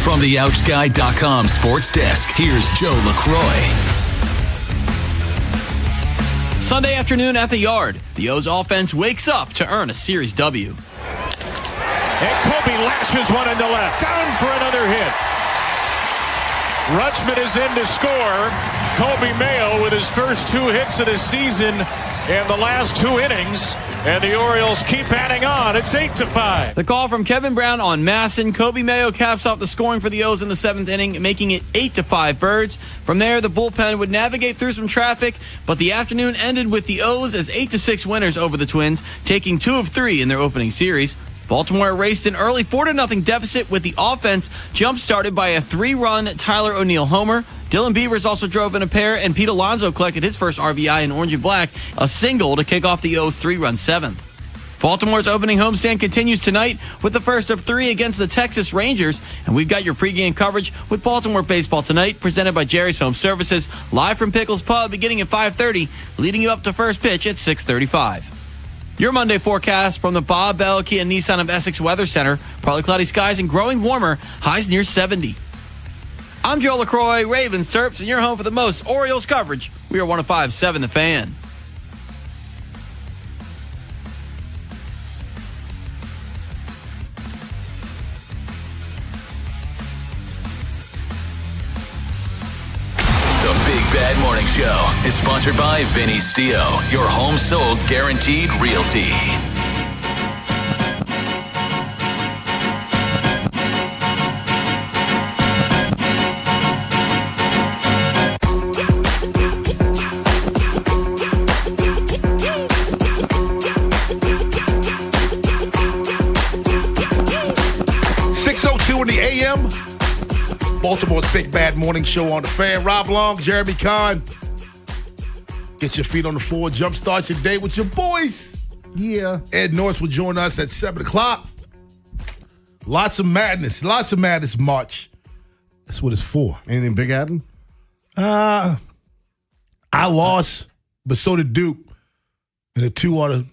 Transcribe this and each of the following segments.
From the OutSky.com sports desk, here's Joe LaCroix. Sunday afternoon at the Yard, the O's offense wakes up to earn a series W. And Kobe lashes one into left. Down for another hit. Rutschman is in to score. Kobe Mayo with his first 2 hits of the season in the last 2 innings. And the Orioles keep adding on. It's 8-5. The call from Kevin Brown on Masson. Kobe Mayo caps off the scoring for the O's in the 7th inning, making it 8-5 Birds. From there, the bullpen would navigate through some traffic, but the afternoon ended with the O's as 8-6 winners over the Twins, taking 2 of 3 in their opening series. Baltimore erased an early 4-0 deficit with the offense jump-started by a 3-run Tyler O'Neill homer. Dylan Beavers also drove in a pair, and Pete Alonso collected his first RBI in orange and black, a single to kick off the O's 3-run 7th. Baltimore's opening homestand continues tonight with the first of 3 against the Texas Rangers, and we've got your pregame coverage with Baltimore baseball tonight, presented by Jerry's Home Services, live from Pickles Pub beginning at 5:30, leading you up to first pitch at 6:35. Your Monday forecast from the Bob Bell Kia Nissan of Essex Weather Center. Partly cloudy skies and growing warmer, highs near 70. I'm Joe LaCroix, Ravens Terps, and you're home for the most Orioles coverage. We are 105.7 The Fan. Bad Morning Show is sponsored by Vinny Stio, your home sold guaranteed realty. In the AM, Baltimore's Big Bad Morning Show on the Fan. Rob Long, Jeremy Kahn. Get your feet on the floor. Jumpstart your day with your boys. Yeah. Ed Norris will join us at 7 o'clock. Lots of madness March. That's what it's for. Anything big happen? I lost, but so did Duke. And the two are,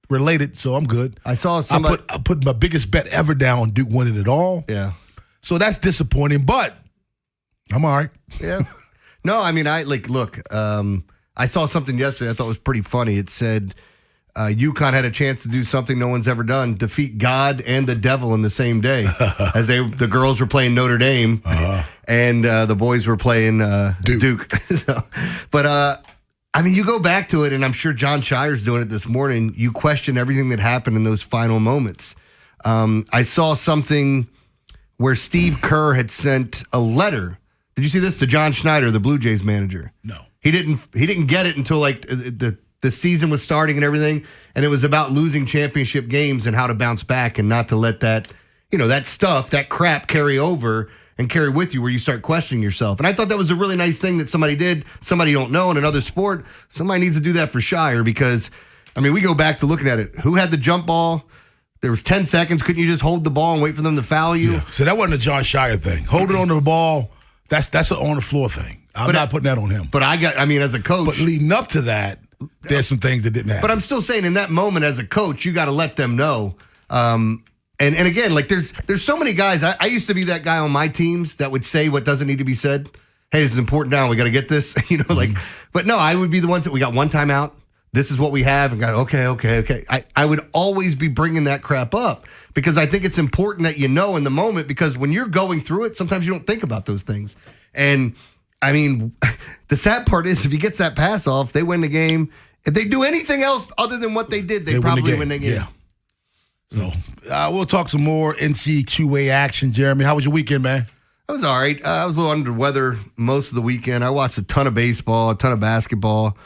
related, so I'm good. I saw somebody. I put my biggest bet ever down on Duke winning it all. Yeah. So that's disappointing, but I'm all right. Yeah. No, I mean, look, I saw something yesterday I thought was pretty funny. It said UConn had a chance to do something no one's ever done, defeat God and the devil in the same day. As the girls were playing Notre Dame and the boys were playing Duke. But I mean, you go back to it, and I'm sure John Shire's doing it this morning. You question everything that happened in those final moments. I saw something where Steve Kerr had sent a letter. Did you see this? To John Schneider, the Blue Jays manager. No. He didn't get it until the season was starting and everything, and it was about losing championship games and how to bounce back and not to let that, that stuff, that crap carry over and carry with you where you start questioning yourself. And I thought that was a really nice thing that somebody did. Somebody you don't know in another sport. Somebody needs to do that for Shire because, I mean, we go back to looking at it. Who had the jump ball? There was 10 seconds. Couldn't you just hold the ball and wait for them to foul you? Yeah. So that wasn't a John Shire thing. Holding on to the ball, that's an on-the-floor thing. I'm not putting that on him. But as a coach. But leading up to that, there's some things that didn't happen. But I'm still saying in that moment as a coach, you got to let them know. And again, there's so many guys. I used to be that guy on my teams that would say what doesn't need to be said. Hey, this is important now. We got to get this. But no, I would be the ones that we got one timeout. This is what we have. And got okay. I would always be bringing that crap up because I think it's important that in the moment because when you're going through it, sometimes you don't think about those things. And I mean, the sad part is if he gets that pass off, they win the game. If they do anything else other than what they did, they probably win the game. Yeah. So we'll talk some more NCAA action, Jeremy. How was your weekend, man? It was all right. I was a little under the weather most of the weekend. I watched a ton of baseball, a ton of basketball.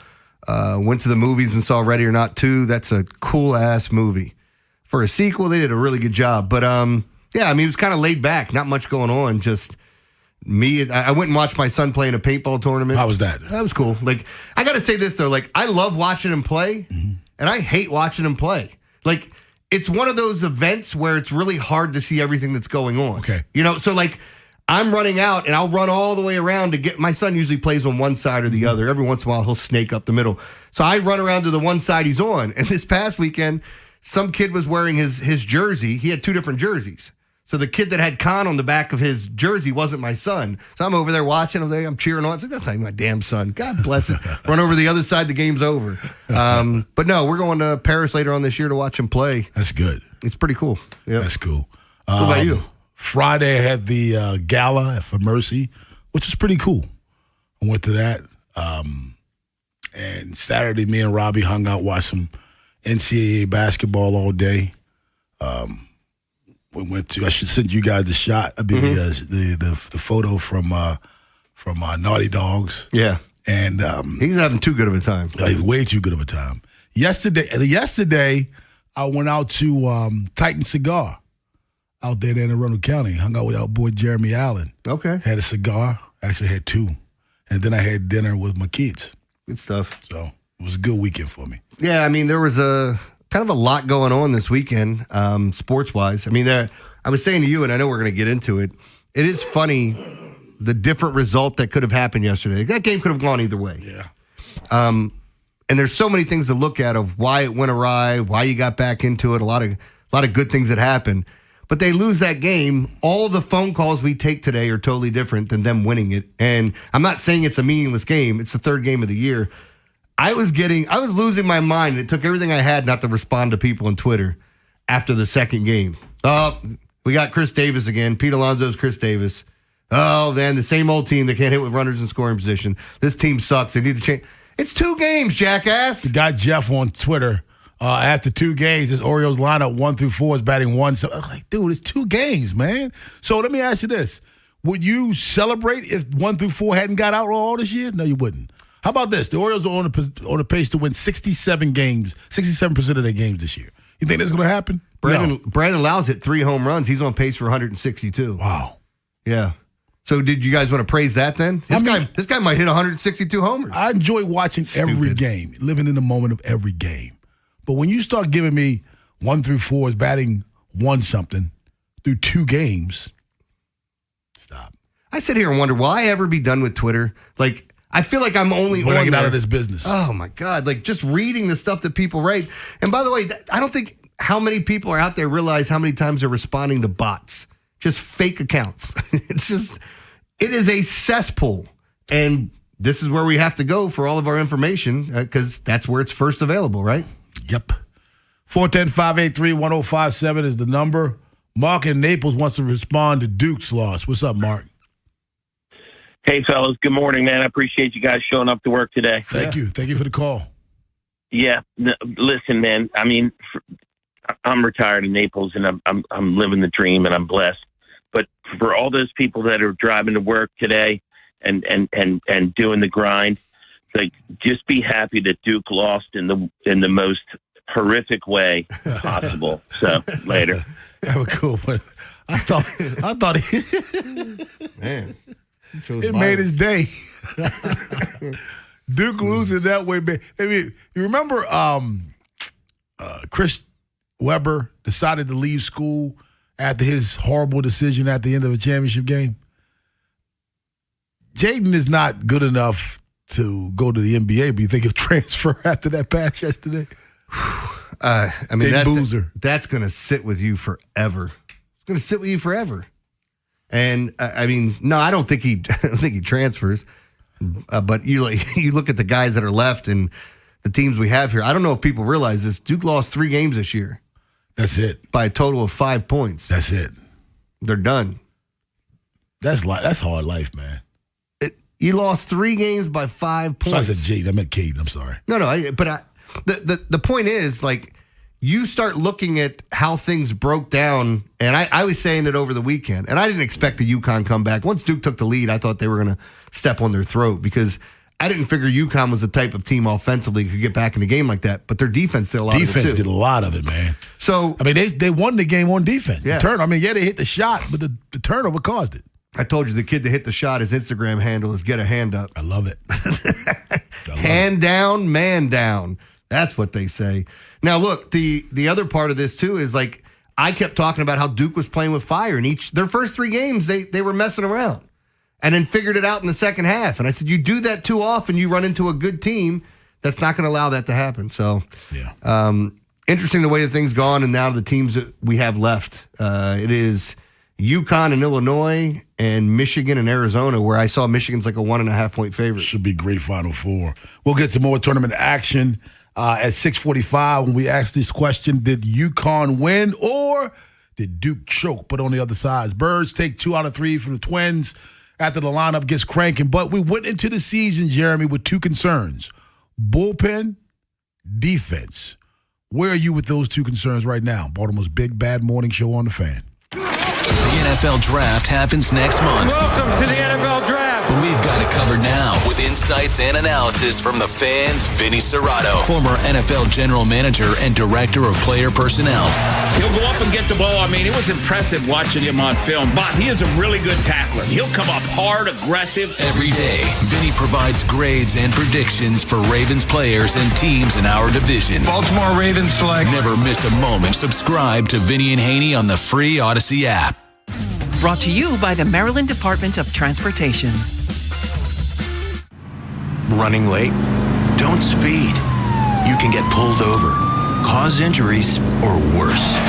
Went to the movies and saw Ready or Not 2. That's a cool-ass movie. For a sequel, they did a really good job. But, it was kind of laid back. Not much going on. Just me. I went and watched my son play in a paintball tournament. How was that? That was cool. I got to say this, though. I love watching him play, and I hate watching him play. It's one of those events where it's really hard to see everything that's going on. Okay. So I'm running out and I'll run all the way around to get, my son usually plays on one side or the other. Every once in a while he'll snake up the middle. So I run around to the one side he's on. And this past weekend, some kid was wearing his jersey. He had 2 different jerseys. So the kid that had Con on the back of his jersey wasn't my son. So I'm over there watching. I'm cheering on. It's like, that's not even my damn son. God bless it. Run over the other side. The game's over. But no, we're going to Paris later on this year to watch him play. That's good. It's pretty cool. Yep. That's cool. What about you? Friday, I had the gala for Mercy, which was pretty cool. I went to that. And Saturday, me and Robbie hung out, watched some NCAA basketball all day. We went to. I should send you guys the shot. The photo from Naughty Dogs. Yeah, and he's having too good of a time. Way too good of a time. Yesterday, I went out to Titan Cigar out there in Anne Arundel County. Hung out with our boy Jeremy Allen. Okay, had a cigar. Actually, had two, and then I had dinner with my kids. Good stuff. So it was a good weekend for me. Yeah, I mean, there was a kind of a lot going on this weekend, sports-wise. I mean, I was saying to you, and I know we're going to get into it, it is funny the different result that could have happened yesterday. That game could have gone either way. Yeah. And there's so many things to look at of why it went awry, why you got back into it, a lot of good things that happened. But they lose that game. All the phone calls we take today are totally different than them winning it. And I'm not saying it's a meaningless game. It's the third game of the year. I was losing my mind. It took everything I had not to respond to people on Twitter after the second game. Oh, we got Chris Davis again. Pete Alonso's Chris Davis. Oh, man, the same old team that can't hit with runners in scoring position. This team sucks. They need to change. It's 2 games, jackass. The guy Jeff on Twitter, after 2 games, this Orioles lineup 1 through 4 is batting 1. So I'm like, dude, it's 2 games, man. So let me ask you this. Would you celebrate if 1 through 4 hadn't got out all this year? No, you wouldn't. How about this? The Orioles are on a pace to win 67% of their games this year. You think that's going to happen? Brandon Lau's hit 3 home runs. He's on pace for 162. Wow. Yeah. So did you guys want to praise that then? This guy might hit 162 homers. I enjoy watching every game, living in the moment of every game. But when you start giving me 1 through 4 is batting 1 something through 2 games, stop. I sit here and wonder, will I ever be done with Twitter? Like, I feel like I'm only when I get there. out of this business. Oh, my God. Like, just reading the stuff that people write. And by the way, I don't think how many people are out there realize how many times they're responding to bots. Just fake accounts. It is a cesspool. And this is where we have to go for all of our information because that's where it's first available, right? Yep. 410-583-1057 is the number. Mark in Naples wants to respond to Duke's loss. What's up, Mark? Hey, fellas. Good morning, man. I appreciate you guys showing up to work today. Thank you. Thank you for the call. Yeah. Listen, man. I mean, I'm retired in Naples, and I'm living the dream, and I'm blessed. But for all those people that are driving to work today and doing the grind, like, just be happy that Duke lost in the most horrific way possible. So later. Have a cool one. I thought he Man. It made his day. Duke losing that way, man. I mean, you remember Chris Webber decided to leave school after his horrible decision at the end of a championship game? Jaden is not good enough to go to the NBA, but you think he'll transfer after that pass yesterday? I mean, Boozer. That's going to sit with you forever. It's going to sit with you forever. And I mean, no, I don't think he transfers. But you look at the guys that are left and the teams we have here. I don't know if people realize this. Duke lost 3 games this year. That's it. By a total of 5 points. That's it. They're done. That's hard life, man. You lost 3 games by 5 points. So I said Jade. I meant Caden. I'm sorry. No. The point is, like, you start looking at how things broke down, and I was saying it over the weekend, and I didn't expect the UConn comeback. Once Duke took the lead, I thought they were going to step on their throat because I didn't figure UConn was the type of team offensively who could get back in a game like that, but their defense did a lot of it, too. Defense did a lot of it, man. So, I mean, they won the game on defense. Yeah. They hit the shot, but the turnover caused it. I told you the kid that hit the shot, his Instagram handle is Get a Hand Up. I love it. Hand down, man down. That's what they say. Now, look, the other part of this, too, is like I kept talking about how Duke was playing with fire. In their first 3 games, they were messing around and then figured it out in the second half. And I said, you do that too often, you run into a good team that's not going to allow that to happen. So, yeah. Interesting the way the thing's gone, and now the teams that we have left. It is UConn and Illinois, and Michigan and Arizona, where I saw Michigan's like a 1.5-point favorite. Should be great Final Four. We'll get to more tournament action at 6:45 when we ask this question: did UConn win or did Duke choke? But on the other side, Birds take 2 out of 3 from the Twins after the lineup gets cranking. But we went into the season, Jeremy, with 2 concerns: bullpen, defense. Where are you with those 2 concerns right now? Baltimore's big bad morning show on the Fan. The NFL Draft happens next month. Welcome to the NFL Draft. But we've got it covered now with insights and analysis from the Fan's Vinny Serrato, former NFL General Manager and Director of Player Personnel. He'll go up and get the ball. I mean, it was impressive watching him on film, but he is a really good tackler. He'll come up hard, aggressive. Every day, Vinny provides grades and predictions for Ravens players and teams in our division. Baltimore Ravens select. Never miss a moment. Subscribe to Vinny and Haynie on the free Odyssey app. Brought to you by the Maryland Department of Transportation. Running late? Don't speed. You can get pulled over, cause injuries, or worse.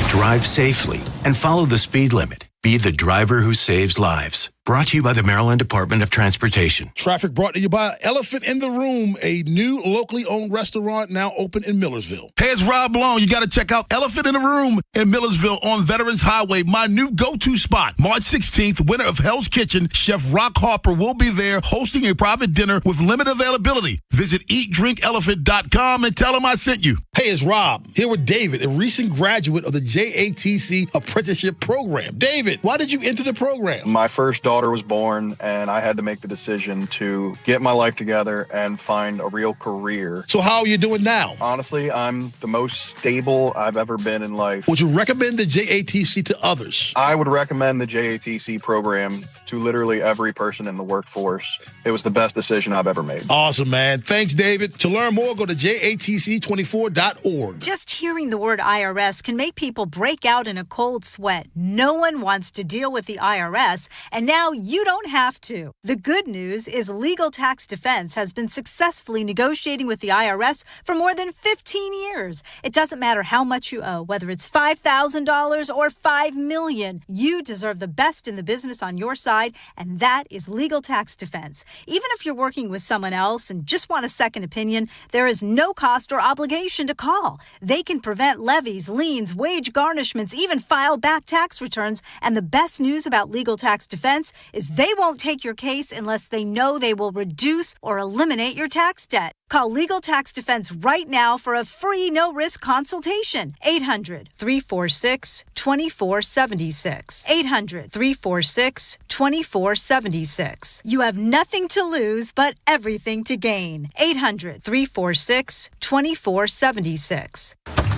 Drive safely and follow the speed limit. Be the driver who saves lives. Brought to you by the Maryland Department of Transportation. Traffic brought to you by Elephant in the Room, a new locally owned restaurant now open in Millersville. Hey, it's Rob Long. You got to check out Elephant in the Room in Millersville on Veterans Highway, my new go-to spot. March 16th, winner of Hell's Kitchen, Chef Rock Harper will be there hosting a private dinner with limited availability. Visit eatdrinkelephant.com and tell him I sent you. Hey, it's Rob, here with David, a recent graduate of the JATC apprenticeship program. David, why did you enter the program? My first daughter was born, and I had to make the decision to get my life together and find a real career. So how are you doing now? Honestly, I'm the most stable I've ever been in life. Would you recommend the JATC to others? I would recommend the JATC program to literally every person in the workforce. It was the best decision I've ever made. Awesome, man. Thanks, David. To learn more, go to jatc24.org. Just hearing the word IRS can make people break out in a cold sweat. No one wants to deal with the IRS, and now you don't have to. The good news is Legal Tax Defense has been successfully negotiating with the IRS for more than 15 years. It doesn't matter how much you owe, whether it's $5,000 or $5 million. You deserve the best in the business on your side, and that is Legal Tax Defense. Even if you're working with someone else and just want a second opinion, there is no cost or obligation to call. They can prevent levies, liens, wage garnishments, even file back tax returns. And the best news about Legal Tax Defense is they won't take your case unless they know they will reduce or eliminate your tax debt. Call Legal Tax Defense right now for a free no-risk consultation. 800-346-2476. 800-346-2476. You have nothing to lose but everything to gain. 800-346-2476.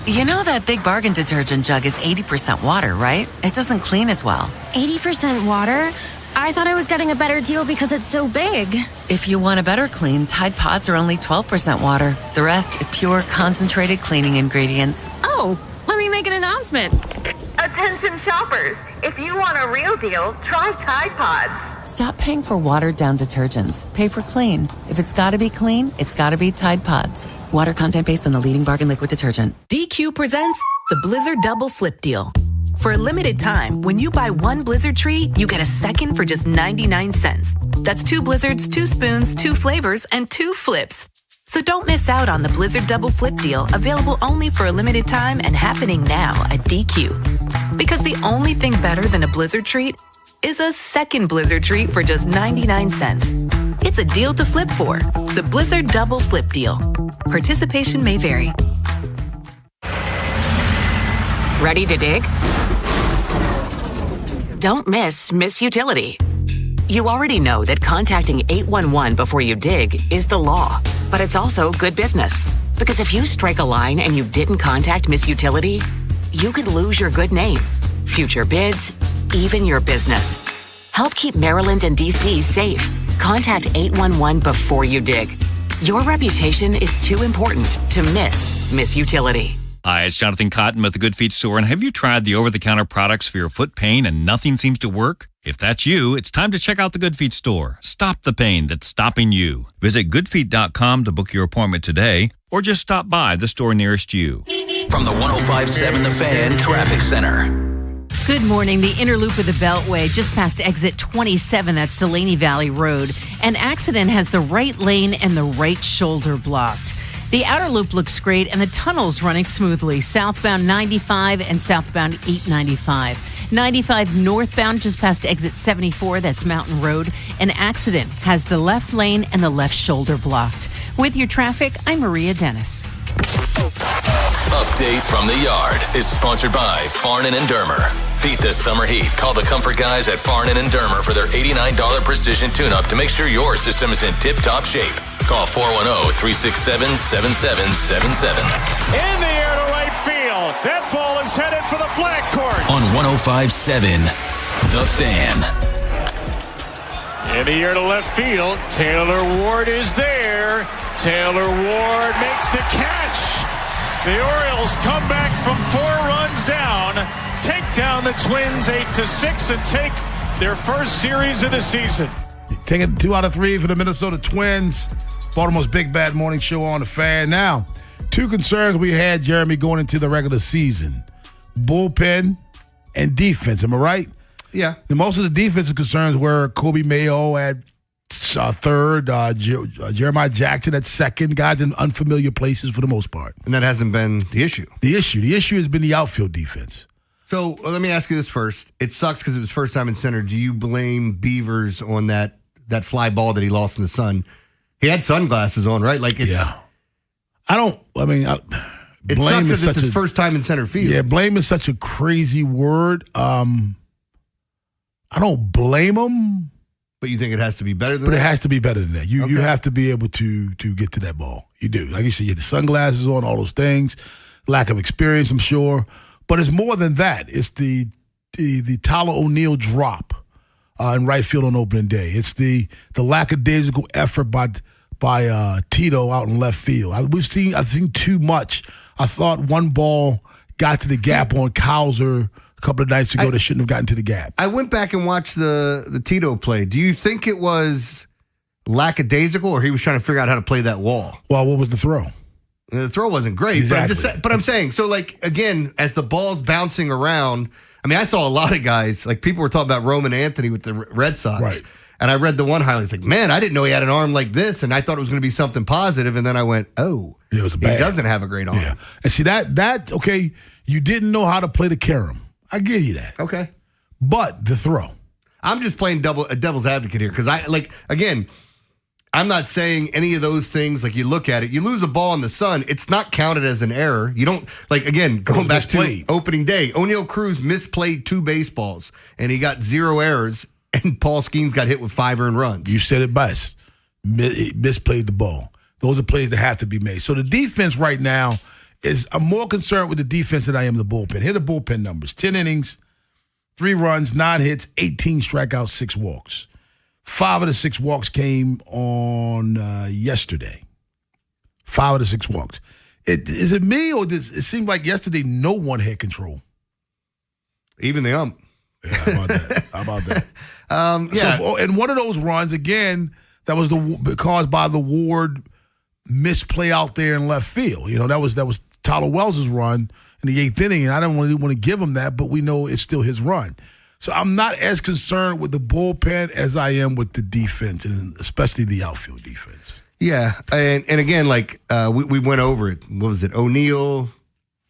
You know that Big Bargain detergent jug is 80% water, right? It doesn't clean as well. 80% water? I thought I was getting a better deal because it's so big. If you want a better clean, Tide Pods are only 12% water. The rest is pure, concentrated cleaning ingredients. Oh, let me make an announcement. Attention shoppers, if you want a real deal, try Tide Pods. Stop paying for watered-down detergents. Pay for clean. If it's got to be clean, it's got to be Tide Pods. Water content based on the leading bargain liquid detergent. DQ presents the Blizzard Double Flip Deal. For a limited time, when you buy one Blizzard tree, you get a second for just 99 cents. That's 2 Blizzards, 2 spoons, 2 flavors, and 2 flips. So don't miss out on the Blizzard Double Flip Deal, available only for a limited time and happening now at DQ. Because the only thing better than a Blizzard treat is a second Blizzard treat for just 99 cents. It's a deal to flip for. The Blizzard Double Flip Deal. Participation may vary. Ready to dig? Don't miss Miss Utility. You already know that contacting 811 before you dig is the law, but it's also good business. Because if you strike a line and you didn't contact Miss Utility, you could lose your good name, future bids, even your business. Help keep Maryland and D.C. safe. Contact 811 before you dig. Your reputation is too important to miss Miss Utility. Hi, it's Jonathan Cotton with the Good Feet Store. And have you tried the over-the-counter products for your foot pain and nothing seems to work? If that's you, it's time to check out the Good Feet Store. Stop the pain that's stopping you. Visit goodfeet.com to book your appointment today, or just stop by the store nearest you. From the 105.7 The Fan Traffic Center. Good morning. The inner loop of the Beltway, just past exit 27, that's Delaney Valley Road. An accident has the right lane and the right shoulder blocked. The outer loop looks great, and the tunnel's running smoothly. Southbound 95 and southbound 895. 95 northbound, just past exit 74, that's Mountain Road. An accident has the left lane and the left shoulder blocked. With your traffic, I'm Maria Dennis. Update from the Yard is sponsored by Farnan and Dermer. Beat the summer heat. Call the comfort guys at Farnan and Dermer for their $89 precision tune-up to make sure your system is in tip-top shape. Call 410-367-7777. In the air to right field. That ball is headed for the flag court. On 105.7, The Fan. In the air to left field. Taylor Ward is there. Taylor Ward makes the catch. The Orioles come back from 4 runs down, take down the Twins 8-6, and take their first series of the season. Taking 2 out of 3 for the Minnesota Twins. Baltimore's Big Bad Morning Show on the Fan. Now, 2 concerns we had, Jeremy, going into the regular season. Bullpen and defense, am I right? Yeah. And most of the defensive concerns were Kobe Mayo at third, Jeremiah Jackson at second, guys in unfamiliar places for the most part. And that hasn't been the issue. The issue has been the outfield defense. So let me ask you this first. It sucks because it was first time in center. Do you blame Beavers on that fly ball that he lost in the sun? He had sunglasses on, right? Like it's. Yeah. It sucks because it's his first time in center field. Yeah, blame is such a crazy word. I don't blame him. But you think it has to be better than that? But it has to be better than that. You have to be able to get to that ball. You do. Like you said, you had the sunglasses on, all those things. Lack of experience, I'm sure. But it's more than that. It's the Tyler O'Neill drop in right field on opening day. It's the lackadaisical effort by Tito out in left field. I've seen too much. I thought one ball got to the gap on Cowser a couple of nights ago that shouldn't have gotten to the gap. I went back and watched the Tito play. Do you think it was lackadaisical or he was trying to figure out how to play that wall? Well, what was the throw? The throw wasn't great. Exactly. But I'm saying, so like, again, as the ball's bouncing around, I mean, I saw a lot of guys, like people were talking about Roman Anthony with the Red Sox. Right. And I read the one highlight. It's like, man, I didn't know he had an arm like this. And I thought it was going to be something positive. And then I went, oh, it was he bad. doesn't have a great arm. Yeah. And see, that okay, you didn't know how to play the carom. I give you that. Okay. But the throw. I'm just playing devil's advocate here because I'm not saying any of those things. Like you look at it, you lose a ball in the sun, it's not counted as an error. You don't, going back to opening day, O'Neill Cruz misplayed 2 baseballs and he got 0 errors and Paul Skeens got hit with 5 earned runs. You said it best. Misplayed the ball. Those are plays that have to be made. So the defense right now I'm more concerned with the defense than I am the bullpen. Here are the bullpen numbers. 10 innings, 3 runs, 9 hits, 18 strikeouts, 6 walks. 5 of the 6 walks came on yesterday. 5 of the 6 walks. Is it me or does it seem like yesterday no one had control? Even the ump. Yeah, how about that? Yeah. So, and one of those runs, again, that was caused by the Ward misplay out there in left field. You know, that was Tyler Wells' run in the 8th inning, and I don't really want to give him that, but we know it's still his run. So I'm not as concerned with the bullpen as I am with the defense, and especially the outfield defense. Yeah, and again, we went over it. What was it? O'Neill,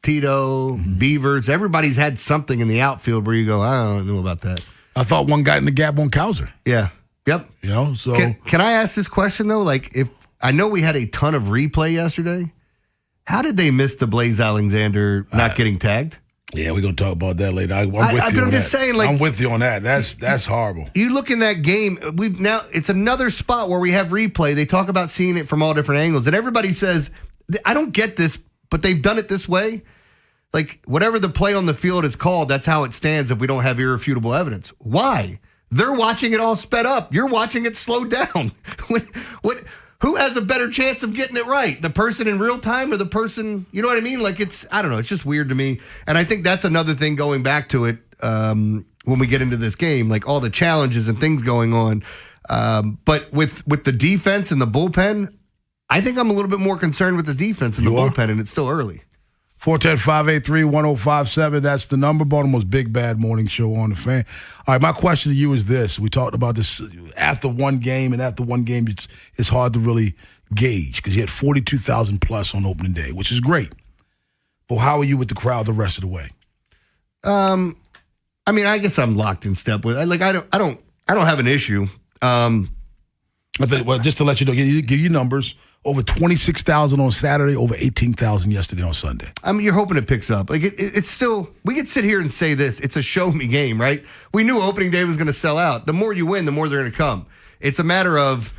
Tito, Beavers. Everybody's had something in the outfield where you go, I don't know about that. I thought one got in the gap on Cowser. Yeah. Yep. You know, so can I ask this question though? Like, if I know we had a ton of replay yesterday, how did they miss the Blaze Alexander not getting tagged? Yeah, we're gonna talk about that later. I'm with you on I'm just that. saying, I'm with you on that. That's horrible. You look in that game. It's another spot where we have replay. They talk about seeing it from all different angles, and everybody says, "I don't get this," but they've done it this way. Like whatever the play on the field is called, that's how it stands. If we don't have irrefutable evidence, why? They're watching it all sped up. You're watching it slowed down. Who has a better chance of getting it right? The person in real time or the person, you know what I mean? Like I don't know. It's just weird to me. And I think that's another thing going back to it when we get into this game, like all the challenges and things going on. But with the defense and the bullpen, I think I'm a little bit more concerned with the defense and the bullpen, and it's still early. 410-583-1057. That's the number. Baltimore's Big Bad Morning Show on the Fan. All right, my question to you is this. We talked about this after one game, and after one game, it's hard to really gauge because you had 42,000 plus on opening day, which is great. But how are you with the crowd the rest of the way? I mean, I guess I'm locked in step with. I don't have an issue. Well, just to let you know, give you numbers. Over 26,000 on Saturday, over 18,000 yesterday on Sunday. I mean, you're hoping it picks up. Like it's still, we could sit here and say this. It's a show me game, right? We knew opening day was going to sell out. The more you win, the more they're going to come. It's a matter of,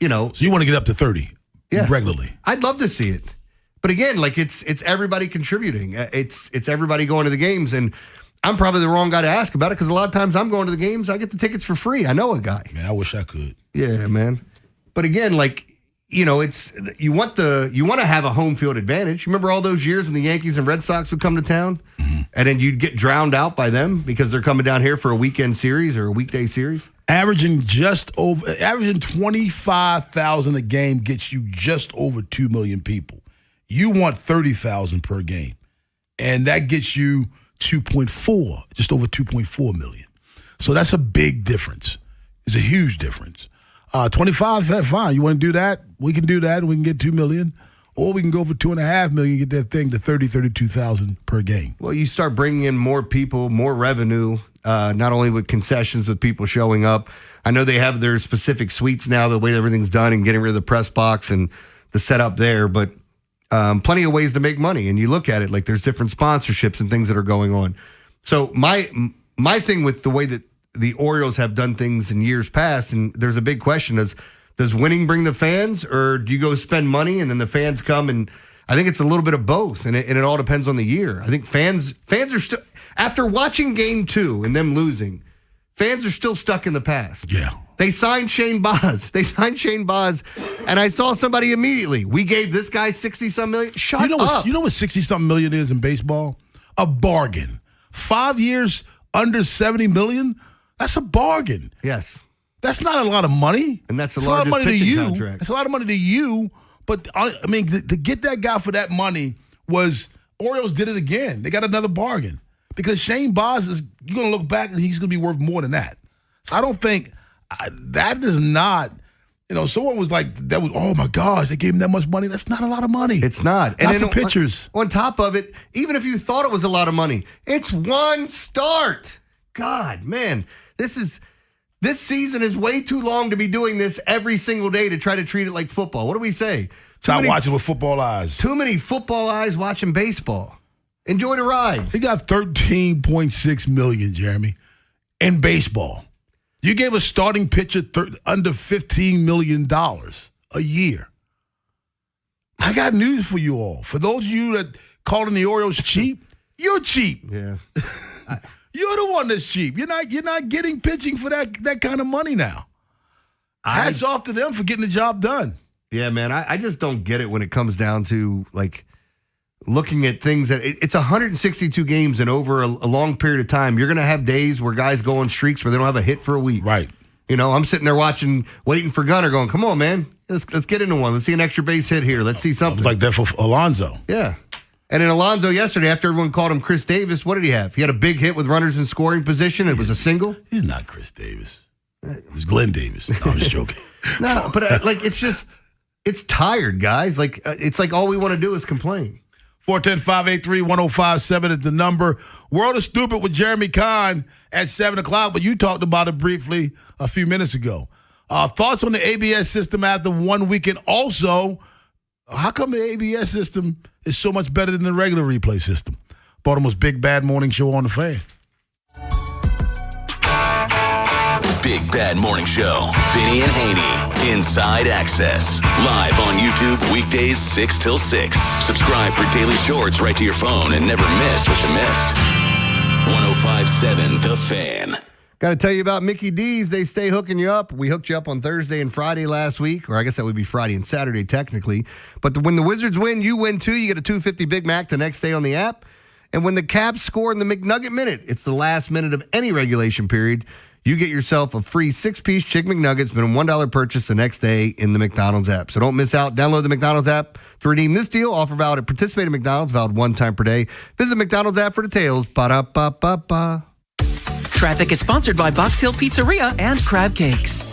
So you want to get up to 30 regularly. I'd love to see it. But again, like it's everybody contributing. It's everybody going to the games. And I'm probably the wrong guy to ask about it because a lot of times I'm going to the games, I get the tickets for free. I know a guy. Man, I wish I could. Yeah, man. But again, like, it's you want to have a home field advantage. Remember all those years when the Yankees and Red Sox would come to town, and then you'd get drowned out by them because they're coming down here for a weekend series or a weekday series. Averaging 25,000 a game gets you just over 2 million people. You want 30,000 per game, and that gets you 2.4, just over 2.4 million. So that's a big difference. It's a huge difference. 25, fine. You want to do that? We can do that, and we can get 2 million. Or we can go for 2.5 million and get that thing to 32,000 per game. Well, you start bringing in more people, more revenue, not only with concessions, with people showing up. I know they have their specific suites now, the way everything's done, and getting rid of the press box and the setup there. But plenty of ways to make money. And you look at it, like there's different sponsorships and things that are going on. So my thing with the way that the Orioles have done things in years past, and there's a big question, does winning bring the fans, or do you go spend money and then the fans come? And I think it's a little bit of both, and it all depends on the year. I think fans are still, after watching Game 2 and them losing, fans are still stuck in the past. Yeah. They signed Shane Baz. And I saw somebody immediately. We gave this guy 60-some million. Shut up. You know what 60-something million is in baseball? A bargain. 5 years, under 70 million? That's a bargain. Yes. That's not a lot of money. And that's a lot of money to you. Contract. It's a lot of money to you. But, I mean, to get that guy for that money was Orioles did it again. They got another bargain. Because Shane Baz you're going to look back and he's going to be worth more than that. So I don't think that is not, someone was like, oh my gosh, they gave him that much money. That's not a lot of money. It's not. Not for pitchers. On top of it, even if you thought it was a lot of money, it's one start. God, man, this season is way too long to be doing this every single day to try to treat it like football. What do we say? Stop watching with football eyes. Too many football eyes watching baseball. Enjoy the ride. He got $13.6 million, Jeremy, in baseball. You gave a starting pitcher under $15 million a year. I got news for you all. For those of you that calling the Orioles cheap, you're cheap. Yeah. You're the one that's cheap. You're not getting pitching for that kind of money now. Hats off to them for getting the job done. Yeah, man. I just don't get it when it comes down to like looking at things that it's 162 games and over a long period of time. You're going to have days where guys go on streaks where they don't have a hit for a week. Right. I'm sitting there waiting for Gunnar going, come on, man. Let's get into one. Let's see an extra base hit here. Let's see something. Like that for Alonso. Yeah. And then Alonso yesterday, after everyone called him Chris Davis, what did he have? He had a big hit with runners in scoring position. It was a single. He's not Chris Davis. It was Glenn Davis. No, I'm just joking. No, but it's tired, guys. Like it's like all we want to do is complain. 410-583-1057 is the number. World is Stupid with Jeremy Kahn at 7 o'clock, but you talked about it briefly a few minutes ago. Thoughts on the ABS system after 1 weekend? Also, how come the ABS system is so much better than the regular replay system? Baltimore's Big Bad Morning Show on the Fan. Big Bad Morning Show. Vinny and Haynie. Inside Access. Live on YouTube weekdays 6 till 6. Subscribe for daily shorts right to your phone and never miss what you missed. 105.7 The Fan. Got to tell you about Mickey D's. They stay hooking you up. We hooked you up on Thursday and Friday last week, or I guess that would be Friday and Saturday technically. But when the Wizards win, you win too. You get a $2.50 Big Mac the next day on the app. And when the Caps score in the McNugget Minute, it's the last minute of any regulation period, you get yourself a free 6-piece Chicken McNuggets, minimum $1 purchase the next day in the McDonald's app. So don't miss out. Download the McDonald's app to redeem this deal. Offer valid at participating McDonald's, valid one time per day. Visit McDonald's app for details. Ba-da-ba-ba-ba. Traffic is sponsored by Box Hill Pizzeria and Crab Cakes.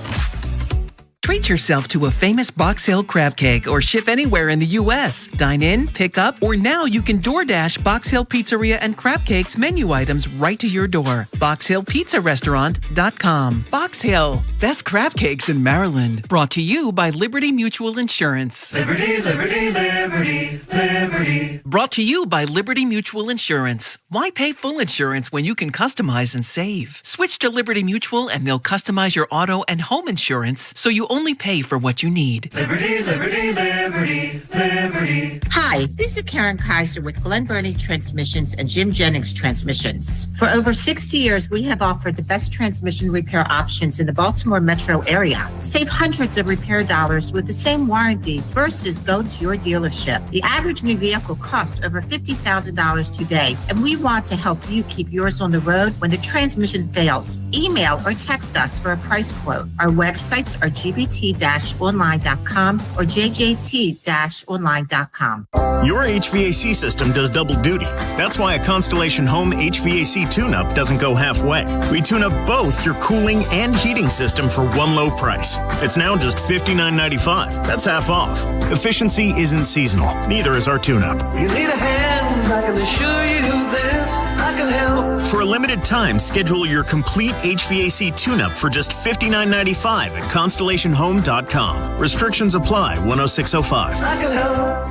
Treat yourself to a famous Box Hill crab cake or ship anywhere in the U.S. Dine in, pick up, or now you can DoorDash Box Hill Pizzeria and Crab Cakes menu items right to your door. BoxHillPizzaRestaurant.com. Box Hill, best crab cakes in Maryland. Brought to you by Liberty Mutual Insurance. Liberty, liberty, liberty, liberty. Brought to you by Liberty Mutual Insurance. Why pay full insurance when you can customize and save? Switch to Liberty Mutual and they'll customize your auto and home insurance so you only pay for what you need. Liberty, liberty, liberty, liberty. Hi, this is Karen Kaiser with Glen Burnie Transmissions and Jim Jennings Transmissions. For over 60 years, we have offered the best transmission repair options in the Baltimore metro area. Save hundreds of repair dollars with the same warranty versus go to your dealership. The average new vehicle costs over $50,000 today, and we want to help you keep yours on the road when the transmission fails. Email or text us for a price quote. Our websites are gbt-online.com or jjt-online.com. Your HVAC system does double duty. That's why a Constellation Home HVAC tune-up doesn't go halfway. We tune up both your cooling and heating system for one low price. It's now just $59.95. That's half off. Efficiency isn't seasonal. Neither is our tune-up. You need a hand, I can assure you this, I can help. For a limited time, schedule your complete HVAC tune-up for just $59.95 at ConstellationHome.com. Restrictions apply. 10605. I can help.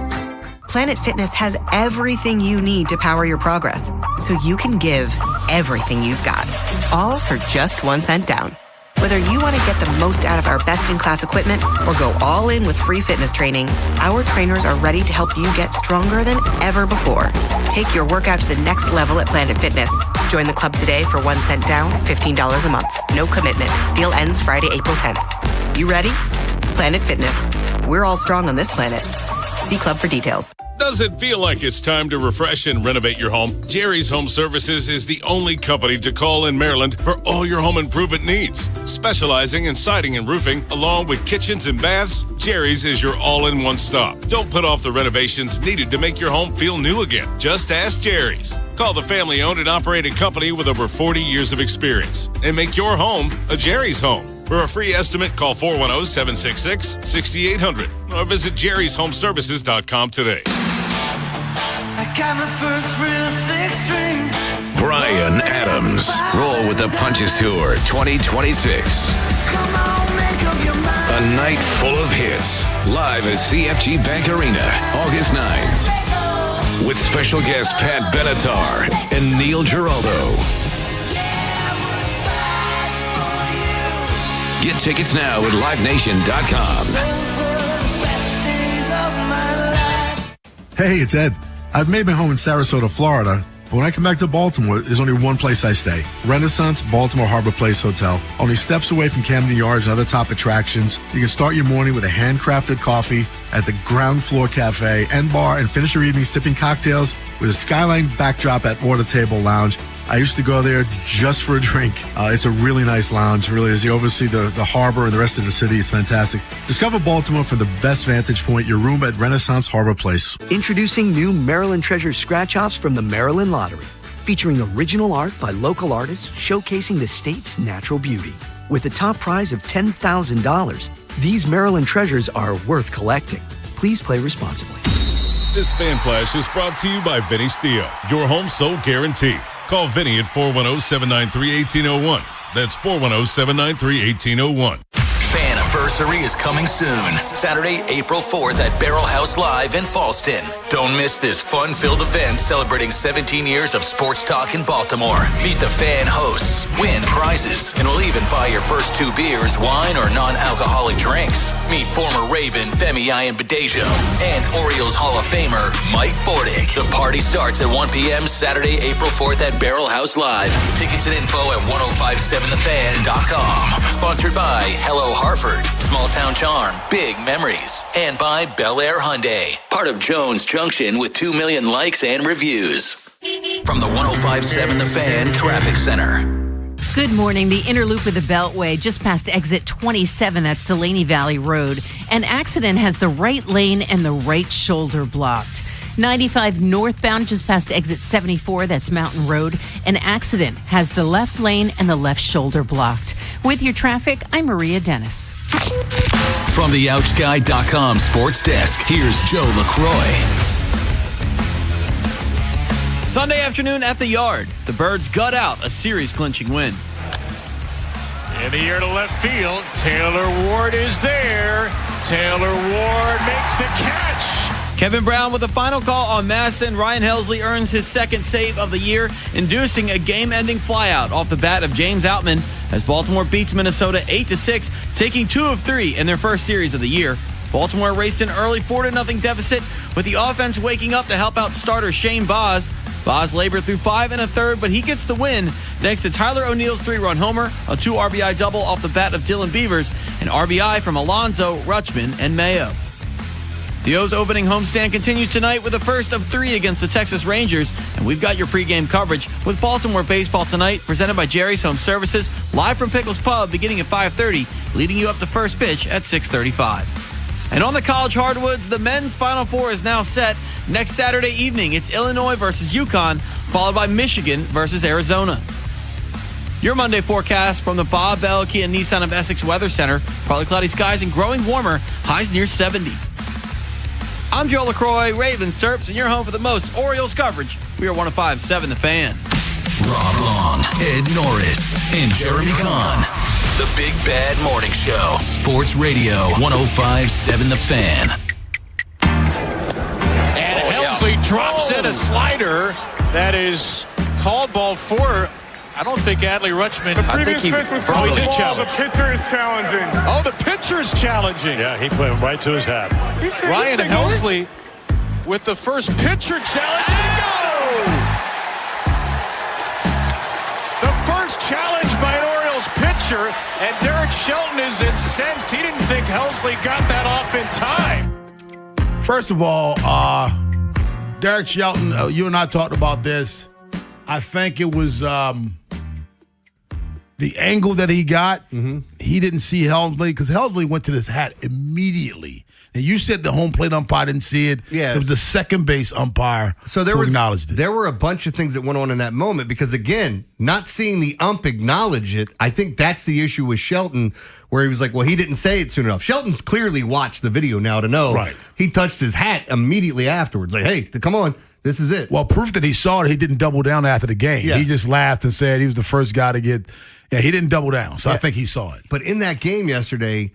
Planet Fitness has everything you need to power your progress, so you can give everything you've got, all for just 1 cent down. Whether you want to get the most out of our best-in-class equipment or go all in with free fitness training, our trainers are ready to help you get stronger than ever before. Take your workout to the next level at Planet Fitness. Join the club today for 1 cent down, $15 a month. No commitment. Deal ends Friday, April 10th. You ready? Planet Fitness. We're all strong on this planet. See club for details. Does it feel like it's time to refresh and renovate your home? Jerry's Home Services is the only company to call in Maryland for all your home improvement needs. Specializing in siding and roofing, along with kitchens and baths, Jerry's is your all-in-one stop. Don't put off the renovations needed to make your home feel new again. Just ask Jerry's. Call the family-owned and operated company with over 40 years of experience and make your home a Jerry's home. For a free estimate, call 410-766-6800 or visit jerryshomeservices.com today. I got my first real six-string. Brian Adams. Roll with the Punches Tour 2026. Come on, make up your mind. A night full of hits. Live at CFG Bank Arena, August 9th. With special guest Pat Benatar and Neil Giraldo. Get tickets now at livenation.com. Hey, it's Ed. I've made my home in Sarasota, Florida, but when I come back to Baltimore, there's only one place I stay. Renaissance Baltimore Harbor Place Hotel. Only steps away from Camden Yards and other top attractions. You can start your morning with a handcrafted coffee at the ground floor cafe and bar and finish your evening sipping cocktails with a skyline backdrop at Water Table Lounge. I used to go there just for a drink. It's a really nice lounge, really, as you oversee the harbor and the rest of the city. It's fantastic. Discover Baltimore from the best vantage point, your room at Renaissance Harbor Place. Introducing new Maryland Treasure scratch-offs from the Maryland Lottery, featuring original art by local artists showcasing the state's natural beauty. With a top prize of $10,000, these Maryland treasures are worth collecting. Please play responsibly. This Fan Flash is brought to you by Vinny Steel, your home sold guarantee. Call Vinny at 410-793-1801. That's 410-793-1801. Faniversary is coming soon. Saturday, April 4th at Barrel House Live in Fallston. Don't miss this fun-filled event celebrating 17 years of sports talk in Baltimore. Meet the fan hosts, win prizes, and we'll even buy your first 2 beers, wine, or non-alcoholic drinks. Meet former Raven Femi Ayanbadejo and Orioles Hall of Famer Mike Bordick. The party starts at 1 p.m. Saturday, April 4th at Barrel House Live. Tickets and info at 1057thefan.com. Sponsored by Hello Hartford, Small Town Charm, Big Memories, and by Bel Air Hyundai. Part of Jones Junction with 2 million likes and reviews. From the 1057 The Fan Traffic Center. Good morning. The inner loop of the Beltway, just past exit 27, that's Delaney Valley Road. An accident has the right lane and the right shoulder blocked. 95 northbound, just past exit 74, that's Mountain Road. An accident has the left lane and the left shoulder blocked. With your traffic, I'm Maria Dennis. From the OutGuy.com sports desk, here's Joe LaCroix. Sunday afternoon at the Yard, the Birds gut out a series-clinching win. In the air to left field, Taylor Ward is there. Taylor Ward makes the catch. Kevin Brown with the final call on Masson. Ryan Helsley earns his second save of the year, inducing a game-ending flyout off the bat of James Outman as Baltimore beats Minnesota 8-6, taking 2 of 3 in their first series of the year. Baltimore raced an early 4-0 deficit, with the offense waking up to help out starter Shane Boz. Boz labored through 5 1/3, but he gets the win thanks to Tyler O'Neill's 3-run homer, a 2 RBI double off the bat of Dylan Beavers, and RBI from Alonzo, Rutschman, and Mayo. The O's opening homestand continues tonight with the first of 3 against the Texas Rangers, and we've got your pregame coverage with Baltimore baseball tonight, presented by Jerry's Home Services, live from Pickles Pub beginning at 5:30, leading you up to first pitch at 6:35. And on the college hardwoods, the men's Final Four is now set. Next Saturday evening, it's Illinois versus UConn, followed by Michigan versus Arizona. Your Monday forecast from the Bob Bell Kia Nissan of Essex Weather Center. Partly cloudy skies and growing warmer, highs near 70. I'm Joe LaCroix, Ravens Terps, and you're home for the most Orioles coverage. We are 105.7 The Fan. Rob Long, Ed Norris, and Jeremy Kahn. The Big Bad Morning Show. Sports Radio 105.7 The Fan. And Helsley drops in a slider that is called ball 4. I don't think Adley Rutschman. I think he probably did challenge. The pitcher is challenging. Oh, the pitcher's challenging. Yeah, he put him right to his hat. Ryan Helsley with the first pitcher challenge. Go! The first challenge by an Orioles pitcher, and Derek Shelton is incensed. He didn't think Helsley got that off in time. First of all, Derek Shelton, you and I talked about this. I think it was the angle that he got. He didn't see Helsley because Helsley went to this hat immediately. And you said the home plate umpire didn't see it. Yeah. It was the second base umpire who acknowledged it. There were a bunch of things that went on in that moment because, again, not seeing the ump acknowledge it, I think that's the issue with Shelton, where he was like, well, he didn't say it soon enough. Shelton's clearly watched the video now to know. Right. He touched his hat immediately afterwards. Like, hey, come on. This is it. Well, proof that he saw it, he didn't double down after the game. Yeah. He just laughed and said he was the first guy to get – he didn't double down. So I think he saw it. But in that game yesterday,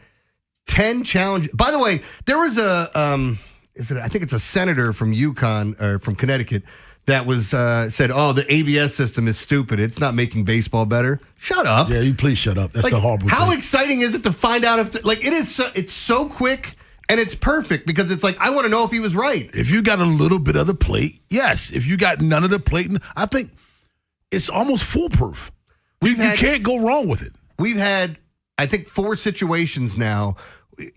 10 challenges. By the way, there was a I think it's a senator from UConn or from Connecticut that was said, oh, the ABS system is stupid. It's not making baseball better. Shut up. Yeah, you please shut up. That's a horrible thing. How exciting is it to find out if it is it's so quick and it's perfect because it's like I want to know if he was right. If you got a little bit of the plate, yes. If you got none of the plate, I think it's almost foolproof. You can't go wrong with it. We've had, I think, 4 situations now.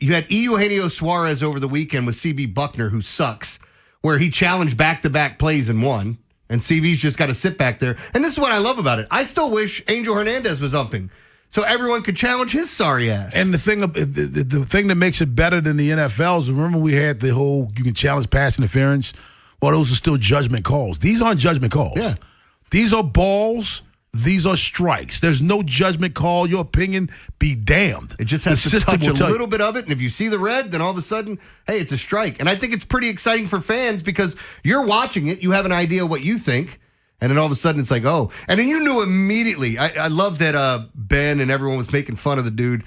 You had Eugenio Suarez over the weekend with CB Buckner, who sucks, where he challenged back-to-back plays and won, and CB's just got to sit back there. And this is what I love about it. I still wish Angel Hernandez was umping, so everyone could challenge his sorry ass. And the thing that makes it better than the NFL is, remember we had the whole you can challenge pass interference? Well, those are still judgment calls. These aren't judgment calls. Yeah. These are balls. These are strikes. There's no judgment call. Your opinion be damned. It just has to touch a little bit of it, and if you see the red, then all of a sudden, hey, it's a strike. And I think it's pretty exciting for fans because you're watching it, you have an idea what you think, and then all of a sudden it's like, oh. And then you knew immediately. I love that Ben and everyone was making fun of the dude.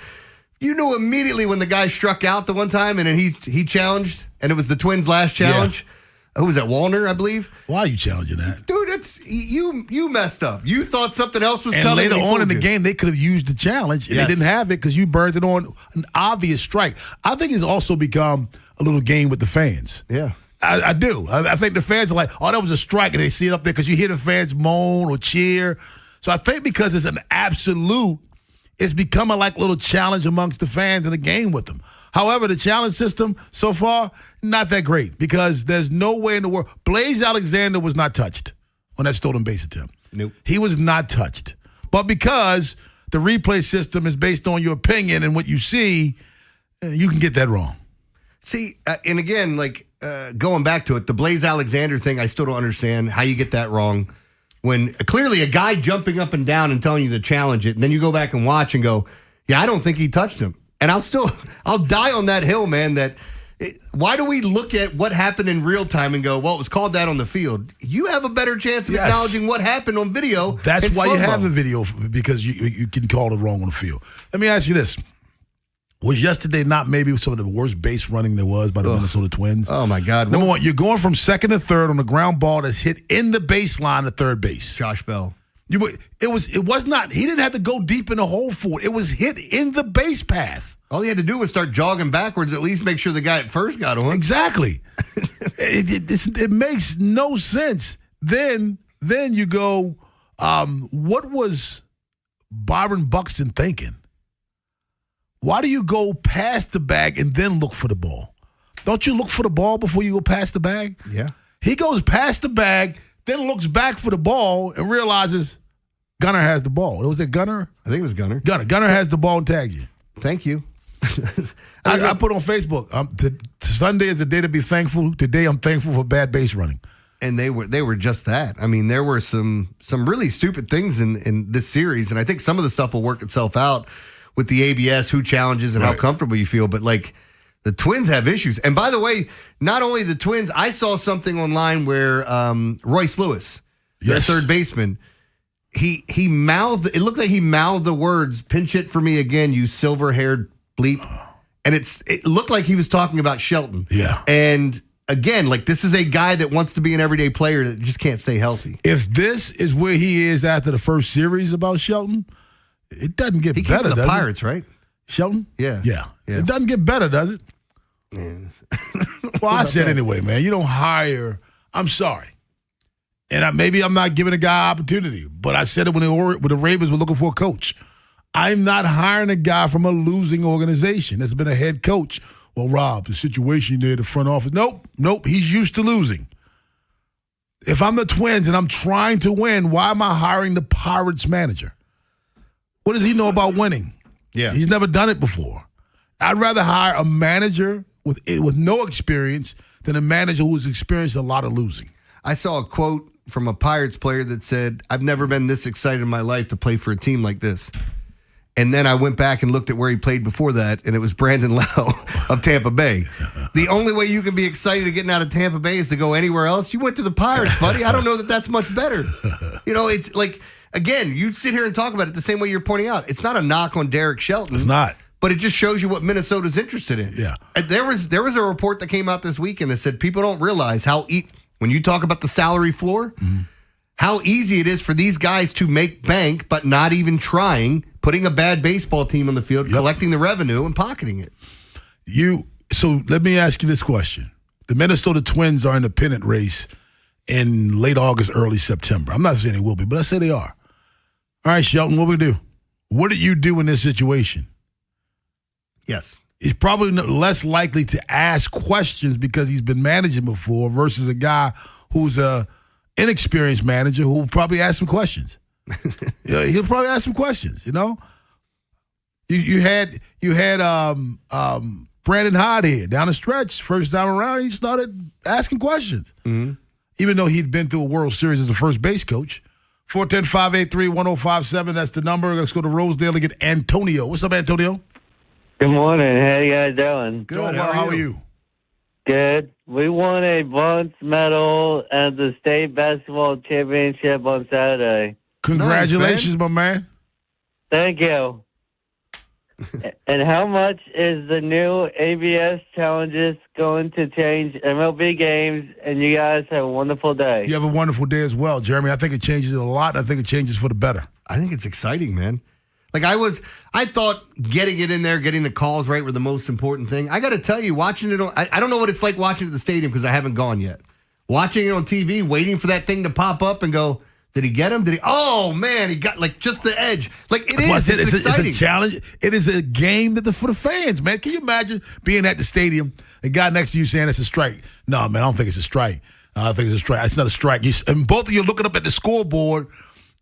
You knew immediately when the guy struck out the one time, and then he challenged, and it was the Twins' last challenge. Yeah. Who was that, Wallner, I believe? Why are you challenging that? Dude, you messed up. You thought something else was coming. And later on in the game, they could have used the challenge, and they didn't have it because you burned it on an obvious strike. I think it's also become a little game with the fans. Yeah. I do. I think the fans are like, oh, that was a strike, and they see it up there because you hear the fans moan or cheer. So I think because it's an absolute, it's become a little challenge amongst the fans in the game with them. However, the challenge system so far, not that great because there's no way in the world. Blaze Alexander was not touched on that stolen base attempt. Nope. He was not touched. But because the replay system is based on your opinion and what you see, you can get that wrong. See, and again, going back to it, the Blaze Alexander thing, I still don't understand how you get that wrong. When clearly a guy jumping up and down and telling you to challenge it, and then you go back and watch and go, yeah, I don't think he touched him. And I'll die on that hill, man, why do we look at what happened in real time and go, well, it was called that on the field? You have a better chance of acknowledging what happened on video. That's why you have a video, because you can call it wrong on the field. Let me ask you this. Was yesterday not maybe some of the worst base running there was by the Minnesota Twins? Oh, my God. Number one, you're going from second to third on the ground ball that's hit in the baseline to third base. Josh Bell. It was not, he didn't have to go deep in the hole for it. It was hit in the base path. All he had to do was start jogging backwards, at least make sure the guy at first got on. Exactly. It makes no sense. Then you go, what was Byron Buxton thinking? Why do you go past the bag and then look for the ball? Don't you look for the ball before you go past the bag? Yeah. He goes past the bag, then looks back for the ball and realizes Gunnar has the ball. Was it Gunnar? I think it was Gunnar. Gunnar has the ball and tags you. Thank you. I put on Facebook, Sunday is the day to be thankful. Today I'm thankful for bad base running. And they were just that. I mean, there were some really stupid things in this series, and I think some of the stuff will work itself out with the ABS, who challenges and how comfortable you feel. But the Twins have issues. And by the way, not only the Twins, I saw something online where Royce Lewis, their third baseman, he mouthed, it looked like he mouthed the words, "Pinch hit for me again, you silver-haired bleep." And it looked like he was talking about Shelton. Yeah. And again, this is a guy that wants to be an everyday player that just can't stay healthy. If this is where he is after the first series about Shelton, it doesn't get better, does it? The Pirates, right? Shelton? Yeah. It doesn't get better, does it? Yeah. Well, I said anyway, man, you don't hire, I'm sorry. And maybe I'm not giving a guy opportunity, but I said it when the Ravens were looking for a coach. I'm not hiring a guy from a losing organization that's been a head coach. Well, Rob, the situation there, the front office. Nope, he's used to losing. If I'm the Twins and I'm trying to win, why am I hiring the Pirates manager? What does he know about winning? Yeah. He's never done it before. I'd rather hire a manager with no experience than a manager who's experienced a lot of losing. I saw a quote from a Pirates player that said, "I've never been this excited in my life to play for a team like this." And then I went back and looked at where he played before that, and it was Brandon Lau of Tampa Bay. The only way you can be excited to getting out of Tampa Bay is to go anywhere else. You went to the Pirates, buddy. I don't know that that's much better. It's again, you sit here and talk about it the same way you're pointing out. It's not a knock on Derek Shelton. It's not. But it just shows you what Minnesota's interested in. Yeah. And there was a report that came out this weekend that said people don't realize how when you talk about the salary floor, how easy it is for these guys to make bank, but not even trying, putting a bad baseball team on the field, collecting the revenue, and pocketing it. So let me ask you this question. The Minnesota Twins are in the pennant race in late August, early September. I'm not saying they will be, but I say they are. All right, Shelton, what we do? What do you do in this situation? Yes. He's probably less likely to ask questions because he's been managing before versus a guy who's a inexperienced manager who will probably ask some questions. He'll probably ask some questions, You had Brandon Hyde here down the stretch. First time around, he started asking questions. Mm-hmm. Even though he'd been through a World Series as a first base coach. 410-583-1057, that's the number. Let's go to Rosedale and get Antonio. What's up, Antonio? Good morning. How you guys doing? Good. How are you? Good. We won a bronze medal at the state basketball championship on Saturday. Congratulations, my man. Thank you. And how much is the new ABS challenges going to change MLB games? And you guys have a wonderful day. You have a wonderful day as well, Jeremy. I think it changes a lot. I think it changes for the better. I think it's exciting, man. I thought getting it in there, getting the calls right were the most important thing. I got to tell you, watching it I don't know what it's like watching it at the stadium because I haven't gone yet. Watching it on TV, waiting for that thing to pop up and go, did he get him? Oh, man, he got just the edge. It's exciting. It's a challenge. It is a game for the fans, man. Can you imagine being at the stadium, a guy next to you saying it's a strike? No, man, I don't think it's a strike. I think it's a strike. It's not a strike. And both of you looking up at the scoreboard,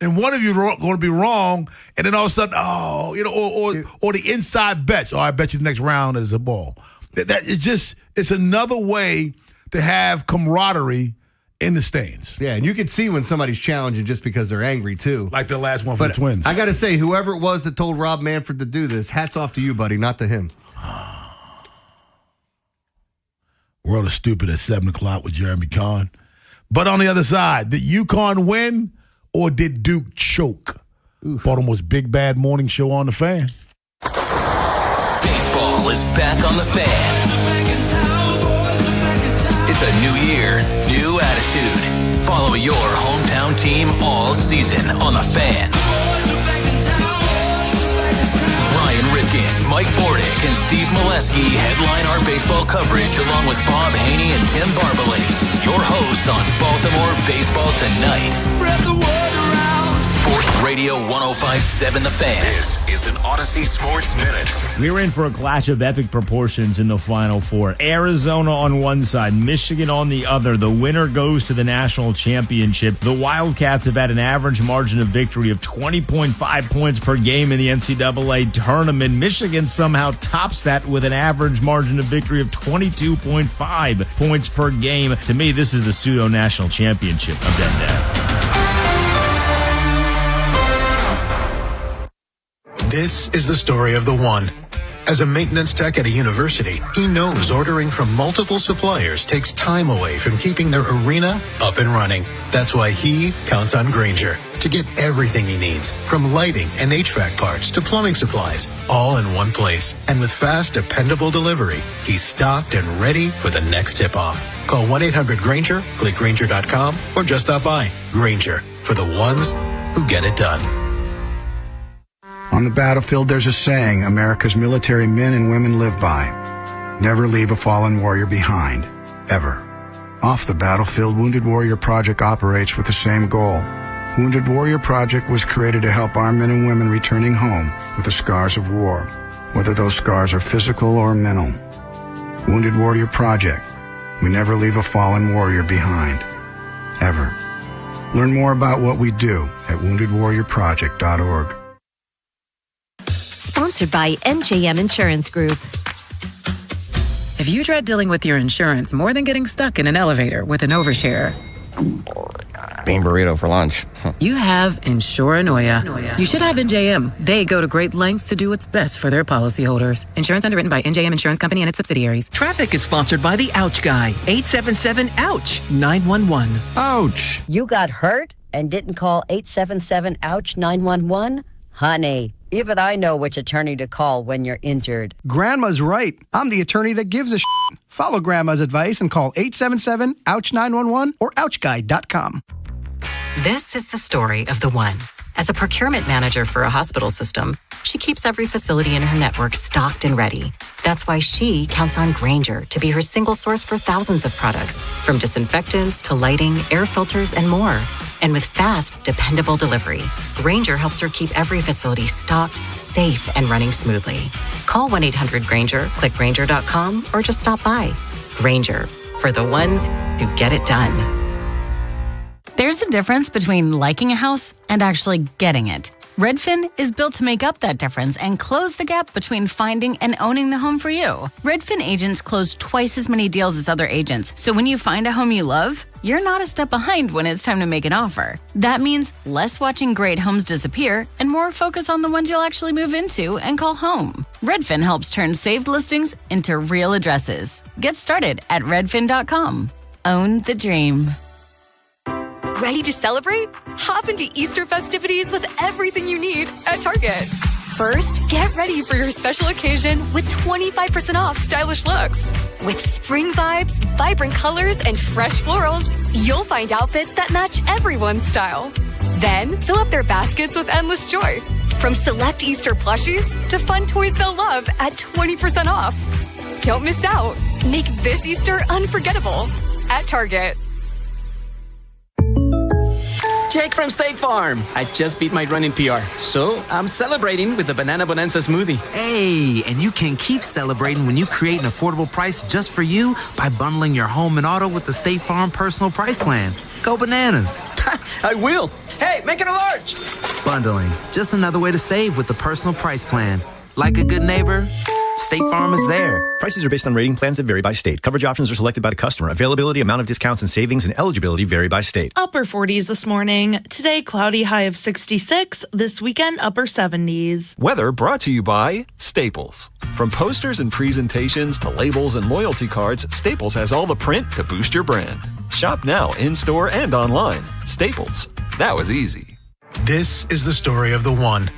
and one of you are going to be wrong, and then all of a sudden, or the inside bets. Oh, I bet you the next round is a ball. That is just, it's another way to have camaraderie in the stands. Yeah, and you can see when somebody's challenging just because they're angry, too. Like the last one for the Twins. I got to say, whoever it was that told Rob Manfred to do this, hats off to you, buddy, not to him. World is Stupid at 7 o'clock with Jeremy Kahn. But on the other side, did UConn win or did Duke choke? Baltimore's Big Bad Morning Show on the Fan. Baseball is back on the Fan. It's a new year, new attitude. Follow your hometown team all season on the Fan. Ryan Ripken, Mike Bordick, and Steve Molesky headline our baseball coverage along with Bob Haynie and Tim Barbalace. Your hosts on Baltimore Baseball Tonight. Spread the word around. Sports Radio 105.7 The Fan. This is an Odyssey Sports Minute. We're in for a clash of epic proportions in the Final Four. Arizona on one side, Michigan on the other. The winner goes to the national championship. The Wildcats have had an average margin of victory of 20.5 points per game in the NCAA tournament. Michigan somehow tops that with an average margin of victory of 22.5 points per game. To me, this is the pseudo-national championship of them there. This is the story of the one. As a maintenance tech at a university, he knows ordering from multiple suppliers takes time away from keeping their arena up and running. That's why he counts on Grainger to get everything he needs, from lighting and HVAC parts to plumbing supplies, all in one place. And with fast, dependable delivery, he's stocked and ready for the next tip-off. Call 1-800-GRAINGER, click Grainger.com, or just stop by. Grainger, for the ones who get it done. On the battlefield, there's a saying America's military men and women live by. Never leave a fallen warrior behind, ever. Off the battlefield, Wounded Warrior Project operates with the same goal. Wounded Warrior Project was created to help our men and women returning home with the scars of war, whether those scars are physical or mental. Wounded Warrior Project. We never leave a fallen warrior behind, ever. Learn more about what we do at woundedwarriorproject.org. Sponsored by NJM Insurance Group. If you dread dealing with your insurance more than getting stuck in an elevator with an overshare, bean burrito for lunch. you have Insuranoia. You should have NJM. They go to great lengths to do what's best for their policyholders. Insurance underwritten by NJM Insurance Company and its subsidiaries. Traffic is sponsored by the Ouch Guy. 877-OUCH-911. Ouch. You got hurt and didn't call 877-OUCH-911? Honey, even I know which attorney to call when you're injured. Grandma's right. I'm the attorney that gives a shit. Follow Grandma's advice and call 877-OUCH-911 or OUCHGuy.com. This is the story of the one. As a procurement manager for a hospital system, she keeps every facility in her network stocked and ready. That's why she counts on Grainger to be her single source for thousands of products, from disinfectants to lighting, air filters, and more. And with fast, dependable delivery, Grainger helps her keep every facility stocked, safe, and running smoothly. Call 1-800-GRAINGER, click Grainger.com, or just stop by. Grainger, for the ones who get it done. There's a difference between liking a house and actually getting it. Redfin is built to make up that difference and close the gap between finding and owning the home for you. Redfin agents close twice as many deals as other agents, so when you find a home you love, you're not a step behind when it's time to make an offer. That means less watching great homes disappear and more focus on the ones you'll actually move into and call home. Redfin helps turn saved listings into real addresses. Get started at redfin.com. Own the dream. Ready to celebrate? Hop into Easter festivities with everything you need at Target. First, get ready for your special occasion with 25% off stylish looks. With spring vibes, vibrant colors, and fresh florals, you'll find outfits that match everyone's style. Then, fill up their baskets with endless joy. From select Easter plushies to fun toys they'll love at 20% off. Don't miss out. Make this Easter unforgettable at Target. Jake from State Farm. I just beat my running PR, so I'm celebrating with the Banana Bonanza smoothie. Hey, and you can keep celebrating when you create an affordable price just for you by bundling your home and auto with the State Farm Personal Price Plan. Go bananas. I will. Hey, make it a large. Bundling, just another way to save with the Personal Price Plan. Like a good neighbor, State Farm is there. Prices are based on rating plans that vary by state. Coverage options are selected by the customer. Availability, amount of discounts and savings, and eligibility vary by state. Upper 40s this morning. Today, cloudy, high of 66. This weekend, upper 70s. Weather brought to you by Staples. From posters and presentations to labels and loyalty cards, Staples has all the print to boost your brand. Shop now in-store and online. Staples. That was easy. This is the story of the one.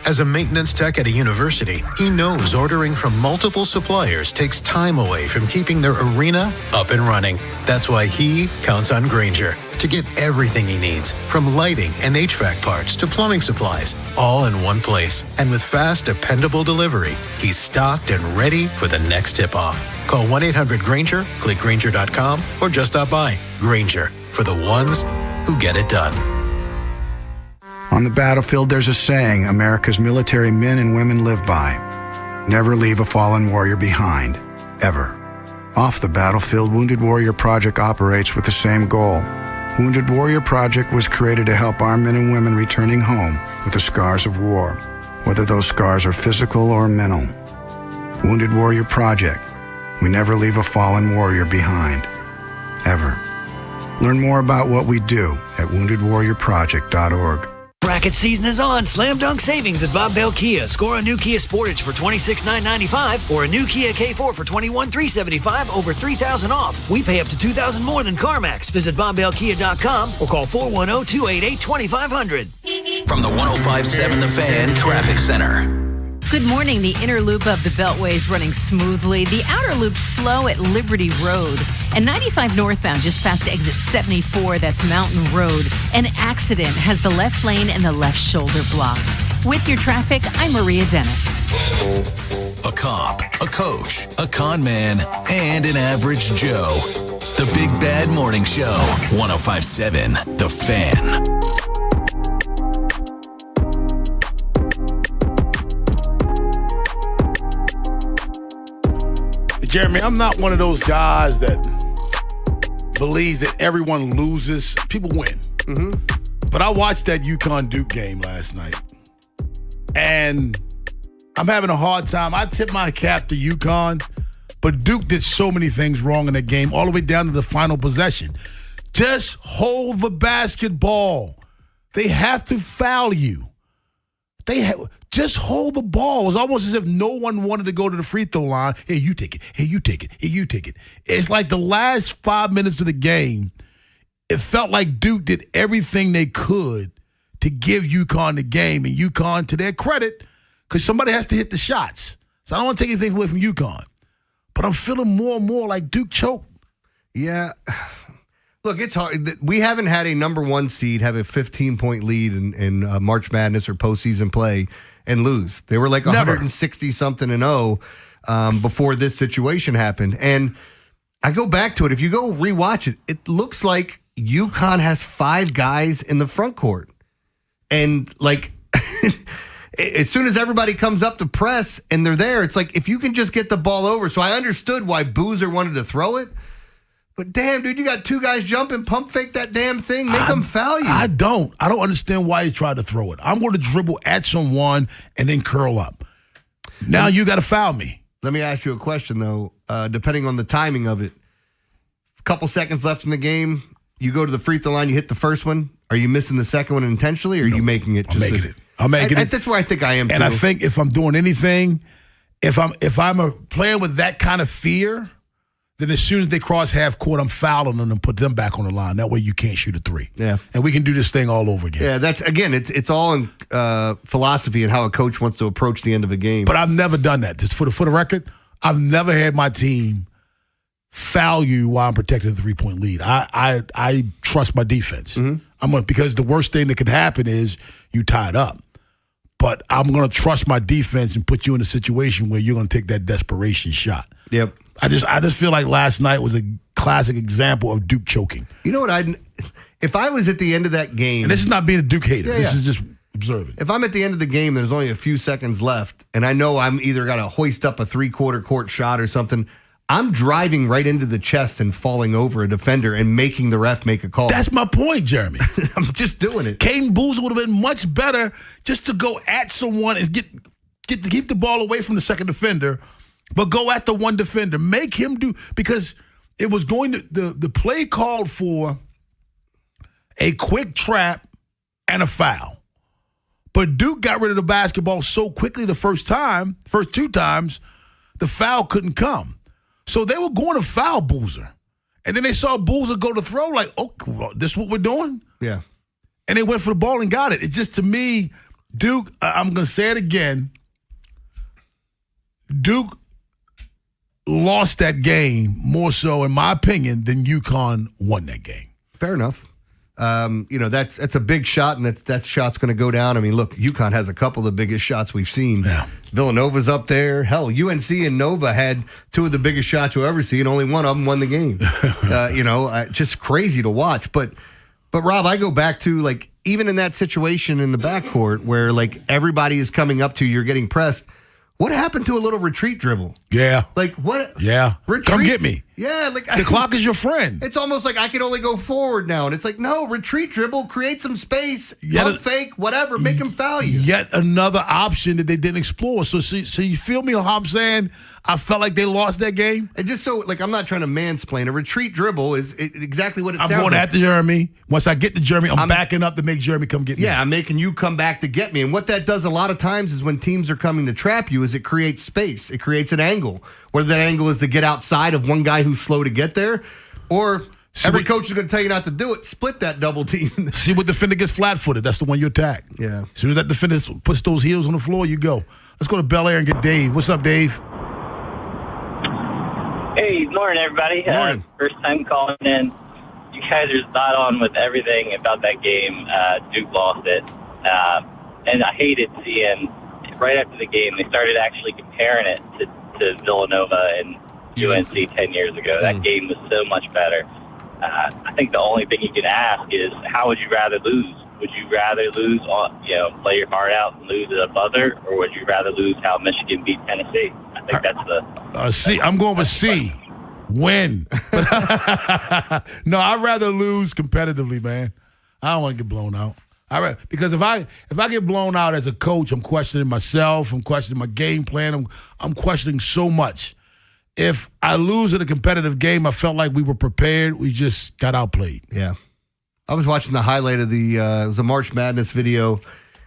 As a maintenance tech at a university, he knows ordering from multiple suppliers takes time away from keeping their arena up and running. That's why he counts on Grainger to get everything he needs, from lighting and HVAC parts to plumbing supplies, all in one place. And with fast, dependable delivery, he's stocked and ready for the next tip-off. Call 1-800-GRAINGER, click Grainger.com, or just stop by. Grainger, for the ones who get it done. On the battlefield, there's a saying America's military men and women live by. Never leave a fallen warrior behind, ever. Off the battlefield, Wounded Warrior Project operates with the same goal. Wounded Warrior Project was created to help our men and women returning home with the scars of war, whether those scars are physical or mental. Wounded Warrior Project. We never leave a fallen warrior behind, ever. Learn more about what we do at woundedwarriorproject.org. Bracket season is on. Slam dunk savings at Bob Bell Kia. Score a new Kia Sportage for $26,995 or a new Kia K4 for $21,375, over $3,000 off. We pay up to $2,000 more than CarMax. Visit BobBellKia.com or call 410-288-2500. From the 105.7 The Fan Traffic Center. Good morning. The inner loop of the Beltway is running smoothly. The outer loop slow at Liberty Road. And 95 northbound just past exit 74, that's Mountain Road. An accident has the left lane and the left shoulder blocked. With your traffic, I'm Maria Dennis. A cop, a coach, a con man, and an average Joe. The Big Bad Morning Show. 105.7 The Fan. Jeremy, I'm not one of those guys that believes that everyone loses. People win. Mm-hmm. But I watched that UConn-Duke game last night, and I'm having a hard time. I tip my cap to UConn, but Duke did so many things wrong in the game, all the way down to the final possession. Just hold the basketball. They have to foul you. Just hold the ball. It was almost as if no one wanted to go to the free throw line. Hey, you take it. Hey, you take it. Hey, you take it. It's like the last 5 minutes of the game, it felt like Duke did everything they could to give UConn the game. And UConn, to their credit, because somebody has to hit the shots. So I don't want to take anything away from UConn. But I'm feeling more and more like Duke choked. Yeah. Look, it's hard. We haven't had a number one seed have a 15-point lead in March Madness or postseason play and lose. They were like 160-something and 0 before this situation happened. And I go back to it. If you go rewatch it, it looks like UConn has 5 guys in the front court. And, like, as soon as everybody comes up to press and they're there, it's like, if you can just get the ball over. So I understood why Boozer wanted to throw it. But damn, dude, you got 2 guys jumping, pump fake that damn thing, make them foul you. I don't understand why he tried to throw it. I'm going to dribble at someone and then curl up. Now you got to foul me. Let me ask you a question, though. Depending on the timing of it, a couple seconds left in the game, you go to the free throw line, you hit the first one. Are you missing the second one intentionally, or are you making it? I'm making it. I'm making it. That's where I think I am, and too. I think if I'm doing anything, if I'm playing with that kind of fear, then as soon as they cross half court, I'm fouling them and put them back on the line. That way you can't shoot a 3. Yeah. And we can do this thing all over again. Yeah, that's, again, it's all in philosophy and how a coach wants to approach the end of a game. But I've never done that. Just for the record, I've never had my team foul you while I'm protecting the 3-point lead. I trust my defense. Mm-hmm. Because the worst thing that could happen is you tie it up. But I'm going to trust my defense and put you in a situation where you're going to take that desperation shot. Yep. I just feel like last night was a classic example of Duke choking. You know what if I was at the end of that game, and this is not being a Duke hater. This is just observing. If I'm at the end of the game, there's only a few seconds left, and I know I'm either got to hoist up a 3/4 court shot or something. I'm driving right into the chest and falling over a defender and making the ref make a call. That's my point, Jeremy. I'm just doing it. Caden Boozer would have been much better just to go at someone and get to keep the ball away from the second defender, but go at the one defender. Make him do, because it was going to, the play called for a quick trap and a foul. But Duke got rid of the basketball so quickly the first two times, the foul couldn't come. So they were going to foul Boozer. And then they saw Boozer go to throw, like, oh, well, this is what we're doing? Yeah. And they went for the ball and got it. It just, to me, Duke, I'm going to say it again, Duke lost that game more so, in my opinion, than UConn won that game. Fair enough. That's a big shot, and that shot's going to go down. I mean, look, UConn has a couple of the biggest shots we've seen. Yeah. Villanova's up there. Hell, UNC and Nova had two of the biggest shots you'll ever see, and only one of them won the game. Just crazy to watch. But Rob, I go back to, like, even in that situation in the backcourt where, like, everybody is coming up to you, you're getting pressed. What happened to a little retreat dribble? Yeah. Like, what? Yeah. Retreat? Come get me. Yeah. Like the clock is your friend. It's almost like I can only go forward now. And it's like, no, retreat dribble, create some space, pump fake, whatever, make him foul you. Yet another option that they didn't explore. So you feel me how I'm saying I felt like they lost that game? And just so, like, I'm not trying to mansplain. A retreat dribble is exactly what it sounds like. I'm going after Jeremy. Once I get to Jeremy, I'm backing up to make Jeremy come get me. Yeah, I'm making you come back to get me. And what that does a lot of times is when teams are coming to trap you is it creates space. It creates an angle. Whether that angle is to get outside of one guy who's slow to get there, or every coach is going to tell you not to do it, split that double team. See what defender gets flat-footed. That's the one you attack. Yeah. As soon as that defender puts those heels on the floor, you go. Let's go to Bel Air and get Dave. What's up, Dave? Hey, morning, everybody. Morning. First time calling in. You guys are spot on with everything about that game. Duke lost it. And I hated seeing, right after the game, they started actually comparing it to Villanova and UNC 10 years ago. That game was so much better. I think the only thing you can ask is, how would you rather lose? Would you rather lose play your heart out and lose at a buzzer, or would you rather lose how Michigan beat Tennessee? I think that's the C. I'm going with C. Win. No, I'd rather lose competitively, man. I don't want to get blown out. Because if I get blown out as a coach, I'm questioning myself. I'm questioning my game plan. I'm questioning so much. If I lose in a competitive game, I felt like we were prepared. We just got outplayed. Yeah. I was watching the highlight of it was a March Madness video.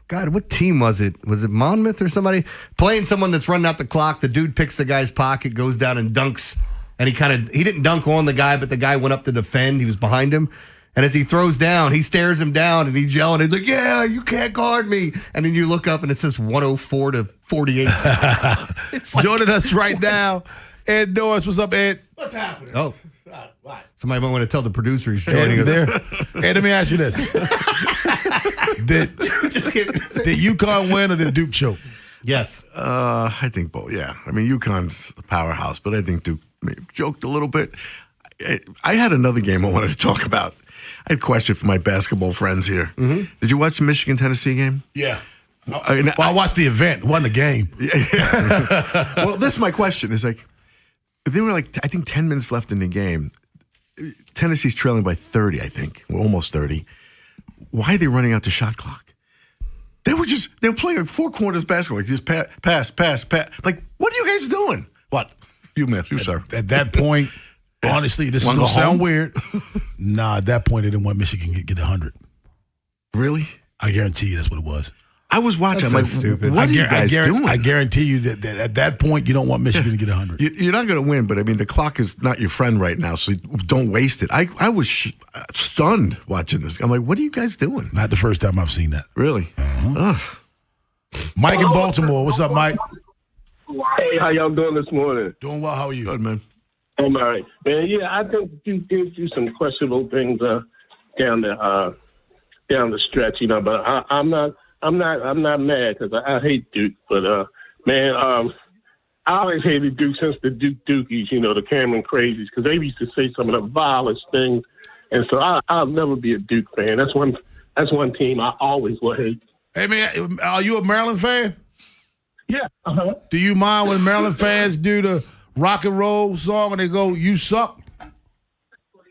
God, what team was it? Was it Monmouth or somebody? Playing someone that's running out the clock. The dude picks the guy's pocket, goes down and dunks. And he didn't dunk on the guy, but the guy went up to defend. He was behind him. And as he throws down, he stares him down and he's yelling. He's like, yeah, you can't guard me. And then you look up and it says 104-48. It's like, joining us right now, Ed Norris. What's up, Ed? What's happening? Oh. Somebody might want to tell the producer he's joining us. There. Ed, let me ask you this. Did UConn win or did Duke choke? Yes. I think both, yeah. I mean, UConn's a powerhouse, but I think Duke maybe joked a little bit. I had another game I wanted to talk about. I had a question for my basketball friends here. Mm-hmm. Did you watch the Michigan-Tennessee game? Yeah. I watched the event, wasn't the game. Yeah. Well, this is my question. It's like, there were I think 10 minutes left in the game. Tennessee's trailing by 30, I think. Well, almost 30. Why are they running out the shot clock? They were playing 4 quarters basketball. Just pass. Like, what are you guys doing? What? You sir. At that point, honestly, this is going to sound weird. Nah, at that point, they didn't want Michigan to get 100. Really? I guarantee you that's what it was. I was watching. I'm so stupid. What are you guys doing? I guarantee you that at that point, you don't want Michigan to get 100. You're not going to win, but I mean, the clock is not your friend right now, so don't waste it. I was stunned watching this. I'm like, what are you guys doing? Not the first time I've seen that. Really? Uh-huh. Mike in Baltimore. What's up, Mike? Hey, how y'all doing this morning? Doing well. How are you? Good, man. I'm all right. Man, yeah, I think you did do some questionable things down the stretch, but I'm not mad because I hate Duke, but man, I always hated Duke since the Dukies, the Cameron Crazies, because they used to say some of the vilest things And so I'll never be a Duke fan. That's one team I always will hate. Hey, man, are you a Maryland fan? Yeah. Uh-huh. Do you mind when Maryland fans do the rock and roll song and they go, "You suck"?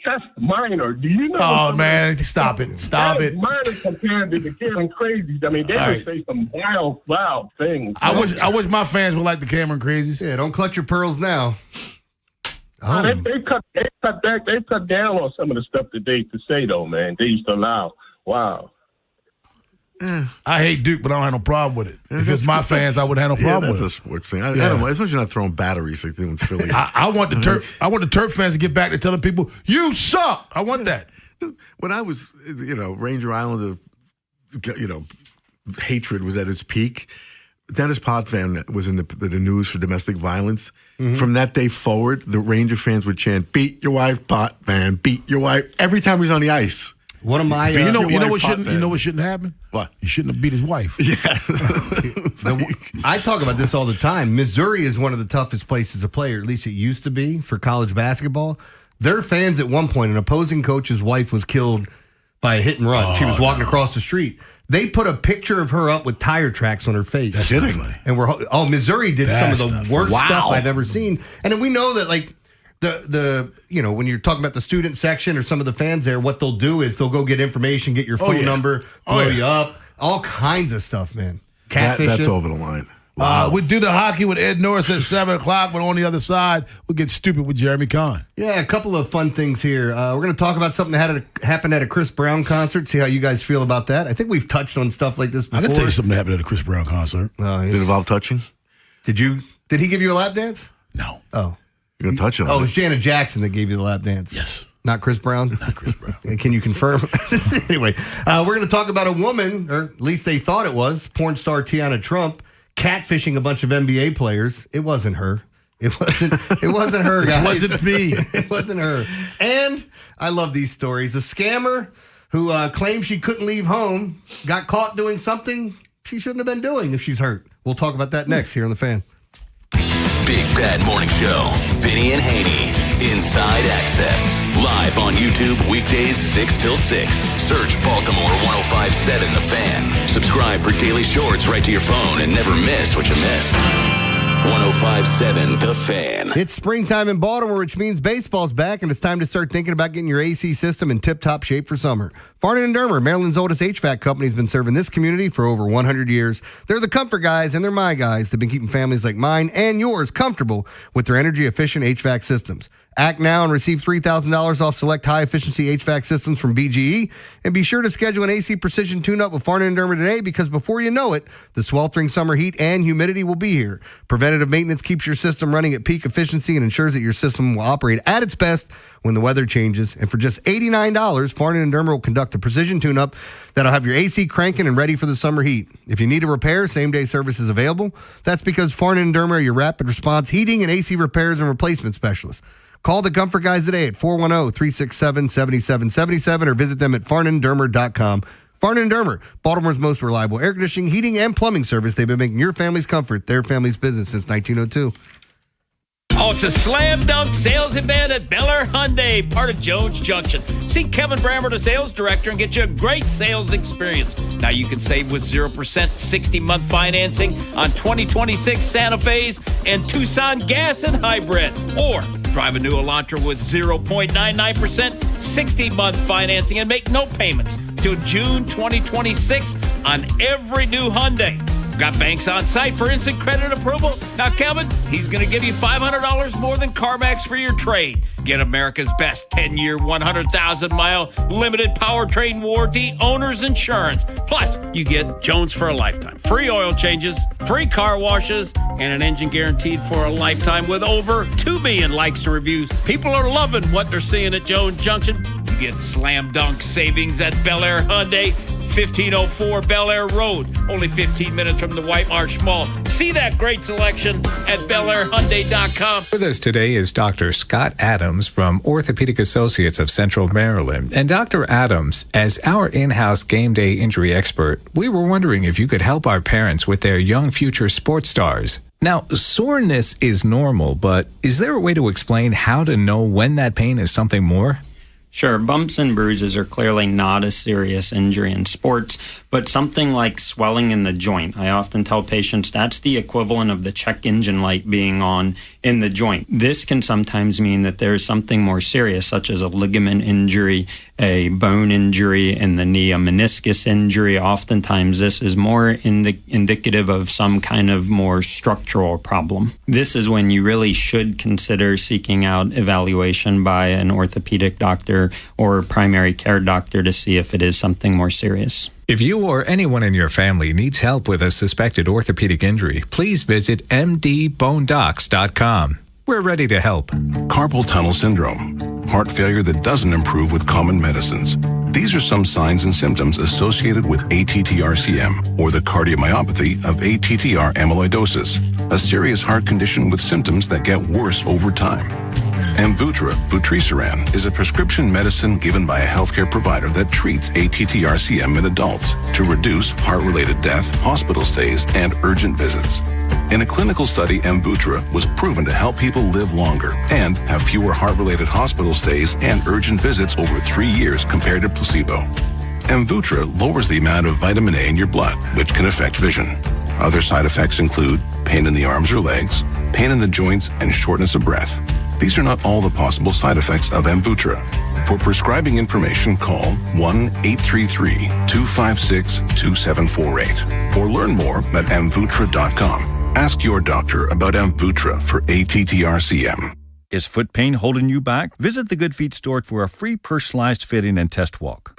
That's minor. Do you know? Oh, man, stop it. Stop it. Minor compared to the Cameron Crazies. I mean, they would say some wild things. I wish my fans were like the Cameron Crazies. Yeah, don't clutch your pearls now. Oh. They cut down on some of the stuff that they used to say, though, man. They used to allow. Wow. I hate Duke, but I don't have no problem with it. If it's my fans, I would have no problem with it. That's a sports thing. I don't know. As long as you're not throwing batteries like they do in Philly. I want the Terp fans to get back to telling people, "You suck." I want that. When I was, Ranger Island, hatred was at its peak. Dennis Potvin was in the news for domestic violence. Mm-hmm. From that day forward, the Ranger fans would chant, "Beat your wife, Potvin, beat your wife," every time he was on the ice. One of my, you know what shouldn't happen? What? He shouldn't have beat his wife. Yeah. I talk about this all the time. Missouri is one of the toughest places to play, or at least it used to be for college basketball. Their fans at one point, an opposing coach's wife was killed by a hit and run. She was walking across the street. They put a picture of her up with tire tracks on her face. That's kidding. And Missouri did some of the worst stuff I've ever seen. And then we know that, like, the when you're talking about the student section or some of the fans there, what they'll do is they'll go get information, get your phone number, blow you up, all kinds of stuff, man. Catfishing. That's over the line. Wow. We do the hockey with Ed Norris at 7 o'clock, but on the other side, we'll get stupid with Jeremy Kahn. Yeah, a couple of fun things here. We're going to talk about something that happened at a Chris Brown concert, see how you guys feel about that. I think we've touched on stuff like this before. I can tell you something that happened at a Chris Brown concert. Did it involve touching? Did he give you a lap dance? No. Oh. You're going to touch it. Oh, it was Janet Jackson that gave you the lap dance. Yes. Not Chris Brown? Not Chris Brown. Can you confirm? Anyway, we're going to talk about a woman, or at least they thought it was, porn star Tiana Trump, catfishing a bunch of NBA players. It wasn't her. It wasn't her, guys. It wasn't me. It wasn't her. And I love these stories. A scammer who claimed she couldn't leave home got caught doing something she shouldn't have been doing if she's hurt. We'll talk about that next here on The Fan. Big Bad Morning Show. Vinny and Haynie. Inside Access. Live on YouTube weekdays 6 till 6. Search Baltimore 105.7 The Fan. Subscribe for daily shorts right to your phone and never miss what you missed. 105.7 The Fan. It's springtime in Baltimore, which means baseball's back, and it's time to start thinking about getting your AC system in tip-top shape for summer. Farnan & Dermer, Maryland's oldest HVAC company, has been serving this community for over 100 years. They're the comfort guys, and they're my guys. They've been keeping families like mine and yours comfortable with their energy-efficient HVAC systems. Act now and receive $3,000 off select high-efficiency HVAC systems from BGE. And be sure to schedule an AC Precision tune-up with Farnan & Dermer today, because before you know it, the sweltering summer heat and humidity will be here. Preventative maintenance keeps your system running at peak efficiency and ensures that your system will operate at its best when the weather changes. And for just $89, Farnan & Dermer will conduct a precision tune-up that'll have your AC cranking and ready for the summer heat. If you need a repair, same-day service is available. That's because Farnan & Dermer are your rapid response heating and AC repairs and replacement specialists. Call the Comfort Guys today at 410-367-7777 or visit them at farnanddermer.com. Farnan & Dermer, Baltimore's most reliable air conditioning, heating, and plumbing service. They've been making your family's comfort their family's business since 1902. Oh, it's a slam dunk sales event at Bel Air Hyundai, part of Jones Junction. See Kevin Brammer, the sales director, and get you a great sales experience. Now you can save with 0% 60-month financing on 2026 Santa Fe's and Tucson gas and hybrid. Or drive a new Elantra with 0.99% 60-month financing and make no payments till June 2026 on every new Hyundai. Got banks on site for instant credit approval? Now, Kevin, he's going to give you $500 more than CarMax for your trade. Get America's best 10-year, 100,000-mile limited powertrain warranty, owner's insurance. Plus, you get Jones for a lifetime. Free oil changes, free car washes, and an engine guaranteed for a lifetime with over 2 million likes and reviews. People are loving what they're seeing at Jones Junction. You get slam dunk savings at Bel Air Hyundai. 1504 Bel Air Road, only 15 minutes from the White Marsh Mall. See that great selection at BelAirHyundai.com. With us today is Dr. Scott Adams from Orthopedic Associates of Central Maryland. And Dr. Adams, as our in-house game day injury expert, we were wondering if you could help our parents with their young future sports stars. Now, soreness is normal, but is there a way to explain how to know when that pain is something more? Sure, bumps and bruises are clearly not a serious injury in sports, but something like swelling in the joint. I often tell patients that's the equivalent of the check engine light being on in the joint. This can sometimes mean that there's something more serious, such as a ligament injury, a bone injury in the knee, a meniscus injury. Oftentimes, this is more indicative of some kind of more structural problem. This is when you really should consider seeking out evaluation by an orthopedic doctor or primary care doctor to see if it is something more serious. If you or anyone in your family needs help with a suspected orthopedic injury, please visit mdbonedocs.com. We're ready to help. Carpal tunnel syndrome, heart failure that doesn't improve with common medicines. These are some signs and symptoms associated with ATTR-CM, or the cardiomyopathy of ATTR amyloidosis, a serious heart condition with symptoms that get worse over time. Amvuttra, vutrisiran, is a prescription medicine given by a healthcare provider that treats ATTR-CM in adults to reduce heart-related death, hospital stays, and urgent visits. In a clinical study, Amvuttra was proven to help people live longer and have fewer heart-related hospital stays and urgent visits over 3 years compared to placebo. Amvuttra lowers the amount of vitamin A in your blood, which can affect vision. Other side effects include pain in the arms or legs, pain in the joints, and shortness of breath. These are not all the possible side effects of Amvuttra. For prescribing information, call 1-833-256-2748 or learn more at amvuttra.com. Ask your doctor about Amvuttra for ATTR-CM. Is foot pain holding you back? Visit the Good Feet store for a free personalized fitting and test walk.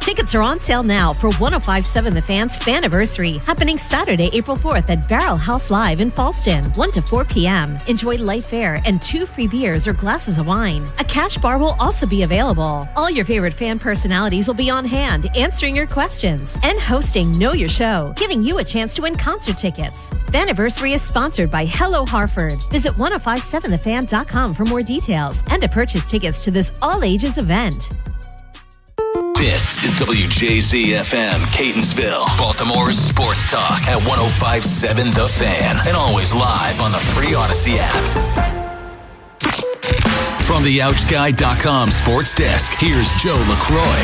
Tickets are on sale now for 105.7 The Fan's Faniversary, happening Saturday, April 4th at Barrel House Live in Falston, 1 to 4 p.m. Enjoy light fare and 2 free beers or glasses of wine. A cash bar will also be available. All your favorite fan personalities will be on hand, answering your questions and hosting Know Your Show, giving you a chance to win concert tickets. Faniversary is sponsored by Hello Harford. Visit 1057thefan.com for more details and to purchase tickets to this all-ages event. This is WJZ-FM, Catonsville, Baltimore's sports talk at 105.7 The Fan, and always live on the free Odyssey app. From the OutGuy.com sports desk, here's Joe LaCroix.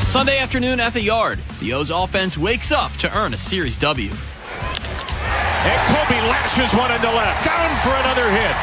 Sunday afternoon at the Yard, the O's offense wakes up to earn a series W. And Kobe lashes one into left, down for another hit.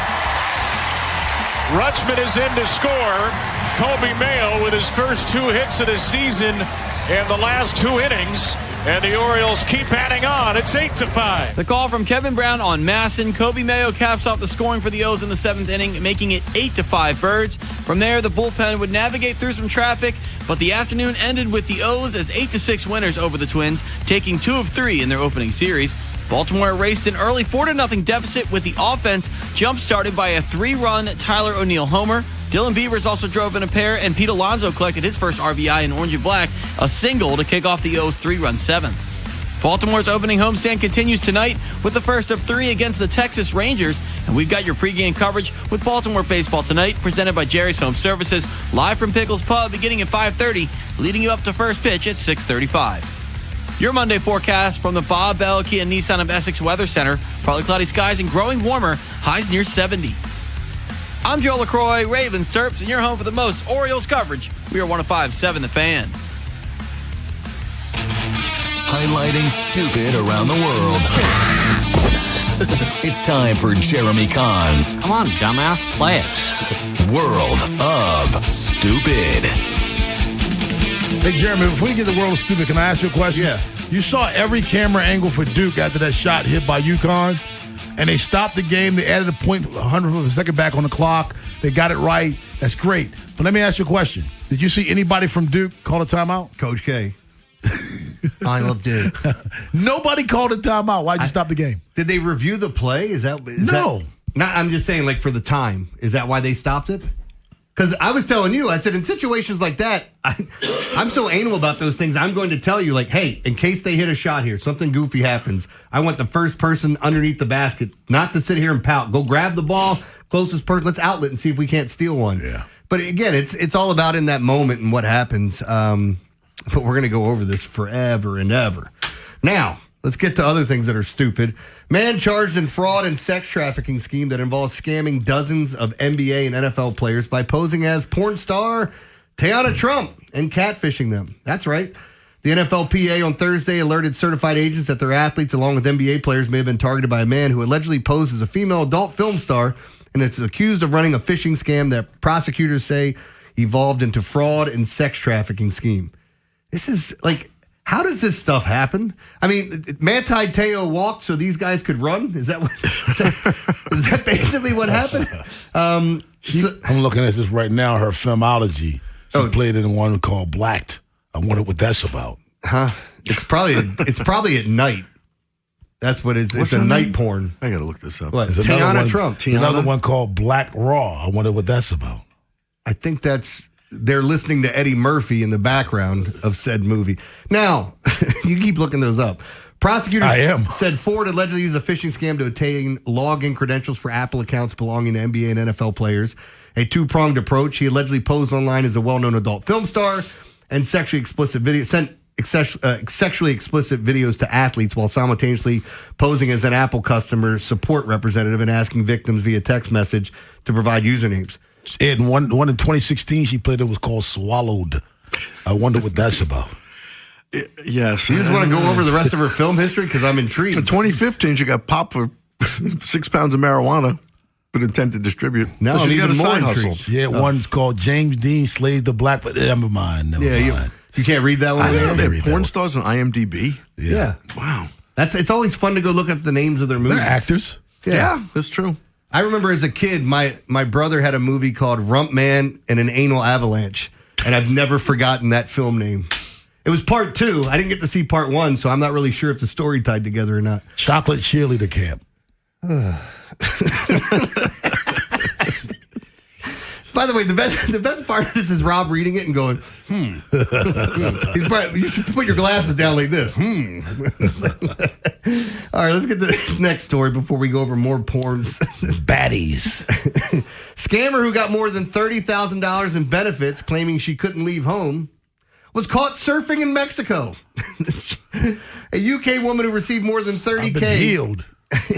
Rutschman is in to score. Kobe Mayo with his first 2 hits of the season in the last 2 innings. And the Orioles keep adding on. It's 8-5. The call from Kevin Brown on Masson. Kobe Mayo caps off the scoring for the O's in the 7th inning, making it 8-5 Birds. From there, the bullpen would navigate through some traffic, but the afternoon ended with the O's as 8-6 winners over the Twins, taking 2 of 3 in their opening series. Baltimore raced an early 4-0 deficit with the offense jump-started by a 3-run Tyler O'Neill homer. Dylan Beavers also drove in a pair, and Pete Alonso collected his first RBI in orange and black, a single to kick off the O's 3-run 7th. Baltimore's opening homestand continues tonight with the first of 3 against the Texas Rangers, and we've got your pregame coverage with Baltimore baseball tonight, presented by Jerry's Home Services, live from Pickles Pub beginning at 5:30, leading you up to first pitch at 6:35. Your Monday forecast from the Bob Bell Kia Nissan of Essex Weather Center. Partly cloudy skies and growing warmer, highs near 70. I'm Joe LaCroix, Ravens Terps, and you're home for the most Orioles coverage. We are 105.7 The Fan. Highlighting stupid around the world. It's time for Jeremy Kahn's Come on, dumbass, play it. World of Stupid. Hey, Jeremy, before you get the world of stupid, can I ask you a question? Yeah. You saw every camera angle for Duke after that shot hit by UConn, and they stopped the game. They added a point, 100th of a second back on the clock. They got it right. That's great. But let me ask you a question. Did you see anybody from Duke call a timeout? Coach K. I love Duke. Nobody called a timeout. Why'd you stop the game? Did they review the play? No. I'm just saying, like, for the time. Is that why they stopped it? Because I was telling you, I said, in situations like that, I'm so anal about those things, I'm going to tell you, like, hey, in case they hit a shot here, something goofy happens, I want the first person underneath the basket not to sit here and pout. Go grab the ball, closest person, let's outlet and see if we can't steal one. Yeah. But again, it's all about in that moment and what happens. But we're going to go over this forever and ever. Now, Let's get to other things that are stupid. Man charged in fraud and sex trafficking scheme that involves scamming dozens of NBA and NFL players by posing as porn star Tiana Trump and catfishing them. That's right. The NFLPA on Thursday alerted certified agents that their athletes, along with NBA players, may have been targeted by a man who allegedly posed as a female adult film star and is accused of running a phishing scam that prosecutors say evolved into fraud and sex trafficking scheme. This is like... How does this stuff happen? I mean, Manti Te'o walked so these guys could run? Is that basically what happened? I'm looking at this right now, her filmology. She played in one called Blacked. I wonder what that's about. Huh? It's probably at night. That's what it is. It's a night porn. I got to look this up. What? Tiana Trump. Another one called Black Raw. I wonder what that's about. I think they're listening to Eddie Murphy in the background of said movie. Now, you keep looking those up. Prosecutors said Ford allegedly used a phishing scam to obtain login credentials for Apple accounts belonging to NBA and NFL players. A two-pronged approach. He allegedly posed online as a well-known adult film star and sent sexually explicit videos to athletes while simultaneously posing as an Apple customer support representative and asking victims via text message to provide usernames. And one in 2016 she played that was called Swallowed. I wonder what that's about. Yes. You just want to go over the rest of her film history? Because I'm intrigued. In 2015, she got popped for 6 pounds of marijuana with intent to distribute. Now she's got a side hustle. Yeah, one's called James Dean Slays the Black, but never mind. You can't read that one? I know they're porn stars on IMDb. Yeah. Wow. It's always fun to go look up the names of their movies. They're actors. Yeah, that's true. I remember as a kid, my brother had a movie called Rump Man and an Anal Avalanche, and I've never forgotten that film name. It was part 2. I didn't get to see part 1, so I'm not really sure if the story tied together or not. Chocolate Cheerleader Camp. By the way, the best part of this is Rob reading it and going, You should put your glasses down like this. All right, let's get to this next story before we go over more porns. Baddies. Scammer who got more than $30,000 in benefits claiming she couldn't leave home was caught surfing in Mexico. A UK woman who received more than $30K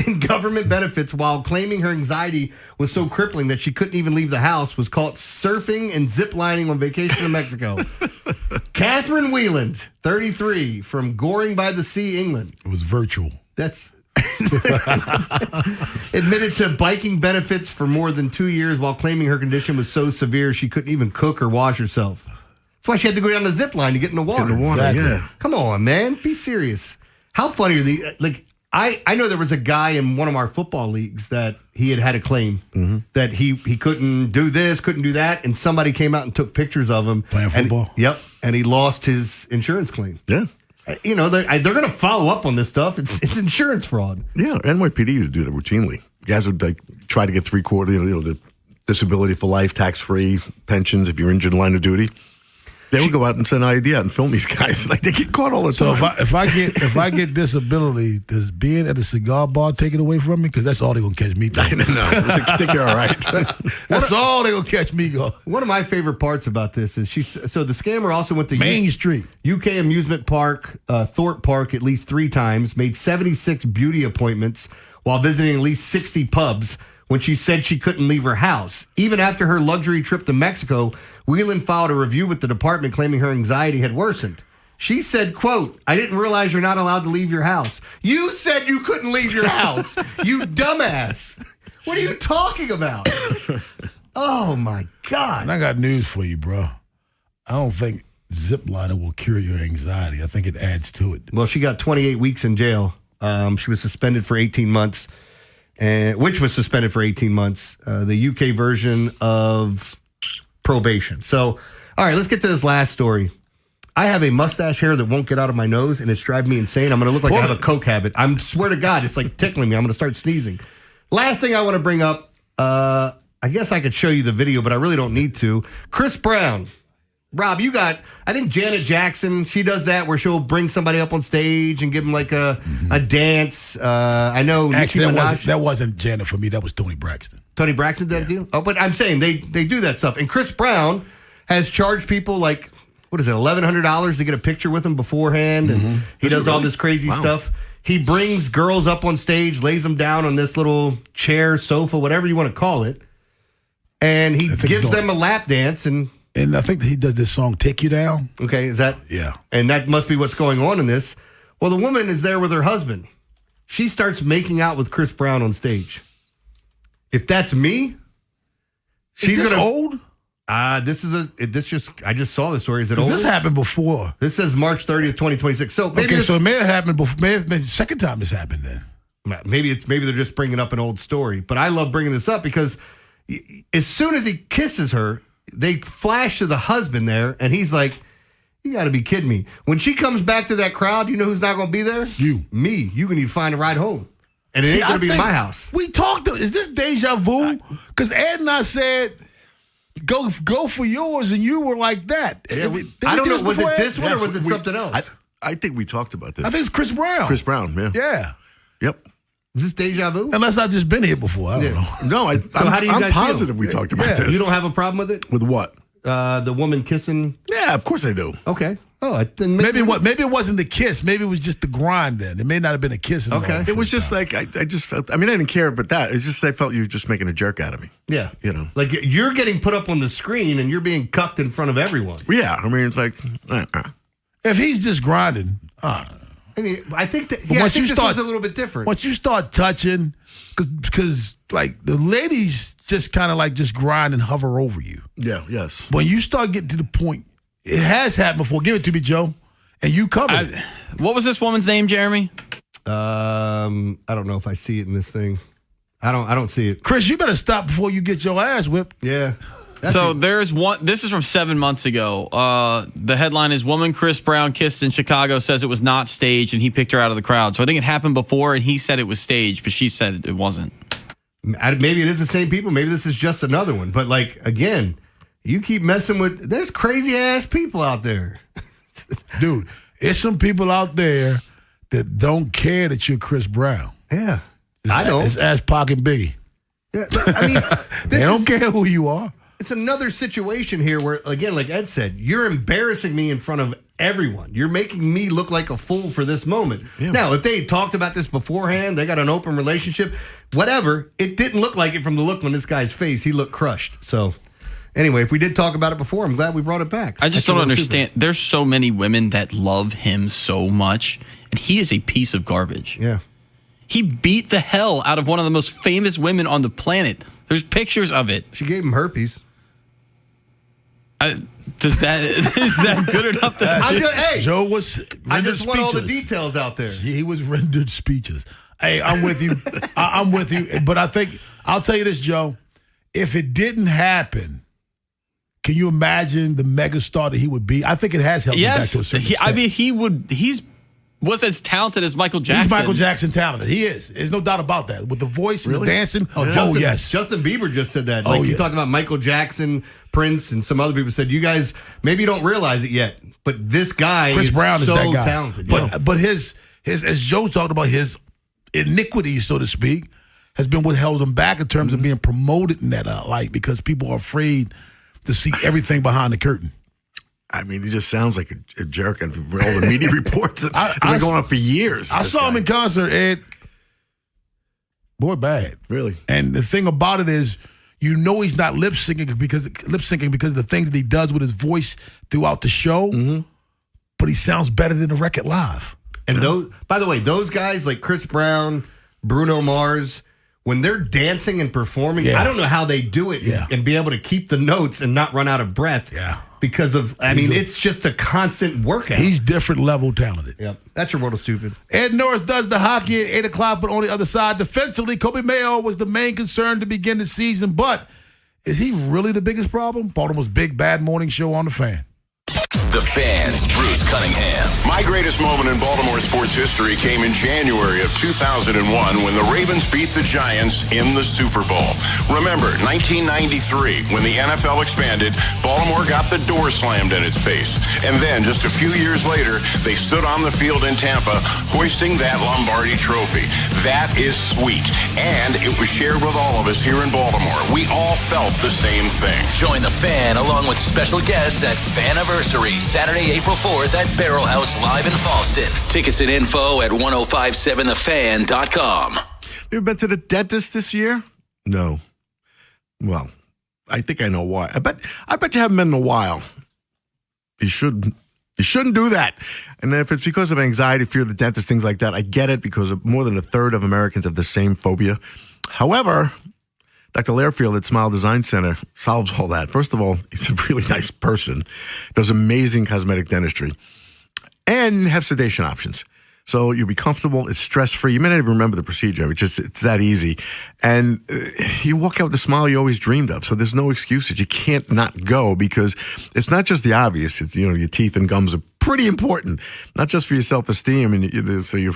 in government benefits while claiming her anxiety was so crippling that she couldn't even leave the house was caught surfing and ziplining on vacation in Mexico. Catherine Wheeland, 33, from Goring by the Sea, England. It was virtual. That's admitted to biking benefits for more than 2 years while claiming her condition was so severe she couldn't even cook or wash herself. That's why she had to go down the zip line to get in the water. Exactly. Yeah. Come on, man. Be serious. How funny are these? Like, I know there was a guy in one of our football leagues that he had a claim that he couldn't do this, couldn't do that, and somebody came out and took pictures of him. Playing football? And he lost his insurance claim. Yeah. You know, they're going to follow up on this stuff. It's insurance fraud. Yeah, NYPD used to do that routinely. Guys would try to get 3/4, the disability for life, tax-free pensions if you're injured in line of duty. They would go out and send an ID out and film these guys. Like, they get caught all the time. So if I get disability, does being at a cigar bar take it away from me? Because that's all they're going to catch me doing. No, I think you're all right. That's all they're going to catch me go. One of my favorite parts about this is so the scammer also went to Main Street. UK amusement park, Thorpe Park, at least 3 times, made 76 beauty appointments while visiting at least 60 pubs when she said she couldn't leave her house. Even after her luxury trip to Mexico, Whelan filed a review with the department claiming her anxiety had worsened. She said, quote, "I didn't realize you're not allowed to leave your house." You said you couldn't leave your house, you dumbass. What are you talking about? Oh, my God. And I got news for you, bro. I don't think ziplining will cure your anxiety. I think it adds to it. Well, she got 28 weeks in jail. She was suspended for 18 months. Which was suspended for 18 months, the UK version of probation. So, all right, let's get to this last story. I have a mustache hair that won't get out of my nose, and it's driving me insane. I'm going to look like I have a coke habit. I swear to God, it's like tickling me. I'm going to start sneezing. Last thing I want to bring up, I guess I could show you the video, but I really don't need to. Chris Brown. Rob, you got, I think Janet Jackson, she does that where she'll bring somebody up on stage and give them like a dance. I know. Actually, that wasn't Janet for me. That was Tony Braxton. Tony Braxton did that too? Oh, but I'm saying they do that stuff. And Chris Brown has charged people like, what is it, $1,100 to get a picture with him beforehand. And he does all this crazy stuff. He brings girls up on stage, lays them down on this little chair, sofa, whatever you want to call it, and he gives them a lap dance. And I think that he does this song, Take You Down. Okay, is that? Yeah. And that must be what's going on in this. Well, the woman is there with her husband. She starts making out with Chris Brown on stage. If that's me, she's Is this gonna old? I just saw the story. Is it old? This happened before. This says March 30th, 2026. So maybe so it may have happened before. May have been the second time this happened then. Maybe they're just bringing up an old story. But I love bringing this up because as soon as he kisses her, they flash to the husband there, and he's like, "You got to be kidding me." When she comes back to that crowd, you know who's not going to be there? You. Me. You're going to need to find a ride home. And it ain't going to be in my house. We talked. Is this deja vu? Because Ed and I said, go for yours, and you were like that. Yeah, I don't know. Was it this one or was it something else? I think we talked about this. I think it's Chris Brown. Chris Brown, yeah. Yeah. Yep. Is this deja vu? Unless I've just been here before. I don't know. No, I'm positive we talked about this. You don't have a problem with it? With what? The woman kissing? Yeah, of course I do. Okay. Oh, then maybe it wasn't the kiss. Maybe it was just the grind. Then it may not have been a kiss. Okay. It was just like I just felt. I mean, I didn't care about that. It's just I felt you were just making a jerk out of me. Yeah. You know, like you're getting put up on the screen and you're being cucked in front of everyone. Yeah. I mean, it's like if he's just grinding. I mean, I think that. But Yeah, I think this one's a little bit different. Once you start touching, because like the ladies just kind of like just grind and hover over you. Yeah. Yes. When you start getting to the point. It has happened before. Give it to me, Joe. And you covered it. What was this woman's name, Jeremy? I don't know if I see it in this thing. I don't see it. Chris, you better stop before you get your ass whipped. Yeah. There's one. This is from 7 months ago. The headline is "Woman Chris Brown kissed in Chicago says it was not staged and he picked her out of the crowd." So I think it happened before and he said it was staged, but she said it wasn't. Maybe it is the same people. Maybe this is just another one. But like again. You keep messing with, there's crazy ass people out there. Dude, it's some people out there that don't care that you're Chris Brown. Yeah. I don't. It's Ass Pac and Biggie. Yeah, I mean, they don't care who you are. It's another situation here where, again, like Ed said, you're embarrassing me in front of everyone. You're making me look like a fool for this moment. Yeah. Now, if they had talked about this beforehand, they got an open relationship, whatever, it didn't look like it from the look on this guy's face. He looked crushed. So. Anyway, if we did talk about it before, I'm glad we brought it back. I just don't understand. There's so many women that love him so much, and he is a piece of garbage. Yeah. He beat the hell out of one of the most famous women on the planet. There's pictures of it. She gave him herpes. Is that good enough? Joe was rendered I just want all the speechless. details out there. He was rendered speechless. Hey, I'm with you. I'm with you. But I think, I'll tell you this, Joe. If it didn't happen, can you imagine the megastar that he would be? I think it has helped him back to a certain extent. I mean, he's was as talented as Michael Jackson. He's Michael Jackson talented. He is. There's no doubt about that. With the voice and the dancing. Yes. Justin Bieber just said that. He talked about Michael Jackson, Prince, and some other people said, you guys maybe don't realize it yet, but this guy Chris Brown is so that guy. Talented. But his as Joe talked about, his iniquities, so to speak, has been what held him back in terms of being promoted in that light because people are afraid to see everything behind the curtain. I mean, he just sounds like a jerk, and all the media reports that have been going on for years. I saw him in concert, Ed. Boy, bad. Really? And the thing about it is, you know he's not lip syncing because of the things that he does with his voice throughout the show, but he sounds better than the record live. And those, by the way, those guys like Chris Brown, Bruno Mars, when they're dancing and performing, I don't know how they do it and be able to keep the notes and not run out of breath. Yeah. Because of, it's just a constant workout. He's different level talented. Yep. That's your world of stupid. Ed Norris does the hockey at 8 o'clock, but on the other side, defensively, Kobe Mayo was the main concern to begin the season. But is he really the biggest problem? Baltimore's big, bad morning show on The Fan. The Fan's Bruce Cunningham. My greatest moment in Baltimore sports history came in January of 2001 when the Ravens beat the Giants in the Super Bowl. Remember, 1993, when the NFL expanded, Baltimore got the door slammed in its face. And then, just a few years later, they stood on the field in Tampa, hoisting that Lombardi trophy. That is sweet. And it was shared with all of us here in Baltimore. We all felt the same thing. Join the Fan along with special guests at Faniversary Saturday, April 4th at Barrel House Live in Fallston. Tickets and info at 1057thefan.com. You ever been to the dentist this year? No. Well, I think I know why. I bet you haven't been in a while. You shouldn't do that. And if it's because of anxiety, fear of the dentist, things like that, I get it, because more than a third of Americans have the same phobia. However, Dr. Lairfield at Smile Design Center solves all that. First of all, he's a really nice person, does amazing cosmetic dentistry, and have sedation options. So you'll be comfortable. It's stress-free. You may not even remember the procedure. It's that easy. And you walk out with the smile you always dreamed of. So there's no excuses. You can't not go, because it's not just the obvious. It's, your teeth and gums are pretty important, not just for your self-esteem and so you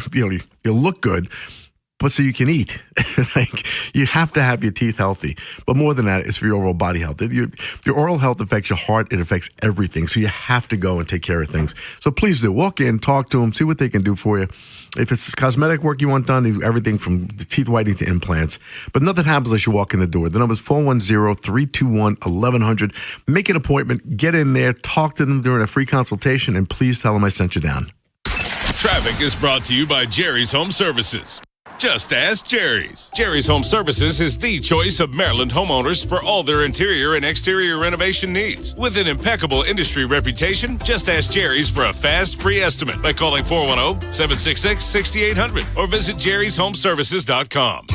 look good, but so you can eat. You have to have your teeth healthy. But more than that, it's for your overall body health. Your oral health affects your heart. It affects everything. So you have to go and take care of things. So please do. Walk in, talk to them, see what they can do for you. If it's cosmetic work you want done, they do everything from teeth whitening to implants. But nothing happens unless you walk in the door. The number is 410-321-1100. Make an appointment. Get in there. Talk to them during a free consultation. And please tell them I sent you down. Traffic is brought to you by Jerry's Home Services. Just ask Jerry's. Jerry's Home Services is the choice of Maryland homeowners for all their interior and exterior renovation needs. With an impeccable industry reputation, just ask Jerry's for a fast, free estimate by calling 410-766-6800 or visit jerryshomeservices.com.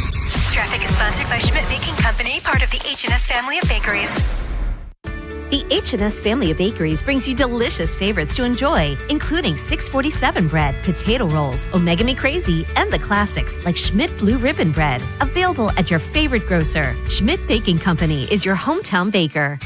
Traffic is sponsored by Schmidt Baking Company, part of the H&S family of bakeries. The H&S family of bakeries brings you delicious favorites to enjoy, including 647 bread, potato rolls, Omega Me Crazy, and the classics like Schmidt Blue Ribbon Bread. Available at your favorite grocer. Schmidt Baking Company is your hometown baker.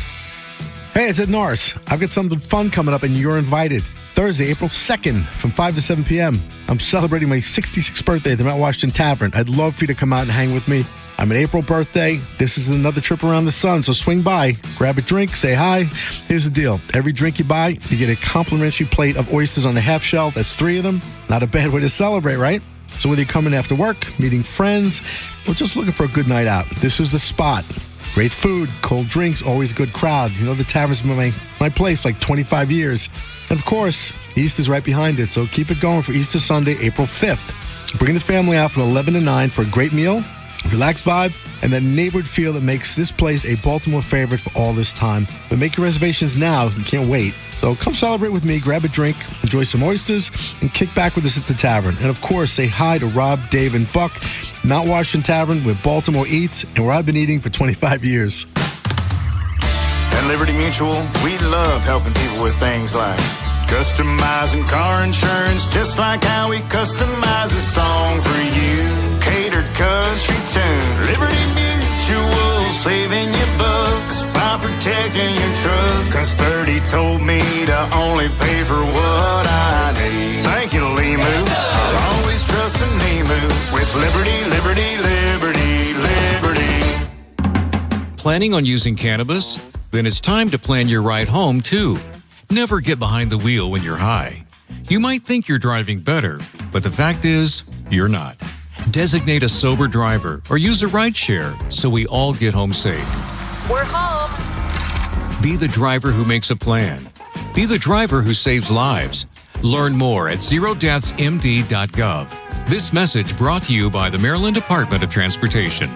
Hey, it's Ed Norris. I've got something fun coming up, and you're invited. Thursday, April 2nd, from 5 to 7 p.m. I'm celebrating my 66th birthday at the Mount Washington Tavern. I'd love for you to come out and hang with me. I'm an April birthday. This is another trip around the sun, so swing by, grab a drink, say hi. Here's the deal. Every drink you buy, you get a complimentary plate of oysters on the half shell. That's 3 of them. Not a bad way to celebrate, right? So whether you're coming after work, meeting friends, or just looking for a good night out, this is the spot. Great food, cold drinks, always a good crowd. The Tavern's been my place like 25 years. And of course, Easter's right behind it, so keep it going for Easter Sunday, April 5th. Bring the family out from 11 to 9 for a great meal, relaxed vibe, and that neighborhood feel that makes this place a Baltimore favorite for all this time. But make your reservations now. You can't wait. So come celebrate with me, grab a drink, enjoy some oysters, and kick back with us at the Tavern. And of course, say hi to Rob, Dave, and Buck, Mount Washington Tavern, where Baltimore eats and where I've been eating for 25 years. At Liberty Mutual, we love helping people with things like customizing car insurance, just like how we customize a song for you. Catered country tune. Liberty Mutual, saving you bucks by protecting your truck. Cause 30 told me to only pay for what I need. Thank you, Limu. I'll always trust in Limu with Liberty, Liberty, Liberty, Liberty. Planning on using cannabis? Then it's time to plan your ride home, too. Never get behind the wheel when you're high. You might think you're driving better, but the fact is, you're not. Designate a sober driver or use a rideshare so we all get home safe. We're home. Be the driver who makes a plan. Be the driver who saves lives. Learn more at zerodeathsmd.gov. This message brought to you by the Maryland Department of Transportation.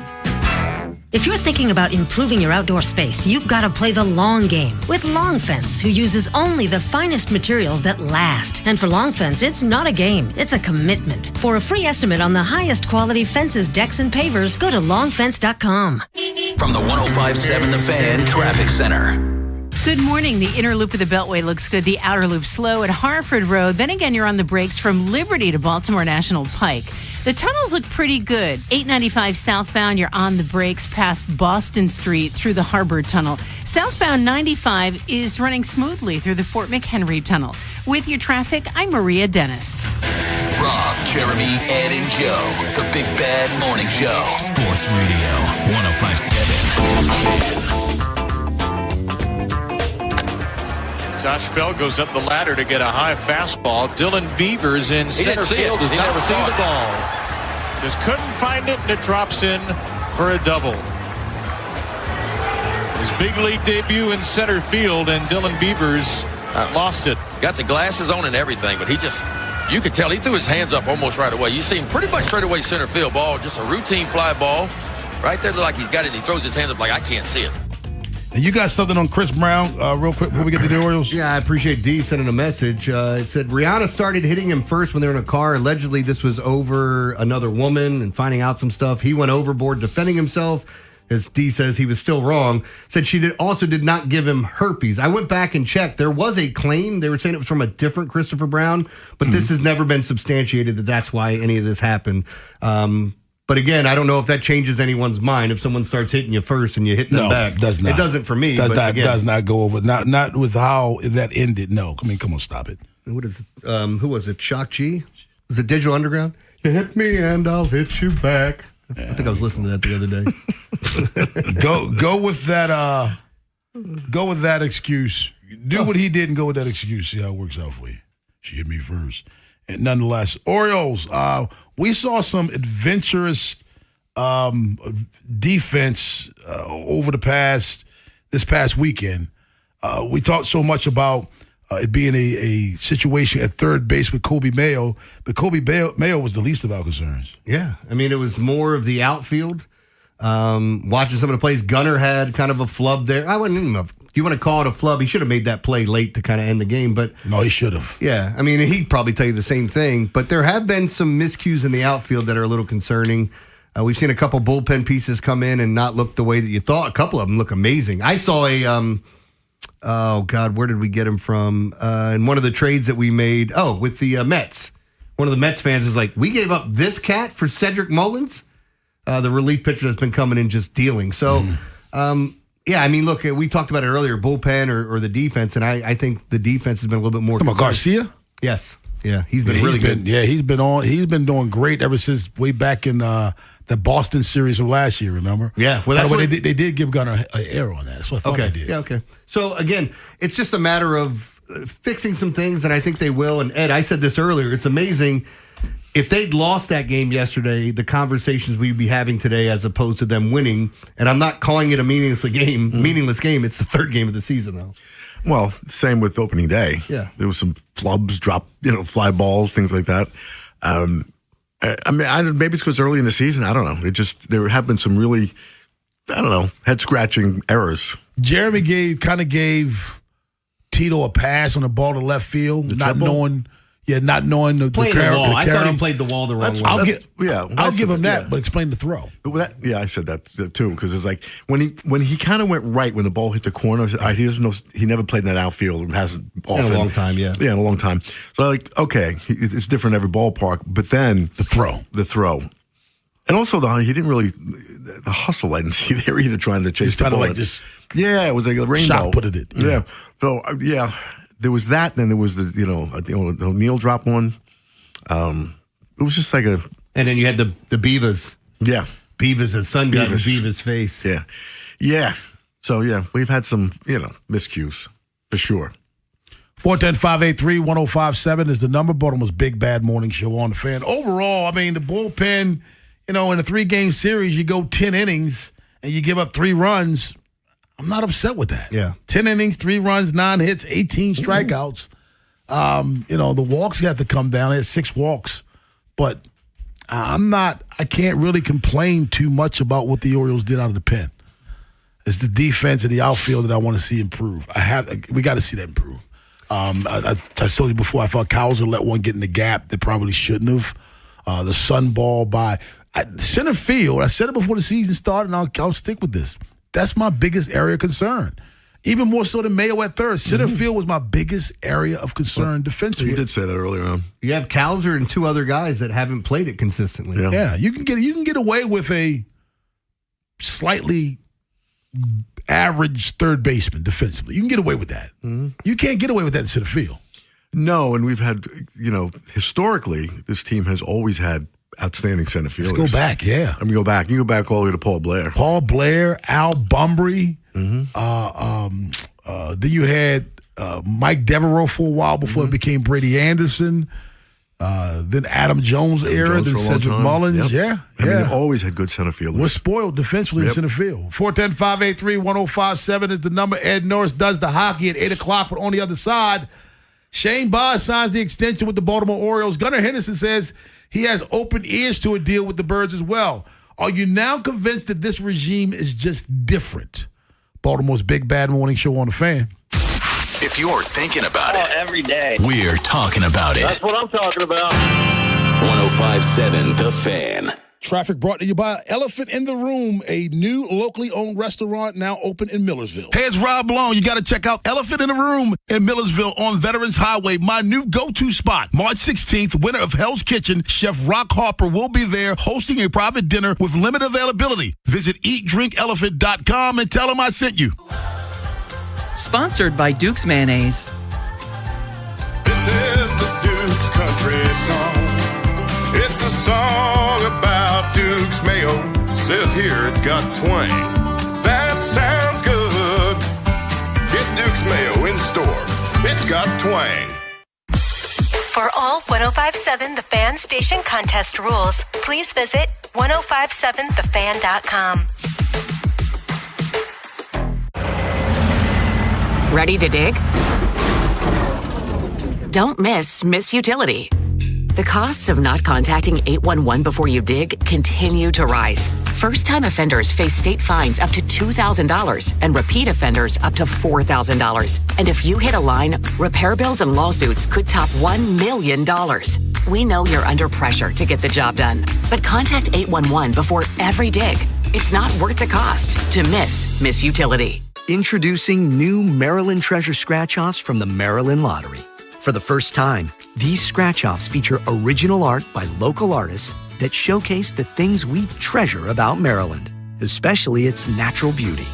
If you're thinking about improving your outdoor space, you've got to play the long game with Long Fence, who uses only the finest materials that last. And for Long Fence, it's not a game, it's a commitment. For a free estimate on the highest quality fences, decks, and pavers, go to longfence.com. From the 105.7 The Fan Traffic Center. Good morning. The inner loop of the Beltway looks good. The outer loop slow at Harford Road. Then again, you're on the brakes from Liberty to Baltimore National Pike. The tunnels look pretty good. 895 southbound, you're on the brakes past Boston Street through the Harbor Tunnel. Southbound 95 is running smoothly through the Fort McHenry Tunnel. With your traffic, I'm Maria Dennis. Rob, Jeremy, Ed, and Joe. The Big Bad Morning Show. Sports Radio 105.7. Josh Bell goes up the ladder to get a high fastball. Dylan Beavers in center field does not see the ball. Just couldn't find it, and it drops in for a double. His big league debut in center field, and Dylan Beavers Lost it. Got the glasses on and everything, but you could tell he threw his hands up almost right away. You see him pretty much straight away center field ball, just a routine fly ball. Right there, like he's got it. He throws his hands up like, I can't see it. And you got something on Chris Brown real quick before we get to the Orioles? Yeah, I appreciate D sending a message. It said Rihanna started hitting him first when they were in a car. Allegedly, this was over another woman and finding out some stuff. He went overboard defending himself. As D says, he was still wrong. Said she also did not give him herpes. I went back and checked. There was a claim. They were saying it was from a different Christopher Brown, but this has never been substantiated that that's why any of this happened. But again, I don't know if that changes anyone's mind. If someone starts hitting you first and you hit them back, does not. It doesn't for me. Does not go over. Not with how that ended. No, I mean, come on, stop it. What is? Who was it? Shock G? Was it Digital Underground? You hit me and I'll hit you back. I think I was listening to that the other day. Go with that. Go with that excuse. Do what he did and go with that excuse. See how it works out for you. She hit me first. And nonetheless, Orioles, we saw some adventurous defense over this past weekend. We talked so much about it being a situation at third base with Kobe Mayo, but Kobe Mayo was the least of our concerns. Yeah, I mean, it was more of the outfield. Watching some of the plays, Gunnar had kind of a flub there. I wouldn't even know. You want to call it a flub? He should have made that play late to kind of end the game, but no, he should have. Yeah, I mean, he'd probably tell you the same thing. But there have been some miscues in the outfield that are a little concerning. We've seen a couple bullpen pieces come in and not look the way that you thought. A couple of them look amazing. I saw oh God, where did we get him from? In one of the trades that we made. Oh, with the Mets. One of the Mets fans was like, "We gave up this cat for Cedric Mullins." The relief pitcher that's been coming in just dealing. So. Yeah, I mean, look, we talked about it earlier, bullpen or the defense, and I think the defense has been a little bit more. Come on, Garcia? Yes. Yeah, he's been really good. Yeah, he's been doing great ever since way back in the Boston series from last year, remember? Yeah. Well, that's they did give Gunnar an error on that. That's what I thought they did. Yeah, okay. So, again, it's just a matter of fixing some things, and I think they will. And, Ed, I said this earlier. It's amazing. If they'd lost that game yesterday, the conversations we'd be having today as opposed to them winning, and I'm not calling it a meaningless game, it's the third game of the season, though. Well, same with opening day. Yeah. There was some flubs, fly balls, things like that. I mean, maybe it's because early in the season, I don't know. There have been some really, head-scratching errors. Jeremy gave Tito a pass on the ball to left field, not knowing the wall. I thought he played the wall the wrong way. I'll give him that, but explain the throw. I said that too, because it's like when he kind of went right when the ball hit the corner. I said, he doesn't know. He never played in that outfield. Hasn't often in a long time. Yeah, in a long time. So okay, it's different in every ballpark. But then the throw, and also he didn't really the hustle. I didn't see there either. Trying to chase the ball. It was like a rainbow. Shot put it. Yeah. So there was that. Then there was the O'Neal drop one. It was just like a. And then you had the Beavers. Yeah. Beavers and sun gun in Beavers' face. Yeah. Yeah. So, we've had some, miscues for sure. 410-583-1057 is the number. Baltimore's Big Bad Morning Show on the Fan. Overall, I mean, the bullpen, in a 3-game series, you go 10 innings and you give up 3 runs. I'm not upset with that. Yeah. 10 innings, 3 runs, 9 hits, 18 strikeouts. The walks got to come down. They had 6 walks. But I can't really complain too much about what the Orioles did out of the pen. It's the defense and the outfield that I want to see improve. We got to see that improve. I told you before, I thought Cowser let one get in the gap that probably shouldn't have. The sun ball by center field. I said it before the season started, and I'll stick with this. That's my biggest area of concern. Even more so than Mayo at third. Center field was my biggest area of concern defensively. You did say that earlier on. You have Cowser and 2 other guys that haven't played it consistently. Yeah, you can get away with a slightly average third baseman defensively. You can get away with that. Mm-hmm. You can't get away with that in center field. No, and we've had, historically, this team has always had outstanding center fielders. Let's go back, yeah. You go back all the way to Paul Blair. Al Bumbry. Then you had Mike Devereaux for a while before it became Brady Anderson. Then Adam Jones era, then Cedric Mullins. Yep. Yeah. I mean, they've always had good center fielders. We're spoiled defensively in center field. 410-583-1057 is the number. Ed Norris does the hockey at 8 o'clock, but on the other side, Shane Baz signs the extension with the Baltimore Orioles. Gunnar Henderson says he has open ears to a deal with the Birds as well. Are you now convinced that this regime is just different? Baltimore's Big Bad Morning Show on the Fan. If you're thinking about it, every day. We're talking about it. That's what I'm talking about. 105.7 The Fan. Traffic brought to you by Elephant in the Room, a new locally owned restaurant now open in Millersville. Hey, it's Rob Long. You got to check out Elephant in the Room in Millersville on Veterans Highway, my new go-to spot. March 16th, winner of Hell's Kitchen, Chef Rock Harper will be there hosting a private dinner with limited availability. Visit eatdrinkelephant.com and tell him I sent you. Sponsored by Duke's Mayonnaise. This is the Duke's Country Song. It's a song about Duke's Mayo. Says here it's got twang. That sounds good. Get Duke's Mayo in store. It's got twang. For all 105.7 The Fan station contest rules, please visit 1057thefan.com. Ready to dig? Don't miss Miss Utility. The costs of not contacting 811 before you dig continue to rise. First-time offenders face state fines up to $2,000 and repeat offenders up to $4,000. And if you hit a line, repair bills and lawsuits could top $1 million. We know you're under pressure to get the job done, but contact 811 before every dig. It's not worth the cost to miss Miss Utility. Introducing new Maryland Treasure Scratch-Offs from the Maryland Lottery. For the first time, these scratch-offs feature original art by local artists that showcase the things we treasure about Maryland, especially its natural beauty.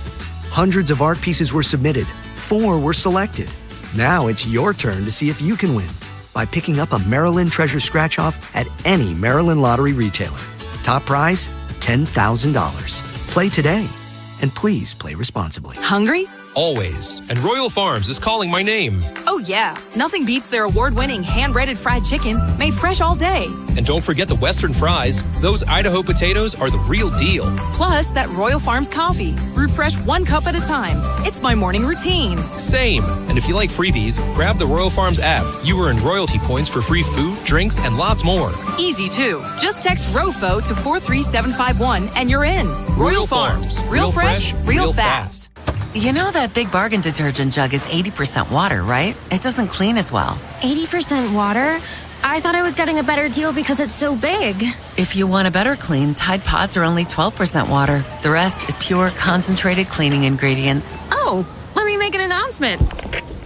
Hundreds of art pieces were submitted. 4 were selected. Now it's your turn to see if you can win by picking up a Maryland Treasure Scratch-Off at any Maryland Lottery retailer. Top prize, $10,000. Play today. And please play responsibly. Hungry? Always. And Royal Farms is calling my name. Oh, yeah. Nothing beats their award-winning hand-breaded fried chicken made fresh all day. And don't forget the Western fries. Those Idaho potatoes are the real deal. Plus, that Royal Farms coffee, brewed fresh 1 cup at a time. It's my morning routine. Same. And if you like freebies, grab the Royal Farms app. You earn royalty points for free food, drinks, and lots more. Easy, too. Just text ROFO to 43751 and you're in. Royal Farms. Real fresh, real fast. You know that Big Bargain detergent jug is 80% water, right? It doesn't clean as well. 80% water? I thought I was getting a better deal because it's so big. If you want a better clean, Tide Pods are only 12% water. The rest is pure, concentrated cleaning ingredients. Oh, let me make an announcement.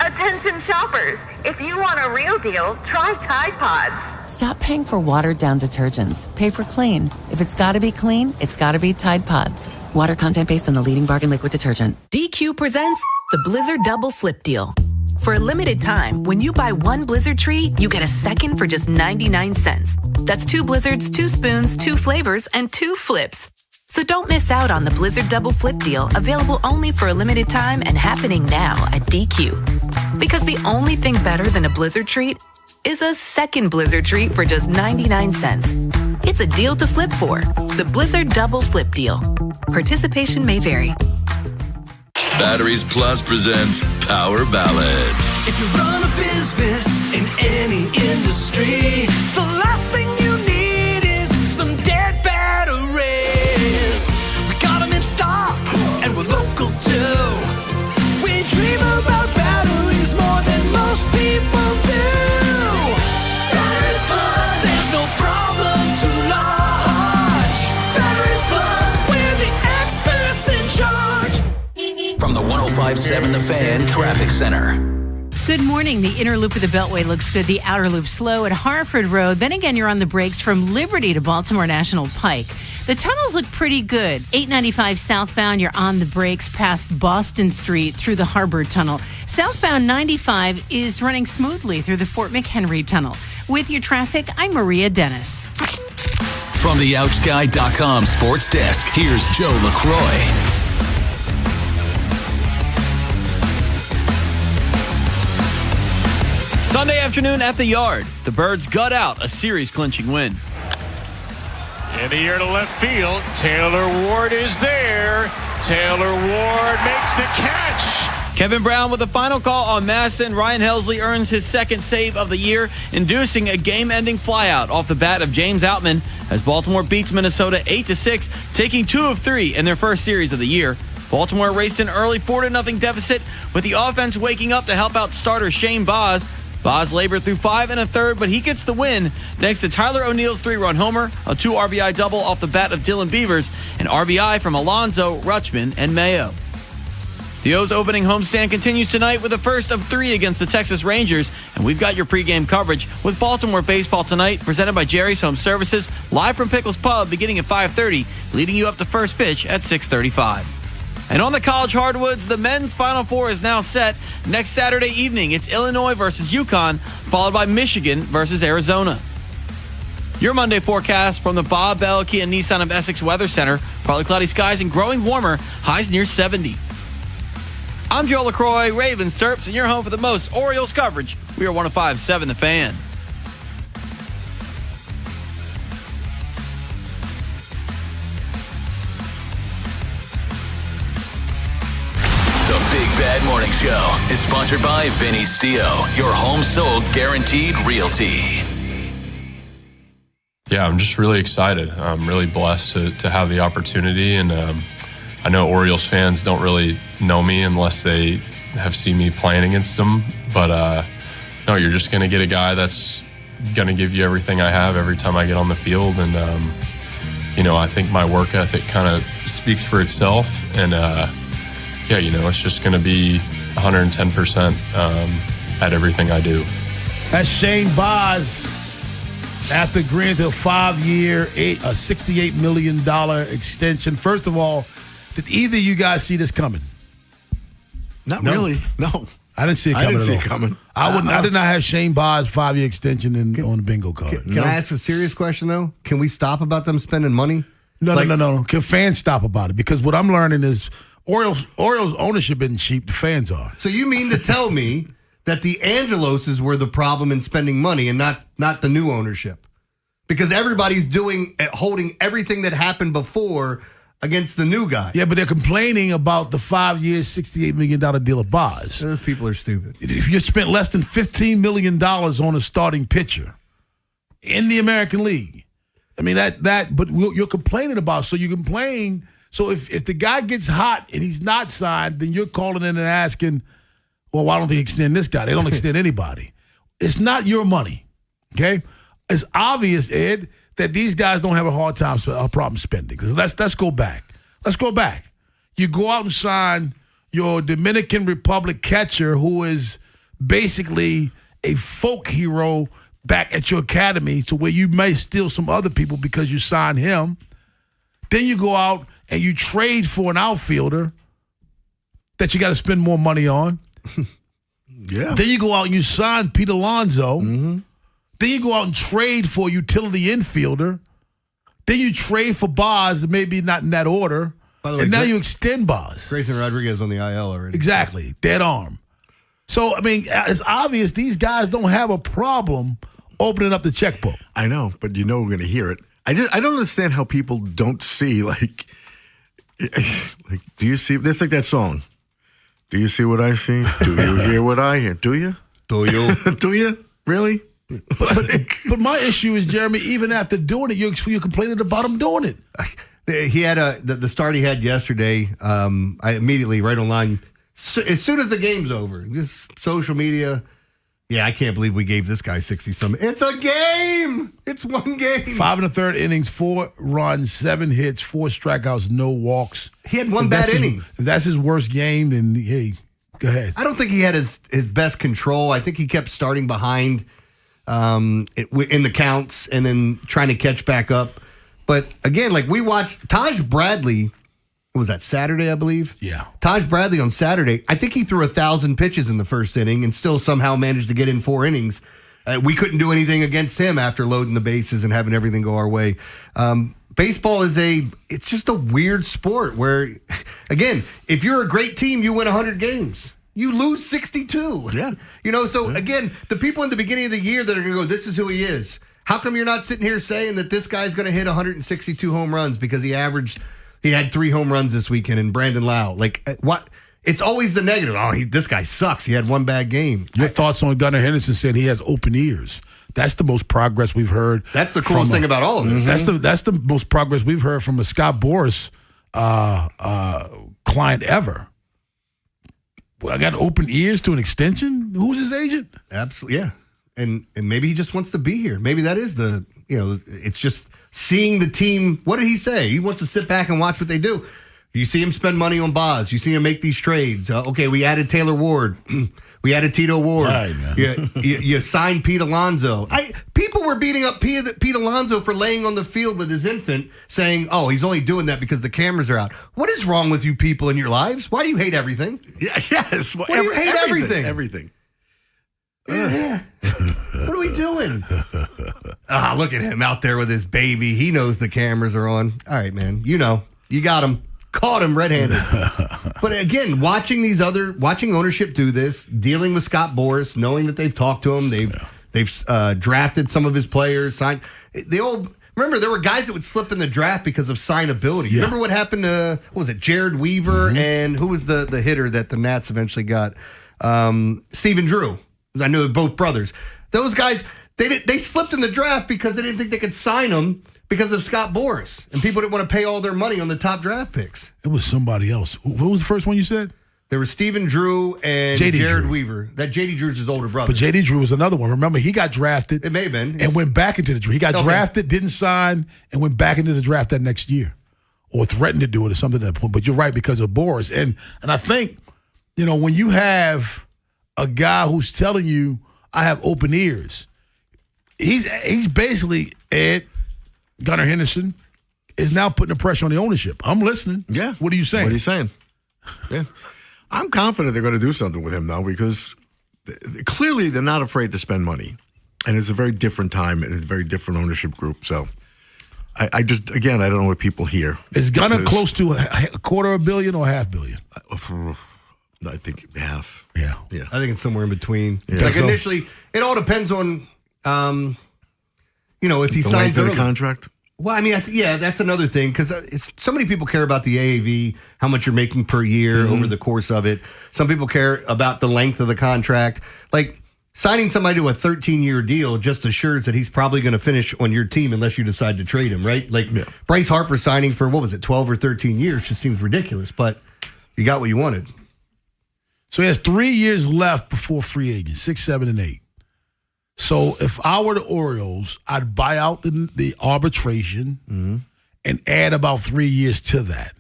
Attention shoppers, if you want a real deal, try Tide Pods. Stop paying for watered-down detergents. Pay for clean. If it's got to be clean, it's got to be Tide Pods. Water content based on the leading bargain liquid detergent. DQ presents the Blizzard Double Flip Deal. For a limited time, when you buy 1 Blizzard tree, you get a second for just 99 cents. That's 2 Blizzards, 2 spoons, 2 flavors, and 2 flips. So don't miss out on the Blizzard Double Flip Deal, available only for a limited time and happening now at DQ. Because the only thing better than a Blizzard treat is a second Blizzard treat for just 99 cents. It's a deal to flip for. The Blizzard Double Flip Deal. Participation may vary. Batteries Plus presents Power Ballads. If you run a business in any industry, the last thing you need is some dead batteries. We got them in stock, and we're local too. We dream about batteries more than most people do. Batteries Plus, there's no problem too large. Batteries Plus, we're the experts in charge. From the 105.7 The Fan Traffic Center. Good morning. The inner loop of the Beltway looks good. The outer loop slow at Harford Road. Then again, you're on the brakes from Liberty to Baltimore National Pike. The tunnels look pretty good. 895 southbound, you're on the brakes past Boston Street through the Harbor Tunnel. Southbound 95 is running smoothly through the Fort McHenry Tunnel. With your traffic, I'm Maria Dennis. From the OutGuy.com sports desk, here's Joe LaCroix. Sunday afternoon at the Yard, the Birds gut out a series-clinching win. In the air to left field, Taylor Ward is there. Taylor Ward makes the catch. Kevin Brown with the final call on Masson. Ryan Helsley earns his second save of the year, inducing a game-ending flyout off the bat of James Outman as Baltimore beats Minnesota 8-6, taking 2 of 3 in their first series of the year. Baltimore raced an early 4-0 deficit with the offense waking up to help out starter Shane Baz. Baz labored through 5 1/3, but he gets the win thanks to Tyler O'Neill's 3-run homer, a 2 RBI double off the bat of Dylan Beavers, and RBI from Alonso, Rutschman, and Mayo. The O's opening homestand continues tonight with the first of 3 against the Texas Rangers, and we've got your pregame coverage with Baltimore baseball tonight, presented by Jerry's Home Services, live from Pickles Pub beginning at 5:30, leading you up to first pitch at 6:35. And on the college hardwoods, the men's Final Four is now set. Next Saturday evening, it's Illinois versus UConn, followed by Michigan versus Arizona. Your Monday forecast from the Bob Bell Kia Nissan of Essex Weather Center. Partly cloudy skies and growing warmer, highs near 70. I'm Joe LaCroix, Ravens Terps, and you're home for the most Orioles coverage. We are 105.7 The Fan. The Big Bad Morning Show is sponsored by Vinny Stio, your home sold guaranteed realty. Yeah, I'm just really excited. I'm really blessed to have the opportunity, and I know Orioles fans don't really know me unless they have seen me playing against them. But no, you're just going to get a guy that's going to give you everything I have every time I get on the field. And, I think my work ethic kind of speaks for itself. And, it's just going to be 110% at everything I do. That's Shane Baz after agreeing to a 5-year, $68 million extension. First of all, did either of you guys see this coming? Not really. No. I didn't see it coming. I didn't see it coming. I did not have Shane Baz 5-year extension on the bingo card. Can I ask a serious question, though? Can we stop about them spending money? No. Can fans stop about it? Because what I'm learning is Orioles ownership isn't cheap. The fans are. So you mean to tell me that the Angeloses were the problem in spending money and not the new ownership? Because everybody's holding everything that happened before against the new guy. Yeah, but they're complaining about the 5-year, $68 million deal of Baz. Those people are stupid. If you spent less than $15 million on a starting pitcher in the American League, I mean, but you're complaining about. So you complain. So if the guy gets hot and he's not signed, then you're calling in and asking, well, why don't they extend this guy? They don't extend anybody. It's not your money, okay? It's obvious, Ed, that these guys don't have a problem spending. Because let's go back. Let's go back. You go out and sign your Dominican Republic catcher, who is basically a folk hero back at your academy, to where you may steal some other people because you signed him. Then you go out and you trade for an outfielder that you got to spend more money on. Yeah. Then you go out and you sign Pete Alonso. Mm-hmm. Then you go out and trade for a utility infielder. Then you trade for Baz, maybe not in that order. By the way, and now you extend Baz. Grayson Rodriguez on the IL already. Exactly. Dead arm. So, I mean, it's obvious these guys don't have a problem opening up the checkbook. I know, but we're going to hear it. I don't understand how people don't see, like, do you see? It's like that song. Do you see what I see? Do you hear what I hear? Do you? Do you? Do you? Really? But my issue is, Jeremy, even after doing it, you're complaining about him doing it. He had the start he had yesterday. I immediately, right online, as soon as the game's over, just social media. Yeah, I can't believe we gave this guy 60-something. It's a game. It's one game. 5 1/3 innings, 4 runs, 7 hits, 4 strikeouts, no walks. He had one bad inning. If that's his worst game, then hey, go ahead. I don't think he had his best control. I think he kept starting behind in the counts and then trying to catch back up. But again, like we watched Taj Bradley. What was that, Saturday, I believe? Yeah. Taj Bradley on Saturday, I think he threw 1,000 pitches in the first inning and still somehow managed to get in 4 innings. We couldn't do anything against him after loading the bases and having everything go our way. Baseball it's just a weird sport where, again, if you're a great team, you win 100 games. You lose 62. Yeah. So again, the people in the beginning of the year that are going to go, this is who he is. How come you're not sitting here saying that this guy's going to hit 162 home runs because he had 3 home runs this weekend and Brandon Lau? Like, what? It's always the negative. Oh, this guy sucks. He had 1 bad game. Your thoughts on Gunnar Henderson said he has open ears. That's the most progress we've heard. That's the coolest thing about all of this. That's the most progress we've heard from a Scott Boras client ever. Well, I got open ears to an extension? Who's his agent? Absolutely, yeah. And maybe he just wants to be here. Maybe that is it's just seeing the team. What did he say? He wants to sit back and watch what they do. You see him spend money on Boz. You see him make these trades. Okay, we added Taylor Ward. We added Tito Ward. Right, you signed Pete Alonso. People were beating up Pete Alonso for laying on the field with his infant, saying, oh, he's only doing that because the cameras are out. What is wrong with you people in your lives? Why do you hate everything? Yeah, yes. Why do you hate everything? Everything. Yeah. What are we doing? Look at him out there with his baby. He knows the cameras are on. All right, man. You got him. Caught him red-handed. But again, watching ownership do this, dealing with Scott Boras, knowing that they've talked to him, they've drafted some of his players, signed. Remember, there were guys that would slip in the draft because of signability. Yeah. Remember what happened to, Jared Weaver and who was the hitter that the Nats eventually got? Stephen Drew. I know they're both brothers. Those guys, they slipped in the draft because they didn't think they could sign them because of Scott Boras. And people didn't want to pay all their money on the top draft picks. It was somebody else. Who was the first one you said? There was Stephen Drew and Jared Weaver. That J.D. Drew's his older brother. But J.D. Drew was another one. Remember, he got drafted. It may have been. And went back into the draft. He got drafted, didn't sign, and went back into the draft that next year. Or threatened to do it or something at that point. But you're right, because of Boras. And I think, when you have a guy who's telling you, I have open ears, he's basically, Gunnar Henderson is now putting the pressure on the ownership. I'm listening. Yeah. What are you saying? What are you saying? Yeah. I'm confident they're going to do something with him now because clearly they're not afraid to spend money. And it's a very different time and a very different ownership group. So I just, again, I don't know what people hear. Is Gunnar close to $250 million or $500 million? I think half. Yeah. I think it's somewhere in between. Yeah. Initially, it all depends on, if he the signs early. The contract? Well, I mean, that's another thing because so many people care about the AAV, how much you're making per year over the course of it. Some people care about the length of the contract. Like signing somebody to a 13-year deal just assures that he's probably going to finish on your team unless you decide to trade him, right? Like Bryce Harper signing for, 12 or 13 years just seems ridiculous, but you got what you wanted. So he has 3 years left before free agents, 6, 7, and 8. So if I were the Orioles, I'd buy out the arbitration and add about 3 years to that.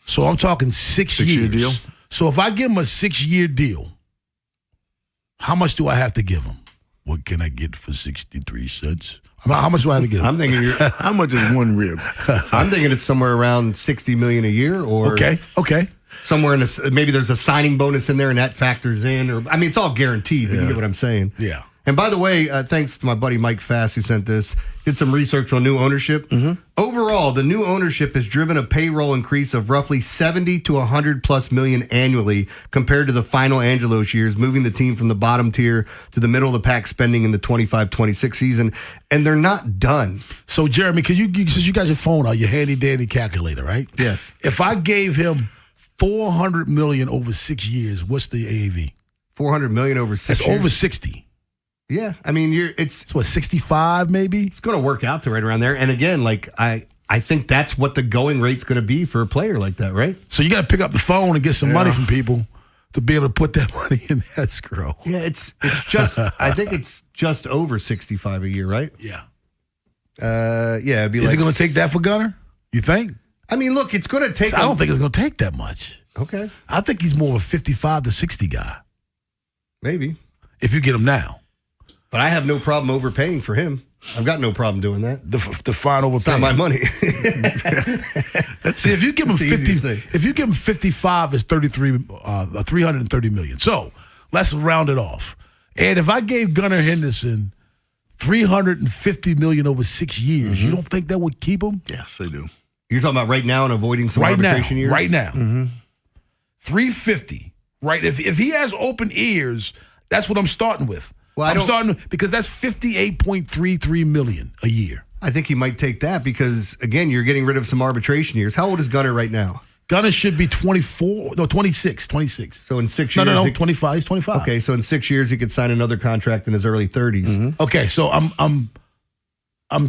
So I'm talking 6 years. 6-year deal? So if I give him a 6-year deal, how much do I have to give him? What can I get for 63 cents? How much do I have to give him? I'm thinking how much is one rib? I'm thinking it's somewhere around $60 million a year or Okay. Somewhere in maybe there's a signing bonus in there and that factors in, or I mean it's all guaranteed. You get what I'm saying? Yeah. And by the way, thanks to my buddy Mike Fass who sent this, did some research on new ownership. Overall, the new ownership has driven a payroll increase of roughly 70 to 100 plus million annually compared to the final Angelos years, moving the team from the bottom tier to the middle of the pack spending in the 25-26 season. And they're not done. So Jeremy, because you got your phone out, your handy dandy calculator, right? Yes. If I gave him $400 million over 6 years, what's the AAV? $400 million over 6 years? That's over 60. Yeah, I mean, it's what, 65 maybe? It's going to work out to right around there. And again, like I think that's what the going rate's going to be for a player like that, right? So you got to pick up the phone and get some money from people to be able to put that money in escrow. Yeah, it's just I think it's just over 65 a year, right? Yeah. It'd be Is it going to take that for Gunnar? You think? I mean, look, it's going to take. I don't think it's going to take that much. Okay. I think he's more of a 55 to 60 guy. Maybe. If you get him now. But I have no problem overpaying for him. I've got no problem doing that. The fine overpaying. It's not my money. See, if you give him 50, if you give him 55, it's 330 million. So let's round it off. And if I gave Gunnar Henderson $350 million over 6 years, you don't think that would keep him? Yes, I do. You're talking about right now and avoiding some arbitration years? Right now. 350 right? If he has open ears, that's what I'm starting with. Well, I'm starting because that's $58.33 million a year. I think he might take that because, again, you're getting rid of some arbitration years. How old is Gunnar right now? Gunnar should be 26. So in 6 years. No, 25. He's 25. Okay, so in 6 years he could sign another contract in his early 30s. Mm-hmm. Okay, so I'm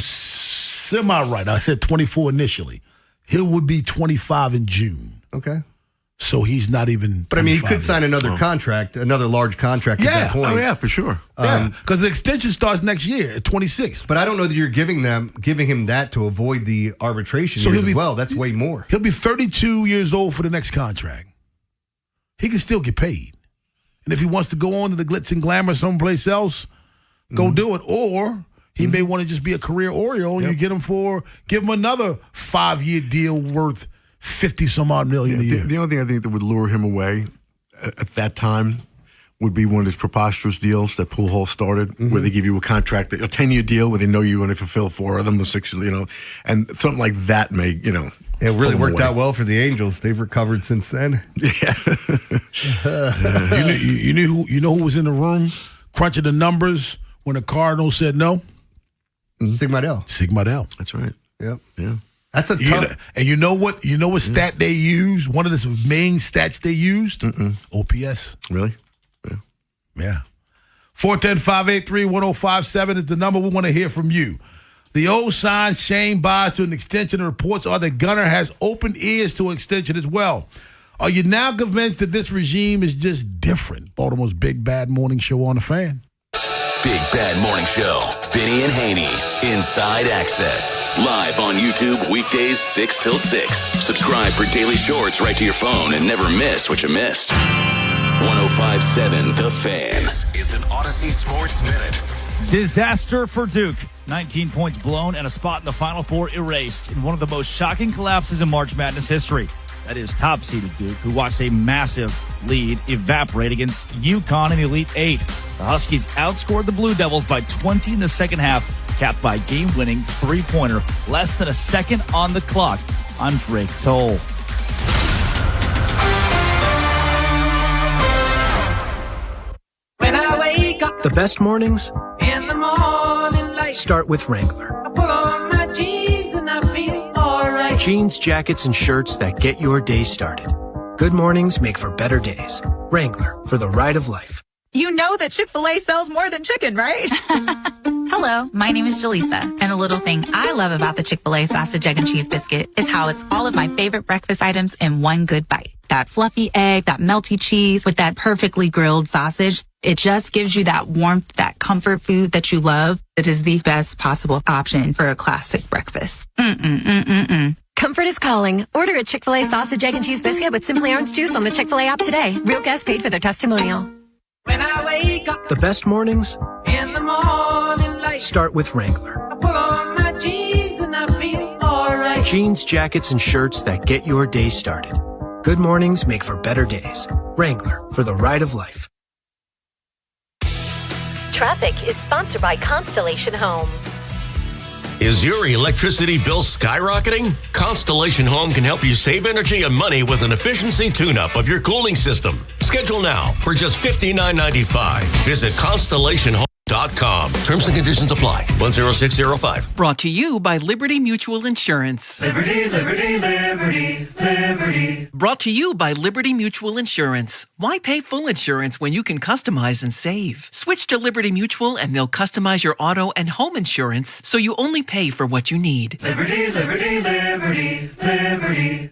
semi right. I said 24 initially. He would be 25 in June. Okay. So he's not even. But I mean, he could sign another contract, another large contract at that point. Oh yeah, for sure. Because the extension starts next year at 26. But I don't know that you're giving him that to avoid the arbitration years as well. That's way more. He'll be 32 years old for the next contract. He can still get paid. And if he wants to go on to the glitz and glamour someplace else, go do it. Or he may want to just be a career Oriole and you give him another 5-year deal worth 50-some-odd million a year. The only thing I think that would lure him away at that time would be one of those preposterous deals that Pujols started, where they give you a contract, a 10-year deal where they know you're going to fulfill 4 of them, the 6, and something like that may, It really worked out well for the Angels. They've recovered since then. Yeah. You know who was in the room crunching the numbers when the Cardinals said no? Sigmadell. That's right. Yep. Yeah. That's a tough. And you know what stat they used? One of the main stats they used? OPS. Really? Yeah. 410-583-1057 is the number. We want to hear from you. The old sign Shane buys to an extension. The reports are that Gunnar has open ears to extension as well. Are you now convinced that this regime is just different? Baltimore's Big Bad Morning Show on the Fan. Big Bad Morning Show. Vinny and Haynie. Inside Access. Live on YouTube weekdays 6 till 6. Subscribe for daily shorts right to your phone and never miss what you missed. 105.7 The Fan. This is an Odyssey Sports Minute. Disaster for Duke. 19 points blown and a spot in the Final Four erased in one of the most shocking collapses in March Madness history. That is top-seeded Duke, who watched a massive lead evaporate against UConn in the Elite Eight. The Huskies outscored the Blue Devils by 20 in the second half, capped by a game-winning three-pointer less than a second on the clock on Drake Toll. When I wake up The best mornings in the morning light, start with Wrangler. I put on my jeans and I feel alright. Jeans, jackets, and shirts that get your day started. Good mornings make for better days. Wrangler, for the ride of life. You know that Chick-fil-A sells more than chicken, right? Hello, my name is Jaleesa, and a little thing I love about the Chick-fil-A sausage, egg, and cheese biscuit is how it's all of my favorite breakfast items in one good bite. That fluffy egg, that melty cheese with that perfectly grilled sausage. It just gives you that warmth, that comfort food that you love. It is the best possible option for a classic breakfast. Comfort is calling. Order a Chick-fil-A sausage, egg, and cheese biscuit with Simply Orange juice on the Chick-fil-A app today. Real guests paid for their testimonial. When I wake up The best mornings in the morning light, start with Wrangler. I put on my jeans and I feel alright. Jeans, jackets, and shirts that get your day started. Good mornings make for better days. Wrangler, for the ride of life. Traffic is sponsored by Constellation Home. Is your electricity bill skyrocketing? Constellation Home can help you save energy and money with an efficiency tune-up of your cooling system. Schedule now for just $59.95. Visit ConstellationHome.com. Terms and conditions apply. 10605. Brought to you by Liberty Mutual Insurance. Liberty, liberty, liberty, liberty. Brought to you by Liberty Mutual Insurance. Why pay full insurance when you can customize and save? Switch to Liberty Mutual and they'll customize your auto and home insurance so you only pay for what you need. Liberty, liberty, liberty, liberty.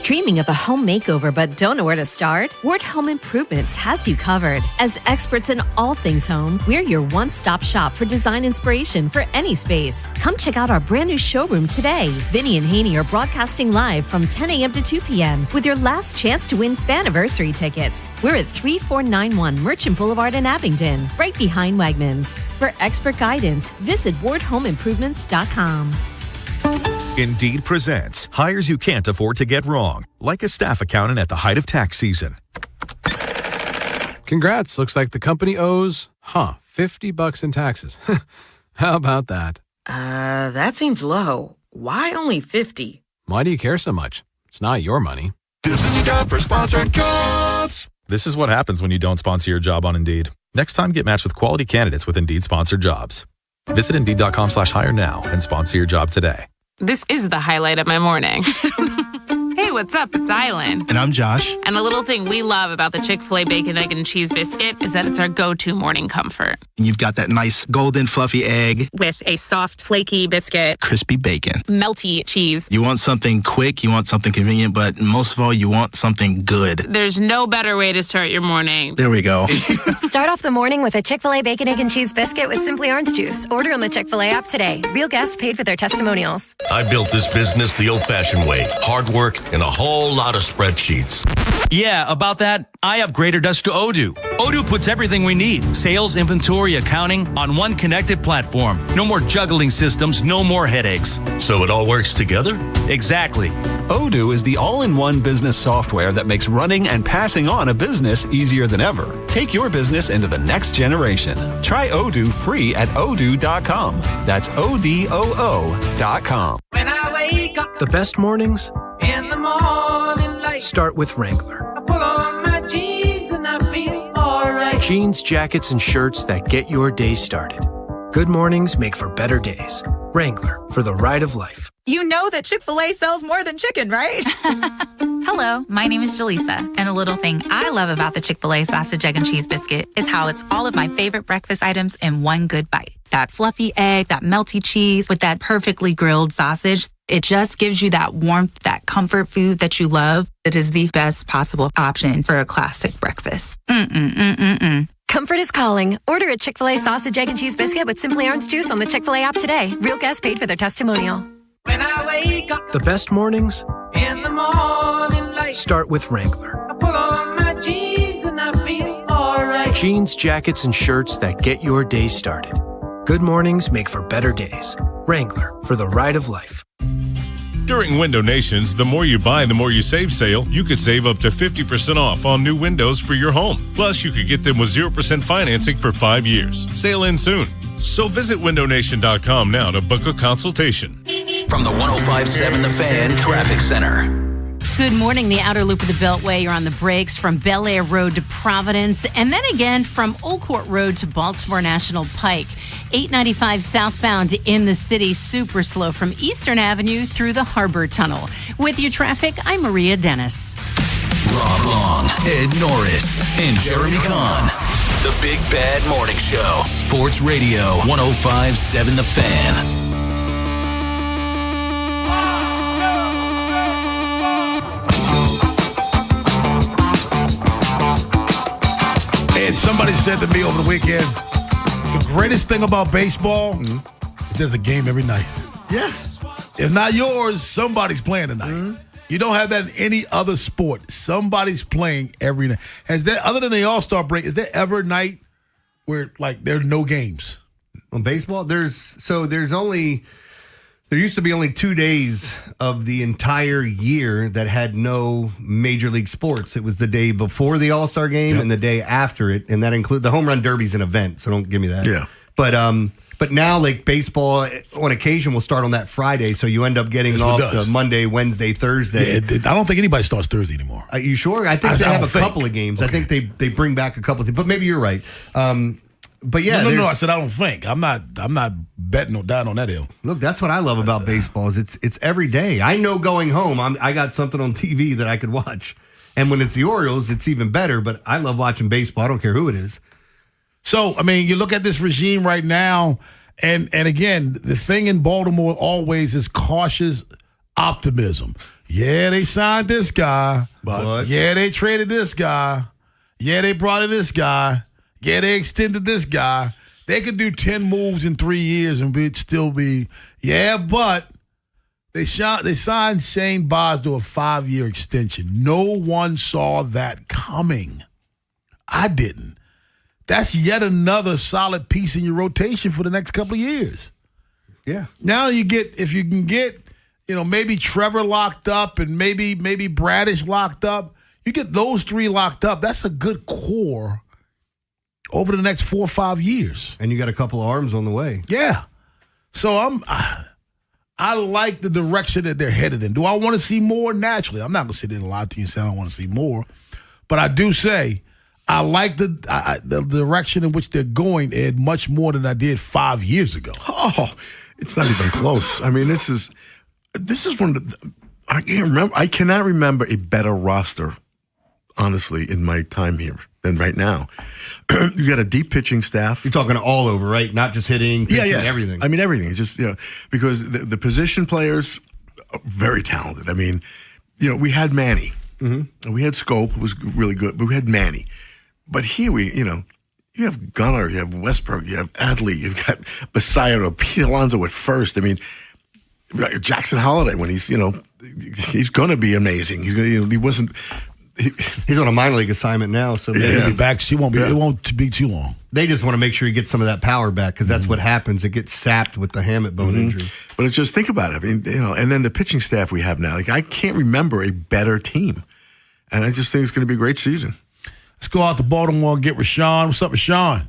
Dreaming of a home makeover but don't know where to start? Ward Home Improvements has you covered. As experts in all things home, we're your one-stop shop for design inspiration for any space. Come check out our brand new showroom today. Vinny and Haynie are broadcasting live from 10 a.m. to 2 p.m. with your last chance to win Faniversary tickets. We're at 3491 Merchant Boulevard in Abingdon, right behind Wegmans. For expert guidance, visit wardhomeimprovements.com. Indeed presents hires you can't afford to get wrong, like a staff accountant at the height of tax season. Congrats, looks like the company owes, $50 in taxes. How about that? That seems low. Why only 50? Why do you care so much? It's not your money. This is your job for sponsored jobs. This is what happens when you don't sponsor your job on Indeed. Next time, get matched with quality candidates with Indeed-sponsored jobs. Visit Indeed.com/hire now and sponsor your job today. This is the highlight of my morning. Hey, what's up? It's Island. And I'm Josh. And a little thing we love about the Chick-fil-A Bacon, Egg, and Cheese Biscuit is that it's our go-to morning comfort. And you've got that nice golden fluffy egg. With a soft, flaky biscuit. Crispy bacon. Melty cheese. You want something quick, you want something convenient, but most of all, you want something good. There's no better way to start your morning. There we go. Start off the morning with a Chick-fil-A Bacon, Egg, and Cheese Biscuit with Simply Orange Juice. Order on the Chick-fil-A app today. Real guests paid for their testimonials. I built this business the old-fashioned way. Hard work and a whole lot of spreadsheets. Yeah, about that, I upgraded us to Odoo. Odoo puts everything we need, sales, inventory, accounting, on one connected platform. No more juggling systems, no more headaches. So it all works together? Exactly. Odoo is the all-in-one business software that makes running and passing on a business easier than ever. Take your business into the next generation. Try Odoo free at odoo.com. That's ODOO.com. When I wake up The best mornings in the morning light, start with Wrangler. I pull on my jeans and I feel alright. Jeans, jackets, and shirts that get your day started. Good mornings make for better days. Wrangler, for the ride of life. You know that Chick-fil-A sells more than chicken, right? Hello, my name is Jaleesa, and a little thing I love about the Chick-fil-A Sausage, Egg, and Cheese Biscuit is how it's all of my favorite breakfast items in one good bite. That fluffy egg, that melty cheese with that perfectly grilled sausage. It just gives you that warmth, that comfort food that you love. It is the best possible option for a classic breakfast. Comfort is calling. Order a Chick-fil-A Sausage, Egg, and Cheese Biscuit with Simply Orange Juice on the Chick-fil-A app today. Real guests paid for their testimonial. When I wake up The best mornings in the morning light, start with Wrangler. I pull on my jeans and I feel alright. Jeans, jackets, and shirts that get your day started. Good mornings make for better days. Wrangler, for the ride of life. During Window Nation's The More You Buy, The More You Save sale, you could save up to 50% off on new windows for your home. Plus, you could get them with 0% financing for 5 years. Sale ends soon. So visit windownation.com now to book a consultation. From the 105.7 The Fan Traffic Center. Good morning. The outer loop of the Beltway. You're on the brakes from Bel Air Road to Providence, and then again from Old Court Road to Baltimore National Pike. 895 southbound in the city, super slow from Eastern Avenue through the Harbor Tunnel. With your traffic, I'm Maria Dennis. Rob Long, Ed Norris, and Jeremy Kahn. The Big Bad Morning Show. Sports Radio 105.7 The Fan. Somebody said to me over the weekend, the greatest thing about baseball is there's a game every night. Yeah. If not yours, somebody's playing tonight. You don't have that in any other sport. Somebody's playing every night. Has that, other than the All-Star break, is there ever a night where like there are no games? On baseball, there used to be only 2 days of the entire year that had no major league sports. It was the day before the All-Star game and the day after it, and that include the home run derby's an event, so don't give me that. Yeah. But now, like, baseball on occasion will start on that Friday, so you end up getting off the Monday, Wednesday, Thursday. Yeah, I don't think anybody starts Thursday anymore. Are you sure? I think they have a couple of games. Okay. I think they bring back a couple of things, but maybe you're right. But yeah, no. I said I don't think. I'm not betting down on that hill. Look, that's what I love about baseball is it's every day. I know going home, I got something on TV that I could watch, and when it's the Orioles, it's even better. But I love watching baseball. I don't care who it is. So I mean, you look at this regime right now, and again, the thing in Baltimore always is cautious optimism. Yeah, they signed this guy, but yeah, they traded this guy. Yeah, they brought in this guy. Yeah, they extended this guy. They could do 10 moves in 3 years and it'd still be, but they signed Shane Baz to a 5-year extension. No one saw that coming. I didn't. That's yet another solid piece in your rotation for the next couple of years. Yeah. Now if you can get, maybe Trevor locked up and maybe Bradish locked up, you get those three locked up. That's a good core over the next 4 or 5 years. And you got a couple of arms on the way. Yeah. So I like the direction that they're headed in. Do I want to see more? Naturally. I'm not going to sit in and lie to you and say I don't want to see more. But I do say I like the direction in which they're going, Ed, much more than I did 5 years ago. Oh, it's not even close. I mean, this is one of the, I cannot remember a better roster, honestly, in my time here than right now. You got a deep pitching staff. You're talking all over, right? Not just hitting, pitching, everything. I mean, everything. It's just, because the position players are very talented. I mean, we had Manny. Mm-hmm. We had Scope, who was really good, but we had Manny. But here you have Gunnar, you have Westberg, you have Adley, you've got Basairo, Pete Alonso at first. I mean, Jackson Holliday, when he's going to be amazing. He's going to, he wasn't. He's on a minor league assignment now, so he'll be back. It won't be too long. They just want to make sure he gets some of that power back because that's what happens. It gets sapped with the Hammett bone injury. But it's just think about it. I mean, and then the pitching staff we have now. Like I can't remember a better team, and I just think it's going to be a great season. Let's go out to Baltimore and get Rashawn. What's up, Rashawn?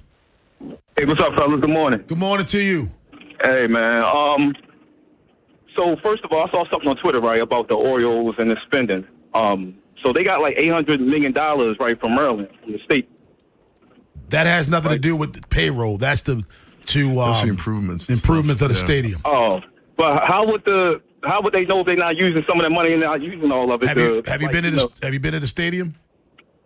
Hey, what's up, fellas? Good morning. Good morning to you. Hey, man. So first of all, I saw something on Twitter, right, about the Orioles and the spending. So they got like $800 million, right, from Maryland, from the state. That has nothing to do with the payroll. That's the improvements of the stadium. Oh, but how would they know if they're not using some of that money and not using all of it? Have you been to the stadium?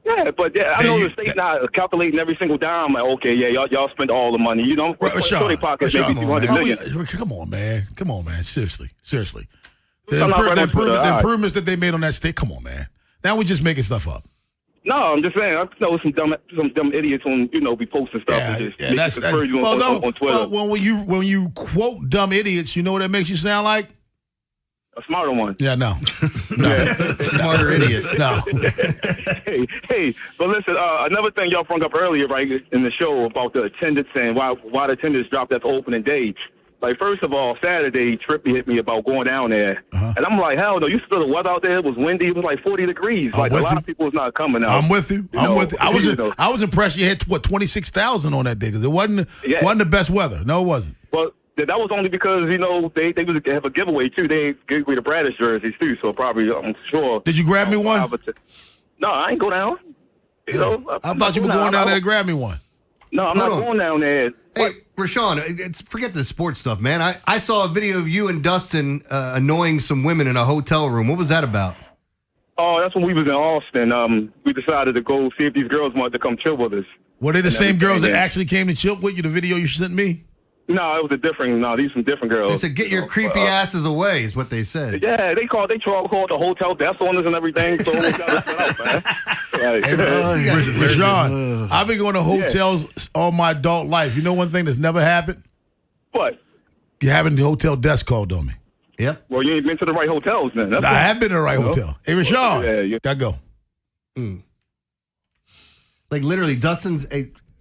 Yeah, but I know the state's not calculating every single dime. Like, okay, y'all spend all the money. Shorty pockets maybe $200 million. Come on, man. Seriously. The improvements that they made on that state. Come on, man. Now we're just making stuff up. No, I'm just saying. I know some dumb idiots on be posting stuff and just making conversions on Twitter. Well, when you quote dumb idiots, you know what that makes you sound like? A smarter one. Yeah, no. Smarter idiot. No. Hey, but listen, another thing y'all brought up earlier, right, in the show about the attendance and why the attendance dropped after opening day. Like, first of all, Saturday, Trippy hit me about going down there. Uh-huh. And I'm like, hell no, you saw the weather out there. It was windy. It was like 40 degrees. Like, a lot of people was not coming out. I'm with you. I was impressed you had, 26,000 on that day because it wasn't the best weather. No, it wasn't. Well, that was only because, they have a giveaway, too. They gave away the Bradish jerseys, too, so probably, I'm sure. Did you grab me one? No, I ain't go down. I thought you were going down there to grab me one. No, I'm not going down there. Hey, Rashawn, forget the sports stuff, man. I saw a video of you and Dustin annoying some women in a hotel room. What was that about? Oh, that's when we was in Austin. We decided to go see if these girls wanted to come chill with us. Were they the same girls that actually came to chill with you, the video you sent me? No, it was these some different girls. They said, get your creepy asses away, is what they said. Yeah, they called the hotel desk on us and everything, so we got us set up, man. Rashawn, I've been going to hotels all my adult life. You know one thing that's never happened? What? You having the hotel desk called on me. Yep. Well, you ain't been to the right hotels, then. I have been to the right hotel. Hey, Rashawn, gotta go. Like, literally, Dustin's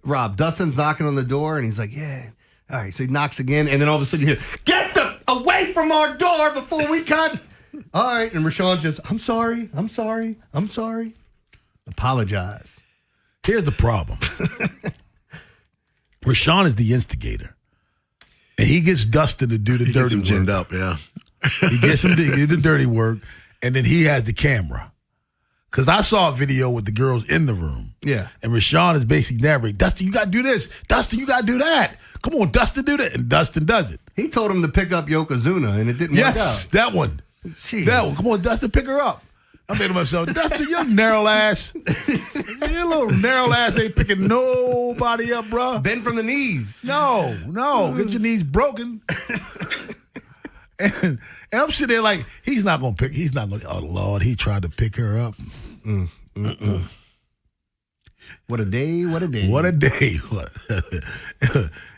knocking on the door, and he's like, yeah. All right, so he knocks again, and then all of a sudden you hear, get away from our door before we cut. All right, and Rashawn just, I'm sorry. Apologize. Here's the problem. Rashawn is the instigator, and he gets Dustin to do the dirty work. Ginned up, yeah. He gets him to do the dirty work, and then he has the camera. Because I saw a video with the girls in the room. Yeah. And Rashawn is basically narrating, Dustin, you got to do this. Dustin, you got to do that. Come on, Dustin, do that. And Dustin does it. He told him to pick up Yokozuna, and it didn't work out. Yes, that one. Jeez. That one. Come on, Dustin, pick her up. I'm thinking to myself, Dustin, your narrow ass. Your little narrow ass ain't picking nobody up, bro. Bend from the knees. No. Get your knees broken. And I'm sitting there like, oh, Lord, he tried to pick her up. What a day. What a day.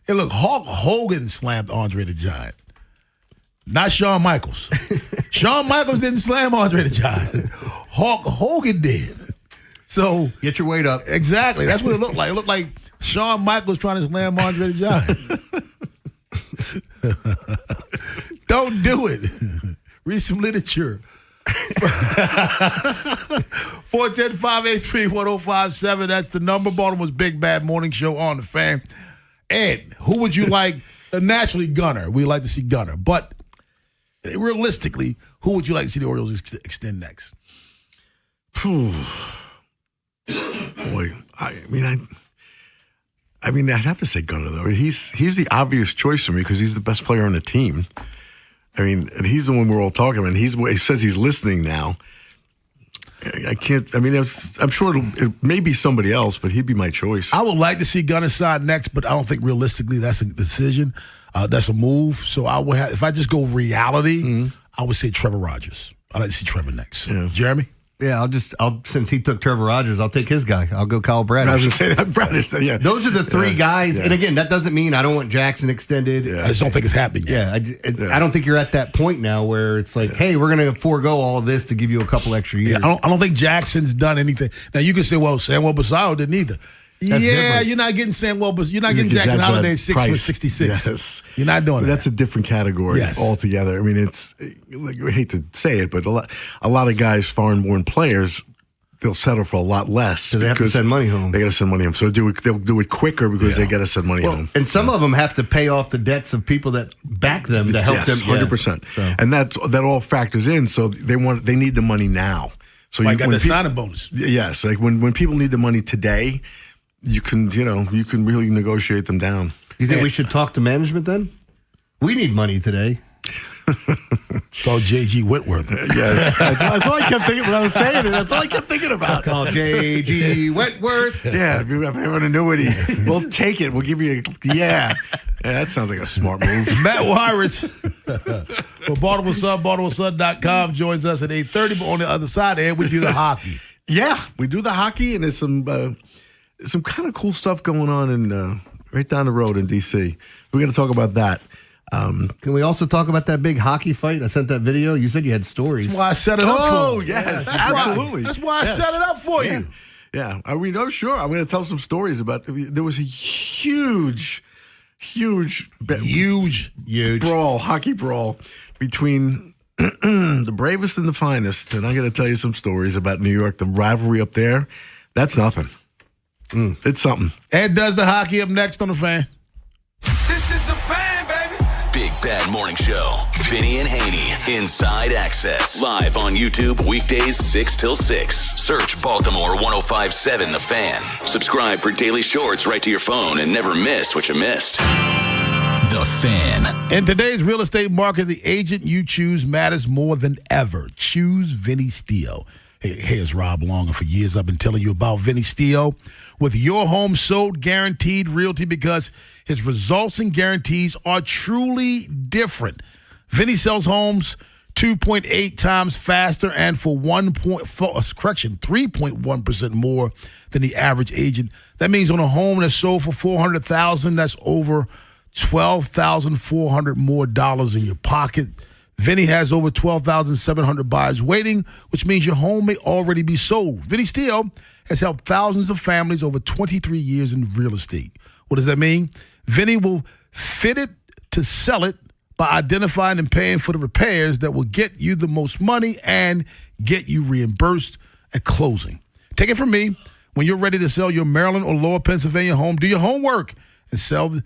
And look, Hulk Hogan slammed Andre the Giant. Not Shawn Michaels. Shawn Michaels didn't slam Andre the Giant. Hulk Hogan did. So get your weight up. Exactly. That's what it looked like. It looked like Shawn Michaels trying to slam Andre the Giant. Don't do it. Read some literature. 410-583-1057. That's the number. Baltimore's Big Bad Morning Show on the Fan. Ed, who would you like? Naturally, Gunnar. We like to see Gunnar. But realistically, who would you like to see the Orioles extend next? I Boy, I mean, I'd have to say Gunnar, though. He's the obvious choice for me because he's the best player on the team. I mean, and he's the one we're all talking about. And he says he's listening now. I can't. I mean, I'm sure it may be somebody else, but he'd be my choice. I would like to see Gunnar side next, but I don't think realistically that's a decision. That's a move. So I would have, if I just go reality, I would say Trevor Rogers. I'd like to see Trevor next. Yeah. Jeremy? Yeah, I'll since he took Trevor Rogers, I'll take his guy. I'll go Kyle Bradish. I was going to say that, Bradish. Yeah. Those are the three guys. Yeah. And again, that doesn't mean I don't want Jackson extended. Yeah. I just don't think it's happening yet. I don't think you're at that point now where it's like, hey, we're going to forego all this to give you a couple extra years. Yeah, I don't think Jackson's done anything. Now, you can say, well, Samuel Basallo didn't either. That's different. You're not getting you're not getting Jackson Holiday 6 for 66. Yes. You're not doing that. That's a different category altogether. I mean, it's, like, I hate to say it, but a lot of guys, foreign-born players, they'll settle for a lot less. So they have to send money home. They got to send money home. So they'll do it quicker because they got to send money home. And some of them have to pay off the debts of people that back them to help them. 100%. So. And that all factors in. So they need the money now. So you got the signing bonus. Yes, like when people need the money today, you can really negotiate them down. You think we should talk to management then? We need money today. Call J.G. Whitworth. Yes. That's all I kept thinking when I was saying it. That's all I kept thinking about. Call J.G. Whitworth. Yeah, if you have an annuity, we'll take it. We'll give you Yeah, that sounds like a smart move. Matt Wyrich for Baltimore Sun, BaltimoreSun.com joins us at 8:30. But on the other side, Ed, we do the hockey. Yeah, we do the hockey, and there's some kind of cool stuff going on in right down the road in D.C. We're going to talk about that. Can we also talk about that big hockey fight? I sent that video. You said you had stories. That's why I set it up for you. Oh, yes, absolutely. That's why I set it up for you. Yeah. Are we sure? I'm going to tell some stories about. There was a huge hockey brawl between the bravest and the finest. And I'm going to tell you some stories about New York. The rivalry up there, that's nothing. It's something. Ed does the hockey up next on the Fan. This is the Fan, baby. Big Bad Morning Show. Vinny and Haynie. Inside Access. Live on YouTube weekdays 6 till 6. Search Baltimore 105.7 The Fan. Subscribe for daily shorts right to your phone and never miss what you missed. The Fan. In today's real estate market, the agent you choose matters more than ever. Choose Vinny Steele. Hey, here's Rob Longer. For years, I've been telling you about Vinny Steele. With your home sold guaranteed realty, because his results and guarantees are truly different. Vinny sells homes 2.8 times faster and for 3.1% more than the average agent. That means on a home that's sold for $400,000, that's over $12,400 more dollars in your pocket. Vinny has over 12,700 buyers waiting, which means your home may already be sold. Vinny Steele has helped thousands of families over 23 years in real estate. What does that mean? Vinny will fit it to sell it by identifying and paying for the repairs that will get you the most money and get you reimbursed at closing. Take it from me. When you're ready to sell your Maryland or Lower Pennsylvania home, do your homework and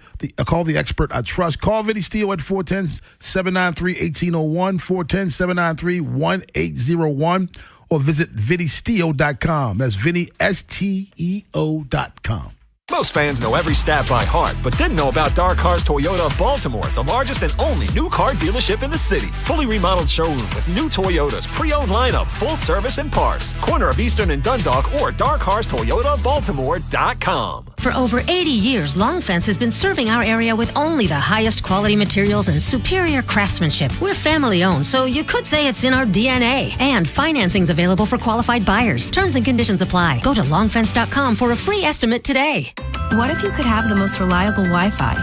call the expert I trust. Call Vinny Steele at 410-793-1801, 410-793-1801, or visit VinnySteele.com. That's Vinny, STEO.com. Most fans know every stat by heart, but didn't know about Dark Cars Toyota of Baltimore, the largest and only new car dealership in the city. Fully remodeled showroom with new Toyotas, pre-owned lineup, full service and parts. Corner of Eastern and Dundalk or DarkCarsToyotaBaltimore.com. For over 80 years, Long Fence has been serving our area with only the highest quality materials and superior craftsmanship. We're family owned, so you could say it's in our DNA. And financing's available for qualified buyers. Terms and conditions apply. Go to longfence.com for a free estimate today. What if you could have the most reliable Wi-Fi?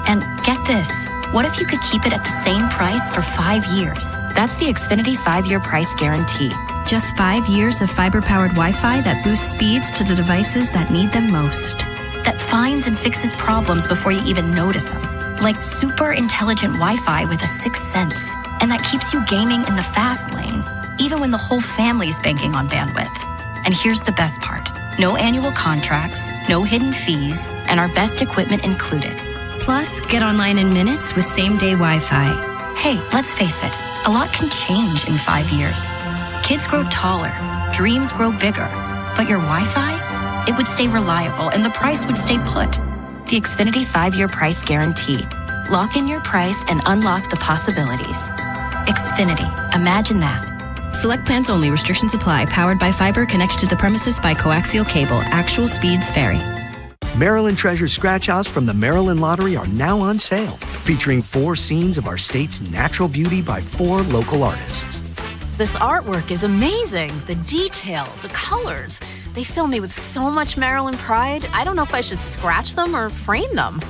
And get this, what if you could keep it at the same price for 5 years? That's the Xfinity 5-year price guarantee. Just 5 years of fiber-powered Wi-Fi that boosts speeds to the devices that need them most. That finds and fixes problems before you even notice them. Like super intelligent Wi-Fi with a 6th sense. And that keeps you gaming in the fast lane, even when the whole family's banking on bandwidth. And here's the best part. No annual contracts, no hidden fees, and our best equipment included. Plus, get online in minutes with same-day Wi-Fi. Hey, let's face it, a lot can change in 5 years. Kids grow taller, dreams grow bigger, but your Wi-Fi? it would stay reliable and the price would stay put. The Xfinity 5-year price guarantee. Lock in your price and unlock the possibilities. Xfinity. Imagine that. Select plans only. Restrictions apply. Powered by fiber. Connects to the premises by coaxial cable. Actual speeds vary. Maryland Treasure Scratch Offs from the Maryland Lottery are now on sale, featuring 4 scenes of our state's natural beauty by 4 local artists. This artwork is amazing. The detail, the colors. They fill me with so much Maryland pride. I don't know if I should scratch them or frame them.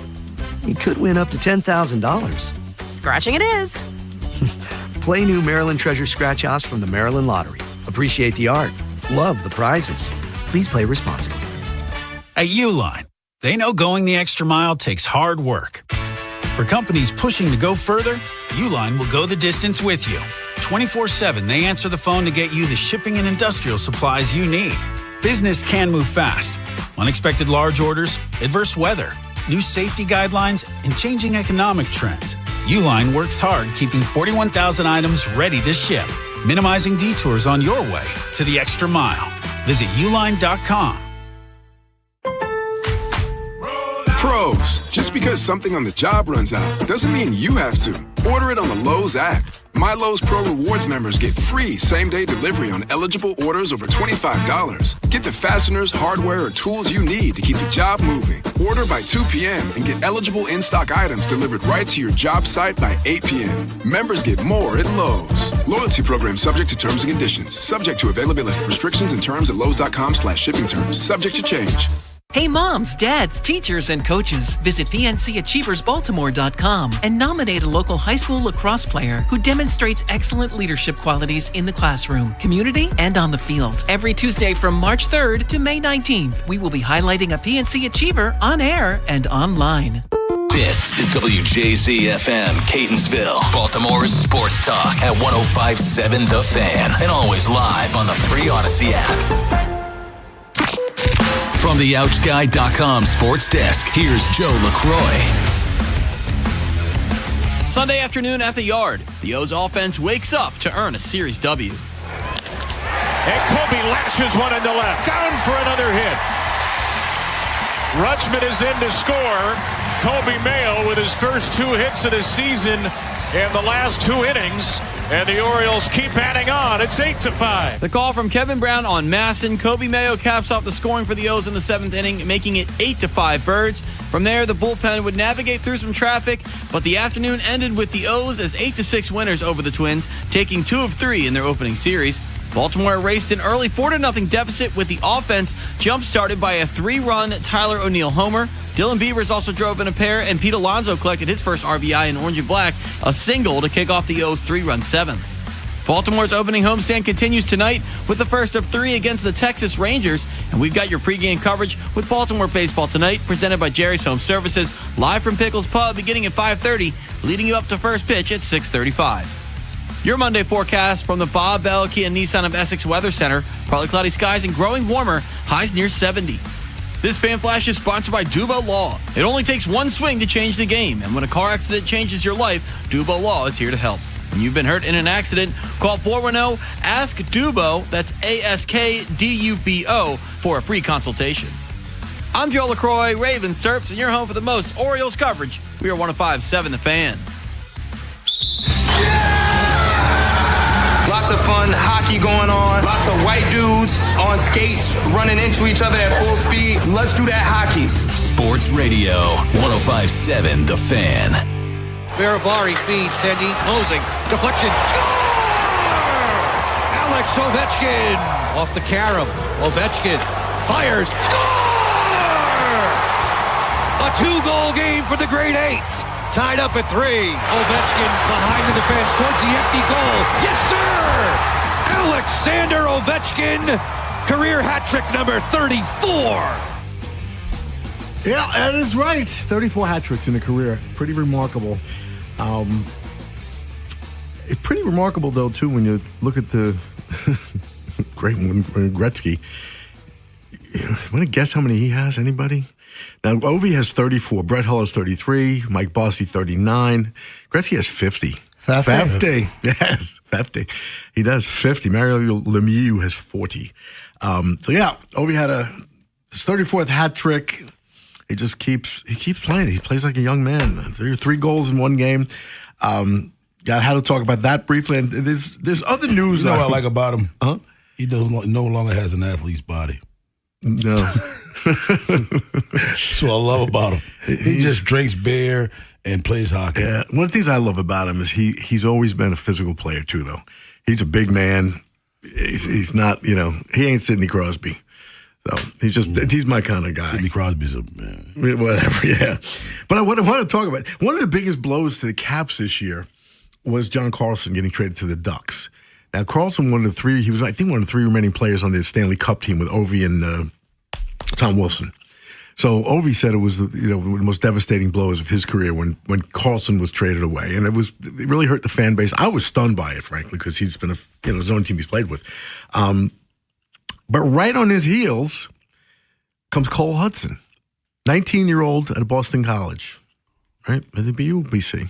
You could win up to $10,000. Scratching it is. Play new Maryland Treasure Scratch Offs from the Maryland Lottery. Appreciate the art. Love the prizes. Please play responsibly. At Uline, they know going the extra mile takes hard work. For companies pushing to go further, Uline will go the distance with you. 24/7, they answer the phone to get you the shipping and industrial supplies you need. Business can move fast. Unexpected large orders, adverse weather, new safety guidelines, and changing economic trends. Uline works hard keeping 41,000 items ready to ship, minimizing detours on your way to the extra mile. Visit uline.com. Pros, just because something on the job runs out doesn't mean you have to. Order it on the Lowe's app. My Lowe's Pro Rewards members get free same-day delivery on eligible orders over $25. Get the fasteners, hardware, or tools you need to keep the job moving. Order by 2 p.m. and get eligible in-stock items delivered right to your job site by 8 p.m. Members get more at Lowe's. Loyalty program subject to terms and conditions. Subject to availability. Restrictions and terms at lowes.com/shipping terms. Subject to change. Hey moms, dads, teachers, and coaches. Visit PNCAchieversBaltimore.com and nominate a local high school lacrosse player who demonstrates excellent leadership qualities in the classroom, community, and on the field. Every Tuesday from March 3rd to May 19th, we will be highlighting a PNC Achiever on air and online. This is WJZ-FM, Catonsville, Baltimore's sports talk at 105.7 The Fan, and always live on the free Odyssey app. From the OutGuy.com sports desk, here's Joe LaCroix. Sunday afternoon at the Yard, the O's offense wakes up to earn a series W. And Kobe lashes one into left, down for another hit. Rutschman is in to score. Kobe Mayo with his first 2 hits of the season in the last 2 innings. And the Orioles keep adding on. It's 8-5. The call from Kevin Brown on Masson. Kobe Mayo caps off the scoring for the O's in the 7th inning, making it 8-5 Birds. From there, the bullpen would navigate through some traffic, but the afternoon ended with the O's as 8-6 winners over the Twins, taking 2 of 3 in their opening series. Baltimore erased an early 4-0 deficit with the offense jump-started by a 3-run Tyler O'Neill homer. Dylan Beavers also drove in a pair, and Pete Alonso collected his first RBI in orange and black, a single to kick off the O's 3-run 7th. Baltimore's opening homestand continues tonight with the first of 3 against the Texas Rangers, and we've got your pregame coverage with Baltimore baseball tonight, presented by Jerry's Home Services, live from Pickles Pub beginning at 5:30, leading you up to first pitch at 6:35. Your Monday forecast from the Bob Bell Kia Nissan of Essex Weather Center. Partly cloudy skies and growing warmer, highs near 70. This fan flash is sponsored by Dubo Law. It only takes one swing to change the game, and when a car accident changes your life, Dubo Law is here to help. When you've been hurt in an accident, call 410-ASK-DUBO, that's ASKDUBO, for a free consultation. I'm Joe LaCroix, Ravens Terps, and you're home for the most Orioles coverage. We are 105.7 The Fan. Lots of fun hockey going on. Lots of white dudes on skates running into each other at full speed. Let's do that hockey. Sports Radio, 105.7 The Fan. Barabari feeds, Sandin closing. Deflection. Score! Alex Ovechkin off the carom. Ovechkin fires. Score! A 2-goal game for the Great Eight. Tied up at 3. Ovechkin behind the defense towards the empty goal. Yes, sir! Alexander Ovechkin, career hat trick number 34. Yeah, that is right. 34 hat tricks in a career. Pretty remarkable. It's pretty remarkable, though, too, when you look at the great Gretzky. Want to guess how many he has? Anybody? Now, Ovi has 34. Brett Hull has 33. Mike Bossy, 39. Gretzky has 50. 50. Yes, 50. He does 50. Mario Lemieux has 40. So, yeah, Ovi had a His 34th hat trick. He just keeps playing. He plays like a young man. 3 goals in one game. Had to talk about that briefly. And there's other news. You know what I like about him? Huh? He no longer has an athlete's body. No. That's what I love about him. He just drinks beer and plays hockey. Yeah. One of the things I love about him is he's always been a physical player too, though. He's a big man. He's not, he ain't Sidney Crosby. So he's my kind of guy. Sidney Crosby's a man. Whatever, yeah. But what I want to talk about, one of the biggest blows to the Caps this year was John Carlson getting traded to the Ducks. Now, Carlson, one of the 3 remaining players on the Stanley Cup team with Ovi and Tom Wilson. So Ovi said it was the most devastating blows of his career when Carlson was traded away, and it really hurt the fan base. I was stunned by it, frankly, because he's been his own team he's played with. But right on his heels comes Cole Hudson, 19-year-old at Boston College, right? At the BC.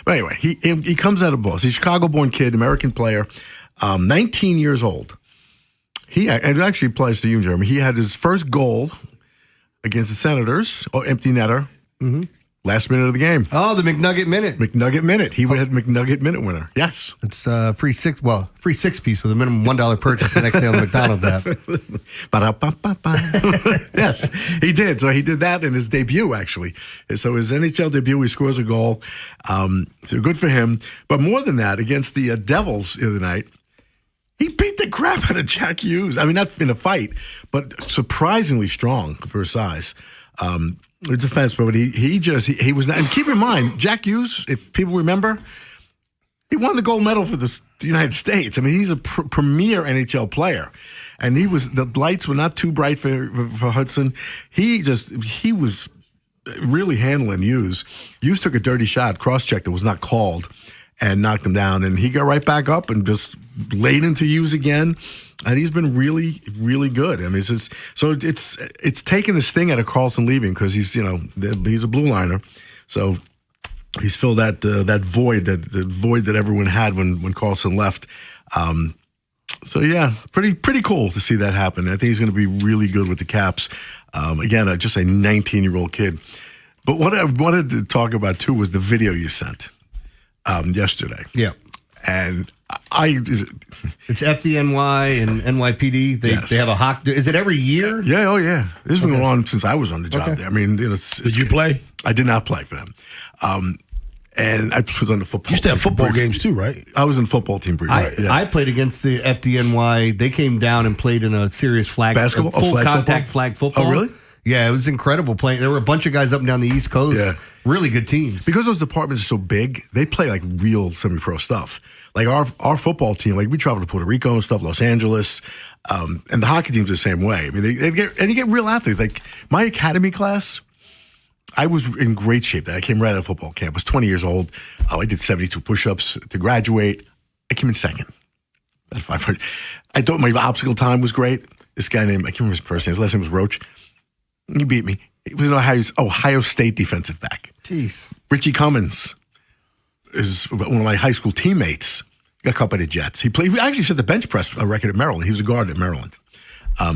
But anyway, he comes out of Boston. He's a Chicago-born kid, American player, 19 years old. And actually applies to you, Jeremy. He had his first goal against the Senators, empty netter, last minute of the game. Oh, the McNugget Minute. McNugget Minute. He had McNugget Minute winner. Yes. It's free 6-piece with a minimum $1 purchase the next day on the McDonald's app. Yes, he did. So he did that in his debut, actually. So his NHL debut, he scores a goal. So good for him. But more than that, against the Devils the other night, he beat the crap out of Jack Hughes. I mean, not in a fight, but surprisingly strong for his size. Defense, but he was not. And keep in mind, Jack Hughes, if people remember, he won the gold medal for the United States. I mean, he's a premier NHL player, and the lights were not too bright for Hudson. He was really handling Hughes. Hughes took a dirty shot, cross-checked, that was not called, and knocked him down. And he got right back up and just laid into Hughes again. And he's been really, really good. I mean, it's taken the sting out of Carlson leaving because he's a blue liner, so he's filled that void that everyone had when Carlson left. So yeah, pretty cool to see that happen. I think he's going to be really good with the Caps. Again, just a 19-year-old kid. But what I wanted to talk about too was the video you sent yesterday. Yeah, and it's FDNY and NYPD. They have a hockey. Is it every year? Yeah, oh yeah. This has been going on since I was on the job there. I mean, did you play? I did not play for them. And I was on the football. You used to have football games too, right? I was in the football team briefly. I played against the FDNY. They came down and played in a serious basketball, full contact flag football. Oh, really? Yeah, it was incredible playing. There were a bunch of guys up and down the East Coast. Yeah. Really good teams. Because those departments are so big, they play like real semi-pro stuff. Like our football team, like we travel to Puerto Rico and stuff, Los Angeles, and the hockey team's the same way. I mean, you get real athletes. Like my academy class, I was in great shape. I came right out of football camp. I was 20 years old. I did 72 push-ups to graduate. I came in second at 500. I thought my obstacle time was great. This guy named, I can't remember his first name. His last name was Roach. He beat me. He was an Ohio State defensive back. Jeez. Richie Cummins is one of my high school teammates. Got caught by the Jets. He actually set the bench press record at Maryland. He was a guard at Maryland.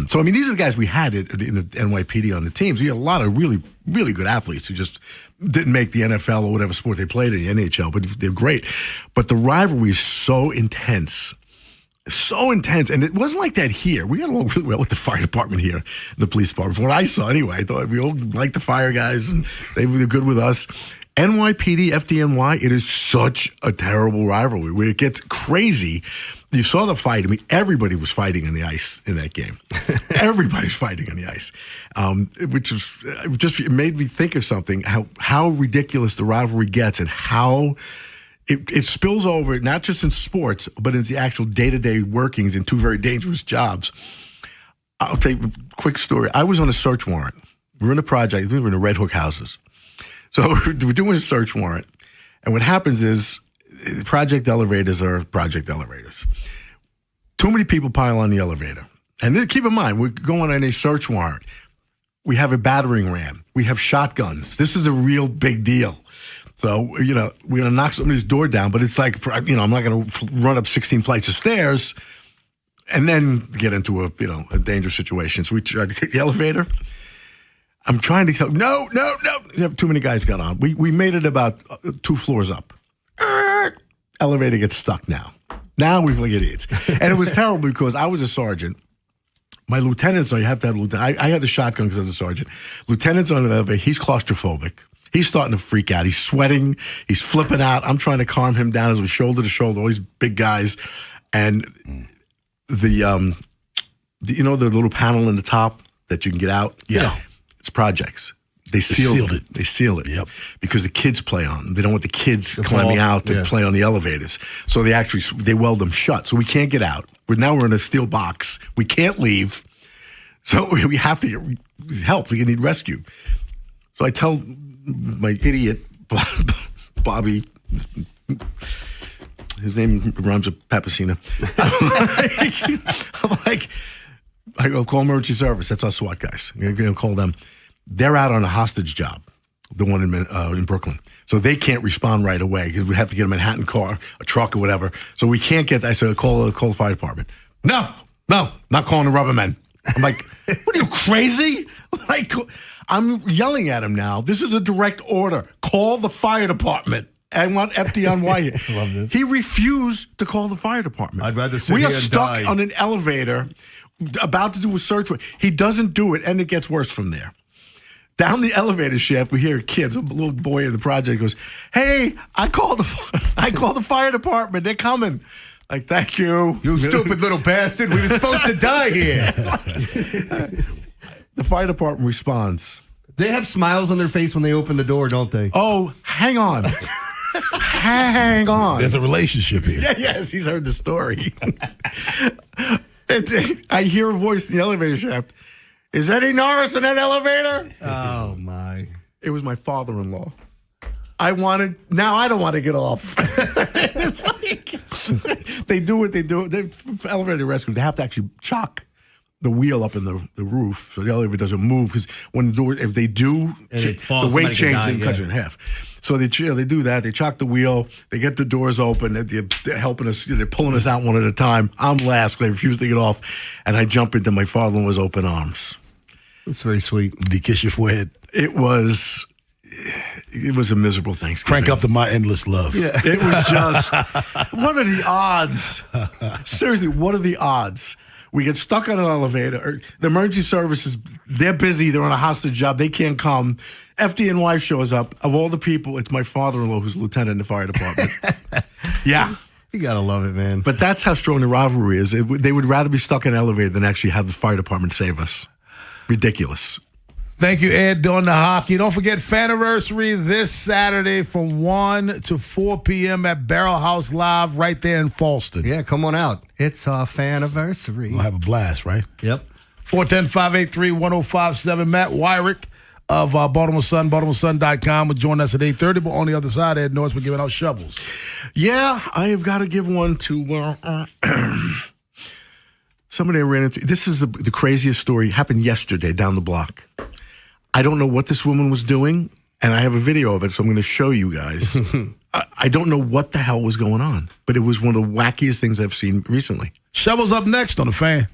So, I mean, these are the guys we had in the NYPD on the teams. We had a lot of really, really good athletes who just didn't make the NFL or whatever sport they played in the NHL, but they're great. But the rivalry is so intense. So intense. And it wasn't like that here. We got along really well with the fire department here, the police department. From what I saw anyway, I thought we all liked the fire guys and they were good with us. NYPD, FDNY, it is such a terrible rivalry where it gets crazy. You saw the fight. I mean, everybody was fighting on the ice in that game. Everybody's fighting on the ice, which is it made me think of something, how ridiculous the rivalry gets and how it spills over, not just in sports, but in the actual day-to-day workings in two very dangerous jobs. I'll tell you a quick story. I was on a search warrant. We were in a project. We were in the Red Hook houses. So we're doing a search warrant. And what happens is project elevators are project elevators. Too many people pile on the elevator. And then keep in mind, we're going on a search warrant. We have a battering ram. We have shotguns. This is a real big deal. So, we're going to knock somebody's door down, but it's like, I'm not going to run up 16 flights of stairs. and then get into a dangerous situation. So we tried to take the elevator. I'm trying to tell, no. You have too many guys got on. We made it about 2 floors up. Elevator gets stuck now. Now we feel like idiots. And it was terrible because I was a sergeant. My lieutenant's on, you have to have a lieutenant. I had the shotgun because I was a sergeant. Lieutenant's on the elevator. He's claustrophobic. He's starting to freak out. He's sweating. He's flipping out. I'm trying to calm him down as we're shoulder to shoulder, all these big guys. And the little panel in the top that you can get out? Yeah. It's projects. They sealed it. They seal it. Yep. Because the kids play on them. They don't want the kids climbing out to play on the elevators. So they weld them shut. So we can't get out. We're in a steel box. We can't leave. So we have to get help. We need rescue. So I tell my idiot, Bobby, his name rhymes with Papacina. I go, call emergency service. That's our SWAT guys. I'm going to call them. They're out on a hostage job, the one in Brooklyn. So they can't respond right away because we have to get a Manhattan car, a truck or whatever. So we can't get that. I said, call the fire department. No, not calling the rubber men. I'm like, what are you, crazy? I'm yelling at him now. This is a direct order. Call the fire department. I want FDNY here. I love this. He refused to call the fire department. I'd rather sit We here are and stuck die. on an elevator about to do a search. He doesn't do it, and it gets worse from there. Down the elevator shaft, we hear kids. A little boy in the project goes, "Hey, I called the fire department. They're coming." Like, thank you. You stupid little bastard. We were supposed to die here. The fire department responds. They have smiles on their face when they open the door, don't they? Oh, hang on. Hang on. There's a relationship here. Yes, he's heard the story. I hear a voice in the elevator shaft. Is Eddie Norris in that elevator? Oh, my. It was my father-in-law. Now I don't want to get off. It's like, they do what they do. For elevator rescue, they have to actually chock the wheel up in the roof so the elevator doesn't move, because if they do, the weight changes and cuts it in half. So they do that. They chock the wheel. They get the doors open. They're helping us. They're pulling us out one at a time. I'm last. They refuse to get off, and I jump into my father-in-law's open arms. That's very sweet. Did he kiss your forehead? It was a miserable Thanksgiving. Crank up to My Endless Love. Yeah. It was just, what are the odds? Seriously, what are the odds? We get stuck on an elevator. The emergency services, they're busy. They're on a hostage job. They can't come. FDNY shows up. Of all the people, it's my father-in-law who's a lieutenant in the fire department. Yeah. You got to love it, man. But that's how strong the rivalry is. They would rather be stuck in an elevator than actually have the fire department save us. Ridiculous. Thank you, Ed, doing the hockey. Don't forget Faniversary this Saturday from 1 to 4 p.m. at Barrel House Live right there in Falston. Yeah, come on out. It's our Faniversary. We'll have a blast, right? Yep. 410-583-1057. Matt Wyrick of Baltimore Sun, BaltimoreSun.com will join us at 8:30. But on the other side, Ed Norris, we're giving out shovels. Yeah, I have got to give one to somebody I ran into. This is the craziest story. It happened yesterday down the block. I don't know what this woman was doing, and I have a video of it, so I'm going to show you guys. I don't know what the hell was going on, but it was one of the wackiest things I've seen recently. Shovels up next on The Fan.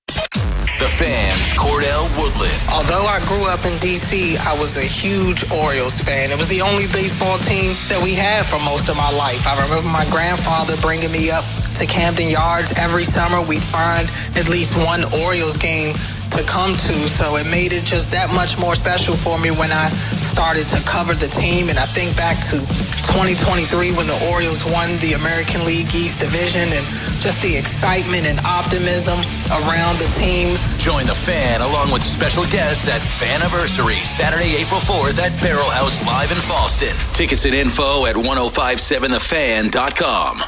The Fan's Cordell Woodland. Although I grew up in D.C., I was a huge Orioles fan. It was the only baseball team that we had for most of my life. I remember my grandfather bringing me up to Camden Yards. Every summer, we'd find at least one Orioles game to come to, so it made it just that much more special for me when I started to cover the team. And I think back to 2023 when the Orioles won the American League East Division, and just the excitement and optimism around the team. Join the Fan along with special guests at Faniversary, Saturday, April 4th at Barrel House Live in Falston. Tickets and info at 1057thefan.com.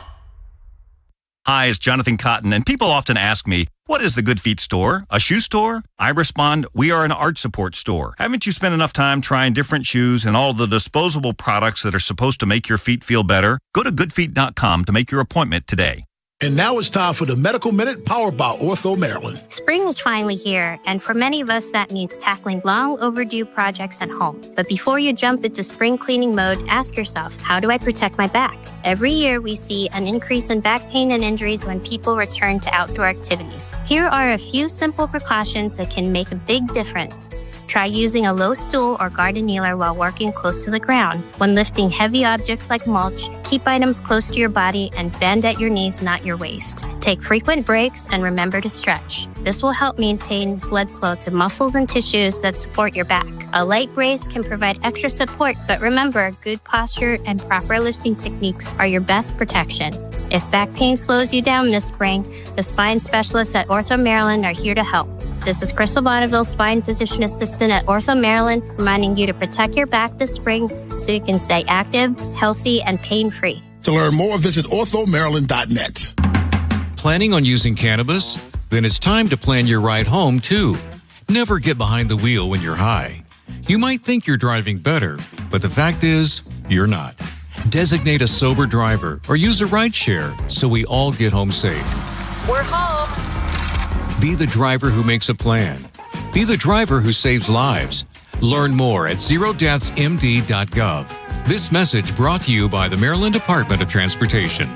Hi, it's Jonathan Cotton, and people often ask me, what is the Good Feet store? A shoe store? I respond, we are an art support store. Haven't you spent enough time trying different shoes and all the disposable products that are supposed to make your feet feel better? Go to goodfeet.com to make your appointment today. And now it's time for the Medical Minute, powered by Ortho Maryland. Spring is finally here, and for many of us, that means tackling long overdue projects at home. But before you jump into spring cleaning mode, ask yourself, how do I protect my back? Every year, we see an increase in back pain and injuries when people return to outdoor activities. Here are a few simple precautions that can make a big difference. Try using a low stool or garden kneeler while working close to the ground. When lifting heavy objects like mulch, keep items close to your body and bend at your knees, not your waist. Take frequent breaks and remember to stretch. This will help maintain blood flow to muscles and tissues that support your back. A light brace can provide extra support, but remember, good posture and proper lifting techniques are your best protection. If back pain slows you down this spring, the spine specialists at Ortho Maryland are here to help. This is Crystal Bonneville, Spine Physician Assistant at Ortho Maryland, reminding you to protect your back this spring so you can stay active, healthy, and pain-free. To learn more, visit orthomaryland.net. Planning on using cannabis? Then it's time to plan your ride home, too. Never get behind the wheel when you're high. You might think you're driving better, but the fact is, you're not. Designate a sober driver or use a rideshare so we all get home safe. We're home. Be the driver who makes a plan. Be the driver who saves lives. Learn more at zerodeathsmd.gov. This message brought to you by the Maryland Department of Transportation.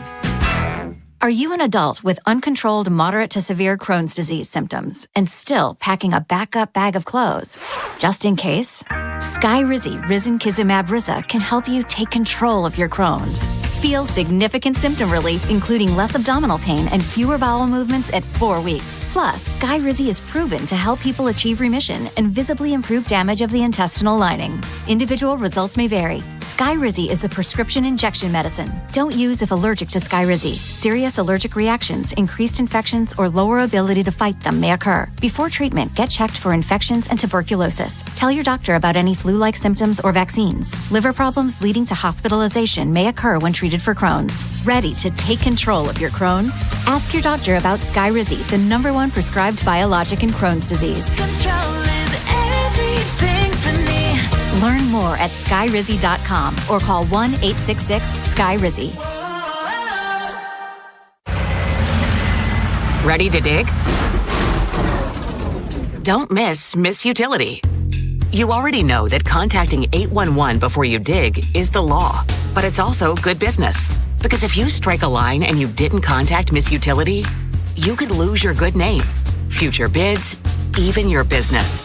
Are you an adult with uncontrolled moderate to severe Crohn's disease symptoms and still packing a backup bag of clothes? Just in case, Skyrizi Risankizumab Riza can help you take control of your Crohn's. Feel significant symptom relief, including less abdominal pain and fewer bowel movements at 4 weeks. Plus, Skyrizi is proven to help people achieve remission and visibly improve damage of the intestinal lining. Individual results may vary. Skyrizi is a prescription injection medicine. Don't use if allergic to Skyrizi. Serious allergic reactions, increased infections, or lower ability to fight them may occur. Before treatment, get checked for infections and tuberculosis. Tell your doctor about any flu-like symptoms or vaccines. Liver problems leading to hospitalization may occur when treated for Crohn's. Ready to take control of your Crohn's? Ask your doctor about Skyrizi, the #1 prescribed biologic in Crohn's disease. Control is everything to me. Learn more at skyrizi.com or call 1-866-SKYRIZI. Ready to dig? Don't miss Utility. You already know that contacting 811 before you dig is the law, but it's also good business. Because if you strike a line and you didn't contact Miss Utility, you could lose your good name, future bids, even your business.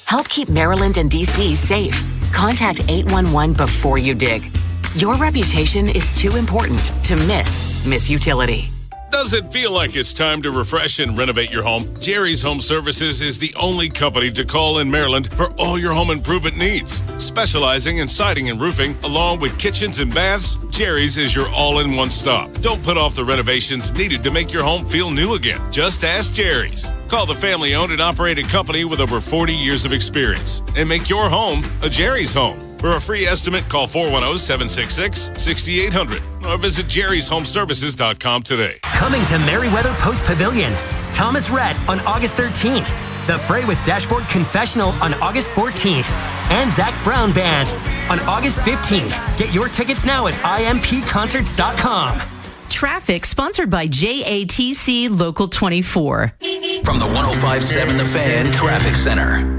Help keep Maryland and DC safe. Contact 811 before you dig. Your reputation is too important to miss Utility. Does it feel like it's time to refresh and renovate your home? Jerry's Home Services is the only company to call in Maryland for all your home improvement needs. Specializing in siding and roofing, along with kitchens and baths, Jerry's is your all-in-one stop. Don't put off the renovations needed to make your home feel new again. Just ask Jerry's. Call the family-owned and operated company with over 40 years of experience and make your home a Jerry's home. For a free estimate, call 410-766-6800 or visit jerryshomeservices.com today. Coming to Merriweather Post Pavilion, Thomas Rhett on August 13th, The Fray with Dashboard Confessional on August 14th, and Zach Brown Band on August 15th. Get your tickets now at impconcerts.com. Traffic sponsored by JATC Local 24. From the 105.7 The Fan Traffic Center.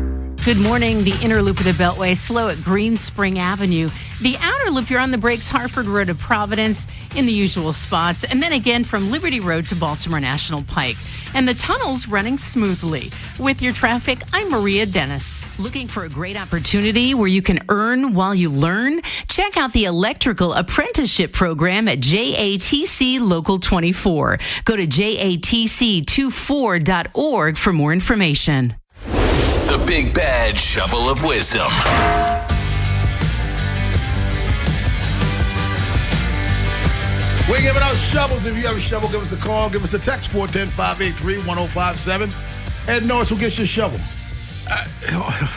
Good morning. The inner loop of the Beltway slow at Green Spring Avenue. The outer loop, you're on the brakes, Hartford Road to Providence in the usual spots. And then again from Liberty Road to Baltimore National Pike. And the tunnel's running smoothly. With your traffic, I'm Maria Dennis. Looking for a great opportunity where you can earn while you learn? Check out the Electrical Apprenticeship Program at JATC Local 24. Go to jatc24.org for more information. The Big Bad Shovel of Wisdom. We're giving out shovels. If you have a shovel, give us a call. Give us a text, 410-583-1057. Ed Norris will get you a shovel.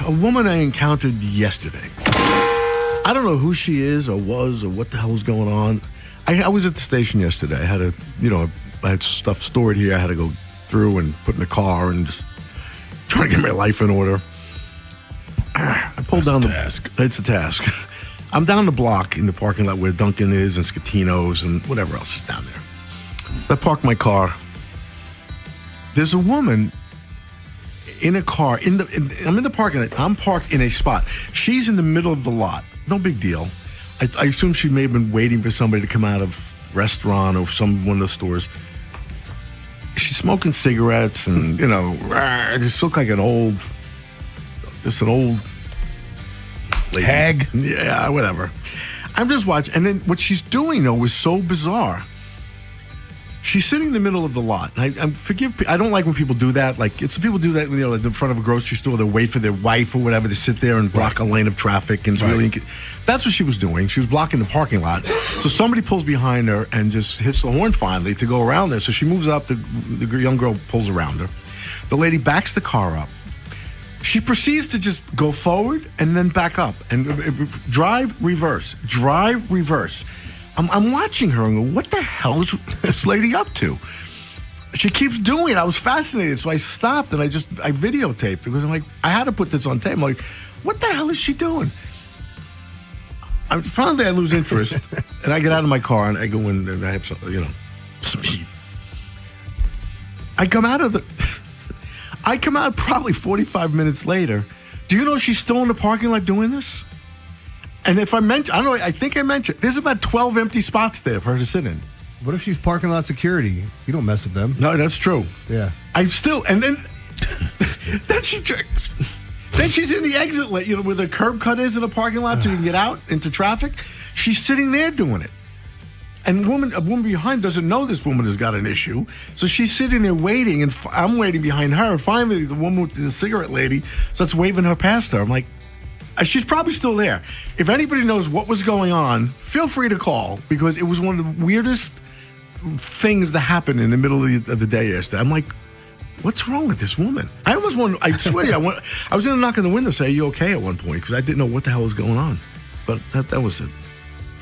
A woman I encountered yesterday. I don't know who she is or was or what the hell's going on. I was at the station yesterday. I had I had stuff stored here. I had to go through and put in the car and just trying to get my life in order. I pulled down the task. It's a task. I'm down the block in the parking lot where Dunkin' is and Scatino's and whatever else is down there. I park my car. There's a woman in a car. I'm in the parking lot. I'm parked in a spot. She's in the middle of the lot. No big deal. I assume she may have been waiting for somebody to come out of restaurant or one of the stores. She's smoking cigarettes and, just look like an old lady. Hag? Yeah, whatever. I'm just watching. And then what she's doing, though, was so bizarre. She's sitting in the middle of the lot. I don't like when people do that. Like, people do that, like in front of a grocery store. They wait for their wife or whatever to sit there and block a lane of traffic. And that's what she was doing. She was blocking the parking lot. So somebody pulls behind her and just hits the horn finally to go around there. So she moves up. The young girl pulls around her. The lady backs the car up. She proceeds to just go forward and then back up and drive, reverse. I'm watching her and go, what the hell is this lady up to? She keeps doing it. I was fascinated, so I stopped and I videotaped because I'm like, I had to put this on tape. I'm like, what the hell is she doing? Finally, I lose interest and I get out of my car and I go in and I have some, speed. I come out probably 45 minutes later. Do you know she's still in the parking lot doing this? And if I think I mentioned, there's about 12 empty spots there for her to sit in. What if she's parking lot security? You don't mess with them. No, that's true. Yeah. Then she's in the exit lane, where the curb cut is in the parking lot so you can get out into traffic. She's sitting there doing it. And a woman behind doesn't know this woman has got an issue. So she's sitting there waiting, and I'm waiting behind her. And finally, the woman with the cigarette lady starts waving her past her. I'm like, she's probably still there. If anybody knows what was going on, feel free to call, because it was one of the weirdest things that happened in the middle of the day yesterday. I'm like, what's wrong with this woman? I almost wanted, I swear to you, I was going to knock on the window and say, are you okay at one point? Because I didn't know what the hell was going on. But that was it.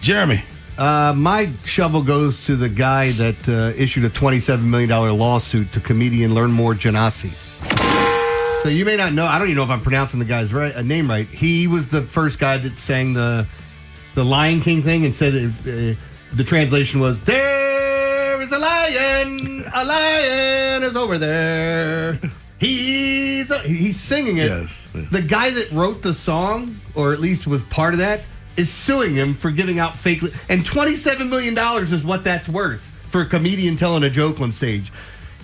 Jeremy. My shovel goes to the guy that issued a $27 million lawsuit to comedian Learn More Janasi. So you may not know, I don't even know if I'm pronouncing the guy's name right. He was the first guy that sang the Lion King thing and said the translation was, there is a lion is over there. He's singing it. Yes. The guy that wrote the song, or at least was part of that, is suing him for giving out fake. And $27 million is what that's worth for a comedian telling a joke on stage.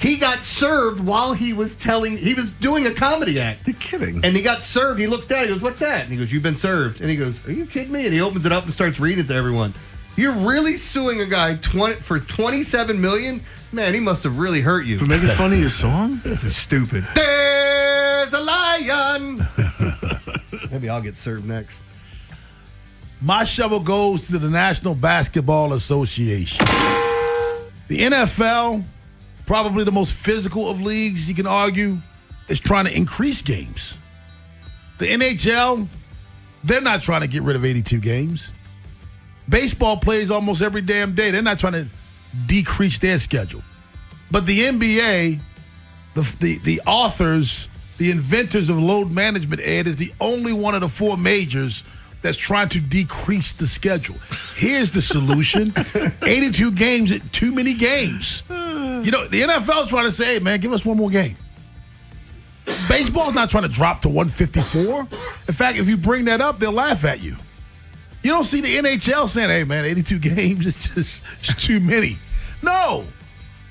He got served while he was doing a comedy act. You're kidding. And he got served. He looks down. He goes, what's that? And he goes, you've been served. And he goes, are you kidding me? And he opens it up and starts reading it to everyone. You're really suing a guy for $27 million? Man, he must have really hurt you. For making fun of your song? This is stupid. There's a lion. Maybe I'll get served next. My shovel goes to the National Basketball Association. The NFL, probably the most physical of leagues, you can argue, is trying to increase games. The NHL, they're not trying to get rid of 82 games. Baseball plays almost every damn day. They're not trying to decrease their schedule. But the NBA, the authors, the inventors of load management, Ed, is the only one of the four majors that's trying to decrease the schedule. Here's the solution. 82 games, too many games. The NFL is trying to say, hey, man, give us one more game. Baseball's not trying to drop to 154. In fact, if you bring that up, they'll laugh at you. You don't see the NHL saying, hey, man, 82 games, it's too many. No.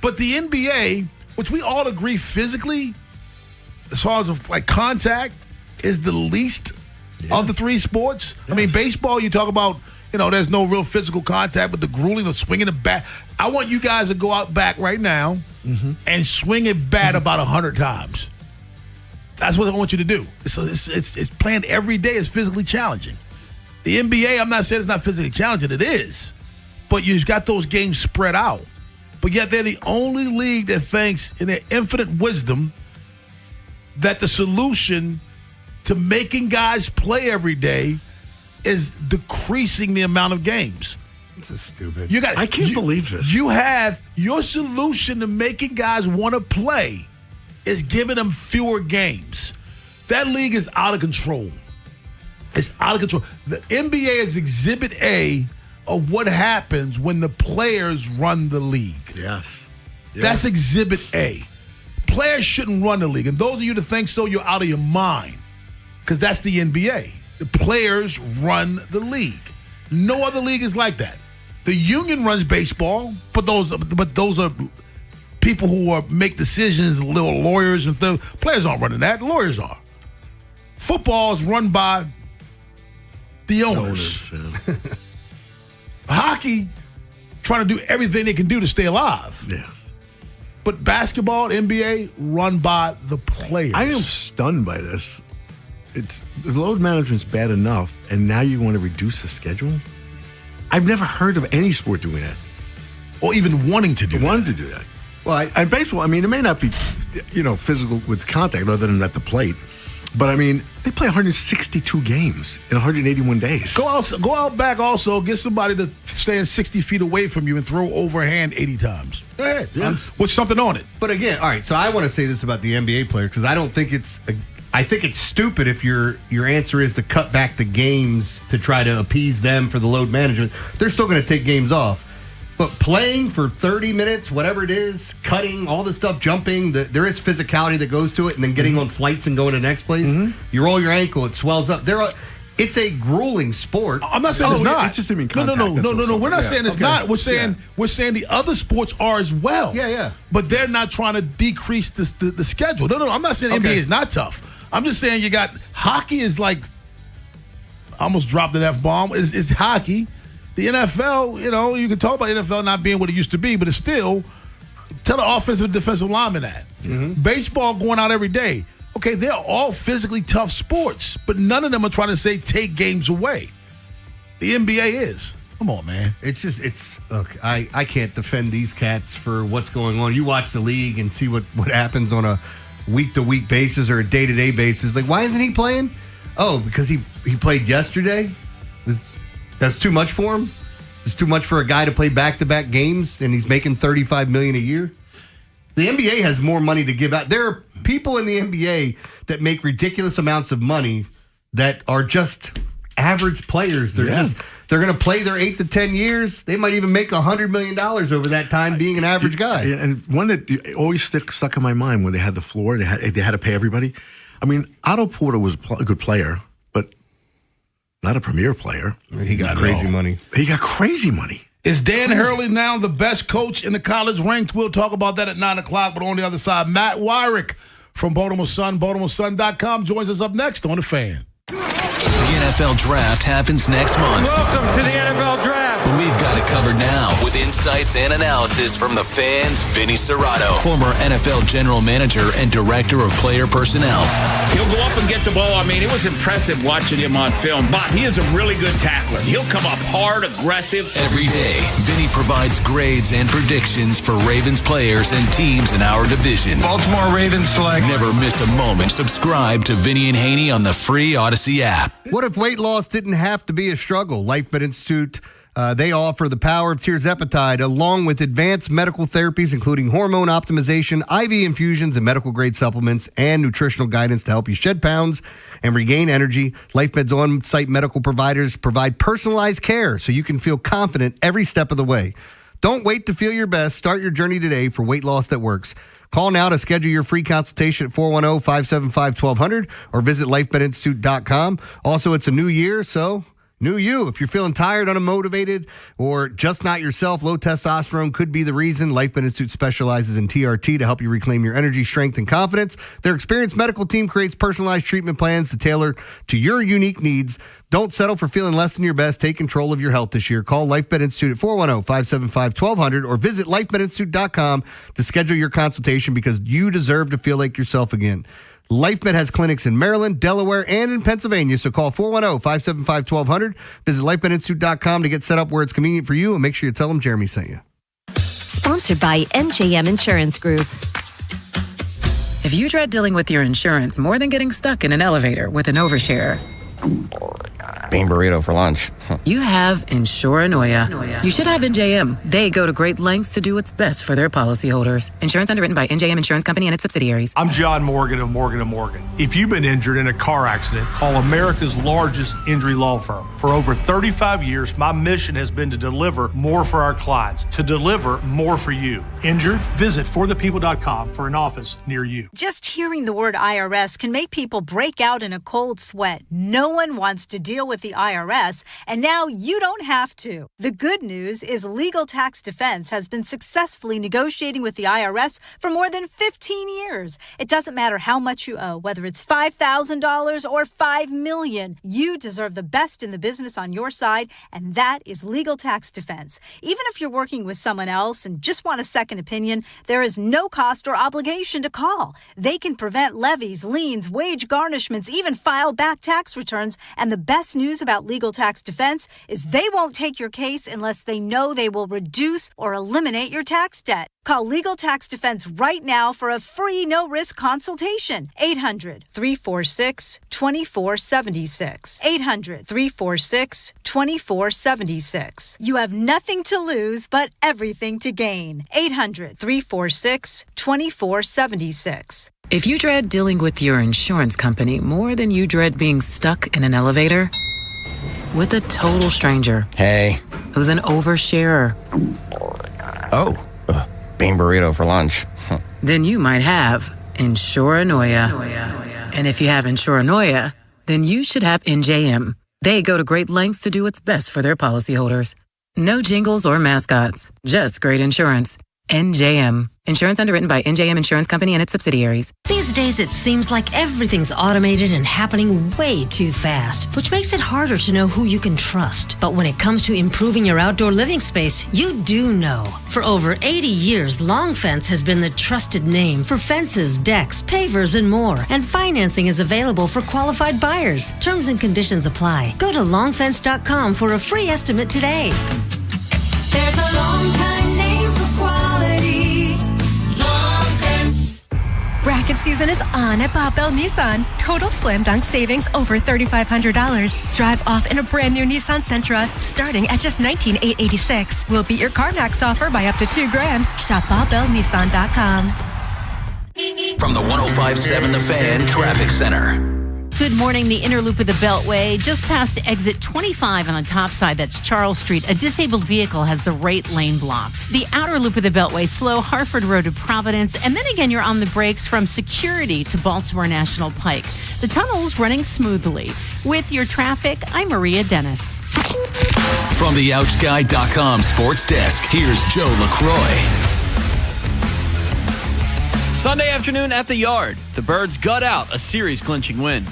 But the NBA, which we all agree physically, as far as like contact, is the least of the three sports. Yes. I mean, baseball, you talk about, there's no real physical contact, but the grueling of swinging the bat. I want you guys to go out back right now and swing a bat about 100 times. That's what I want you to do. It's playing every day is physically challenging. The NBA, I'm not saying it's not physically challenging. It is. But you've got those games spread out. But yet they're the only league that thinks, in their infinite wisdom, that the solution to making guys play every day is decreasing the amount of games. This is stupid. I can't believe this. You have your solution to making guys want to play is giving them fewer games. That league is out of control. It's out of control. The NBA is exhibit A of what happens when the players run the league. Yes. Yeah. That's Exhibit A. Players shouldn't run the league. And those of you that think so, you're out of your mind. Because that's the NBA. The players run the league. No other league is like that. The union runs baseball, but those are people who make decisions, little lawyers and stuff. Players aren't running that. Lawyers are. Football is run by the owners. Hockey, trying to do everything they can do to stay alive. Yeah. But basketball, NBA, run by the players. I am stunned by this. The load management's bad enough, and now you want to reduce the schedule? I've never heard of any sport doing that. Or even wanting to do that. Well, and baseball, I mean, it may not be, physical with contact other than at the plate. But, I mean, they play 162 games in 181 days. Go out back also, get somebody to stand 60 feet away from you and throw overhand 80 times. Go ahead. Yeah. With something on it. But again, all right, so I want to say this about the NBA player because I don't think I think it's stupid if your answer is to cut back the games to try to appease them for the load management. They're still going to take games off. But playing for 30 minutes, whatever it is, cutting, all this stuff, jumping, there is physicality that goes to it, and then getting on flights and going to the next place. You roll your ankle, it swells up. It's a grueling sport. I'm not saying it's not. It's just contact. No. We're not saying it's not. We're saying the other sports are as well. Yeah. But they're not trying to decrease the schedule. No. I'm not saying NBA is not tough. I'm just saying you got hockey is like I almost dropped an F-bomb. It's hockey. The NFL, you can talk about NFL not being what it used to be, but it's still tell the offensive and defensive lineman that. Baseball going out every day. Okay, they're all physically tough sports, but none of them are trying to say take games away. The NBA is. Come on, man. Look, I can't defend these cats for what's going on. You watch the league and see what happens on a week-to-week basis or a day-to-day basis. Like, why isn't he playing? Oh, because he played yesterday? That's too much for him? It's too much for a guy to play back-to-back games and he's making $35 million a year? The NBA has more money to give out. There are people in the NBA that make ridiculous amounts of money that are just average players. They're going to play their 8 to 10 years. They might even make $100 million over that time being an average guy. And one that always stuck in my mind when they had the floor, they had to pay everybody. I mean, Otto Porter was a good player, but not a premier player. He got crazy money. He got crazy money. Is Dan Hurley now the best coach in the college ranks? We'll talk about that at 9 o'clock. But on the other side, Matt Wyrick from Baltimore Sun, BaltimoreSun.com, joins us up next on The Fan. The NFL Draft happens next month. Welcome to the NFL Draft. But we've got it covered now with insights and analysis from the Fan's Vinny Serrato, former NFL General Manager and Director of Player Personnel. He'll go up and get the ball. I mean, it was impressive watching him on film, but he is a really good tackler. He'll come up hard, aggressive. Every day, Vinny provides grades and predictions for Ravens players and teams in our division. Baltimore Ravens select. Never miss a moment. Subscribe to Vinny and Haynie on the free Odyssey app. What if weight loss didn't have to be a struggle? LifeMed Institute, they offer the power of tirzepatide along with advanced medical therapies, including hormone optimization, IV infusions, and medical-grade supplements, and nutritional guidance to help you shed pounds and regain energy. LifeMed's on-site medical providers provide personalized care so you can feel confident every step of the way. Don't wait to feel your best. Start your journey today for weight loss that works. Call now to schedule your free consultation at 410-575-1200 or visit lifemedinstitute.com. Also, it's a new year, so new you. If you're feeling tired, unmotivated, or just not yourself, low testosterone could be the reason. LifeMed Institute specializes in TRT to help you reclaim your energy, strength, and confidence. Their experienced medical team creates personalized treatment plans to tailor to your unique needs. Don't settle for feeling less than your best. Take control of your health this year. Call LifeMed Institute at 410-575-1200 or visit lifemedinstitute.com to schedule your consultation because you deserve to feel like yourself again. LifeMed has clinics in Maryland, Delaware, and in Pennsylvania, so call 410-575-1200. Visit lifemedinstitute.com to get set up where it's convenient for you, and make sure you tell them Jeremy sent you. Sponsored by NJM Insurance Group. If you dread dealing with your insurance more than getting stuck in an elevator with an overshare, Bean burrito for lunch. You have Insuranoia. You should have NJM. They go to great lengths to do what's best for their policyholders. Insurance underwritten by NJM Insurance Company and its subsidiaries. I'm John Morgan of Morgan & Morgan. If you've been injured in a car accident, call America's largest injury law firm. For over 35 years, my mission has been to deliver more for our clients, to deliver more for you. Injured? Visit forthepeople.com for an office near you. Just hearing the word IRS can make people break out in a cold sweat. No one wants to deal with the IRS, and now you don't have to. The good news is Legal Tax Defense has been successfully negotiating with the IRS for more than 15 years. It doesn't matter how much you owe, whether it's $5,000 or $5 million. You deserve the best in the business on your side, and that is Legal Tax Defense. Even if you're working with someone else and just want a second opinion, there is no cost or obligation to call. They can prevent levies, liens, wage garnishments, even file back tax returns, and the best news about Legal Tax Defense is they won't take your case unless they know they will reduce or eliminate your tax debt. Call Legal Tax Defense right now for a free no-risk consultation. 800-346-2476. 800-346-2476. You have nothing to lose but everything to gain. 800-346-2476. If you dread dealing with your insurance company more than you dread being stuck in an elevator with a total stranger. Hey. Who's an oversharer. Oh, bean burrito for lunch. Then you might have Insuranoia. And if you have Insuranoia, then you should have NJM. They go to great lengths to do what's best for their policyholders. No jingles or mascots, just great insurance. NJM. Insurance underwritten by NJM Insurance Company and its subsidiaries. These days, it seems like everything's automated and happening way too fast, which makes it harder to know who you can trust. But when it comes to improving your outdoor living space, you do know. For over 80 years, Long Fence has been the trusted name for fences, decks, pavers, and more. And financing is available for qualified buyers. Terms and conditions apply. Go to longfence.com for a free estimate today. There's a long time name for quality. Long Fence. Bracket season is on at Bob Bell Nissan. Total slam dunk savings over $3,500. Drive off in a brand new Nissan Sentra starting at just $19,886. We'll beat your CarMax offer by up to $2,000. Shop BobBellNissan.com. From the 105.7 The Fan Traffic Center. Good morning. The inner loop of the Beltway, just past exit 25 on the top side, that's Charles Street. A disabled vehicle has the right lane blocked. The outer loop of the Beltway, slow Harford Road to Providence. And then again, you're on the brakes from Security to Baltimore National Pike. The tunnel's running smoothly. With your traffic, I'm Maria Dennis. From the OutGuy.com sports desk, here's Joe LaCroix. Sunday afternoon at the Yard, the Birds gut out a series-clinching win.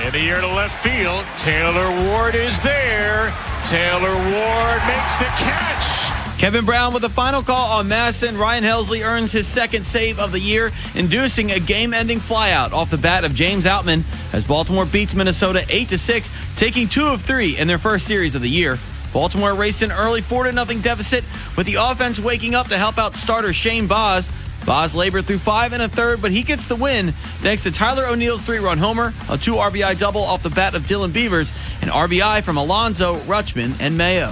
In the air to left field, Taylor Ward is there. Taylor Ward makes the catch. Kevin Brown with the final call on Madison. Ryan Helsley earns his second save of the year, inducing a game-ending flyout off the bat of James Outman as Baltimore beats Minnesota 8-6, taking 2 of 3 in their first series of the year. Baltimore raced an early 4-0 deficit, with the offense waking up to help out starter Shane Boz. Boz labored through 5 1/3, but he gets the win thanks to Tyler O'Neill's 3-run homer, a 2 RBI double off the bat of Dylan Beavers, and RBI from Alonso, Rutschman, and Mayo.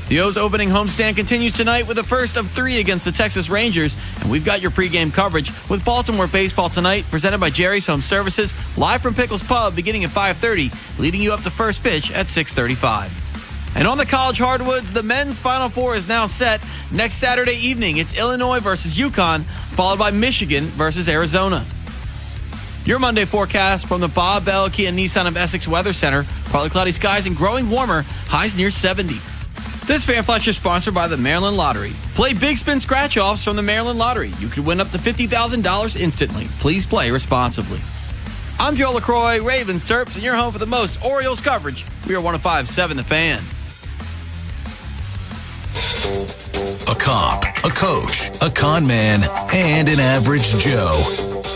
The O's opening homestand continues tonight with the first of 3 against the Texas Rangers, and we've got your pregame coverage with Baltimore baseball tonight, presented by Jerry's Home Services, live from Pickles Pub beginning at 5:30, leading you up to first pitch at 6:35. And on the college hardwoods, the men's Final Four is now set. Next Saturday evening, it's Illinois versus UConn, followed by Michigan versus Arizona. Your Monday forecast from the Bob Bell Kia Nissan of Essex Weather Center. Partly cloudy skies and growing warmer, highs near 70. This Fan Flash is sponsored by the Maryland Lottery. Play Big Spin Scratch-Offs from the Maryland Lottery. You could win up to $50,000 instantly. Please play responsibly. I'm Joe LaCroix, Ravens, Terps, and you're home for the most Orioles coverage. We are 105.7 The Fan. A cop, a coach, a con man, and an average Joe.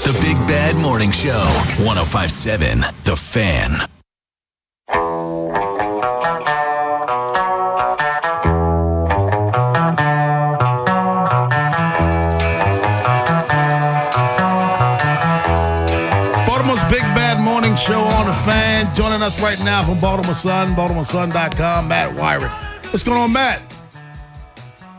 The Big Bad Morning Show, 105.7 The Fan. Baltimore's Big Bad Morning Show on the Fan. Joining us right now from Baltimore Sun, BaltimoreSun.com, Matt Wyrick. What's going on, Matt?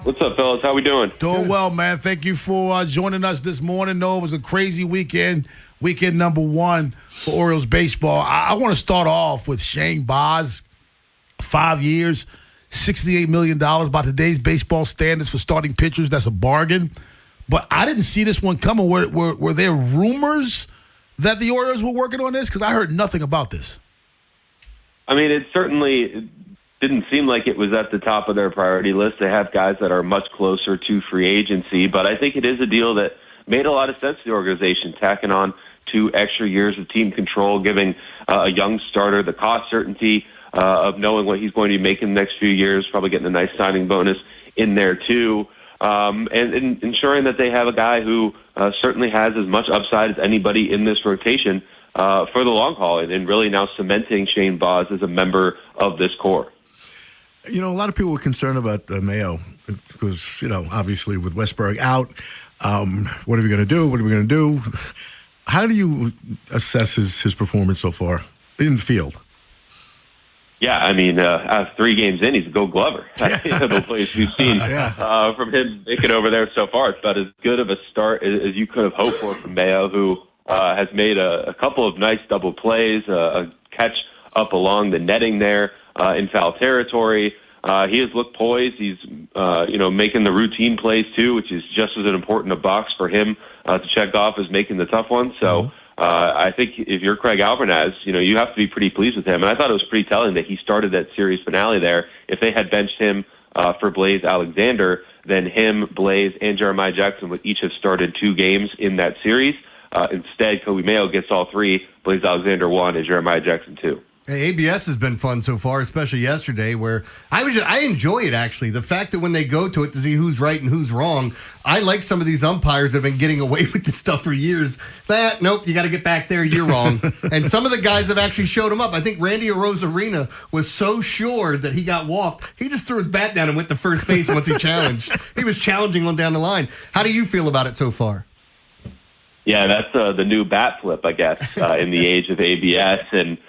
What's up, fellas? How we doing? Doing well, man. Thank you for joining us this morning. No, it was a crazy weekend number one for Orioles baseball. I want to start off with Shane Baz, 5 years, $68 million. By today's baseball standards for starting pitchers, that's a bargain. But I didn't see this one coming. Were there rumors that the Orioles were working on this? Because I heard nothing about this. I mean, it certainly didn't seem like it was at the top of their priority list. They have guys that are much closer to free agency, but I think it is a deal that made a lot of sense to the organization, tacking on 2 extra years of team control, giving a young starter the cost certainty of knowing what he's going to be making the next few years, probably getting a nice signing bonus in there too, and ensuring that they have a guy who certainly has as much upside as anybody in this rotation for the long haul, and really now cementing Shane Baz as a member of this core. You know, a lot of people were concerned about Mayo because, obviously with Westberg out, what are we going to do? What are we going to do? How do you assess his performance so far in the field? Yeah, I mean, 3 games in, he's a Gold Glover. The plays we've seen from him making over there so far, it's about as good of a start as you could have hoped for from Mayo, who has made a couple of nice double plays, a catch up along the netting there in foul territory. He has looked poised. He's, making the routine plays too, which is just as important a box for him to check off as making the tough ones. So I think if you're Craig Alvarez, you have to be pretty pleased with him. And I thought it was pretty telling that he started that series finale there. If they had benched him for Blaze Alexander, then him, Blaze, and Jeremiah Jackson would each have started 2 games in that series. Instead, Kobe Mayo gets all 3, Blaze Alexander 1, and Jeremiah Jackson 2. Hey, ABS has been fun so far, especially yesterday, where I enjoy it, actually. The fact that when they go to it to see who's right and who's wrong, I like some of these umpires that have been getting away with this stuff for years. Nope, you got to get back there, you're wrong. And some of the guys have actually showed him up. I think Randy Arozarena was so sure that he got walked, he just threw his bat down and went to first base once he challenged. He was challenging on down the line. How do you feel about it so far? Yeah, that's the new bat flip, I guess, in the age of ABS. And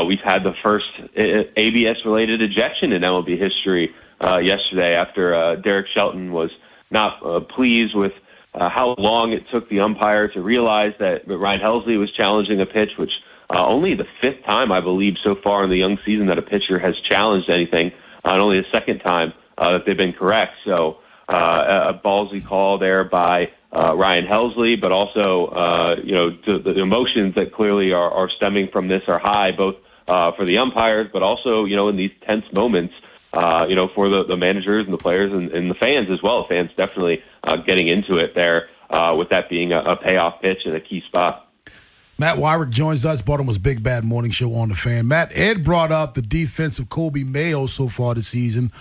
we've had the first ABS-related ejection in MLB history yesterday after Derek Shelton was not pleased with how long it took the umpire to realize that Ryan Helsley was challenging a pitch, which only the 5th time, I believe, so far in the young season that a pitcher has challenged anything, and only the 2nd time that they've been correct. So a ballsy call there by Ryan Helsley, but also, the emotions that clearly are stemming from this are high, both for the umpires, but also, in these tense moments, for the managers and the players and the fans as well. Fans definitely getting into it there with that being a payoff pitch in a key spot. Matt Wyrick joins us, Baltimore's Big Bad Morning Show on the Fan. Matt, Ed brought up the defense of Kobe Mayo so far this season.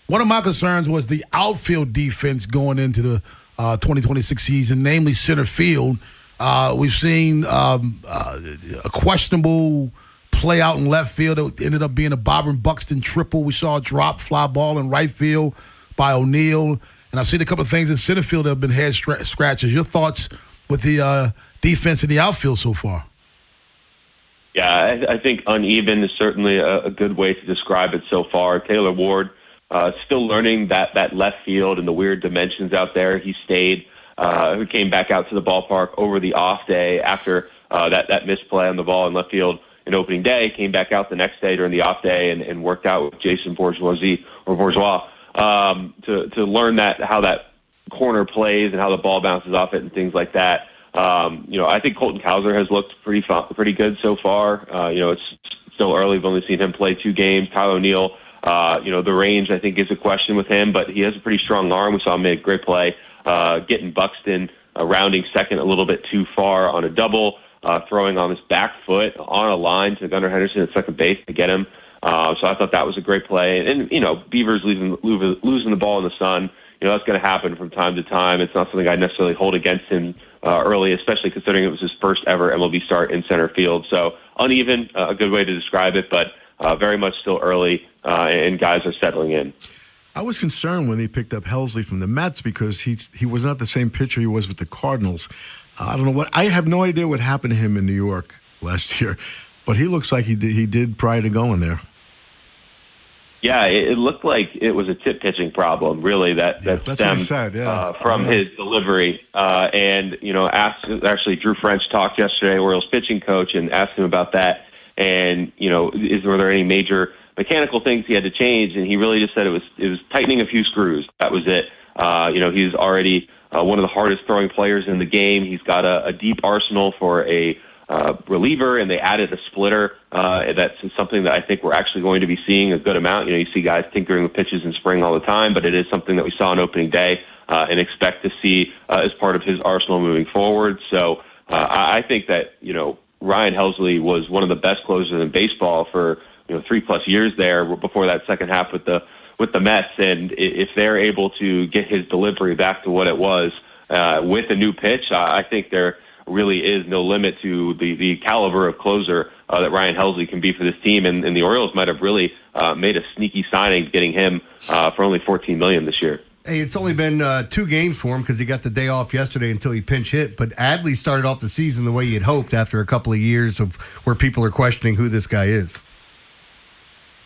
One of my concerns was the outfield defense going into the 2026 season, namely center field. We've seen a questionable play out in left field that ended up being a Bob and Buxton triple. We saw a drop fly ball in right field by O'Neill. And I've seen a couple of things in center field that have been head scratches. Your thoughts with the defense in the outfield so far? Yeah, I think uneven is certainly a good way to describe it so far. Taylor Ward still learning that left field and the weird dimensions out there. He stayed, who came back out to the ballpark over the off day after that misplay on the ball in left field in opening day, came back out the next day during the off day and worked out with Jason Bourgeois to learn how that corner plays and how the ball bounces off it and things like that. I think Colton Cowser has looked pretty good so far. It's still early. We've only seen him play 2 games. Tyler O'Neill, the range, I think, is a question with him, but he has a pretty strong arm. We saw him make a great play, getting Buxton rounding second a little bit too far on a double, throwing on his back foot on a line to Gunnar Henderson at second base to get him. So I thought that was a great play. And Beavers losing the ball in the sun, that's going to happen from time to time. It's not something I necessarily hold against him early, especially considering it was his first ever MLB start in center field. So uneven, a good way to describe it, but very much still early, and guys are settling in. I was concerned when they picked up Helsley from the Mets because he was not the same pitcher he was with the Cardinals. I don't know I have no idea what happened to him in New York last year. But he looks like he did prior to going there. Yeah, it looked like it was a tip pitching problem, really, that stemmed from his delivery. And, actually Drew French talked yesterday, Orioles pitching coach, and asked him about that. And, were there any major mechanical things he had to change? And he really just said it was tightening a few screws. That was it. He's already one of the hardest throwing players in the game. He's got a deep arsenal for a reliever, and they added a splitter. That's something that I think we're actually going to be seeing a good amount. You see guys tinkering with pitches in spring all the time, but it is something that we saw on opening day and expect to see as part of his arsenal moving forward. So I think that, Ryan Helsley was one of the best closers in baseball for 3+ years there before that second half with the Mets. And if they're able to get his delivery back to what it was with a new pitch, I think there really is no limit to the caliber of closer that Ryan Helsley can be for this team. And the Orioles might have really made a sneaky signing getting him for only $14 million this year. Hey, it's only been 2 games for him because he got the day off yesterday until he pinch hit. But Adley started off the season the way he had hoped after a couple of years of where people are questioning who this guy is.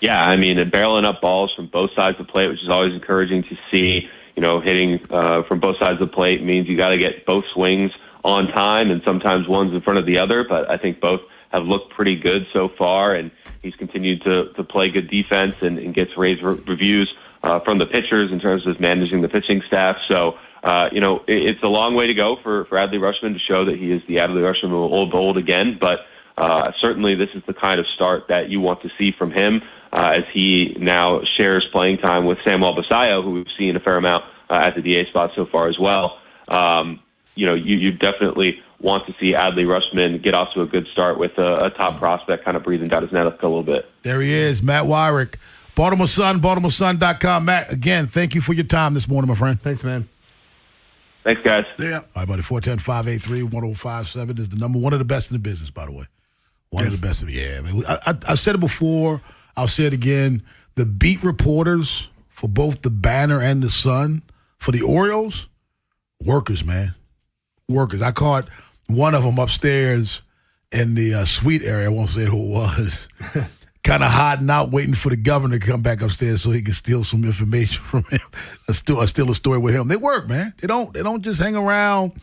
Yeah, I mean, barreling up balls from both sides of the plate, which is always encouraging to see. Hitting from both sides of the plate means you got to get both swings on time, and sometimes one's in front of the other. But I think both have looked pretty good so far, and he's continued to play good defense and gets raised reviews from the pitchers in terms of managing the pitching staff. So, it's a long way to go for Adley Rutschman to show that he is the Adley Rutschman of old again. But certainly this is the kind of start that you want to see from him as he now shares playing time with Samuel Basayo, who we've seen a fair amount at the DA spot so far as well. You definitely want to see Adley Rutschman get off to a good start with a top prospect kind of breathing down his neck a little bit. There he is, Matt Wyrick. Baltimore Sun, BaltimoreSun.com. Matt, again, thank you for your time this morning, my friend. Thanks, man. Thanks, guys. See ya. All right, buddy. 410-583-1057 is the number. One of the best in the business, by the way. One of the best. I mean, I've said it before. I'll say it again. The beat reporters for both the Banner and the Sun, for the Orioles, workers, man. Workers. I caught one of them upstairs in the suite area. I won't say who it was. Kind of hiding out, waiting for the governor to come back upstairs so he can steal some information from him. Steal a story with him. They work, man. They don't just hang around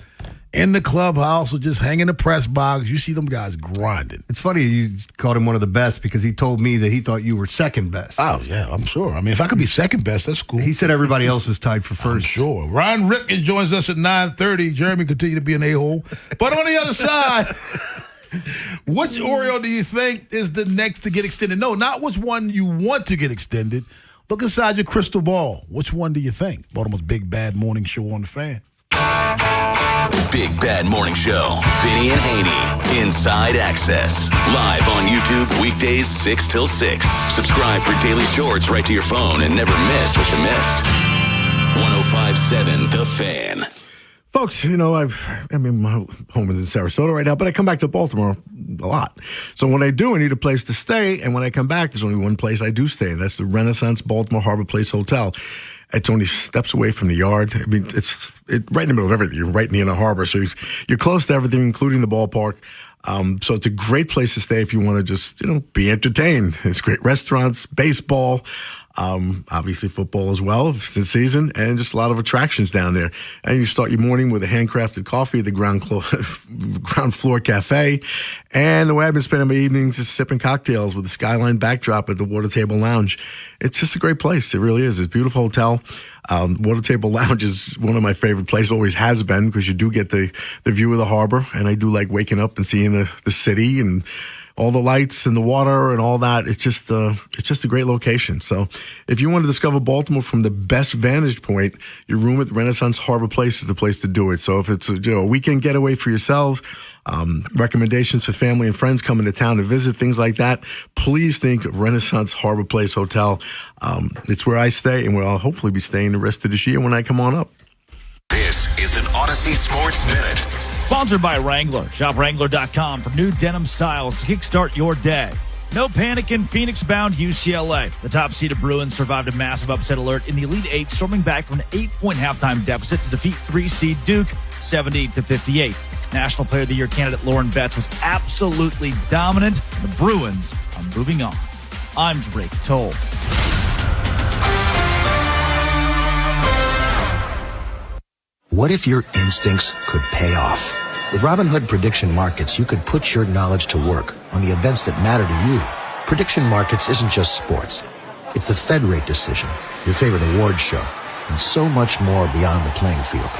in the clubhouse or just hang in the press box. You see them guys grinding. It's funny you called him one of the best because he told me that he thought you were second best. Oh, yeah, I'm sure. I mean, if I could be second best, that's cool. He said everybody else was tied for first. I'm sure. Ryan Ripken joins us at 9:30. Jeremy continue to be an a-hole. But on the other side, which Oriole do you think is the next to get extended? No, not which one you want to get extended. Look inside your crystal ball. Which one do you think? Baltimore's Big Bad Morning Show on the Fan. Big Bad Morning Show. Vinny and Haynie. Inside Access. Live on YouTube weekdays 6 till 6. Subscribe for daily shorts right to your phone and never miss what you missed. 105.7 The Fan. Folks, my home is in Sarasota right now, but I come back to Baltimore a lot. So when I do, I need a place to stay, and when I come back, there's only one place I do stay, and that's the Renaissance Baltimore Harbor Place Hotel. It's only steps away from the yard. I mean, it's right in the middle of everything. You're right near the harbor, so you're close to everything, including the ballpark. So it's a great place to stay if you want to just, be entertained. It's great restaurants, baseball, obviously football as well this season, and just a lot of attractions down there. And you start your morning with a handcrafted coffee at the ground floor cafe. And the way I've been spending my evenings is sipping cocktails with a skyline backdrop at the Water Table Lounge. It's just a great place. It really is. It's a beautiful hotel. Water Table Lounge is one of my favorite places, always has been, because you do get the view of the harbor, and I do like waking up and seeing the city and all the lights and the water and all that. It's just a great location. So if you want to discover Baltimore from the best vantage point, your room at Renaissance Harbor Place is the place to do it. So if it's a weekend getaway for yourselves, recommendations for family and friends coming to town to visit, things like that, please think of Renaissance Harbor Place Hotel. It's where I stay, and where I'll hopefully be staying the rest of this year when I come on up. This is an Odyssey Sports Minute. Sponsored by Wrangler. Shop Wrangler.com for new denim styles to kickstart your day. No panic in Phoenix-bound UCLA. The top-seeded Bruins survived a massive upset alert in the Elite Eight, storming back from an 8-point halftime deficit to defeat 3-seed Duke 70-58. National Player of the Year candidate Lauren Betts was absolutely dominant. The Bruins are moving on. I'm Drake Toll. What if your instincts could pay off? With Robinhood Prediction Markets, you could put your knowledge to work on the events that matter to you. Prediction Markets isn't just sports. It's the Fed rate decision, your favorite award show, and so much more beyond the playing field.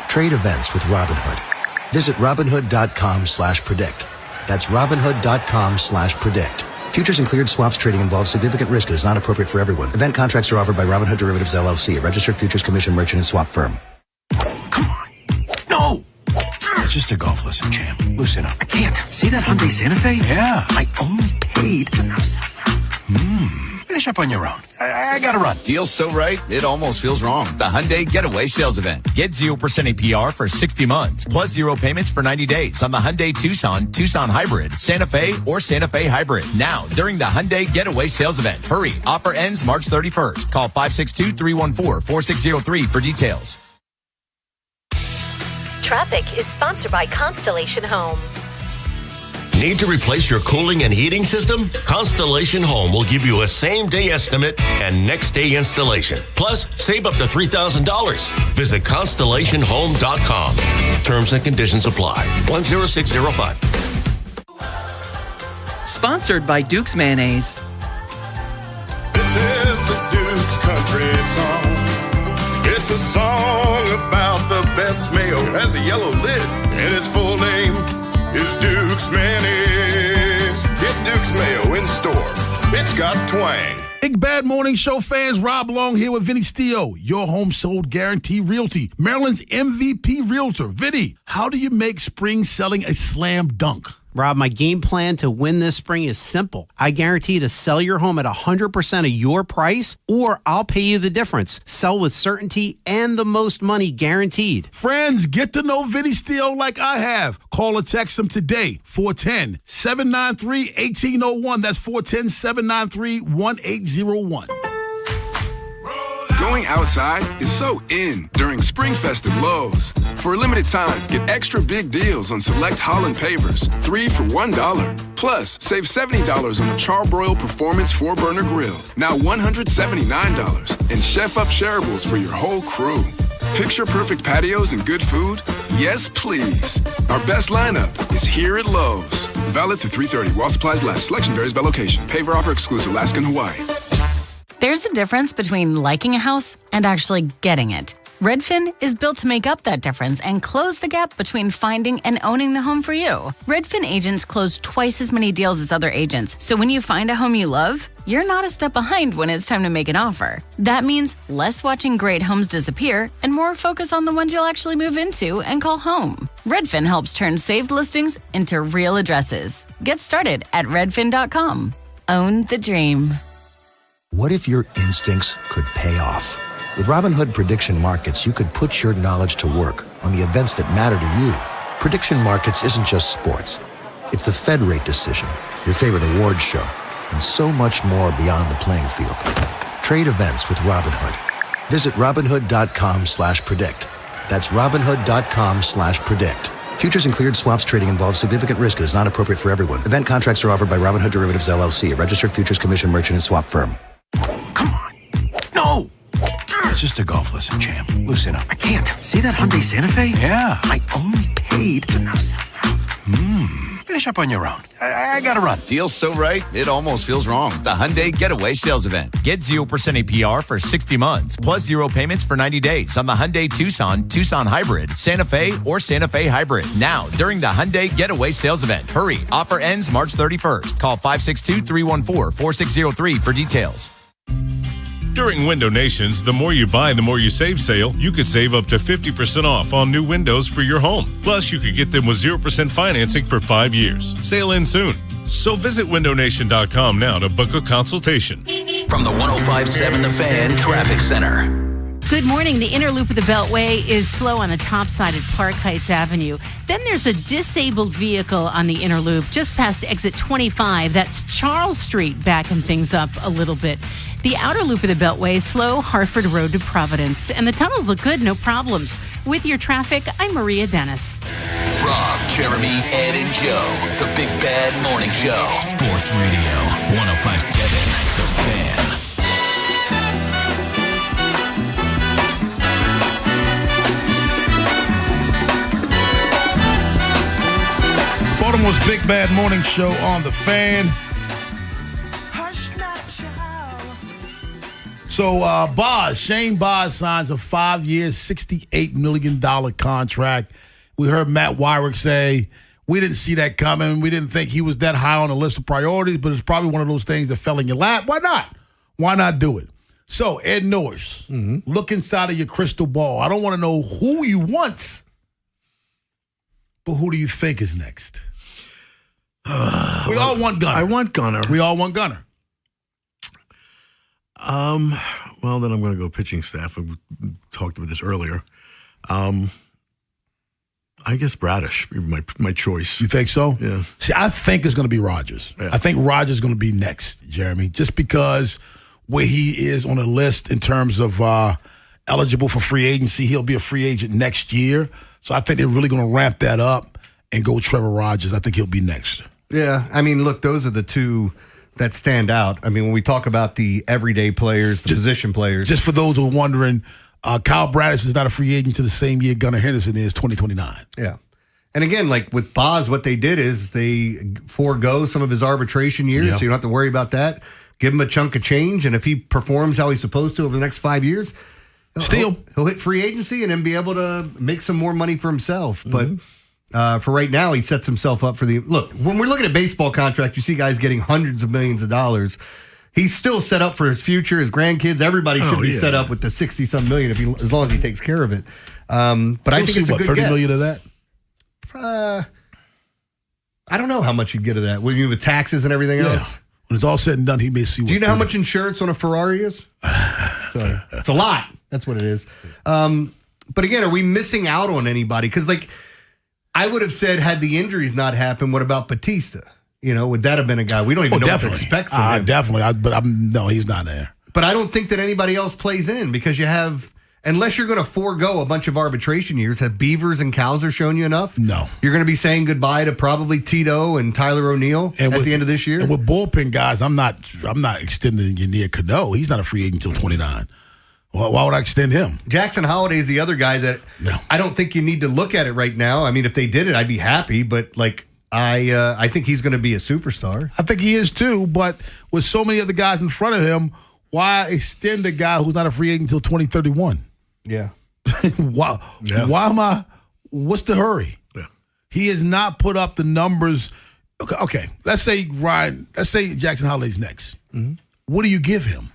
Trade events with Robinhood. Visit Robinhood.com/predict. That's Robinhood.com/predict. Futures and cleared swaps trading involves significant risk and is not appropriate for everyone. Event contracts are offered by Robinhood Derivatives LLC, a registered futures commission merchant and swap firm. No! It's just a golf lesson, champ. Loosen up. I can't. See that Hyundai Santa Fe? Yeah. I only paid. Finish up on your own. I gotta run. Deal's so right, it almost feels wrong. The Hyundai Getaway Sales Event. Get 0% APR for 60 months, plus 0 payments for 90 days on the Hyundai Tucson, Tucson Hybrid, Santa Fe, or Santa Fe Hybrid. Now, during the Hyundai Getaway Sales Event. Hurry. Offer ends March 31st. Call 562-314-4603 for details. Traffic is sponsored by Constellation Home. Need to replace your cooling and heating system? Constellation Home will give you a same-day estimate and next-day installation. Plus, save up to $3,000. Visit ConstellationHome.com. Terms and conditions apply. 10605. Sponsored by Duke's Mayonnaise. This is the Duke's Country Song. It's a song about the best mayo. Has a yellow lid, and its full name is Duke's Mayonnaise. Get Duke's Mayo in store. It's got twang. Big Bad Morning Show fans, Rob Long here with Vinny Steele, your home sold guarantee realty, Maryland's MVP realtor. Vinny, how do you make spring selling a slam dunk? Rob, my game plan to win this spring is simple. I guarantee to sell your home at 100% of your price, or I'll pay you the difference. Sell with certainty and the most money guaranteed. Friends, get to know Vinny Steele like I have. Call or text him today, 410-793-1801. That's 410-793-1801. Going outside is so in during Spring Fest at Lowe's. For a limited time, get extra big deals on select Holland pavers, 3 for $1. Plus, save $70 on a Charbroil Performance 4-burner grill, now $179. And Chef Up shareables for your whole crew. Picture perfect patios and good food? Yes, please. Our best lineup is here at Lowe's. Valid through 3/30 while supplies last. Selection varies by location. Paver offer exclusive. Alaska and Hawaii. There's a difference between liking a house and actually getting it. Redfin is built to make up that difference and close the gap between finding and owning the home for you. Redfin agents close twice as many deals as other agents, so when you find a home you love, you're not a step behind when it's time to make an offer. That means less watching great homes disappear and more focus on the ones you'll actually move into and call home. Redfin helps turn saved listings into real addresses. Get started at redfin.com. Own the dream. What if your instincts could pay off? With Robinhood Prediction Markets, you could put your knowledge to work on the events that matter to you. Prediction Markets isn't just sports. It's the Fed rate decision, your favorite award show, and so much more beyond the playing field. Trade events with Robinhood. Visit Robinhood.com/predict. That's Robinhood.com/predict. Futures and cleared swaps trading involves significant risk and is not appropriate for everyone. Event contracts are offered by Robinhood Derivatives LLC, a registered futures commission merchant and swap firm. No! It's just a golf lesson, champ. Loosen up. I can't. See that Hyundai Santa Fe? Yeah. I only paid. Finish up on your own. I gotta run. Deal's so right, it almost feels wrong. The Hyundai Getaway Sales Event. Get 0% APR for 60 months, plus 0 payments for 90 days on the Hyundai Tucson, Tucson Hybrid, Santa Fe, or Santa Fe Hybrid. Now, during the Hyundai Getaway Sales Event. Hurry. Offer ends March 31st. Call 562-314-4603 for details. During Window Nation's The More You Buy, The More You Save sale, you could save up to 50% off on new windows for your home. Plus, you could get them with 0% financing for 5 years. Sale ends soon. So visit windownation.com now to book a consultation. From the 105.7 The Fan Traffic Center. Good morning. The inner loop of the Beltway is slow on the top side at Park Heights Avenue. Then there's a disabled vehicle on the inner loop just past exit 25. That's Charles Street, backing things up a little bit. The outer loop of the Beltway is slow, Hartford Road to Providence. And the tunnels look good, no problems. With your traffic, I'm Maria Dennis. Rob, Jeremy, Ed, and Joe. The Big Bad Morning Show. Sports Radio 105.7 The Fan. Baltimore's Big Bad Morning Show on The Fan. So, Shane Boz signs a 5-year, $68 million contract. We heard Matt Wyrick say, we didn't see that coming. We didn't think he was that high on the list of priorities, but it's probably one of those things that fell in your lap. Why not? Why not do it? So, Ed Norris, look inside of your crystal ball. I don't want to know who you want, but who do you think is next? We all want Gunnar. I want Gunnar. We all want Gunnar. Well, then I'm going to go pitching staff. We talked about this earlier. I guess Bradish would be my choice. You think so? Yeah. See, I think it's going to be Rogers. Yeah. I think Rogers is going to be next, Jeremy, just because where he is on the list in terms of eligible for free agency. He'll be a free agent next year. So I think they're really going to ramp that up and go Trevor Rogers. I think he'll be next. Yeah, I mean, look, those are the two that stand out. I mean, when we talk about the everyday players, the position players. Just for those who are wondering, Kyle Bradish is not a free agent until the same year Gunnar Henderson is, 2029. Yeah. And again, like with Boz, what they did is they forego some of his arbitration years, so you don't have to worry about that. Give him a chunk of change, and if he performs how he's supposed to over the next 5 years, he'll hit free agency and then be able to make some more money for himself. But for right now, he sets himself up for the look. When we're looking at baseball contracts, you see guys getting hundreds of millions of dollars. He's still set up for his future, his grandkids. Everybody should be set up with the 60-some million as long as he takes care of it. But I think it's a good 30 get. million of that. I don't know how much you'd get of that. When you with taxes and everything else. When it's all said and done, he may see. Do you know how much insurance on a Ferrari is? It's a lot. That's what it is. But again, are we missing out on anybody? Because I would have said, had the injuries not happened, what about Batista? Would that have been a guy? We don't even know what to expect from him. Definitely. No, he's not there. But I don't think that anybody else plays in because you have, unless you're going to forego a bunch of arbitration years, have Beavers and Cowser shown you enough? No. You're going to be saying goodbye to probably Tito and Tyler O'Neill at the end of this year? And with bullpen guys, I'm not extending Yanier Cano. He's not a free agent until 29. Why would I extend him? Jackson Holliday is the other guy that I don't think you need to look at it right now. I mean, if they did it, I'd be happy. But I think he's going to be a superstar. I think he is too. But with so many other guys in front of him, why extend a guy who's not a free agent until 2031? Yeah. Why am I? What's the hurry? Yeah. He has not put up the numbers. Okay. Let's say Jackson Holliday's next. Mm-hmm. What do you give him?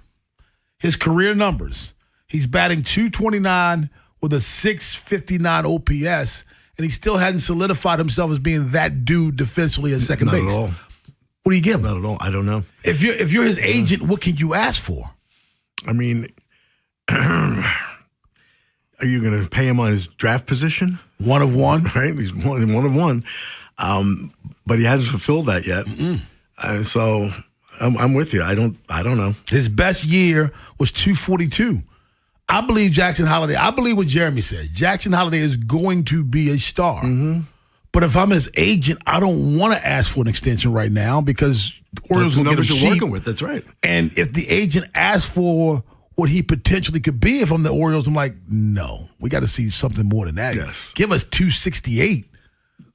His career numbers. He's batting .229 with a .659 OPS, and he still hasn't solidified himself as being that dude defensively at second base. Not at all. What do you give him? Not at all. I don't know. If you're his agent, what can you ask for? I mean, are you going to pay him on his draft position? One of one, right? He's one of one, but he hasn't fulfilled that yet. So I'm with you. I don't know. His best year was .242. I believe Jackson Holliday. I believe what Jeremy says. Jackson Holliday is going to be a star. But if I'm his agent, I don't want to ask for an extension right now because the Orioles will get him cheap. You're working with. That's right. And if the agent asks for what he potentially could be, if I'm the Orioles, I'm like, no, we got to see something more than that. Yes. Give us .268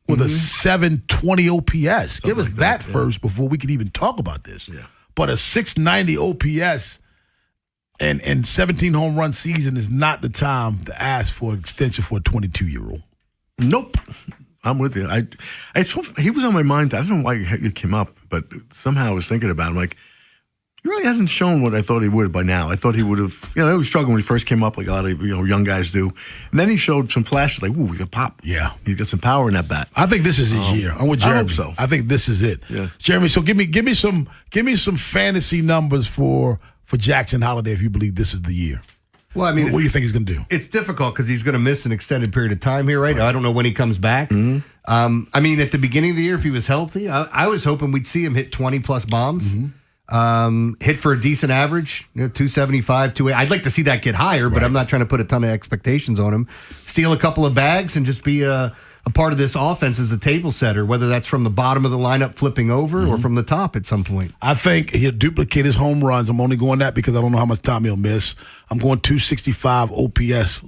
with a .720 OPS. Give us that first before we can even talk about this. Yeah. But a .690 OPS and 17 home run season is not the time to ask for an extension for a 22-year-old. Nope. I'm with you. He was on my mind. I don't know why it came up, but somehow I was thinking about him. Like, he really hasn't shown what I thought he would by now. I thought he would have, he was struggling when he first came up, like a lot of young guys do. And then he showed some flashes, like, ooh, he got pop. Yeah. He's got some power in that bat. I think this is his year. I'm with Jeremy. I hope so. I think this is it. Yeah. Jeremy, so give me some fantasy numbers for Jackson Holliday if you believe this is the year. Well, I mean, what do you think he's going to do? It's difficult because he's going to miss an extended period of time here, right? I don't know when he comes back. I mean, at the beginning of the year, if he was healthy, I was hoping we'd see him hit 20-plus bombs, hit for a decent average, 275, 280. I'd like to see that get higher, but I'm not trying to put a ton of expectations on him. Steal a couple of bags and just be a a part of this offense as a table setter, whether that's from the bottom of the lineup flipping over or from the top at some point. I think he'll duplicate his home runs. I'm only going that because I don't know how much time he'll miss. I'm going 265 OPS,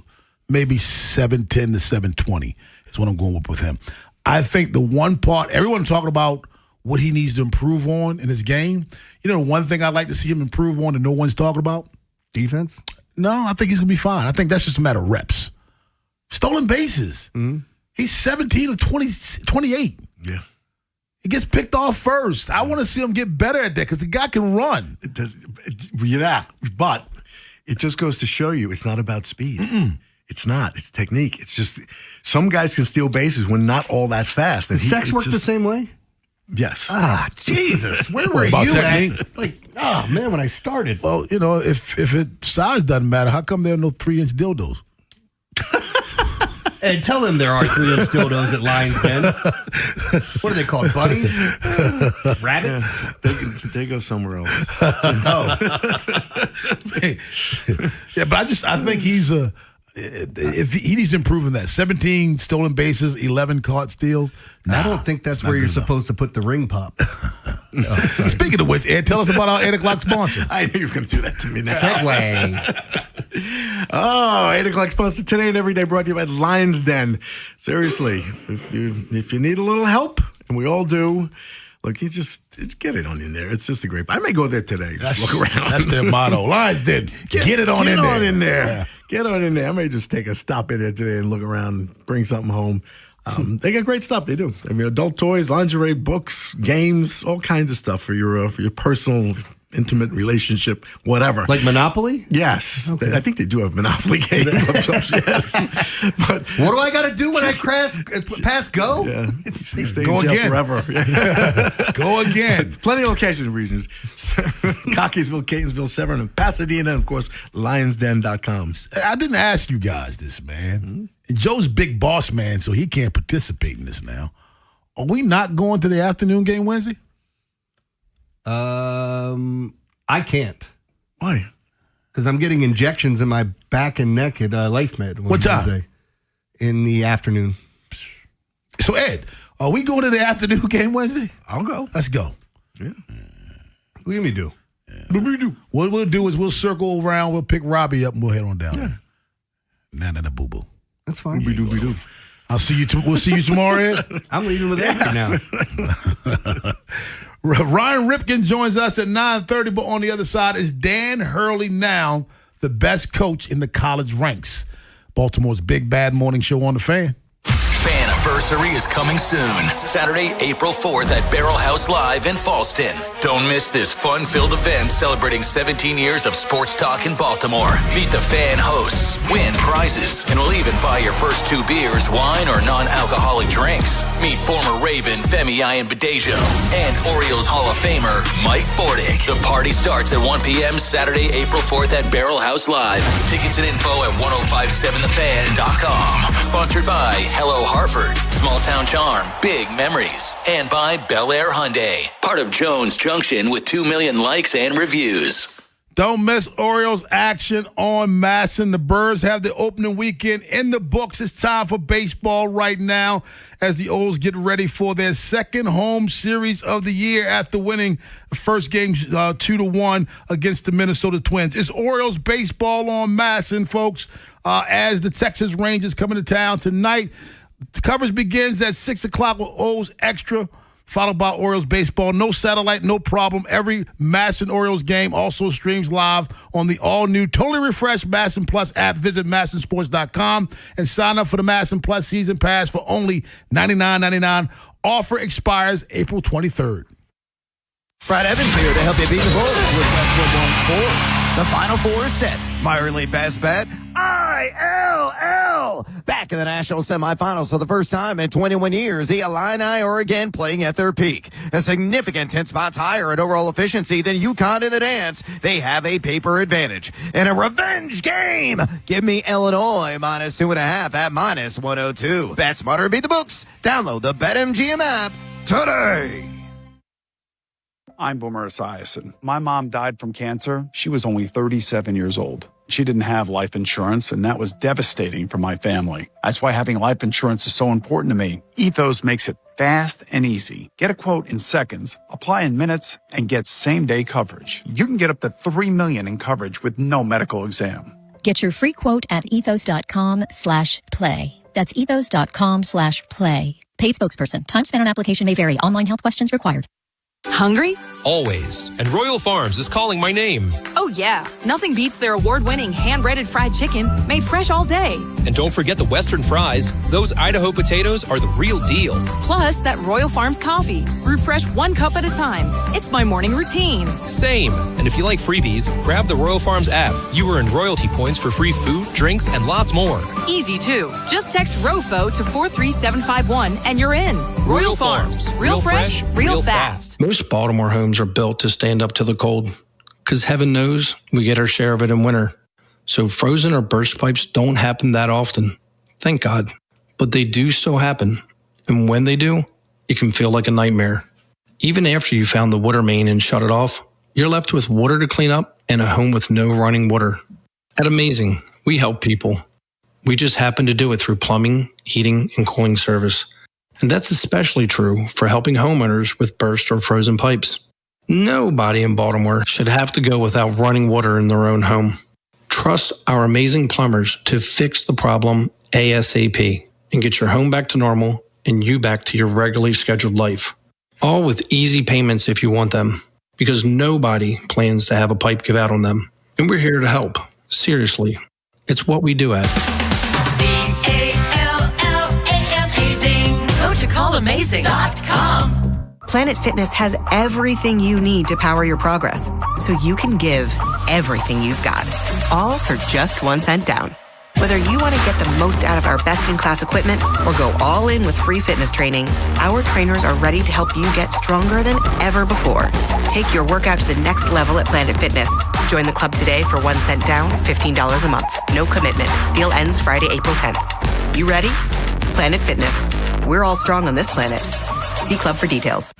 maybe 710 to 720 is what I'm going with him. I think the one part, everyone's talking about what he needs to improve on in his game. You know, one thing I'd like to see him improve on that no one's talking about? Defense? No, I think he's going to be fine. I think that's just a matter of reps. Stolen bases. Mm-hmm. He's 17 of 28. Yeah. He gets picked off first. I want to see him get better at that because the guy can run. It does, but it just goes to show you it's not about speed. It's not. It's technique. It's just some guys can steal bases when not all that fast. Does sex work the same way? Yes. Ah, Jesus. Where were About you technique? at? Like, oh, man, when I started. Well, you know, if size doesn't matter, how come there are no 3-inch dildos? And tell them there are 3-inch dildos at Lions Den. What are they called, bunnies? Rabbits? Yeah, they go somewhere else. Oh. Yeah, but I think he's if he needs to improve in that. 17 stolen bases, 11 caught steals. I don't think that's where you're supposed to put the ring pop. Speaking of which, Ed, tell us about our 8 o'clock sponsor. I knew you were going to do that to me now. Segway. Oh, 8 o'clock sponsor today and every day brought to you by Lions Den. Seriously, if you need a little help, and we all do, look, you just get it on in there. It's just a great. I may go there today. Just look around. That's their motto. Lions Den. Get it on in there. Get on in there. Yeah. Get on in there. I may just take a stop in there today and look around, bring something home. They got great stuff. They do. I mean, adult toys, lingerie, books, games, all kinds of stuff for your personal, intimate relationship, whatever. Like Monopoly? Yes. Okay. I think they do have Monopoly games. Yes. But what do I got to do when I pass go? Yeah. Stay Go in jail again. Forever. Go again. Plenty of location regions. Cockeysville, Catonsville, Severn, and Pasadena, and of course, lionsden.com. I didn't ask you guys this, man. Mm-hmm. And Joe's big boss man, so he can't participate in this now. Are we not going to the afternoon game Wednesday? I can't. Why? Because I'm getting injections in my back and neck at LifeMed. What time? Wednesday. In the afternoon. So, Ed, are we going to the afternoon game Wednesday? I'll go. Let's go. Yeah. What do you mean do? What do we do? What we'll do is we'll circle around, we'll pick Robbie up, and we'll head on down there. Nah, boo-boo. That's fine. We do. I'll see you. We'll see you tomorrow, Ed. I'm leaving with Edgar now. Ryan Ripken joins us at 9:30, but on the other side is Dan Hurley, now the best coach in the college ranks. Baltimore's Big Bad Morning Show on the Fan. Faniversary is coming soon. Saturday, April 4th at Barrel House Live in Fallston. Don't miss this fun-filled event celebrating 17 years of sports talk in Baltimore. Meet the fan hosts, win prizes, and we'll even buy your first 2 beers, wine, or non-alcoholic drinks. Meet former Raven Femi Ayanbadejo and Orioles Hall of Famer Mike Bordick. The party starts at 1 p.m. Saturday, April 4th at Barrel House Live. Tickets and info at 1057thefan.com. Sponsored by Hello Hartford, Small Town Charm, Big Memories, and by Bel Air Hyundai. Part of Jones Junction with 2 million likes and reviews. Don't miss Orioles action on Masson. The Birds have the opening weekend in the books. It's time for baseball right now as the O's get ready for their second home series of the year after winning the first game 2-1 against the Minnesota Twins. It's Orioles baseball on Masson, folks, as the Texas Rangers come into town tonight. The coverage begins at 6 o'clock with O's Extra, followed by Orioles baseball. No satellite, no problem. Every Masson Orioles game also streams live on the all-new, totally refreshed Masson Plus app. Visit MassonSports.com and sign up for the Masson Plus season pass for only $99.99. Offer expires April 23rd. Brad Evans here to help you beat the Bulls with West Football Sports. The Final Four is set. Minor League Best Bet, ILL. Back in the national semifinals for the first time in 21 years, the Illini are again playing at their peak. A significant 10 spots higher in overall efficiency than UConn in the dance. They have a paper advantage. In a revenge game, give me Illinois -2.5 at -102. Bet smarter, beat the books. Download the BetMGM app today. I'm Boomer Esiason. My mom died from cancer. She was only 37 years old. She didn't have life insurance, and that was devastating for my family. That's why having life insurance is so important to me. Ethos makes it fast and easy. Get a quote in seconds, apply in minutes, and get same-day coverage. You can get up to $3 million in coverage with no medical exam. Get your free quote at ethos.com/play. That's ethos.com/play. Paid spokesperson. Time spent on application may vary. Online health questions required. Hungry? Always. And Royal Farms is calling my name. Oh, yeah. Nothing beats their award-winning hand-breaded fried chicken made fresh all day. And don't forget the Western fries. Those Idaho potatoes are the real deal. Plus, that Royal Farms coffee, brewed fresh 1 cup at a time. It's my morning routine. Same. And if you like freebies, grab the Royal Farms app. You earn royalty points for free food, drinks, and lots more. Easy, too. Just text ROFO to 43751 and you're in. Royal Farms. Real fresh, real fast. Most Baltimore homes are built to stand up to the cold, because heaven knows we get our share of it in winter. So frozen or burst pipes don't happen that often. Thank God. But they do so happen. And when they do, it can feel like a nightmare. Even after you found the water main and shut it off, you're left with water to clean up and a home with no running water. At Amazing, we help people. We just happen to do it through plumbing, heating, and cooling service. And that's especially true for helping homeowners with burst or frozen pipes. Nobody in Baltimore should have to go without running water in their own home. Trust our amazing plumbers to fix the problem ASAP and get your home back to normal and you back to your regularly scheduled life. All with easy payments if you want them, because nobody plans to have a pipe give out on them. And we're here to help. Seriously. It's what we do at CALLAMazing. Go to callamazing.com. Planet Fitness has everything you need to power your progress, so you can give everything you've got, all for just 1 cent down. Whether you want to get the most out of our best-in-class equipment or go all in with free fitness training, our trainers are ready to help you get stronger than ever before. Take your workout to the next level at Planet Fitness. Join the club today for 1 cent down, $15 a month. No commitment. Deal ends Friday, April 10th. You ready? Planet Fitness. We're all strong on this planet. See club for details.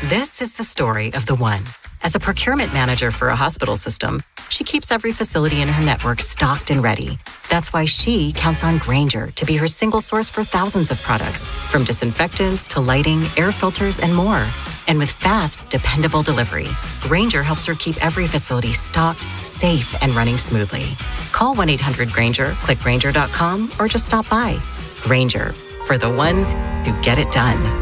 This is the story of the one. As a procurement manager for a hospital system, she keeps every facility in her network stocked and ready. That's why she counts on Grainger to be her single source for thousands of products, from disinfectants to lighting, air filters, and more. And with fast, dependable delivery, Grainger helps her keep every facility stocked, safe, and running smoothly. Call 1-800-GRAINGER, click Grainger.com, or just stop by. Grainger, for the ones who get it done.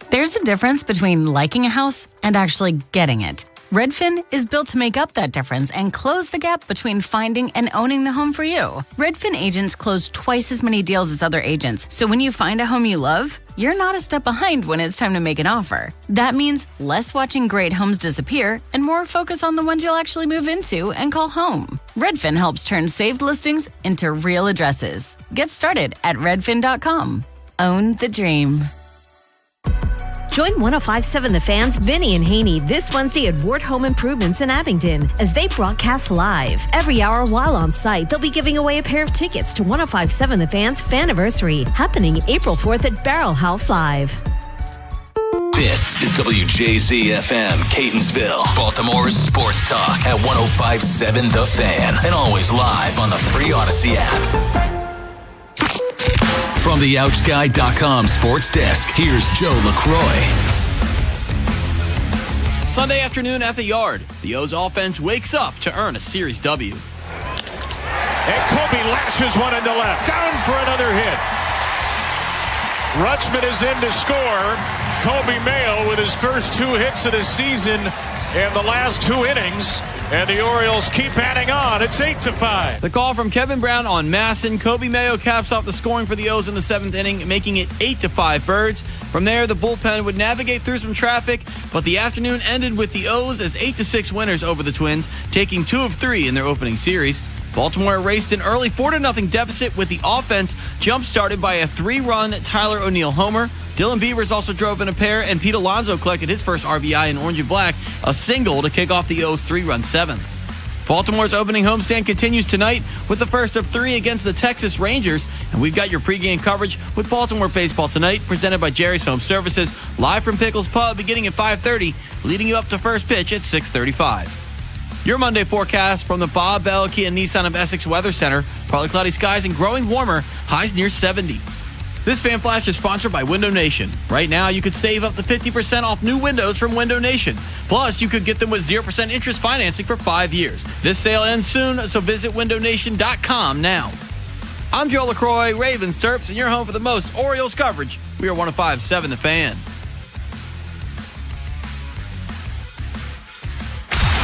There's a difference between liking a house and actually getting it. Redfin is built to make up that difference and close the gap between finding and owning the home for you. Redfin agents close twice as many deals as other agents, so when you find a home you love, you're not a step behind when it's time to make an offer. That means less watching great homes disappear and more focus on the ones you'll actually move into and call home. Redfin helps turn saved listings into real addresses. Get started at redfin.com. Own the dream. Join 105.7 The Fan's Vinny and Haynie this Wednesday at Ward Home Improvements in Abington as they broadcast live. Every hour while on site, they'll be giving away a pair of tickets to 105.7 The Fan's Faniversary, happening April 4th at Barrel House Live. This is WJZ-FM, Catonsville, Baltimore's sports talk at 105.7 The Fan, and always live on the free Odyssey app. From the OutGuy.com sports desk, here's Joe LaCroix. Sunday afternoon at the Yard, the O's offense wakes up to earn a series W. And Kobe lashes one into left. Down for another hit. Rutschman is in to score. Kobe Mayo with his first 2 hits of the season in the last 2 innings. And the Orioles keep adding on. It's 8-5. The call from Kevin Brown on Masson. Kobe Mayo caps off the scoring for the O's in the 7th inning, making it 8-5 Birds. From there, the bullpen would navigate through some traffic, but the afternoon ended with the O's as 8-6 winners over the Twins, taking 2 of 3 in their opening series. Baltimore erased an early 4-0 deficit with the offense jump-started by a 3-run Tyler O'Neill homer. Dylan Beavers also drove in a pair, and Pete Alonso collected his first RBI in orange and black, a single to kick off the O's 3-run 7th. Baltimore's opening homestand continues tonight with the first of 3 against the Texas Rangers, and we've got your pregame coverage with Baltimore baseball tonight, presented by Jerry's Home Services, live from Pickles Pub beginning at 5:30, leading you up to first pitch at 6:35. Your Monday forecast from the Bob Bell Kia Nissan of Essex Weather Center. Partly cloudy skies and growing warmer. Highs near 70. This Fan Flash is sponsored by Window Nation. Right now, you could save up to 50% off new windows from Window Nation. Plus, you could get them with 0% interest financing for 5 years. This sale ends soon, so visit windownation.com now. I'm Joe LaCroix, Ravens Terps, and you're home for the most Orioles coverage. We are 105.7 The Fan.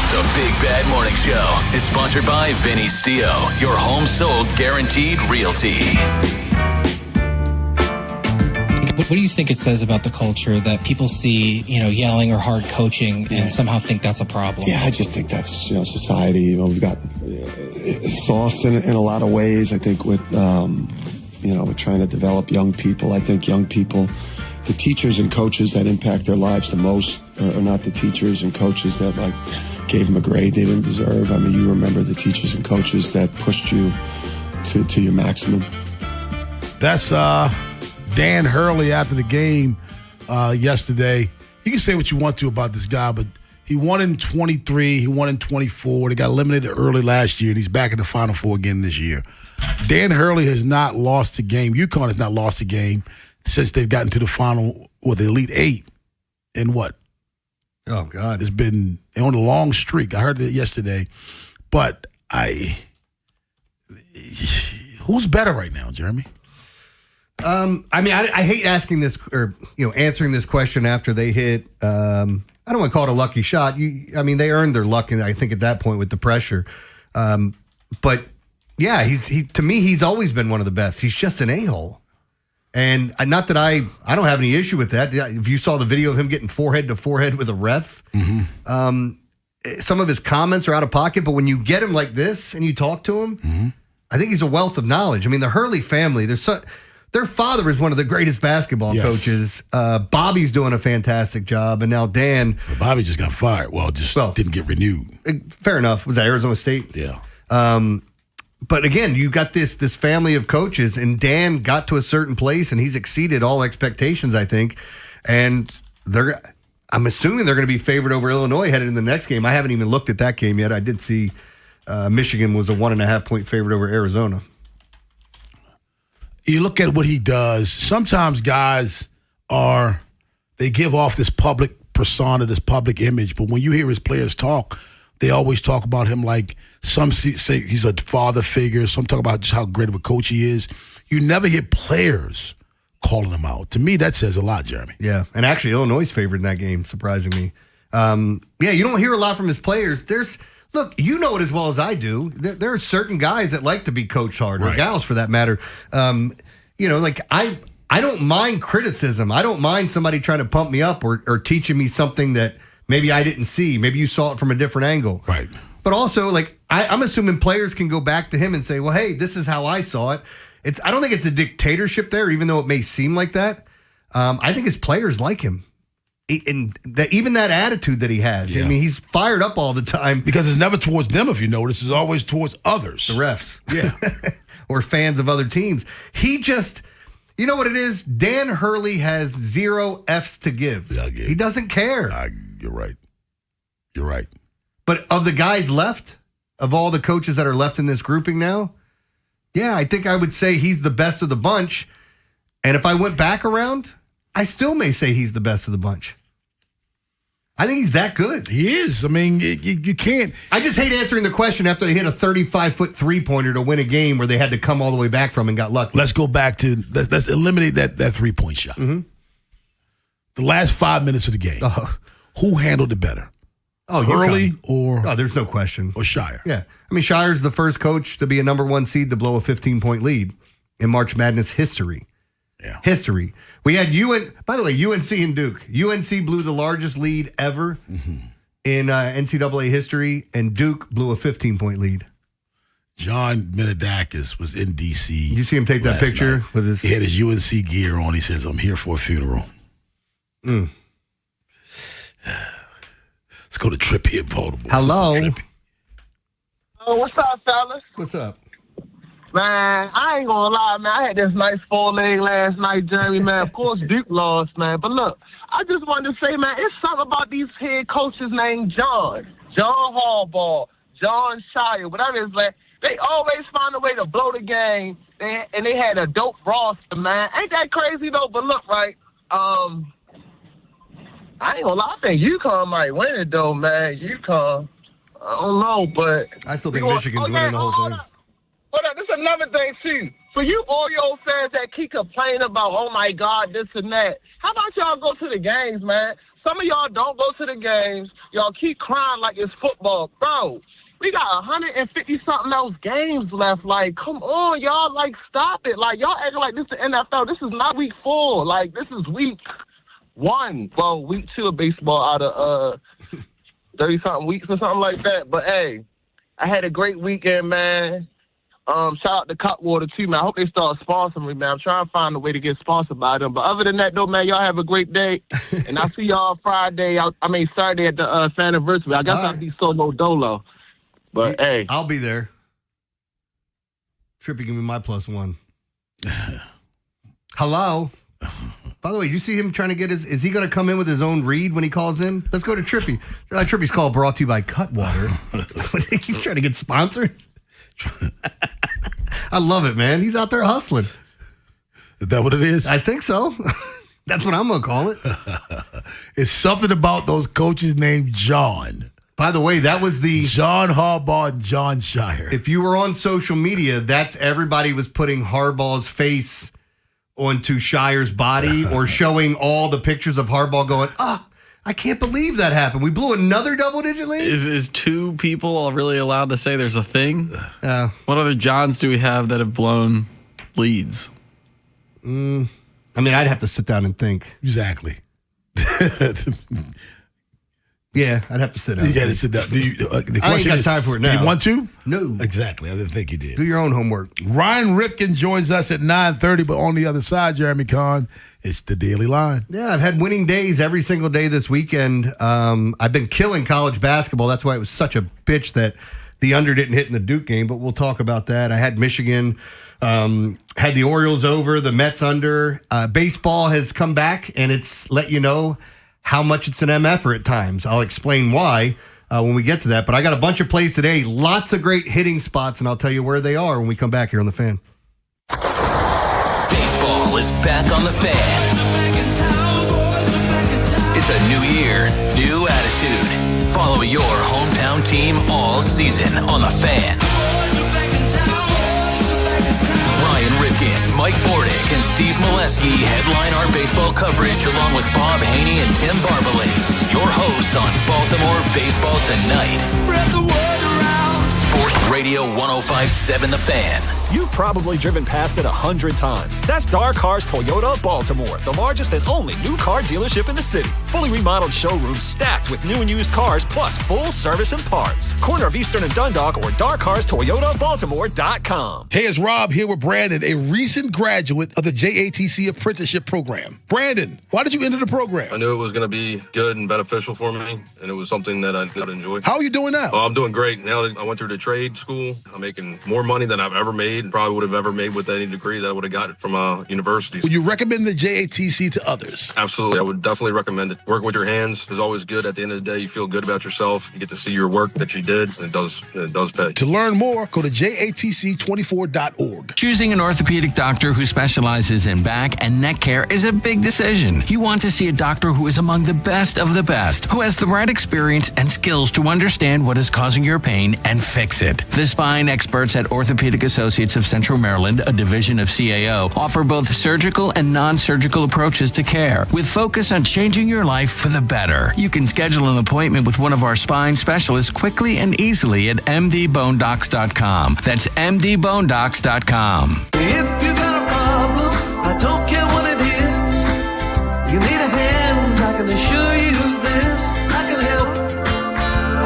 The Big Bad Morning Show is sponsored by Vinny Stio, your home sold guaranteed realty. What do you think it says about the culture that people see, yelling or hard coaching and somehow think that's a problem? Yeah, I just think that's, society. We've got soft in a lot of ways. I think with, with trying to develop young people, I think young people, the teachers and coaches that impact their lives the most are not the teachers and coaches that gave them a grade they didn't deserve. I mean, you remember the teachers and coaches that pushed you to your maximum. That's Dan Hurley after the game yesterday. You can say what you want to about this guy, but he won in 23, he won in 24. They got eliminated early last year, and he's back in the Final Four again this year. Dan Hurley has not lost a game. UConn has not lost a game since they've gotten to the final with the Elite Eight. And what? Oh, God. It's been on a long streak. I heard it yesterday. But who's better right now, Jeremy? I hate asking this or answering this question after they hit. I don't want to call it a lucky shot. They earned their luck, I think at that point with the pressure. But yeah, to me he's always been one of the best. He's just an a-hole, and not that I don't have any issue with that. If you saw the video of him getting forehead to forehead with a ref, some of his comments are out of pocket. But when you get him like this and you talk to him, I think he's a wealth of knowledge. I mean, the Hurley family, their father is one of the greatest basketball coaches. Bobby's doing a fantastic job, and now Dan. Bobby just got fired. Didn't get renewed. Fair enough. Was that Arizona State? Yeah. But again, you got this family of coaches, and Dan got to a certain place, and he's exceeded all expectations, I think. And I'm assuming they're going to be favored over Illinois headed in the next game. I haven't even looked at that game yet. I did see Michigan was a 1.5-point favorite over Arizona. You look at what he does. Sometimes guys they give off this public persona, this public image, but when you hear his players talk, they always talk about him like some say he's a father figure. Some talk about just how great of a coach he is. You never hear players calling him out. To me, that says a lot, Jeremy. Yeah, and actually Illinois is favored in that game, surprisingly. You don't hear a lot from his players. Look, you know it as well as I do. There are certain guys that like to be coached hard, or gals for that matter. I don't mind criticism. I don't mind somebody trying to pump me up or teaching me something that maybe I didn't see. Maybe you saw it from a different angle. Right. But also, I'm assuming players can go back to him and say, well, hey, this is how I saw it. I don't think it's a dictatorship there, even though it may seem like that. I think his players like him. Even that attitude that he has. Yeah. I mean, he's fired up all the time. Because it's never towards them, if you notice. It's always towards others. The refs. Yeah. Or fans of other teams. He just, you know what it is? Dan Hurley has 0 Fs to give. Yeah, he doesn't care. You're right. You're right. But of the guys left, of all the coaches that are left in this grouping now, yeah, I think I would say he's the best of the bunch. And if I went back around, I still may say he's the best of the bunch. I think he's that good. He is. I mean, you can't. I just hate answering the question after they hit a 35-foot three-pointer to win a game where they had to come all the way back from and got lucky. Let's go back to, let's eliminate that three-point shot. Mm-hmm. The last 5 minutes of the game, who handled it better? Hurley or... Oh, there's no question. Or Shire. Yeah. I mean, Shire's the first coach to be a number 1 seed to blow a 15-point lead in March Madness history. Yeah. History. We had by the way, UNC and Duke. UNC blew the largest lead ever in NCAA history, and Duke blew a 15-point lead. John Menadakis was in D.C. Did you see him take that picture night. with his... He had his UNC gear on. He says, I'm here for a funeral. Let's go to Trippy in Baltimore. Hello. Oh, what's up, fellas? What's up? Man, I ain't gonna lie, man. I had this nice 4-leg last night, Jeremy, man. Of course, Duke lost, man. But look, I just wanted to say, man, it's something about these head coaches named John. John Harbaugh, John Shire, whatever it's like, they always find a way to blow the game. And they had a dope roster, man. Ain't that crazy, though? But look, right, I ain't gonna lie. I think UConn might win it, though, man. UConn. I don't know, but... I still think Michigan's winning the whole thing. Hold on, this is another thing, too. For you Orioles fans that keep complaining about, oh, my God, this and that, how about y'all go to the games, man? Some of y'all don't go to the games. Y'all keep crying like it's football. Bro, we got 150-something else games left. Like, come on, y'all. Like, stop it. Like, y'all acting like this is the NFL. This is not week 4. Like, this is week 1. Well, week 2 of baseball out of 30-something weeks or something like that. But, hey, I had a great weekend, man. Shout out to Cutwater, too, man. I hope they start sponsoring me, man. I'm trying to find a way to get sponsored by them. But other than that, though, man, y'all have a great day. And I'll see y'all Saturday at the fan anniversary. I guess I'll be solo dolo. But, hey. I'll be there. Trippy, give me my +1. Hello? By the way, you see him trying to get is he going to come in with his own read when he calls in? Let's go to Trippy. Trippy's call brought to you by Cutwater. He's trying to get sponsored? I love it, man. He's out there hustling. Is that what it is? I think so. That's what I'm going to call it. It's something about those coaches named John. By the way, that was the John Harbaugh and John Shire. If you were on social media, that's everybody was putting Harbaugh's face onto Shire's body or showing all the pictures of Harbaugh going, I can't believe that happened. We blew another double-digit lead? Is 2 people really allowed to say there's a thing? What other Johns do we have that have blown leads? I mean, I'd have to sit down and think. Exactly. Yeah, I'd have to sit down. You got to sit down. I ain't got time for it now. Do you want to? No. Exactly. I didn't think you did. Do your own homework. Ryan Ripken joins us at 9:30, but on the other side, Jeremy Kahn, it's the Daily Line. Yeah, I've had winning days every single day this weekend. I've been killing college basketball. That's why it was such a bitch that the under didn't hit in the Duke game, but we'll talk about that. I had Michigan, had the Orioles over, the Mets under. Baseball has come back, and it's let you know how much it's an MFer at times. I'll explain why when we get to that. But I got a bunch of plays today, lots of great hitting spots, and I'll tell you where they are when we come back here on The Fan. Baseball is back on The Fan. It's a new year, new attitude. Follow your hometown team all season on The Fan. Ryan Ripken, Mike Bordick, and Steve Molesky headline our baseball coverage along with Bob Haynie and Tim Barbalase, your hosts on Baltimore Baseball Tonight. Spread the word around. Sports Radio 105.7 The Fan. You've probably driven past it 100 times. That's Dar Cars Toyota of Baltimore, the largest and only new car dealership in the city. Fully remodeled showrooms stacked with new and used cars, plus full service and parts. Corner of Eastern and Dundalk or DarCarsToyotaBaltimore.com. Hey, it's Rob here with Brandon, a recent graduate of the JATC apprenticeship program. Brandon, why did you enter the program? I knew it was going to be good and beneficial for me, and it was something that I enjoyed. How are you doing now? Oh, I'm doing great. Now that I went through the trade school, I'm making more money than I've ever made. Probably would have ever made with any degree that I would have got from universities. Would you recommend the JATC to others? Absolutely. I would definitely recommend it. Work with your hands is always good. At the end of the day, you feel good about yourself. You get to see your work that you did, and it does pay. To learn more, go to jatc24.org. Choosing an orthopedic doctor who specializes in back and neck care is a big decision. You want to see a doctor who is among the best of the best, who has the right experience and skills to understand what is causing your pain and fix it. The spine experts at Orthopedic Associates of Central Maryland, a division of CAO, offer both surgical and non-surgical approaches to care, with focus on changing your life for the better. You can schedule an appointment with one of our spine specialists quickly and easily at mdbonedocs.com. That's mdbonedocs.com. If you got a problem, I don't care what it is. You need a hand, I can assure you this. I can help.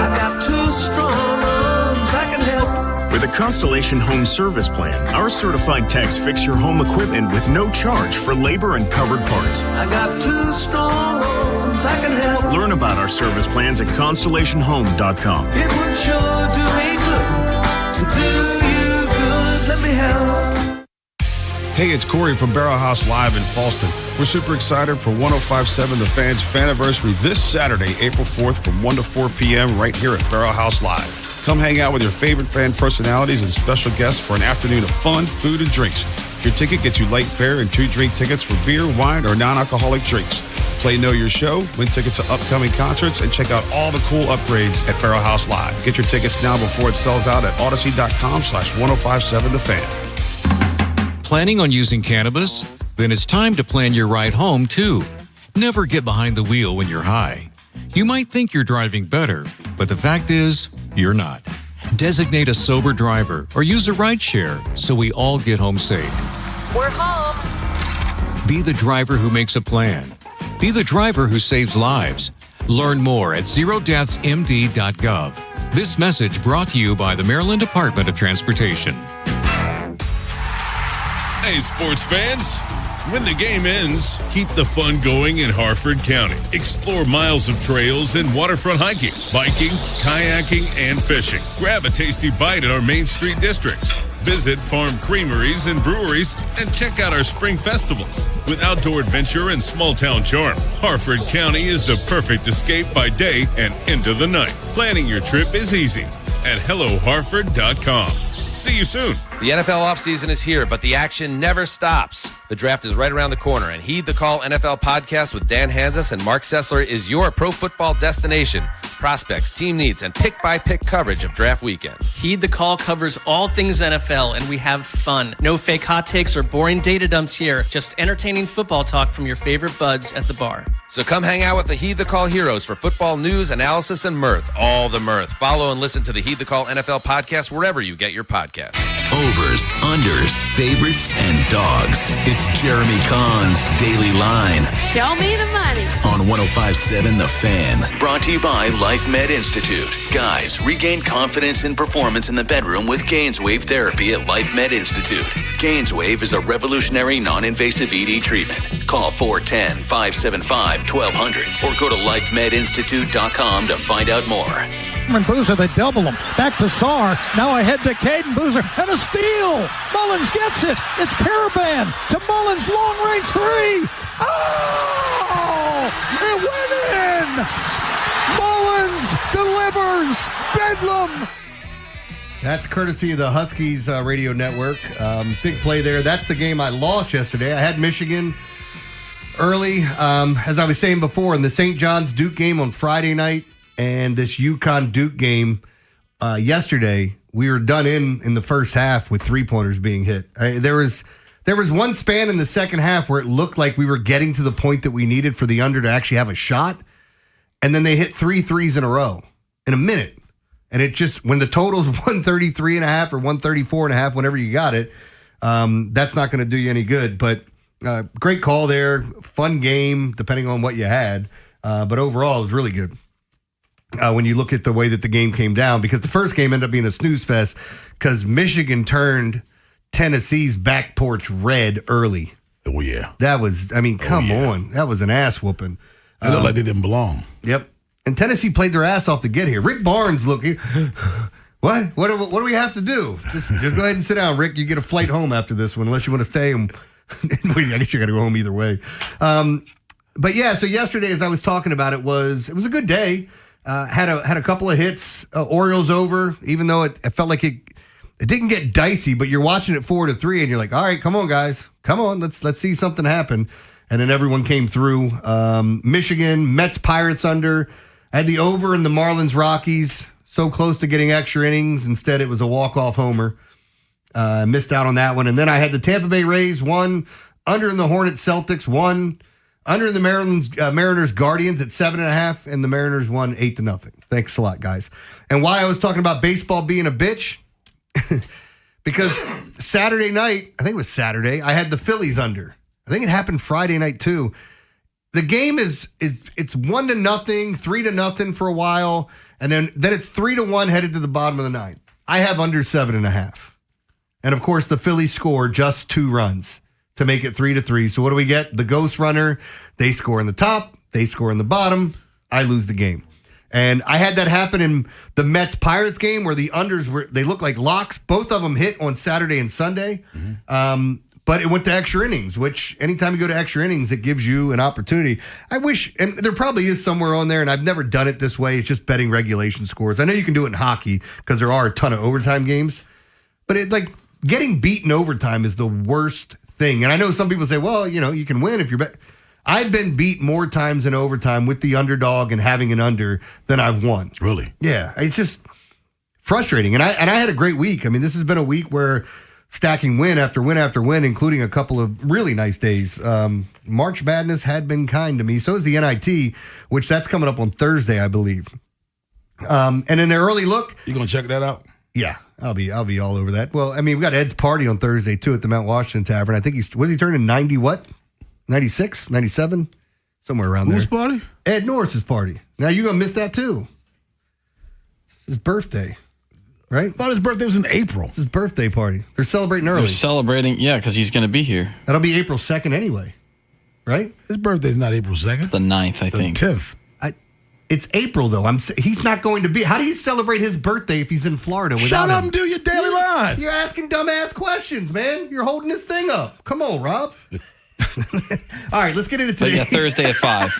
I got 2 strong arms, I can help. With a Constellation Home Service Plan, our certified techs fix your home equipment with no charge for labor and covered parts. I got 2 strong arms, I can help. Learn about our service plans at constellationhome.com. It would sure do me good to do you good. Let me help. Hey, it's Corey from Barrel House Live in Falston. We're super excited for 105.7 The Fan's Faniversary this Saturday, April 4th from 1 to 4 p.m. right here at Barrel House Live. Come hang out with your favorite fan personalities and special guests for an afternoon of fun, food, and drinks. Your ticket gets you light fare and 2-drink tickets for beer, wine, or non-alcoholic drinks. Play Know Your Show, win tickets to upcoming concerts, and check out all the cool upgrades at Barrel House Live. Get your tickets now before it sells out at Odyssey.com/1057 The Fan. Planning on using cannabis? Then it's time to plan your ride home, too. Never get behind the wheel when you're high. You might think you're driving better, but the fact is, you're not. Designate a sober driver or use a rideshare so we all get home safe. We're home. Be the driver who makes a plan. Be the driver who saves lives. Learn more at zerodeathsmd.gov. This message brought to you by the Maryland Department of Transportation. Hey, sports fans. When the game ends, keep the fun going in Harford County. Explore miles of trails and waterfront hiking, biking, kayaking, and fishing. Grab a tasty bite at our Main Street districts. Visit farm creameries and breweries and check out our spring festivals. With outdoor adventure and small-town charm, Harford County is the perfect escape by day and into the night. Planning your trip is easy at HelloHarford.com. See you soon. The NFL offseason is here, but the action never stops. The draft is right around the corner, and Heed the Call NFL podcast with Dan Hanzus and Mark Sessler is your pro football destination. Prospects, team needs, and pick-by-pick coverage of draft weekend. Heed the Call covers all things NFL, and we have fun. No fake hot takes or boring data dumps here. Just entertaining football talk from your favorite buds at the bar. So come hang out with the Heed the Call heroes for football news, analysis, and mirth. All the mirth. Follow and listen to the Heed the Call NFL podcast wherever you get your podcast. Overs, unders, favorites, and dogs. It's Jeremy Kahn's Daily Line. Show me the money. On 105.7 The Fan. Brought to you by Life Med Institute. Guys, regain confidence and performance in the bedroom with Gainswave therapy at Life Med Institute. Gainswave is a revolutionary non-invasive ED treatment. Call 410-575-1200 or go to lifemedinstitute.com to find out more. And Boozer, they double him. Back to Sarr. Now ahead to Caden Boozer. And a steal. Mullins gets it. It's Caravan to Mullins. Long-range three. Oh! It went in! Mullins delivers. Bedlam. That's courtesy of the Huskies radio network. Big play there. That's the game I lost yesterday. I had Michigan early. As I was saying before, in the St. John's Duke game on Friday night, and this UConn Duke game yesterday, we were done in the first half with three-pointers being hit. There was one span in the second half where it looked like we were getting to the point that we needed for the under to actually have a shot, and then they hit 3 threes in a row in a minute. And it just, when the total's 133.5 or 134.5, whenever you got it, that's not going to do you any good. But great call there, fun game, depending on what you had. But overall, it was really good. When you look at the way that the game came down, because the first game ended up being a snooze fest because Michigan turned Tennessee's back porch red early. Oh, yeah. That was, come on. That was an ass whooping. It looked like they didn't belong. Yep. And Tennessee played their ass off to get here. Rick Barnes looking, what do we have to do? Just go ahead and sit down, Rick. You get a flight home after this one, unless you want to stay. I guess you got to go home either way. But yeah, so yesterday, as I was talking about, it was a good day. Had a couple of hits. Orioles over, even though it felt like it didn't get dicey. But you're watching it 4-3, and you're like, all right, come on, guys, come on, let's see something happen. And then everyone came through. Michigan, Mets, Pirates under. I had the over in the Marlins, Rockies. So close to getting extra innings. Instead, it was a walk-off homer. Missed out on that one. And then I had the Tampa Bay Rays, 1. Under in the Hornets, Celtics, 1. Under in the Mariners, Guardians at 7.5, and the Mariners won 8-0. Thanks a lot, guys. And why I was talking about baseball being a bitch, because Saturday night, I think it was Saturday, I had the Phillies under. I think it happened Friday night too. The game it's 1-0, 3-0 for a while, and then it's 3-1 headed to the bottom of the ninth. I have under 7.5, and of course the Phillies score just 2 runs to make it 3-3. So what do we get? The ghost runner. They score in the top. They score in the bottom. I lose the game. And I had that happen in the Mets-Pirates game where the unders they look like locks. Both of them hit on Saturday and Sunday. But it went to extra innings, which anytime you go to extra innings, it gives you an opportunity. I wish, and there probably is somewhere on there, and I've never done it this way. It's just betting regulation scores. I know you can do it in hockey because there are a ton of overtime games, but getting beat in overtime is the worst thing. And I know some people say, well, you can win if you're bet. I've been beat more times in overtime with the underdog and having an under than I've won. Really? Yeah, it's just frustrating. And I had a great week. I mean, this has been a week where stacking win after win after win, including a couple of really nice days. March Madness had been kind to me. So is the NIT, which that's coming up on Thursday, I believe. And in the early look, you gonna check that out? Yeah, I'll be all over that. Well, I mean, we got Ed's party on Thursday too at the Mount Washington Tavern. I think he turning 90 what? 96, 97, somewhere around there. Whose party? Ed Norris's party. Now you're gonna miss that too. It's his birthday. Right? I thought his birthday was in April. It's his birthday party. They're celebrating early. They're celebrating, yeah, because he's going to be here. That'll be April 2nd anyway, right? His birthday's not April 2nd. It's the 9th, I think. 10th. It's April, though. He's not going to be. How do you celebrate his birthday if he's in Florida without Shut up him? and do your daily line. You're asking dumbass questions, man. You're holding this thing up. Come on, Rob. All right, let's get into today. Yeah, Thursday at 5.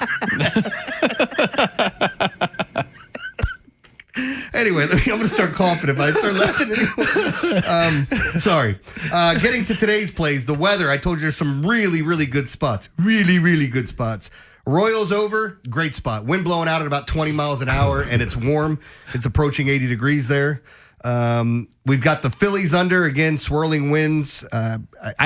Anyway, I'm going to start coughing if I start laughing anymore. Sorry. Getting to today's plays, the weather. I told you there's some really, really good spots. Really, really good spots. Royals over, great spot. Wind blowing out at about 20 miles an hour, and it's warm. It's approaching 80 degrees there. We've got the Phillies under, again, swirling winds. I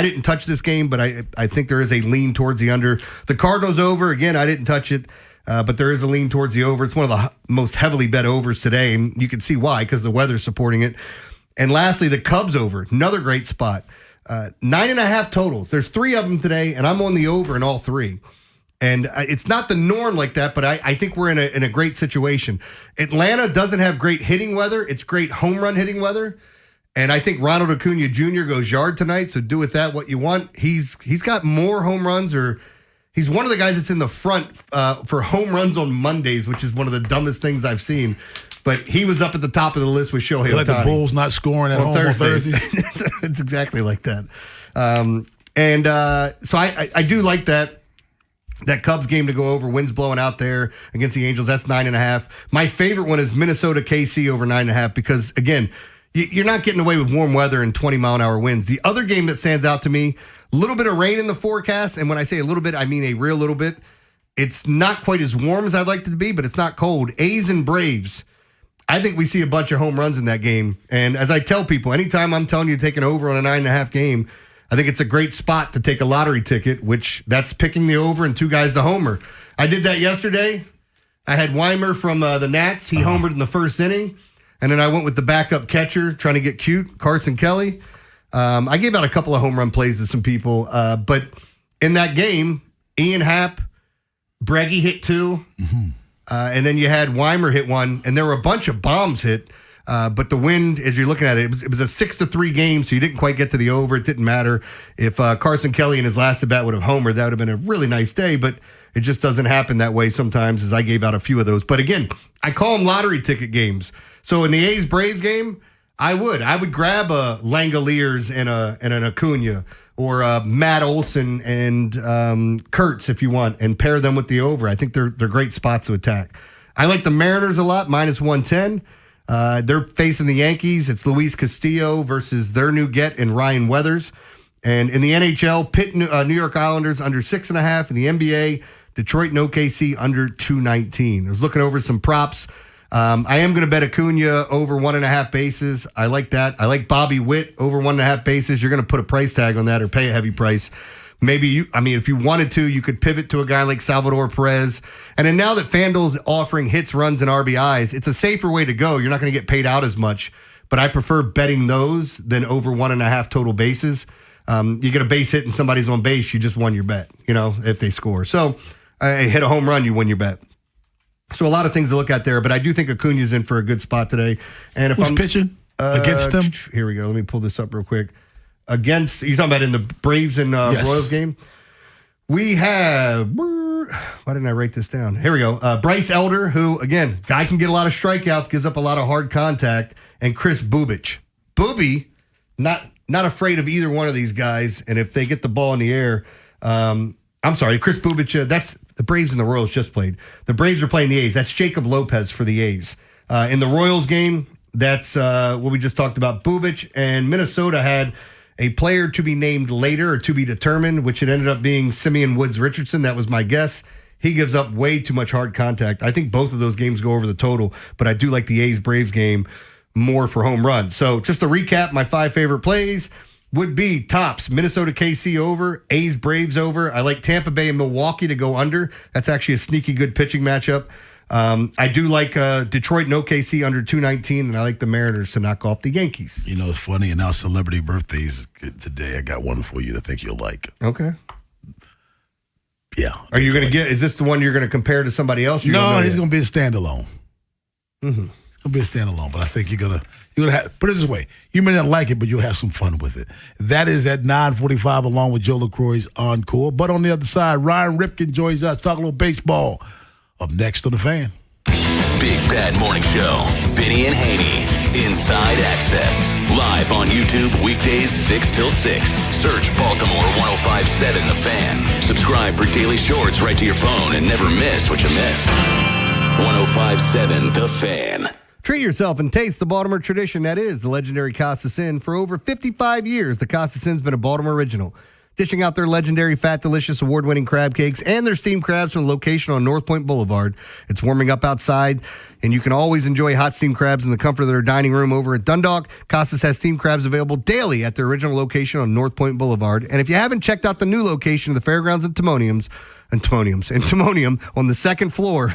didn't touch this game, but I think there is a lean towards the under. The Cardinals over, again, I didn't touch it. But there is a lean towards the over. It's one of the most heavily bet overs today, and you can see why, because the weather's supporting it. And lastly, the Cubs over, another great spot. 9.5 totals. There's 3 of them today, and I'm on the over in all 3. And it's not the norm like that, but I think we're in a great situation. Atlanta doesn't have great hitting weather. It's great home run hitting weather. And I think Ronald Acuna Jr. goes yard tonight, so do with that what you want. He's got more home runs, or he's one of the guys that's in the front for home runs on Mondays, which is one of the dumbest things I've seen. But he was up at the top of the list with Shohei Ohtani. Like the Bulls not scoring at home on Thursdays. It's exactly like that. So I do like that Cubs game to go over. Winds blowing out there against the Angels. That's 9.5. My favorite one is Minnesota KC over 9.5 because, again, you're not getting away with warm weather and 20-mile-an-hour winds. The other game that stands out to me, a little bit of rain in the forecast, and when I say a little bit, I mean a real little bit. It's not quite as warm as I'd like it to be, but it's not cold. A's and Braves. I think we see a bunch of home runs in that game. And as I tell people, anytime I'm telling you to take an over on a 9.5 game, I think it's a great spot to take a lottery ticket, which that's picking the over and 2 guys to homer. I did that yesterday. I had Weimer from the Nats. He homered in the first inning. And then I went with the backup catcher, trying to get cute, Carson Kelly. I gave out a couple of home run plays to some people. But in that game, Ian Happ, Breggy hit 2. Mm-hmm. And then you had Weimer hit 1. And there were a bunch of bombs hit. But the wind, as you're looking at it, it was a 6-3 game, so you didn't quite get to the over. It didn't matter. If Carson Kelly in his last at bat would have homered, that would have been a really nice day, but it just doesn't happen that way sometimes, as I gave out a few of those. But again, I call them lottery ticket games. So in the A's-Braves game, I would grab a Langoliers and an Acuna, or Matt Olson and Kurtz if you want, and pair them with the over. I think they're great spots to attack. I like the Mariners a lot, -110. They're facing the Yankees. It's Luis Castillo versus their new get in Ryan Weathers. And in the NHL, New York Islanders under 6.5. In the NBA, Detroit and OKC under 219. I was looking over some props. I am going to bet Acuna over 1.5 bases. I like that. I like Bobby Witt over 1.5 bases. You're going to put a price tag on that or pay a heavy price. Maybe if you wanted to, you could pivot to a guy like Salvador Perez. And then now that FanDuel's offering hits, runs, and RBIs, it's a safer way to go. You're not going to get paid out as much. But I prefer betting those than over 1.5 total bases. You get a base hit and somebody's on base, you just won your bet, if they score. So hit a home run, you win your bet. So a lot of things to look at there. But I do think Acuna's in for a good spot today. And if Who's pitching against them? Here we go. Let me pull this up real quick. Against, you're talking about in the Braves and yes. Royals game? We have, why didn't I write this down? Here we go. Bryce Elder, who, again, guy can get a lot of strikeouts, gives up a lot of hard contact, and Chris Bubich. Booby, not not afraid of either one of these guys. And if they get the ball in the air, I'm sorry, Chris Bubic, that's the Braves and the Royals just played. The Braves are playing the A's. That's Jacob Lopez for the A's. In the Royals game, that's what we just talked about, Bubic. And Minnesota had a player to be named later or to be determined, which it ended up being Simeon Woods Richardson. That was my guess. He gives up way too much hard contact. I think both of those games go over the total, but I do like the A's-Braves game more for home runs. So just to recap, my 5 favorite plays would be tops, Minnesota KC over, A's-Braves over. I like Tampa Bay and Milwaukee to go under. That's actually a sneaky good pitching matchup. I do like Detroit and OKC under 219, and I like the Mariners to knock off the Yankees. You know, it's funny, and now celebrity birthdays today. I got one for you that I think you'll like. Okay. Yeah. Are you going to get, is this the one you're going to compare to somebody else? No, he's going to be a standalone. Mm-hmm. It's going to be a standalone, but I think you're going to have, put it this way, you may not like it, but you'll have some fun with it. That is at 9:45 along with Joe LaCroix's Encore. But on the other side, Ryan Ripken joins us, talk a little baseball. Up next on The Fan. Big Bad Morning Show. Vinny and Haynie. Inside Access. Live on YouTube weekdays 6 till 6. Search Baltimore 105.7 The Fan. Subscribe for daily shorts right to your phone and never miss what you missed. 105.7 The Fan. Treat yourself and taste the Baltimore tradition that is the legendary Casa Sin. For over 55 years, the Casa Sin's been a Baltimore original. Dishing out their legendary Fat Delicious award-winning crab cakes and their steamed crabs from a location on North Point Boulevard. It's warming up outside, and you can always enjoy hot steamed crabs in the comfort of their dining room over at Dundalk. Casas has steamed crabs available daily at their original location on North Point Boulevard. And if you haven't checked out the new location of the Fairgrounds and Timonium on the second floor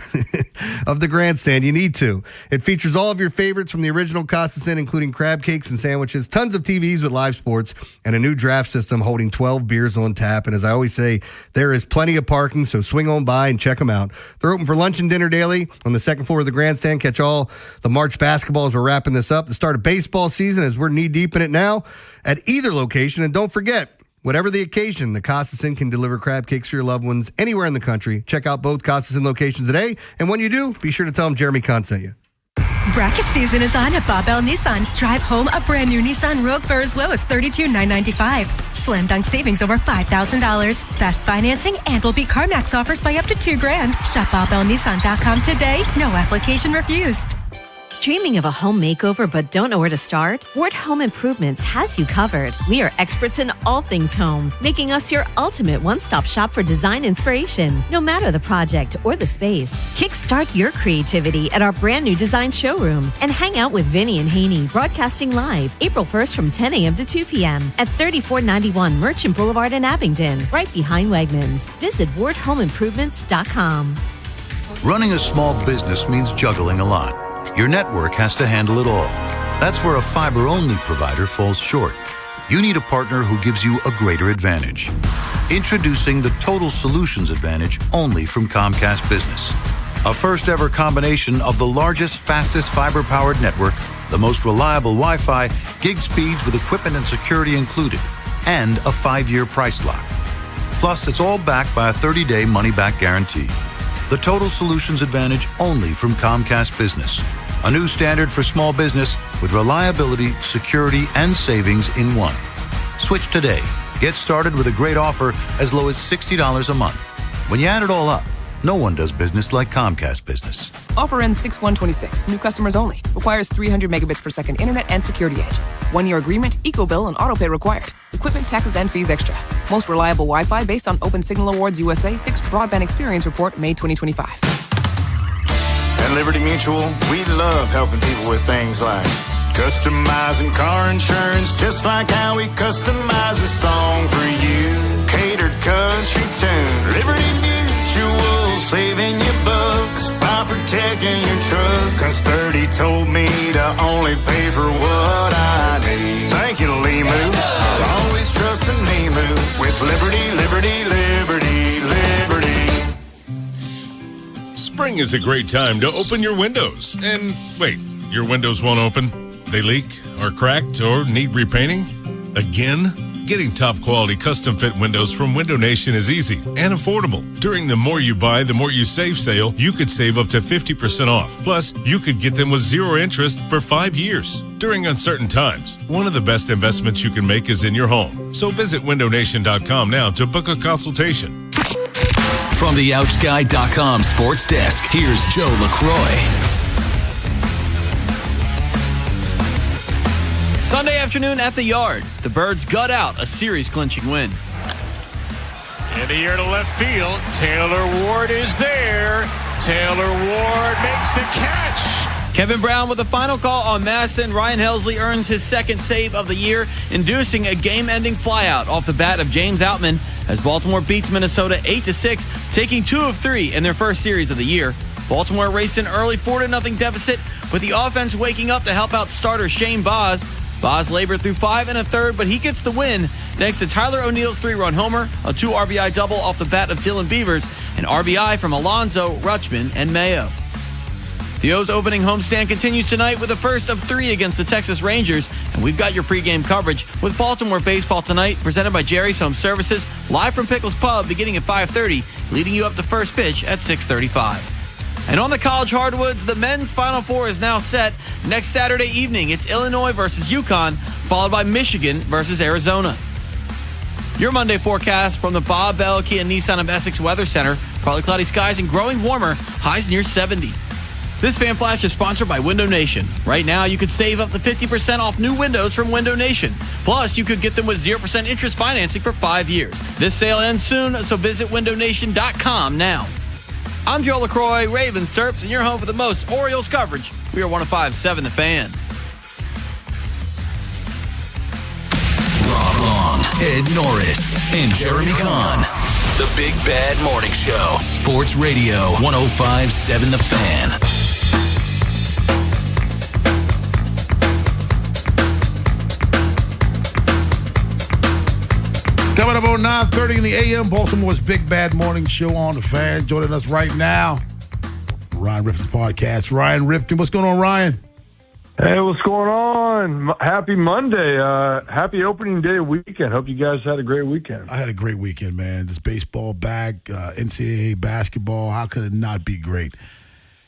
of the grandstand, you need to. It features all of your favorites from the original Casa Sin, including crab cakes and sandwiches, tons of TVs with live sports, and a new draft system holding 12 beers on tap. And as I always say, there is plenty of parking, so swing on by and check them out. They're open for lunch and dinner daily on the second floor of the grandstand. Catch all the March basketball as we're wrapping this up. The start of baseball season, as we're knee-deep in it now, at either location. And don't forget, whatever the occasion, the Casa Sin can deliver crab cakes for your loved ones anywhere in the country. Check out both Casa Sin locations today. And when you do, be sure to tell them Jeremy Kahn sent you. Bracket season is on at Bob Bell Nissan. Drive home a brand new Nissan Rogue for as low as $32,995. Slam dunk savings over $5,000. Fast financing and will beat CarMax offers by up to $2,000. Shop BobBellNissan.com today. No application refused. Dreaming of a home makeover but don't know where to start? Ward Home Improvements has you covered. We are experts in all things home, making us your ultimate one-stop shop for design inspiration. No matter the project or the space, kickstart your creativity at our brand new design showroom and hang out with Vinny and Haynie, broadcasting live April 1st from 10 a.m. to 2 p.m. at 3491 Merchant Boulevard in Abingdon, right behind Wegmans. Visit wardhomeimprovements.com. Running a small business means juggling a lot. Your network has to handle it all. That's where a fiber-only provider falls short. You need a partner who gives you a greater advantage. Introducing the Total Solutions Advantage only from Comcast Business. A first-ever combination of the largest, fastest fiber-powered network, the most reliable Wi-Fi, gig speeds with equipment and security included, and a 5-year price lock. Plus, it's all backed by a 30-day money-back guarantee. The Total Solutions Advantage only from Comcast Business. A new standard for small business with reliability, security, and savings in one. Switch today. Get started with a great offer as low as $60 a month. When you add it all up, no one does business like Comcast Business. Offer ends 6/1/26. New customers only. Requires 300 megabits per second internet and security edge. 1-year agreement, eco-bill, and autopay required. Equipment, taxes, and fees extra. Most reliable Wi-Fi based on Open Signal Awards USA Fixed Broadband Experience Report, May 2025. At Liberty Mutual, we love helping people with things like customizing car insurance, just like how we customize a song for you. Catered country tune. Liberty Mutual, saving you bucks by protecting your truck. Cause 30 told me to only pay for what I need. Thank you, Limu. Always trusting Limu with Liberty, Liberty, Liberty, Liberty. Spring is a great time to open your windows. And wait, your windows won't open? They leak, are cracked, or need repainting? Again? Getting top quality custom fit windows from Window Nation is easy and affordable. During the More You Buy, the More You Save sale, you could save up to 50% off. Plus, you could get them with 0 interest for 5 years. during uncertain times. One of the best investments you can make is in your home. So visit windownation.com now to book a consultation. From the OutGuy.com sports desk, here's Joe LaCroix. Sunday afternoon at the Yard, the Birds gut out a series-clinching win. In the air to left field, Taylor Ward is there. Taylor Ward makes the catch. Kevin Brown with the final call on Madison. Ryan Helsley earns his second save of the year, inducing a game-ending flyout off the bat of James Outman as Baltimore beats Minnesota 8-6, taking 2 of 3 in their first series of the year. Baltimore raced an early 4-0 deficit, with the offense waking up to help out starter Shane Baz. Baz labored through 5 1/3, but he gets the win thanks to Tyler O'Neill's 3-run homer, a 2 RBI double off the bat of Dylan Beavers, and RBI from Alonso, Rutschman, and Mayo. The O's opening homestand continues tonight with the first of 3 against the Texas Rangers, and we've got your pregame coverage with Baltimore baseball tonight, presented by Jerry's Home Services, live from Pickles Pub beginning at 5:30, leading you up to first pitch at 6:35. And on the college hardwoods, the men's Final Four is now set. Next Saturday evening, it's Illinois versus UConn, followed by Michigan versus Arizona. Your Monday forecast from the Bob Bell Kia Nissan of Essex Weather Center. Partly cloudy skies and growing warmer, highs near 70. This Fan Flash is sponsored by Window Nation. Right now, you could save up to 50% off new windows from Window Nation. Plus, you could get them with 0% interest financing for 5 years. This sale ends soon, so visit windownation.com now. I'm Joe LaCroix, Ravens Terps, and you're home for the most Orioles coverage. We are 105.7 The Fan. Rob Long, Ed Norris, and Jeremy Kahn. The Big Bad Morning Show. Sports Radio 105.7 The Fan. Coming up on 9:30 in the a.m., Baltimore's Big Bad Morning Show on The Fan. Joining us right now, Ryan Ripton's podcast. Ryan Ripton, what's going on, Ryan? Hey, what's going on? Happy Monday. Happy opening day weekend. Hope you guys had a great weekend. I had a great weekend, man. Just baseball back, NCAA basketball. How could it not be great?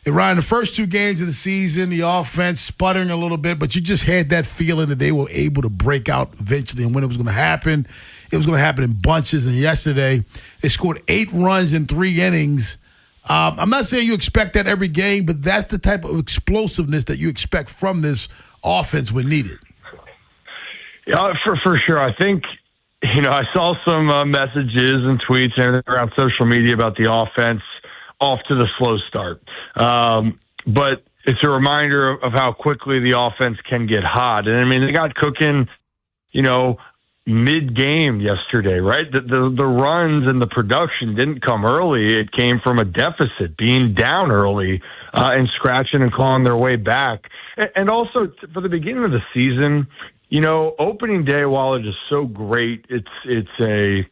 Hey, Ryan, the first 2 games of the season, the offense sputtering a little bit, but you just had that feeling that they were able to break out eventually, and when it was going to happen, it was going to happen in bunches. And yesterday, they scored 8 runs in 3 innings. I'm not saying you expect that every game, but that's the type of explosiveness that you expect from this offense when needed. Yeah, for sure. I think, I saw some messages and tweets and everything around social media about the offense off to the slow start. But it's a reminder of how quickly the offense can get hot. And, I mean, they got cooking, mid-game yesterday, right? The runs and the production didn't come early. It came from a deficit, being down early and scratching and clawing their way back. And also, for the beginning of the season, opening day, while it is so great, it's a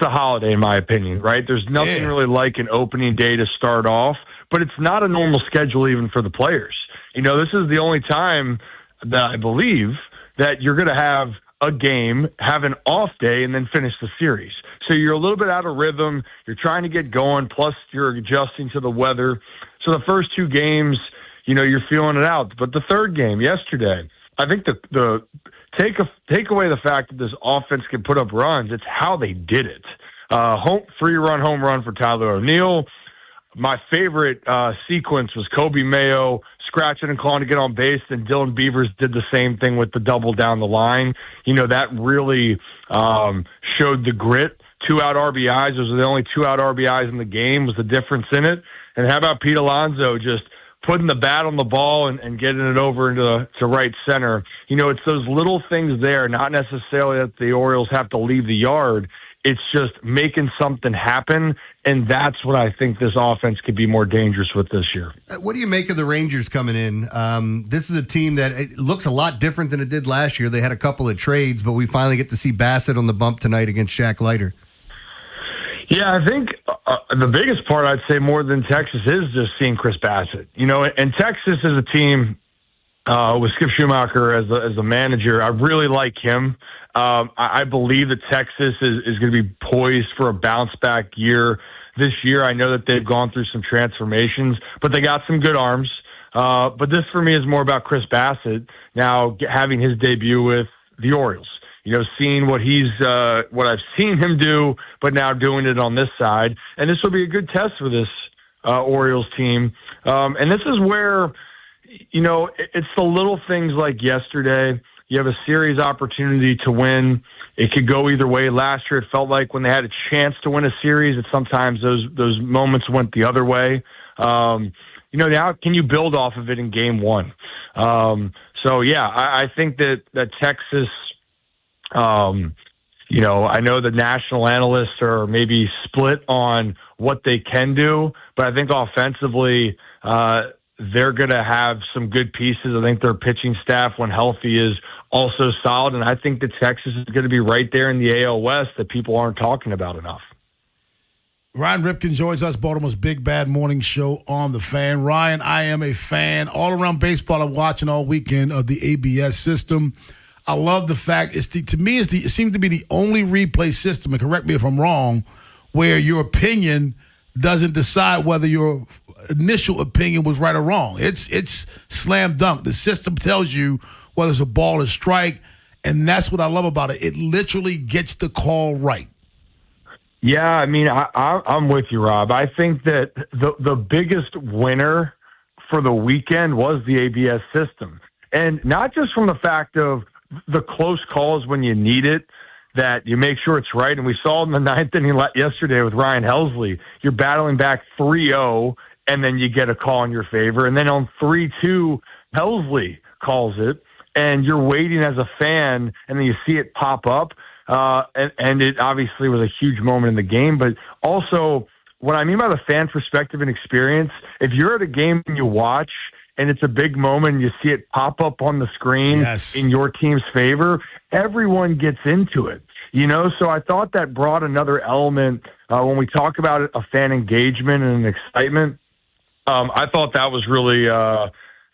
holiday, in my opinion, right? There's nothing really like an opening day to start off, but it's not a normal schedule even for the players. This is the only time that I believe that you're going to have a game, have an off day, and then finish the series. So you're a little bit out of rhythm. You're trying to get going, plus you're adjusting to the weather. So the first 2 games, you're feeling it out. But the third game yesterday, I think the take away the fact that this offense can put up runs, it's how they did it. 3-run home run for Tyler O'Neill. My favorite sequence was Kobe Mayo scratching and clawing to get on base, and Dylan Beavers did the same thing with the double down the line. That really showed the grit. 2-out RBIs. Those are the only 2-out RBIs in the game, was the difference in it. And how about Pete Alonso just putting the bat on the ball and getting it over into right center? It's those little things there, not necessarily that the Orioles have to leave the yard. It's just making something happen, and that's what I think this offense could be more dangerous with this year. What do you make of the Rangers coming in? This is a team that it looks a lot different than it did last year. They had a couple of trades, but we finally get to see Bassett on the bump tonight against Jack Leiter. Yeah, I think the biggest part, I'd say, more than Texas, is just seeing Chris Bassett. And Texas is a team with Skip Schumacher as the manager. I really like him. I believe that Texas is going to be poised for a bounce-back year this year. I know that they've gone through some transformations, but they got some good arms. But this for me is more about Chris Bassett now having his debut with the Orioles. Seeing what I've seen him do, but now doing it on this side. And this will be a good test for this Orioles team. And this is where, it's the little things like yesterday. You have a series opportunity to win. It could go either way. Last year, it felt like when they had a chance to win a series, that sometimes those moments went the other way. Now can you build off of it in game one? I think that Texas, I know the national analysts are maybe split on what they can do, but I think offensively, they're going to have some good pieces. I think their pitching staff, when healthy, is also solid. And I think that Texas is going to be right there in the AL West that people aren't talking about enough. Ryan Ripken joins us, Baltimore's Big Bad Morning Show on The Fan. Ryan, I am a fan all around baseball. I'm watching all weekend of the ABS system. I love the fact it seems to be the only replay system, and correct me if I'm wrong, where your opinion doesn't decide whether your initial opinion was right or wrong. It's slam dunk. The system tells you whether it's a ball or strike, and that's what I love about it. It literally gets the call right. Yeah, I mean, I'm with you, Rob. I think that the biggest winner for the weekend was the ABS system. And not just from the fact of the close calls when you need it, that you make sure it's right. And we saw in the ninth inning yesterday with Ryan Helsley, you're battling back 3-0, and then you get a call in your favor. And then on 3-2, Helsley calls it, and you're waiting as a fan, and then you see it pop up. And it obviously was a huge moment in the game. But also, what I mean by the fan perspective and experience, if you're at a game and you watch and it's a big moment and you see it pop up on the screen in your team's favor, everyone gets into it. So I thought that brought another element when we talk about a fan engagement and an excitement. I thought that was really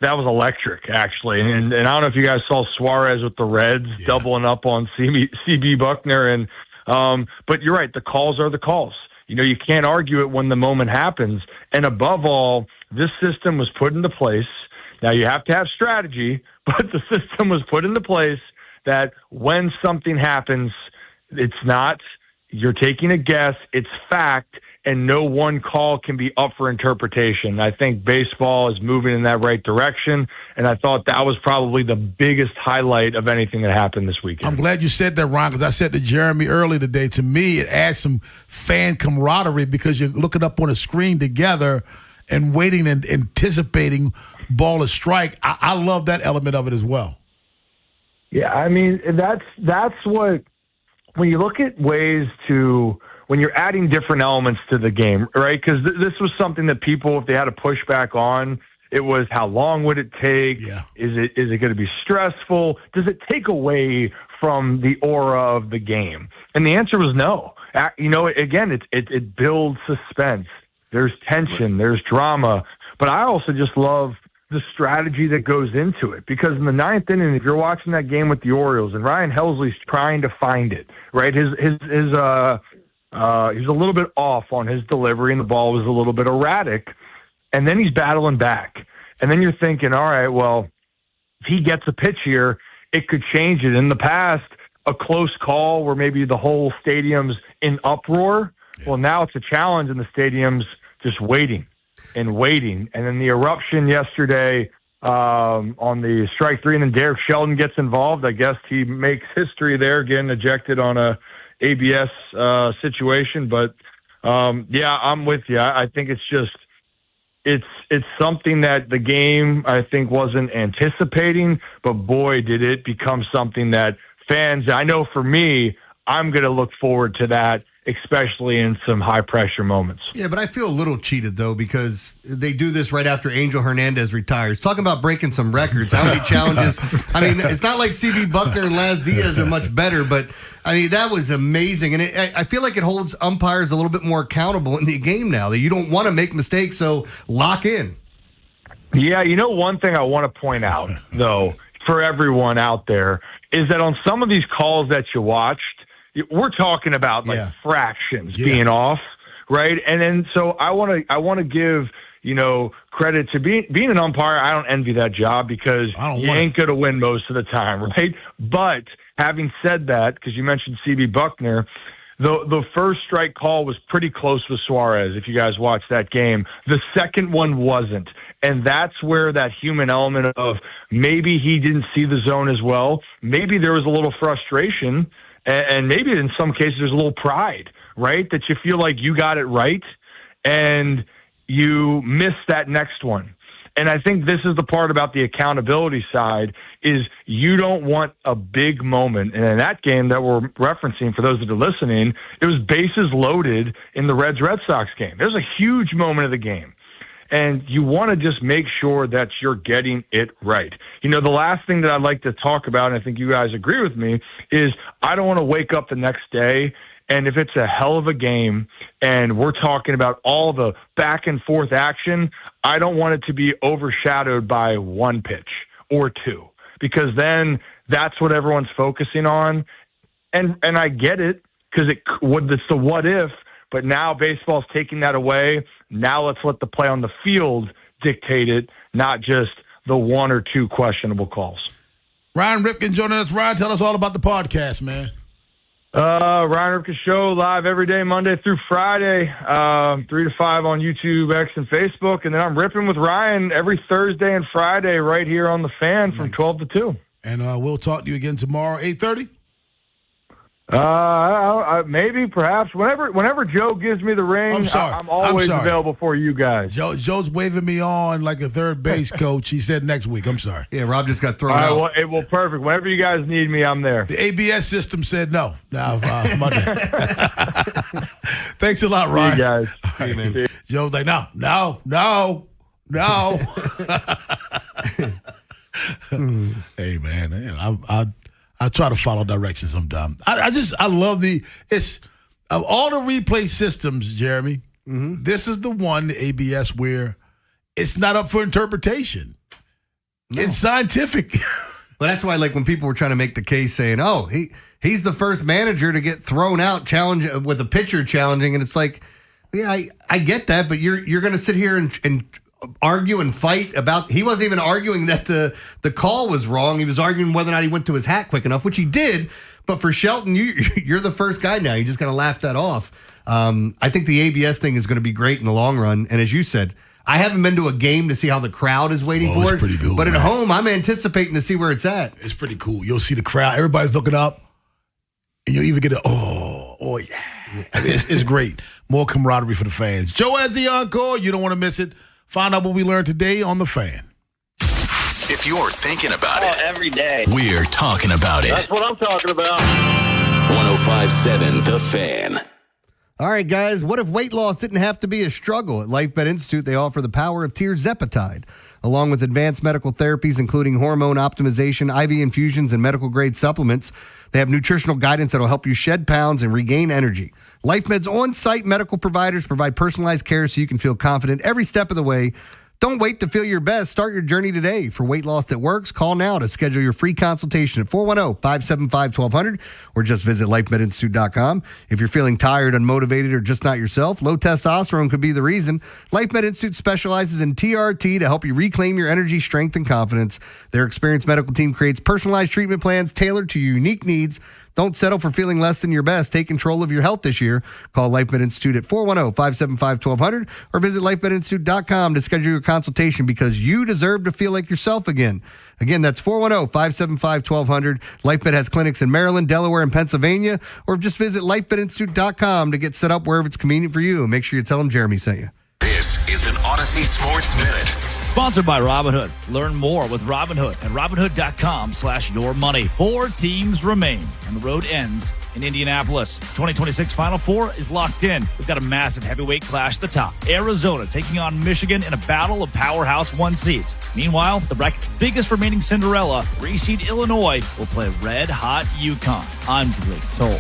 that was electric, actually. And I don't know if you guys saw Suarez with the Reds doubling up on CB Buckner. And but you're right, the calls are the calls. You can't argue it when the moment happens. And above all, this system was put into place. Now, you have to have strategy, but the system was put into place that when something happens, it's not you're taking a guess, it's fact, and no one call can be up for interpretation. I think baseball is moving in that right direction, and I thought that was probably the biggest highlight of anything that happened this weekend. I'm glad you said that, Ron, because I said to Jeremy earlier today, to me, it adds some fan camaraderie because you're looking up on a screen together and waiting and anticipating ball or strike. I love that element of it as well. Yeah, I mean, that's what, when you look at ways to, when you're adding different elements to the game, right? Because this was something that people, if they had to push back on, it was how long would it take? Yeah. Is it going to be stressful? Does it take away from the aura of the game? And the answer was no. Again, it builds suspense. There's tension. There's drama. But I also just love the strategy that goes into it, because in the ninth inning, if you're watching that game with the Orioles and Ryan Helsley's trying to find it, right? He was a little bit off on his delivery and the ball was a little bit erratic, and then he's battling back. And then you're thinking, all right, well, if he gets a pitch here, it could change it. In the past, a close call where maybe the whole stadium's in uproar. Well, now it's a challenge and the stadium's just waiting. And then the eruption yesterday on the strike three, and then Derek Sheldon gets involved. I guess he makes history there, getting ejected on a ABS situation. But yeah, I'm with you. I think it's just it's something that the game, I think, wasn't anticipating. But boy, did it become something that fans, I know for me, I'm going to look forward to that, especially in some high-pressure moments. Yeah, but I feel a little cheated, though, because they do this right after Angel Hernandez retires. Talking about breaking some records. How many challenges? I mean, it's not like CB Buckner and Laz Diaz are much better, but, I mean, that was amazing. And I feel like it holds umpires a little bit more accountable in the game now, that you don't want to make mistakes, so lock in. Yeah, one thing I want to point out, though, for everyone out there, is that on some of these calls that you watched, we're talking about fractions being off, right? And then so I want to give credit to being an umpire. I don't envy that job because you ain't going to win most of the time, right? But having said that, because you mentioned CB Buckner, the first strike call was pretty close with Suarez, if you guys watched that game. The second one wasn't. And that's where that human element of maybe he didn't see the zone as well. Maybe there was a little frustration, and maybe in some cases there's a little pride, right? That you feel like you got it right and you missed that next one. And I think this is the part about the accountability side is you don't want a big moment. And in that game that we're referencing, for those that are listening, it was bases loaded in the Reds-Red Sox game. There's a huge moment of the game. And you want to just make sure that you're getting it right. You know, the last thing that I'd like to talk about, and I think you guys agree with me, is I don't want to wake up the next day and if it's a hell of a game and we're talking about all the back and forth action, I don't want it to be overshadowed by one pitch or two, because then that's what everyone's focusing on. And I get it, because it's the what if, but now baseball's taking that away. Now let's let the play on the field dictate it, not just the one or two questionable calls. Ryan Ripken joining us. Ryan, tell us all about the podcast, man. Ryan Ripken Show live every day, Monday through Friday, 3 to 5 on YouTube, X, and Facebook. And then I'm ripping with Ryan every Thursday and Friday right here on The Fan from 12 to 2. And we'll talk to you again tomorrow, 8:30? Maybe, perhaps. Whenever Joe gives me the ring, I'm always available for you guys. Joe's waving me on like a third base coach. He said next week. I'm sorry. Yeah, Rob just got thrown out. Well, perfect. Whenever you guys need me, I'm there. The ABS system said no. Now, Monday. Thanks a lot, Ryan. See you guys. See you, man. Joe's like, no. Hey, man, I try to follow directions sometimes. I love of all the replay systems, Jeremy, this is the one, the ABS, where it's not up for interpretation. No. It's scientific. Well, that's why, like, when people were trying to make the case saying, oh, he's the first manager to get thrown out with a pitcher challenging, and it's like, yeah, I get that, but you're going to sit here and argue and fight about. He wasn't even arguing that the call was wrong. He was arguing whether or not he went to his hat quick enough, which he did. But for Shelton, you're the first guy now. You just got to laugh that off. I think the ABS thing is going to be great in the long run. And as you said, I haven't been to a game to see how the crowd is waiting for it. Pretty cool, but at home, I'm anticipating to see where it's at. It's pretty cool. You'll see the crowd. Everybody's looking up. And you'll even get oh yeah. I mean, it's great. More camaraderie for the fans. Joe has the encore. You don't want to miss it. Find out what we learned today on The Fan. If you're thinking about it, every day, we're talking about it. That's what I'm talking about. 105.7 The Fan. All right, guys, what if weight loss didn't have to be a struggle? At LifeBed Institute, they offer the power of tirzepatide, along with advanced medical therapies, including hormone optimization, IV infusions, and medical-grade supplements. They have nutritional guidance that will help you shed pounds and regain energy. LifeMed's on-site medical providers provide personalized care so you can feel confident every step of the way. Don't wait to feel your best. Start your journey today. For weight loss that works, call now to schedule your free consultation at 410-575-1200 or just visit lifemedinstitute.com. If you're feeling tired, unmotivated, or just not yourself, low testosterone could be the reason. LifeMed Institute specializes in TRT to help you reclaim your energy, strength, and confidence. Their experienced medical team creates personalized treatment plans tailored to your unique needs. Don't settle for feeling less than your best. Take control of your health this year. Call LifeMed Institute at 410-575-1200 or visit lifemedinstitute.com to schedule your consultation, because you deserve to feel like yourself again. Again, that's 410-575-1200. LifeMed has clinics in Maryland, Delaware, and Pennsylvania, or just visit lifemedinstitute.com to get set up wherever it's convenient for you. And make sure you tell them Jeremy sent you. This is an Odyssey Sports Minute. Sponsored by Robinhood. Learn more with Robinhood at Robinhood.com/yourmoney. 4 teams remain, and the road ends in Indianapolis. 2026 Final Four is locked in. We've got a massive heavyweight clash at the top. Arizona taking on Michigan in a battle of powerhouse 1 seeds. Meanwhile, the bracket's biggest remaining Cinderella, 3-seed Illinois, will play red-hot UConn. I'm Drake Toll.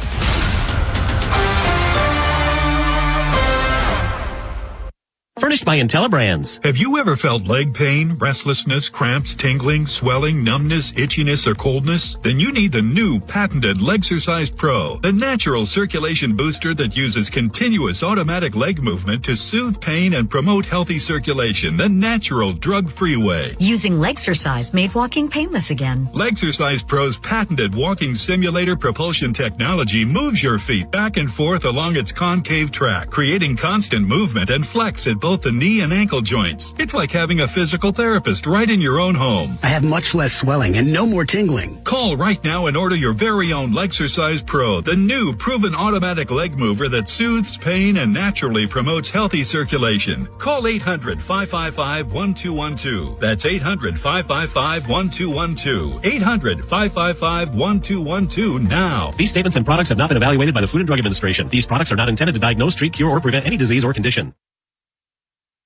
Furnish Furnished by IntelliBrands. Have you ever felt leg pain, restlessness, cramps, tingling, swelling, numbness, itchiness, or coldness? Then you need the new patented Legsercise Pro, the natural circulation booster that uses continuous automatic leg movement to soothe pain and promote healthy circulation the natural drug-free way. Using Legsercise made walking painless again. Legsercise Pro's patented walking simulator propulsion technology moves your feet back and forth along its concave track, creating constant movement and flex at both the knee and ankle joints. It's like having a physical therapist right in your own home. I have much less swelling and no more tingling. Call right now and order your very own Legsercise Pro, the new proven automatic leg mover that soothes pain and naturally promotes healthy circulation. Call 800-555-1212. That's 800-555-1212. 800-555-1212 now. These statements and products have not been evaluated by the Food and Drug Administration. These products are not intended to diagnose, treat, cure, or prevent any disease or condition.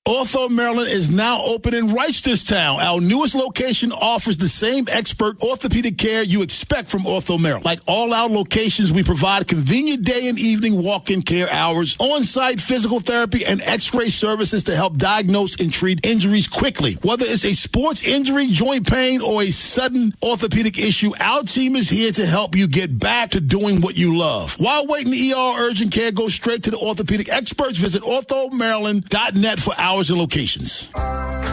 Ortho Maryland is now open in Reisterstown. Our newest location offers the same expert orthopedic care you expect from Ortho Maryland. Like all our locations, we provide convenient day and evening walk-in care hours, on-site physical therapy, and x-ray services to help diagnose and treat injuries quickly. Whether it's a sports injury, joint pain, or a sudden orthopedic issue, our team is here to help you get back to doing what you love. While waiting ER urgent care, go straight to the orthopedic experts. Visit orthomaryland.net for hours and locations.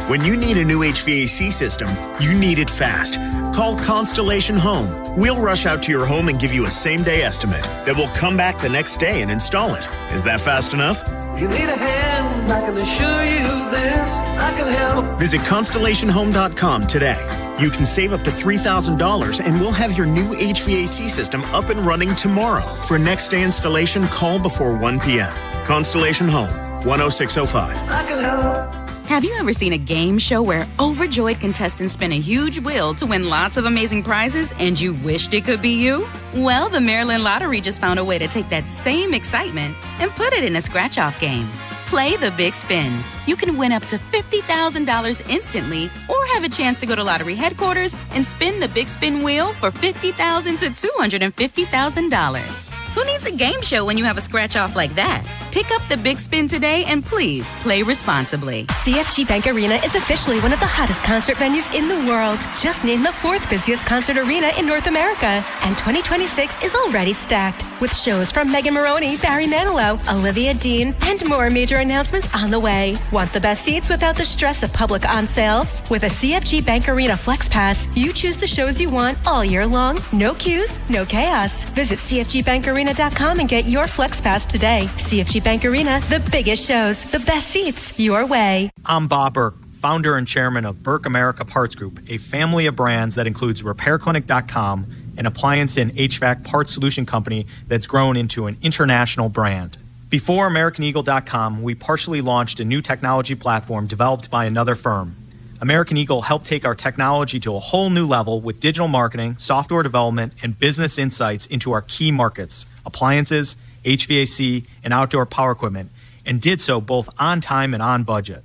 When you need a new HVAC system, you need it fast. Call Constellation Home. We'll rush out to your home and give you a same-day estimate. Then we'll come back the next day and install it. Is that fast enough? You need a hand, I can assure you this, I can help. Visit ConstellationHome.com today. You can save up to $3,000 and we'll have your new HVAC system up and running tomorrow. For next day installation, call before 1 p.m. Constellation Home, 10605. I can help. Have you ever seen a game show where overjoyed contestants spin a huge wheel to win lots of amazing prizes and you wished it could be you? Well, the Maryland Lottery just found a way to take that same excitement and put it in a scratch-off game. Play the Big Spin. You can win up to $50,000 instantly or have a chance to go to lottery headquarters and spin the Big Spin wheel for $50,000 to $250,000. Who needs a game show when you have a scratch-off like that? Pick up the Big Spin today and please play responsibly. CFG Bank Arena is officially one of the hottest concert venues in the world. Just named the 4th busiest concert arena in North America. And 2026 is already stacked with shows from Megan Maroney, Barry Manilow, Olivia Dean, and more major announcements on the way. Want the best seats without the stress of public on sales? With a CFG Bank Arena Flex Pass, you choose the shows you want all year long. No queues, no chaos. Visit CFGBankArena.com and get your Flex Pass today. CFG Bank Arena, the biggest shows, the best seats, your way. I'm Bob Burke, founder and chairman of Burke America Parts Group, a family of brands that includes RepairClinic.com, an appliance and HVAC parts solution company that's grown into an international brand. Before AmericanEagle.com, we partially launched a new technology platform developed by another firm. American Eagle helped take our technology to a whole new level with digital marketing, software development, and business insights into our key markets, appliances, HVAC, and outdoor power equipment, and did so both on time and on budget.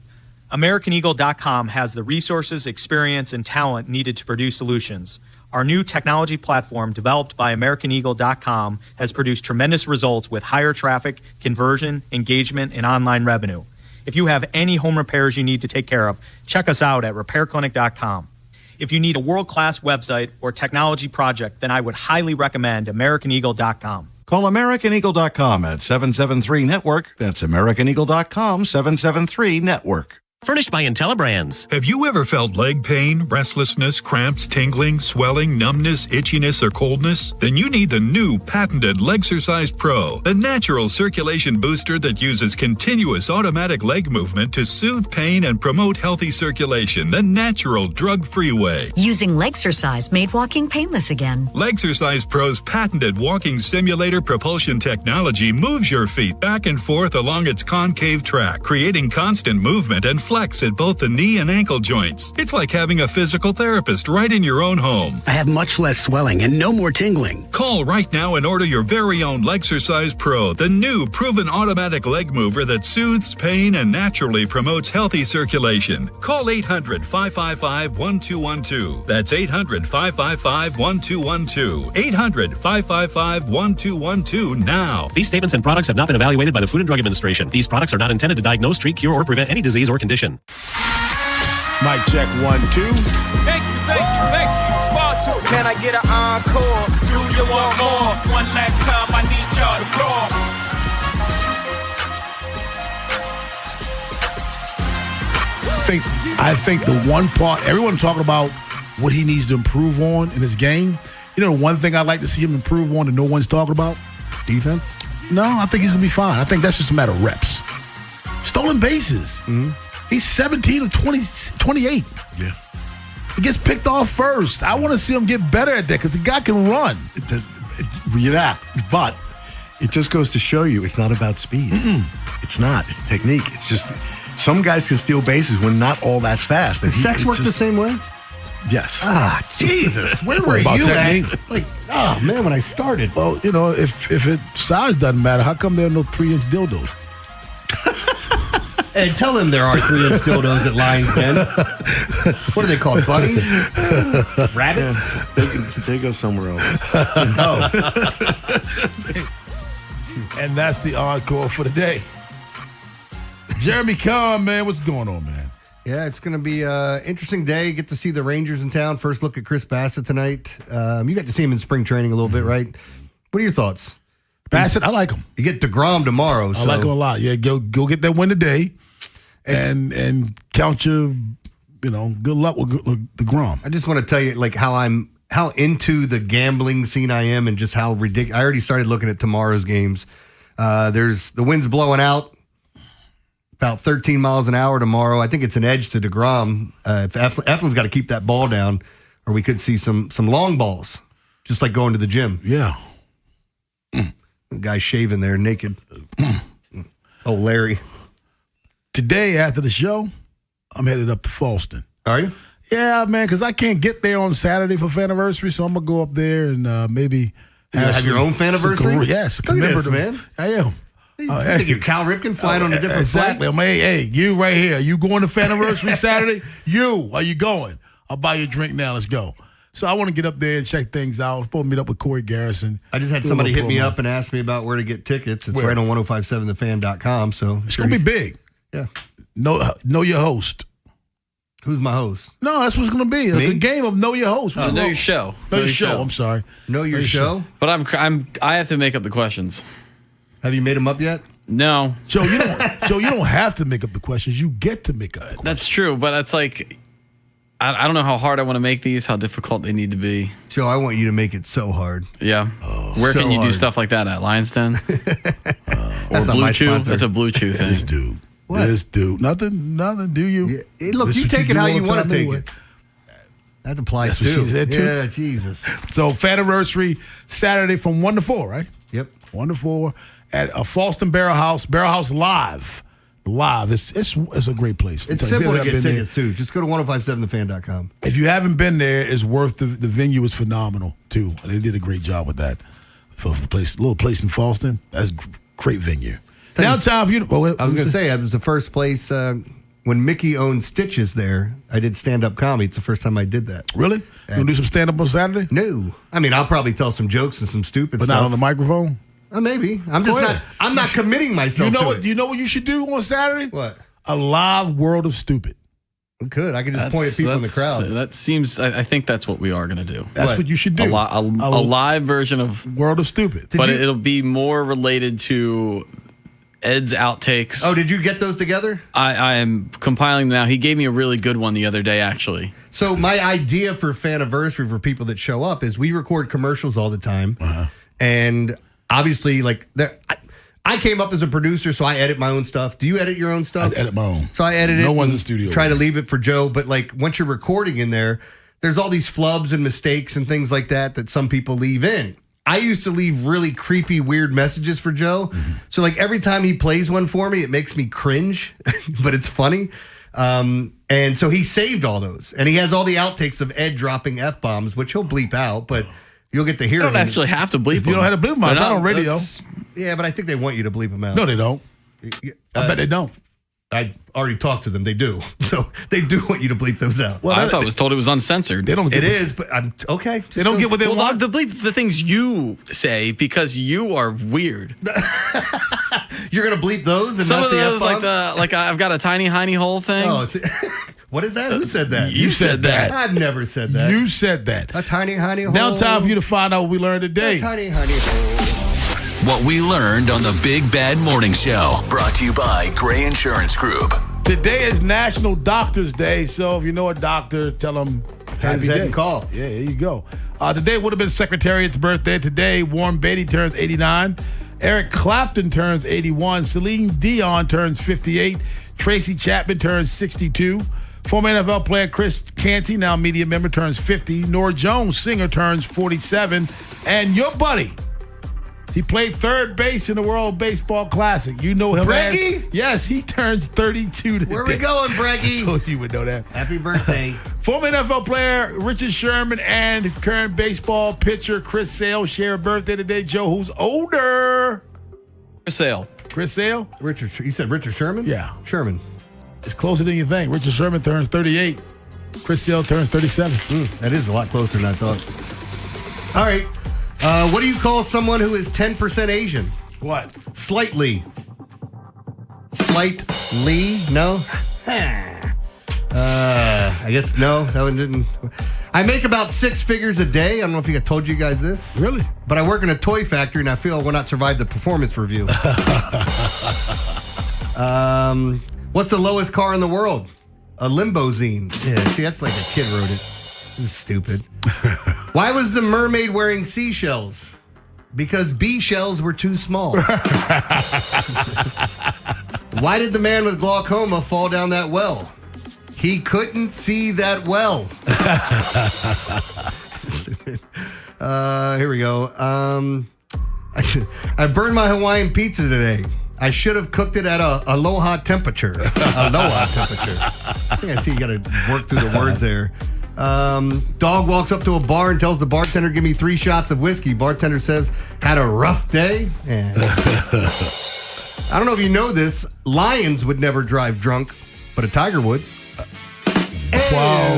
AmericanEagle.com has the resources, experience, and talent needed to produce solutions. Our new technology platform, developed by AmericanEagle.com, has produced tremendous results with higher traffic, conversion, engagement, and online revenue. If you have any home repairs you need to take care of, check us out at RepairClinic.com. If you need a world-class website or technology project, then I would highly recommend AmericanEagle.com. Call AmericanEagle.com at 773-NETWORK. That's AmericanEagle.com, 773-NETWORK. Furnished by IntelliBrands. Have you ever felt leg pain, restlessness, cramps, tingling, swelling, numbness, itchiness, or coldness? Then you need the new patented Legsercise Pro, the natural circulation booster that uses continuous automatic leg movement to soothe pain and promote healthy circulation the natural drug-free way. Using Legsercise made walking painless again. Legsercise Pro's patented walking simulator propulsion technology moves your feet back and forth along its concave track, creating constant movement and flex flex at both the knee and ankle joints. It's like having a physical therapist right in your own home. I have much less swelling and no more tingling. Call right now and order your very own Legsercise Pro, the new proven automatic leg mover that soothes pain and naturally promotes healthy circulation. Call 800-555-1212. That's 800-555-1212. 800-555-1212 now. These statements and products have not been evaluated by the Food and Drug Administration. These products are not intended to diagnose, treat, cure, or prevent any disease or condition. Mic check 1, 2. Thank you. Far too. Can I get an encore? Do you want more? One last time, I need y'all to roar. I think the one part, everyone talking about what he needs to improve on in his game. You know, one thing I'd like to see him improve on that no one's talking about? Defense? No, I think he's going to be fine. I think that's just a matter of reps. Stolen bases. Mm-hmm. He's 17 of 28. Yeah. He gets picked off first. I want to see him get better at that because the guy can run. But it just goes to show you it's not about speed. It's not. It's technique. It's just some guys can steal bases when not all that fast. Does sex work the same way? Yes. Ah, Jesus. Where were you at? Like, oh, man, when I started. Well, you know, if size doesn't matter, how come there are no 3-inch dildos? Hey, tell him there are 3-inch dildos at Lions Den. What are they called, bunnies? Rabbits? Yeah, they go somewhere else. Oh. And that's the encore for the day. Jeremy Kahn, man, what's going on, man? Yeah, it's going to be an interesting day. Get to see the Rangers in town. First look at Chris Bassett tonight. You got to see him in spring training a little bit, right? What are your thoughts? Bassett, I like him. You get DeGrom tomorrow. I like him a lot. Yeah, go get that win today and count your, good luck with DeGrom. I just want to tell you, like, how into the gambling scene I am and just how ridiculous. I already started looking at tomorrow's games. The wind's blowing out. About 13 miles an hour tomorrow. I think it's an edge to DeGrom. If Eflin's got to keep that ball down, or we could see some long balls, just like going to the gym. Yeah. The guy shaving there naked. Oh, Larry. Today, after the show, I'm headed up to Falston. Are you? Yeah, man, because I can't get there on Saturday for Faniversary, so I'm going to go up there and maybe have your own Faniversary? Yes. Look at this, man. I am. You think you're Cal Ripken flying on a different exactly. flight? Hey, you right here. You going to Faniversary Saturday? Are you going? I'll buy you a drink now. Let's go. So I want to get up there and check things out. I'm supposed to meet up with Corey Garrison. I just had somebody hit me up and ask me about where to get tickets. It's right on 1057thefan.com. So it's going to be big. Yeah. Know your host. Who's my host? No, that's what's going to be. It's a game of know your host. Know your show. Know your show. I'm sorry. Know your show. But I have to make up the questions. Have you made them up yet? No. Joe, you don't have to make up the questions. You get to make up the questions. That's true, but it's like I don't know how hard I want to make these, how difficult they need to be. Joe, I want you to make it so hard. Yeah. Where can you do stuff like that at? Lions Den? Or Blue Chew? That's a Blue Chew thing. This dude. What? This dude. Nothing, do you? Yeah. Look, you take it how you want to take it. That applies That's too. What she said too. Yeah, Jesus. So, Faniversary Saturday from 1 to 4, right? Yep. 1 to 4 at a Falston Barrel House Live. It's a great place. It's simple to get tickets too. Just go to 1057thefan.com. If you haven't been there, it's worth the venue is phenomenal too. They did a great job with that. For a little place in Falston, that's a great venue. Now time for you to. I was going to say, it was the first place when Mickey owned Stitches there. I did stand-up comedy. It's the first time I did that. Really? You going to do some stand-up on Saturday? No. I mean, I'll probably tell some jokes and some stupid stuff. But not on the microphone? Maybe. I'm not committing myself to it. You know what you should do on Saturday? What? A live World of Stupid. We could. I could just point at people in the crowd. That seems. I think that's what we are going to do. That's what you should do. A live version of World of Stupid. But it'll be more related to Ed's outtakes. Oh, did you get those together? I am compiling them now. He gave me a really good one the other day, actually. So my idea for Faniversary for people that show up is we record commercials all the time, and obviously, like I came up as a producer, so I edit my own stuff. Do you edit your own stuff? I edit my own. So I edit it. No one's in the studio. Try to leave it for Joe, but like once you're recording in there, there's all these flubs and mistakes and things like that some people leave in. I used to leave really creepy, weird messages for Joe. So like every time he plays one for me, it makes me cringe, but it's funny. And so he saved all those. And he has all the outtakes of Ed dropping F-bombs, which he'll bleep out, but you'll get to hear them. You don't actually have to bleep them. You don't have to bleep them out. Not on radio. Yeah, but I think they want you to bleep them out. No, they don't. I bet they don't. I already talked to them. They do. So they do want you to bleep those out. Well, I thought it was told it was uncensored. They don't. It is, but I'm okay. They don't get what they want. The bleep the things you say because you are weird. You're gonna bleep those, and some not of the those, F-bombs? like I've got a tiny hiney hole thing. Oh, what is that? Who said that? You said that. I've never said that. You said that. A tiny honey hole. Now time for you to find out what we learned today. A tiny honey hole. What we learned on the Big Bad Morning Show. Brought to you by Gray Insurance Group. Today is National Doctors Day, so if you know a doctor, tell them happy day. Call. Yeah, there you go. Today would have been Secretariat's birthday. Today, Warren Beatty turns 89. Eric Clapton turns 81. Celine Dion turns 58. Tracy Chapman turns 62. Former NFL player Chris Canty, now media member, turns 50. Norah Jones, singer, turns 47. And your buddy, he played third base in the World Baseball Classic. You know him Breggy? Yes, he turns 32 today. Where we going, Breggy? I told you would know that. Happy birthday. Former NFL player Richard Sherman and current baseball pitcher Chris Sale share a birthday today. Joe, who's older? Chris Sale. Chris Sale? You said Richard Sherman? Yeah. Sherman. It's closer than you think. Richard Sherman turns 38. Chris Sale turns 37. That is a lot closer than I thought. All right. What do you call someone who is 10% Asian? What? Slightly. Slightly? No? I guess no. That one didn't. I make about 6 figures a day. I don't know if I told you guys this. Really? But I work in a toy factory, and I feel I will not survive the performance review. What's the lowest car in the world? A limousine. Yeah, see, that's like a kid wrote it. This is stupid. Why was the mermaid wearing seashells? Because bee shells were too small. Why did the man with glaucoma fall down that well? He couldn't see that well. Here we go. I burned my Hawaiian pizza today. I should have cooked it at a aloha temperature. Aloha temperature. I think I see you got to work through the words there. Dog walks up to a bar and tells the bartender, give me 3 shots of whiskey. Bartender says, had a rough day? Yeah. I don't know if you know this. Lions would never drive drunk, but a tiger would. Wow.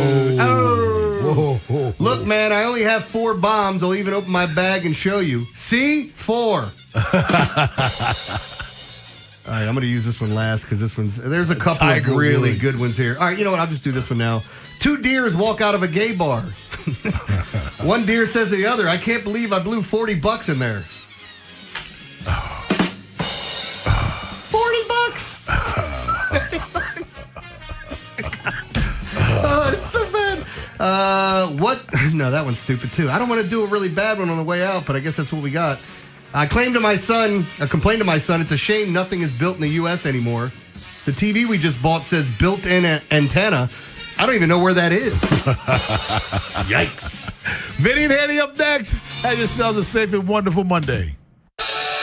Oh. Whoa. Look, man, I only have 4 bombs. I'll even open my bag and show you. See? 4. All right, I'm going to use this one last because there's a couple of really good ones here. All right, you know what? I'll just do this one now. 2 deers walk out of a gay bar. One deer says to the other, I can't believe I blew $40 in there. $40? Oh, it's so bad. What? No, that one's stupid too. I don't want to do a really bad one on the way out, but I guess that's what we got. I complained to my son, it's a shame nothing is built in the U.S. anymore. The TV we just bought says built-in antenna. I don't even know where that is. Yikes. Vinny and Haynie up next. Have yourselves a safe and wonderful Monday.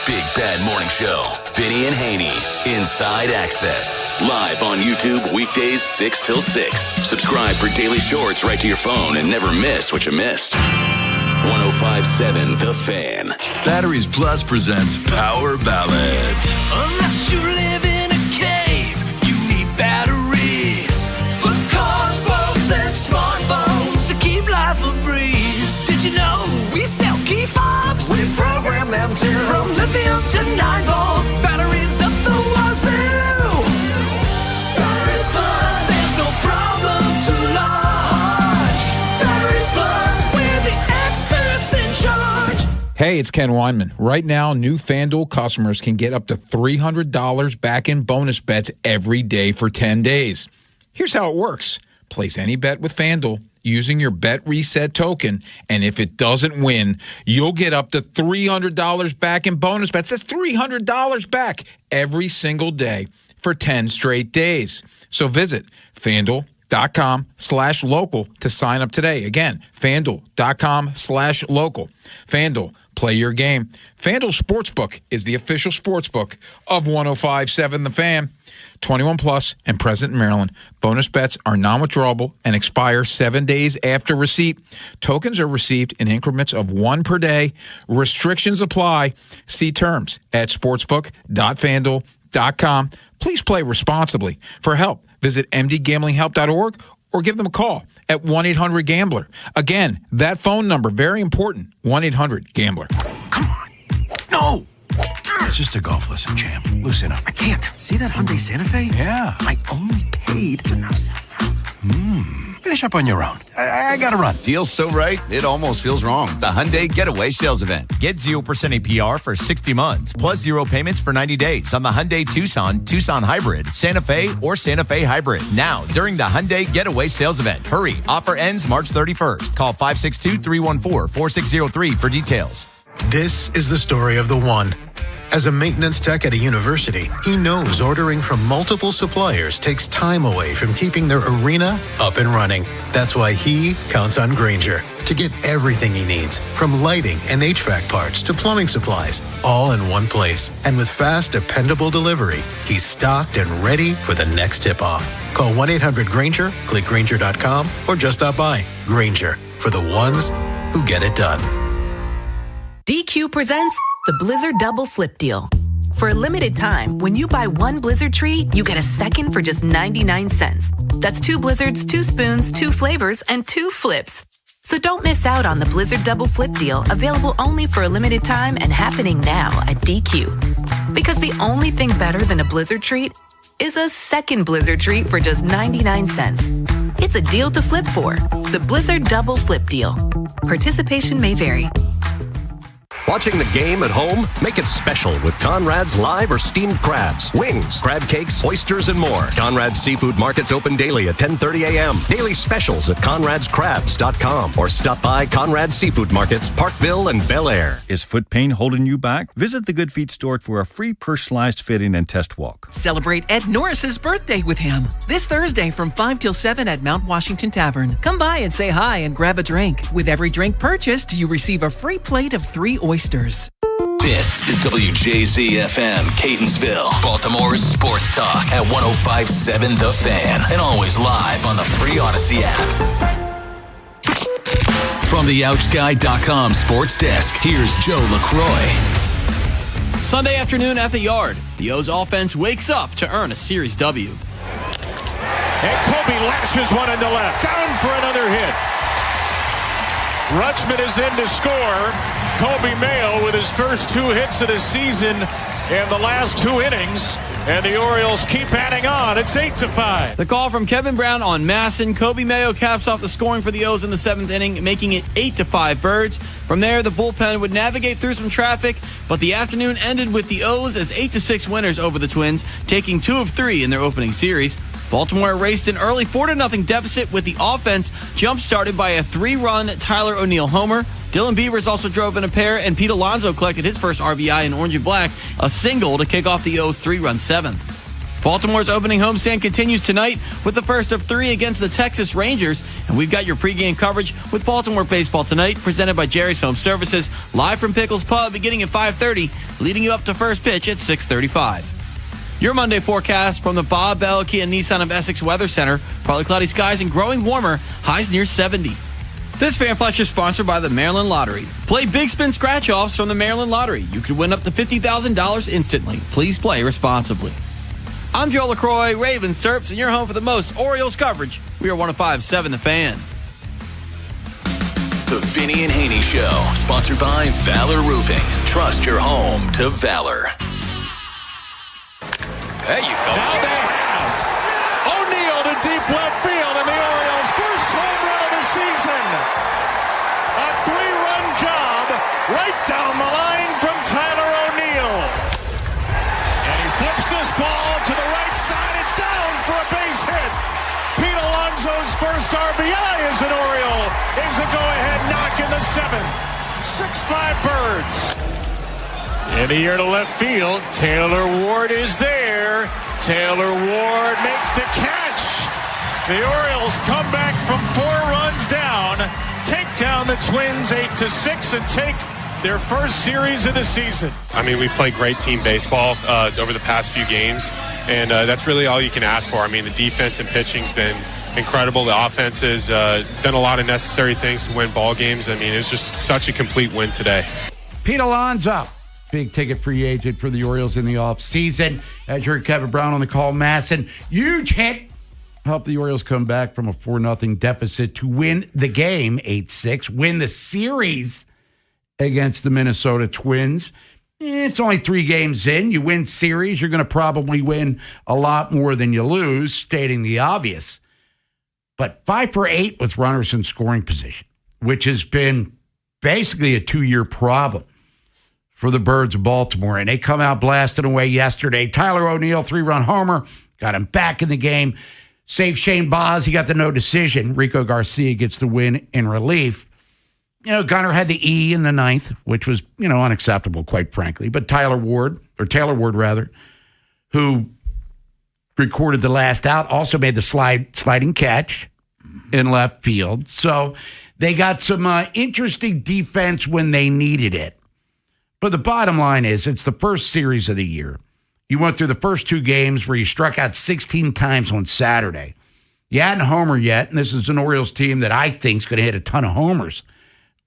Big Bad Morning Show. Vinny and Haynie. Inside Access. Live on YouTube weekdays 6 till 6. Subscribe for daily shorts right to your phone and never miss what you missed. 105.7 The Fan. Batteries Plus presents Power Ballads. Unless you live in a cave, you need batteries. For cars, boats, and smartphones to keep life a breeze. Did you know we sell key fobs? We program them too. From lithium to 9-volt batteries up the wazoo. Batteries Plus, there's no problem too large. Batteries Plus, we're the experts in charge. Hey, it's Ken Weinman. Right now, new FanDuel customers can get up to $300 back in bonus bets every day for 10 days. Here's how it works. Place any bet with FanDuel using your Bet Reset token, and if it doesn't win, you'll get up to $300 back in bonus bets. That's $300 back every single day for 10 straight days. So visit FanDuel.com/local to sign up today. Again, FanDuel.com/local. FanDuel, play your game. FanDuel Sportsbook is the official sportsbook of 105.7 The Fan. 21 plus and present in Maryland. Bonus bets are non-withdrawable and expire 7 days after receipt. Tokens are received in increments of 1 per day. Restrictions apply. See terms at sportsbook.fanduel.com. Please play responsibly. For help, visit mdgamblinghelp.org or give them a call at 1-800-GAMBLER. Again, that phone number, very important, 1-800-GAMBLER. No! It's just a golf lesson, champ. Loosen up. I can't. See that Hyundai Santa Fe? Yeah. I only paid. Finish up on your own. I gotta run. Deal's so right, it almost feels wrong. The Hyundai Getaway Sales Event. Get 0% APR for 60 months, plus 0 payments for 90 days on the Hyundai Tucson, Tucson Hybrid, Santa Fe, or Santa Fe Hybrid. Now, during the Hyundai Getaway Sales Event. Hurry, offer ends March 31st. Call 562-314-4603 for details. This is the story of the one. As a maintenance tech at a university, he knows ordering from multiple suppliers takes time away from keeping their arena up and running. That's why he counts on Grainger to get everything he needs, from lighting and HVAC parts to plumbing supplies, all in one place. And with fast, dependable delivery, he's stocked and ready for the next tip-off. Call 1-800-GRAINGER, click Grainger.com, or just stop by. Grainger, for the ones who get it done. DQ presents the Blizzard Double Flip Deal. For a limited time, when you buy one Blizzard treat, you get a second for just 99 cents. That's 2 Blizzards, 2 spoons, 2 flavors, and 2 flips. So don't miss out on the Blizzard Double Flip Deal, available only for a limited time and happening now at DQ. Because the only thing better than a Blizzard treat is a second Blizzard treat for just 99 cents. It's a deal to flip for. The Blizzard Double Flip Deal. Participation may vary. Watching the game at home? Make it special with Conrad's live or steamed crabs, wings, crab cakes, oysters, and more. Conrad's Seafood Market's open daily at 10:30 a.m. Daily specials at conradscrabs.com or stop by Conrad's Seafood Markets, Parkville and Bel Air. Is foot pain holding you back? Visit the Good Feet store for a free personalized fitting and test walk. Celebrate Ed Norris's birthday with him this Thursday from 5 till 7 at Mount Washington Tavern. Come by and say hi and grab a drink. With every drink purchased, you receive a free plate of 3 oysters. This is WJZ-FM, Catonsville, Baltimore's sports talk at 105.7 The Fan, and always live on the free Odyssey app. From the OutGuy.com sports desk, here's Joe LaCroix. Sunday afternoon at the Yard, the O's offense wakes up to earn a series W. And Kobe lashes one into left, down for another hit. Rutschman is in to score. Kobe Mayo with his first 2 hits of the season in the last 2 innings. And the Orioles keep adding on. It's 8-5. The call from Kevin Brown on Masson. Kobe Mayo caps off the scoring for the O's in the 7th inning, making it 8-5 Birds. From there, the bullpen would navigate through some traffic, but the afternoon ended with the O's as 8-6 winners over the Twins, taking 2 of 3 in their opening series. Baltimore erased an early 4-0 deficit with the offense jump-started by a 3-run Tyler O'Neill homer. Dylan Beavers also drove in a pair, and Pete Alonso collected his first RBI in orange and black, a single to kick off the O's 3-run 7th. Baltimore's opening homestand continues tonight with the first of 3 against the Texas Rangers, and we've got your pregame coverage with Baltimore baseball tonight, presented by Jerry's Home Services, live from Pickles Pub beginning at 5:30, leading you up to first pitch at 6:35. Your Monday forecast from the Bob Bell Kia Nissan of Essex Weather Center. Partly cloudy skies and growing warmer, highs near 70. This Fan Flash is sponsored by the Maryland Lottery. Play Big Spin Scratch-Offs from the Maryland Lottery. You could win up to $50,000 instantly. Please play responsibly. I'm Joe LaCroix, Ravens, Terps, and you're home for the most Orioles coverage. We are 105.7 The Fan. The Vinny and Haynie Show, sponsored by Valor Roofing. Trust your home to Valor. There you go. Now they have O'Neill to deep left field, and the Orioles' first home run of the season. A 3-run job right down the line from Tyler O'Neill. And he flips this ball to the right side. It's down for a base hit. Pete Alonso's first RBI as an Oriole is a go-ahead knock in the 7th. 6-5 Birds. In the air to left field, Taylor Ward is there. Taylor Ward makes the catch. The Orioles come back from 4 runs down, take down the Twins 8-6, and take their first series of the season. I mean, we've played great team baseball over the past few games, and that's really all you can ask for. I mean, the defense and pitching's been incredible. The offense has done a lot of necessary things to win ball games. I mean, it's just such a complete win today. Pete Alonso, big ticket free agent for the Orioles in the offseason. As you heard Kevin Brown on the call, Masson, huge hit. Helped the Orioles come back from a 4-0 deficit to win the game 8-6, win the series against the Minnesota Twins. It's only 3 games in. You win series, you're going to probably win a lot more than you lose, stating the obvious. But 5 for 8 with runners in scoring position, which has been basically a 2-year problem for the Birds of Baltimore. And they come out blasting away yesterday. Tyler O'Neill, 3-run homer, got him back in the game. Save Shane Boz. He got the no decision. Rico Garcia gets the win in relief. You know, Gunnar had the E in the 9th, which was, unacceptable, quite frankly. But Taylor Ward, who recorded the last out, also made the sliding catch in left field. So they got some interesting defense when they needed it. But the bottom line is, it's the first series of the year. You went through the first 2 games where you struck out 16 times on Saturday. You hadn't homered yet, and this is an Orioles team that I think is going to hit a ton of homers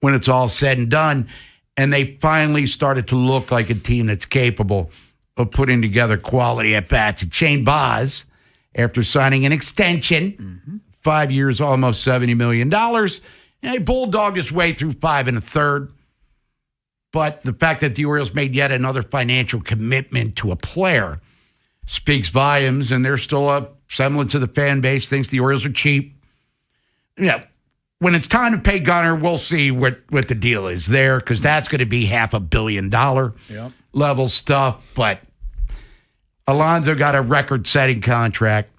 when it's all said and done. And they finally started to look like a team that's capable of putting together quality at-bats. And Shane Boz, after signing an extension, 5 years, almost $70 million, he bulldogged his way through 5 1/3. But the fact that the Orioles made yet another financial commitment to a player speaks volumes, and there's still a semblance of the fan base thinks the Orioles are cheap. Yeah, when it's time to pay Gunnar, we'll see what the deal is there, because that's going to be $500 million level stuff. But Alonso got a record-setting contract.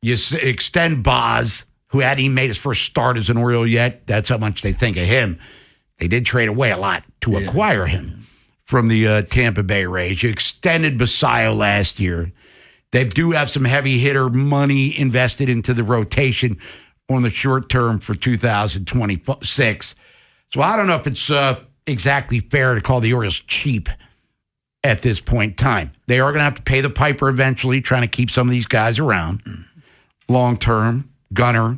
You extend Boz, who hadn't even made his first start as an Oriole yet. That's how much they think of him. They did trade away a lot to acquire him from the Tampa Bay Rays. You extended Basayo last year. They do have some heavy hitter money invested into the rotation on the short term for 2026. So I don't know if it's exactly fair to call the Orioles cheap at this point in time. They are going to have to pay the piper eventually, trying to keep some of these guys around long term. Gunnar,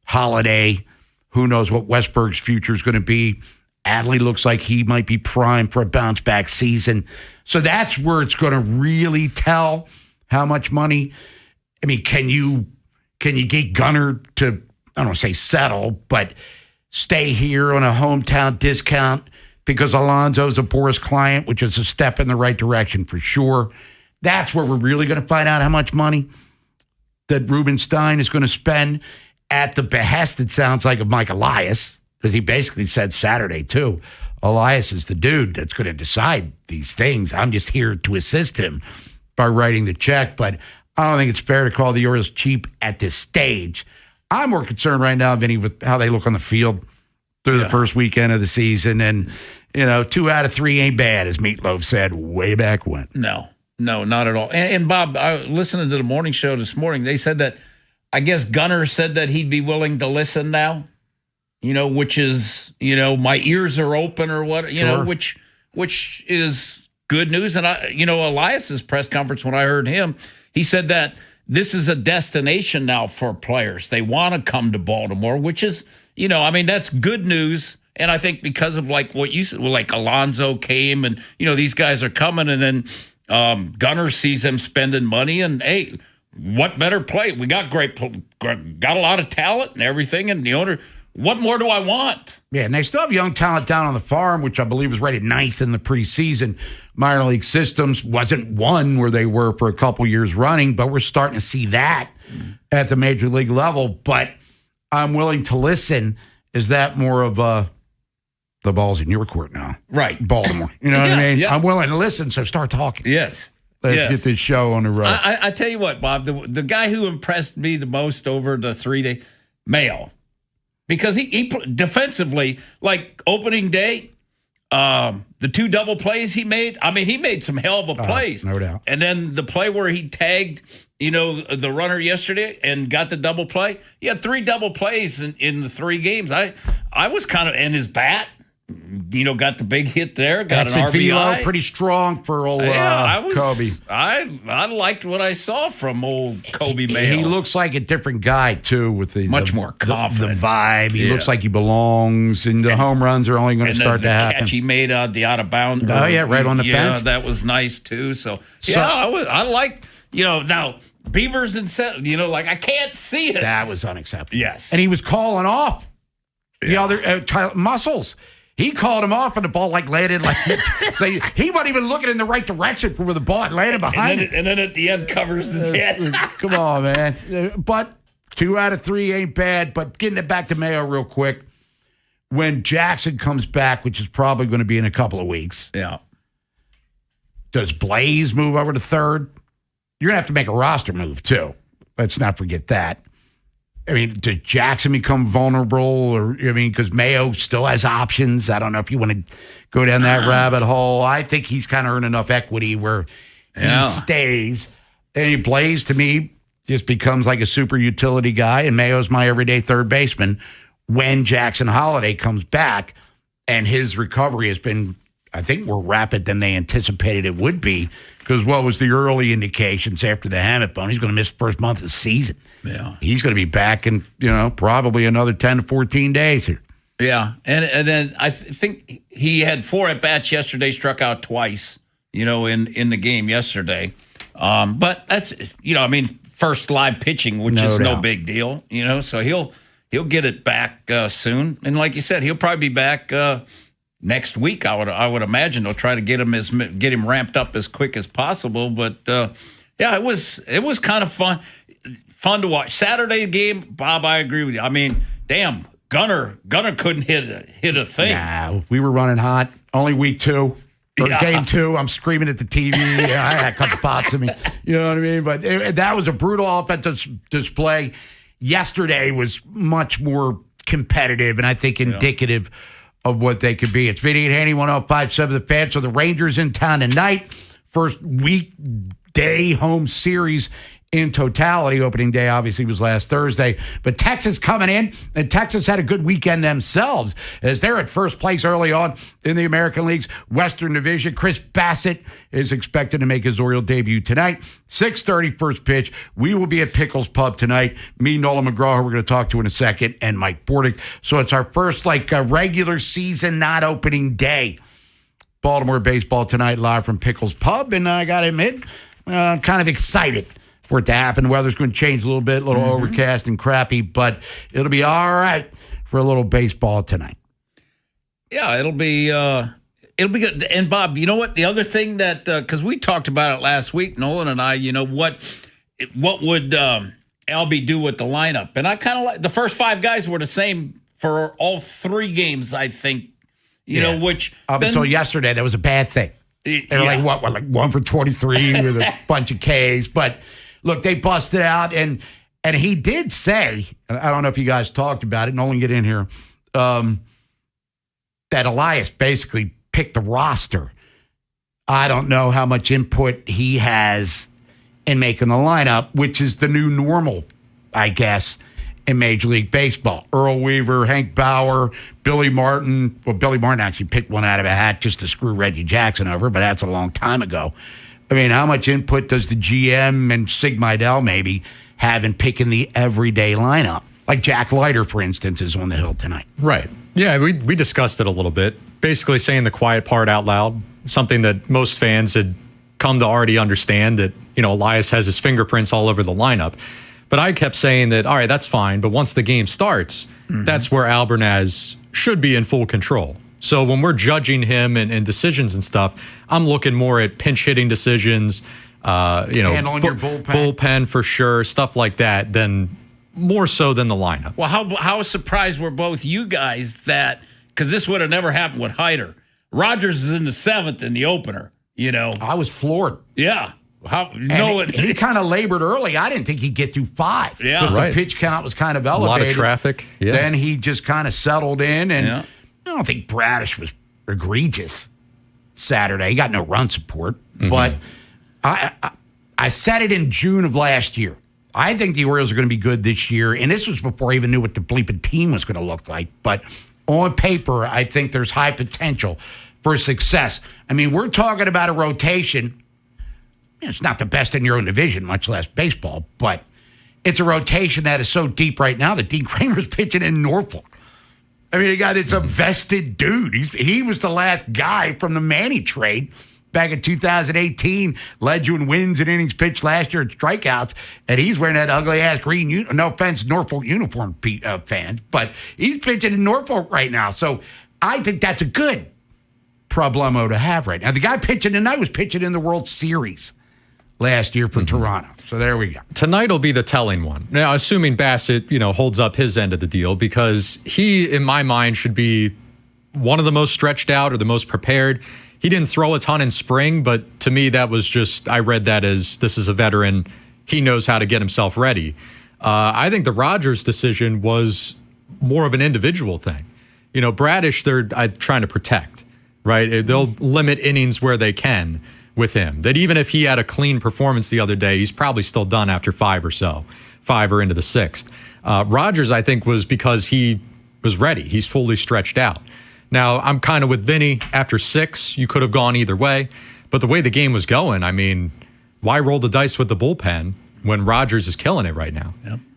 Holiday, who knows what Westberg's future is going to be. Adley looks like he might be primed for a bounce-back season. So that's where it's going to really tell how much money. I mean, can you get Gunnar to, I don't want to say settle, but stay here on a hometown discount because Alonso's a Boris client, which is a step in the right direction for sure. That's where we're really going to find out how much money that Rubenstein is going to spend at the behest, it sounds like, of Mike Elias, because he basically said Saturday, too. Elias is the dude that's going to decide these things. I'm just here to assist him by writing the check, but I don't think it's fair to call the Orioles cheap at this stage. I'm more concerned right now, Vinny, with how they look on the field through the first weekend of the season. And, 2 out of 3 ain't bad, as Meatloaf said way back when. No, not at all. And Bob, I listening to the morning show this morning, they said that, I guess Gunnar said that he'd be willing to listen now, which is, my ears are open or what, which is good news. And Elias's press conference, when I heard him, he said that this is a destination now for players. They want to come to Baltimore, which is, that's good news. And I think because of like what you said, like Alonso came and, these guys are coming, and then Gunnar sees them spending money, and hey, what better play? We got got a lot of talent and everything, and the owner, what more do I want? Yeah, and they still have young talent down on the farm, which I believe was rated 9th in the preseason minor league systems. Wasn't one where they were for a couple years running, but we're starting to see that at the major league level. But I'm willing to listen. Is that more of the ball's in your court now? Right. Baltimore. You know what I mean? Yeah. I'm willing to listen, so start talking. Yes. Let's get this show on the road. I tell you what, Bob, the guy who impressed me the most over the 3-day, Mayo, because he defensively, like opening day, the 2 double plays he made. I mean, he made some hell of a plays, no doubt. And then the play where he tagged, the runner yesterday and got the double play. He had 3 double plays in the 3 games. I was kind of, and his bat, got the big hit there. Got Exit an RBI. velo, pretty strong for old Kobe. I liked what I saw from old Kobe Mayo. He looks like a different guy, too, with the much more confident. The vibe. He looks like he belongs, and the home runs are only going to start to happen. The catch he made the out of bounds. Right on the fence. Yeah, that was nice, too. So I like, now Beavers and I can't see it. That was unacceptable. Yes. And he was calling off the other Muscles. He called him off, and the ball landed so he wasn't even looking in the right direction for where the ball had landed behind him. And then at the end covers his head. Come on, man. But 2 out of 3 ain't bad. But getting it back to Mayo real quick, when Jackson comes back, which is probably going to be in a couple of weeks, does Blaze move over to third? You're going to have to make a roster move, too. Let's not forget that. I mean, does Jackson become vulnerable? Because Mayo still has options. I don't know if you want to go down that rabbit hole. I think he's kind of earned enough equity where he stays. And Blaze, to me, just becomes like a super utility guy, and Mayo's my everyday third baseman when Jackson Holiday comes back. And his recovery has been, I think, more rapid than they anticipated it would be, because what was the early indications after the hammock bone? He's going to miss the first month of the season. Yeah. He's going to be back in, probably another 10 to 14 days here. Yeah. And then I think he had 4 at-bats yesterday, struck out twice, in the game yesterday. But that's, first live pitching, which is no big deal, so he'll get it back soon. And like you said, he'll probably be back next week. I would imagine they'll try to get him ramped up as quick as possible. But it was kind of fun to watch. Saturday game, Bob, I agree with you. I mean, damn, Gunnar couldn't hit a thing. Nah, we were running hot. Only week 2. Game 2, I'm screaming at the TV. I had a couple pops in me. You know what I mean? But that was a brutal offensive display. Yesterday was much more competitive and I think indicative of what they could be. It's Vinny Haynie, 105.7 The Fan. So the Rangers in town tonight. First weekday home series in totality. Opening day obviously was last Thursday. But Texas coming in, and Texas had a good weekend themselves as they're at first place early on in the American League's Western Division. Chris Bassett is expected to make his Oriole debut tonight. 6:30 first pitch. We will be at Pickles Pub tonight. Me, Nolan McGraw, who we're going to talk to in a second, and Mike Bordick. So it's our first regular season, not opening day. Baltimore baseball tonight, live from Pickles Pub. And I got to admit, I'm kind of excited for it to happen. The weather's going to change a little bit, a little overcast and crappy, but it'll be all right for a little baseball tonight. Yeah, it'll be good. And Bob, you know what? The other thing that because we talked about it last week, Nolan and I, what would Albie do with the lineup? And I kind of like the first 5 guys were the same for all 3 games, I think. Which up until yesterday, that was a bad thing. They were like 1 for 23 with a bunch of Ks, but. Look, they busted out, and he did say, I don't know if you guys talked about it, Nolan, get in here, that Elias basically picked the roster. I don't know how much input he has in making the lineup, which is the new normal, I guess, in Major League Baseball. Earl Weaver, Hank Bauer, Billy Martin. Well, Billy Martin actually picked one out of a hat just to screw Reggie Jackson over, but that's a long time ago. I mean, how much input does the GM and Sig Mejdal maybe have in picking the everyday lineup? Like Jack Leiter, for instance, is on the hill tonight. Right. Yeah, we discussed it a little bit. Basically saying the quiet part out loud, something that most fans had come to already understand, that, Elias has his fingerprints all over the lineup. But I kept saying that, all right, that's fine. But once the game starts, that's where Albernaz should be in full control. So when we're judging him and decisions and stuff, I'm looking more at pinch hitting decisions, handling your bullpen for sure, stuff like that, than more so than the lineup. Well, how surprised were both you guys that, because this would have never happened with Hyder. Rogers is in the 7th in the opener, I was floored. Yeah. He kind of labored early. I didn't think he'd get through 5. Yeah. Because the pitch count was kind of elevated. A lot of traffic. Yeah. Then he just kind of settled in, and I don't think Bradish was egregious Saturday. He got no run support. But I said it in June of last year. I think the Orioles are going to be good this year. And this was before I even knew what the bleeping team was going to look like. But on paper, I think there's high potential for success. I mean, we're talking about a rotation. It's not the best in your own division, much less baseball, but it's a rotation that is so deep right now that Dean Kramer's pitching in Norfolk. I mean, it's a vested dude. He was the last guy from the Manny trade back in 2018, led you in wins and innings pitched last year at strikeouts, and he's wearing that ugly-ass green, no offense, Norfolk uniform, fans, but he's pitching in Norfolk right now. So I think that's a good problemo to have right now. The guy pitching tonight was pitching in the World Series last year for Toronto. So there we go. Tonight will be the telling one. Now, assuming Bassett, holds up his end of the deal, because he, in my mind, should be one of the most stretched out or the most prepared. He didn't throw a ton in spring, but to me, that was just, I read that as this is a veteran. He knows how to get himself ready. I think the Rodgers decision was more of an individual thing. Bradish, they're trying to protect, right? They'll limit innings where they can with him. That even if he had a clean performance the other day, he's probably still done after 5 or into the 6th. Rodgers, I think, was because he was ready. He's fully stretched out. Now, I'm kind of with Vinny. After 6, you could have gone either way. But the way the game was going, I mean, why roll the dice with the bullpen when Rodgers is killing it right now?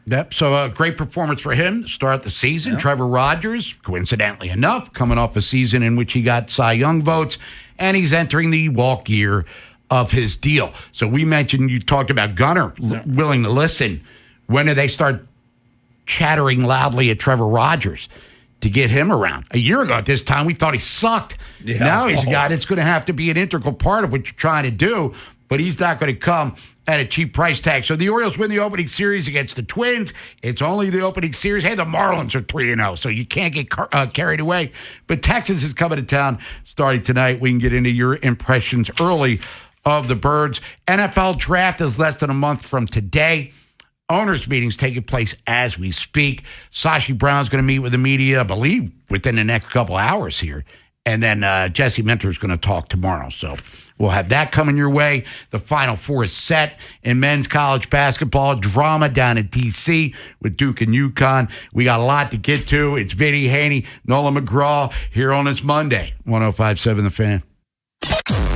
Yep. So a great performance for him to start the season. Yep. Trevor Rodgers, coincidentally enough, coming off a season in which he got Cy Young votes, and he's entering the walk year of his deal. So we mentioned, you talked about Gunnar willing to listen. When do they start chattering loudly at Trevor Rodgers to get him around? A year ago at this time, we thought he sucked. Yeah. Now he's a guy that's going to have to be an integral part of what you're trying to do, but he's not going to come at a cheap price tag. So the Orioles win the opening series against the Twins. It's only the opening series. Hey, the Marlins are 3-0, so you can't get carried away. But Texas is coming to town starting tonight. We can get into your impressions early of the Birds. NFL draft is less than a month from today. Owners' meetings taking place as we speak. Sashi Brown's going to meet with the media, I believe, within the next couple hours here. And then Jesse Minter's going to talk tomorrow. So we'll have that coming your way. The Final Four is set in men's college basketball. Drama down in D.C. with Duke and UConn. We got a lot to get to. It's Vinny Haynie, Nolan McGraw here on this Monday. 105.7 The Fan.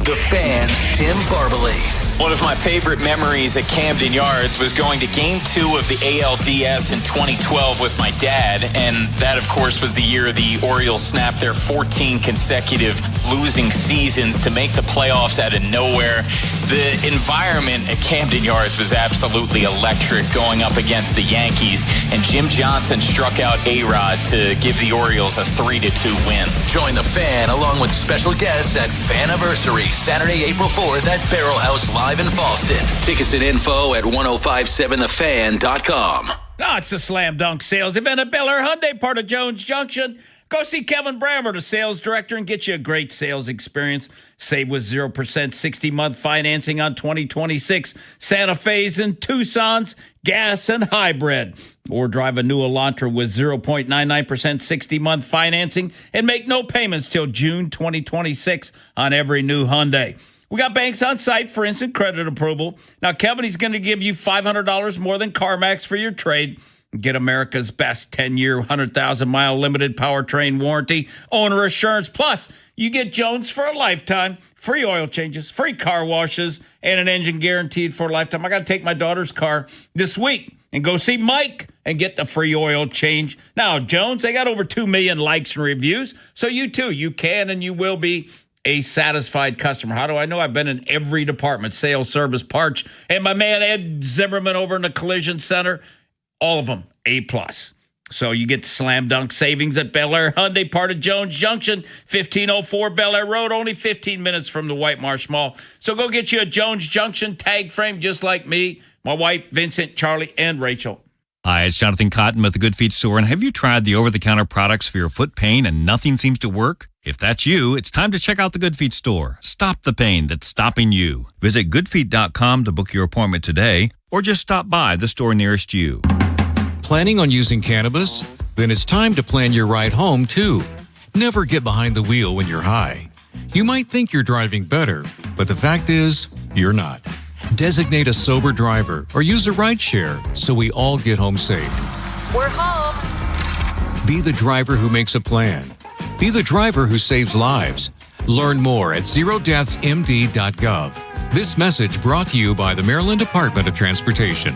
The Fan's Tim Barbalase. One of my favorite memories at Camden Yards was going to Game 2 of the ALDS in 2012 with my dad, and that, of course, was the year the Orioles snapped their 14 consecutive losing seasons to make the playoffs out of nowhere. The environment at Camden Yards was absolutely electric going up against the Yankees, and Jim Johnson struck out A-Rod to give the Orioles a 3-2 win. Join the Fan along with special guests at Faniversary, Saturday, April 4th at Barrel House Live in Fallston. Tickets and info at 1057thefan.com. No, it's the Slam Dunk Sales Event at Bel Air Hyundai, part of Jones Junction. Go see Kevin Brammer, the sales director, and get you a great sales experience. Save with 0% 60-month financing on 2026 Santa Fe's and Tucson's, gas and hybrid. Or drive a new Elantra with 0.99% 60-month financing and make no payments till June 2026 on every new Hyundai. We got banks on site for instant credit approval. Now, Kevin, he's going to give you $500 more than CarMax for your trade. Get America's best 10-year, 100,000-mile limited powertrain warranty, owner assurance. Plus, you get Jones for a lifetime, free oil changes, free car washes, and an engine guaranteed for a lifetime. I got to take my daughter's car this week and go see Mike and get the free oil change. Now, Jones, they got over 2 million likes and reviews, so you too, you can and you will be a satisfied customer. How do I know? I've been in every department, sales, service, parts, and my man Ed Zimmerman over in the Collision Center, all of them A+. So you get slam dunk savings at Bel Air Hyundai, part of Jones Junction, 1504 Bel Air Road, only 15 minutes from the White Marsh Mall. So go get you a Jones Junction tag frame just like me, my wife, Vincent, Charlie, and Rachel. Hi, it's Jonathan Cotton with the Good Feet Store, and have you tried the over-the-counter products for your foot pain and nothing seems to work? If that's you, it's time to check out the Good Feet Store. Stop the pain that's stopping you. Visit goodfeet.com to book your appointment today, or just stop by the store nearest you. Planning on using cannabis? Then it's time to plan your ride home, too. Never get behind the wheel when you're high. You might think you're driving better, but the fact is, you're not. Designate a sober driver or use a rideshare so we all get home safe. We're home. Be the driver who makes a plan. Be the driver who saves lives. Learn more at zerodeathsmd.gov. This message brought to you by the Maryland Department of Transportation.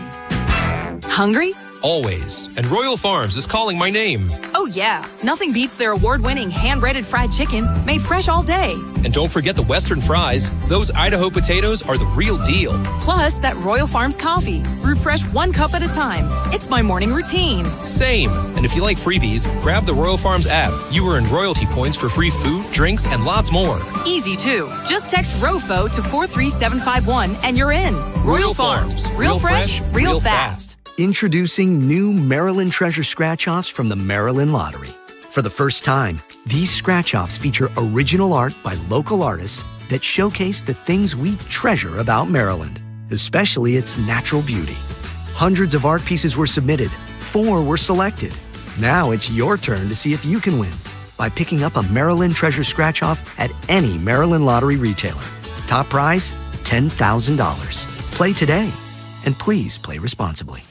Hungry? Always. And Royal Farms is calling my name. Oh, yeah. Nothing beats their award-winning hand-breaded fried chicken made fresh all day. And don't forget the Western fries. Those Idaho potatoes are the real deal. Plus, that Royal Farms coffee, brewed fresh 1 cup at a time. It's my morning routine. Same. And if you like freebies, grab the Royal Farms app. You earn royalty points for free food, drinks, and lots more. Easy, too. Just text ROFO to 43751 and you're in. Royal Farms. Real fresh, real fast. Introducing new Maryland Treasure Scratch-Offs from the Maryland Lottery. For the first time, these scratch-offs feature original art by local artists that showcase the things we treasure about Maryland, especially its natural beauty. Hundreds of art pieces were submitted. 4 were selected. Now it's your turn to see if you can win by picking up a Maryland Treasure Scratch-Off at any Maryland Lottery retailer. Top prize, $10,000. Play today, and please play responsibly.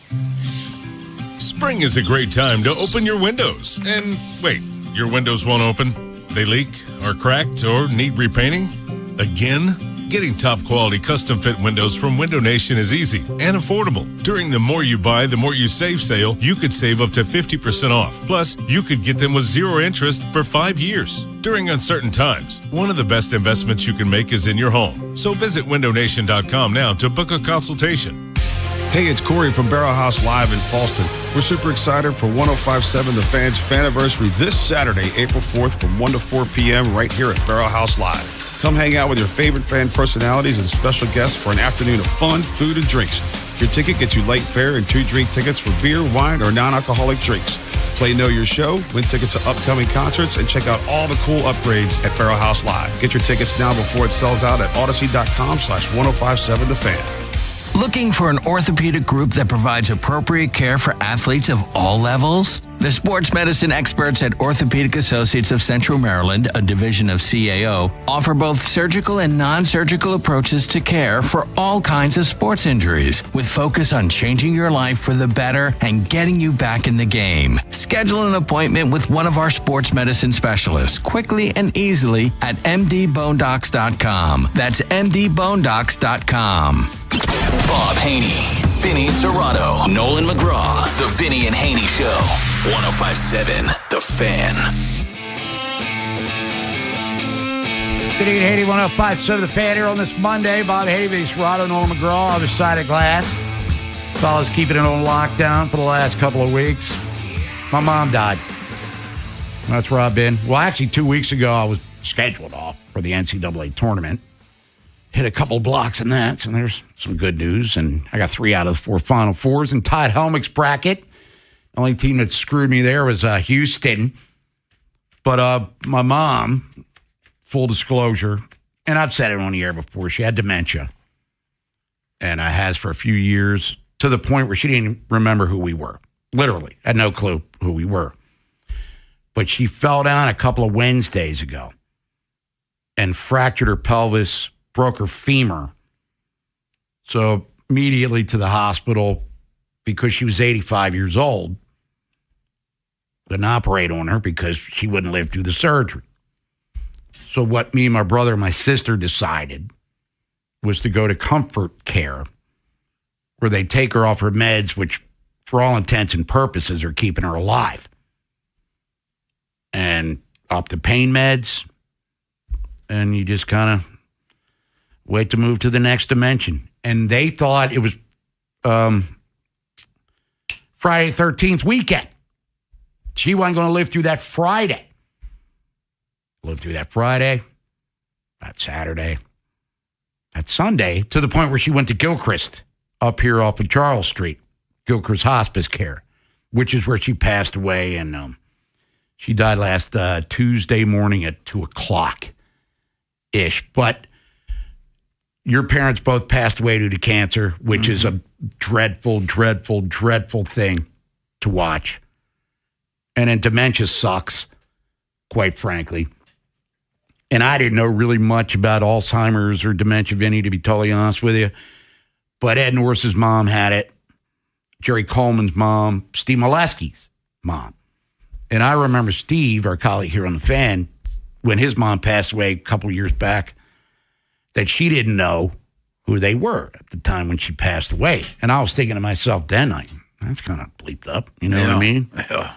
Spring is a great time to open your windows. And wait, your windows won't open? They leak, are cracked, or need repainting? Again? Getting top quality custom fit windows from Window Nation is easy and affordable. During the More You Buy, the More You Save sale, you could save up to 50% off. Plus, you could get them with 0 interest for 5 years. During uncertain times, one of the best investments you can make is in your home. So visit windownation.com now to book a consultation. Hey, it's Corey from Barrel House Live in Falston. We're super excited for 105.7 The Fan's Faniversary this Saturday, April 4th from 1 to 4 p.m. right here at Barrel House Live. Come hang out with your favorite fan personalities and special guests for an afternoon of fun, food, and drinks. Your ticket gets you light fare and 2 drink tickets for beer, wine, or non-alcoholic drinks. Play Know Your Show, win tickets to upcoming concerts, and check out all the cool upgrades at Barrel House Live. Get your tickets now before it sells out at odyssey.com/1057 The Fan. Looking for an orthopedic group that provides appropriate care for athletes of all levels? The sports medicine experts at Orthopedic Associates of Central Maryland, a division of CAO, offer both surgical and non-surgical approaches to care for all kinds of sports injuries, with focus on changing your life for the better and getting you back in the game. Schedule an appointment with one of our sports medicine specialists quickly and easily at mdbonedocs.com. That's mdbonedocs.com. Bob Haney, Vinny Serrato, Nolan McGraw, The Vinny and Haney Show. 105.7 The Fan. Vinny and Haney, 105.7 The Fan here on this Monday. Bob Haney, Vinny Serrato, Nolan McGraw, other side of glass. Fellas keeping it on lockdown for the last couple of weeks. My mom died. That's where I've been. Well, actually, 2 weeks ago, I was scheduled off for the NCAA tournament. Hit a couple blocks in that, so there's some good news. And I got 3 out of the 4 Final Fours in Todd Helmick's bracket. The only team that screwed me there was Houston. But my mom, full disclosure, and I've said it on the air before, she had dementia. And has for a few years, to the point where she didn't even remember who we were. Literally, had no clue who we were. But she fell down a couple of Wednesdays ago and fractured her pelvis, broke her femur. So immediately to the hospital because she was 85 years old. Couldn't operate on her because she wouldn't live through the surgery. So what me and my brother and my sister decided was to go to Comfort Care, where they take her off her meds, which for all intents and purposes are keeping her alive. And up to pain meds. And you just kind of wait to move to the next dimension. And they thought it was Friday the 13th weekend. She wasn't going to live through that Friday. Lived through that Friday, that Saturday, that Sunday, to the point where she went to Gilchrist up here off of Charles Street, Gilchrist Hospice Care, which is where she passed away. And she died last Tuesday morning at 2 o'clock-ish. But your parents both passed away due to cancer, which is a dreadful, dreadful, dreadful thing to watch. And then dementia sucks, quite frankly. And I didn't know really much about Alzheimer's or dementia, Vinny, to be totally honest with you. But Ed Norris's mom had it. Jerry Coleman's mom, Steve Molesky's mom. And I remember Steve, our colleague here on the Fan, when his mom passed away a couple years back, that she didn't know who they were at the time when she passed away. And I was thinking to myself then, like, that's kind of bleeped up. You know what I mean? Yeah.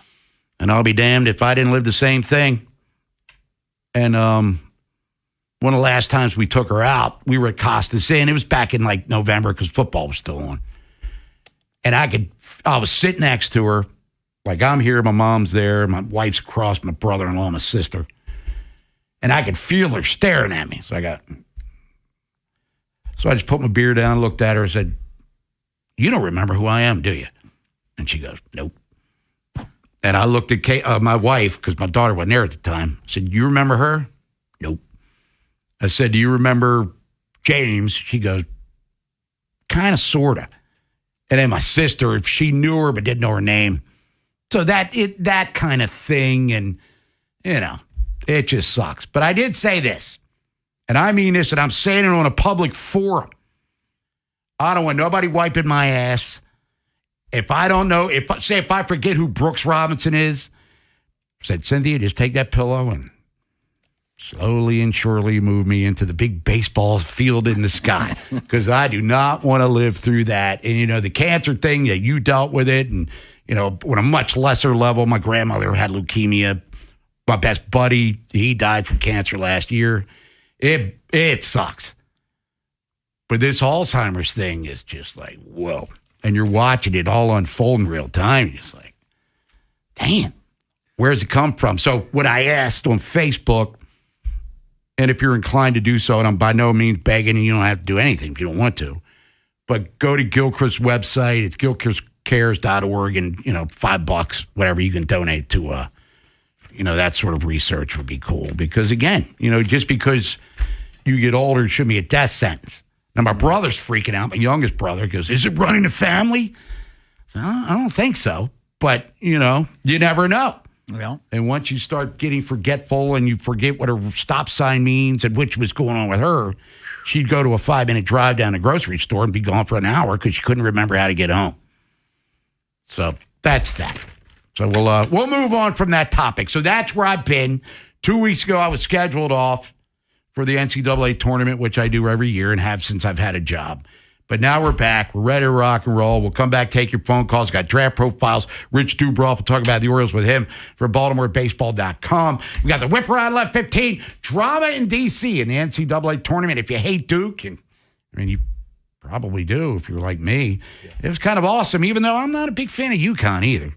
And I'll be damned if I didn't live the same thing. And one of the last times we took her out, we were at Costas Inn. It was back in like November because football was still on. And I was sitting next to her. Like, I'm here, my mom's there, my wife's across, my brother-in-law, my sister. And I could feel her staring at me. So I just put my beer down, looked at her, and said, "You don't remember who I am, do you?" And she goes, "Nope." And I looked at my wife, because my daughter wasn't there at the time. I said, "You remember her?" "Nope." I said, "Do you remember James?" She goes, "Kind of, sort of." And then my sister, if she knew her but didn't know her name. So that kind of thing, and, you know, it just sucks. But I did say this, and I mean this, and I'm saying it on a public forum. I don't want nobody wiping my ass. If I don't know, if I forget who Brooks Robinson is, I said, "Cynthia, just take that pillow and slowly and surely move me into the big baseball field in the sky," because I do not want to live through that. And, you know, the cancer thing, that you dealt with it, and, you know, on a much lesser level, my grandmother had leukemia. My best buddy, he died from cancer last year. It sucks. But this Alzheimer's thing is just like, whoa. And you're watching it all unfold in real time. You're just like, damn, where's it come from? So what I asked on Facebook, and if you're inclined to do so, and I'm by no means begging, and you don't have to do anything if you don't want to, but go to Gilchrist's website. It's gilchristcares.org, and, you know, $5, whatever you can donate to, you know, that sort of research would be cool. Because, again, you know, just because you get older, it shouldn't be a death sentence. Now, my brother's freaking out. My youngest brother goes, "Is it running the family?" So, I don't think so. But, you know, you never know. Yeah. And once you start getting forgetful and you forget what a stop sign means and which was going on with her, she'd go to a 5-minute drive down the grocery store and be gone for an hour because she couldn't remember how to get home. So that's that. So we'll move on from that topic. So that's where I've been. 2 weeks ago, I was scheduled off for the NCAA tournament, which I do every year and have since I've had a job. But now we're back. We're ready to rock and roll. We'll come back, take your phone calls. Got draft profiles. Rich Dubroff will talk about the Orioles with him for BaltimoreBaseball.com. We got the whip around left 15. Drama in D.C. in the NCAA tournament. If you hate Duke, and I mean, you probably do if you're like me, it was kind of awesome, even though I'm not a big fan of UConn either.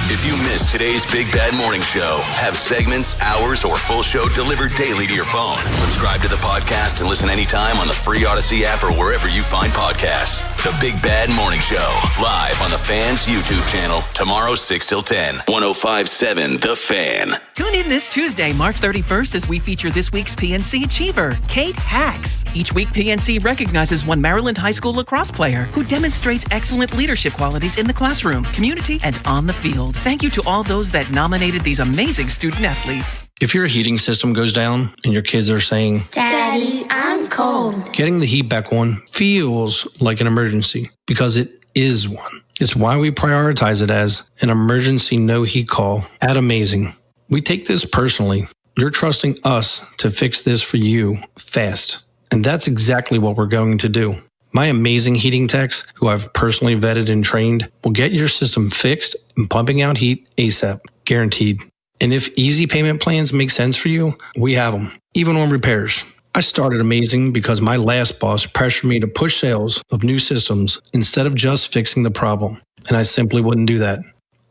If you missed today's Big Bad Morning Show, have segments, hours, or full show delivered daily to your phone. Subscribe to the podcast and listen anytime on the free Odyssey app or wherever you find podcasts. The Big Bad Morning Show, live on the Fan's YouTube channel, tomorrow 6 till 10, 105.7 The Fan. Tune in this Tuesday, March 31st, as we feature this week's PNC Achiever, Kate Hacks. Each week, PNC recognizes one Maryland high school lacrosse player who demonstrates excellent leadership qualities in the classroom, community, and on the field. Thank you to all those that nominated these amazing student athletes. If your heating system goes down and your kids are saying, "Daddy, I'm cold," getting the heat back on feels like an emergency because it is one. It's why we prioritize it as an emergency no heat call at Amazing. We take this personally. You're trusting us to fix this for you fast. And that's exactly what we're going to do. My amazing heating techs, who I've personally vetted and trained, will get your system fixed and pumping out heat ASAP, guaranteed. And if easy payment plans make sense for you, we have them, even on repairs. I started Amazing because my last boss pressured me to push sales of new systems instead of just fixing the problem. And I simply wouldn't do that.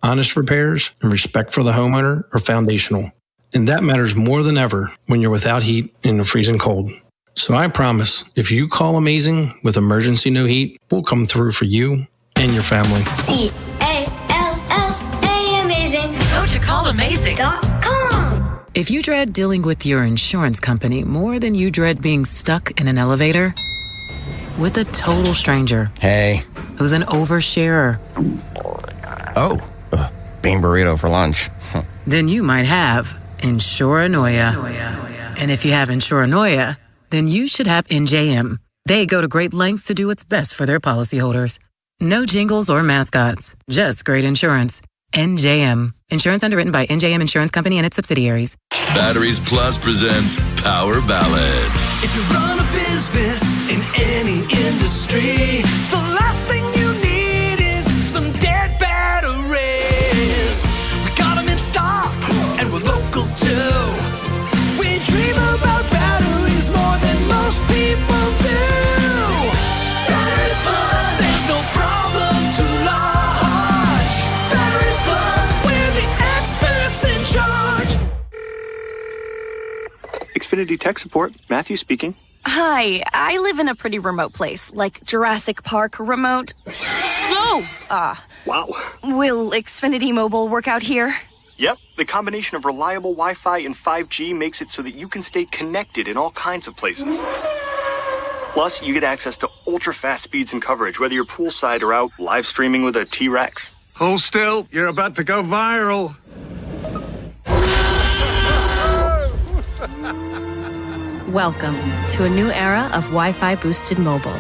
Honest repairs and respect for the homeowner are foundational. And that matters more than ever when you're without heat in the freezing cold. So I promise, if you call Amazing with emergency no heat, we'll come through for you and your family. CALLA Amazing. Go to callamazing.com. If you dread dealing with your insurance company more than you dread being stuck in an elevator with a total stranger, hey, who's an oversharer, bean burrito for lunch, then you might have Insuranoia. And if you have Insuranoia, then you should have NJM. They go to great lengths to do what's best for their policyholders. No jingles or mascots, just great insurance. NJM. Insurance underwritten by NJM Insurance Company and its subsidiaries. Batteries Plus presents Power Ballads. If you run a business in any industry, the last thing you need is some dead batteries. We got them in stock, and we're local too. We dream about batteries more than most people do. Batteries Plus, there's no problem too large. Batteries Plus, we're the experts in charge. Xfinity Tech Support, Matthew speaking. Hi, I live in a pretty remote place, like Jurassic Park remote. Oh! Wow. Will Xfinity Mobile work out here? Yep, the combination of reliable Wi-Fi and 5G makes it so that you can stay connected in all kinds of places. Plus, you get access to ultra-fast speeds and coverage, whether you're poolside or out live streaming with a T-Rex. Hold still, you're about to go viral. Welcome to a new era of Wi-Fi boosted mobile.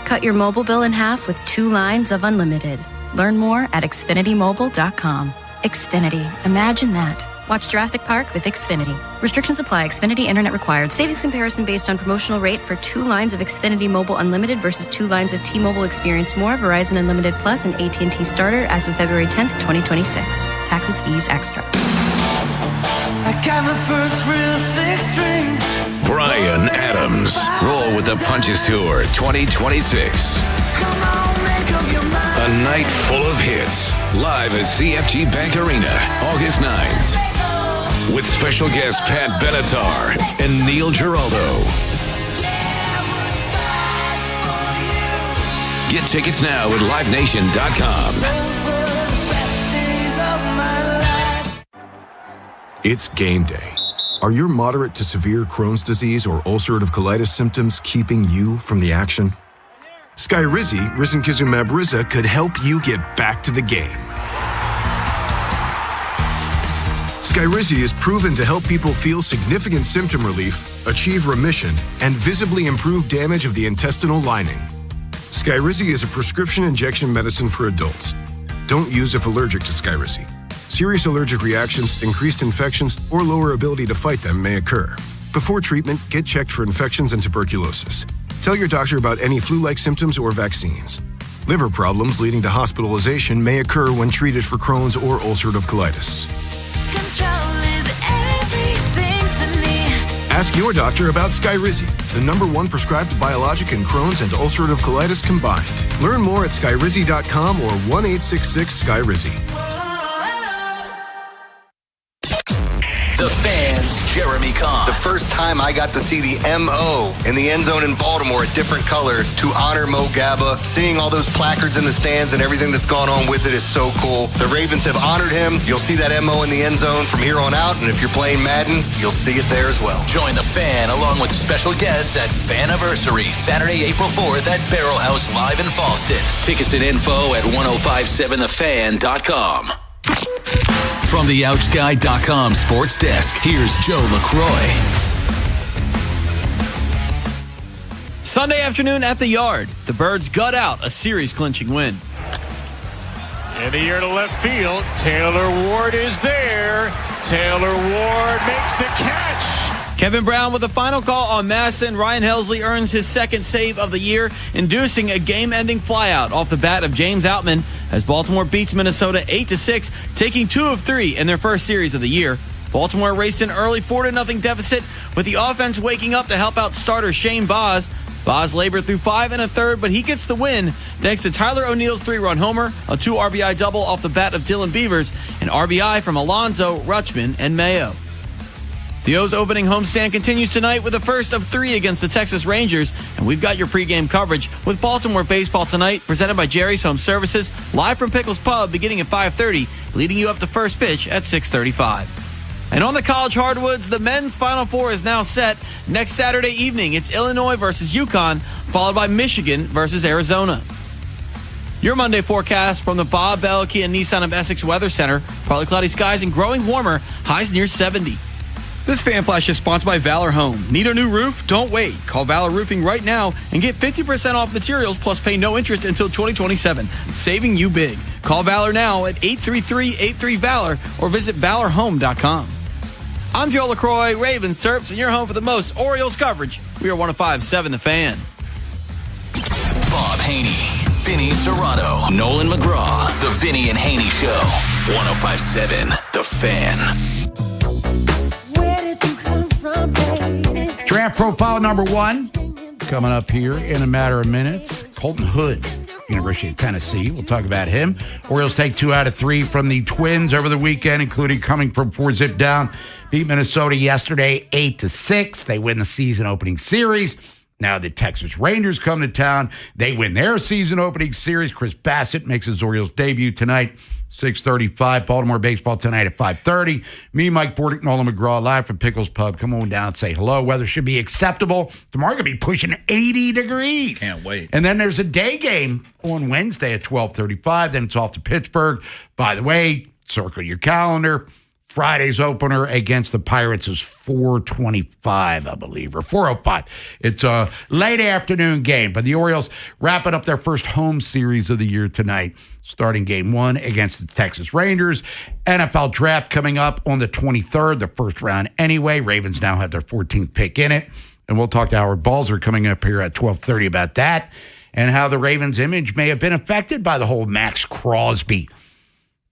Cut your mobile bill in half with 2 lines of unlimited. Learn more at xfinitymobile.com. Xfinity, imagine that. Watch Jurassic Park with Xfinity. Restrictions apply. Xfinity Internet required. Savings comparison based on promotional rate for 2 lines of Xfinity Mobile Unlimited versus 2 lines of T-Mobile Experience More, Verizon Unlimited Plus, and AT&T Starter as of February 10th, 2026. Taxes, fees, extra. I got my first real 6-string. Brian Adams. Roll with the Punches Tour 2026. A night full of hits. Live at CFG Bank Arena, August 9th. With special guest Pat Benatar and Neil Giraldo. Get tickets now at livenation.com. It's game day. Are your moderate to severe Crohn's disease or ulcerative colitis symptoms keeping you from the action? Skyrizi, risankizumab Riza, could help you get back to the game. Skyrizi is proven to help people feel significant symptom relief, achieve remission, and visibly improve damage of the intestinal lining. Skyrizi is a prescription injection medicine for adults. Don't use if allergic to Skyrizi. Serious allergic reactions, increased infections, or lower ability to fight them may occur. Before treatment, get checked for infections and tuberculosis. Tell your doctor about any flu-like symptoms or vaccines. Liver problems leading to hospitalization may occur when treated for Crohn's or ulcerative colitis. Control is everything to me. Ask your doctor about Skyrizi, the #1 prescribed biologic in Crohn's and ulcerative colitis combined. Learn more at skyrizi.com or 1-866-SKYRIZI. The Fan's Jeremy Kahn. The first time I got to see the M.O. in the end zone in Baltimore, a different color, to honor Mo Gaba. Seeing all those placards in the stands and everything that's gone on with it is so cool. The Ravens have honored him. You'll see that M.O. in the end zone from here on out, and if you're playing Madden, you'll see it there as well. Join the Fan along with special guests at Faniversary, Saturday, April 4th at Barrel House Live in Fallston. Tickets and info at 1057thefan.com. From the OutSky.com sports desk, here's Joe LaCroix. Sunday afternoon at the Yard, the Birds gut out a series-clinching win. In the air to left field, Taylor Ward is there. Taylor Ward makes the catch. Kevin Brown with the final call on Madison. Ryan Helsley earns his second save of the year, inducing a game-ending flyout off the bat of James Outman as Baltimore beats Minnesota 8-6, taking 2 of 3 in their first series of the year. Baltimore raced an early 4-0 deficit, with the offense waking up to help out starter Shane Baz. Baz labored through 5 1/3, but he gets the win thanks to Tyler O'Neill's 3-run homer, a 2 RBI double off the bat of Dylan Beavers, and RBI from Alonzo, Rutschman, and Mayo. The O's opening homestand continues tonight with the first of 3 against the Texas Rangers, and we've got your pregame coverage with Baltimore baseball tonight, presented by Jerry's Home Services, live from Pickles Pub beginning at 5:30, leading you up to first pitch at 6:35. And on the college hardwoods, the men's Final Four is now set. Next Saturday evening, it's Illinois versus UConn, followed by Michigan versus Arizona. Your Monday forecast from the Bob Bell Kia Nissan of Essex Weather Center. Partly cloudy skies and growing warmer, highs near 70. This Fan Flash is sponsored by Valor Home. Need a new roof? Don't wait. Call Valor Roofing right now and get 50% off materials plus pay no interest until 2027. Saving you big. Call Valor now at 833-83-VALOR or visit ValorHome.com. I'm Joe LaCroix, Ravens Terps, and you're home for the most Orioles coverage. We are 105.7 The Fan. Bob Haney, Vinny Serrato, Nolan McGraw, The Vinny and Haney Show. 105.7 The Fan. Where did you come from, baby? Draft profile number 1 coming up here in a matter of minutes. Colton Hood, University of Tennessee. We'll talk about him. Orioles take 2 out of 3 from the Twins over the weekend, including coming from 4-zip down. Beat Minnesota yesterday 8-6. They win the season opening series. Now the Texas Rangers come to town. They win their season opening series. Chris Bassett makes his Orioles debut tonight, 6:35. Baltimore baseball tonight at 5:30. Me, Mike Bordick, Nolan McGraw, live from Pickles Pub. Come on down and say hello. Weather should be acceptable. Tomorrow going to be pushing 80 degrees. Can't wait. And then there's a day game on Wednesday at 12:35. Then it's off to Pittsburgh. By the way, circle your calendar. Friday's opener against the Pirates is 4:25, I believe, or 4:05. It's a late afternoon game, but the Orioles wrapping up their first home series of the year tonight, starting game 1 against the Texas Rangers. NFL draft coming up on the 23rd, the first round anyway. Ravens now have their 14th pick in it, and we'll talk to Howard Balzer coming up here at 12:30 about that and how the Ravens' image may have been affected by the whole Max Crosby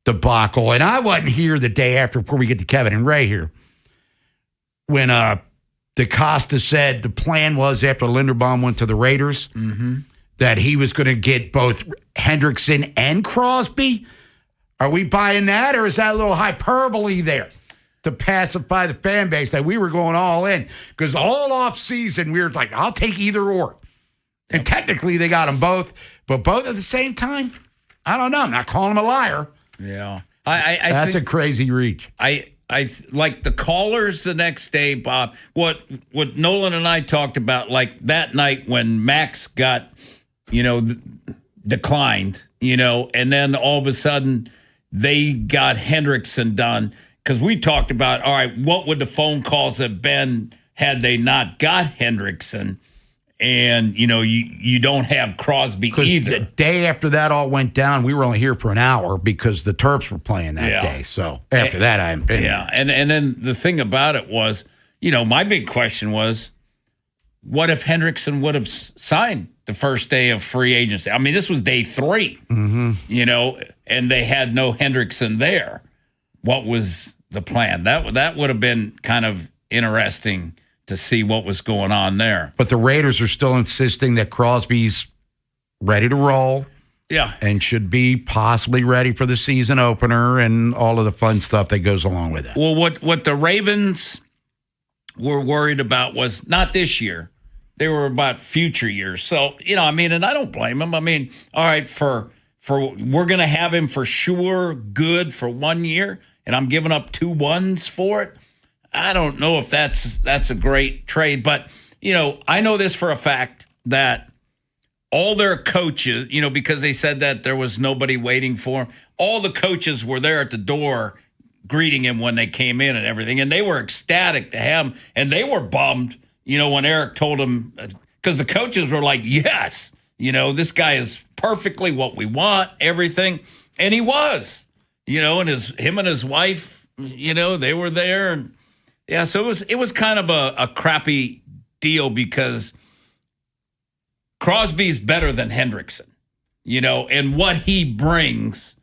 debacle. And I wasn't here the day after, before we get to Kevin and Ray here, when DaCosta said the plan was after Linderbaum went to the Raiders that he was going to get both Hendrickson and Crosby. Are we buying that, or is that a little hyperbole there to pacify the fan base that we were going all in? Because all off season we were like, I'll take either or. And technically they got them both, but both at the same time, I don't know. I'm not calling him a liar. Yeah. That's a crazy reach. I like the callers the next day, Bob. What Nolan and I talked about, like that night when Max got, declined, and then all of a sudden they got Hendrickson done. Because we talked about, all right, what would the phone calls have been had they not got Hendrickson? And, you don't have Crosby either. The day after that all went down, we were only here for an hour because the Terps were playing that day. So after that, I haven't been here. And then the thing about it was, my big question was, what if Hendrickson would have signed the first day of free agency? I mean, this was day 3, and they had no Hendrickson there. What was the plan? That would have been kind of interesting to see what was going on there. But the Raiders are still insisting that Crosby's ready to roll. Yeah. And should be possibly ready for the season opener and all of the fun stuff that goes along with it. Well, what the Ravens were worried about was not this year. They were about future years. So, and I don't blame them. I mean, all right, for we're going to have him for sure good for 1 year, and I'm giving up 2 ones for it. I don't know if that's a great trade, but, I know this for a fact that all their coaches, because they said that there was nobody waiting for him, all the coaches were there at the door greeting him when they came in and everything, and they were ecstatic to have him, and they were bummed, when Eric told them, because the coaches were like, yes, this guy is perfectly what we want, everything, and he was, and him and his wife, they were there, and yeah, so it was kind of a crappy deal because Crosby's better than Hendrickson, and what he brings,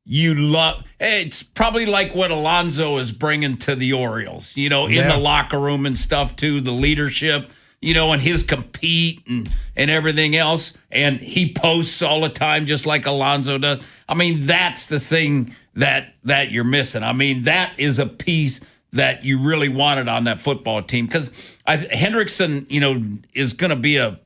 you love. It's probably like what Alonso is bringing to the Orioles, in the locker room and stuff too, the leadership, and his compete and everything else. And he posts all the time just like Alonso does. I mean, that's the thing that you're missing. I mean, that is a piece that you really wanted on that football team. Because Hendrickson, is going to be a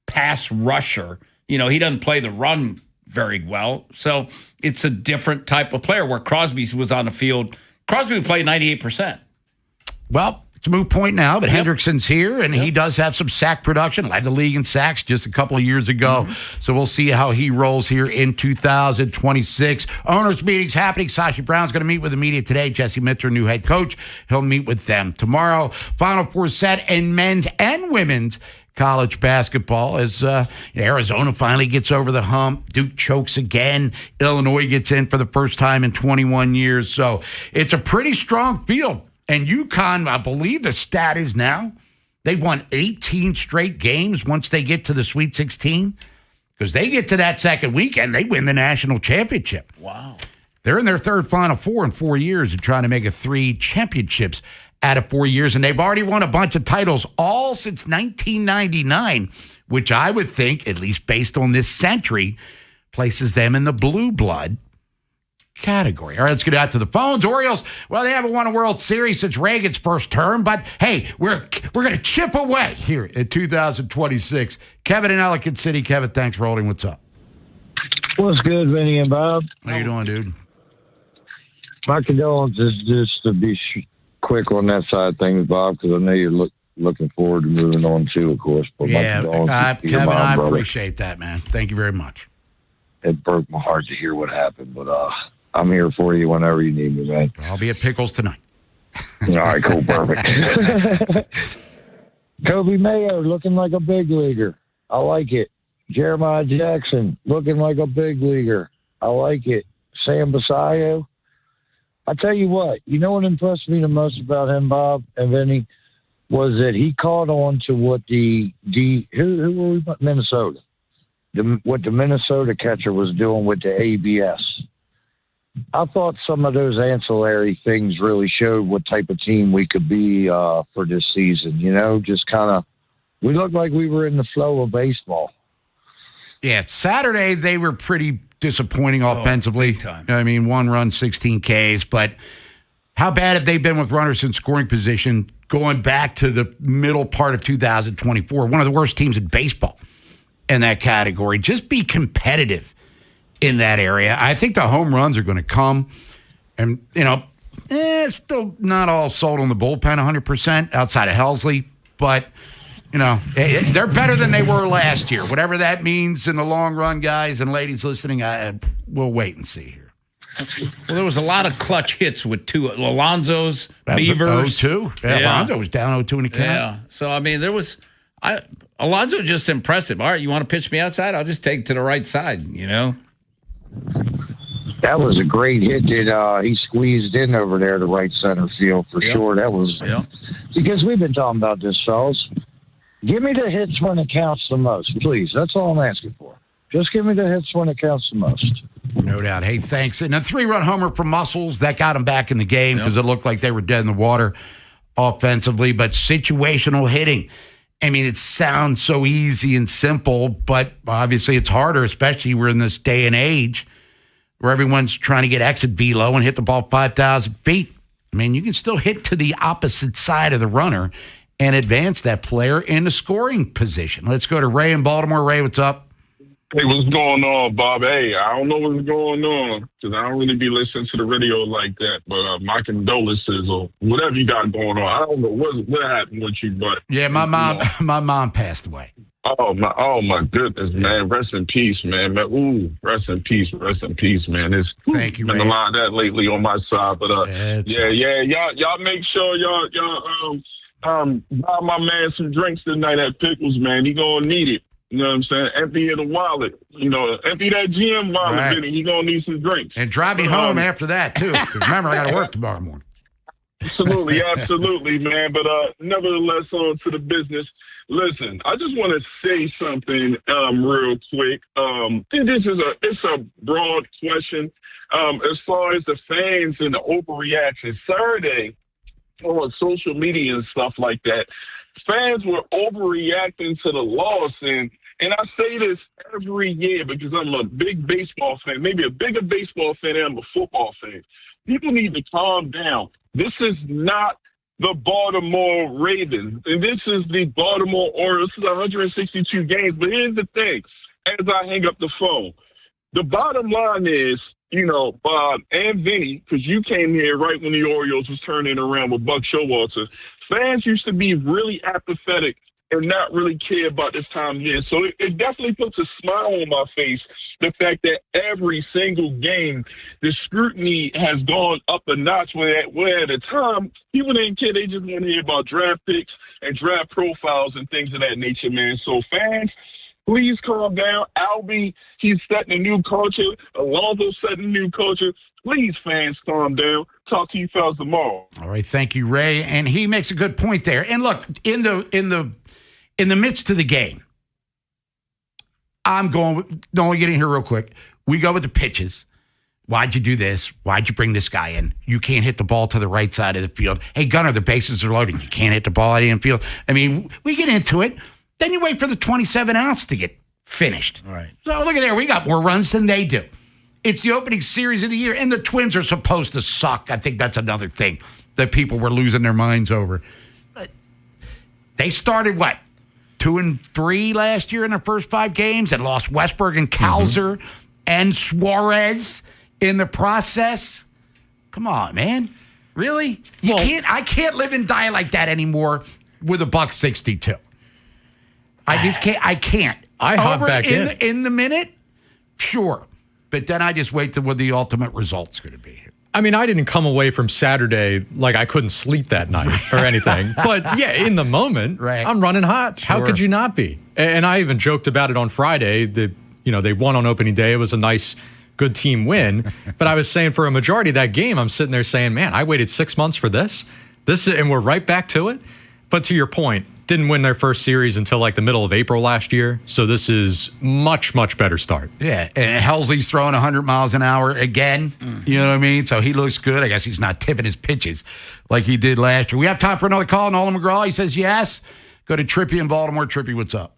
pass rusher. He doesn't play the run very well. So it's a different type of player where Crosby was on the field. Crosby would play 98%. Well, it's a moot point now, but Hendrickson's here, and he does have some sack production. Led the league in sacks just a couple of years ago. So we'll see how he rolls here in 2026. Owners' meetings happening. Sashi Brown's going to meet with the media today. Jesse Minter, new head coach. He'll meet with them tomorrow. Final Four set in men's and women's college basketball as Arizona finally gets over the hump. Duke chokes again. Illinois gets in for the first time in 21 years. So it's a pretty strong field. And UConn, I believe the stat is now, they've won 18 straight games once they get to the Sweet 16. Because they get to that second weekend, they win the national championship. Wow. They're in their third Final Four in 4 years and trying to make it 3 championships out of 4 years. And they've already won a bunch of titles, all since 1999, which I would think, at least based on this century, places them in the blue blood category. All right, let's get out to the phones. Orioles, well, they haven't won a World Series since Reagan's first term, but hey, we're going to chip away here in 2026. Kevin in Ellicott City. Kevin, thanks for holding. What's up? What's good, Vinny and Bob? How you doing, dude? My condolences, just to be quick on that side of things, Bob, because I know you're looking forward to moving on too, of course. But yeah, Kevin, I appreciate that, man. Thank you very much. It broke my heart to hear what happened, but I'm here for you whenever you need me, man. I'll be at Pickles tonight. All right, cool, perfect. Kobe Mayo looking like a big leaguer. I like it. Jeremiah Jackson looking like a big leaguer. I like it. Sam Basayo. I tell you what impressed me the most about him, Bob and Vinny, was that he caught on to what who were we? Minnesota. What the Minnesota catcher was doing with the ABS. I thought some of those ancillary things really showed what type of team we could be for this season. Just kind of, we looked like we were in the flow of baseball. Yeah, Saturday they were pretty disappointing offensively. I mean, 1 run, 16 Ks, but how bad have they been with runners in scoring position going back to the middle part of 2024? One of the worst teams in baseball in that category. Just be competitive in that area. I think the home runs are going to come. And, still not all sold on the bullpen 100% outside of Helsley. But, they're better than they were last year. Whatever that means in the long run, guys and ladies listening, we'll wait and see here. Well, there was a lot of clutch hits with 2 Alonso's, Beavers. 0-2. Yeah, Alonso was down 0-2 in the count. Yeah. So, I mean, Alonso just impressive. All right, you want to pitch me outside? I'll just take it to the right side, That was a great hit that he squeezed in over there to right center field for sure. That was because we've been talking about this, fellas. Give me the hits when it counts the most, please. That's all I'm asking for. Just give me the hits when it counts the most. No doubt. Hey, thanks. And a 3-run homer for Muscles, that got him back in the game because it looked like they were dead in the water offensively. But situational hitting, I mean, it sounds so easy and simple, but obviously it's harder, especially we're in this day and age where everyone's trying to get exit velo and hit the ball 5,000 feet. I mean, you can still hit to the opposite side of the runner and advance that player in the scoring position. Let's go to Ray in Baltimore. Ray, what's up? Hey, what's going on, Bob? Hey, I don't know what's going on because I don't really be listening to the radio like that. But my condolences or whatever you got going on. I don't know what happened with you, but yeah, my mom passed away. Oh my goodness, man! Rest in peace, man. Rest in peace, man. Thank you, been Ray. a lot of that lately on my side, but y'all make sure y'all buy my man some drinks tonight at Pickles, man. He gonna need it. You know what I'm saying? Empty the wallet. Empty that GM wallet, Right. Vinny. He gonna need some drinks. And drive me home after that, too. 'Cause remember, I got to work tomorrow morning. Absolutely, man. But nevertheless, on to the business. Listen, I just want to say something real quick. It's a broad question. As far as the fans and the overreaction. Saturday on social media and stuff like that, fans were overreacting to the loss, and I say this every year because I'm a big baseball fan, maybe a bigger baseball fan than I'm a football fan. People need to calm down. This is not the Baltimore Ravens, and this is the Baltimore Orioles. This is 162 games, but here's the thing. As I hang up the phone, the bottom line is, Bob and Vinny, because you came here right when the Orioles was turning around with Buck Showalter, fans used to be really apathetic and not really care about this time of year. So it definitely puts a smile on my face, the fact that every single game, the scrutiny has gone up a notch, where at a time, people didn't care. They just want to hear about draft picks and draft profiles and things of that nature, man. So fans, please calm down. Albie, he's setting a new culture. Alonzo's setting a new culture. Please, fans, calm down. Talk to you fellas tomorrow. All right, thank you, Ray. And he makes a good point there. And look, in the midst of the game, get in here real quick. We go with the pitches. Why'd you do this? Why'd you bring this guy in? You can't hit the ball to the right side of the field. Hey, Gunnar, the bases are loading. You can't hit the ball out of the infield. I mean, we get into it. Then you wait for the 27 outs to get finished. All right. So look at there. We got more runs than they do. It's the opening series of the year, and the Twins are supposed to suck. I think that's another thing that people were losing their minds over. But they started, 2-3 last year in their first 5 games and lost Westberg and Kalser and Suarez in the process. Come on, man. Really? I can't live and die like that anymore with a $1.62. I just can't. I can't. I hop back in the minute, sure, but then I just wait to what the ultimate result's going to be. I mean, I didn't come away from Saturday like I couldn't sleep that night or anything. But yeah, in the moment, I'm running hot. Sure. How could you not be? And I even joked about it on Friday. They won on opening day. It was a nice, good team win. But I was saying for a majority of that game, I'm sitting there saying, man, I waited 6 months for this, and we're right back to it. But to your point, didn't win their first series until like the middle of April last year. So this is much, much better start. Yeah, and Helsley's throwing 100 miles an hour again. You know what I mean? So he looks good. I guess he's not tipping his pitches like he did last year. We have time for another call. Nolan McGraw, he says yes. Go to Trippy in Baltimore. Trippy, what's up?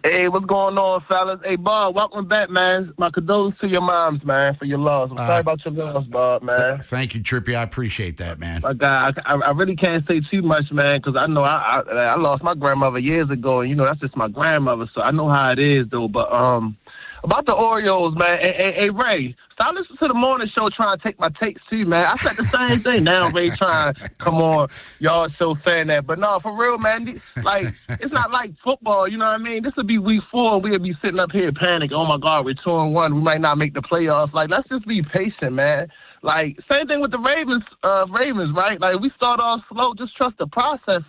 Hey, what's going on, fellas? Hey, Bob, welcome back, man. My condolences to your moms, man, for your loss. I'm sorry about your loss, Bob, man. Thank you, Trippy. I appreciate that, man. My God, I really can't say too much, man, because I know I lost my grandmother years ago, and, that's just my grandmother, so I know how it is, though. But about the Orioles, man, hey, Ray, stop listening to the morning show trying to take my takes, too, man. I said the same thing. Now Ray trying to come on, y'all so fan that. But no, for real, man, it's not like football, you know what I mean? This would be week 4, and we'll be sitting up here panic. Oh, my God, we're 2-1. We might not make the playoffs. Let's just be patient, man. Same thing with the Ravens, right? We start off slow. Just trust the process.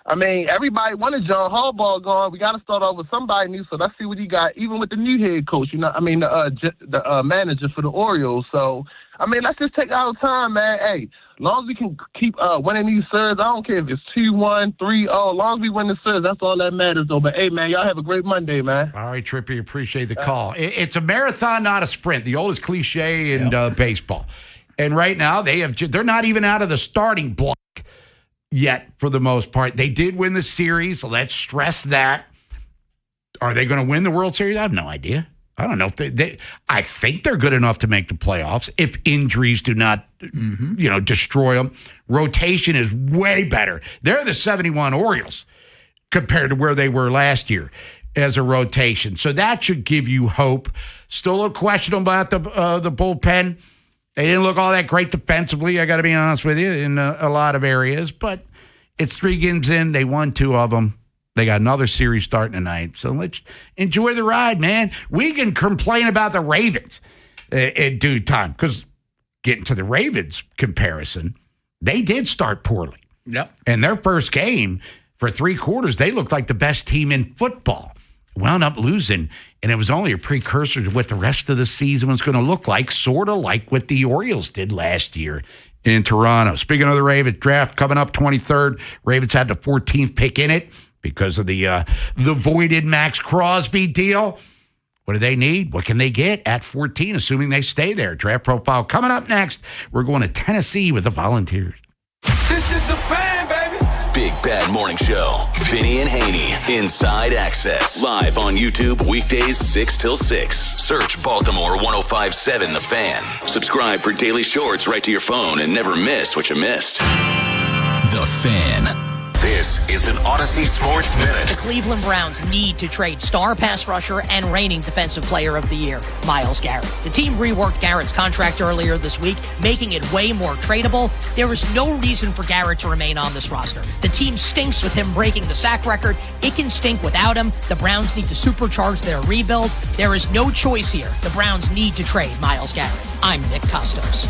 Everybody wanted John Harbaugh gone. We got to start off with somebody new. So let's see what he got, even with the new head coach. The manager for the Orioles. So let's just take our time, man. Hey, as long as we can keep winning these series, I don't care if it's 2-1, 3-0. As long as we win the series, that's all that matters, though. But hey, man, y'all have a great Monday, man. All right, Trippy, appreciate the call. It's a marathon, not a sprint. The oldest cliche in baseball. And right now, they're not even out of the starting block yet, for the most part. They did win the series, so let's stress that. Are they going to win the World Series? I have no idea. I don't know if I think they're good enough to make the playoffs if injuries do not, destroy them. Rotation is way better. They're the 71 Orioles compared to where they were last year as a rotation. So that should give you hope. Still a questionable about the bullpen. They didn't look all that great defensively, I got to be honest with you, in a lot of areas. But it's 3 games in. They won 2 of them. They got another series starting tonight. So let's enjoy the ride, man. We can complain about the Ravens in due time, because getting to the Ravens comparison, they did start poorly. Yep. And their first game, for 3 quarters, they looked like the best team in football. Wound up losing, and it was only a precursor to what the rest of the season was going to look like, sort of like what the Orioles did last year in Toronto. Speaking of the Ravens, draft coming up 23rd. Ravens had the 14th pick in it because of the voided Max Crosby deal. What do they need? What can they get at 14, assuming they stay there? Draft profile coming up next. We're going to Tennessee with the Volunteers. This is the Fan, baby. Big Bad Morning Show. Vinny and Haynie. Inside Access. Live on YouTube weekdays 6 till 6. Search Baltimore 105.7 The Fan. Subscribe for daily shorts right to your phone and never miss what you missed. The Fan. This is an Odyssey Sports Minute. The Cleveland Browns need to trade star pass rusher and reigning Defensive Player of the Year, Myles Garrett. The team reworked Garrett's contract earlier this week, making it way more tradable. There is no reason for Garrett to remain on this roster. The team stinks with him breaking the sack record. It can stink without him. The Browns need to supercharge their rebuild. There is no choice here. The Browns need to trade Myles Garrett. I'm Nick Costos.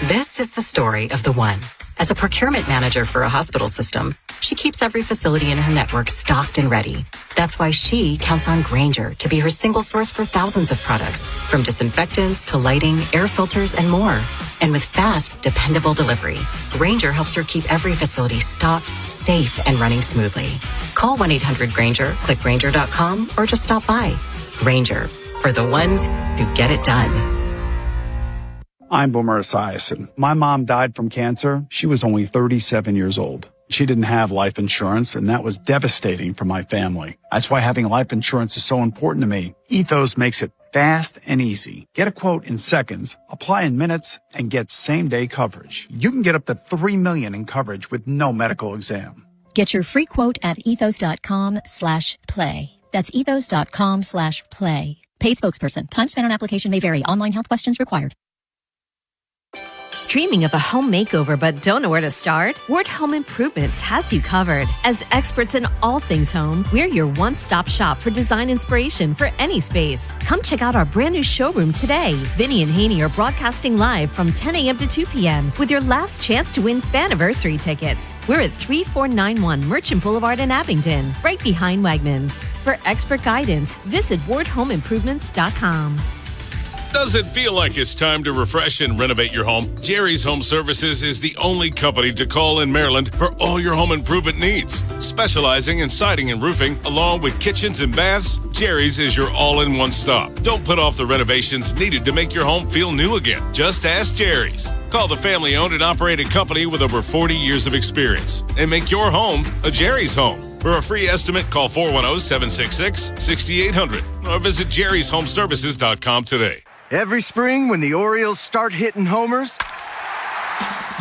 This is the story of the one. As a procurement manager for a hospital system, she keeps every facility in her network stocked and ready. That's why she counts on Grainger to be her single source for thousands of products, from disinfectants to lighting, air filters, and more. And with fast, dependable delivery, Grainger helps her keep every facility stocked, safe, and running smoothly. Call 1-800-GRAINGER, click Grainger.com, or just stop by. Grainger, for the ones who get it done. I'm Boomer Esiason. My mom died from cancer. She was only 37 years old. She didn't have life insurance, and that was devastating for my family. That's why having life insurance is so important to me. Ethos makes it fast and easy. Get a quote in seconds, apply in minutes, and get same-day coverage. You can get up to $3 million in coverage with no medical exam. Get your free quote at ethos.com/play. That's ethos.com/play. Paid spokesperson. Time spent on application may vary. Online health questions required. Dreaming of a home makeover but don't know where to start? Ward Home Improvements has you covered. As experts in all things home, we're your one-stop shop for design inspiration for any space. Come check out our brand new showroom today. Vinny and Haynie are broadcasting live from 10 a.m. to 2 p.m. with your last chance to win Faniversary tickets. We're at 3491 Merchant Boulevard in Abingdon, right behind Wegmans. For expert guidance, visit wardhomeimprovements.com. Does it feel like it's time to refresh and renovate your home? Jerry's Home Services is the only company to call in Maryland for all your home improvement needs. Specializing in siding and roofing, along with kitchens and baths, Jerry's is your all-in-one stop. Don't put off the renovations needed to make your home feel new again. Just ask Jerry's. Call the family-owned and operated company with over 40 years of experience and make your home a Jerry's home. For a free estimate, call 410-766-6800 or visit jerryshomeservices.com today. Every spring when the Orioles start hitting homers,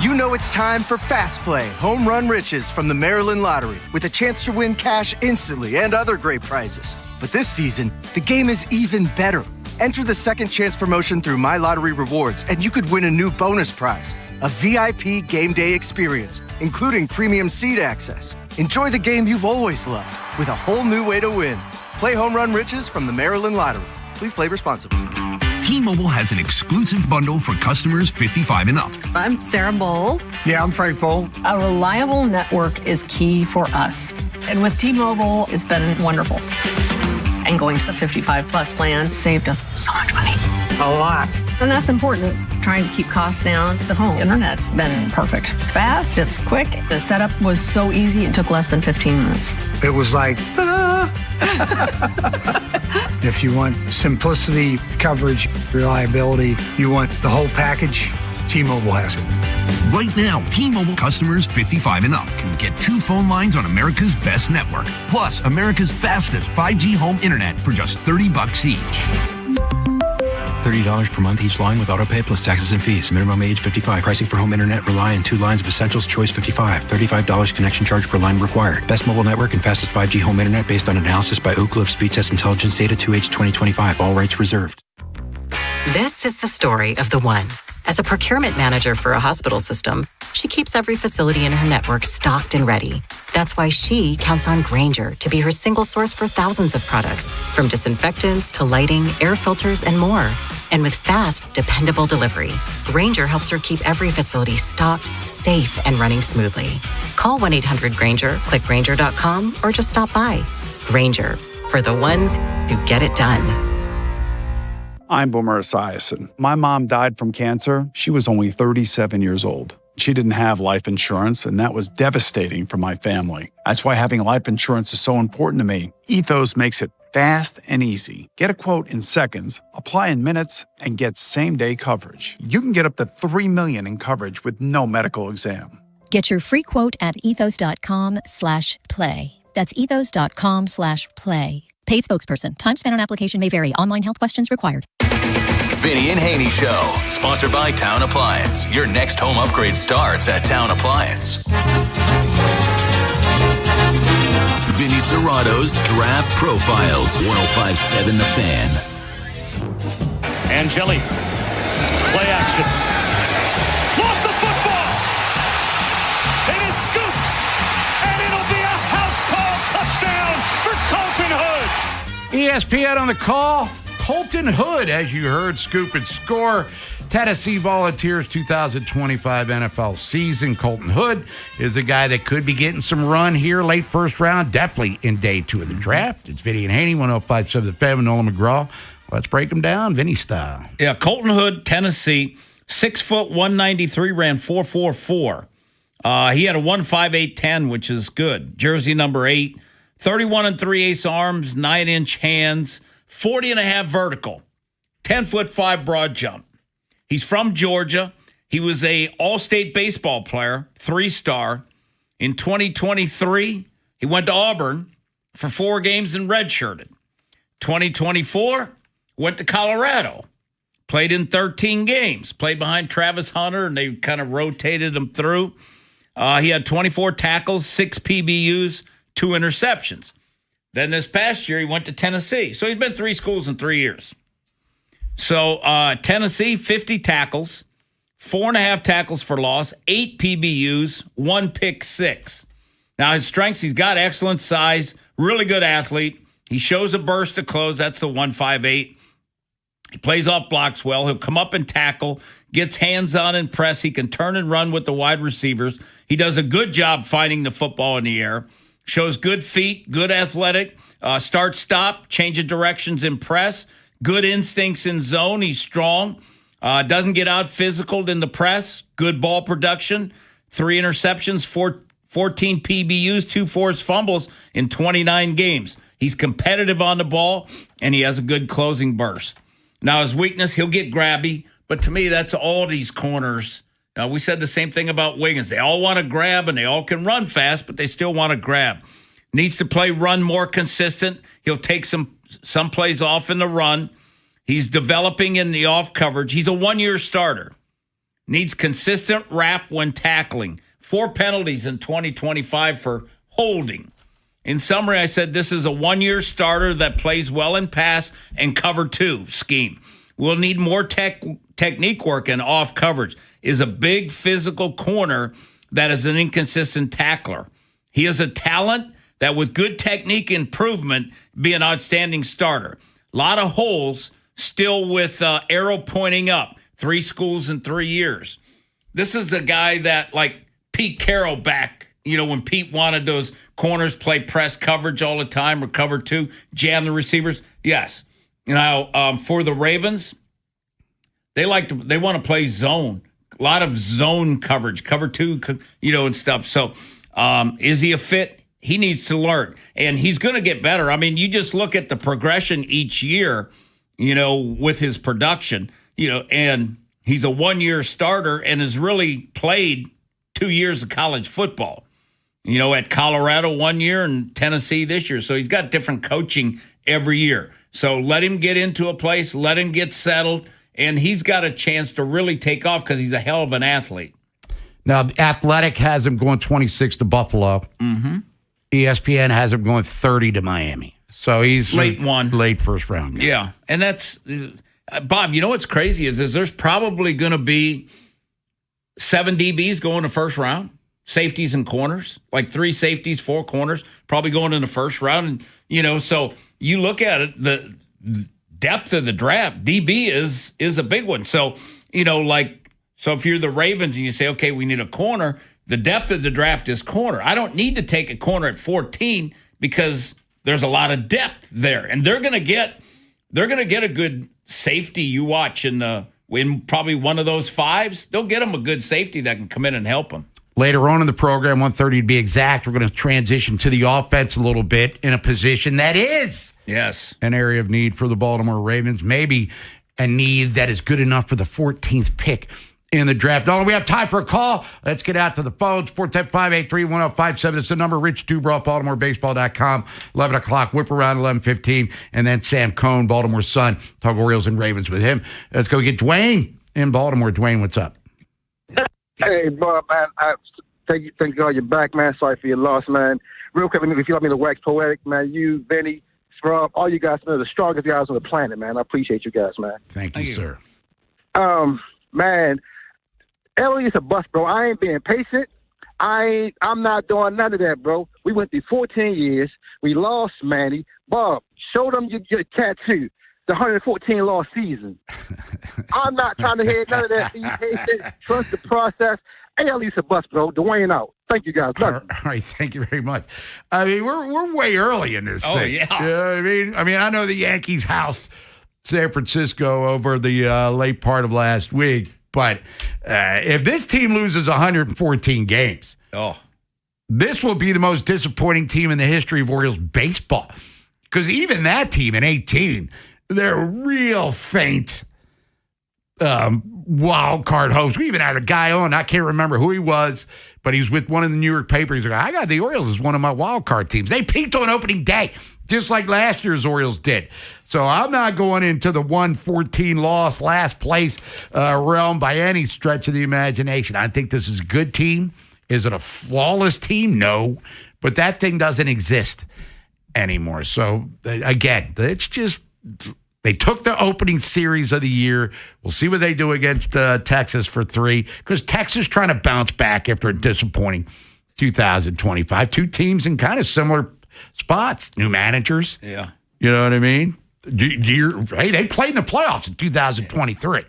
you know it's time for Fast Play Home Run Riches from the Maryland Lottery with a chance to win cash instantly and other great prizes. But this season, the game is even better. Enter the Second Chance promotion through My Lottery Rewards and you could win a new bonus prize, a VIP game day experience, including premium seat access. Enjoy the game you've always loved with a whole new way to win. Play Home Run Riches from the Maryland Lottery. Please play responsibly. T-Mobile has an exclusive bundle for customers 55 and up. I'm Sarah Bowl. Yeah, I'm Frank Bowl. A reliable network is key for us. And with T-Mobile, it's been wonderful. And going to the 55 plus plan saved us so much money. A lot. And that's important. Trying to keep costs down. The home internet's been perfect. It's fast, it's quick. The setup was so easy, it took less than 15 minutes. It was like, if you want simplicity, coverage, reliability, you want the whole package, T-Mobile has it. Right now, T-Mobile customers 55 and up can get 2 phone lines on America's best network, plus America's fastest 5G home internet for just $30 each. $30 per month each line with autopay plus taxes and fees. Minimum age 55. Pricing for home internet rely on 2 lines of essentials. Choice 55. $35 connection charge per line required. Best mobile network and fastest 5G home internet based on analysis by Oak Cliff Speed Test Intelligence Data 2H 2025. All rights reserved. This is the story of the one. As a procurement manager for a hospital system, she keeps every facility in her network stocked and ready. That's why she counts on Grainger to be her single source for thousands of products, from disinfectants to lighting, air filters, and more. And with fast, dependable delivery, Grainger helps her keep every facility stocked, safe, and running smoothly. Call 1-800-GRAINGER, click Grainger.com, or just stop by. Grainger, for the ones who get it done. I'm Boomer Esiason. My mom died from cancer. She was only 37 years old. She didn't have life insurance, and that was devastating for my family. That's why having life insurance is so important to me. Ethos makes it fast and easy. Get a quote in seconds, apply in minutes, and get same-day coverage. You can get up to $3 million in coverage with no medical exam. Get your free quote at ethos.com/play. That's ethos.com/play. Paid spokesperson. Time spent on application may vary. Online health questions required. Vinny and Haynie Show, sponsored by Town Appliance. Your next home upgrade starts at Town Appliance. Vinny Serrato's Draft Profiles, 105.7 The Fan. Angeli, play action. Lost the football. It is scooped, and it'll be a house call touchdown for Colton Hood. ESPN on the call. Colton Hood, as you heard, scoop and score. Tennessee Volunteers 2025 NFL season. Colton Hood is a guy that could be getting some run here late first round, definitely in day 2 of the draft. It's Vinny and Haney, 105.7 The Fan with Nolan McGraw. Let's break them down, Vinny style. Yeah, Colton Hood, Tennessee, 6 foot 193, ran 4.44. He had a 1.5810, which is good. Jersey number 8, 31 3/8 arms, 9-inch hands, 40.5 vertical, 10'5" broad jump. He's from Georgia. He was a all-state baseball player, 3-star. In 2023, he went to Auburn for 4 games and redshirted. 2024, went to Colorado, played in 13 games, played behind Travis Hunter, and they kind of rotated him through. He had 24 tackles, 6 PBUs, 2 interceptions. Then this past year, he went to Tennessee. So he's been 3 schools in 3 years. So Tennessee, 50 tackles, 4.5 tackles for loss, 8 PBUs, 1 pick 6. Now, his strengths, he's got excellent size, really good athlete. He shows a burst to close. That's the 1.58. He plays off blocks well. He'll come up and tackle, gets hands-on and press. He can turn and run with the wide receivers. He does a good job finding the football in the air. Shows good feet, good athletic, start, stop, change of directions in press, good instincts in zone. He's strong, doesn't get out physical in the press, good ball production, 3 interceptions, 14 PBUs, 2 forced fumbles in 29 games. He's competitive on the ball, and he has a good closing burst. Now, his weakness, he'll get grabby, but to me, that's all these corners. We said the same thing about Wiggins. They all want to grab, and they all can run fast, but they still want to grab. Needs to run more consistent. He'll take some plays off in the run. He's developing in the off coverage. He's a 1-year starter. Needs consistent rap when tackling. 4 penalties in 2025 for holding. In summary, I said this is a 1-year starter that plays well in pass and cover 2 scheme. We'll need more technique work and off coverage. Is a big physical corner that is an inconsistent tackler. He is a talent that with good technique improvement be an outstanding starter. A lot of holes still with arrow pointing up. 3 schools in 3 years. This is a guy that like Pete Carroll back, when Pete wanted those corners play press coverage all the time or cover 2, jam the receivers. Yes. For the Ravens, they want to play zone. A lot of zone coverage, cover 2, and stuff. So is he a fit? He needs to learn, and he's going to get better. I mean, you just look at the progression each year, with his production, and he's a 1-year starter and has really played 2 years of college football, at Colorado 1 year and Tennessee this year. So he's got different coaching every year. So let him get into a place, let him get settled. And he's got a chance to really take off because he's a hell of an athlete. Now, Athletic has him going 26 to Buffalo. Mm-hmm. ESPN has him going 30 to Miami. So he's late first round. Yeah. And that's, Bob, what's crazy is there's probably going to be 7 DBs going to first round, safeties and corners, like 3 safeties, 4 corners, probably going in the first round. And, so you look at it, the depth of the draft, DB is a big one. So, so if you're the Ravens and you say, okay, we need a corner, the depth of the draft is corner. I don't need to take a corner at 14 because there's a lot of depth there. And they're going to get a good safety. You watch in probably one of those 5s, they'll get them a good safety that can come in and help them. Later on in the program, 1:30 to be exact, we're going to transition to the offense a little bit in a position that is an area of need for the Baltimore Ravens, maybe a need that is good enough for the 14th pick in the draft. We have time for a call. Let's get out to the phones. 410-583-1057. It's the number. Rich Dubroff, BaltimoreBaseball.com. 11 o'clock, whip around 11:15. And then Sam Cohn, Baltimore Sun. Talk Orioles and Ravens with him. Let's go get Dwayne in Baltimore. Dwayne, what's up? Hey, Bob, man. Thank God you're back, man. Sorry for your loss, man. Real quick, if you let me to wax poetic, man, you, Vinny, Scrub, all you guys are the strongest guys on the planet, man. I appreciate you guys, man. Thank you, sir. Man, Elliott's a bust, bro. I ain't being patient. I'm not doing none of that, bro. We went through 14 years. We lost Manny. Bob, show them your tattoo. The 114 loss season. I'm not trying to hear none of that. Be patient. Trust the process. Hey, at least a bust, bro. Dwayne out. Thank you, guys. All right, thank you very much. I mean, we're way early in this thing. Oh, yeah. You know what I mean? I know the Yankees housed San Francisco over the late part of last week, but if this team loses 114 games, this will be the most disappointing team in the history of Orioles baseball. Because even that team in 18, they're real faint wild card hopes. We even had a guy on, I can't remember who he was, but he was with one of the New York papers. He's like, I got the Orioles as one of my wild card teams. They peaked on opening day, just like last year's Orioles did. So I'm not going into the 114 loss, last place realm by any stretch of the imagination. I think this is a good team. Is it a flawless team? No. But that thing doesn't exist anymore. So, again, it's just they took the opening series of the year. We'll see what they do against Texas for 3, because Texas trying to bounce back after a disappointing 2025. Two teams in kind of similar spots, new managers. Yeah. You know what I mean? Hey, they played in the playoffs in 2023.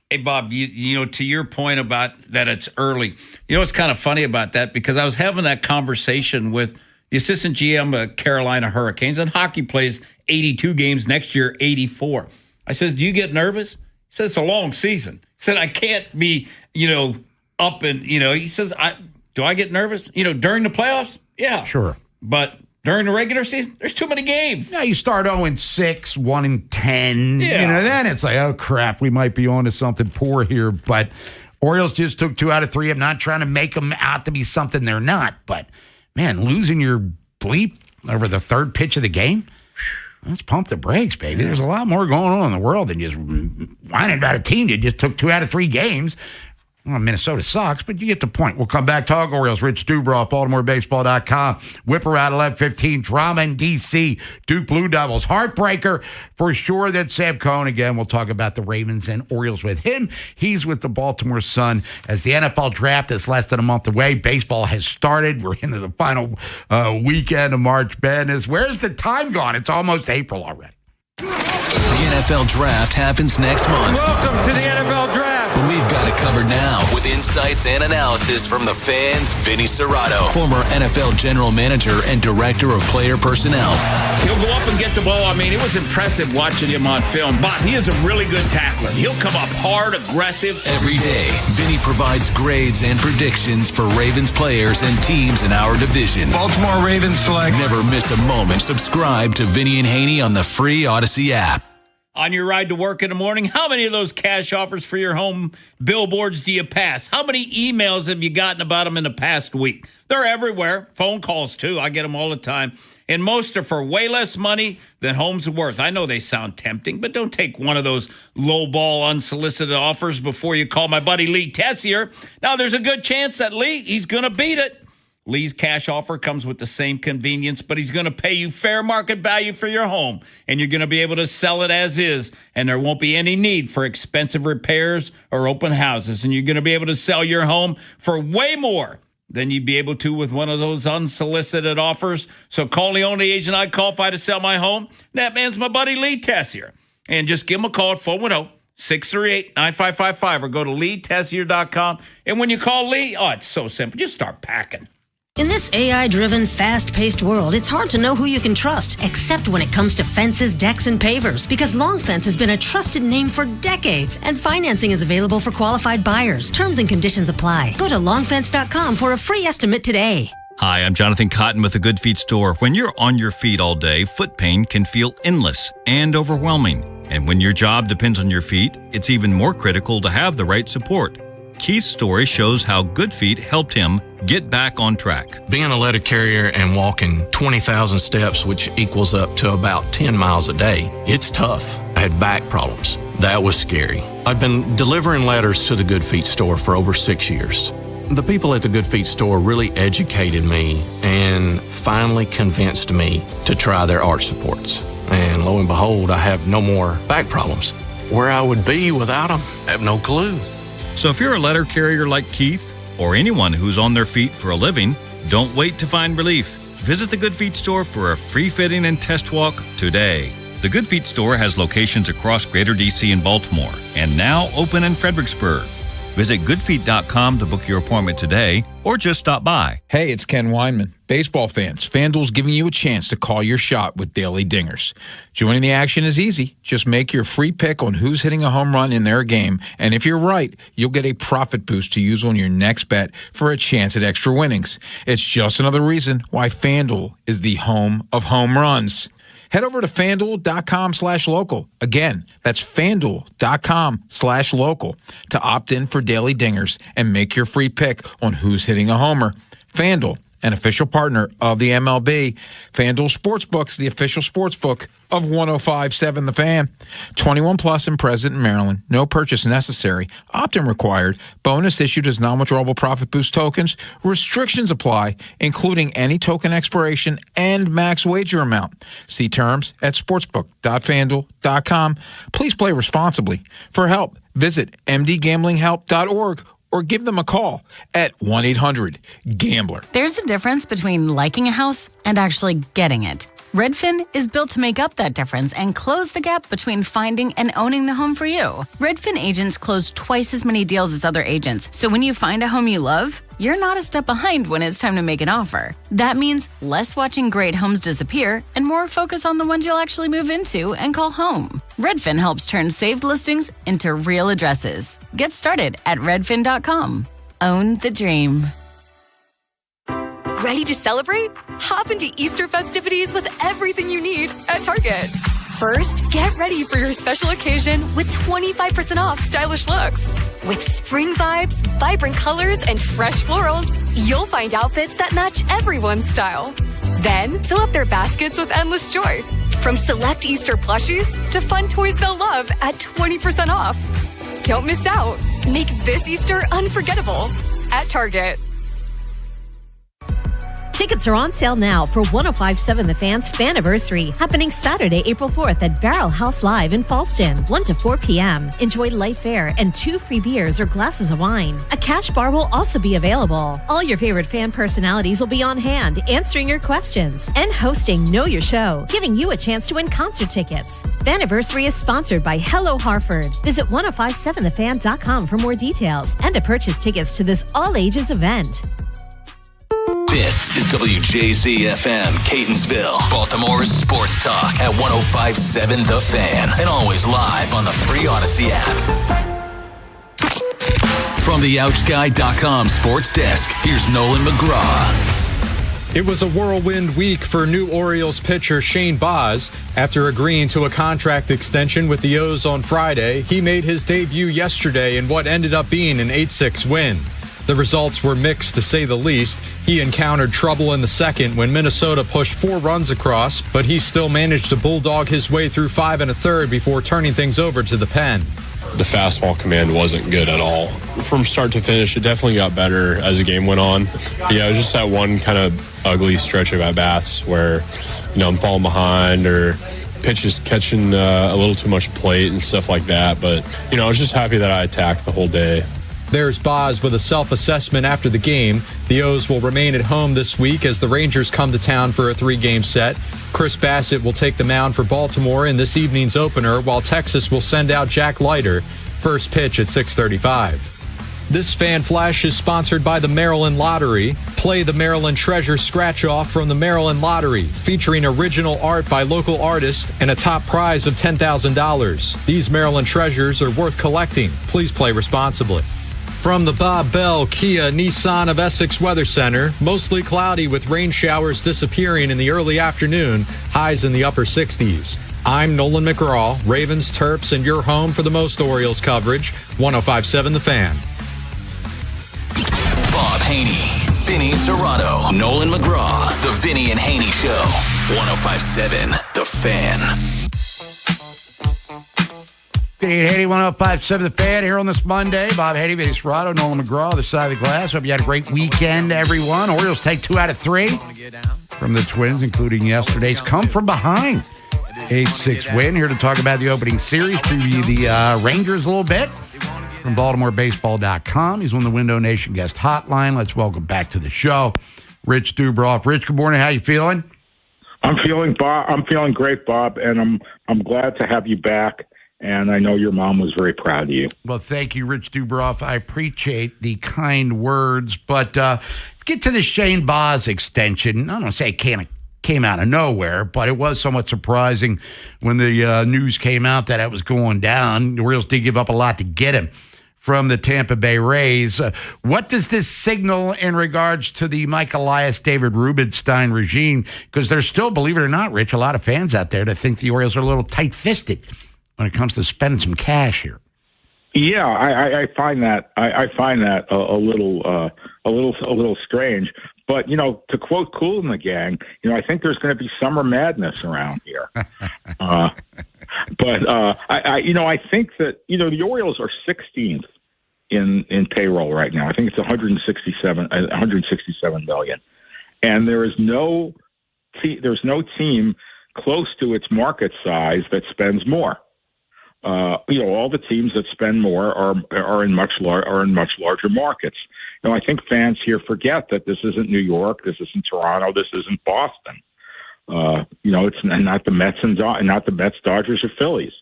Hey, Bob, you know, to your point about that it's early, you know what's kind of funny about that? Because I was having that conversation with the assistant GM of Carolina Hurricanes, and hockey plays 82 games next year, 84. I says, do you get nervous? He said, it's a long season. He said, I can't be, up and, he says, do I get nervous? During the playoffs? Yeah. Sure. But during the regular season, there's too many games. Yeah, you start 0-6, 1-10. Yeah. Then it's like, oh, crap, we might be on to something poor here. But Orioles just took 2 out of 3. I'm not trying to make them out to be something they're not. But, man, losing your bleep over the third pitch of the game, let's pump the brakes, baby. Yeah. There's a lot more going on in the world than just whining about a team that just took 2 out of 3 games. Well, Minnesota sucks, but you get the point. We'll come back, talk Orioles. Rich Dubroff, BaltimoreBaseball.com. Whip around 11:15. Drama in D.C. Duke Blue Devils. Heartbreaker for sure. Then Sam Cohn again. We'll talk about the Ravens and Orioles with him. He's with the Baltimore Sun as the NFL draft is less than a month away. Baseball has started. We're into the final weekend of March Madness. Where's the time gone? It's almost April already. The NFL draft happens next month. Welcome to the NFL draft. But we've got it covered now with insights and analysis from the fans. Vinny Serrato, former NFL general manager and director of player personnel. He'll go up and get the ball. I mean, it was impressive watching him on film. Bob, he is a really good tackler. He'll come up hard, aggressive. Every day, Vinny provides grades and predictions for Ravens players and teams in our division. Baltimore Ravens select. Never miss a moment. Subscribe to Vinny and Haynie on the free Odyssey app. On your ride to work in the morning, how many of those cash offers for your home billboards do you pass? How many emails have you gotten about them in the past week? They're everywhere. Phone calls, too. I get them all the time. And most are for way less money than homes are worth. I know they sound tempting, but don't take one of those low-ball, unsolicited offers before you call my buddy Lee Tessier. Now, there's a good chance that Lee, he's going to beat it. Lee's cash offer comes with the same convenience, but he's going to pay you fair market value for your home, and you're going to be able to sell it as is, and there won't be any need for expensive repairs or open houses, and you're going to be able to sell your home for way more than you'd be able to with one of those unsolicited offers. So call the only agent I qualify to sell my home. That man's my buddy Lee Tessier. And just give him a call at 410-638-9555 or go to LeeTessier.com. And when you call Lee, it's so simple. Just start packing. In this AI-driven, fast-paced world, it's hard to know who you can trust, except when it comes to fences, decks, and pavers, because Long Fence has been a trusted name for decades, and financing is available for qualified buyers. Terms and conditions apply. Go to longfence.com for a free estimate today. Hi, I'm Jonathan Cotton with the Good Feet store. When you're on your feet all day, foot pain can feel endless and overwhelming. And when your job depends on your feet, it's even more critical to have the right support. Keith's story shows how Good Feet helped him get back on track. Being a letter carrier and walking 20,000 steps, which equals up to about 10 miles a day, it's tough. I had back problems. That was scary. I've been delivering letters to the Good Feet store for over 6 years. The people at the Good Feet store really educated me and finally convinced me to try their arch supports. And lo and behold, I have no more back problems. Where I would be without them, I have no clue. So if you're a letter carrier like Keith, or anyone who's on their feet for a living, don't wait to find relief. Visit the Good Feet store for a free fitting and test walk today. The Good Feet store has locations across Greater DC and Baltimore, and now open in Fredericksburg. Visit goodfeet.com to book your appointment today, or just stop by. Hey, it's Ken Weinman. Baseball fans, FanDuel's giving you a chance to call your shot with daily dingers. Joining the action is easy. Just make your free pick on who's hitting a home run in their game, and if you're right, you'll get a profit boost to use on your next bet for a chance at extra winnings. It's just another reason why FanDuel is the home of home runs. Head over to FanDuel.com/local. Again, that's FanDuel.com/local to opt in for daily dingers and make your free pick on who's hitting a homer. FanDuel, an official partner of the MLB. FanDuel Sportsbook's the official sportsbook of 105.7 The Fan. 21 plus and present in Maryland. No purchase necessary. Opt-in required. Bonus issued as non-withdrawable profit boost tokens. Restrictions apply, including any token expiration and max wager amount. See terms at sportsbook.fanduel.com. Please play responsibly. For help, visit mdgamblinghelp.org or give them a call at 1-800-GAMBLER. There's a difference between liking a house and actually getting it. Redfin is built to make up that difference and close the gap between finding and owning the home for you. Redfin agents close twice as many deals as other agents, so when you find a home you love, you're not a step behind when it's time to make an offer. That means less watching great homes disappear and more focus on the ones you'll actually move into and call home. Redfin helps turn saved listings into real addresses. Get started at redfin.com. Own the dream. Ready to celebrate? Hop into Easter festivities with everything you need at Target. First, get ready for your special occasion with 25% off stylish looks. With spring vibes, vibrant colors, and fresh florals, you'll find outfits that match everyone's style. Then, fill up their baskets with endless joy. From select Easter plushies to fun toys they'll love at 20% off. Don't miss out. Make this Easter unforgettable at Target. Tickets are on sale now for 105.7 The Fan's Faniversary, happening Saturday, April 4th at Barrel House Live in Falston, 1 to 4 p.m. Enjoy light fare and 2 free beers or glasses of wine. A cash bar will also be available. All your favorite fan personalities will be on hand, answering your questions and hosting Know Your Show, giving you a chance to win concert tickets. Faniversary is sponsored by Hello Hartford. Visit 1057thefan.com for more details and to purchase tickets to this all-ages event. This is WJZ-FM, Catonsville, Baltimore's sports talk at 105.7 The Fan, and always live on the free Odyssey app. From the OutGuy.com sports desk, here's Nolan McGraw. It was a whirlwind week for new Orioles pitcher Shane Baz. After agreeing to a contract extension with the O's on Friday, he made his debut yesterday in what ended up being an 8-6 win. The results were mixed, to say the least. He encountered trouble in the second when Minnesota pushed 4 runs across, but he still managed to bulldog his way through 5 1/3 before turning things over to the pen. The fastball command wasn't good at all. From start to finish, it definitely got better as the game went on. Yeah, it was just that one kind of ugly stretch of at-bats where, I'm falling behind or pitches catching a little too much plate and stuff like that. But, I was just happy that I attacked the whole day. There's Boz with a self-assessment after the game. The O's will remain at home this week as the Rangers come to town for a 3-game set. Chris Bassett will take the mound for Baltimore in this evening's opener, while Texas will send out Jack Leiter. First pitch at 6:35. This Fan Flash is sponsored by the Maryland Lottery. Play the Maryland Treasure Scratch-Off from the Maryland Lottery, featuring original art by local artists and a top prize of $10,000. These Maryland treasures are worth collecting. Please play responsibly. From the Bob Bell Kia Nissan of Essex Weather Center, mostly cloudy with rain showers disappearing in the early afternoon, highs in the upper 60s. I'm Nolan McGraw, Ravens, Terps, and your home for the most Orioles coverage, 105.7 The Fan. Vinny Serrato, Nolan McGraw, The Vinny and Haynie Show. 105.7 The Fan. Vinny Haynie, 105.7 The Fan here on this Monday. Bob Haynie, Vinny Serrato, Nolan McGraw, the side of the glass. Hope you had a great weekend, everyone. Orioles take 2 out of 3 from the Twins, including yesterday's come from behind 8-6 win. Here to talk about the opening series, preview the Rangers a little bit from BaltimoreBaseball.com. He's on the Window Nation guest hotline. Let's welcome back to the show, Rich Dubroff. Rich, good morning. How you feeling? I'm feeling great, Bob, and I'm glad to have you back. And I know your mom was very proud of you. Well, thank you, Rich Dubroff. I appreciate the kind words. But let's get to the Shane Baz extension. I don't want to say it came out of nowhere, but it was somewhat surprising when the news came out that it was going down. The Orioles did give up a lot to get him from the Tampa Bay Rays. What does this signal in regards to the Mike Elias, David Rubenstein regime? Because there's still, believe it or not, Rich, a lot of fans out there that think the Orioles are a little tight-fisted when it comes to spending some cash here. Yeah, I find that a little strange. But to quote Kool and the Gang, I think there's going to be summer madness around here. I think that the Orioles are 16th in payroll right now. I think it's 167 million, and there's no team close to its market size that spends more. All the teams that spend more are in much larger markets. I think fans here forget that this isn't New York, this isn't Toronto, this isn't Boston. It's not the Mets and not the Mets, Dodgers, or Phillies.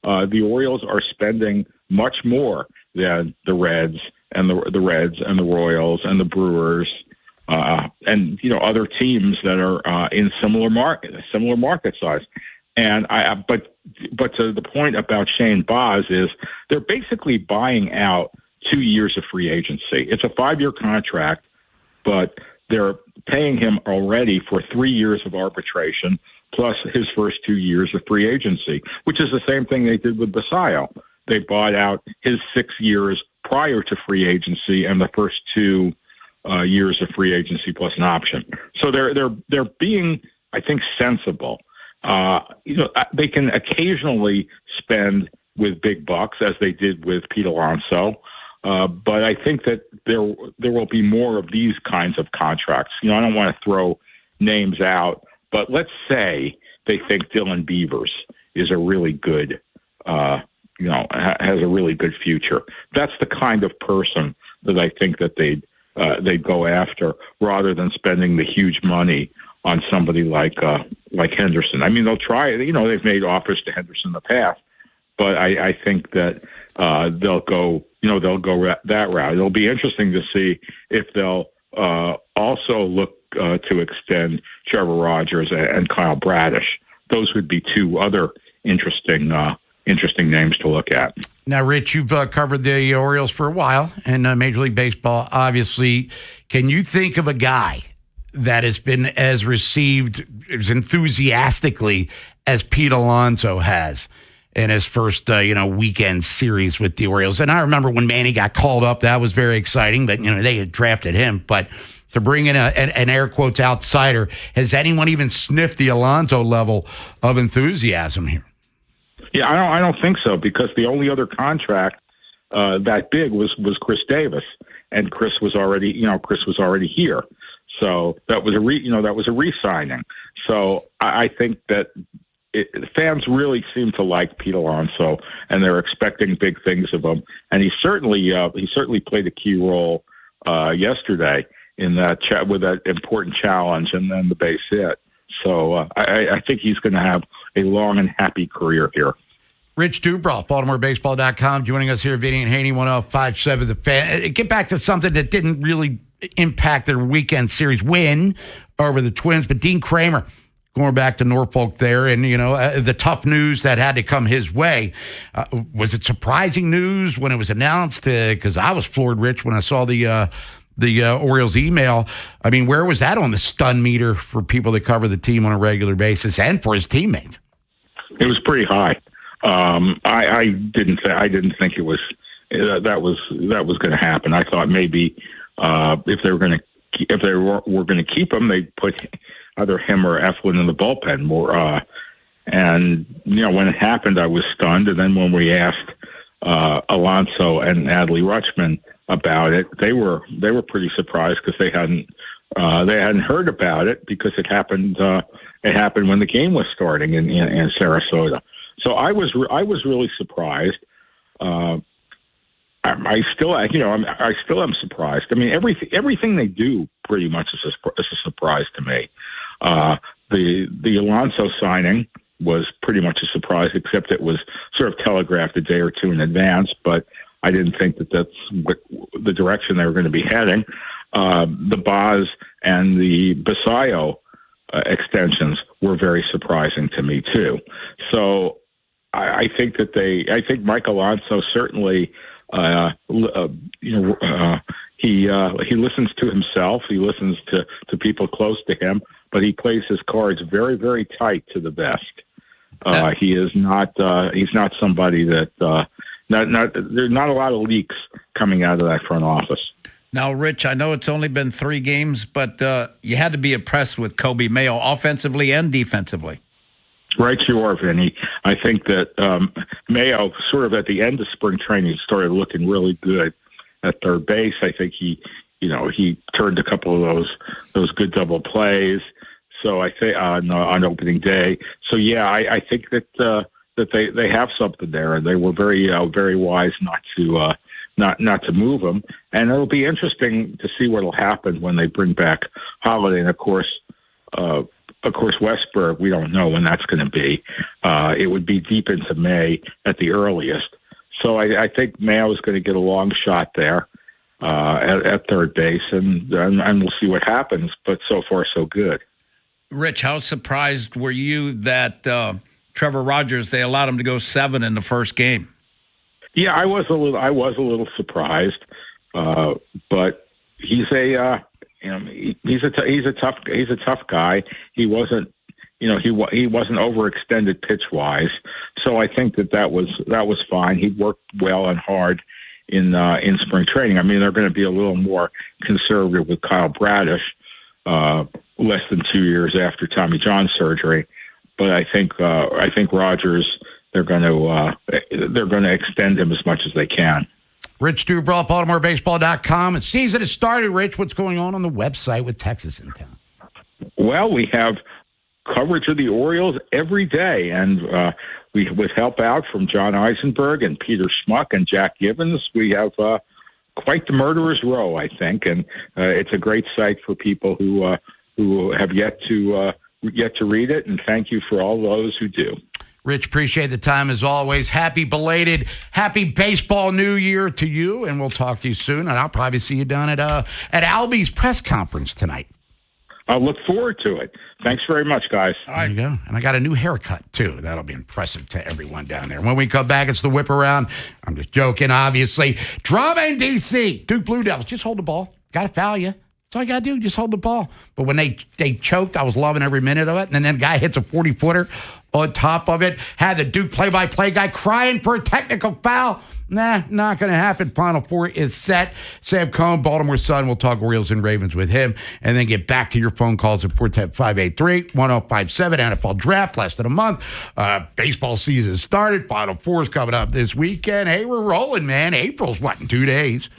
The Orioles are spending much more than the Reds and the Royals and the Brewers and other teams that are in similar market size. And but to the point about Shane Baz is they're basically buying out 2 years of free agency. It's a 5-year contract, but they're paying him already for 3 years of arbitration plus his first 2 years of free agency, which is the same thing they did with Basayo. They bought out his 6 years prior to free agency and the first 2 years of free agency plus an option. So they're being, I think, sensible. They can occasionally spend with big bucks, as they did with Pete Alonso, but I think that there will be more of these kinds of contracts. I don't want to throw names out, but let's say they think Dylan Beavers is a really good, has a really good future. That's the kind of person that I think that they'd go after, rather than spending the huge money on somebody like Henderson. I mean, they'll try. They've made offers to Henderson in the past, but I think that they'll go that route. It'll be interesting to see if they'll also look to extend Trevor Rogers and Kyle Bradish. Those would be 2 other interesting names to look at. Now, Rich, you've covered the Orioles for a while and Major League Baseball, obviously. Can you think of a guy that has been received as enthusiastically as Pete Alonso has in his first, weekend series with the Orioles? And I remember when Manny got called up, that was very exciting, but, they had drafted him. But to bring in an air quotes outsider, has anyone even sniffed the Alonso level of enthusiasm here? Yeah, I don't think so, because the only other contract that big was Chris Davis, and Chris was already here. So that was a re-signing. So I think that fans really seem to like Pete Alonso, and they're expecting big things of him. And he certainly played a key role yesterday in that with that important challenge and then the base hit. So I think he's going to have a long and happy career here. Rich Dubroff, BaltimoreBaseball.com, joining us here, Vinny and Haynie, 105.7 The Fan. Get back to something that didn't really impact their weekend series win over the Twins, but Dean Kramer going back to Norfolk there, and the tough news that had to come his way. Was it surprising news when it was announced? Because I was floored, Rich, when I saw the Orioles email. I mean, where was that on the stun meter for people that cover the team on a regular basis and for his teammates? It was pretty high. I didn't think it was that was going to happen. I thought maybe if they were going to were going to keep him, they'd put either him or Eflin in the bullpen more. And when it happened, I was stunned. And then when we asked Alonso and Adley Rutschman about it, they were pretty surprised because they hadn't heard about it because it happened when the game was starting in Sarasota. So I was really surprised. I still am surprised. I mean, everything they do pretty much is a surprise to me. The Alonso signing was pretty much a surprise, except it was sort of telegraphed a day or two in advance. But I didn't think that that's the direction they were going to be heading. The Boz and the Basayo extensions were very surprising to me too. So I think Mike Alonso certainly. He listens to himself. He listens to people close to him, but he plays his cards very, very tight to the vest. He is not. He's not somebody that. There's not a lot of leaks coming out of that front office. Now, Rich, I know it's only been 3 games, but you had to be impressed with Kobe Mayo offensively and defensively. Right, you are, Vinny. I think that Mayo, sort of at the end of spring training, started looking really good at third base. I think he turned a couple of those good double plays. So I think on opening day. So yeah, I think that they have something there, and they were very very wise not to move him. And it'll be interesting to see what'll happen when they bring back Holiday, and of course, Westberg, we don't know when that's going to be. It would be deep into May at the earliest. So I think Mayo is going to get a long shot there at third base, and we'll see what happens. But so far, so good. Rich, how surprised were you that Trevor Rogers, they allowed him to go 7 in the first game? Yeah, I was a little surprised, but he's he's a tough guy. He wasn't overextended pitch wise, so I think that was fine. He worked well and hard in spring training. I mean, they're going to be a little more conservative with Kyle Bradish, less than 2 years after Tommy John surgery, but I think Rogers, they're going to extend him as much as they can. Rich Dubraw, BaltimoreBaseball.com. The season has started, Rich. What's going on the website with Texas in town? Well, we have coverage of the Orioles every day, and with help out from John Eisenberg and Peter Schmuck and Jack Givens, we have quite the murderer's row, I think, and it's a great site for people who have yet to read it, and thank you for all those who do. Rich, appreciate the time as always. Happy baseball New Year to you, and we'll talk to you soon. And I'll probably see you down at Albie's press conference tonight. I look forward to it. Thanks very much, guys. There you go. And I got a new haircut, too. That'll be impressive to everyone down there. When we come back, it's the whip around. I'm just joking, obviously. Drama in D.C. Duke Blue Devils. Just hold the ball. Got to foul you. That's all you got to do. Just hold the ball. But when they choked, I was loving every minute of it. And then the guy hits a 40-footer on top of it. Had the Duke play-by-play guy crying for a technical foul. Nah, not going to happen. Final Four is set. Sam Cohn, Baltimore Sun. We'll talk Orioles and Ravens with him. And then get back to your phone calls at 410-583-1057. NFL Draft, less than a month. Baseball season started. Final Four is coming up this weekend. Hey, we're rolling, man. April's, in 2 days?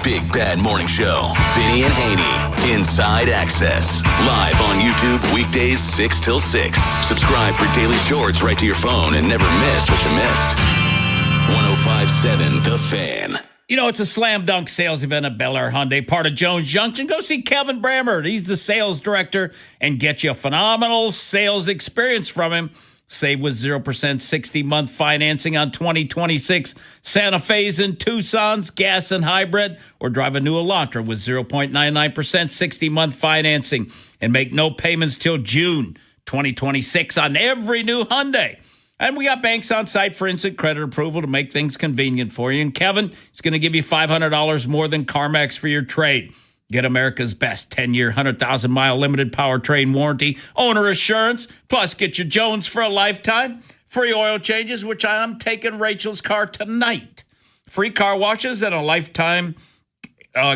Big Bad Morning Show. Vinny and Haynie. Inside Access. Live on YouTube weekdays 6 till 6. Subscribe for daily shorts right to your phone and never miss what you missed. 105.7 The Fan. You know, it's a slam dunk sales event at Bel Air Hyundai, part of Jones Junction. Go see Kevin Brammert. He's the sales director, and get you a phenomenal sales experience from him. Save with 0% 60-month financing on 2026 Santa Fe's and Tucson's, gas and hybrid, or drive a new Elantra with 0.99% 60-month financing and make no payments till June 2026 on every new Hyundai. And we got banks on site for instant credit approval to make things convenient for you. And Kevin is going to give you $500 more than CarMax for your trade. Get America's best 10-year, 100,000-mile limited powertrain warranty, owner assurance, plus get your Jones for a lifetime, free oil changes, which I'm taking Rachel's car tonight, free car washes, and a lifetime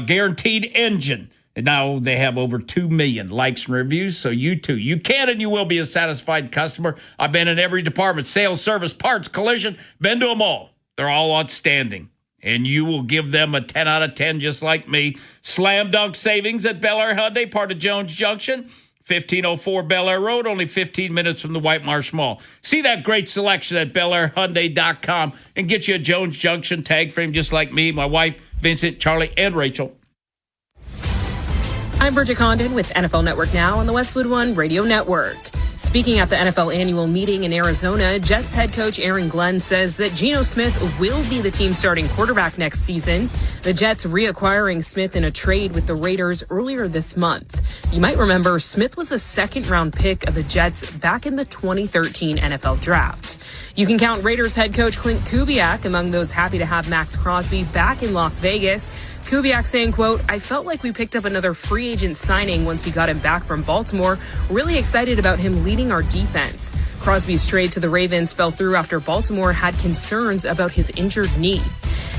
guaranteed engine. And now they have over 2 million likes and reviews, so you too. You can and you will be a satisfied customer. I've been in every department, sales, service, parts, collision, been to them all. They're all outstanding. And you will give them a 10 out of 10 just like me. Slam dunk savings at Bel Air Hyundai, part of Jones Junction. 1504 Bel Air Road, only 15 minutes from the White Marsh Mall. See that great selection at BelAirHyundai.com and get you a Jones Junction tag frame just like me, my wife, Vincent, Charlie, and Rachel. I'm Bridget Condon with NFL Network Now on the Westwood One Radio Network. Speaking at the NFL annual meeting in Arizona, Jets head coach Aaron Glenn says that Geno Smith will be the team's starting quarterback next season. The Jets reacquiring Smith in a trade with the Raiders earlier this month. You might remember Smith was a second-round pick of the Jets back in the 2013 NFL Draft. You can count Raiders head coach Clint Kubiak among those happy to have Max Crosby back in Las Vegas. Kubiak saying, quote, "I felt like we picked up another free agent signing once we got him back from Baltimore. Really excited about him leading our defense." Crosby's trade to the Ravens fell through after Baltimore had concerns about his injured knee.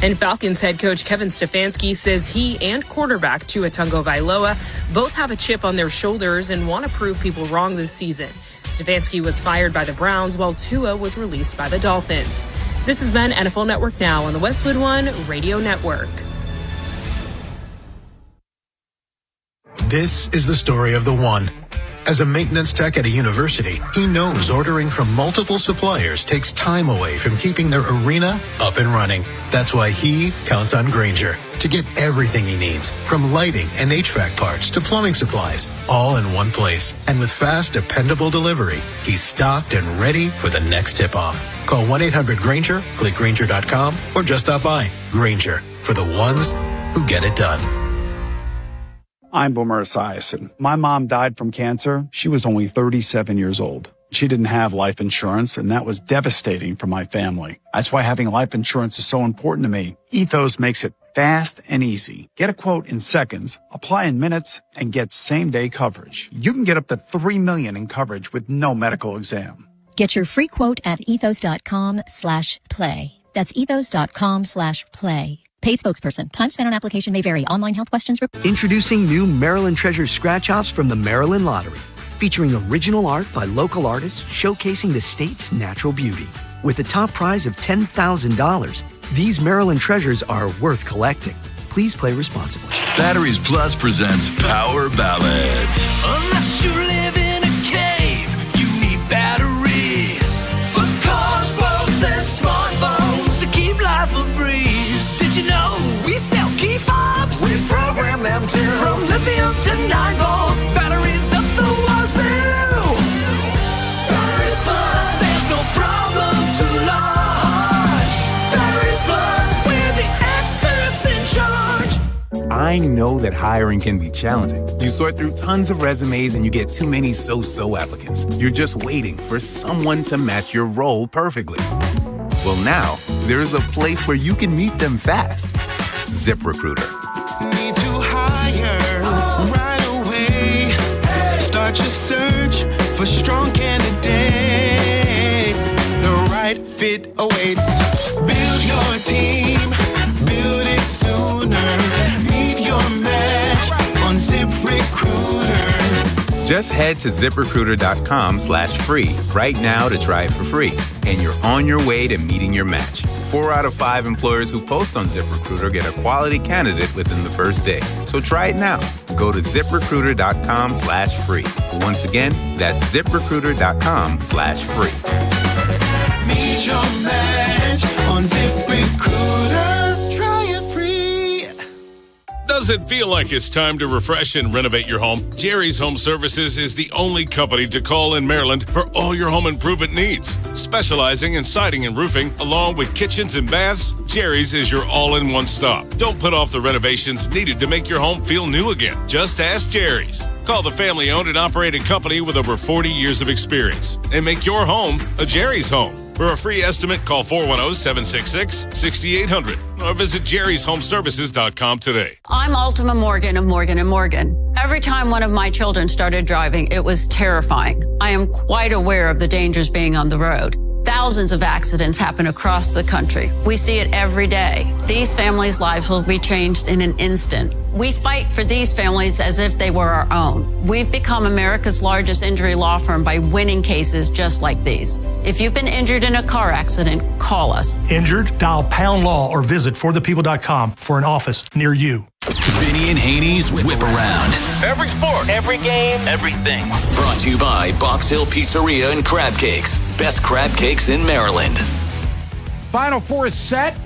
And Falcons head coach Kevin Stefanski says he and quarterback Tua Tagovailoa both have a chip on their shoulders and want to prove people wrong this season. Stefanski was fired by the Browns while Tua was released by the Dolphins. This has been NFL Network Now on the Westwood One Radio Network. This is the story of the one. As a maintenance tech at a university, he knows ordering from multiple suppliers takes time away from keeping their arena up and running. That's why he counts on Grainger to get everything he needs, from lighting and HVAC parts to plumbing supplies, all in one place. And with fast, dependable delivery, he's stocked and ready for the next tip-off. Call 1-800-GRAINGER, click Grainger.com, or just stop by. Grainger, for the ones who get it done. I'm Boomer Esiason. My mom died from cancer. She was only 37 years old. She didn't have life insurance, and that was devastating for my family. That's why having life insurance is so important to me. Ethos makes it fast and easy. Get a quote in seconds, apply in minutes, and get same-day coverage. You can get up to $3 million in coverage with no medical exam. Get your free quote at ethos.com/play. That's ethos.com/play. Paid spokesperson. Time spent on application may vary. Online health questions. Introducing new Maryland Treasures scratch-offs from the Maryland Lottery, featuring original art by local artists showcasing the state's natural beauty. With a top prize of $10,000, these Maryland treasures are worth collecting. Please play responsibly. Batteries Plus presents Power Ballad. Unless you live in a cave, you need batteries for cars, boats, and smartphones to keep life a breeze. Did you know we sell key fobs? We program them too. From lithium to 9-volt batteries up the wazoo. Batteries Plus, there's no problem too large. Batteries Plus, we're the experts in charge. I know that hiring can be challenging. You sort through tons of resumes and you get too many so-so applicants. You're just waiting for someone to match your role perfectly. Well, now, there's a place where you can meet them fast. ZipRecruiter. Need to hire right away. Start your search for strong candidates. The right fit awaits. Build your team. Build it sooner. Meet your match on ZipRecruiter. Just head to ZipRecruiter.com/free right now to try it for free. And you're on your way to meeting your match. 4 out of 5 employers who post on ZipRecruiter get a quality candidate within the first day. So try it now. Go to ZipRecruiter.com/free. Once again, that's ZipRecruiter.com/free. Meet your match on ZipRecruiter. Try it free. Does it feel like it's time to refresh and renovate your home? Jerry's Home Services is the only company to call in Maryland for all your home improvement needs. Specializing in siding and roofing, along with kitchens and baths, Jerry's is your all-in-one stop. Don't put off the renovations needed to make your home feel new again. Just ask Jerry's. Call the family-owned and operated company with over 40 years of experience and make your home a Jerry's home. For a free estimate, call 410-766-6800 or visit jerryshomeservices.com today. I'm Ultima Morgan of Morgan & Morgan. Every time one of my children started driving, it was terrifying. I am quite aware of the dangers being on the road. Thousands of accidents happen across the country. We see it every day. These families' lives will be changed in an instant. We fight for these families as if they were our own. We've become America's largest injury law firm by winning cases just like these. If you've been injured in a car accident, call us. Injured? Dial pound law or visit forthepeople.com for an office near you. Vinny and Haynie's Whip Around. Every sport, every game, everything. Brought to you by Box Hill Pizzeria and Crab Cakes. Best crab cakes in Maryland. Final four is set.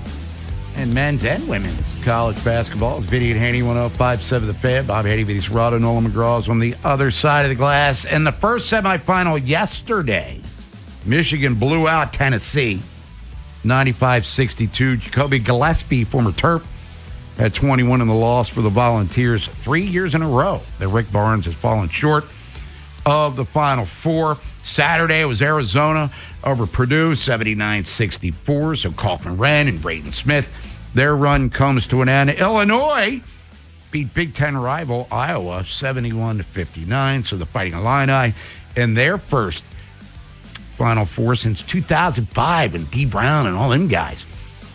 And men's and women's college basketball. It's Vinny and Haynie, 105.7 The Fan. Bob Haynie, Vinny Serrato, Nolan McGraw is on the other side of the glass. And the first semifinal yesterday, Michigan blew out Tennessee, 95-62. Jacoby Gillespie, former Terp, had 21 in the loss for the Volunteers 3 years in a row that Rick Barnes has fallen short of the Final Four. Saturday, it was Arizona over Purdue, 79-64. So Kaufman Wren and Braden Smith, their run comes to an end. Illinois beat Big Ten rival Iowa, 71-59. So the Fighting Illini in their first Final Four since 2005, and D. Brown and all them guys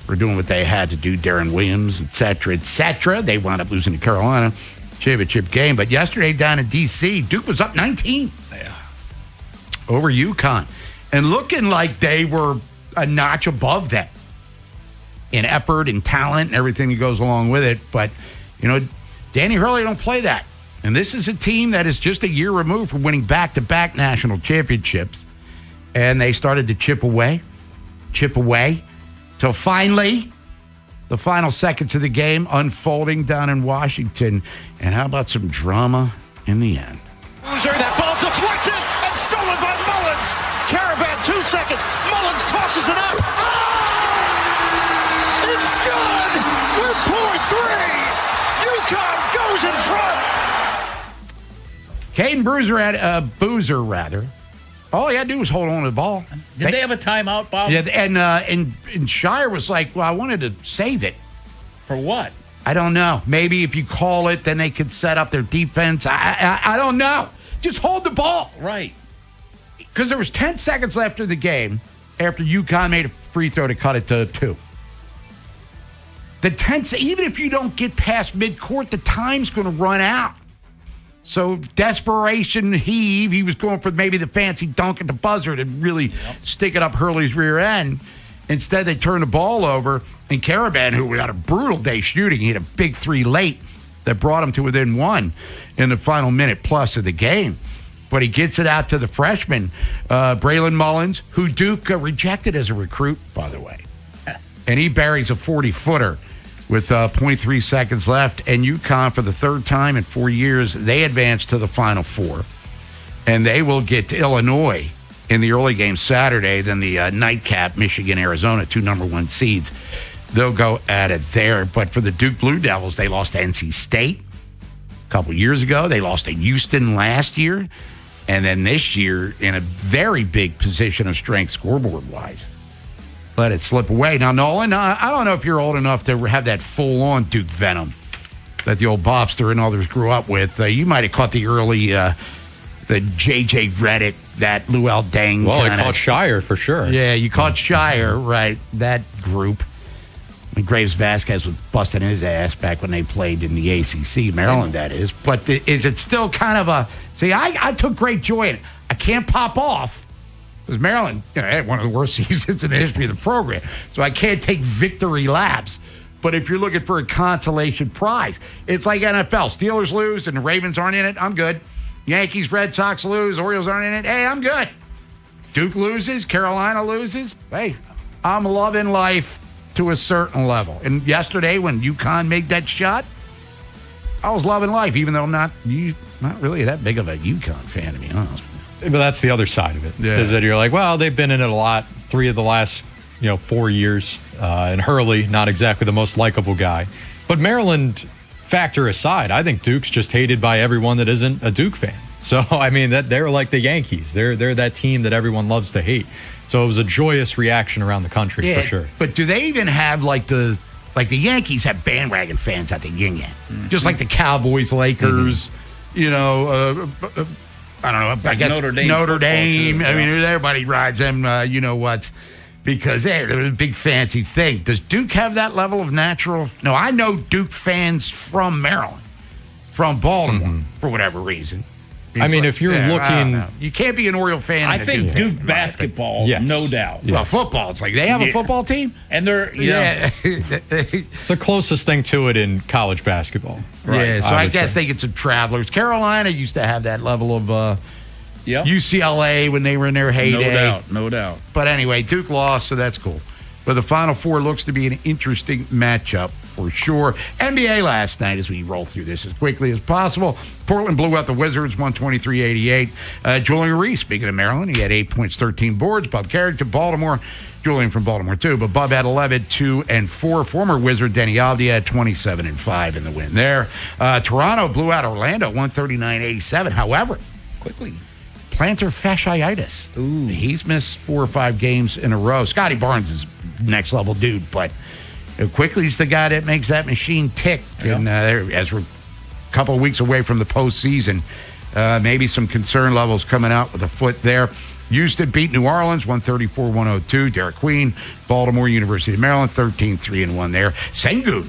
were doing what they had to do. Darren Williams, et cetera. They wound up losing to Carolina, championship game. But yesterday down in D.C., Duke was up 19 over UConn, and looking like they were a notch above them in effort and talent and everything that goes along with it. But, Danny Hurley don't play that. And this is a team that is just a year removed from winning back-to-back national championships. And they started to chip away, till finally, the final seconds of the game unfolding down in Washington. And how about some drama in the end? Boozer, that ball deflected and stolen by Mullins. Caravan, 2 seconds. Mullins tosses it up. Oh! It's good! We're pouring 3. UConn goes in front. Caden Boozer, all he had to do was hold on to the ball. Did they have a timeout, Bob? Yeah, and Shire was like, well, I wanted to save it. For what? I don't know. Maybe if you call it, then they could set up their defense. I don't know. Just hold the ball. Right. Because there was 10 seconds left of the game after UConn made a free throw to cut it to 2. Even if you don't get past midcourt, the time's going to run out. So desperation heave. He was going for maybe the fancy dunk at the buzzer to really stick it up Hurley's rear end. Instead, they turned the ball over, and Caravan, who had a brutal day shooting, he had a big 3 late that brought him to within 1 in the final minute plus of the game. But he gets it out to the freshman, Braylon Mullins, who Duke rejected as a recruit, by the way. And he buries a 40-footer with 0.3 seconds left. And UConn, for the third time in 4 years, they advance to the Final Four. And they will get to Illinois in the early game Saturday, then the nightcap, Michigan, Arizona, 2 number 1 seeds. They'll go at it there. But for the Duke Blue Devils, they lost to NC State a couple years ago. They lost to Houston last year. And then this year, in a very big position of strength scoreboard-wise, let it slip away. Now, Nolan, I don't know if you're old enough to have that full-on Duke venom that the old Bobster and others grew up with. You might have caught the early, the J.J. Reddick, that Luol Deng. Well, I caught Shire for sure. Yeah, you caught Shire, right, that group. When Graves Vasquez was busting his ass back when they played in the ACC, Maryland, that is. But is it still kind of a... See, I took great joy in it. I can't pop off because Maryland had one of the worst seasons in the history of the program. So I can't take victory laps. But if you're looking for a consolation prize, it's like NFL. Steelers lose and the Ravens aren't in it, I'm good. Yankees, Red Sox lose, Orioles aren't in it, hey, I'm good. Duke loses, Carolina loses, hey, I'm loving life to a certain level. And yesterday when UConn made that shot, I was loving life, even though I'm not really that big of a UConn fan, to be honest. But that's the other side of it, is that you're like, well, they've been in it a lot, 3 of the last 4 years, and Hurley, not exactly the most likable guy. But Maryland factor aside, I think Duke's just hated by everyone that isn't a Duke fan. So, I mean, that they're like the Yankees. They're that team that everyone loves to hate. So it was a joyous reaction around the country, for sure. But do they even have, like the Yankees have bandwagon fans at the yin-yang? Just like the Cowboys, Lakers, I don't know. I guess Notre Dame. Too, I mean, everybody rides them. You know what? Because hey, they're a big fancy thing. Does Duke have that level of natural? No, I know Duke fans from Maryland, from Baltimore, for whatever reason. I mean, if you're looking, you can't be an Oriole fan. I think Duke basketball, no doubt. Well, football, it's like they have a football team, and they're it's the closest thing to it in college basketball. Right? Yeah, so I guess they get some travelers. Carolina used to have that level of UCLA when they were in their heyday. No doubt. But anyway, Duke lost, so that's cool. But the Final Four looks to be an interesting matchup for sure. NBA last night, as we roll through this as quickly as possible. Portland blew out the Wizards 123-88. Julian Reese, speaking of Maryland, he had 8 points, 13 boards. Bob Carrington, Baltimore. Julian from Baltimore, too. But Bub had 11, 2, and 4. Former Wizard Denny Avdia had 27 and 5 in the win there. Toronto blew out Orlando 139-87. However, quickly, plantar fasciitis. Ooh. He's missed 4 or 5 games in a row. Scotty Barnes is next level dude, but Quickly's the guy that makes that machine tick. Yeah. And as we're a couple of weeks away from the postseason, maybe some concern levels coming out with a foot there. Houston beat New Orleans 134-102. Derek Queen, Baltimore, University of Maryland, 13-3-1 there. Sengun,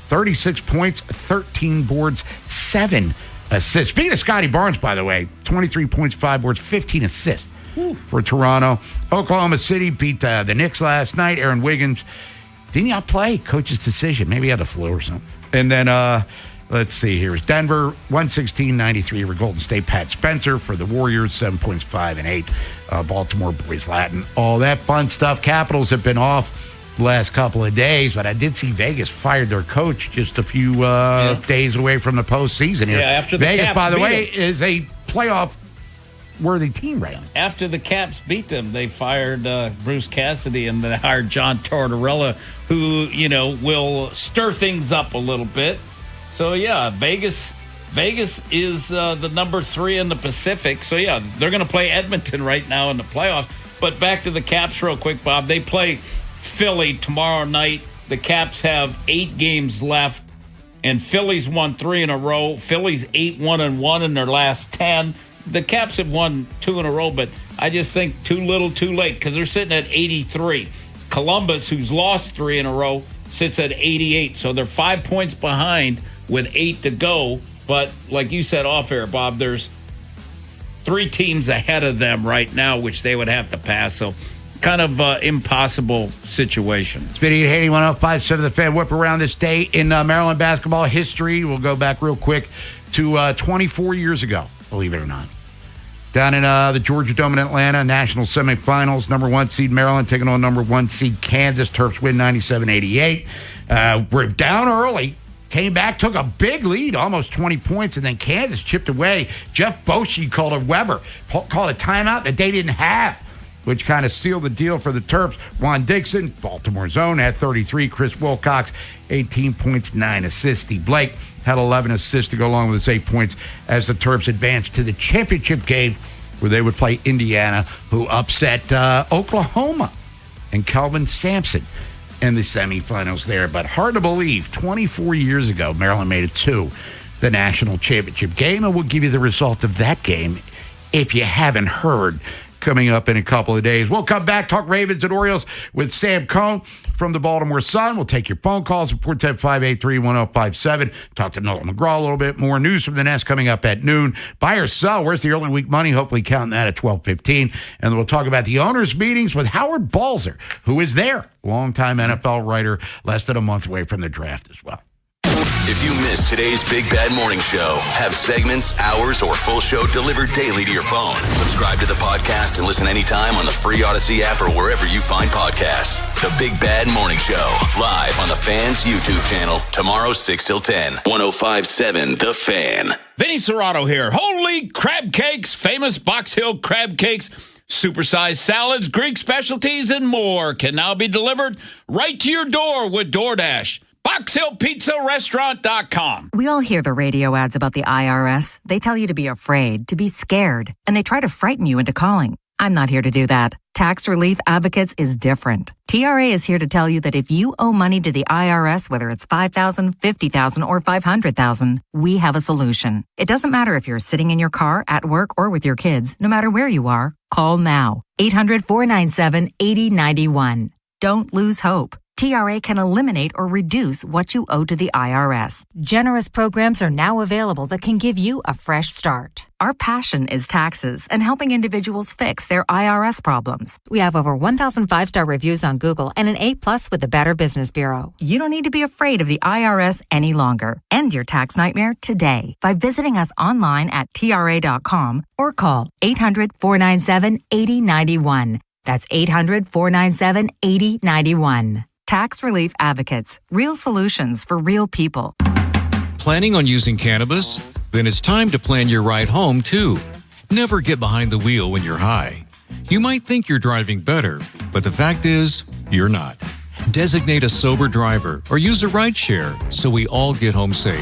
36 points, 13 boards, 7 assists. Speaking of Scotty Barnes, by the way, 23 points, 5 boards, 15 assists for Toronto. Oklahoma City beat the Knicks last night. Aaron Wiggins didn't not play. Coach's decision. Maybe he had a flu or something. And then, let's see here. It's Denver, 116-93 over Golden State. Pat Spencer for the Warriors, 7 points, 5 and 8. Baltimore Boys Latin. All that fun stuff. Capitals have been off the last couple of days, but I did see Vegas fired their coach just a few days away from the postseason here. Yeah, after the Vegas, Caps by the beat way, them. is a playoff worthy team right now. After the Caps beat them, they fired Bruce Cassidy and they hired John Tortorella, who, will stir things up a little bit. So, Vegas is the number 3 in the Pacific. So, they're going to play Edmonton right now in the playoffs. But back to the Caps real quick, Bob. They play Philly tomorrow night. The Caps have 8 games left, and Philly's won 3 in a row. Philly's 8-1-1 in their last 10. The Caps have won 2 in a row, but I just think too little, too late, because they're sitting at 83. Columbus, who's lost 3 in a row, sits at 88. So they're 5 points behind with 8 to go. But like you said off air, Bob, there's 3 teams ahead of them right now, which they would have to pass. So kind of impossible situation. It's Vinny Haynie, 105.7 The Fan. Whip around this day in Maryland basketball history. We'll go back real quick to 24 years ago, believe it or not. Down in the Georgia Dome in Atlanta, national semifinals, number 1 seed Maryland taking on number 1 seed Kansas. Terps win 97-88. We're down early, came back, took a big lead, almost 20 points, and then Kansas chipped away. Jeff Boschee called a timeout that they didn't have, which kind of sealed the deal for the Terps. Ron Dixon, Baltimore's own, had 33. Chris Wilcox, 18 points, 9 assists. Steve Blake had 11 assists to go along with his 8 points as the Terps advanced to the championship game where they would play Indiana, who upset Oklahoma and Calvin Sampson in the semifinals there. But hard to believe, 24 years ago, Maryland made it to the national championship game, and we'll give you the result of that game if you haven't heard, coming up in a couple of days. We'll come back, talk Ravens and Orioles with Sam Cohn from the Baltimore Sun. We'll take your phone calls at 410-583-1057. Talk to Nolan McGraw a little bit more. News from the Nest coming up at noon. Buy or sell, where's the early week money? Hopefully counting that at 12:15. And then we'll talk about the owners' meetings with Howard Balzer, who is there. Longtime NFL writer, less than a month away from the draft as well. If you missed today's Big Bad Morning Show, have segments, hours, or full show delivered daily to your phone. Subscribe to the podcast and listen anytime on the free Odyssey app or wherever you find podcasts. The Big Bad Morning Show, live on the Fan's YouTube channel, tomorrow 6 till 10, 105.7 The Fan. Vinny Serrato here. Holy crab cakes, famous Box Hill crab cakes, supersized salads, Greek specialties, and more can now be delivered right to your door with DoorDash. BoxHillPizzaRestaurant.com. We all hear the radio ads about the IRS. They tell you to be afraid, to be scared, and they try to frighten you into calling. I'm not here to do that. Tax Relief Advocates is different. TRA is here to tell you that if you owe money to the IRS, whether it's $5,000, $50,000, or $500,000, we have a solution. It doesn't matter if you're sitting in your car, at work, or with your kids. No matter where you are, call now. 800-497-8091. Don't lose hope. TRA can eliminate or reduce what you owe to the IRS. Generous programs are now available that can give you a fresh start. Our passion is taxes and helping individuals fix their IRS problems. We have over 1,000 5-star reviews on Google and an A+ with the Better Business Bureau. You don't need to be afraid of the IRS any longer. End your tax nightmare today by visiting us online at TRA.com or call 800-497-8091. That's 800-497-8091. Tax Relief Advocates. Real solutions for real people. Planning on using cannabis? Then it's time to plan your ride home, too. Never get behind the wheel when you're high. You might think you're driving better, but the fact is, you're not. Designate a sober driver or use a rideshare so we all get home safe.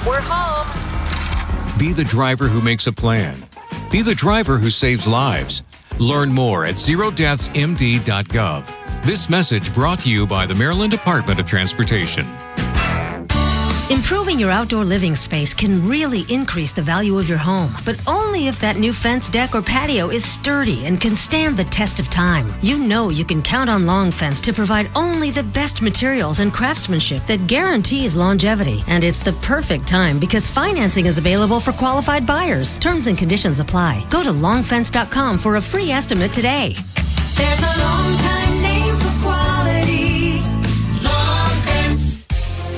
We're home. Be the driver who makes a plan. Be the driver who saves lives. Learn more at zerodeathsmd.gov. This message brought to you by the Maryland Department of Transportation. Improving your outdoor living space can really increase the value of your home, but only if that new fence, deck, or patio is sturdy and can stand the test of time. You know you can count on Long Fence to provide only the best materials and craftsmanship that guarantees longevity. And it's the perfect time because financing is available for qualified buyers. Terms and conditions apply. Go to longfence.com for a free estimate today. There's a long time name for quality. Long Fence.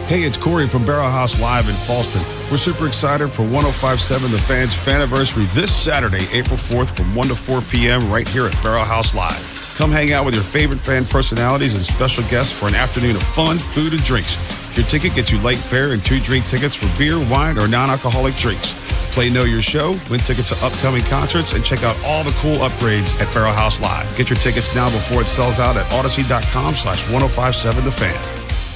Hey, it's Corey from Barrel House Live in Falston. We're super excited for 105.7 The Fan's Faniversary this Saturday, April 4th from 1 to 4 p.m. right here at Barrel House Live. Come hang out with your favorite fan personalities and special guests for an afternoon of fun, food, and drinks. Your ticket gets you late fare and 2 drink tickets for beer, wine, or non-alcoholic drinks. Play Know Your Show, win tickets to upcoming concerts, and check out all the cool upgrades at Barrel House Live. Get your tickets now before it sells out at odyssey.com/1057 The Fan.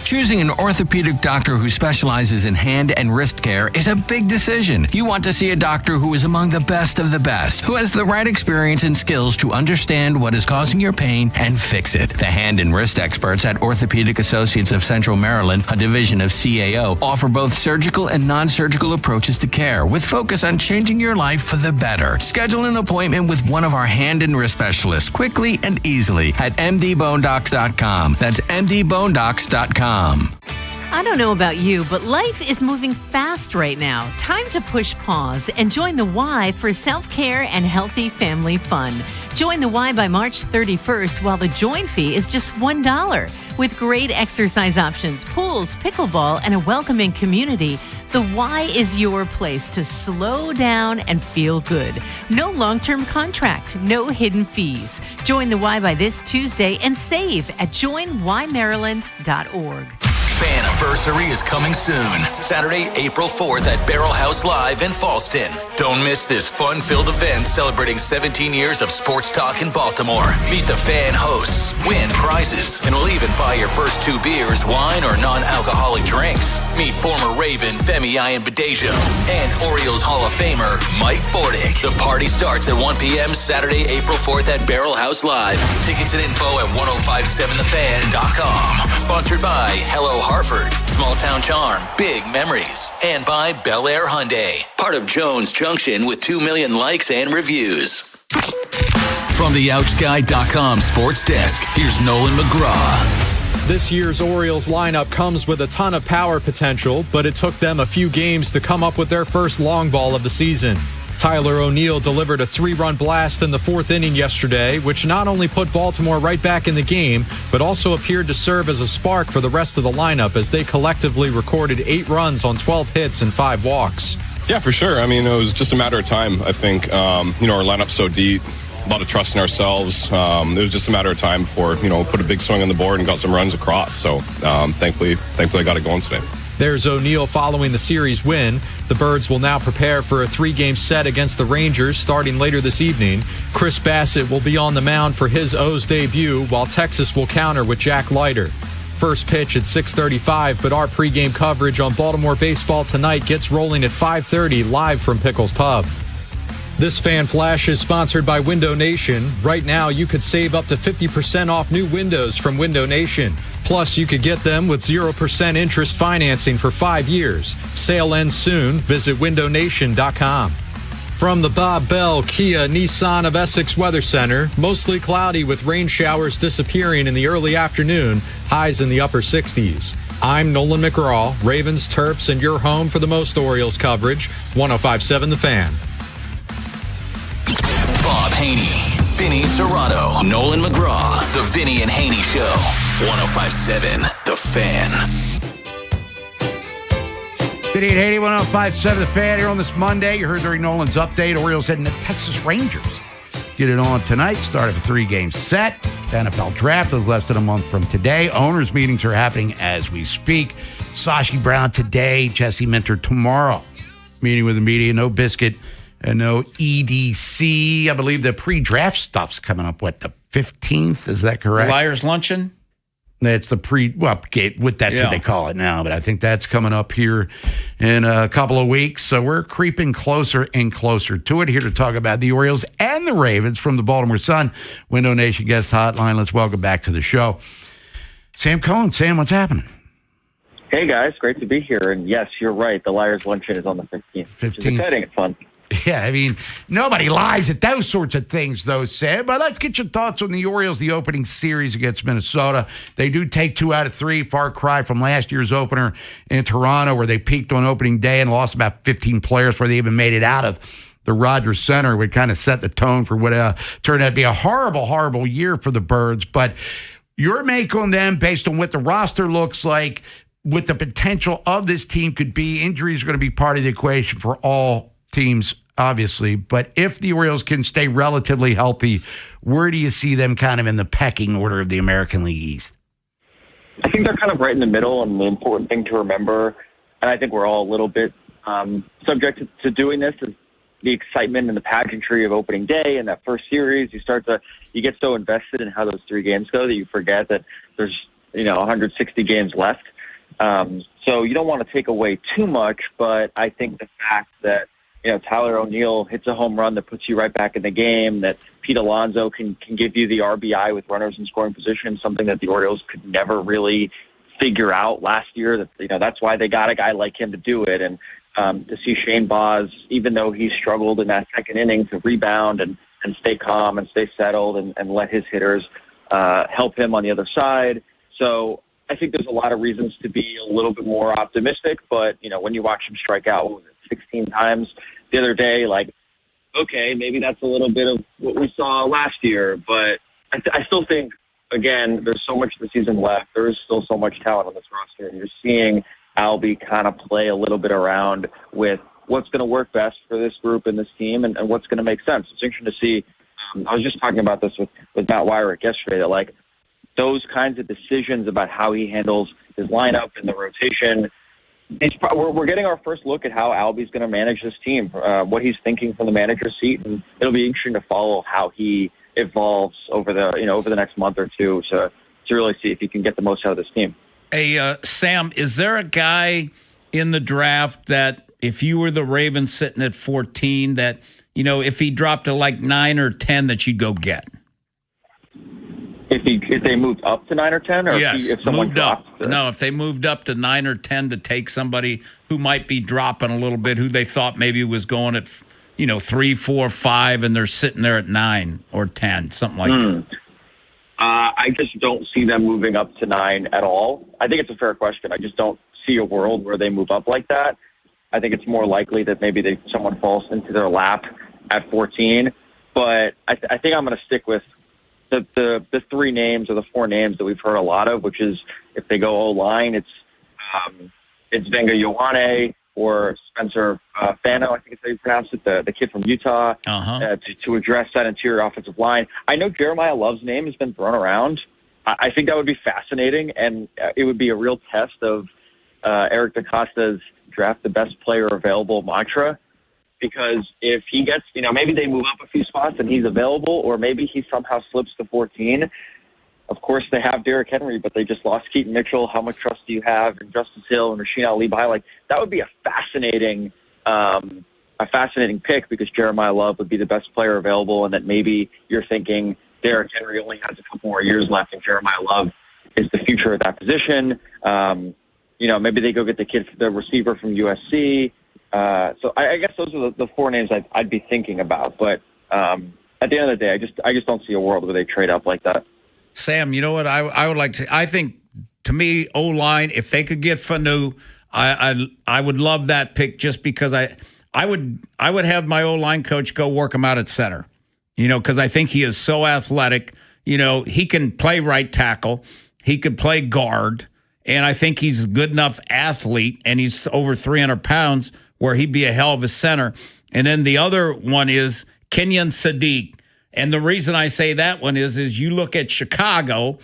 Choosing an orthopedic doctor who specializes in hand and wrist care is a big decision. You want to see a doctor who is among the best of the best, who has the right experience and skills to understand what is causing your pain and fix it. The hand and wrist experts at Orthopedic Associates of Central Maryland, a division of CAO, offer both surgical and non-surgical approaches to care with focus on changing your life for the better. Schedule an appointment with one of our hand and wrist specialists quickly and easily at mdbonedocs.com. That's mdbonedocs.com. I don't know about you, but life is moving fast right now. Time to push pause and join the Y for self-care and healthy family fun. Join the Y by March 31st while the join fee is just $1. With great exercise options, pools, pickleball, and a welcoming community, the Y is your place to slow down and feel good. No long-term contract, no hidden fees. Join the Y by this Tuesday and save at joinymaryland.org. Faniversary is coming soon. Saturday, April 4th at Barrel House Live in Falston. Don't miss this fun-filled event celebrating 17 years of sports talk in Baltimore. Meet the fan hosts, win prizes, and we'll even buy your first 2 beers, wine, or non-alcoholic drinks. Meet former Raven Femi Ayanbadejo and Orioles Hall of Famer Mike Bordick. The party starts at 1 p.m. Saturday, April 4th at Barrel House Live. Tickets and info at 1057thefan.com. Sponsored by Hello Hartford, Small Town Charm, Big Memories, and by Bel Air Hyundai. Part of Jones Junction with 2 million likes and reviews. From the OutSky.com sports desk, here's Nolan McGraw. This year's Orioles lineup comes with a ton of power potential, but it took them a few games to come up with their first long ball of the season. Tyler O'Neill delivered a 3-run blast in the 4th inning yesterday, which not only put Baltimore right back in the game, but also appeared to serve as a spark for the rest of the lineup as they collectively recorded 8 runs on 12 hits and 5 walks. Yeah, for sure. I mean, it was just a matter of time. I think, our lineup's so deep, a lot of trust in ourselves. It was just a matter of time before, put a big swing on the board and got some runs across. So thankfully I got it going today. There's O'Neill following the series win. The Birds will now prepare for a 3-game set against the Rangers starting later this evening. Chris Bassett will be on the mound for his O's debut, while Texas will counter with Jack Leiter. First pitch at 6:35, but our pregame coverage on Baltimore baseball tonight gets rolling at 5:30 live from Pickles Pub. This Fan Flash is sponsored by Window Nation. Right now, you could save up to 50% off new windows from Window Nation. Plus, you could get them with 0% interest financing for 5 years. Sale ends soon. Visit windownation.com. From the Bob Bell Kia Nissan of Essex Weather Center, mostly cloudy with rain showers disappearing in the early afternoon, highs in the upper 60s. I'm Nolan McGraw, Ravens, Terps, and your home for the most Orioles coverage, 105.7 The Fan. Bob Haynie, Vinny Serrato, Nolan McGraw, The Vinny and Haynie Show, 105.7 The Fan. Vinny and Haynie, 105.7 The Fan here on this Monday. You heard during Nolan's update, Orioles heading to Texas Rangers. Get it on tonight. Start of a 3-game set. The NFL draft is less than a month from today. Owners' meetings are happening as we speak. Sashi Brown today, Jesse Minter tomorrow. Meeting with the media, no biscuit and no EDC. I believe the pre-draft stuff's coming up, the 15th? Is that correct? Liars Luncheon? That's the what they call it now, but I think that's coming up here in a couple of weeks. So we're creeping closer and closer to it. Here to talk about the Orioles and the Ravens from the Baltimore Sun Window Nation guest hotline. Let's welcome back to the show Sam Cohen. Sam, what's happening? Hey guys, great to be here. And yes, you're right. The Liars Luncheon is on the 15th. Which is exciting. It's fun. Yeah, I mean, nobody lies at those sorts of things, though, Sam. But let's get your thoughts on the Orioles, the opening series against Minnesota. They do take 2 out of 3, far cry from last year's opener in Toronto, where they peaked on opening day and lost about 15 players before they even made it out of the Rogers Center. Would kind of set the tone for what turned out to be a horrible, horrible year for the Birds. But your make on them, based on what the roster looks like, what the potential of this team could be. Injuries are going to be part of the equation for all teams, obviously, but if the Orioles can stay relatively healthy, where do you see them kind of in the pecking order of the American League East? I think they're kind of right in the middle, and the important thing to remember, and I think we're all a little bit subject to doing this, is the excitement and the pageantry of opening day and that first series. You get so invested in how those 3 games go that you forget that there's 160 games left. So you don't want to take away too much, but I think the fact that Tyler O'Neill hits a home run that puts you right back in the game, that Pete Alonso can give you the RBI with runners in scoring position, something that the Orioles could never really figure out last year. That's why they got a guy like him to do it. And to see Shane Baz, even though he struggled in that second inning, to rebound and stay calm and stay settled and let his hitters help him on the other side. So I think there's a lot of reasons to be a little bit more optimistic, but, when you watch him strike out 16 times the other day, okay, maybe that's a little bit of what we saw last year, but I still think, again, there's so much of the season left. There is still so much talent on this roster, and you're seeing Albie kind of play a little bit around with what's going to work best for this group and this team and what's going to make sense. It's interesting to see. I was just talking about this with Matt Wyrick yesterday, that, those kinds of decisions about how he handles his lineup and the rotation, we're getting our first look at how Albie's going to manage this team, what he's thinking from the manager's seat, and it'll be interesting to follow how he evolves over the next month or two to really see if he can get the most out of this team. Hey, Sam, is there a guy in the draft that if you were the Ravens sitting at 14 that, if he dropped to 9 or 10 that you'd go get? If they moved up to 9 or 10, or yes, if someone moved up. dropped? No, if they moved up to 9 or 10 to take somebody who might be dropping a little bit, who they thought maybe was going at 3, 4, 5, and they're sitting there at 9 or 10, something like that. I just don't see them moving up to 9 at all. I think it's a fair question. I just don't see a world where they move up like that. I think it's more likely that maybe someone falls into their lap at 14. But I think I'm going to stick with the 3 names or the 4 names that we've heard a lot of, which is, if they go O-line, it's Venga Ioane or Spencer Fano, I think it's how you pronounce it, the kid from Utah, to address that interior offensive line. I know Jeremiah Love's name has been thrown around. I think that would be fascinating, and it would be a real test of Eric DaCosta's draft the best player available mantra. Because if he gets, maybe they move up a few spots and he's available, or maybe he somehow slips to 14. Of course, they have Derrick Henry, but they just lost Keaton Mitchell. How much trust do you have in Justice Hill and Rasheen Ali behind? That would be a fascinating a fascinating pick because Jeremiah Love would be the best player available, and that maybe you're thinking Derrick Henry only has a couple more years left and Jeremiah Love is the future of that position. Maybe they go get the receiver from USC. So I guess those are the four names I'd be thinking about. But at the end of the day, I just don't see a world where they trade up like that. Sam, you know what I would like to? I think, to me, O-line, if they could get Fanu, I would love that pick just because I would have my O-line coach go work him out at center, because I think he is so athletic. He can play right tackle. He could play guard. And I think he's a good enough athlete, and he's over 300 pounds, where he'd be a hell of a center. And then the other one is Kenyon Sadiq. And the reason I say that one is you look at Chicago,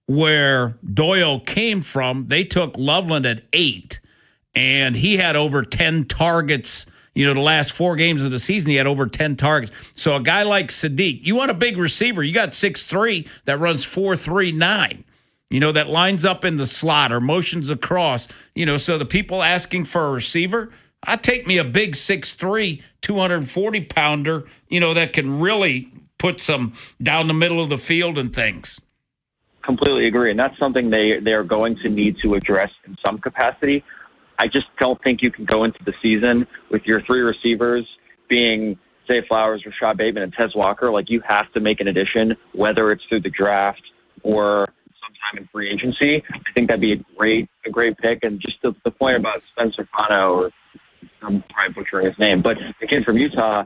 where Doyle came from, they took Loveland at 8, and he had over 10 targets. The last 4 games of the season, he had over 10 targets. So a guy like Sadiq, you want a big receiver. You got 6'3", that runs 4.39. That lines up in the slot or motions across. So the people asking for a receiver, I take me a big 6'3", 240-pounder, that can really put some down the middle of the field and things. Completely agree. And that's something they are going to need to address in some capacity. I just don't think you can go into the season with your 3 receivers being Zay Flowers, Rashad Bateman, and Tez Walker. Like, you have to make an addition, whether it's through the draft or sometime in free agency. I think that'd be a great pick. And just the point about Spencer Fano, or I'm probably butchering his name, but the kid from Utah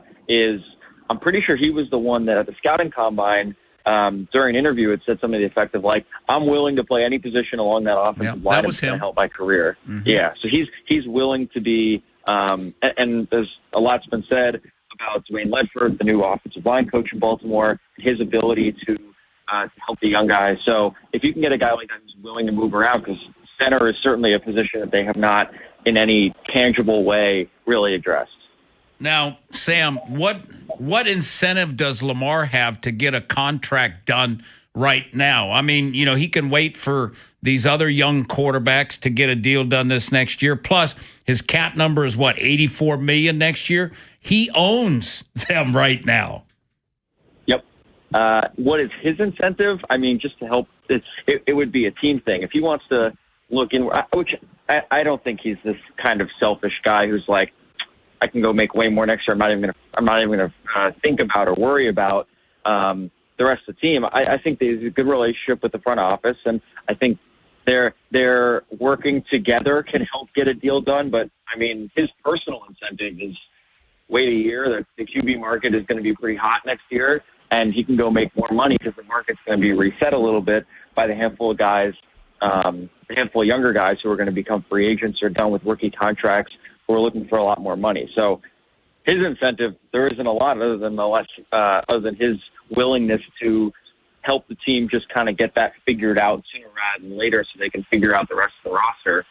I'm pretty sure he was the one that at the scouting combine during an interview had said something to the effect of like, I'm willing to play any position along that offensive line that's going to help my career. Mm-hmm. Yeah, so he's willing to be, and there's a lot's been said about Dwayne Ledford, the new offensive line coach in Baltimore, his ability to help the young guys. So if you can get a guy like that who's willing to move around, because center is certainly a position that they have not in any tangible way really addressed. Now, Sam, what incentive does Lamar have to get a contract done right now? I mean, he can wait for these other young quarterbacks to get a deal done this next year. Plus, his cap number is $84 million next year. He owns them right now. Yep. What is his incentive? I mean, just to help, it would be a team thing. If he wants to look in, which I don't think he's this kind of selfish guy who's like, I can go make way more next year. I'm not even going to think about or worry about the rest of the team. I think there's a good relationship with the front office, and I think they're working together can help get a deal done. But I mean, his personal incentive is wait a year. The QB market is going to be pretty hot next year, and he can go make more money because the market's going to be reset a little bit by the handful of guys, the handful of younger guys who are going to become free agents or done with rookie contracts, who are looking for a lot more money. So his incentive, there isn't a lot other than his willingness to help the team just kind of get that figured out sooner rather than later so they can figure out the rest of the roster.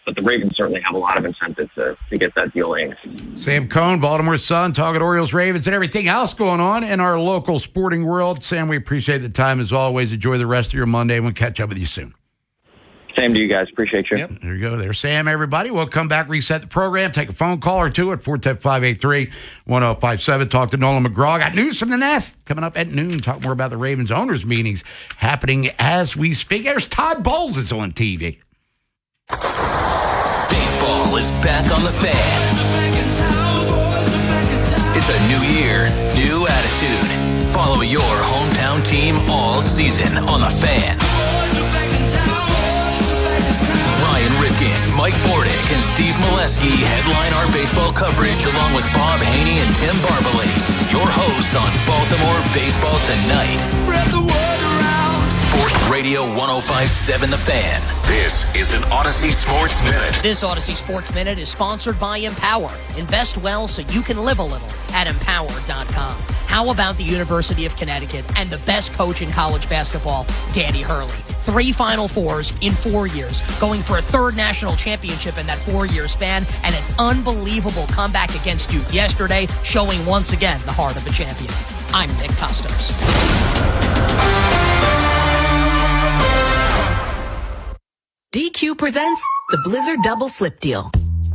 But the Ravens certainly have a lot of incentive to get that deal inked. Sam Cohn, Baltimore Sun, talking Orioles, Ravens, and everything else going on in our local sporting world. Sam, we appreciate the time as always. Enjoy the rest of your Monday, and we'll catch up with you soon. Same to you guys. Appreciate you. Yep, there you go. There's Sam, everybody. We'll come back, reset the program, take a phone call or two at 410-583-1057. Talk to Nolan McGraw. Got news from the Nest coming up at noon. Talk more about the Ravens owners meetings happening as we speak. There's Todd Bowles is on TV. Baseball is back on the Fan. It's a new year, new attitude. Follow your hometown team all season on the Fan. Ryan Ripken, Mike Bordick, and Steve Molesky headline our baseball coverage along with Bob Haney and Tim Barbalase. Your hosts on Baltimore Baseball Tonight. Spread the word around. Sports Radio 105.7 The Fan. This is an Odyssey Sports Minute. This Odyssey Sports Minute is sponsored by Empower. Invest well so you can live a little at Empower.com. How about the University of Connecticut and the best coach in college basketball, Danny Hurley? 3 Final Fours in 4 years, going for a 3rd national championship in that 4-year span, and an unbelievable comeback against Duke yesterday, showing once again the heart of a champion. I'm Nick Customs. DQ presents the Blizzard Double Flip Deal.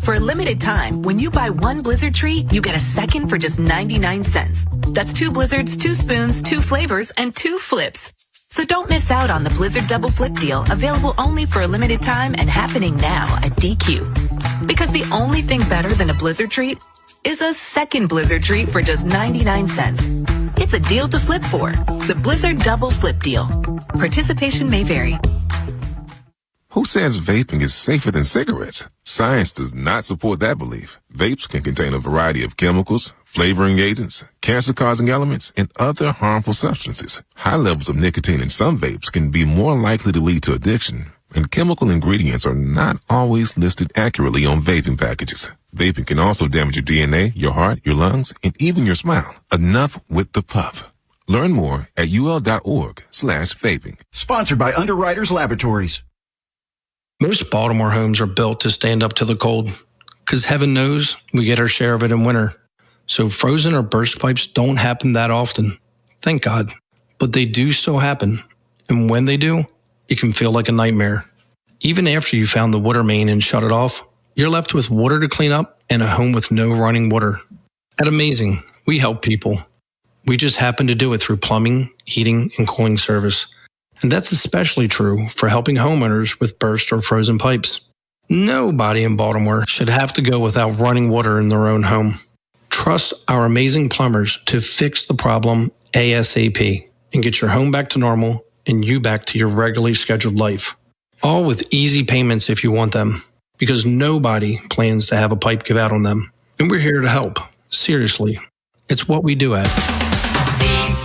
For a limited time, when you buy one Blizzard treat, you get a second for just 99 cents. That's 2 Blizzards, 2 spoons, 2 flavors, and 2 flips. So don't miss out on the Blizzard Double Flip deal, available only for a limited time and happening now at DQ. Because the only thing better than a Blizzard treat is a second Blizzard treat for just 99 cents. It's a deal to flip for. The Blizzard Double Flip deal. Participation may vary. Who says vaping is safer than cigarettes? Science does not support that belief. Vapes can contain a variety of chemicals, flavoring agents, cancer-causing elements, and other harmful substances. High levels of nicotine in some vapes can be more likely to lead to addiction, and chemical ingredients are not always listed accurately on vaping packages. Vaping can also damage your DNA, your heart, your lungs, and even your smile. Enough with the puff. Learn more at ul.org/vaping. Sponsored by Underwriters Laboratories. Most Baltimore homes are built to stand up to the cold, because heaven knows we get our share of it in winter. So frozen or burst pipes don't happen that often. Thank God. But they do so happen. And when they do, it can feel like a nightmare. Even after you found the water main and shut it off, you're left with water to clean up and a home with no running water. At Amazing, we help people. We just happen to do it through plumbing, heating, and cooling service. And that's especially true for helping homeowners with burst or frozen pipes. Nobody in Baltimore should have to go without running water in their own home. Trust our amazing plumbers to fix the problem ASAP and get your home back to normal and you back to your regularly scheduled life. All with easy payments if you want them, because nobody plans to have a pipe give out on them. And we're here to help. Seriously. It's what we do at CALLAMazing.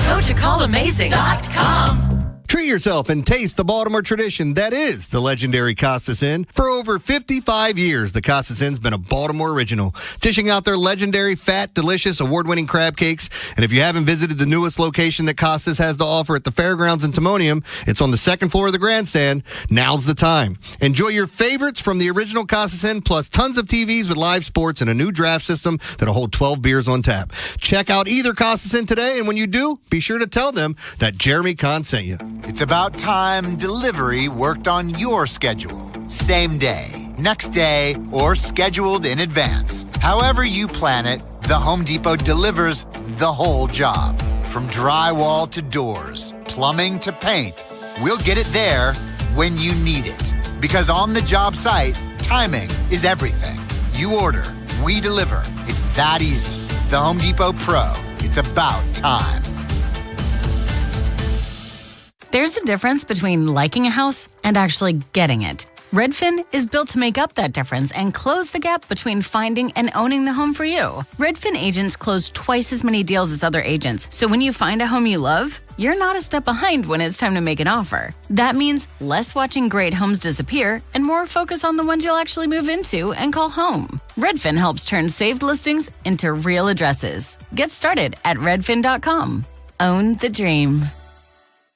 Go to callamazing.com. Treat yourself and taste the Baltimore tradition that is the legendary Costas Inn. For over 55 years, the Costas Inn's been a Baltimore original, dishing out their legendary, fat, delicious, award-winning crab cakes. And if you haven't visited the newest location that Costas has to offer at the Fairgrounds in Timonium, it's on the second floor of the grandstand. Now's the time. Enjoy your favorites from the original Costas Inn, plus tons of TVs with live sports and a new draft system that'll hold 12 beers on tap. Check out either Costas Inn today, and when you do, be sure to tell them that Jeremy Kahn sent you. It's about time delivery worked on your schedule. Same day, next day, or scheduled in advance. However you plan it, the Home Depot delivers the whole job. From drywall to doors, plumbing to paint, we'll get it there when you need it. Because on the job site, timing is everything. You order, we deliver. It's that easy. The Home Depot Pro. It's about time. There's a difference between liking a house and actually getting it. Redfin is built to make up that difference and close the gap between finding and owning the home for you. Redfin agents close twice as many deals as other agents, so when you find a home you love, you're not a step behind when it's time to make an offer. That means less watching great homes disappear and more focus on the ones you'll actually move into and call home. Redfin helps turn saved listings into real addresses. Get started at redfin.com. Own the dream.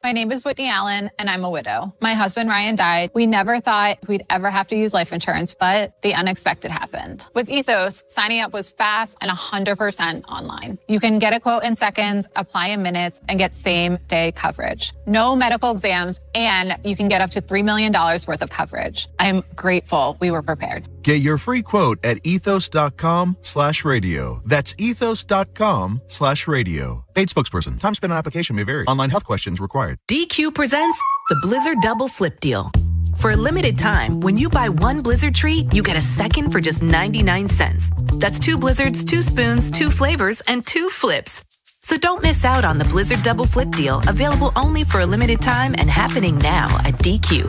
My name is Whitney Allen, and I'm a widow. My husband, Ryan, died. We never thought we'd ever have to use life insurance, but the unexpected happened. With Ethos, signing up was fast and 100% online. You can get a quote in seconds, apply in minutes, and get same-day coverage. No medical exams, and you can get up to $3 million worth of coverage. I'm grateful we were prepared. Get your free quote at ethos.com/radio. That's ethos.com/radio. Paid spokesperson. Time spent on application may vary. Online health questions required. DQ presents the Blizzard Double Flip deal. For a limited time, when you buy one Blizzard treat, you get a second for just 99 cents. That's 2 Blizzards, 2 spoons, 2 flavors, and 2 flips. So don't miss out on the Blizzard Double Flip deal, available only for a limited time and happening now at DQ.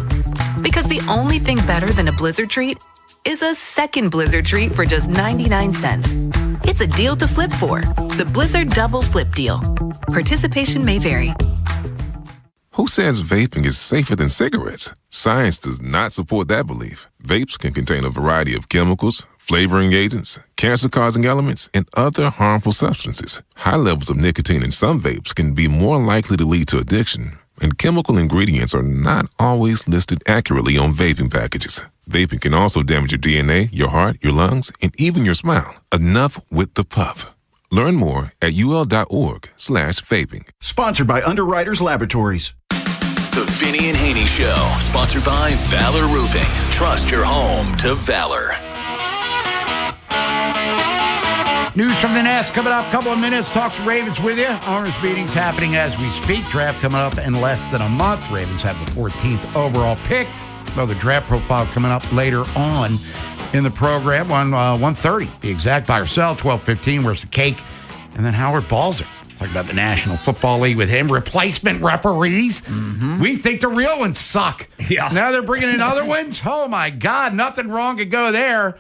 Because the only thing better than a Blizzard treat is a second Blizzard treat for just 99 cents. It's a deal to flip for. The Blizzard Double Flip deal. Participation may vary. Who says vaping is safer than cigarettes? Science does not support that belief. Vapes can contain a variety of chemicals, flavoring agents, cancer-causing elements, and other harmful substances. High levels of nicotine in some vapes can be more likely to lead to addiction, and chemical ingredients are not always listed accurately on vaping packages. Vaping can also damage your DNA, your heart, your lungs, and even your smile. Enough with the puff. Learn more at ul.org/vaping. Sponsored by Underwriters Laboratories. The Vinny and Haynie Show, sponsored by Valor Roofing. Trust your home to Valor. News from the Nest coming up. Couple of minutes. Talk some Ravens with you. Owners meetings happening as we speak. Draft coming up in less than a month. Ravens have the 14th overall pick. Another draft profile coming up later on in the program on 1:30. Be exact, by ourselves. 12:15. Where's the cake? And then Howard Balzer. Talk about the National Football League with him. Replacement referees. Mm-hmm. We think the real ones suck. Yeah. Now they're bringing in other ones. Oh, my God. Nothing wrong could go there.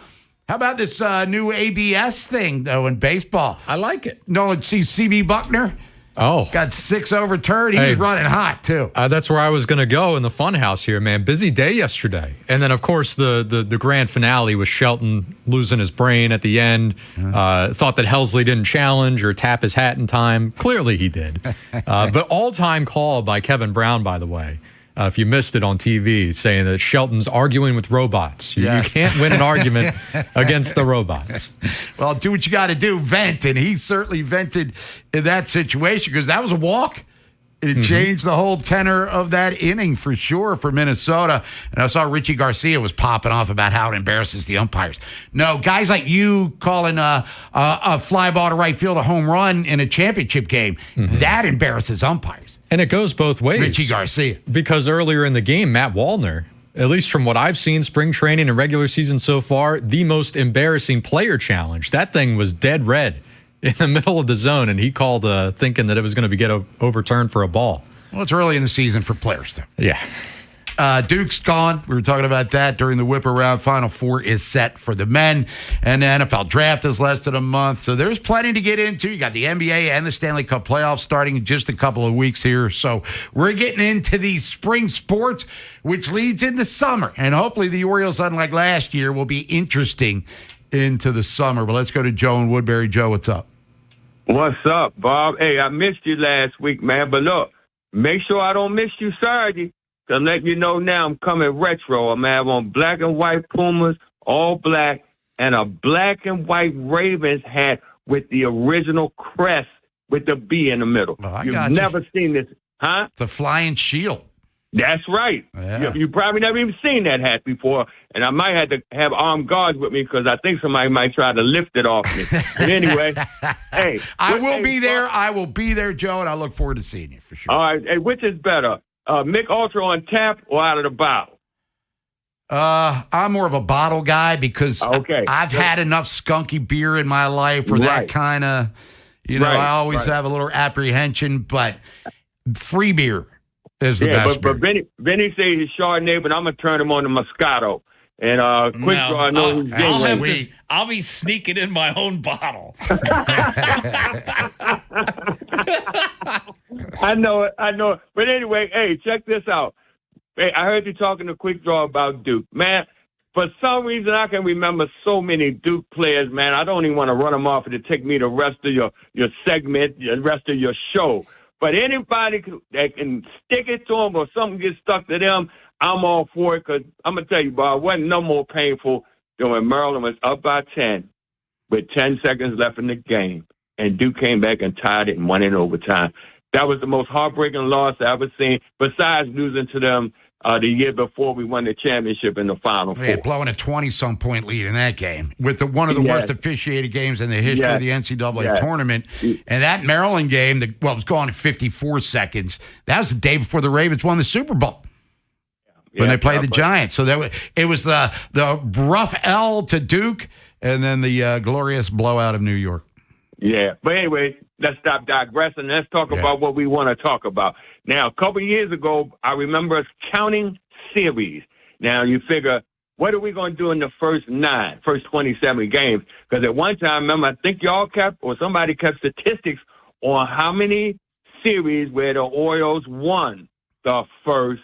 How about this new ABS thing, though, in baseball? I like it. No, see CB Buckner? Oh. Got 6 overturned. He's running hot, too. That's where I was going to go in the funhouse here, man. Busy day yesterday. And then, of course, the grand finale was Shelton losing his brain at the end. Thought that Helsley didn't challenge or tap his hat in time. Clearly he did. But all-time call by Kevin Brown, by the way. If you missed it on TV, saying that Shelton's arguing with robots. You can't win an argument against the robots. Well, do what you got to do, vent. And he certainly vented in that situation because that was a walk. It changed the whole tenor of that inning for sure for Minnesota. And I saw Richie Garcia was popping off about how it embarrasses the umpires. No, guys like you calling a fly ball to right field a home run in a championship game, that embarrasses umpires. And it goes both ways. Richie Garcia. Because earlier in the game, Matt Wallner, at least from what I've seen, spring training and regular season so far, the most embarrassing player challenge. That thing was dead red in the middle of the zone, and he called thinking that it was going to get overturned for a ball. Well, it's early in the season for player stuff. Yeah. Duke's gone. We were talking about that during the whip around. Final Four is set for the men. And the NFL draft is less than a month. So there's plenty to get into. You got the NBA and the Stanley Cup playoffs starting in just a couple of weeks here. So we're getting into these spring sports, which leads into summer. And hopefully the Orioles, unlike last year, will be interesting into the summer. But let's go to Joe in Woodbury. Joe, what's up? What's up, Bob? Hey, I missed you last week, man. But look, make sure I don't miss you Saturday. To let you know now, I'm coming retro. I'm on black and white Pumas, all black, and a black and white Ravens hat with the original crest with the B in the middle. Oh, You've never seen this, huh? The Flying Shield. That's right. Yeah. You probably never even seen that hat before, and I might have to have armed guards with me because I think somebody might try to lift it off me. But anyway, hey. I will be there. I will be there, Joe, and I look forward to seeing you for sure. All right. Hey, which is better? Mick Ultra on tap or out of the bottle? I'm more of a bottle guy because I've had enough skunky beer in my life for that kind of, I always have a little apprehension, but free beer is the best beer. But Vinny says he's Chardonnay, but I'm going to turn him on to Moscato. And quick draw, I know he's I'll be sneaking in my own bottle. I know it. But anyway, hey, check this out. Hey, I heard you talking to Quick Draw about Duke. Man, for some reason, I can remember so many Duke players, man. I don't even want to run them off. It'll take me the rest of your segment, the rest of your show. But anybody that can stick it to them or something gets stuck to them, I'm all for it because I'm going to tell you, Bob, it wasn't no more painful than when Maryland was up by 10 with 10 seconds left in the game. And Duke came back and tied it and won in overtime. That was the most heartbreaking loss I've ever seen, besides losing to them the year before we won the championship in the Final Four. Yeah, blowing a 20-some point lead in that game with one of the worst officiated games in the history of the NCAA tournament. And that Maryland game, it was gone in 54 seconds. That was the day before the Ravens won the Super Bowl. When they played the Giants. So it was the rough L to Duke and then the glorious blowout of New York. Yeah. But anyway, let's stop digressing. Let's talk about what we want to talk about. Now, a couple of years ago, I remember us counting series. Now, you figure, what are we going to do in the first 27 games? Because at one time, remember, I think y'all kept, or somebody kept statistics on how many series where the Orioles won the first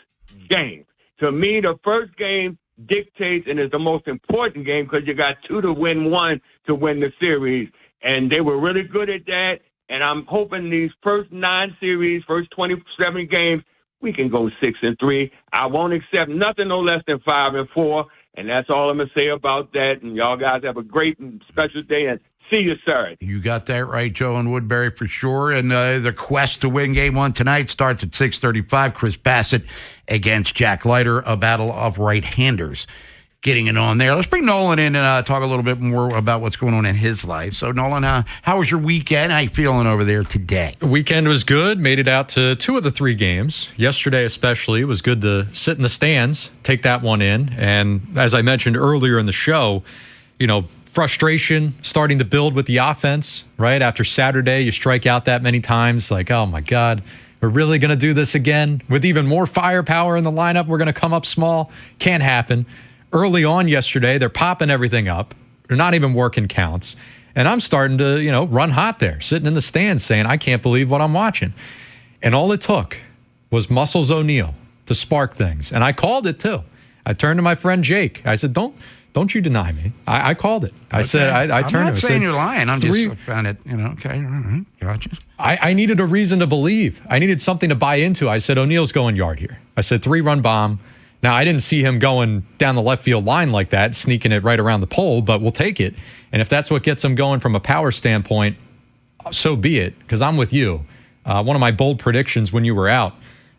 game. To me, the first game dictates and is the most important game because you got 2 to win 1 to win the series. And they were really good at that. And I'm hoping these first 9 series, first 27 games, we can go 6-3. I won't accept nothing no less than 5-4. And that's all I'm going to say about that. And y'all guys have a great and special day. And see you Saturday. You got that right, Joe and Woodbury, for sure. And the quest to win Game 1 tonight starts at 6:35. Chris Bassett against Jack Leiter, a battle of right-handers. Getting it on there. Let's bring Nolan in and talk a little bit more about what's going on in his life. So, Nolan, how was your weekend? How you feeling over there today? Weekend was good. Made it out to 2 of the 3 games. Yesterday especially, it was good to sit in the stands, take that one in. And as I mentioned earlier in the show, frustration starting to build with the offense, right? After Saturday, you strike out that many times. Like, oh, my God, we're really going to do this again? With even more firepower in the lineup, we're going to come up small? Can't happen. Early on yesterday, they're popping everything up. They're not even working counts. And I'm starting to, run hot there, sitting in the stands saying, I can't believe what I'm watching. And all it took was Muscles O'Neal to spark things. And I called it, too. I turned to my friend Jake. I said, don't you deny me. I called it. I said, I turned to him. I'm not saying you're lying. I'm just found it, okay, all right, gotcha. I needed a reason to believe. I needed something to buy into. I said, O'Neal's going yard here. I said, 3-run bomb. Now, I didn't see him going down the left field line like that, sneaking it right around the pole, but we'll take it. And if that's what gets him going from a power standpoint, so be it, because I'm with you. One of my bold predictions when you were out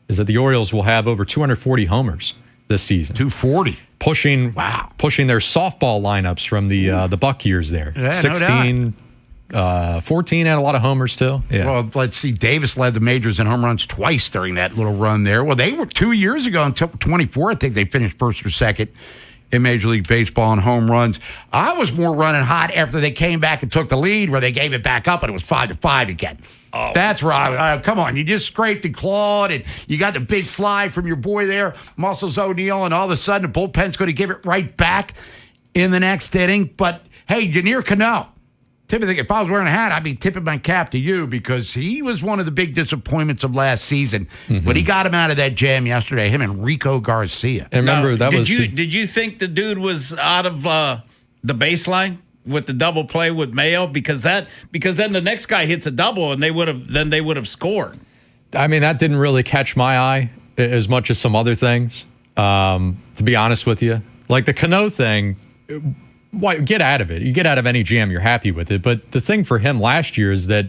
is that the Orioles will have over 240 homers this season. 240. Pushing their softball lineups from the Buck years there. Yeah, 16, 14 had a lot of homers too. Yeah. Well, let's see. Davis led the majors in home runs twice during that little run there. Well, they were 2 years ago until 24. I think they finished first or second in Major League Baseball in home runs. I was more running hot after they came back and took the lead, where they gave it back up and it was 5-5 again. Oh, that's right. Come on. You just scraped and clawed, and you got the big fly from your boy there, Muscles O'Neal, and all of a sudden the bullpen's going to give it right back in the next inning. But, hey, Gunnar Henderson. If I was wearing a hat, I'd be tipping my cap to you, because he was one of the big disappointments of last season. Mm-hmm. But he got him out of that jam yesterday, him and Rico Garcia. And remember, Did you think the dude was out of the baseline with the double play with Mayo? Because then the next guy hits a double and they would have scored. I mean, that didn't really catch my eye as much as some other things, to be honest with you. Like the Cano thing, get out of it. You get out of any jam, you're happy with it. But the thing for him last year is that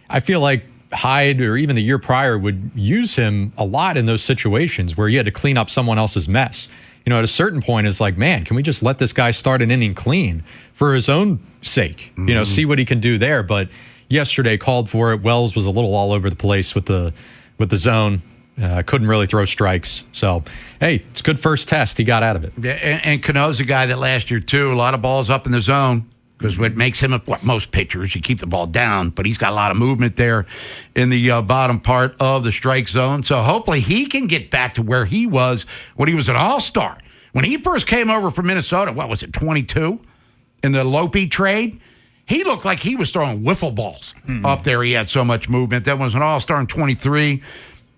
I feel like Hyde, or even the year prior, would use him a lot in those situations where you had to clean up someone else's mess. At a certain point, it's like, man, can we just let this guy start an inning clean for his own sake? Mm-hmm. See what he can do there. But yesterday called for it. Wells was a little all over the place with the zone. Couldn't really throw strikes. So, hey, it's a good first test. He got out of it. Yeah, and Cano's a guy that last year, too, a lot of balls up in the zone, because what makes him, most pitchers, you keep the ball down, but he's got a lot of movement there in the bottom part of the strike zone. So hopefully he can get back to where he was when he was an all-star. When he first came over from Minnesota, 22, in the Lope trade, he looked like he was throwing wiffle balls up there. He had so much movement. That was an all-star in 23.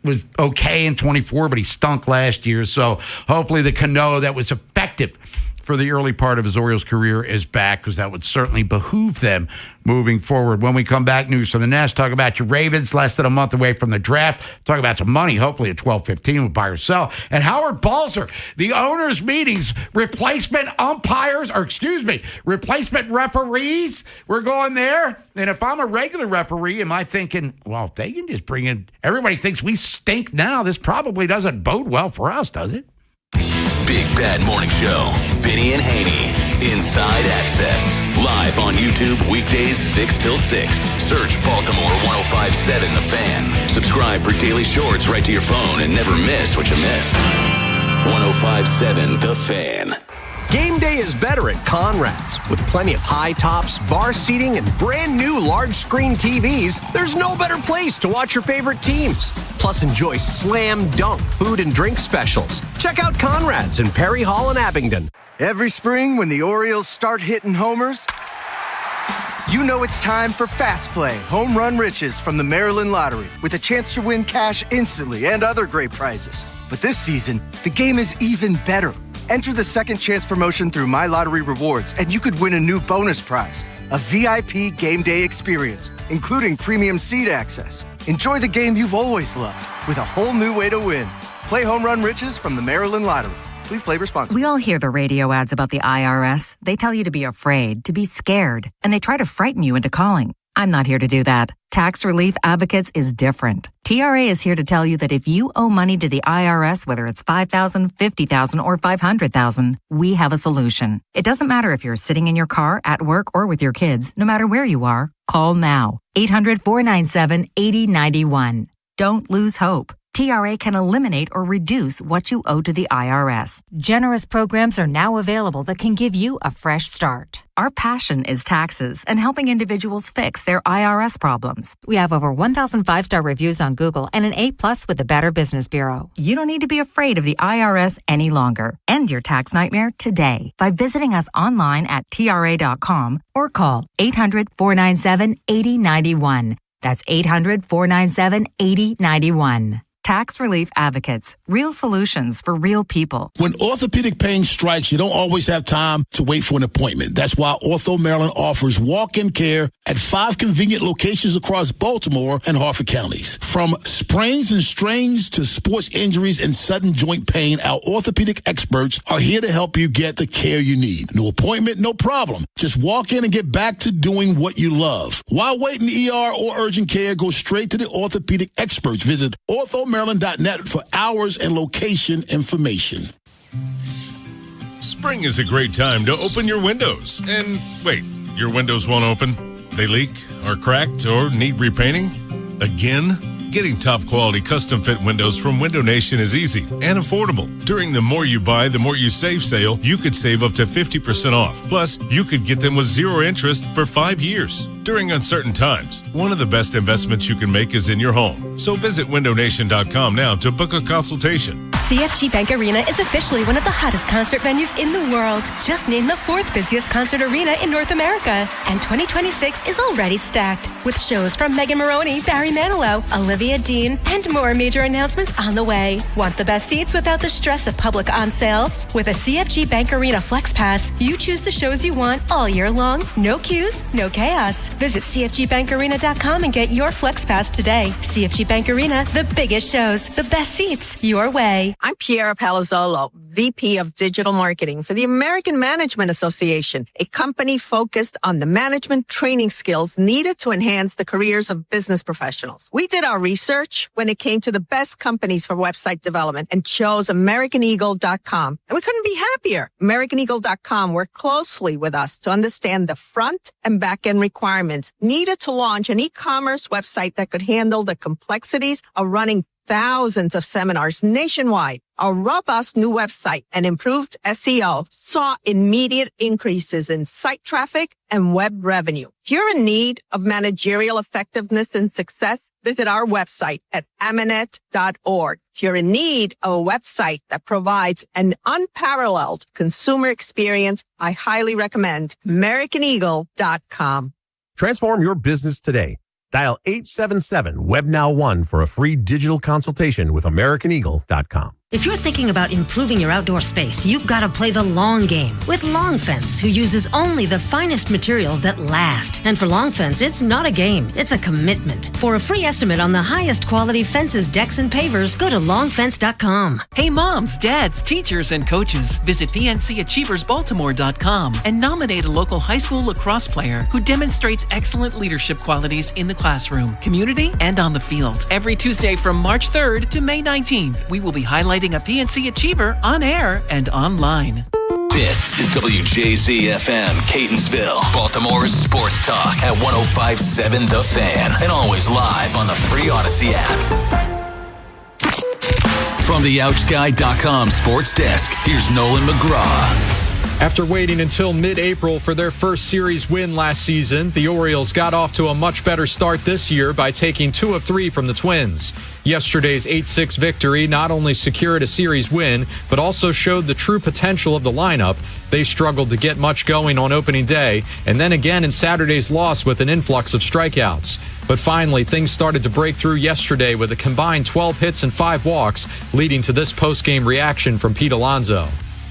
Was okay in 24, but he stunk last year. So hopefully the Cano that was effective for the early part of his Orioles career is back, because that would certainly behoove them moving forward. When we come back, news from the Nest, talk about your Ravens, less than a month away from the draft, talk about some money, hopefully at 12:15 with buy or sell. And Howard Balzer, the owners' meetings, replacement referees. We're going there. And if I'm a regular referee, am I thinking, well, if they can just bring in, everybody thinks we stink now, this probably doesn't bode well for us, does it? Big Bad Morning Show. Vinny and Haynie. Inside Access. Live on YouTube weekdays 6 till 6. Search Baltimore 105.7 The Fan. Subscribe for daily shorts right to your phone and never miss what you missed. 105.7 The Fan. Game day is better at Conrad's. With plenty of high tops, bar seating, and brand new large screen TVs, there's no better place to watch your favorite teams. Plus, enjoy slam dunk food and drink specials. Check out Conrad's in Perry Hall and Abingdon. Every spring when the Orioles start hitting homers, you know it's time for Fast Play Home Run Riches from the Maryland Lottery, with a chance to win cash instantly and other great prizes. But this season, the game is even better. Enter the second chance promotion through My Lottery Rewards, and you could win a new bonus prize, a VIP game day experience, including premium seat access. Enjoy the game you've always loved with a whole new way to win. Play Home Run Riches from the Maryland Lottery. Please play responsibly. We all hear the radio ads about the IRS. They tell you to be afraid, to be scared, and they try to frighten you into calling. I'm not here to do that. Tax Relief Advocates is different. TRA is here to tell you that if you owe money to the IRS, whether it's $5,000, $50,000, or $500,000, we have a solution. It doesn't matter if you're sitting in your car, at work, or with your kids. No matter where you are, call now. 800-497-8091. Don't lose hope. TRA can eliminate or reduce what you owe to the IRS. Generous programs are now available that can give you a fresh start. Our passion is taxes and helping individuals fix their IRS problems. We have over 1,000 5-star reviews on Google and an A+ with the Better Business Bureau. You don't need to be afraid of the IRS any longer. End your tax nightmare today by visiting us online at TRA.com or call 800-497-8091. That's 800-497-8091. Tax Relief Advocates. Real solutions for real people. When orthopedic pain strikes, you don't always have time to wait for an appointment. That's why Ortho Maryland offers walk-in care at 5 convenient locations across Baltimore and Harford counties. From sprains and strains to sports injuries and sudden joint pain, our orthopedic experts are here to help you get the care you need. No appointment, no problem. Just walk in and get back to doing what you love. Why wait in the ER or urgent care? Go straight to the orthopedic experts. Visit orthomaryland.net for hours and location information. Spring is a great time to open your windows. And wait, your windows won't open? They leak, are cracked, or need repainting? Again? Getting top quality custom fit windows from Window Nation is easy and affordable. During the More You Buy, the More You Save sale, you could save up to 50% off. Plus, you could get them with 0 interest for 5 years. During uncertain times, one of the best investments you can make is in your home. So visit windownation.com now to book a consultation. CFG Bank Arena is officially one of the hottest concert venues in the world. Just named the 4th busiest concert arena in North America. And 2026 is already stacked with shows from Megan Moroney, Barry Manilow, Olivia Dean, and more major announcements on the way. Want the best seats without the stress of public on sales? With a CFG Bank Arena Flex Pass, you choose the shows you want all year long. No queues, no chaos. Visit CFGBankArena.com and get your Flex Pass today. CFG Bank Arena, the biggest shows, the best seats, your way. I'm Piera Palazzolo, VP of Digital Marketing for the American Management Association, a company focused on the management training skills needed to enhance the careers of business professionals. We did our research when it came to the best companies for website development and chose AmericanEagle.com. And we couldn't be happier. AmericanEagle.com worked closely with us to understand the front and back end requirements needed to launch an e-commerce website that could handle the complexities of running thousands of seminars nationwide. Our robust new website and improved SEO saw immediate increases in site traffic and web revenue. If you're in need of managerial effectiveness and success, visit our website at amanet.org. If you're in need of a website that provides an unparalleled consumer experience, I highly recommend AmericanEagle.com. Transform your business today. Dial 877-WebNow1 for a free digital consultation with AmericanEagle.com. If you're thinking about improving your outdoor space, you've got to play the long game with Long Fence, who uses only the finest materials that last. And for Long Fence, it's not a game, it's a commitment. For a free estimate on the highest quality fences, decks, and pavers, go to longfence.com. Hey moms, dads, teachers, and coaches, visit PNCAchieversBaltimore.com and nominate a local high school lacrosse player who demonstrates excellent leadership qualities in the classroom, community, and on the field. Every Tuesday from March 3rd to May 19th, we will be highlighting a PNC Achiever on air and online. This is WJZ-FM, Catonsville, Baltimore's sports talk at 105.7 The Fan, and always live on the free Odyssey app. From the OutGuy.com sports desk, here's Nolan McGraw. After waiting until mid-April for their first series win last season, the Orioles got off to a much better start this year by taking 2 of 3 from the Twins. Yesterday's 8-6 victory not only secured a series win, but also showed the true potential of the lineup. They struggled to get much going on opening day, and then again in Saturday's loss with an influx of strikeouts. But finally, things started to break through yesterday with a combined 12 hits and 5 walks, leading to this post-game reaction from Pete Alonso.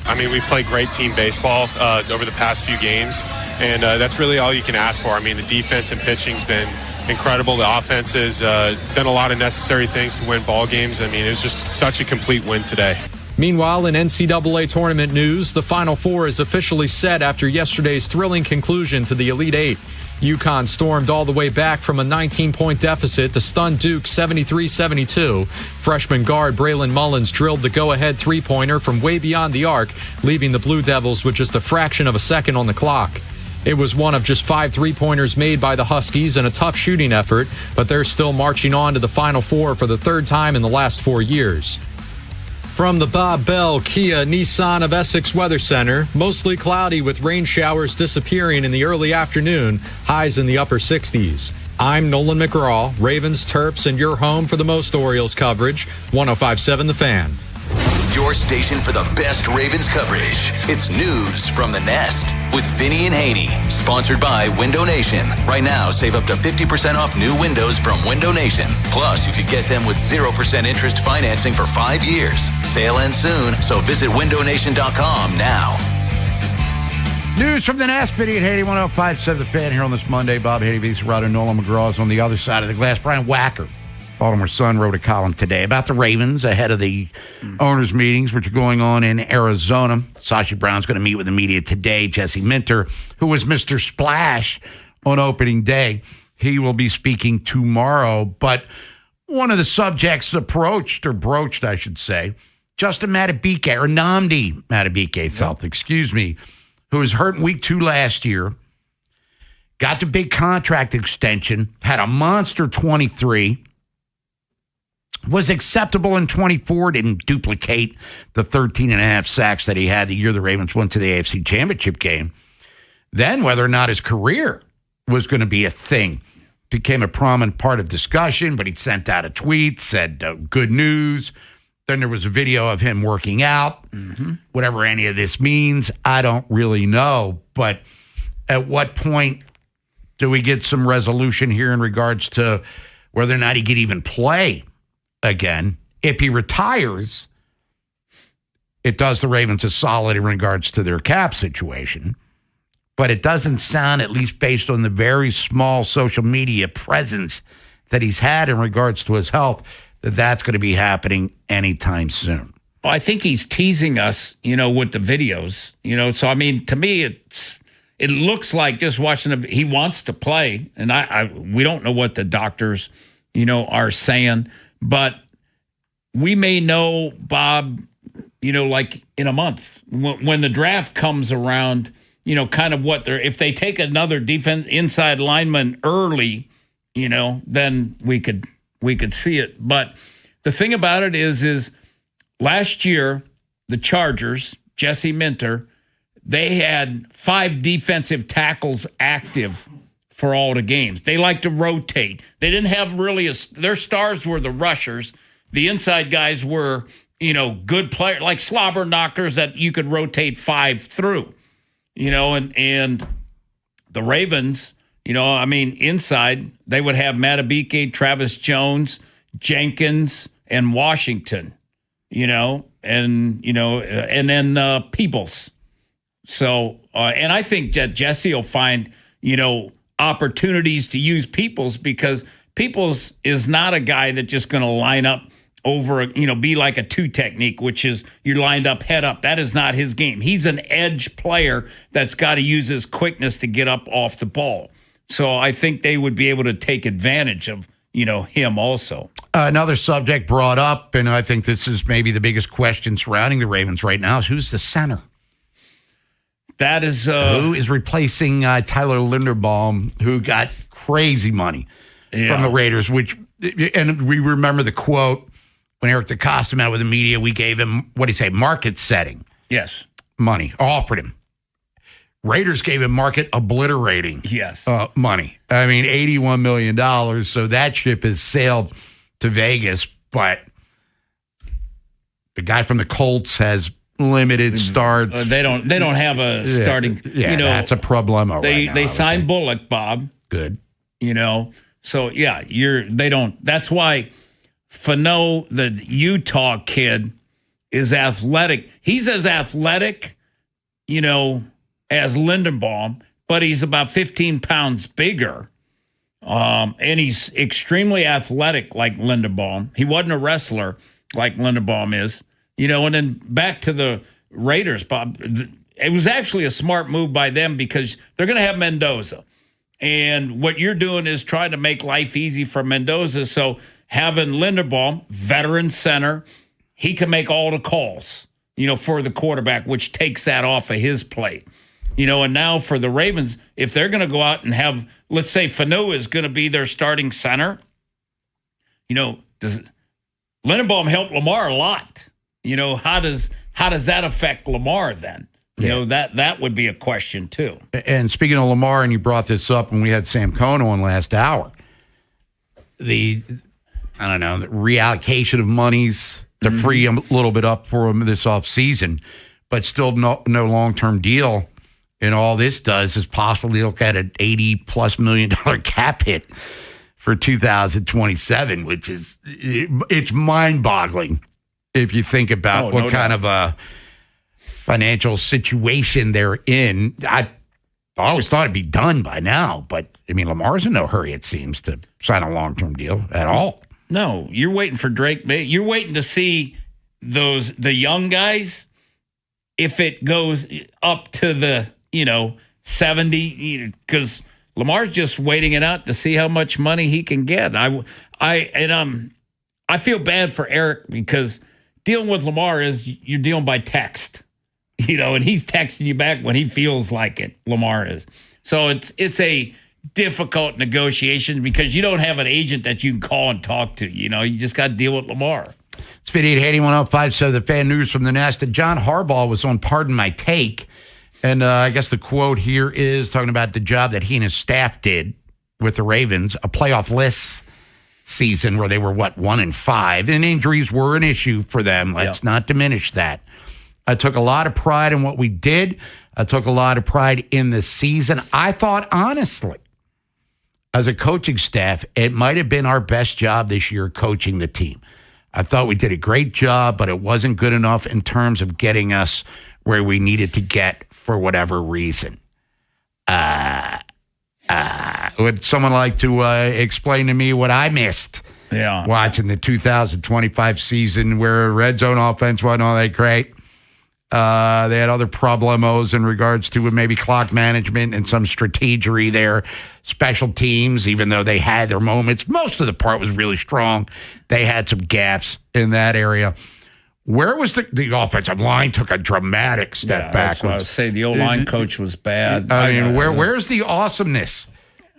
I mean, we've played great team baseball over the past few games, and that's really all you can ask for. I mean, the defense and pitching's been incredible. The offense has done a lot of necessary things to win ball games. I mean, it was just such a complete win today. Meanwhile, in NCAA tournament news, the Final Four is officially set after yesterday's thrilling conclusion to the Elite Eight. UConn stormed all the way back from a 19-point deficit to stun Duke 73-72. Freshman guard Braylon Mullins drilled the go-ahead three-pointer from way beyond the arc, leaving the Blue Devils with just a fraction of a second on the clock. It was one of just 5 three-pointers made by the Huskies in a tough shooting effort, but they're still marching on to the Final Four for the third time in the last 4 years. From the Bob Bell Kia Nissan of Essex Weather Center, mostly cloudy with rain showers disappearing in the early afternoon, highs in the upper 60s. I'm Nolan McGraw, Ravens, Terps, and your home for the most Orioles coverage, 105.7 The Fan. Your station for the best Ravens coverage. It's News from the Nest with Vinny and Haynie. Sponsored by Window Nation. Right now, save up to 50% off new windows from Window Nation. Plus, you could get them with 0% interest financing for 5 years. Sale ends soon, so visit windownation.com now. News from the Nest, Vinny and Haynie, 105.7 The Fan here on this Monday. Bob Haynie, Vince Rado, Nolan McGraw is on the other side of the glass. Brian Wacker, Baltimore Sun, wrote a column today about the Ravens ahead of the owners' meetings, which are going on in Arizona. Sashi Brown's going to meet with the media today. Jesse Minter, who was Mr. Splash on opening day, he will be speaking tomorrow. But one of the subjects broached, I should say, Justin Madubuike, or Nnamdi Madubuike, who was hurt in week 2 last year, got the big contract extension, had a monster 23, was acceptable in 24, didn't duplicate the 13.5 sacks that he had the year the Ravens went to the AFC Championship game. Then whether or not his career was going to be a thing became a prominent part of discussion, but he sent out a tweet, said good news. Then there was a video of him working out. Whatever any of this means, I don't really know. But at what point do we get some resolution here in regards to whether or not he could even play again? If he retires, it does the Ravens a solid in regards to their cap situation. But it doesn't sound, at least based on the very small social media presence that he's had in regards to his health, that that's going to be happening anytime soon. Well, I think he's teasing us, with the videos, So, I mean, to me, it looks like just watching him, he wants to play. And we don't know what the doctors, are saying. But we may know, Bob, like in a month when the draft comes around, kind of what if they take another defense inside lineman early, then we could see it. But the thing about it is last year, the Chargers, Jesse Minter, they had 5 defensive tackles active for all the games. They like to rotate. They didn't have really their stars were the rushers. The inside guys were, good players, like slobber knockers that you could rotate 5 through, and the Ravens, inside, they would have Madubuike, Travis Jones, Jenkins, and Washington, and then Peebles. So, and I think that Jesse will find, opportunities to use Peebles, because Peebles is not a guy that's just going to line up over, be like a 2 technique, which is you're lined up, head up. That is not his game. He's an edge player that's got to use his quickness to get up off the ball. So I think they would be able to take advantage of, him also. Another subject brought up, and I think this is maybe the biggest question surrounding the Ravens right now, is who's the center? That is... who is replacing Tyler Linderbaum, who got crazy money from the Raiders, and we remember the quote when Eric DeCosta met with the media, we gave him, market setting. Yes. Money, offered him. Raiders gave him market obliterating money. I mean, $81 million, so that ship has sailed to Vegas, but the guy from the Colts has limited starts. They don't have a starting. That's a problema. They signed Bullock, Bob. Good. So they don't. That's why Fano, the Utah kid, is athletic. He's as athletic, as Linderbaum, but he's about 15 pounds bigger. And he's extremely athletic like Linderbaum. He wasn't a wrestler like Linderbaum is. And then back to the Raiders, Bob. It was actually a smart move by them because they're going to have Mendoza. And what you're doing is trying to make life easy for Mendoza. So having Linderbaum, veteran center, he can make all the calls, for the quarterback, which takes that off of his plate. And now for the Ravens, if they're going to go out and have, let's say Fanu is going to be their starting center, does Linderbaum help Lamar a lot? How does that affect Lamar then? That would be a question too. And speaking of Lamar, and you brought this up when we had Sam Cohn on last hour, the reallocation of monies to free a little bit up for him this offseason, but still no long-term deal. And all this does is possibly look at an $80+ million cap hit for 2027, which is it's mind-boggling if you think about what kind of a financial situation they're in. I always thought it'd be done by now, but Lamar's in no hurry, it seems, to sign a long-term deal at all. No, you're waiting for Drake. You're waiting to see the young guys, if it goes up to the 70, because Lamar's just waiting it out to see how much money he can get. I feel bad for Eric because dealing with Lamar is you're dealing by text, and he's texting you back when he feels like it. Lamar is. So it's a difficult negotiation because you don't have an agent that you can call and talk to. You just got to deal with Lamar. It's Vinny Haynie, 105. So the fan news from the Nest. John Harbaugh was on Pardon My Take. And I guess the quote here is talking about the job that he and his staff did with the Ravens, a playoff-less season where they were, 1-5, and injuries were an issue for them. Let's not diminish that. I took a lot of pride in what we did. I took a lot of pride in the season. I thought, honestly, as a coaching staff, it might have been our best job this year coaching the team. I thought we did a great job, but it wasn't good enough in terms of getting us where we needed to get for whatever reason. Would someone like to explain to me what I missed watching the 2025 season where red zone offense wasn't all that great? They had other problemos in regards to maybe clock management and some strategery there. Special teams, even though they had their moments, most of the part was really strong. They had some gaffes in that area. Where was the offensive line took a dramatic step backwards? I would say the O-line coach was bad. Where's the awesomeness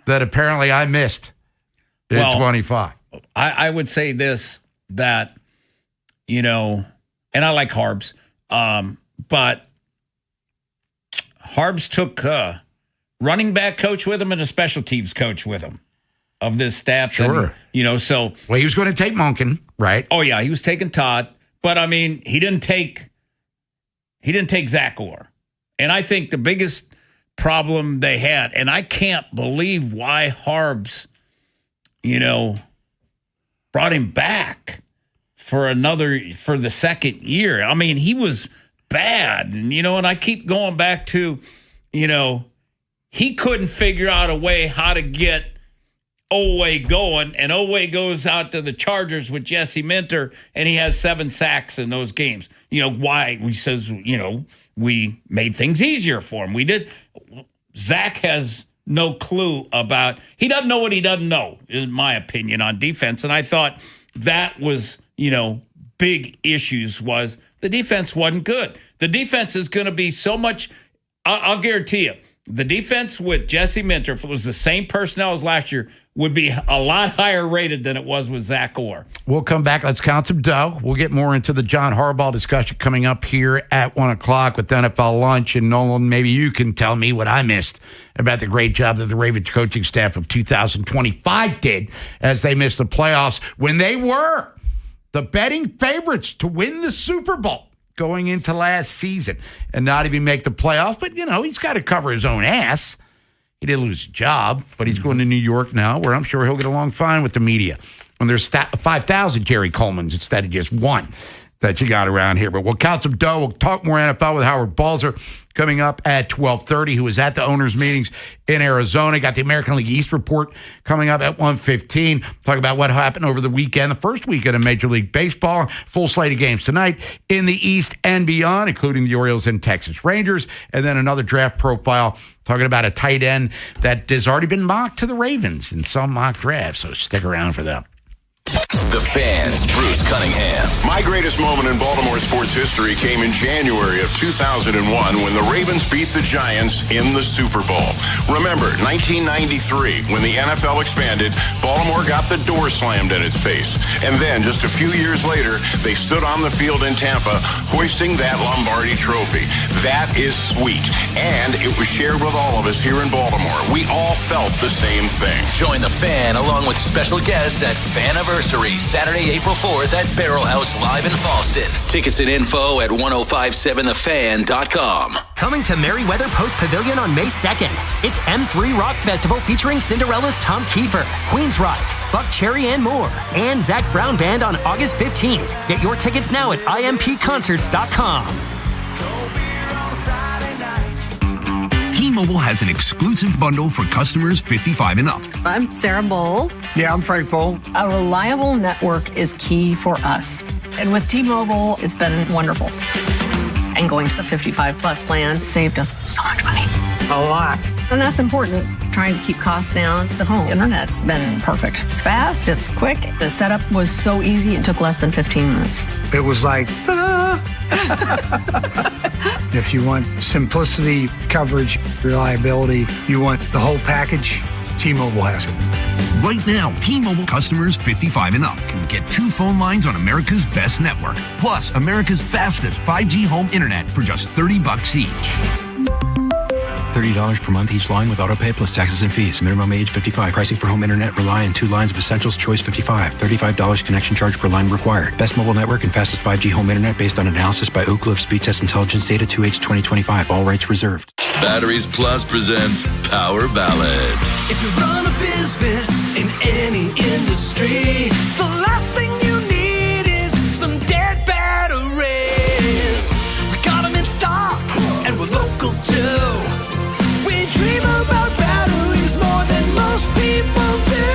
that apparently I missed in 25? I would say this, that, and I like Harbs, but Harbs took a running back coach with him and a special teams coach with him of this staff. Sure. So. Well, he was going to take Monken, right? Oh, yeah, he was taking Todd. But, he didn't take Zach Orr. And I think the biggest problem they had, and I can't believe why Harbs, brought him back for the second year. He was bad. And I keep going back to, he couldn't figure out a way how to get Oweh going, and Oweh goes out to the Chargers with Jesse Minter, and he has 7 sacks in those games. Why? He says, we made things easier for him. We did. Zach has no clue about, he doesn't know what he doesn't know, in my opinion, on defense. And I thought that was, big issues was the defense wasn't good. The defense is going to be so much, I'll guarantee you, the defense with Jesse Minter, if it was the same personnel as last year, would be a lot higher rated than it was with Zach Orr. We'll come back. Let's count some dough. We'll get more into the John Harbaugh discussion coming up here at 1 o'clock with NFL Lunch. And Nolan, maybe you can tell me what I missed about the great job that the Ravens coaching staff of 2025 did as they missed the playoffs when they were the betting favorites to win the Super Bowl going into last season and not even make the playoffs. But, he's got to cover his own ass. He didn't lose a job, but he's going to New York now, where I'm sure he'll get along fine with the media. When there's 5,000 Jerry Colemans instead of just one. that you got around here. But we'll count some dough. We'll talk more NFL with Howard Balzer coming up at 12:30, who was at the owners' meetings in Arizona. Got the American League East report coming up at 1:15. Talk about what happened over the weekend, the first weekend of Major League Baseball. Full slate of games tonight in the East and beyond, including the Orioles and Texas Rangers. And then another draft profile talking about a tight end that has already been mocked to the Ravens in some mock drafts. So stick around for them. The Fan's Bruce Cunningham. My greatest moment in Baltimore sports history came in January of 2001 when the Ravens beat the Giants in the Super Bowl. Remember, 1993, when the NFL expanded, Baltimore got the door slammed in its face. And then, just a few years later, they stood on the field in Tampa, hoisting that Lombardi trophy. That is sweet. And it was shared with all of us here in Baltimore. We all felt the same thing. Join the Fan along with special guests at Faniversary, Saturday, April 4th at Barrel House Live in Fallston. Tickets and info at 1057thefan.com. Coming to Merriweather Post Pavilion on May 2nd. It's M3 Rock Festival featuring Cinderella's Tom Kiefer, Queensryche, Buck Cherry, and more. And Zach Brown Band on August 15th. Get your tickets now at impconcerts.com. T-Mobile has an exclusive bundle for customers 55 and up. I'm Sarah Bowl. Yeah, I'm Frank Bowl. A reliable network is key for us. And with T-Mobile, it's been wonderful. And going to the 55-plus plan saved us so much money. A lot. And that's important. Trying to keep costs down. The home internet's been perfect. It's fast, it's quick. The setup was so easy, it took less than 15 minutes. It was like, if you want simplicity, coverage, reliability, you want the whole package, T-Mobile has it. Right now, T-Mobile customers 55 and up can get 2 phone lines on America's best network, plus America's fastest 5G home internet for just $30 each. $30 per month each line with autopay plus taxes and fees. Minimum age 55. Pricing for home internet rely on 2 lines of essentials. Choice 55. $35 connection charge per line required. Best mobile network and fastest 5G home internet based on analysis by Oak Cliff Speed Test Intelligence Data 2H 2025. All rights reserved. Batteries Plus presents Power Ballads. If you run a business in any industry, the last thing you need is some dead batteries. We got them in stock and we're local too. We dream about batteries more than most people do.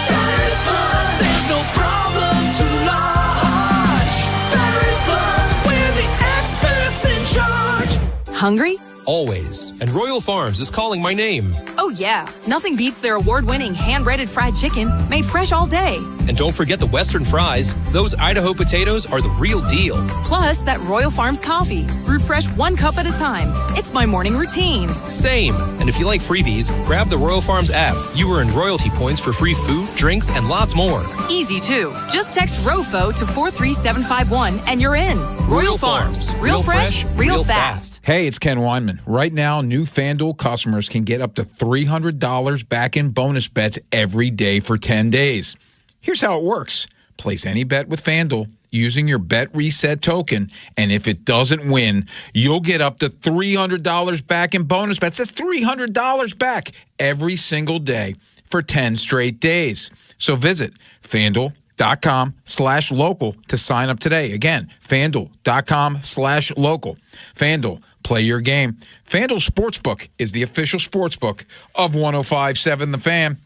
Batteries Plus, there's no problem too large. Batteries Plus, we're the experts in charge. Hungry? Always. And Royal Farms is calling my name. Oh, yeah. Nothing beats their award-winning hand-breaded fried chicken made fresh all day. And don't forget the Western fries. Those Idaho potatoes are the real deal. Plus, that Royal Farms coffee, brewed fresh 1 cup at a time. It's my morning routine. Same. And if you like freebies, grab the Royal Farms app. You earn royalty points for free food, drinks, and lots more. Easy, too. Just text ROFO to 43751 and you're in. Royal Farms. Real fresh, real fast. Hey, it's Ken Weinman. Right now, new FanDuel customers can get up to $300 back in bonus bets every day for 10 days. Here's how it works. Place any bet with FanDuel using your Bet Reset token, and if it doesn't win, you'll get up to $300 back in bonus bets. That's $300 back every single day for 10 straight days. So visit FanDuel.com/local to sign up today. Again, FanDuel.com/local. FanDuel, play your game. FanDuel Sportsbook is the official sportsbook of 105.7 The Fan.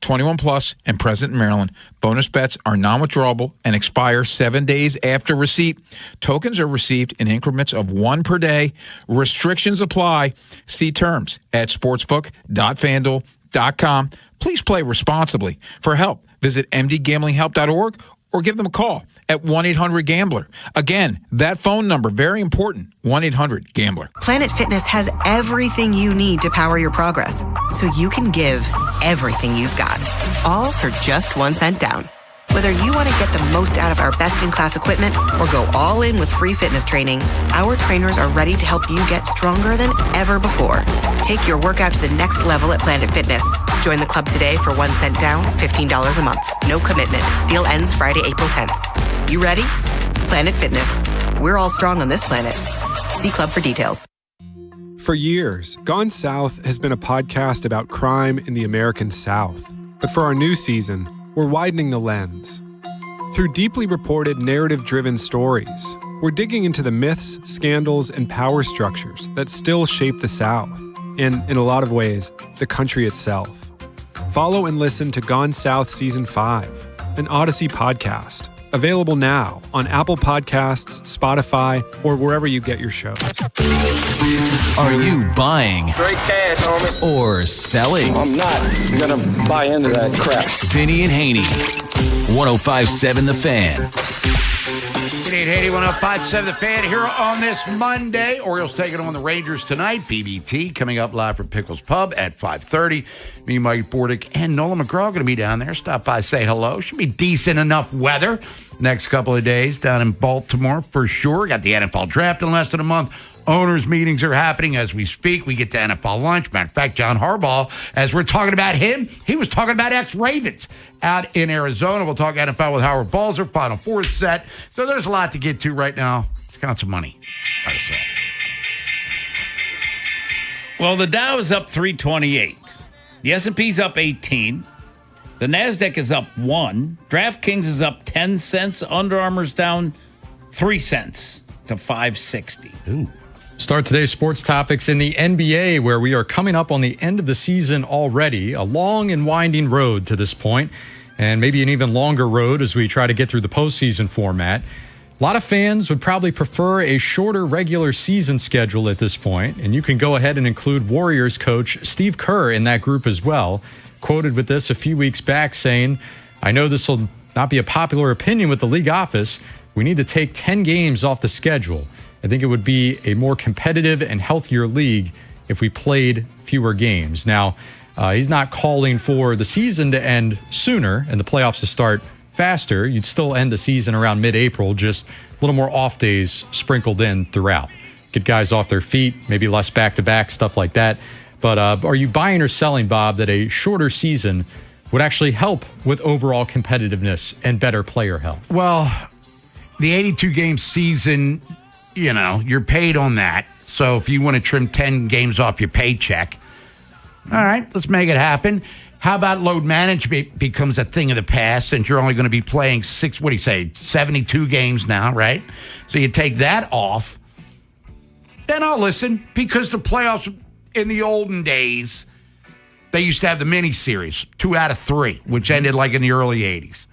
21 plus and present in Maryland. Bonus bets are non-withdrawable and expire 7 days after receipt. Tokens are received in increments of 1 per day. Restrictions apply. See terms at sportsbook.fanduel.com. Please play responsibly. For help, visit mdgamblinghelp.org or give them a call at 1-800-GAMBLER. Again, that phone number, very important, 1-800-GAMBLER. Planet Fitness has everything you need to power your progress, so you can give everything you've got, all for just 1 cent down. Whether you want to get the most out of our best-in-class equipment or go all in with free fitness training, our trainers are ready to help you get stronger than ever before. Take your workout to the next level at Planet Fitness. Join the club today for 1 cent down, $15 a month. No commitment. Deal ends Friday, April 10th. You ready? Planet Fitness. We're all strong on this planet. See club for details. For years, Gone South has been a podcast about crime in the American South. But for our new season, we're widening the lens. Through deeply reported, narrative-driven stories, we're digging into the myths, scandals, and power structures that still shape the South, and, in a lot of ways, the country itself. Follow and listen to Gone South Season 5, an Odyssey podcast, available now on Apple Podcasts, Spotify, or wherever you get your shows. Are you buying? Straight cash, homie. Or selling? I'm not gonna buy into that crap. Vinny and Haynie, 105.7 The Fan. Vinny Haynie, 105.7 The Fan here on this Monday. Orioles taking on the Rangers tonight. BBT coming up live from Pickles Pub at 5:30. Me, Mike Bordick, and Nolan McGraw going to be down there. Stop by, say hello. Should be decent enough weather next couple of days down in Baltimore for sure. Got the NFL draft in less than a month. Owners' meetings are happening as we speak. We get to NFL lunch. Matter of fact, John Harbaugh, as we're talking about him, he was talking about ex-Ravens out in Arizona. We'll talk NFL with Howard Balzer, Final Four set. So there's a lot to get to right now. Let's count some money. Well, the Dow is up 328. The S&P's up 18. The NASDAQ is up 1. DraftKings is up 10 cents. Under Armour's down 3 cents to 560. Ooh. Start today's sports topics in the NBA, where we are coming up on the end of the season already. A long and winding road to this point, and maybe an even longer road as we try to get through the postseason format. A lot of fans would probably prefer a shorter regular season schedule at this point, and you can go ahead and include Warriors coach Steve Kerr in that group as well. Quoted with this a few weeks back, saying, "I know this will not be a popular opinion with the league office. We need to take 10 games off the schedule. I think it would be a more competitive and healthier league if we played fewer games." Now, he's not calling for the season to end sooner and the playoffs to start faster. You'd still end the season around mid-April, just a little more off days sprinkled in throughout. Get guys off their feet, maybe less back-to-back, stuff like that. But are you buying or selling, Bob, that a shorter season would actually help with overall competitiveness and better player health? Well, the 82-game season, you know, you're paid on that. So if you want to trim 10 games off your paycheck, all right, let's make it happen. How about load management becomes a thing of the past since you're only going to be playing 72 games now, right? So you take that off. Then I'll listen, because the playoffs in the olden days, they used to have the mini series, 2 out of 3, which ended like in the early 80s.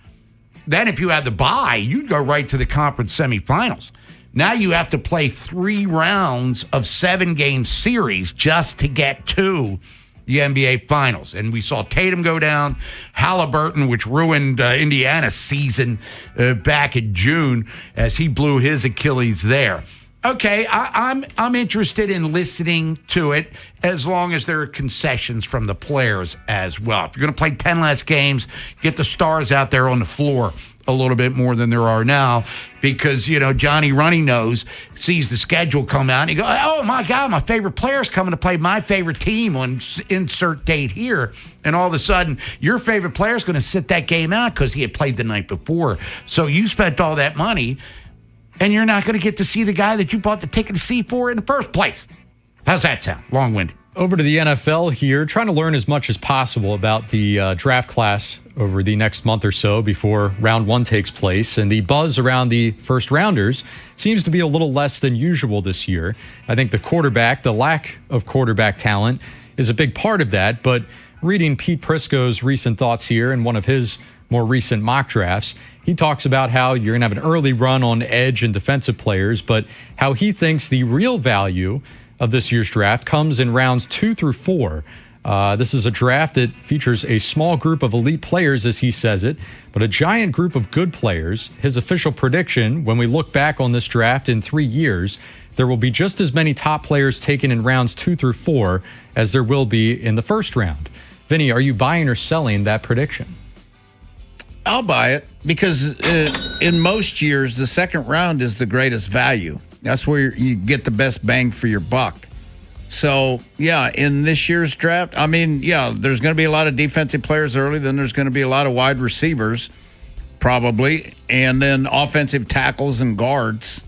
Then if you had the bye, you'd go right to the conference semifinals. Now you have to play 3 rounds of 7-game series just to get to the NBA Finals. And we saw Tatum go down, Halliburton, which ruined Indiana's season back in June as he blew his Achilles there. Okay, I'm interested in listening to it as long as there are concessions from the players as well. If you're going to play 10 less games, get the stars out there on the floor a little bit more than there are now, because, you know, Johnny Runny Nose sees the schedule come out and he goes, oh my God, my favorite player's coming to play my favorite team on insert date here. And all of a sudden, your favorite player's going to sit that game out because he had played the night before. So you spent all that money, and you're not going to get to see the guy that you bought the ticket to see for in the first place. How's that sound? Long-winded. Over to the NFL here, trying to learn as much as possible about the draft class over the next month or so before round 1 takes place. And the buzz around the first rounders seems to be a little less than usual this year. I think the lack of quarterback talent is a big part of that. But reading Pete Prisco's recent thoughts here in one of his more recent mock drafts, he talks about how you're going to have an early run on edge and defensive players, but how he thinks the real value of this year's draft comes in rounds 2 through 4. This is a draft that features a small group of elite players, as he says it, but a giant group of good players. His official prediction, when we look back on this draft in 3 years, there will be just as many top players taken in rounds 2 through 4 as there will be in the first round. Vinny, are you buying or selling that prediction? I'll buy it, because in most years, the second round is the greatest value. That's where you get the best bang for your buck. So, yeah, in this year's draft, I mean, yeah, there's going to be a lot of defensive players early. Then there's going to be a lot of wide receivers, probably. And then offensive tackles and guards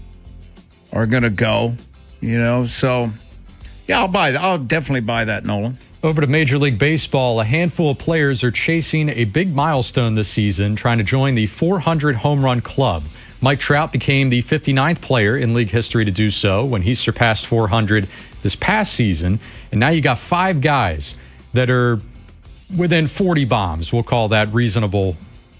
are going to go, you know. So, yeah, I'll definitely buy that, Nolan. Over to Major League Baseball, a handful of players are chasing a big milestone this season, trying to join the 400 home run club. Mike Trout became the 59th player in league history to do so when he surpassed 400 this past season. And now you got 5 guys that are within 40 bombs. We'll call that reasonable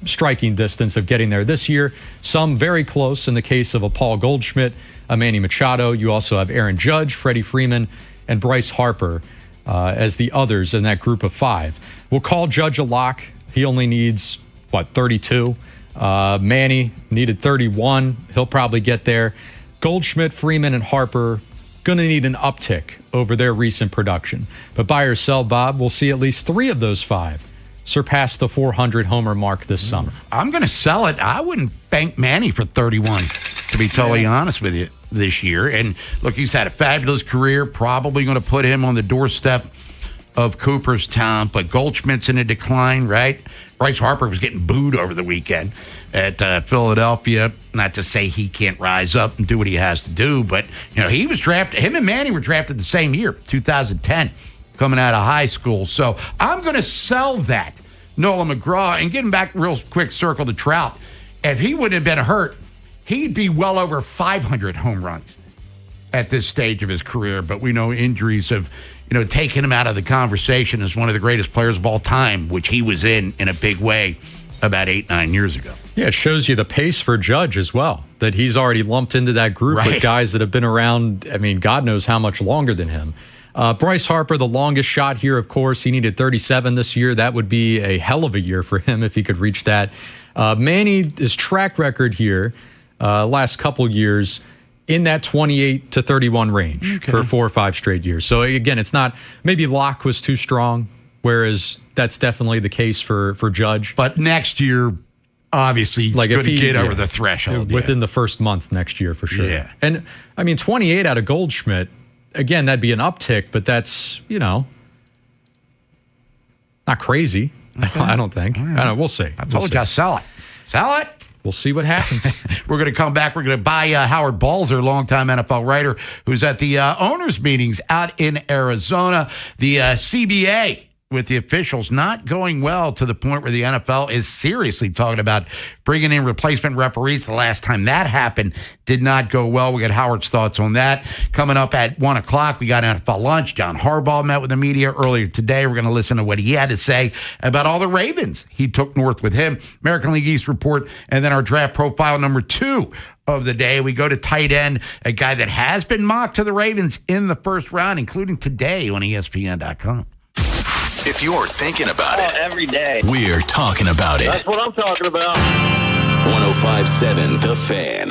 striking distance of getting there this year. Some very close in the case of a Paul Goldschmidt, a Manny Machado. You also have Aaron Judge, Freddie Freeman, and Bryce Harper as the others in that group of 5. We'll call Judge a lock. He only needs, 32? Manny needed 31. He'll probably get there. Goldschmidt, Freeman, and Harper going to need an uptick over their recent production. But buy or sell, Bob, we'll see at least 3 of those 5 surpass the 400 homer mark this summer. I'm going to sell it. I wouldn't bank Manny for 31, to be totally honest with you, this year. And look, he's had a fabulous career, probably going to put him on the doorstep of Cooperstown, but Goldschmidt's in a decline, right? Bryce Harper was getting booed over the weekend at Philadelphia. Not to say he can't rise up and do what he has to do, but he was drafted. Him and Manny were drafted the same year, 2010, coming out of high school. So I'm going to sell that. Nolan McGraw, and getting back real quick, circle to Trout. If he wouldn't have been hurt, he'd be well over 500 home runs at this stage of his career. But we know injuries have taken him out of the conversation as one of the greatest players of all time, which he was in a big way about 8-9 years ago. Yeah, it shows you the pace for Judge as well, that he's already lumped into that group with guys that have been around, God knows how much longer than him. Bryce Harper, the longest shot here, of course. He needed 37 this year. That would be a hell of a year for him if he could reach that. Manny, his track record here, last couple years, in that 28 to 31 range for 4 or 5 straight years. So again, it's not, maybe lock was too strong, whereas that's definitely the case for Judge. But next year, obviously, he's going to get over the threshold. Within the first month next year, for sure. Yeah. And 28 out of Goldschmidt, again, that'd be an uptick, but that's, not crazy. Okay. I don't think. Right. I don't know. We'll see. I told you, sell it. Sell it. We'll see what happens. We're going to come back. We're going to buy Howard Balzer, longtime NFL writer, who's at the owners' meetings out in Arizona. The CBA with the officials not going well to the point where the NFL is seriously talking about bringing in replacement referees. The last time that happened did not go well. We got Howard's thoughts on that. Coming up at 1 o'clock, we got NFL lunch. John Harbaugh met with the media earlier today. We're going to listen to what he had to say about all the Ravens he took north with him. American League East report, and then our draft profile number 2 of the day. We go to tight end, a guy that has been mocked to the Ravens in the first round, including today on ESPN.com. If you're thinking about it, every day, we're talking about it. That's what I'm talking about. 105.7 The Fan.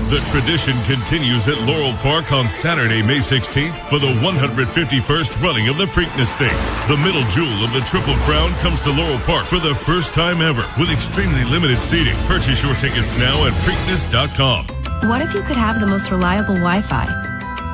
The tradition continues at Laurel Park on Saturday, May 16th for the 151st running of the Preakness Stakes. The middle jewel of the Triple Crown comes to Laurel Park for the first time ever with extremely limited seating. Purchase your tickets now at Preakness.com. What if you could have the most reliable Wi-Fi?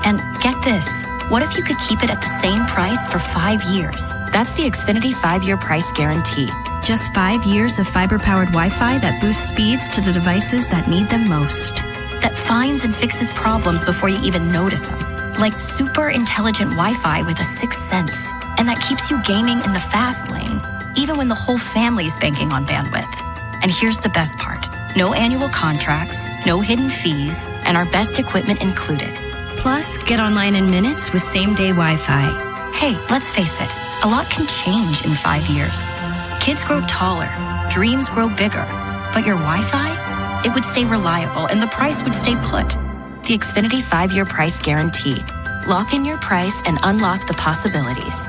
And get this. What if you could keep it at the same price for 5 years? That's the Xfinity 5-year price guarantee. Just 5 years of fiber-powered Wi-Fi that boosts speeds to the devices that need them most. That finds and fixes problems before you even notice them. Like super intelligent Wi-Fi with a 6th sense. And that keeps you gaming in the fast lane, even when the whole family's banking on bandwidth. And here's the best part. No annual contracts, no hidden fees, and our best equipment included. Plus, get online in minutes with same-day Wi-Fi. Hey, let's face it, a lot can change in 5 years. Kids grow taller, dreams grow bigger, but your Wi-Fi, it would stay reliable and the price would stay put. The Xfinity 5-year price guarantee. Lock in your price and unlock the possibilities.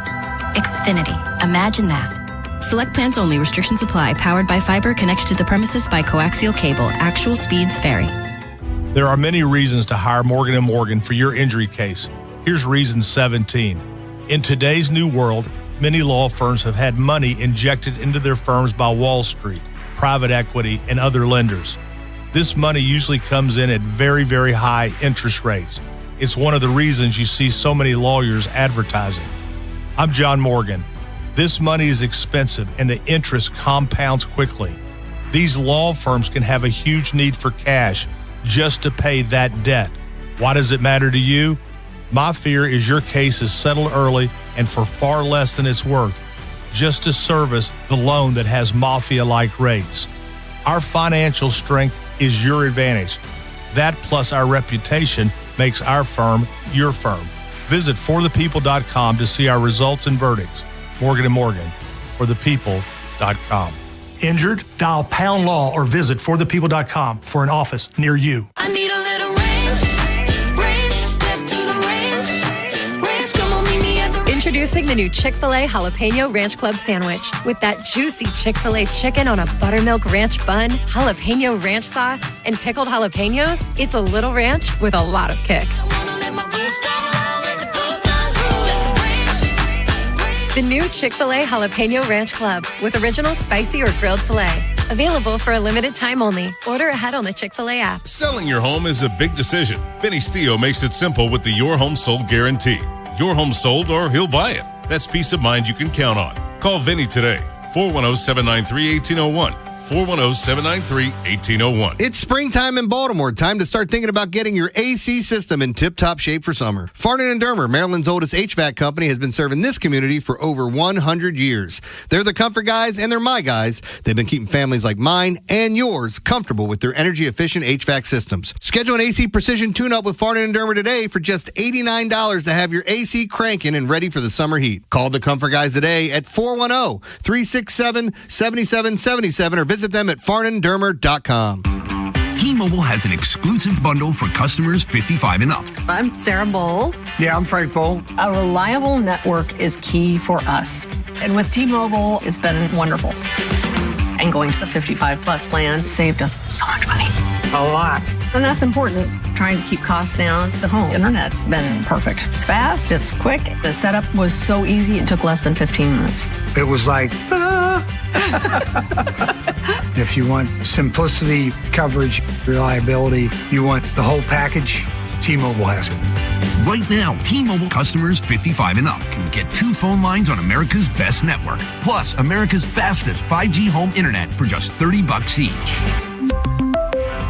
Xfinity, imagine that. Select plans only. Restrictions apply. Powered by fiber. Connected to the premises by coaxial cable. Actual speeds vary. There are many reasons to hire Morgan & Morgan for your injury case. Here's reason 17. In today's new world, many law firms have had money injected into their firms by Wall Street, private equity, and other lenders. This money usually comes in at very, very high interest rates. It's one of the reasons you see so many lawyers advertising. I'm John Morgan. This money is expensive and the interest compounds quickly. These law firms can have a huge need for cash just to pay that debt. Why does it matter to you? My fear is your case is settled early and for far less than it's worth, just to service the loan that has mafia-like rates. Our financial strength is your advantage. That plus our reputation makes our firm your firm. Visit forthepeople.com to see our results and verdicts. Morgan & Morgan, forthepeople.com. Injured? Dial pound law or visit forthepeople.com for an office near you. I need a little range, step to the range, come on, meet me at the range. Introducing the new Chick-fil-A Jalapeno Ranch Club Sandwich. With that juicy Chick-fil-A chicken on a buttermilk ranch bun, jalapeno ranch sauce, and pickled jalapenos, it's a little ranch with a lot of kick. The new Chick-fil-A Jalapeno Ranch Club with original spicy or grilled filet. Available for a limited time only. Order ahead on the Chick-fil-A app. Selling your home is a big decision. Vinny Stio makes it simple with the Your Home Sold Guarantee. Your home sold or he'll buy it. That's peace of mind you can count on. Call Vinny today. 410-793-1801. 410-793-1801. It's springtime in Baltimore. Time to start thinking about getting your AC system in tip-top shape for summer. Farnan & Dermer, Maryland's oldest HVAC company, has been serving this community for over 100 years. They're the comfort guys, and they're my guys. They've been keeping families like mine and yours comfortable with their energy-efficient HVAC systems. Schedule an AC Precision tune-up with Farnan & Dermer today for just $89 to have your AC cranking and ready for the summer heat. Call the comfort guys today at 410-367-7777 or visit them at farnanddermer.com. T-Mobile has an exclusive bundle for customers 55 and up. I'm Sarah Bowl. Yeah, I'm Frank Bowl. A reliable network is key for us. And with T-Mobile, it's been wonderful. And going to the 55 plus plan saved us so much money. A lot. And that's important. Trying to keep costs down. The home internet's been perfect. It's fast, it's quick. The setup was so easy, it took less than 15 minutes. It was like, If you want simplicity, coverage, reliability, you want the whole package, T-Mobile has it. Right now, T-Mobile customers 55 and up can get 2 phone lines on America's best network, plus America's fastest 5G home internet for just $30 each.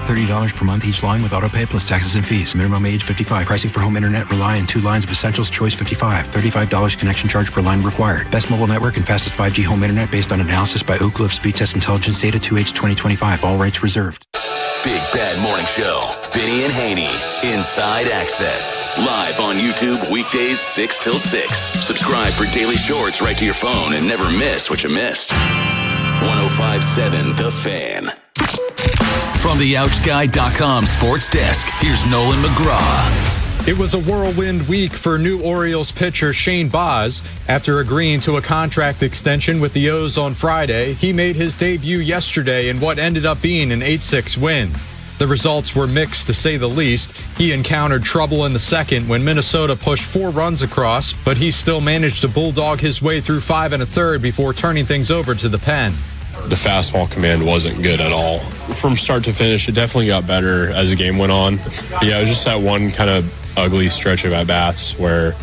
$30 per month each line with autopay plus taxes and fees. Minimum age 55. Pricing for home internet rely on 2 lines of essentials. Choice 55. $35 connection charge per line required. Best mobile network and fastest 5G home internet based on analysis by Oak Cliff Speed Test Intelligence Data 2H 2025. All rights reserved. Big Bad Morning Show. Vinny and Haynie. Inside Access. Live on YouTube weekdays 6 till 6. Subscribe for daily shorts right to your phone and never miss what you missed. 105.7 The Fan. From the OutSky.com sports desk, here's Nolan McGraw. It was a whirlwind week for new Orioles pitcher Shane Baz. After agreeing to a contract extension with the O's on Friday, he made his debut yesterday in what ended up being an 8-6 win. The results were mixed, to say the least. He encountered trouble in the second when Minnesota pushed 4 runs across, but he still managed to bulldog his way through 5 1/3 before turning things over to the pen. The fastball command wasn't good at all. From start to finish, it definitely got better as the game went on. Yeah, it was just that one kind of ugly stretch of at-bats where,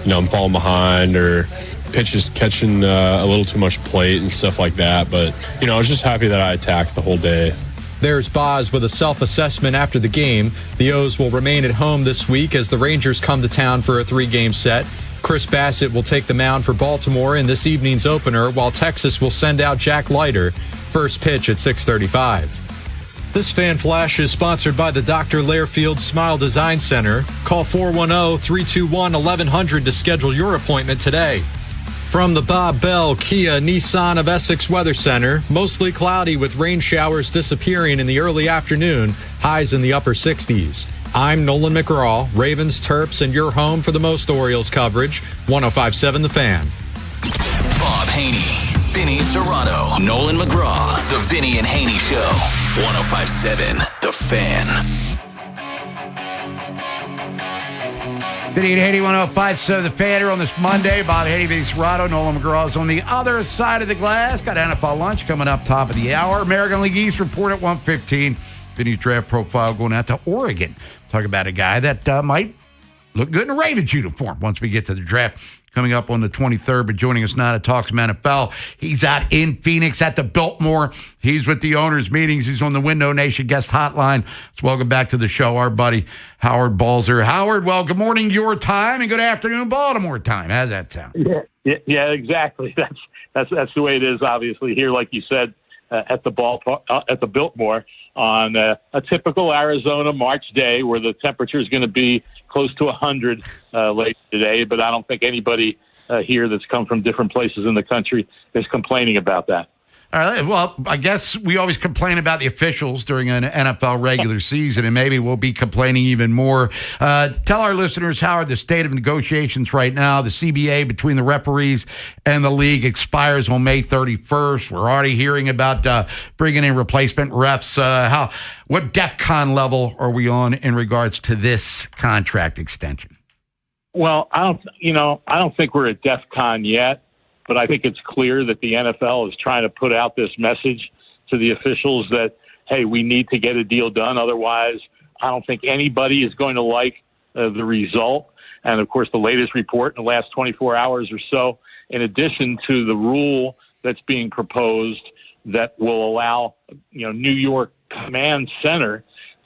I'm falling behind or pitches catching a little too much plate and stuff like that. But, I was just happy that I attacked the whole day. There's Baz with a self-assessment after the game. The O's will remain at home this week as the Rangers come to town for a 3-game set. Chris Bassett will take the mound for Baltimore in this evening's opener, while Texas will send out Jack Leiter. First pitch at 6:35. This Fan Flash is sponsored by the Dr. Lairfield Smile Design Center. Call 410-321-1100 to schedule your appointment today. From the Bob Bell Kia Nissan of Essex Weather Center, mostly cloudy with rain showers disappearing in the early afternoon, highs in the upper 60s. I'm Nolan McGraw, Ravens, Terps, and your home for the most Orioles coverage. 105.7 The Fan. Bob Haynie, Vinny Serrano, Nolan McGraw, The Vinny and Haynie Show. 105.7 The Fan. Vinny and Haynie, 105.7 The Fan here on this Monday. Bob Haynie, Vinny Serrano, Nolan McGraw is on the other side of the glass. Got NFL lunch coming up top of the hour. American League East report at 1:15. Vinny's draft profile going out to Oregon. Talk about a guy that might look good in a Ravens uniform once we get to the draft coming up on the 23rd. But joining us now to talk some NFL, he's out in Phoenix at the Biltmore. He's with the owners' meetings. He's on the Window Nation guest hotline. Let's welcome back to the show our buddy Howard Balzer. Howard, well, good morning your time and good afternoon Baltimore time. How's that sound? Yeah, exactly. That's the way it is. Obviously, here, like you said, at the Biltmore on a typical Arizona March day, where the temperature is going to be close to 100 later today. But I don't think anybody here that's come from different places in the country is complaining about that. All right. Well, I guess we always complain about the officials during an NFL regular season, and maybe we'll be complaining even more. Tell our listeners, how are the state of negotiations right now? The CBA between the referees and the league expires on May 31st. We're already hearing about bringing in replacement refs. What DEFCON level are we on in regards to this contract extension? Well, I don't think we're at DEFCON yet. But I think it's clear that the NFL is trying to put out this message to the officials that, hey, we need to get a deal done. Otherwise, I don't think anybody is going to like the result. And, of course, the latest report in the last 24 hours or so, in addition to the rule that's being proposed that will allow, New York Command Center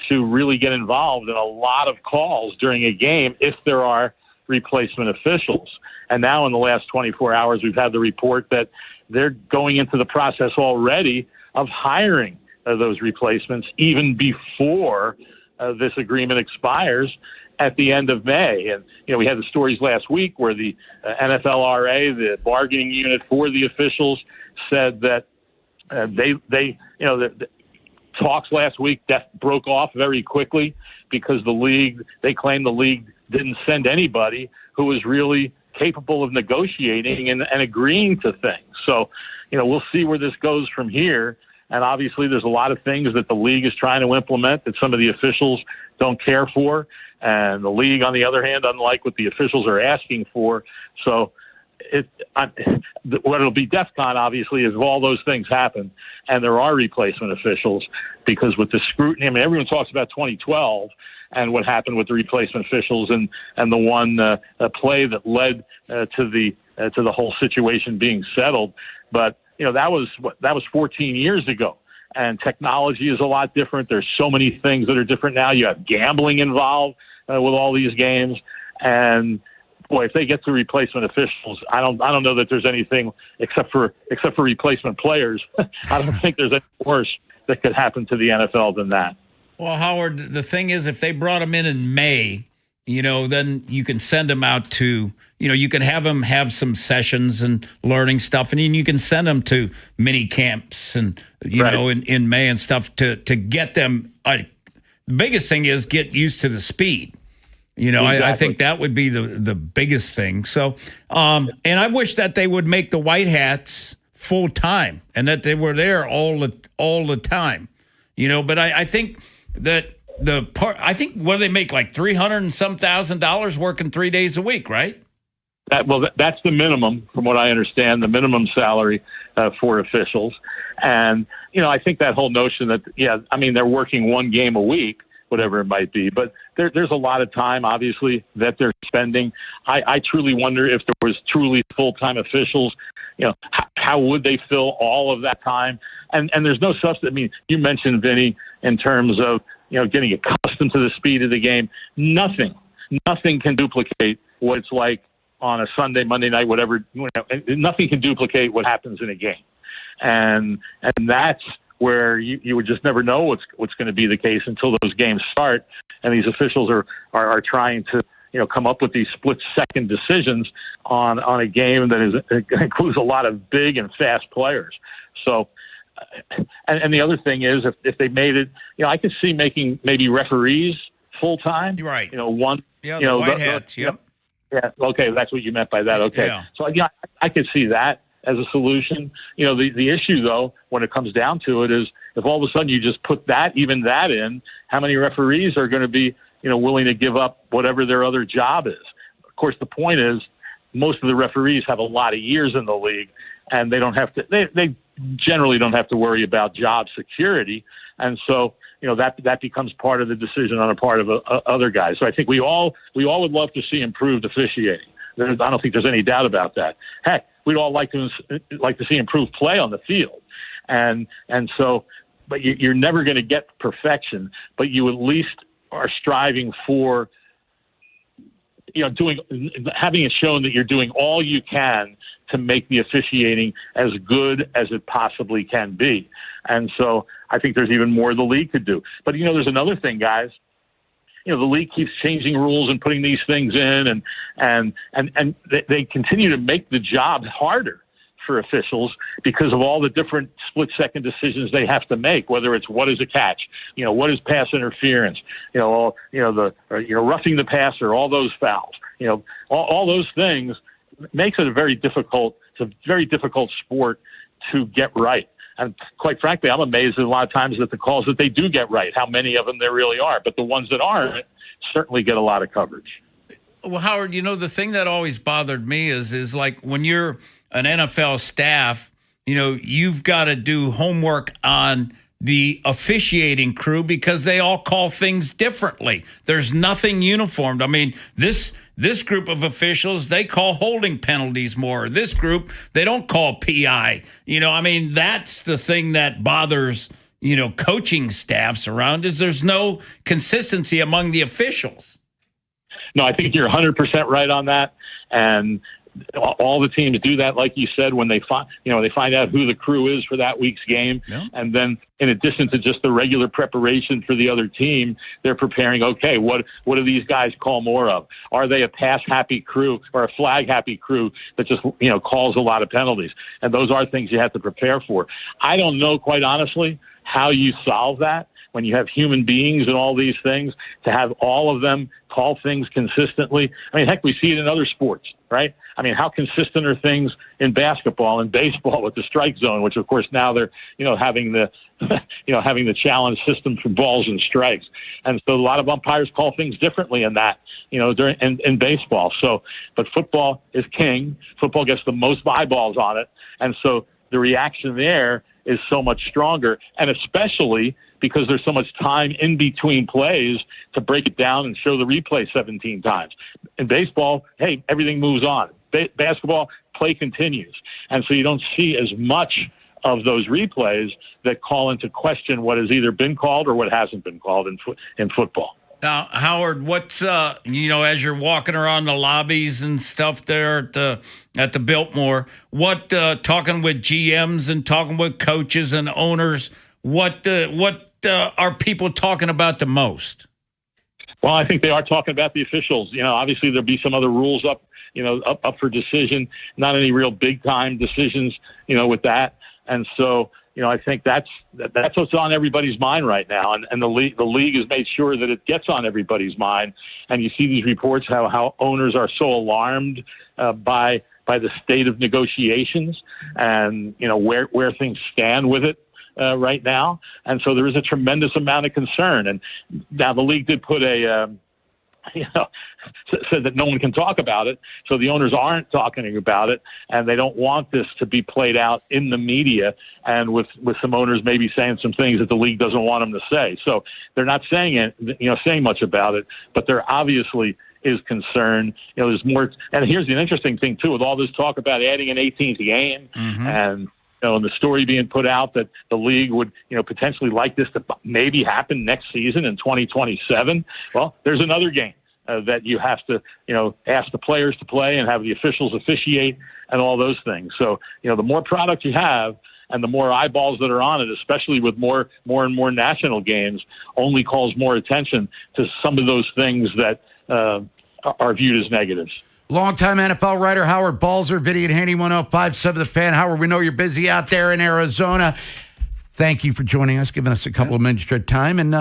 to really get involved in a lot of calls during a game if there are replacement officials. And now in the last 24 hours, we've had the report that they're going into the process already of hiring those replacements even before this agreement expires at the end of May. And, we had the stories last week where the NFLRA, the bargaining unit for the officials, said that the talks last week broke off very quickly because they claimed the league didn't send anybody who was really capable of negotiating and agreeing to things. So, we'll see where this goes from here. And obviously there's a lot of things that the league is trying to implement that some of the officials don't care for. And the league, on the other hand, doesn't like what the officials are asking for. So what it'll be DEFCON, obviously, is if all those things happen and there are replacement officials, because with the scrutiny, everyone talks about 2012 and what happened with the replacement officials and the one play that led to the whole situation being settled. But that was 14 years ago, and technology is a lot different. There's so many things that are different now. You have gambling involved with all these games, and boy, if they get to replacement officials, I don't know that there's anything except for replacement players. I don't think there's anything worse that could happen to the NFL than that. Well, Howard, the thing is, if they brought him in May, then you can send them out to, you can have them have some sessions and learning stuff, and you can send them to mini camps and, in May and stuff to get them. The biggest thing is get used to the speed. Exactly. I think that would be the biggest thing. So, and I wish that they would make the white hats full time and that they were there all the time, but I think that what do they make, like $300 and some $1,000 working 3 days a week, right? That's the minimum, from what I understand, the minimum salary for officials. And, I think that whole notion that, they're working one game a week, whatever it might be, but there's a lot of time, obviously, that they're spending. I truly wonder if there was truly full-time officials, how would they fill all of that time? And there's no substitute. You mentioned, Vinny, in terms of, getting accustomed to the speed of the game. Nothing can duplicate what it's like on a Sunday, Monday night, whatever. Nothing can duplicate what happens in a game. And that's where you would just never know what's going to be the case until those games start. And these officials are trying to, come up with these split-second decisions on a game that includes a lot of big and fast players. So, and the other thing is, if they made it, I could see making maybe referees full-time. Right. One. Yeah, the white hats, yep. Yeah, okay, that's what you meant by that. Okay. Yeah. So, I could see that as a solution. The issue, though, when it comes down to it, is if all of a sudden you just put that in, how many referees are going to be, willing to give up whatever their other job is? Of course, the point is most of the referees have a lot of years in the league, and they don't have to. They generally don't have to worry about job security, and so that becomes part of the decision on a part of other guys. So I think we all would love to see improved officiating. I don't think there's any doubt about that. Heck, we'd all like to see improved play on the field, and so, but you're never going to get perfection, but you at least are striving for, having it shown that you're doing all you can to make the officiating as good as it possibly can be. And so I think there's even more the league could do. But, there's another thing, guys. The league keeps changing rules and putting these things in, and they continue to make the job harder for officials because of all the different split-second decisions they have to make, whether it's what is a catch, what is pass interference, roughing the passer, all those fouls, all those things makes it a very difficult sport to get right. And quite frankly, I'm amazed at a lot of times that the calls that they do get right, how many of them there really are. But the ones that aren't certainly get a lot of coverage. Well, Howard, the thing that always bothered me is like when you're an NFL staff, you've got to do homework on the officiating crew because they all call things differently. There's nothing uniformed. I mean, this group of officials, they call holding penalties more. This group, they don't call PI. That's the thing that bothers, coaching staffs around is there's no consistency among the officials. No, I think you're 100% right on that. And all the teams do that, like you said, when they find out who the crew is for that week's game. Yeah. And then in addition to just the regular preparation for the other team, they're preparing, okay, what do these guys call more of? Are they a pass-happy crew or a flag-happy crew that just, calls a lot of penalties? And those are things you have to prepare for. I don't know, quite honestly, how you solve that when you have human beings and all these things, to have all of them call things consistently. I mean, heck, we see it in other sports, right? I mean, how consistent are things in basketball and baseball with the strike zone, which of course now they're, having the, having the challenge system for balls and strikes. And so a lot of umpires call things differently in that, in baseball. So, but football is king. Football gets the most eyeballs on it. And so the reaction there is so much stronger, and especially because there's so much time in between plays to break it down and show the replay 17 times. In baseball, hey, everything moves on. Basketball, play continues. And so you don't see as much of those replays that call into question what has either been called or what hasn't been called in football. Now, Howard, what's as you're walking around the lobbies and stuff there at the Biltmore, what talking with GMs and talking with coaches and owners, what are people talking about the most? Well, I think they are talking about the officials. Obviously there'll be some other rules up for decision, not any real big time decisions, with that. And so, I think that's what's on everybody's mind right now. And the league has made sure that it gets on everybody's mind. And you see these reports how owners are so alarmed by the state of negotiations and, where things stand with it right now. And so there is a tremendous amount of concern. And now the league did put said that no one can talk about it. So the owners aren't talking about it, and they don't want this to be played out in the media and with some owners maybe saying some things that the league doesn't want them to say. So they're not saying much about it, but there obviously is concern. There's more. And here's the interesting thing too, with all this talk about adding an 18th game and and the story being put out that the league would, potentially like this to maybe happen next season in 2027. Well, there's another game that you have to, ask the players to play and have the officials officiate and all those things. So, the more product you have and the more eyeballs that are on it, especially with more and more national games, only calls more attention to some of those things that are viewed as negatives. Longtime NFL writer Howard Balzer, Vinny Haynie, 105.7 The Fan. Howard, we know you're busy out there in Arizona. Thank you for joining us, giving us a couple of minutes of your time, and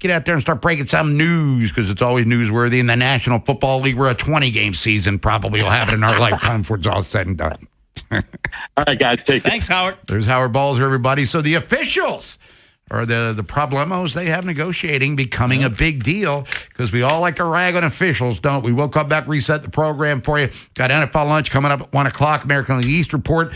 get out there and start breaking some news because it's always newsworthy. In the National Football League, we're a 20-game season. Probably will happen in our lifetime before it's all said and done. All right, guys. Thanks, Howard. There's Howard Balzer, everybody. So the officials or the problemos they have negotiating becoming a big deal because we all like to rag on officials, don't we? We'll come back, reset the program for you. Got NFL lunch coming up at 1 o'clock, American League East report.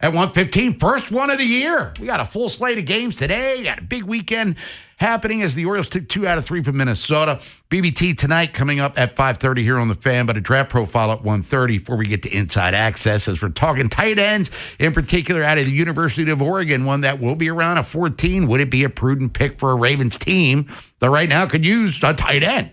at 1:15. First one of the year. We got a full slate of games today. Got a big weekend happening as the Orioles took 2 out of 3 from Minnesota. BBT tonight coming up at 5:30 here on The Fan, but a draft profile at 1:30 before we get to Inside Access as we're talking tight ends, in particular out of the University of Oregon, one that will be around at 14. Would it be a prudent pick for a Ravens team that right now could use a tight end?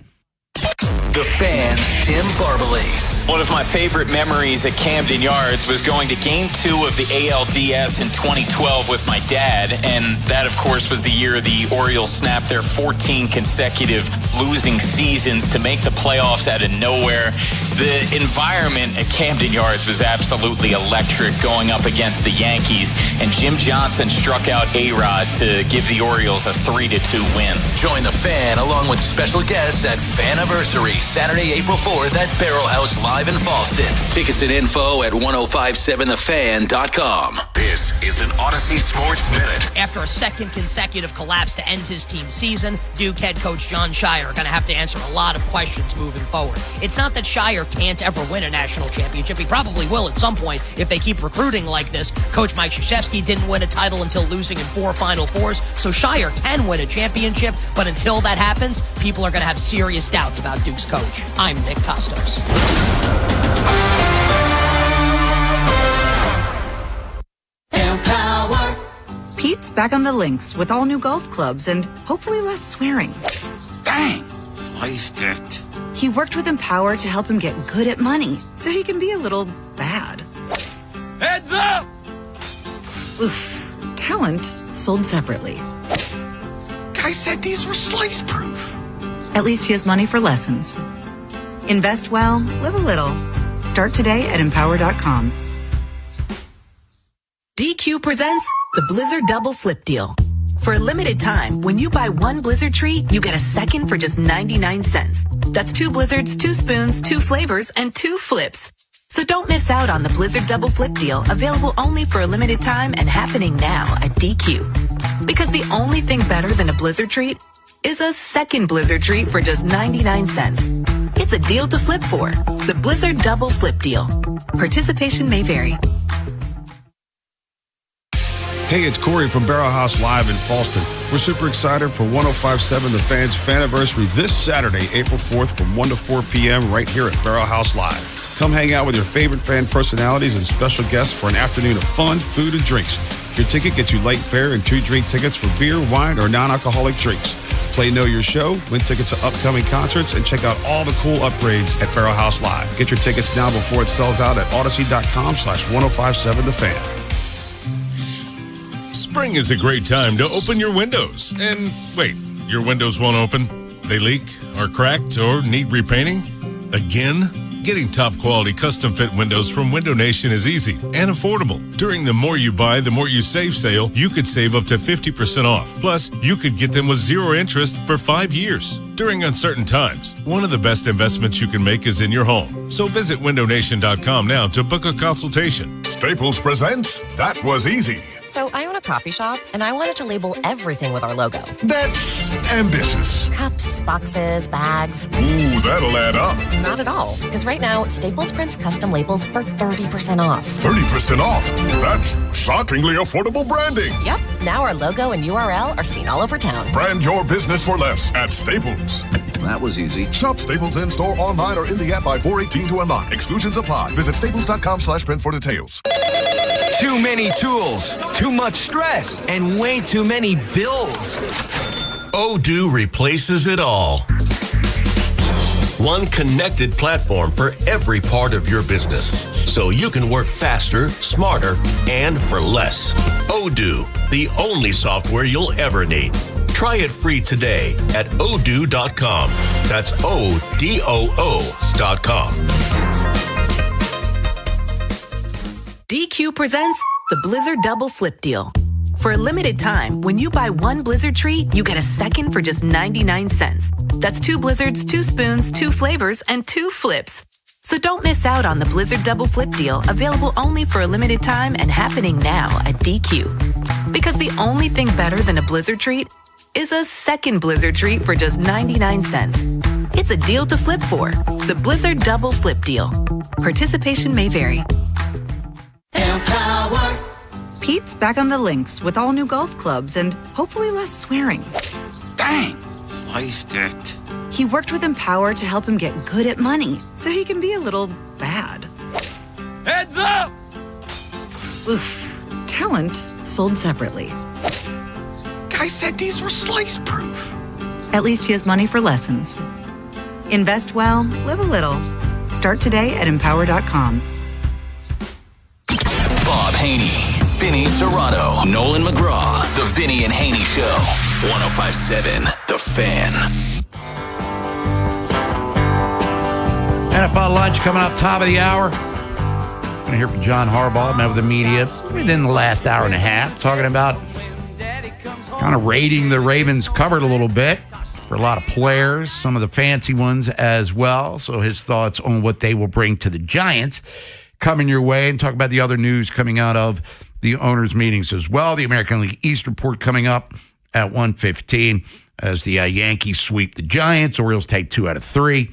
The Fan's Tim Barbalace. One of my favorite memories at Camden Yards was going to Game 2 of the ALDS in 2012 with my dad, and that, of course, was the year the Orioles snapped their 14 consecutive losing seasons to make the playoffs out of nowhere. The environment at Camden Yards was absolutely electric going up against the Yankees, and Jim Johnson struck out A-Rod to give the Orioles a 3-2 win. Join the Fan along with special guests at Faniversary, Saturday, April 4th at Barrel House Live in Fallston. Tickets and info at 1057thefan.com. This is an Odyssey Sports Minute. After a second consecutive collapse to end his team's season, Duke head coach John Shire going to have to answer a lot of questions moving forward. It's not that Shire can't ever win a national championship. He probably will at some point if they keep recruiting like this. Coach Mike Krzyzewski didn't win a title until losing in 4 Final Fours, so Shire can win a championship, but until that happens, people are going to have serious doubts about Duke's coach. I'm Nick Costos. Empower. Pete's back on the links with all new golf clubs and hopefully less swearing. Dang, sliced it. He worked with Empower to help him get good at money so he can be a little bad. Heads up! Oof. Talent sold separately. Guy said these were slice proof. At least he has money for lessons. Invest well, live a little. Start today at empower.com. DQ presents the Blizzard Double Flip Deal. For a limited time, when you buy one Blizzard treat, you get a second for just 99 cents. That's 2 Blizzards, 2 spoons, 2 flavors, and 2 flips. So don't miss out on the Blizzard Double Flip Deal, available only for a limited time and happening now at DQ. Because the only thing better than a Blizzard treat is a second Blizzard treat for just 99 cents. It's a deal to flip for. The Blizzard Double Flip Deal. Participation may vary. Hey, it's Corey from Barrel House Live in Fallston. We're super excited for 1057 The Fan's Faniversary this Saturday, April 4th from 1 to 4 p.m. right here at Barrel House Live. Come hang out with your favorite fan personalities and special guests for an afternoon of fun, food, and drinks. Your ticket gets you light fare and 2 drink tickets for beer, wine, or non-alcoholic drinks. Play Know Your Show, win tickets to upcoming concerts, and check out all the cool upgrades at Barrel House Live. Get your tickets now before it sells out at odyssey.com/1057thefan. Spring is a great time to open your windows. And wait, your windows won't open? They leak, are cracked, or need repainting? Again? Getting top quality custom fit windows from Window Nation is easy and affordable. During the More You Buy, the More You Save sale, you could save up to 50% off. Plus, you could get them with 0 interest for 5 years. During uncertain times, one of the best investments you can make is in your home. So visit windownation.com now to book a consultation. Staples presents That Was Easy. So I own a coffee shop, and I wanted to label everything with our logo. That's ambitious. Cups, boxes, bags. Ooh, that'll add up. Not at all, because right now, Staples prints custom labels for 30% off. 30% off? That's shockingly affordable branding. Yep. Now our logo and URL are seen all over town. Brand your business for less at Staples. That was easy. Shop Staples in-store, online, or in the app by 4/18 to unlock. Exclusions apply. Visit staples.com/print for details. Too many tools, too much stress, and way too many bills. Odoo replaces it all. One connected platform for every part of your business, so you can work faster, smarter, and for less. Odoo, the only software you'll ever need. Try it free today at odoo.com. That's ODOO.com. DQ presents the Blizzard Double Flip Deal. For a limited time, when you buy one Blizzard treat, you get a second for just 99 cents. That's 2 Blizzards, 2 spoons, 2 flavors, and 2 flips. So don't miss out on the Blizzard Double Flip Deal, available only for a limited time and happening now at DQ. Because the only thing better than a Blizzard treat is a second Blizzard treat for just 99 cents. It's a deal to flip for. The Blizzard Double Flip Deal. Participation may vary. Empower. Pete's back on the links with all new golf clubs and hopefully less swearing. Dang, sliced it. He worked with Empower to help him get good at money so he can be a little bad. Heads up! Oof. Talent sold separately. Guy said these were slice proof. At least he has money for lessons. Invest well, live a little. Start today at empower.com. Bob Haney, Vinny Serrato, Nolan McGraw. The Vinny and Haney Show. 105.7 The Fan. NFL lunch coming up top of the hour. Going to hear from John Harbaugh, met with the media within the last hour and a half, talking about kind of rating the Ravens cupboard a little bit for a lot of players, some of the fancy ones as well. So his thoughts on what they will bring to the Giants coming your way, and talk about the other news coming out of the owners' meetings as well. The American League East report coming up at 1:15 as the Yankees sweep the Giants. Orioles take 2 out of 3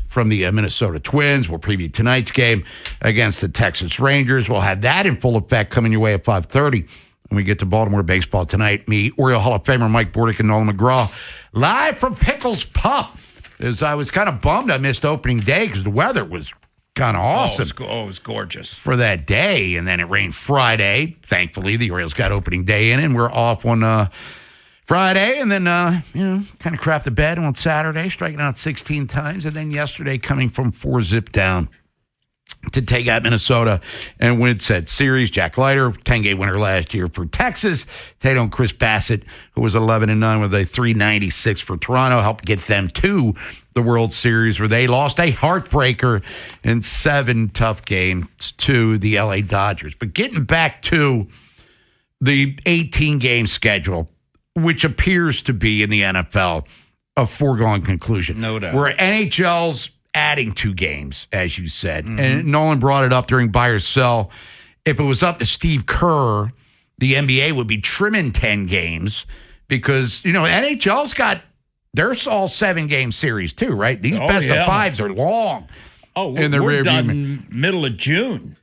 from the Minnesota Twins. We'll preview tonight's game against the Texas Rangers. We'll have that in full effect coming your way at 5:30 when we get to Baltimore baseball tonight. Me, Oriole Hall of Famer Mike Bordick, and Nolan McGraw, live from Pickles Pup. As I was kind of bummed I missed opening day because the weather was kind of awesome. It was gorgeous for that day, and then it rained Friday. Thankfully, the Orioles got opening day in, and we're off on Friday, and then, kind of crapped the bed on Saturday, striking out 16 times, and then yesterday coming from 4-zip down to take out Minnesota and win said series. Jack Leiter, 10-game winner last year for Texas. Take on Chris Bassett, who was 11-9 with a 396 for Toronto, helped get them to the World Series, where they lost a heartbreaker in 7 tough games to the LA Dodgers. But getting back to the 18-game schedule, which appears to be in the NFL a foregone conclusion. No doubt. Where NHL's adding 2 games, as you said. Mm-hmm. And Nolan brought it up during Buy or Sell. If it was up to Steve Kerr, the NBA would be trimming 10 games because, NHL's got, they're all 7-game series too, right? These best of 5s are long. Oh, we're done middle of June.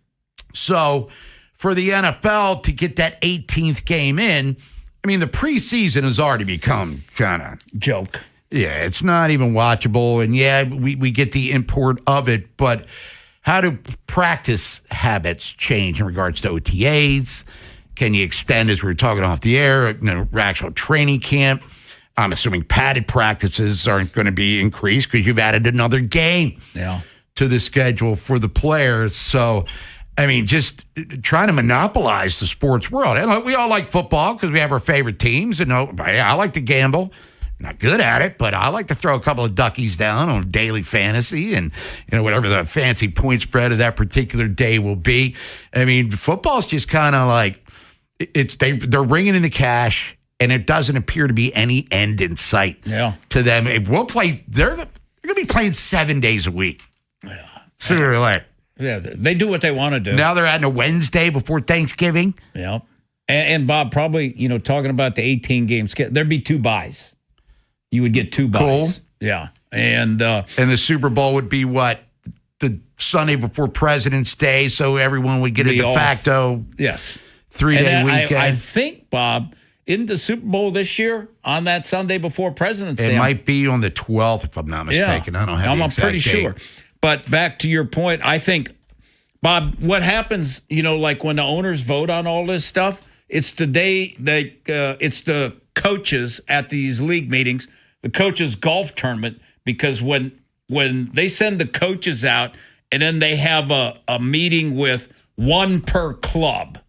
So for the NFL to get that 18th game in, the preseason has already become kind of joke. Yeah, it's not even watchable. And yeah, we get the import of it, but how do practice habits change in regards to OTAs? Can you extend, as we were talking off the air, actual training camp? I'm assuming padded practices aren't going to be increased because you've added another game to the schedule for the players. So, just trying to monopolize the sports world. And we all like football because we have our favorite teams. And I like to gamble. Not good at it, but I like to throw a couple of duckies down on daily fantasy and, whatever the fancy point spread of that particular day will be. Football's just kind of like, they're ringing in the cash, and it doesn't appear to be any end in sight to them. We'll play, they're going to be playing 7 days a week. Yeah. Sooner or later. Yeah, they do what they want to do. Now they're adding a Wednesday before Thanksgiving. Yeah. And Bob, probably, talking about the 18 games, there'd be 2 buys. You would get 2 buys. Cool. Yeah. And the Super Bowl would be what? The Sunday before President's Day, so everyone would get a de facto 3-day weekend. I think, Bob, in the Super Bowl this year, on that Sunday before President's Day. It might be on the 12th, if I'm not mistaken. Yeah. I don't have the exact pretty date. Sure. But back to your point, I think, Bob, what happens, like when the owners vote on all this stuff, it's the day that it's the coaches at these league meetings, the coaches' golf tournament, because when they send the coaches out and then they have a meeting with 1 per club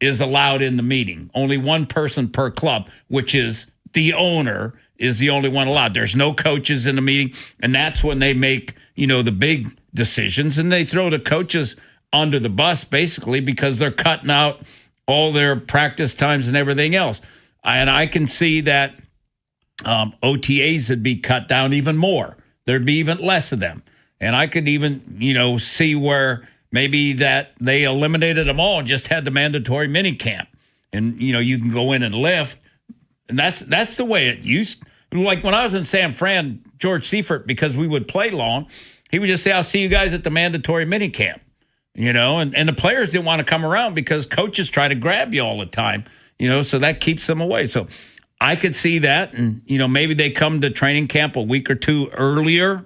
is allowed in the meeting, only 1 person per club, which is the owner is the only one allowed. There's no coaches in the meeting, and that's when they make, the big decisions, and they throw the coaches under the bus, basically, because they're cutting out all their practice times and everything else. And I can see that OTAs would be cut down even more. There'd be even less of them. And I could even, see where maybe that they eliminated them all and just had the mandatory mini camp. And, you can go in and lift. And that's the way it used. Like when I was in San Fran, George Seifert, because we would play long, he would just say, I'll see you guys at the mandatory mini camp. and the players didn't want to come around because coaches try to grab you all the time, so that keeps them away. So I could see that. And, maybe they come to training camp a week or two earlier,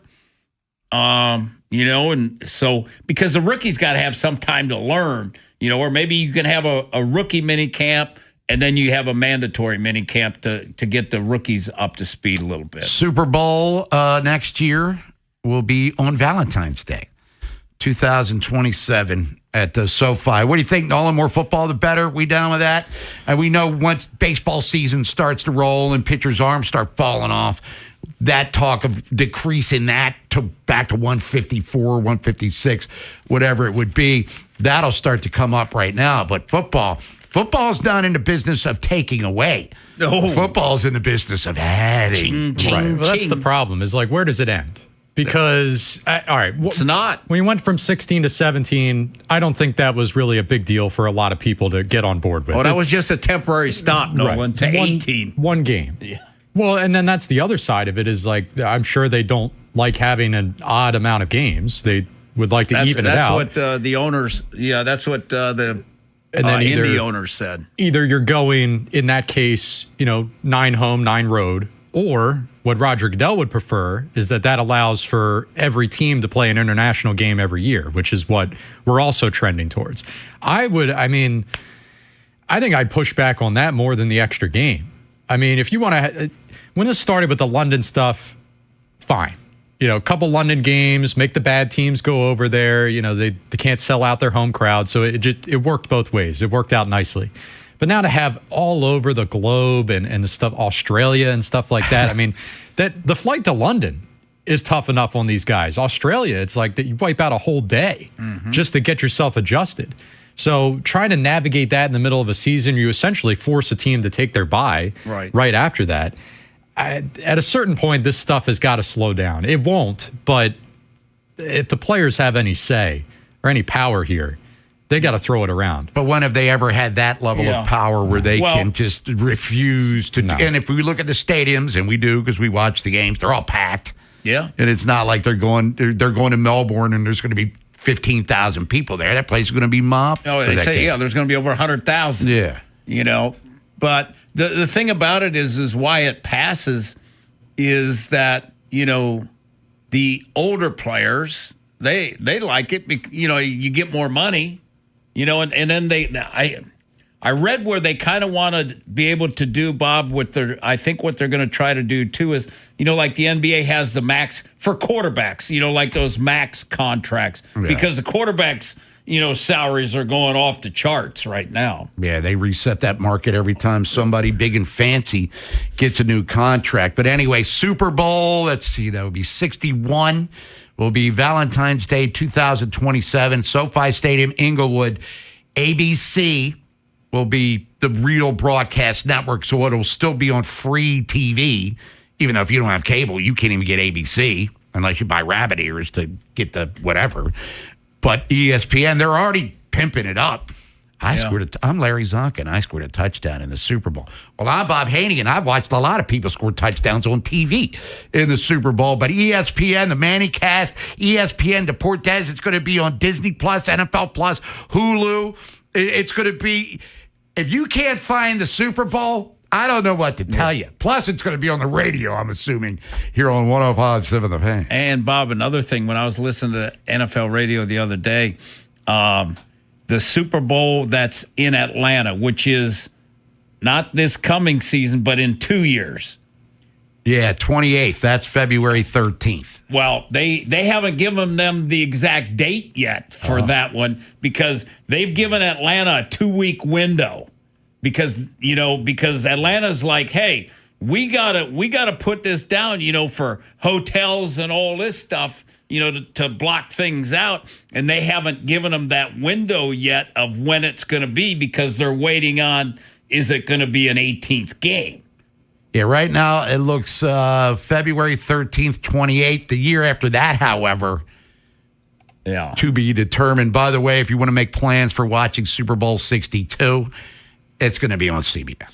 and so because the rookies got to have some time to learn, or maybe you can have a rookie mini camp and then you have a mandatory mini camp to get the rookies up to speed a little bit. Super Bowl next year will be on Valentine's Day, 2027 at the SoFi. What do you think, Nolan? More football, the better? We down with that? And we know once baseball season starts to roll and pitchers' arms start falling off, that talk of decreasing that to back to 154, 156, whatever it would be, that'll start to come up right now. But football's not in the business of taking away. No. Football's in the business of adding. Right. Well, that's the problem, is like, where does it end? Because, all right. It's not. When you went from 16 to 17, I don't think that was really a big deal for a lot of people to get on board with. Oh, that was just a temporary stop, Nolan, to 18. One game. Yeah. Well, and then that's the other side of it is like, I'm sure they don't like having an odd amount of games. They would like to even it out. That's what the owners, that's what the Indy owners said. Either you're going, in that case, 9 home, 9 road, or what Roger Goodell would prefer is that allows for every team to play an international game every year, which is what we're also trending towards. I think I'd push back on that more than the extra game. I mean, if you want to, when this started with the London stuff, fine. A couple London games, make the bad teams go over there. They can't sell out their home crowd. So it worked both ways. It worked out nicely. But now to have all over the globe and the stuff, Australia and stuff like that, I mean, that the flight to London is tough enough on these guys. Australia, it's like that you wipe out a whole day just to get yourself adjusted. So trying to navigate that in the middle of a season, you essentially force a team to take their bye right after that. At a certain point, this stuff has got to slow down. It won't, but if the players have any say or any power here, they got to throw it around. But when have they ever had that level of power where they can just refuse to? No. And if we look at the stadiums, and we do because we watch the games, they're all packed. Yeah, and it's not like they're going to Melbourne and there's going to be 15,000 people there. That place is going to be mobbed. Oh, they say there's going to be over 100,000. Yeah, but the thing about it is why it passes is that the older players they like it because you get more money. And then I read where they kind of want to be able to do, Bob, I think what they're going to try to do too is, like the NBA has the max for quarterbacks, like those max contracts, because the quarterbacks, salaries are going off the charts right now. Yeah, they reset that market every time somebody big and fancy gets a new contract. But anyway, Super Bowl, let's see, that would be 61. Will be Valentine's Day 2027, SoFi Stadium, Inglewood. ABC will be the real broadcast network, so it'll still be on free TV, even though if you don't have cable, you can't even get ABC unless you buy rabbit ears to get the whatever. But ESPN, they're already pimping it up. I'm Larry Zonka, and I scored a touchdown in the Super Bowl. Well, I'm Bob Haynie, and I've watched a lot of people score touchdowns on TV in the Super Bowl. But ESPN, the Mannycast, ESPN Deportes, it's going to be on Disney Plus, NFL Plus, Hulu. It's going to be, if you can't find the Super Bowl, I don't know what to tell you. Plus, it's going to be on the radio, I'm assuming, here on 105.7 The Fan. And, Bob, another thing, when I was listening to NFL radio the other day, the Super Bowl that's in Atlanta, which is not this coming season, but in 2 years. Yeah, 28th. That's February 13th. Well, they haven't given them the exact date yet for that one because they've given Atlanta a 2-week window because Atlanta's like, hey, we gotta put this down, for hotels and all this stuff, to block things out. And they haven't given them that window yet of when it's going to be because they're waiting on, is it going to be an 18th game? Yeah, right now it looks February 13th, 28th. The year after that, however, to be determined. By the way, if you want to make plans for watching Super Bowl 62, it's going to be on CBS.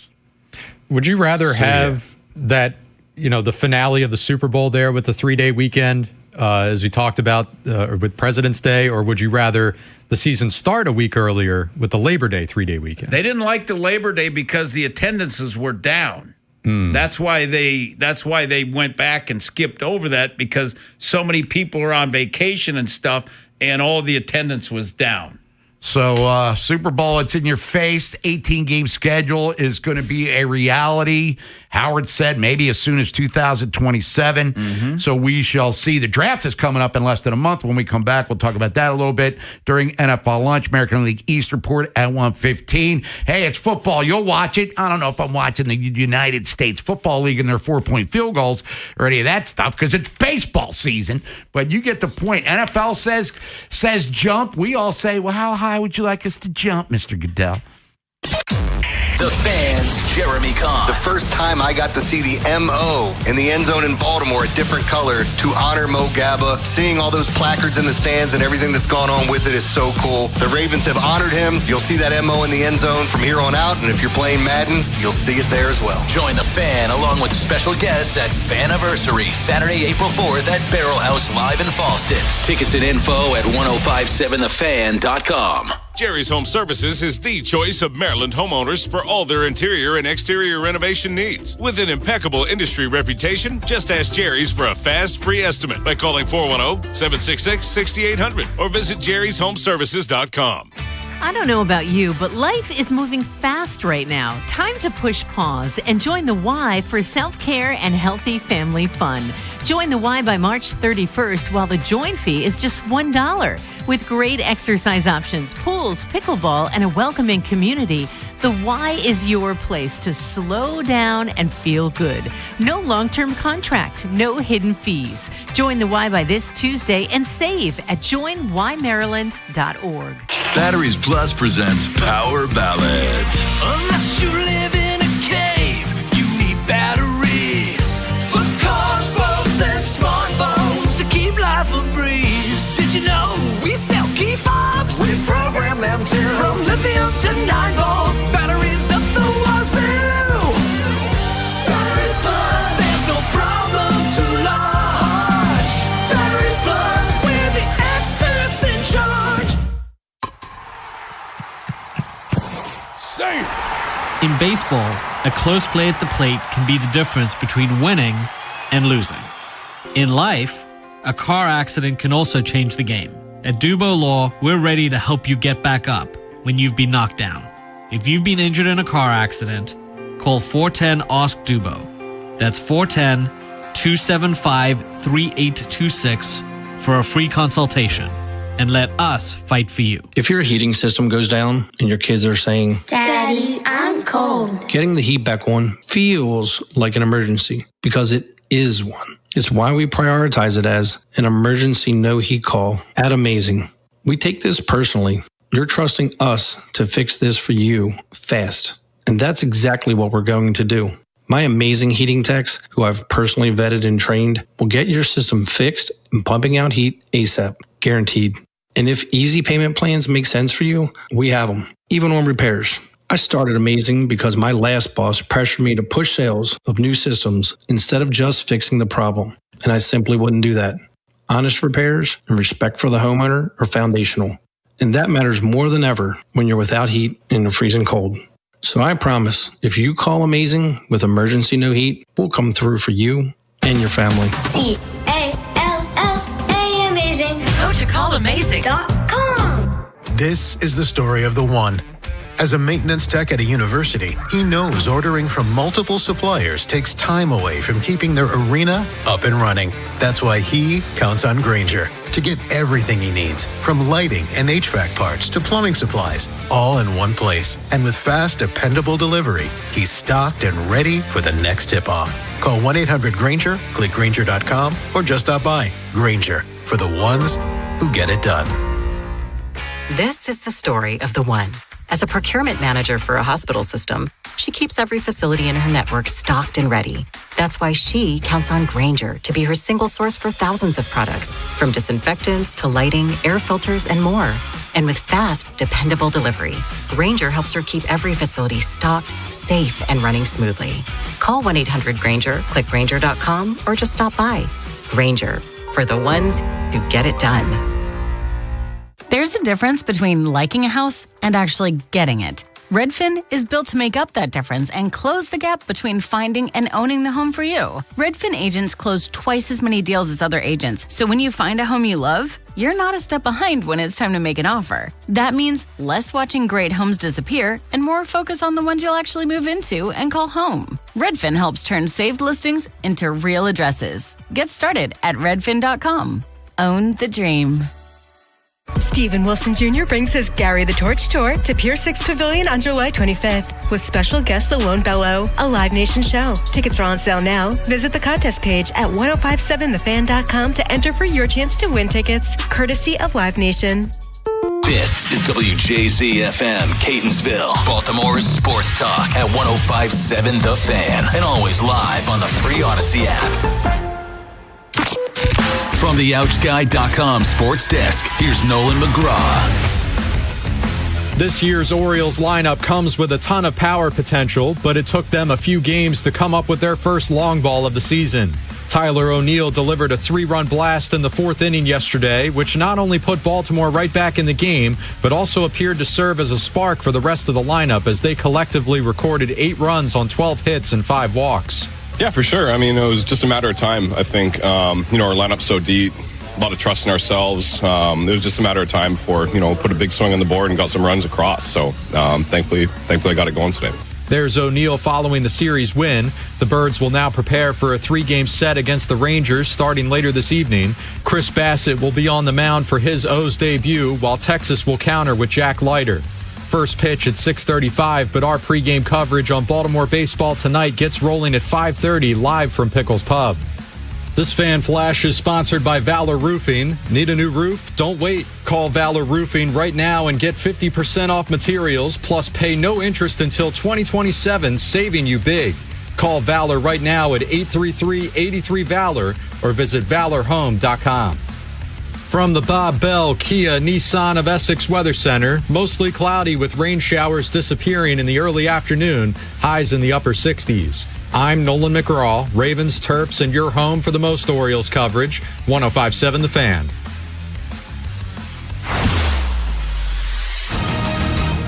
Would you rather have that, the finale of the Super Bowl there with the 3-day weekend, as we talked about, with President's Day, or would you rather the season start a week earlier with the Labor Day 3-day weekend. They didn't like the Labor Day because the attendances were down. That's why they went back and skipped over that, because so many people are on vacation and stuff, and all the attendance was down. So Super Bowl, it's in your face. 18-game schedule is going to be a reality. Howard said maybe as soon as 2027. So we shall see. The draft is coming up in less than a month. When we come back, we'll talk about that a little bit during NFL Lunch. American League East Report at 1:15. Hey, it's football. You'll watch it. I don't know if I'm watching the United States Football League and their 4-point field goals or any of that stuff, because it's baseball season. But you get the point. NFL says jump. We all say, well, how high would you like us to jump, Mr. Goodell? The Fan's Jeremy Kahn. The first time I got to see the M.O. in the end zone in Baltimore, a different color, to honor Mo Gabba. Seeing all those placards in the stands and everything that's gone on with it is so cool. The Ravens have honored him. You'll see that M.O. in the end zone from here on out, and if you're playing Madden, you'll see it there as well. Join the Fan along with special guests at Faniversary, Saturday, April 4th at Barrel House Live in Fallston. Tickets and info at 1057thefan.com. Jerry's Home Services is the choice of Maryland homeowners for all their interior and exterior renovation needs. With an impeccable industry reputation, just ask Jerry's for a fast, free estimate by calling 410-766-6800 or visit jerryshomeservices.com. I don't know about you, but life is moving fast right now. Time to push pause and join the Y for self-care and healthy family fun. Join the Y by March 31st while the join fee is just $1. With great exercise options, pools, pickleball, and a welcoming community, the Y is your place to slow down and feel good. No long-term contract, no hidden fees. Join the Y by this Tuesday and save at joinymaryland.org. Batteries Plus presents Power Ballads. Unless you live in a cave, you need batteries for cars, boats, and smartphones to keep life a breeze. Did you know we sell key fobs? We program them too. From lithium to 9-volt batteries up the wazoo. Batteries Plus, there's no problem too large. Batteries Plus, we're the experts in charge. Safe. In baseball, a close play at the plate can be the difference between winning and losing. In life, a car accident can also change the game. At Dubo Law, we're ready to help you get back up when you've been knocked down. If you've been injured in a car accident, call 410-ASK-DUBO. That's 410-275-3826 for a free consultation. And let us fight for you. If your heating system goes down and your kids are saying, Daddy, I'm cold, getting the heat back on feels like an emergency, because it is one. It's why we prioritize it as an emergency no heat call at Amazing. We take this personally. You're trusting us to fix this for you fast. And that's exactly what we're going to do. My amazing heating techs, who I've personally vetted and trained, will get your system fixed and pumping out heat ASAP, guaranteed. And if easy payment plans make sense for you, we have them, even on repairs. I started Amazing because my last boss pressured me to push sales of new systems instead of just fixing the problem. And I simply wouldn't do that. Honest repairs and respect for the homeowner are foundational. And that matters more than ever when you're without heat in the freezing cold. So I promise, if you call Amazing with emergency no heat, we'll come through for you and your family. C-A-L-L-A Amazing. Go to callamazing.com. This is the story of the one. As a maintenance tech at a university, he knows ordering from multiple suppliers takes time away from keeping their arena up and running. That's why he counts on Grainger to get everything he needs, from lighting and HVAC parts to plumbing supplies, all in one place. And with fast, dependable delivery, he's stocked and ready for the next tip-off. Call 1-800-GRAINGER, click Grainger.com, or just stop by. Grainger, for the ones who get it done. This is the story of the one. As a procurement manager for a hospital system, she keeps every facility in her network stocked and ready. That's why she counts on Grainger to be her single source for thousands of products, from disinfectants to lighting, air filters, and more. And with fast, dependable delivery, Grainger helps her keep every facility stocked, safe, and running smoothly. Call 1-800-GRAINGER, click Grainger.com, or just stop by. Grainger, for the ones who get it done. There's a difference between liking a house and actually getting it. Redfin is built to make up that difference and close the gap between finding and owning the home for you. Redfin agents close twice as many deals as other agents, so when you find a home you love, you're not a step behind when it's time to make an offer. That means less watching great homes disappear and more focus on the ones you'll actually move into and call home. Redfin helps turn saved listings into real addresses. Get started at redfin.com. Own the dream. Stephen Wilson Jr. brings his Gary the Torch Tour to Pier 6 Pavilion on July 25th with special guest The Lone Bellow, a Live Nation show. Tickets are on sale now. Visit the contest page at 1057thefan.com to enter for your chance to win tickets, courtesy of Live Nation. This is WJZ-FM, Catonsville, Baltimore's sports talk at 1057 The Fan, and always live on the free Odyssey app. From the OutGuy.com sports desk, here's Nolan McGraw. This year's Orioles lineup comes with a ton of power potential, but it took them a few games to come up with their first long ball of the season. Tyler O'Neill delivered a 3-run blast in the 4th inning yesterday, which not only put Baltimore right back in the game, but also appeared to serve as a spark for the rest of the lineup as they collectively recorded 8 runs on 12 hits and 5 walks. Yeah, for sure. I mean, it was just a matter of time, I think. Our lineup's so deep, a lot of trust in ourselves. It was just a matter of time before, put a big swing on the board and got some runs across. So thankfully I got it going today. There's O'Neill following the series win. The Birds will now prepare for a 3-game set against the Rangers starting later this evening. Chris Bassett will be on the mound for his O's debut, while Texas will counter with Jack Leiter. First pitch at 6:35, but our pregame coverage on Baltimore baseball tonight gets rolling at 5:30 live from Pickles Pub. This Fan Flash is sponsored by Valor Roofing. Need a new roof? Don't wait. Call Valor Roofing right now and get 50% off materials, plus pay no interest until 2027, saving you big. Call Valor right now at 833-83-VALOR or visit valorhome.com. From the Bob Bell Kia Nissan of Essex Weather Center, mostly cloudy with rain showers disappearing in the early afternoon, highs in the upper 60s. I'm Nolan McGraw, Ravens, Terps, and your home for the most Orioles coverage, 1057 The Fan.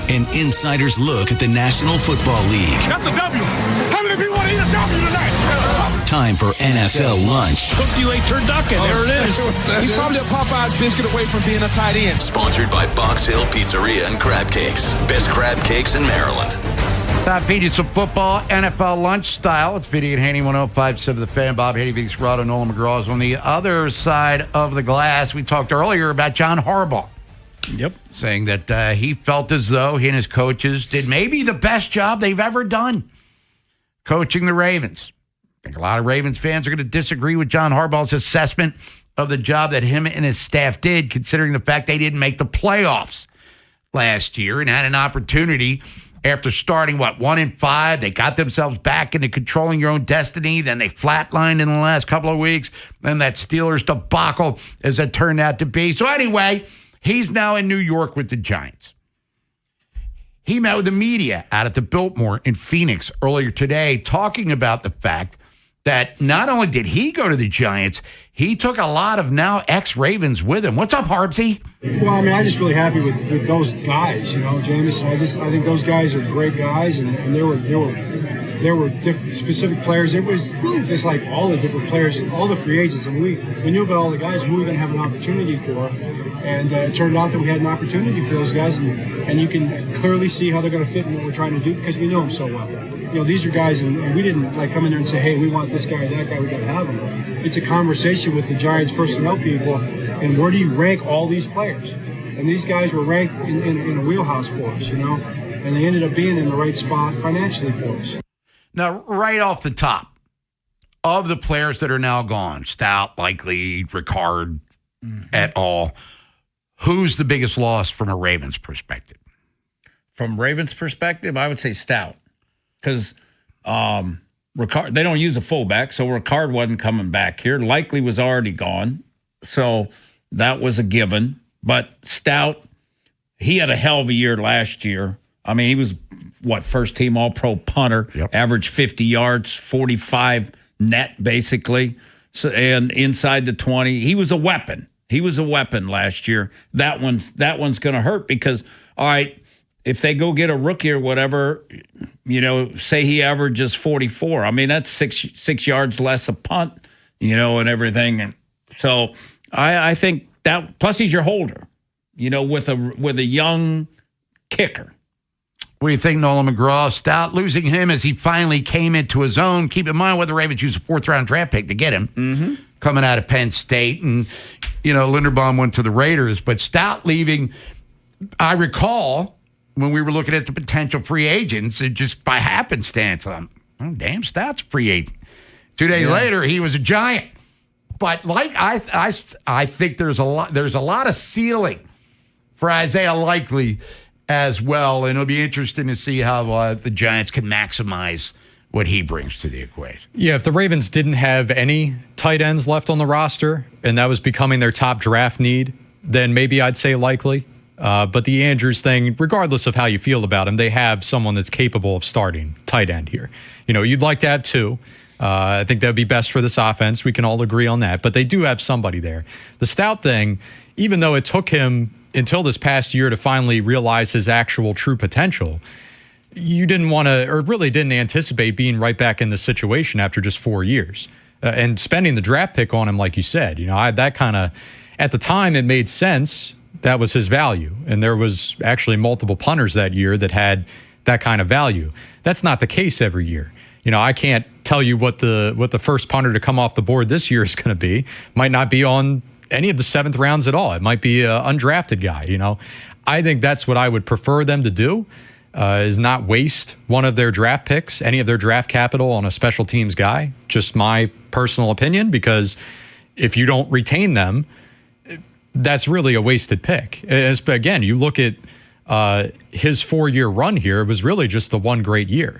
An insider's look at the National Football League. That's a W. How many people want to eat a W tonight? Time for NFL lunch. Cooked you a turducken. There it is. He's probably a Popeye's biscuit away from being a tight end. Sponsored by Box Hill Pizzeria and Crab Cakes. Best crab cakes in Maryland. Time feeding some football, NFL lunch style. It's Vinny and Haynie, 1057 The Fan. Bob Haynie, Vinny Scorado, Nolan McGraw is on the other side of the glass. We talked earlier about John Harbaugh. Yep. Saying that he felt as though he and his coaches did maybe the best job they've ever done coaching the Ravens. I think a lot of Ravens fans are going to disagree with John Harbaugh's assessment of the job that him and his staff did, considering the fact they didn't make the playoffs last year and had an opportunity after starting, 1-5. They got themselves back into controlling your own destiny. Then they flatlined in the last couple of weeks. Then that Steelers debacle, as it turned out to be. So anyway, he's now in New York with the Giants. He met with the media out at the Biltmore in Phoenix earlier today, talking about the fact that not only did he go to the Giants, he took a lot of now ex-Ravens with him. What's up, Harbsy? Well, I mean, I'm just really happy with those guys, Jameis. I think those guys are great guys, and there were different specific players. It was really just like all the different players, all the free agents, and we knew about all the guys who we were going to have an opportunity for, and it turned out that we had an opportunity for those guys, and you can clearly see how they're going to fit in what we're trying to do because we know them so well. These are guys, and we didn't come in there and say, hey, we want this guy, that guy, we got to have them. It's a conversation with the Giants personnel people, and where do you rank all these players? And these guys were ranked in a wheelhouse for us, and they ended up being in the right spot financially for us. Now, right off the top, of the players that are now gone, Stout, Likely, Ricard, et al., who's the biggest loss from a Ravens perspective? From Ravens perspective, I would say Stout. Because Ricard, they don't use a fullback, so Ricard wasn't coming back here. Likely was already gone, so that was a given. But Stout, he had a hell of a year last year. I mean, he was, first-team All-Pro punter, averaged 50 yards, 45 net, basically, and inside the 20. He was a weapon, He was a weapon last year. That one's going to hurt because, all right, if they go get a rookie or whatever, say he averages 44. I mean, that's six yards less a punt, and everything. And so I think that, plus he's your holder, with a young kicker. What do you think, Nolan McGraw? Stout losing him as he finally came into his own. Keep in mind what the Ravens used a 4th-round draft pick to get him, coming out of Penn State. And, Linderbaum went to the Raiders. But Stout leaving, I recall when we were looking at the potential free agents, it just by happenstance, damn, Stout's free agent. 2 days later, he was a Giant. But I think there's a lot of ceiling for Isaiah Likely as well, and it'll be interesting to see how the Giants can maximize what he brings to the equation. Yeah, if the Ravens didn't have any tight ends left on the roster, and that was becoming their top draft need, then maybe I'd say Likely. But the Andrews thing, regardless of how you feel about him, they have someone that's capable of starting tight end here. You'd like to have 2. I think that would be best for this offense. We can all agree on that. But they do have somebody there. The Stout thing, even though it took him until this past year to finally realize his actual true potential, you didn't want to, or really didn't anticipate being right back in this situation after just 4 years. And spending the draft pick on him, like you said, that kind of, at the time, it made sense. That was his value. And there was actually multiple punters that year that had that kind of value. That's not the case every year. I can't tell you what the first punter to come off the board this year is going to be. Might not be on any of the 7th rounds at all. It might be an undrafted guy. I think that's what I would prefer them to do, is not waste one of their draft picks, any of their draft capital on a special teams guy. Just my personal opinion, because if you don't retain them, that's really a wasted pick. Again, you look at his 4-year run here, it was really just the one great year.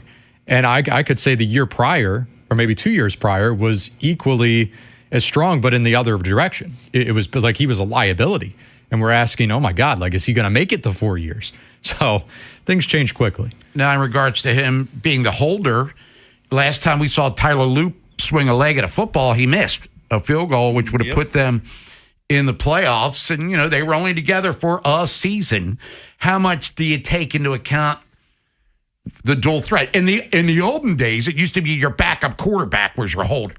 And I could say the year prior, or maybe 2 years prior, was equally as strong, but in the other direction. It was like he was a liability. And we're asking, oh my God, is he going to make it to 4 years? So things change quickly. Now, in regards to him being the holder, last time we saw Tyler Loop swing a leg at a football, he missed a field goal, which would have put them in the playoffs. And, they were only together for a season. How much do you take into account the dual threat? In the olden days, it used to be your backup quarterback was your holder.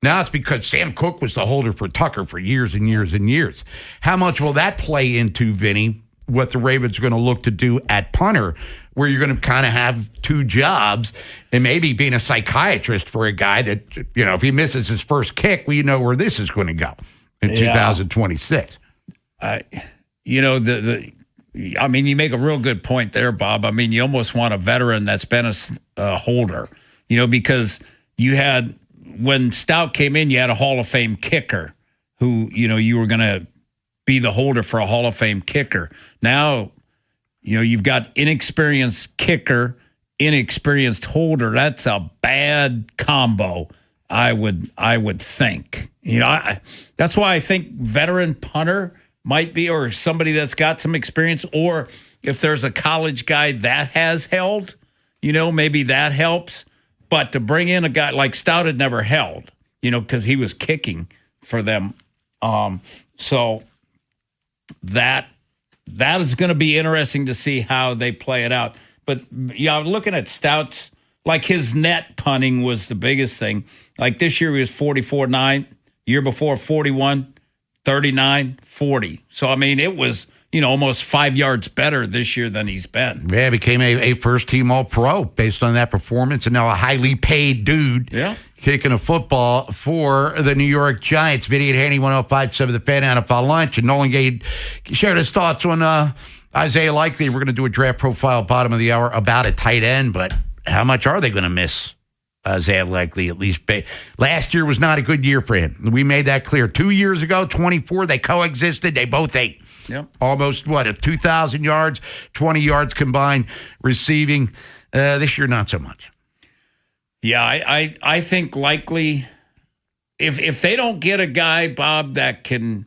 Now it's because Sam Cook was the holder for Tucker for years and years and years. How much will that play into, Vinny, what the Ravens are going to look to do at punter, where you're going to kind of have 2 jobs, and maybe being a psychiatrist for a guy that, if he misses his first kick, we know where this is going to go in 2026. You make a real good point there, Bob. I mean, you almost want a veteran that's been a holder, because you had, when Stout came in, you had a Hall of Fame kicker who, you were going to be the holder for a Hall of Fame kicker. Now, you've got inexperienced kicker, inexperienced holder. That's a bad combo, I would think. That's why I think veteran punter might be, or somebody that's got some experience, or if there's a college guy that has held, maybe that helps. But to bring in a guy like Stout had never held, because he was kicking for them. So that is going to be interesting to see how they play it out. But I'm looking at Stout's, like his net punting was the biggest thing. Like this year he was 44-9, year before 41, 39, 40. So, I mean, it was, almost 5 yards better this year than he's been. Yeah, became a first-team All-Pro based on that performance, and now a highly paid dude kicking a football for the New York Giants. Vinny Haynie, 105.7 The Fan, NFL Lunch, and Nolan Gade shared his thoughts on Isaiah Likely. We're going to do a draft profile bottom of the hour about a tight end, but how much are they going to miss Isaiah Likely, at least? Last year was not a good year for him. We made that clear. 2 years ago, 24, they coexisted. They both ate. Yep. Almost, 2,000 yards, 20 yards combined receiving. This year, not so much. Yeah, I think Likely, if they don't get a guy, Bob, that can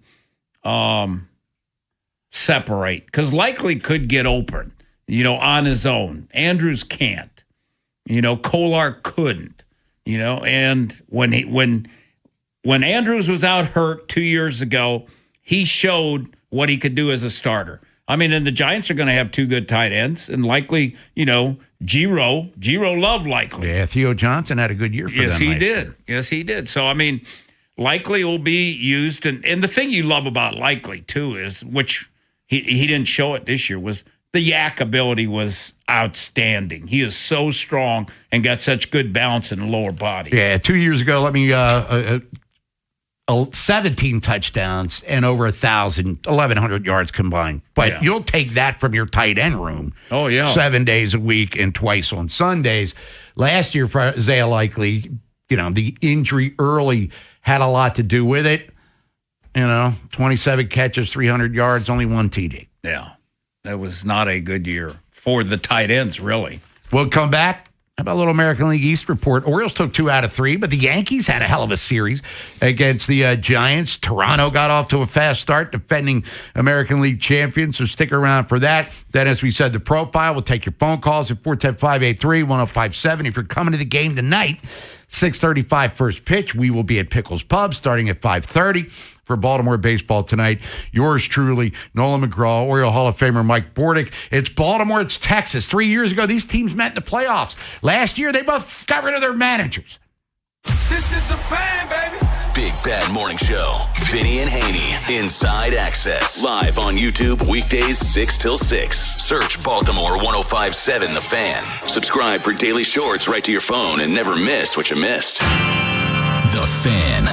separate, because Likely could get open, on his own. Andrews can't. Kolar couldn't. And when Andrews was out hurt 2 years ago, he showed what he could do as a starter. I mean, and the Giants are going to have 2 good tight ends, and likely, Giro Love likely. Yeah, Theo Johnson had a good year for them. Yes, he did. Yes, he did. So, I mean, likely will be used. And the thing you love about likely, too, is, which he didn't show it this year, was the yak ability was outstanding. He is so strong and got such good balance in the lower body. Yeah, 2 years ago, 17 touchdowns and over 1,100 yards combined. But you'll take that from your tight end room. Oh, yeah. 7 days a week and twice on Sundays. Last year for Isaiah Likely, the injury early had a lot to do with it. 27 catches, 300 yards, only 1 TD. Yeah, that was not a good year for the tight ends, really. We'll come back. How about a little American League East report? Orioles took 2 out of 3, but the Yankees had a hell of a series against the Giants. Toronto got off to a fast start, defending American League champions, so stick around for that. Then, as we said, the profile. We'll take your phone calls at 410-583-1057. If you're coming to the game tonight, 6:35 first pitch. We will be at Pickles Pub starting at 5:30 for Baltimore baseball tonight. Yours truly, Nolan McGraw, Oriole Hall of Famer Mike Bordick. It's Baltimore, it's Texas. 3 years ago, these teams met in the playoffs. Last year, they both got rid of their managers. This is the Fan, baby. Big Bad Morning Show. Vinny and Haynie. Inside Access. Live on YouTube weekdays 6 till 6. Search Baltimore 105.7 The Fan. Subscribe for daily shorts right to your phone and never miss what you missed. The Fan.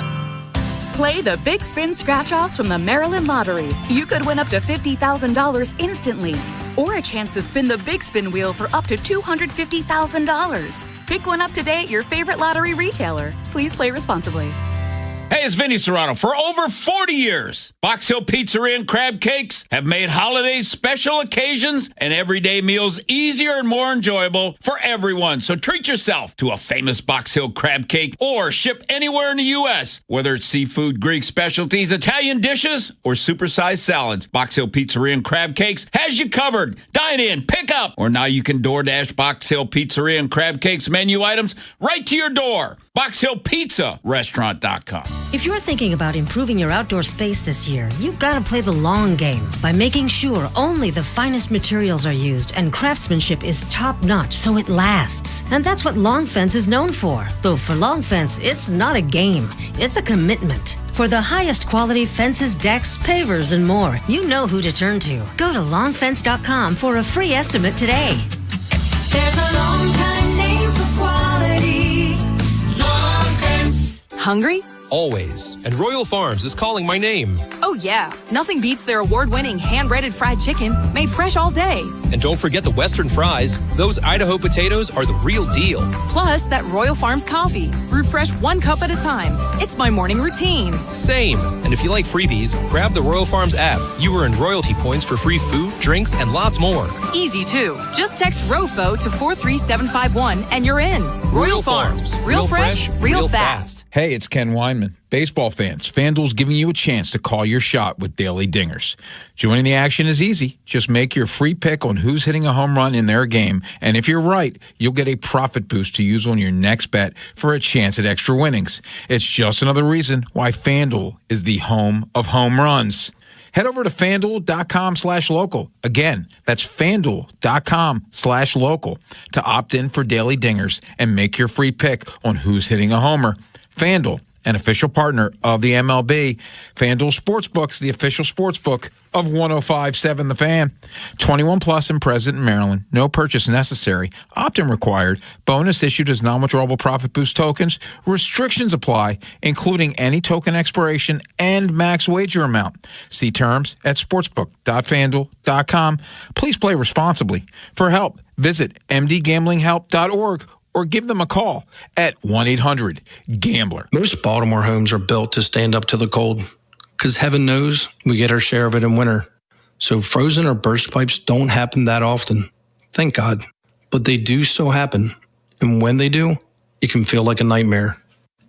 Play the Big Spin Scratch-Offs from the Maryland Lottery. You could win up to $50,000 instantly. Or a chance to spin the Big Spin Wheel for up to $250,000. Pick one up today at your favorite lottery retailer. Please play responsibly. Hey, it's Vinny Serrano. For over 40 years, Box Hill Pizzeria and Crab Cakes have made holidays, special occasions, and everyday meals easier and more enjoyable for everyone. So treat yourself to a famous Box Hill crab cake or ship anywhere in the U.S. Whether it's seafood, Greek specialties, Italian dishes, or supersized salads, Box Hill Pizzeria and Crab Cakes has you covered. Dine in, pick up, or now you can DoorDash Box Hill Pizzeria and Crab Cakes menu items right to your door. BoxHillPizzaRestaurant.com. If you're thinking about improving your outdoor space this year, you've got to play the long game by making sure only the finest materials are used and craftsmanship is top-notch so it lasts. And that's what Long Fence is known for. Though for Long Fence, it's not a game, it's a commitment. For the highest quality fences, decks, pavers, and more, you know who to turn to. Go to longfence.com for a free estimate today. There's a long time name for quality. Long Fence. Hungry? Always. And Royal Farms is calling my name. Oh, yeah. Nothing beats their award-winning hand-breaded fried chicken made fresh all day. And don't forget the Western fries. Those Idaho potatoes are the real deal. Plus, that Royal Farms coffee, brewed fresh 1 cup at a time. It's my morning routine. Same. And if you like freebies, grab the Royal Farms app. You earn royalty points for free food, drinks, and lots more. Easy, too. Just text ROFO to 43751 and you're in. Royal Farms. Real fresh, real fast. Hey, it's Ken Weinman. Baseball fans, FanDuel's giving you a chance to call your shot with daily dingers. Joining the action is easy. Just make your free pick on who's hitting a home run in their game, and if you're right, you'll get a profit boost to use on your next bet for a chance at extra winnings. It's just another reason why FanDuel is the home of home runs. Head over to FanDuel.com/local. Again, that's FanDuel.com/local to opt in for daily dingers and make your free pick on who's hitting a homer. FanDuel, an official partner of the MLB. FanDuel Sportsbook's the official sportsbook of 105.7 The Fan. 21 plus and present in Maryland. No purchase necessary. Opt-in required. Bonus issued as non-withdrawable profit boost tokens. Restrictions apply, including any token expiration and max wager amount. See terms at sportsbook.fanduel.com. Please play responsibly. For help, visit mdgamblinghelp.org or give them a call at 1-800-GAMBLER. Most Baltimore homes are built to stand up to the cold, because heaven knows we get our share of it in winter. So frozen or burst pipes don't happen that often. Thank God. But they do so happen. And when they do, it can feel like a nightmare.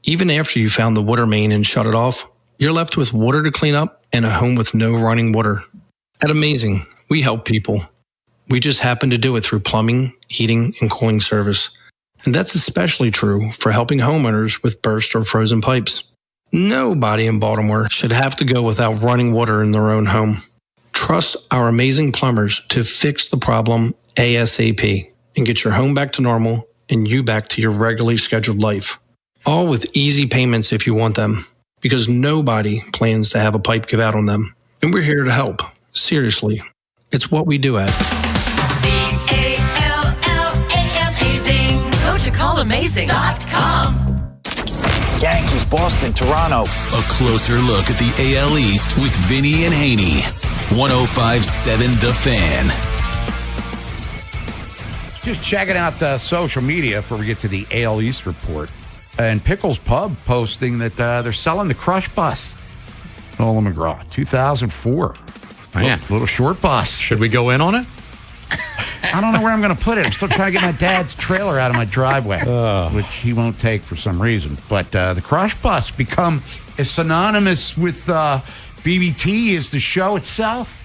Even after you found the water main and shut it off, you're left with water to clean up and a home with no running water. At Amazing, we help people. We just happen to do it through plumbing, heating, and cooling service. And that's especially true for helping homeowners with burst or frozen pipes. Nobody in Baltimore should have to go without running water in their own home. Trust our amazing plumbers to fix the problem ASAP and get your home back to normal and you back to your regularly scheduled life. All with easy payments if you want them, because nobody plans to have a pipe give out on them. And we're here to help. Seriously. It's what we do at CALLAMazing. Go to callamazing.com. Yankees, Boston, Toronto. A closer look at the AL East with Vinny and Haynie. 105.7 The Fan. Just checking out social media before we get to the AL East report. And Pickles Pub posting that they're selling the Crush Bus. Nolan McGraw, 2004. Little short bus. Should we go in on it? I don't know where I'm going to put it. I'm still trying to get my dad's trailer out of my driveway, which he won't take for some reason. But the Crush Bus become as synonymous with BBT as the show itself,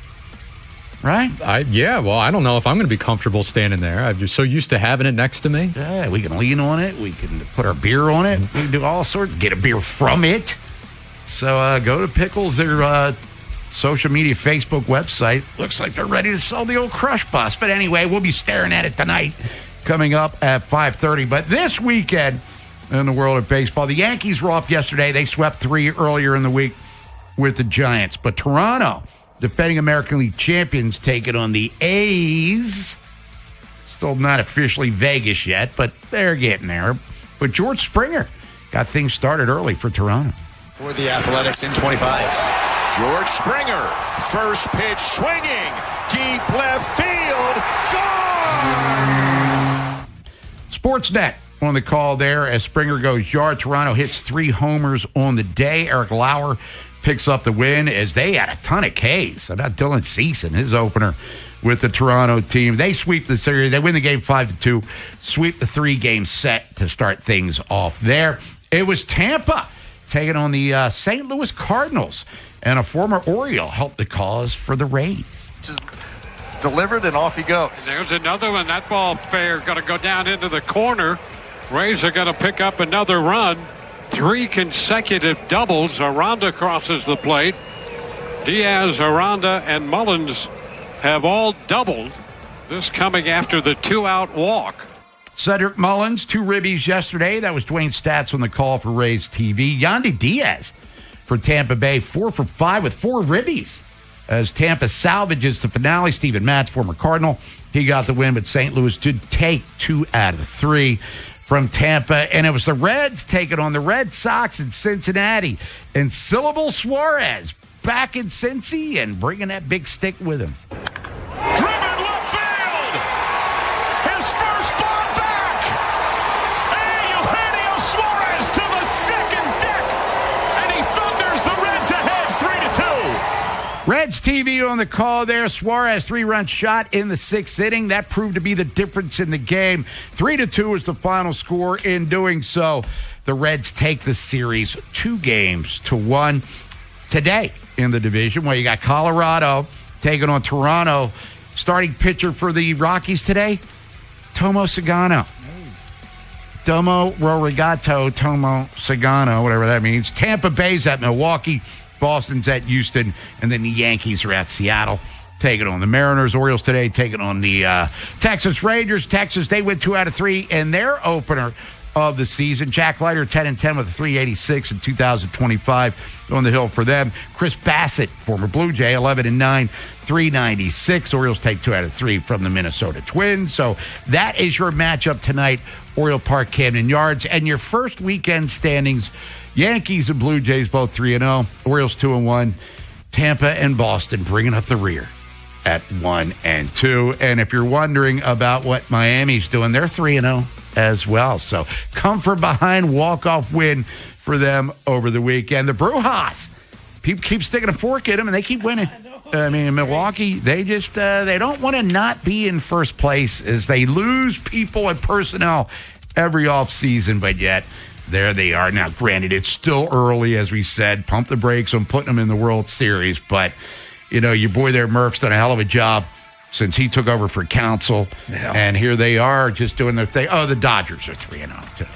right? Well, I don't know if I'm going to be comfortable standing there. I'm just so used to having it next to me. Yeah, we can lean on it. We can put our beer on it. We can do all sorts. Get a beer from it. So go to Pickles, their social media Facebook website. Looks like they're ready to sell the old Crush Bus. But anyway, we'll be staring at it tonight coming up at 5:30. But this weekend in the world of baseball, the Yankees were up yesterday. They swept 3 earlier in the week with the Giants. But Toronto, defending American League champions, taking on the A's. Still not officially Vegas yet, but they're getting there. But George Springer got things started early for Toronto. For the Athletics in 25. George Springer, first pitch swinging, deep left field, gone! Sportsnet on the call there as Springer goes yard. Toronto hits 3 homers on the day. Eric Lauer picks up the win as they had a ton of Ks. About Dylan Cease in his opener with the Toronto team. They sweep the series. They win the game 5-2, sweep the 3-game set to start things off there. It was Tampa taking on the St. Louis Cardinals. And a former Oriole helped the cause for the Rays. Just delivered and off he goes. There's another one. That ball fair going to go down into the corner. Rays are going to pick up another run. 3 consecutive doubles. Aranda crosses the plate. Diaz, Aranda, and Mullins have all doubled. This coming after the 2-out walk. Cedric Mullins, 2 ribbies yesterday. That was Dwayne Stats on the call for Rays TV. Yandy Diaz for Tampa Bay, 4 for 5 with 4 ribbies. As Tampa salvages the finale, Steven Matz, former Cardinal, he got the win, but St. Louis did take 2 out of 3 from Tampa. And it was the Reds taking on the Red Sox in Cincinnati. And Syllable Suarez back in Cincy and bringing that big stick with him. Driven left field! His first ball back! And Eugenio Suarez to the second deck! And he thunders the Reds ahead 3-2. Reds TV on the call there. Suarez 3-run shot in the 6th inning. That proved to be the difference in the game. 3-2 is the final score. In doing so, the Reds take the series 2-1 today in the division. Well, you got Colorado taking on Toronto. Starting pitcher for the Rockies today, Tomo Sagano. Tomo Sagano, whatever that means. Tampa Bay's at Milwaukee. Boston's at Houston. And then the Yankees are at Seattle, taking on the Mariners. Orioles today taking on the Texas Rangers. Texas, they win 2 out of 3 in their opener of the season. Jack Leiter, 10-10 with a 386 in 2025 on the hill for them. Chris Bassett, former Blue Jay, 11-9, 396. Orioles take 2 out of 3 from the Minnesota Twins. So that is your matchup tonight, Oriole Park, Camden Yards. And your first weekend standings, Yankees and Blue Jays both 3-0. Orioles 2-1. Tampa and Boston bringing up the rear at 1-2. And if you're wondering about what Miami's doing, they're 3-0 as well. So come from behind walk-off win for them over the weekend. The Brujas, people keep sticking a fork in them, and they keep winning. I mean, in Milwaukee, they just they don't want to not be in first place as they lose people and personnel every offseason, but yet there they are. Now, granted, it's still early, as we said. Pump the brakes on putting them in the World Series, but, you know, your boy there, Murph's done a hell of a job since he took over for Council. Yeah. And here they are just doing their thing. Oh, the Dodgers are 3-0 too.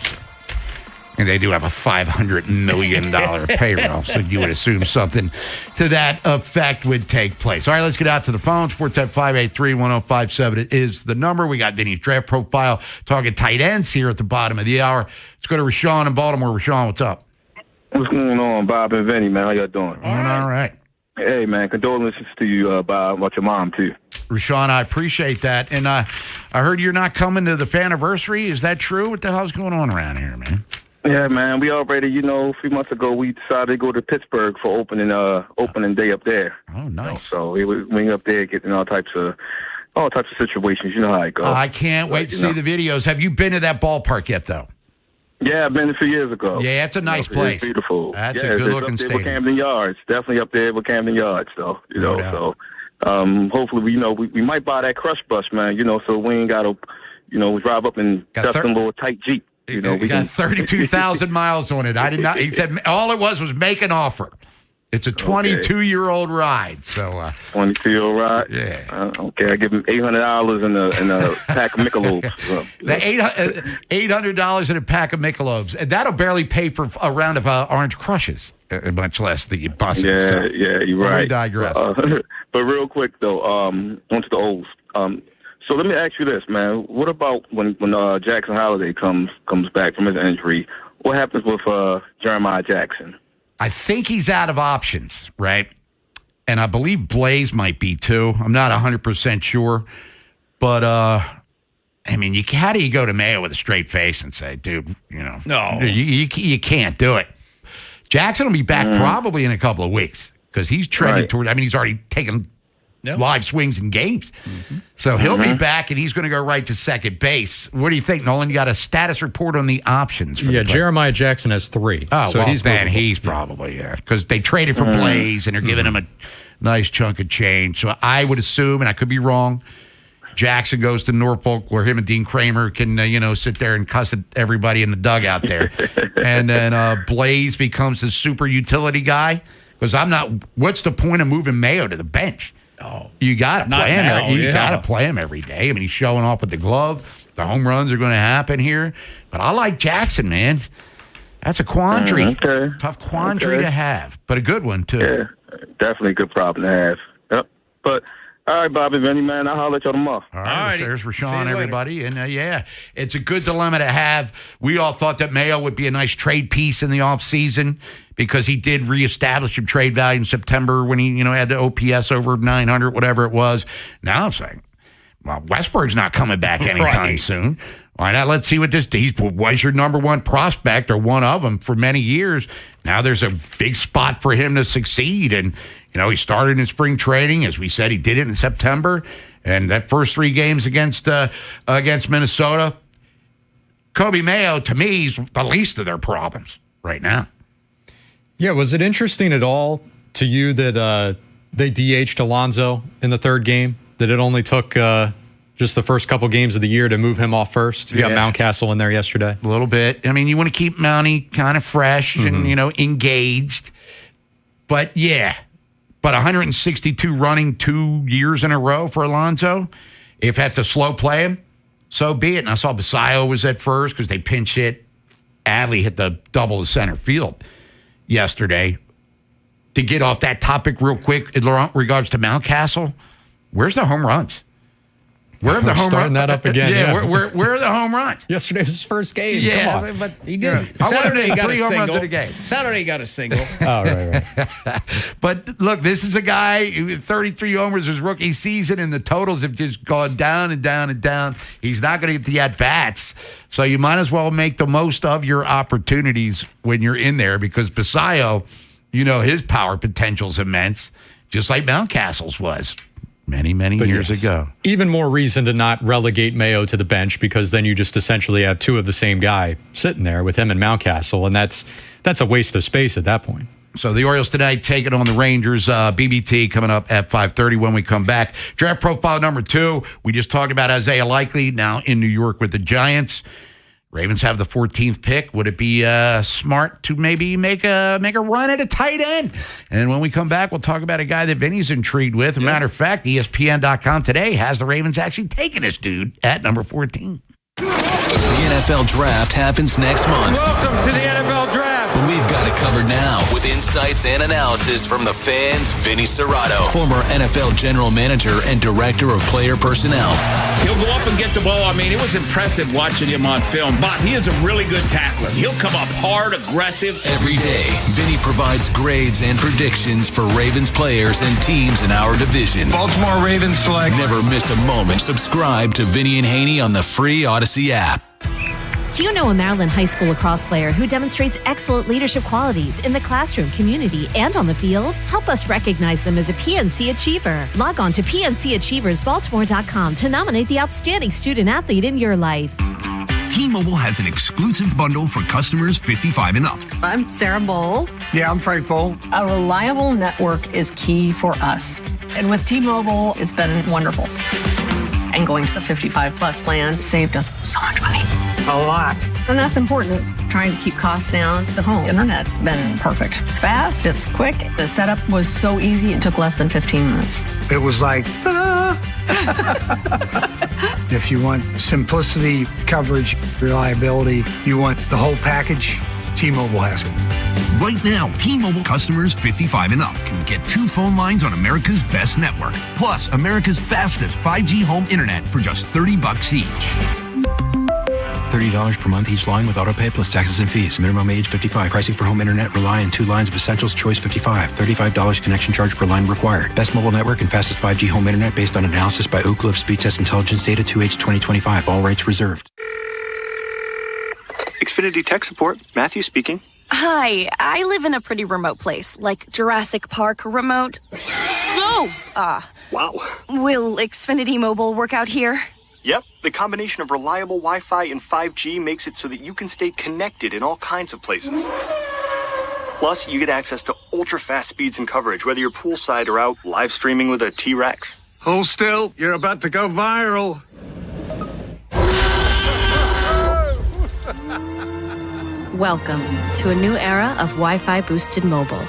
And they do have a $500 million payroll, so you would assume something to that effect would take place. All right, let's get out to the phones. 410-583-1057 is the number. We got Vinny's draft profile talking tight ends here at the bottom of the hour. Let's go to Rashawn in Baltimore. Rashawn, what's up? What's going on, Bob and Vinny, man? How y'all doing? All right. Hey, man, condolences to you, Bob, about your mom, too. Rashawn, I appreciate that. And I heard you're not coming to the Faniversary. Is that true? What the hell's going on around here, man? Yeah, man. We already, a few months ago, we decided to go to Pittsburgh for opening day up there. Oh, nice. So we went up there getting all types of situations. You know how it goes. I can't wait to see the videos. Have you been to that ballpark yet, though? Yeah, I've been a few years ago. Yeah, it's a nice place. It's beautiful. That's a good-looking stadium. stadium. With Camden Yards. Definitely up there with Camden Yards, though. So hopefully, we might buy that crush bus, man, so we ain't got to, we drive up in Justin little tight Jeep. We got 32,000 miles on it. I did not. He said all it was make an offer. It's a 22-year-old ride. So 22-year-old ride. Yeah. Okay, I give him $800 in a pack of Michelobes. $800 in a pack of Michelobes, and that'll barely pay for a round of Orange Crushes, much less the buses. Yeah, you're right. Let me digress. But real quick though, onto the O's. So let me ask you this, man. What about when Jackson Holiday comes back from his injury? What happens with Jeremiah Jackson? I think he's out of options, right? And I believe Blaze might be too. I'm not 100% sure. But, how do you go to Mayo with a straight face and say, dude, no, you can't do it. Jackson will be back probably in a couple of weeks because he's trending toward, he's already taken live swings in games. Mm-hmm. So he'll be back, and he's going to go right to second base. What do you think, Nolan? You got a status report on the options? Yeah, Jeremiah Jackson has 3. Oh, so he's probably, because they traded for Blaze, and they're giving him a nice chunk of change. So I would assume, and I could be wrong, Jackson goes to Norfolk where him and Dean Kramer can, sit there and cuss at everybody in the dugout there. And then Blaze becomes the super utility guy. Because what's the point of moving Mayo to the bench? Oh, you got to play him. You got to play him every day. He's showing off with the glove. The home runs are going to happen here. But I like Jackson, man. That's a quandary. Tough quandary to have, but a good one too. Yeah, definitely a good problem to have. Yep. But all right, Bobby, Vinny, man, I'll holler at you tomorrow. All right, there's Rashawn, everybody. And it's a good dilemma to have. We all thought that Mayo would be a nice trade piece in the offseason because he did reestablish some trade value in September when he, had the OPS over 900, whatever it was. Now it's like, well, Westberg's not coming back anytime soon. Why not? Let's see what he was your number one prospect or one of them for many years. Now there's a big spot for him to succeed. And, he started in spring training. As we said, he did it in September. And that first 3 games against Minnesota, Kobe Mayo, to me, is the least of their problems right now. Yeah, was it interesting at all to you that they DH'd Alonso in the 3rd game? That it only took just the first couple games of the year to move him off first? You got Mountcastle in there yesterday. A little bit. You want to keep Mountie kind of fresh and, engaged. But, 162 running 2 years in a row for Alonso. If had to slow play him, so be it. And I saw Basayo was at first because they pinch hit. Adley hit the double to center field yesterday. To get off that topic real quick in regards to Mountcastle, where's the home runs? Where are the home starting that up again? Yeah. Where are the home runs? Yesterday was his first game. Yeah, come on. But he did. I wanted Saturday he got 3 a home runs single. in a game. Saturday he got a single. Oh, right. But look, this is a guy who 33 homers his rookie season, and the totals have just gone down and down and down. He's not going to get the at-bats, so you might as well make the most of your opportunities when you're in there because Basayo, his power potential's immense, just like Mountcastle's was many years ago. Even more reason to not relegate Mayo to the bench because then you just essentially have 2 of the same guy sitting there with him and Mountcastle, and that's a waste of space at that point. So the Orioles tonight taking on the Rangers. BBT coming up at 5:30 when we come back. Draft profile number 2. We just talked about Isaiah Likely now in New York with the Giants. Ravens have the 14th pick. Would it be smart to maybe make a run at a tight end? And when we come back, we'll talk about a guy that Vinny's intrigued with. As a matter of fact, ESPN.com today has the Ravens actually taking this dude at number 14. The NFL Draft happens next month. Welcome to the NFL Draft. But we've got it covered now with insights and analysis from the fans. Vinny Serrato, former NFL General Manager and Director of Player Personnel. He'll go up and get the ball. I mean, it was impressive watching him on film. But he is a really good tackler. He'll come up hard, aggressive. Every day, Vinny provides grades and predictions for Ravens players and teams in our division. Baltimore Ravens select. Never miss a moment. Subscribe to Vinny and Haynie on the free Odyssey app. Do you know a Maryland High School lacrosse player who demonstrates excellent leadership qualities in the classroom, community, and on the field? Help us recognize them as a PNC Achiever. Log on to PNCAchieversBaltimore.com to nominate the outstanding student athlete in your life. T-Mobile has an exclusive bundle for customers 55 and up. I'm Sarah Bowl. Yeah, I'm Frank Bowl. A reliable network is key for us. And with T-Mobile, it's been wonderful. And going to the 55 plus plan saved us so much money. A lot. And that's important. Trying to keep costs down. The home internet's been perfect. It's fast, it's quick. The setup was so easy, it took less than 15 minutes. It was like, If you want simplicity, coverage, reliability, you want the whole package, T-Mobile has it. Right now, T-Mobile customers 55 and up can get 2 phone lines on America's best network, plus America's fastest 5G home internet for just $30 each. $30 per month each line with autopay plus taxes and fees. Minimum age 55. Pricing for home internet rely on 2 lines of essentials. Choice 55. $35 connection charge per line required. Best mobile network and fastest 5G home internet based on analysis by Oak Cliff Speed Test Intelligence Data 2H 2025. All rights reserved. Xfinity Tech Support. Matthew speaking. Hi, I live in a pretty remote place, like Jurassic Park remote. No! Wow. Will Xfinity Mobile work out here? Yep, the combination of reliable Wi-Fi and 5G makes it so that you can stay connected in all kinds of places. Plus, you get access to ultra-fast speeds and coverage, whether you're poolside or out live streaming with a T-Rex. Hold still, you're about to go viral. Welcome to a new era of Wi-Fi boosted mobile.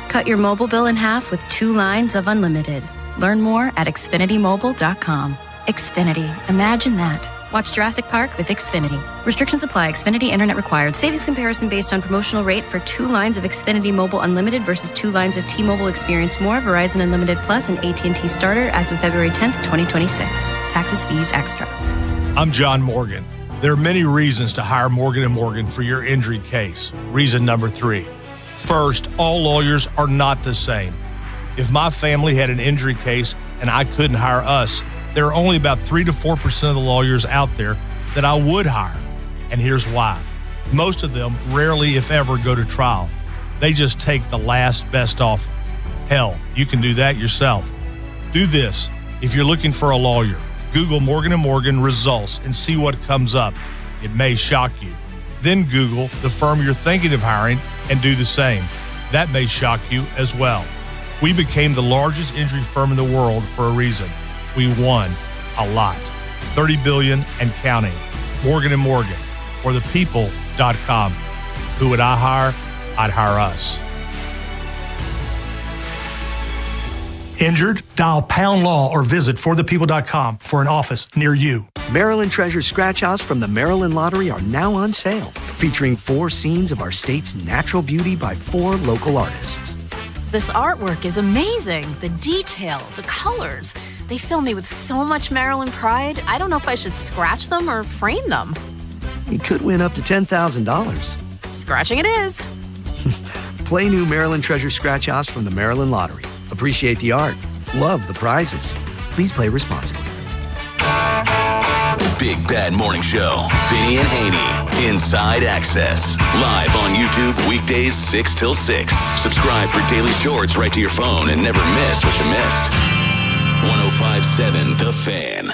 Cut your mobile bill in half with 2 lines of unlimited. Learn more at xfinitymobile.com. Xfinity. Imagine that. Watch Jurassic Park with Xfinity. Restrictions apply. Xfinity Internet required. Savings comparison based on promotional rate for 2 lines of Xfinity Mobile Unlimited versus 2 lines of T-Mobile Experience More, Verizon Unlimited Plus, and AT&T Starter as of February 10th, 2026. Taxes, fees, extra. I'm John Morgan. There are many reasons to hire Morgan & Morgan for your injury case. Reason number 3. First, all lawyers are not the same. If my family had an injury case and I couldn't hire us, there are only about 3 to 4% of the lawyers out there that I would hire. And here's why. Most of them rarely, if ever, go to trial. They just take the last best offer. Hell, you can do that yourself. Do this. If you're looking for a lawyer, Google Morgan & Morgan results and see what comes up. It may shock you. Then Google the firm you're thinking of hiring and do the same. That may shock you as well. We became the largest injury firm in the world for a reason. We won a lot. $30 billion and counting. Morgan & Morgan, or thepeople.com. Who would I hire? I'd hire us. Injured? Dial pound law or visit forthepeople.com for an office near you. Maryland Treasure Scratch Offs from the Maryland Lottery are now on sale, featuring 4 scenes of our state's natural beauty by 4 local artists. This artwork is amazing. The detail, the colors. They fill me with so much Maryland pride. I don't know if I should scratch them or frame them. You could win up to $10,000. Scratching it is. Play new Maryland Treasure Scratch Offs from the Maryland Lottery. Appreciate the art. Love the prizes. Please play responsibly. Big Bad Morning Show. Vinny and Haynie. Inside Access. Live on YouTube weekdays 6 till 6. Subscribe for daily shorts right to your phone and never miss what you missed. 105.7 The Fan.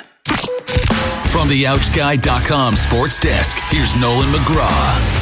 From the OutSky.com sports desk, here's Nolan McGraw.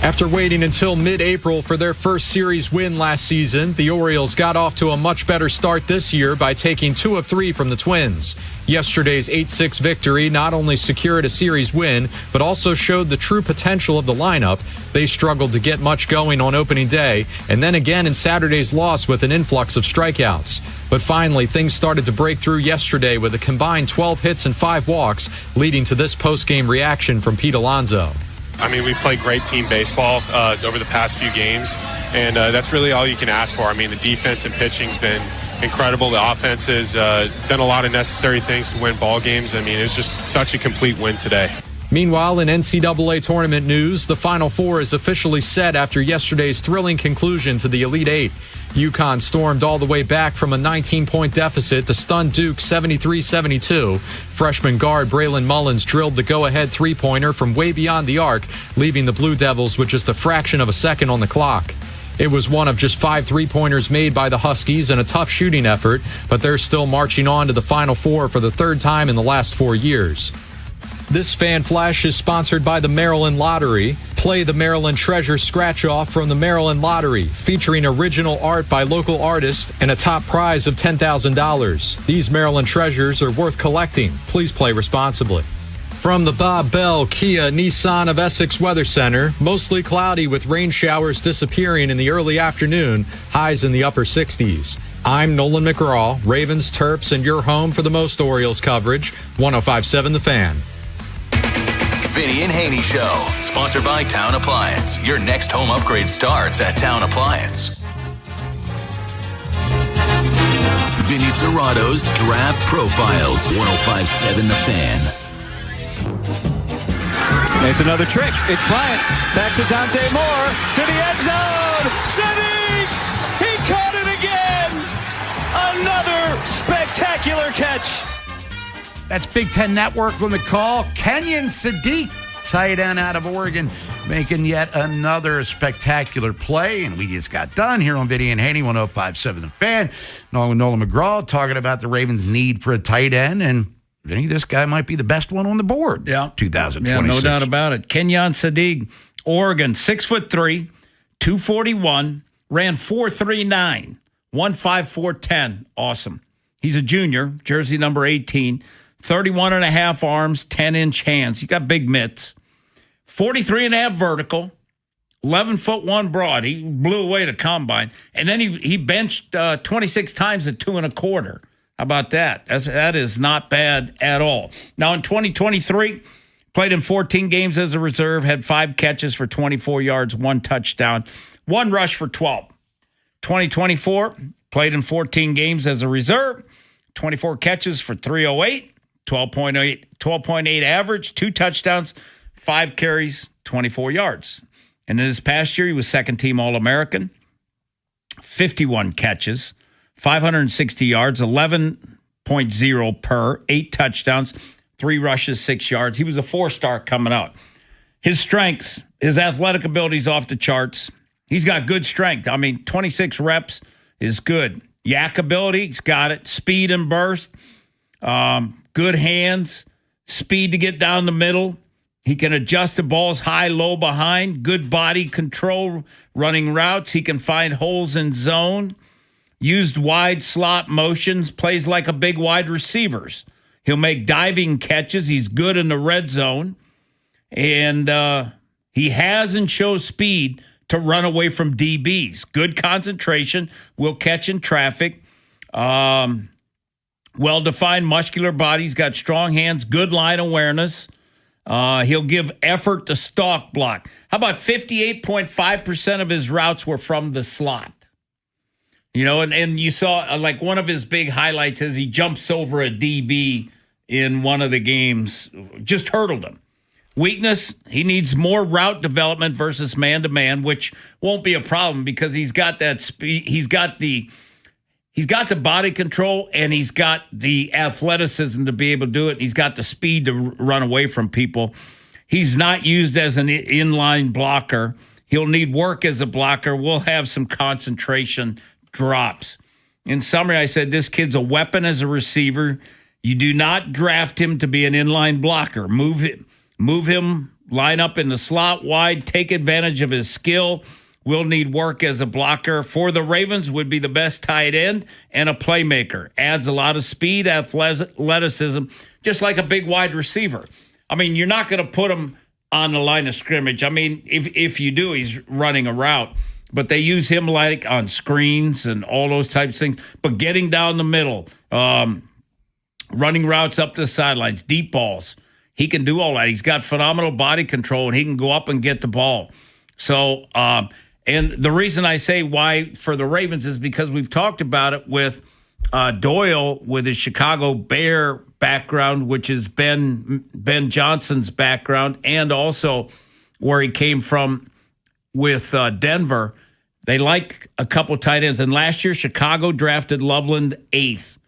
After waiting until mid-April for their first series win last season, the Orioles got off to a much better start this year by taking 2 of 3 from the Twins. Yesterday's 8-6 victory not only secured a series win, but also showed the true potential of the lineup. They struggled to get much going on opening day, and then again in Saturday's loss with an influx of strikeouts. But finally, things started to break through yesterday with a combined 12 hits and 5 walks, leading to this post-game reaction from Pete Alonso. I mean, we've played great team baseball over the past few games, and that's really all you can ask for. I mean, the defense and pitching's been incredible. The offense has done a lot of necessary things to win ball games. I mean, it's just such a complete win today. Meanwhile, in NCAA tournament news, the Final Four is officially set after yesterday's thrilling conclusion to the Elite Eight. UConn stormed all the way back from a 19-point deficit to stun Duke 73-72. Freshman guard Braylon Mullins drilled the go-ahead three-pointer from way beyond the arc, leaving the Blue Devils with just a fraction of a second on the clock. It was one of just 5 three-pointers made by the Huskies and a tough shooting effort, but they're still marching on to the Final Four for the third time in the last 4 years. This Fan Flash is sponsored by the Maryland Lottery. Play the Maryland Treasure Scratch-Off from the Maryland Lottery, featuring original art by local artists and a top prize of $10,000. These Maryland treasures are worth collecting. Please play responsibly. From the Bob Bell Kia Nissan of Essex Weather Center, mostly cloudy with rain showers disappearing in the early afternoon, highs in the upper 60s. I'm Nolan McGraw, Ravens, Terps, and your home for the most Orioles coverage, 105.7 The Fan. Vinny and Haynie Show, sponsored by Town Appliance. Your next home upgrade starts at Town Appliance. Vinny Serrato's Draft Profiles, 105.7 The Fan. It's another trick. It's Bryant. Back to Dante Moore. To the end zone. Sadiq! He caught it again! Another spectacular catch. That's Big Ten Network on the call. Kenyon Sadiq, tight end out of Oregon, making yet another spectacular play. And we just got done here on Vinny and Haynie, 105.7 The Fan. Nolan McGraw talking about the Ravens' need for a tight end. And Vinny, this guy might be the best one on the board. Yeah. 2026. Yeah, no doubt about it. Kenyon Sadiq, Oregon, 6'3", 241, ran 4.39, 1.54.10. Awesome. He's a junior, jersey number 18. 31 and a half arms, 10-inch hands. He got big mitts. 43 and a half vertical, 11'1" broad. He blew away the combine. And then he benched 26 times at 2 1/4. How about that? That is not bad at all. Now in 2023, played in 14 games as a reserve, had 5 catches for 24 yards, 1 touchdown, 1 rush for 12. 2024, played in 14 games as a reserve, 24 catches for 308. 12.8 average, 2 touchdowns, 5 carries, 24 yards. And in his past year, he was second-team All-American, 51 catches, 560 yards, 11.0 per, 8 touchdowns, 3 rushes, 6 yards. He was a 4-star coming out. His strengths, his athletic abilities off the charts. He's got good strength. I mean, 26 reps is good. Yak ability, he's got it. Speed and burst. Good hands, speed to get down the middle. He can adjust the balls high, low, behind. Good body control, running routes. He can find holes in zone. Used wide slot motions, plays like a big wide receivers. He'll make diving catches. He's good in the red zone. And he has and shows speed to run away from DBs. Good concentration. Will catch in traffic. Well-defined muscular body. He's got strong hands, good line awareness. He'll give effort to stalk block. How about 58.5% of his routes were from the slot? You know, and you saw like one of his big highlights is he jumps over a DB in one of the games, just hurdled him. Weakness, he needs more route development versus man-to-man, which won't be a problem because he's got that speed. He's got the body control, and he's got the athleticism to be able to do it. He's got the speed to run away from people. He's not used as an inline blocker. He'll need work as a blocker. We'll have some concentration drops. In summary, I said this kid's a weapon as a receiver. You do not draft him to be an inline blocker. Move him, line up in the slot wide, take advantage of his skill. Will need work as a blocker. For the Ravens, would be the best tight end and a playmaker. Adds a lot of speed, athleticism, just like a big wide receiver. I mean, you're not going to put him on the line of scrimmage. I mean, if you do, he's running a route. but they use him like on screens and all those types of things. But getting down the middle, running routes up the sidelines, deep balls, he can do all that. He's got phenomenal body control, and he can go up and get the ball. So, and the reason I say why for the Ravens is because we've talked about it with Doyle with his Chicago Bear background, which is Ben Johnson's background, and also where he came from with Denver. They like a couple tight ends. And last year, Chicago drafted Loveland 8th.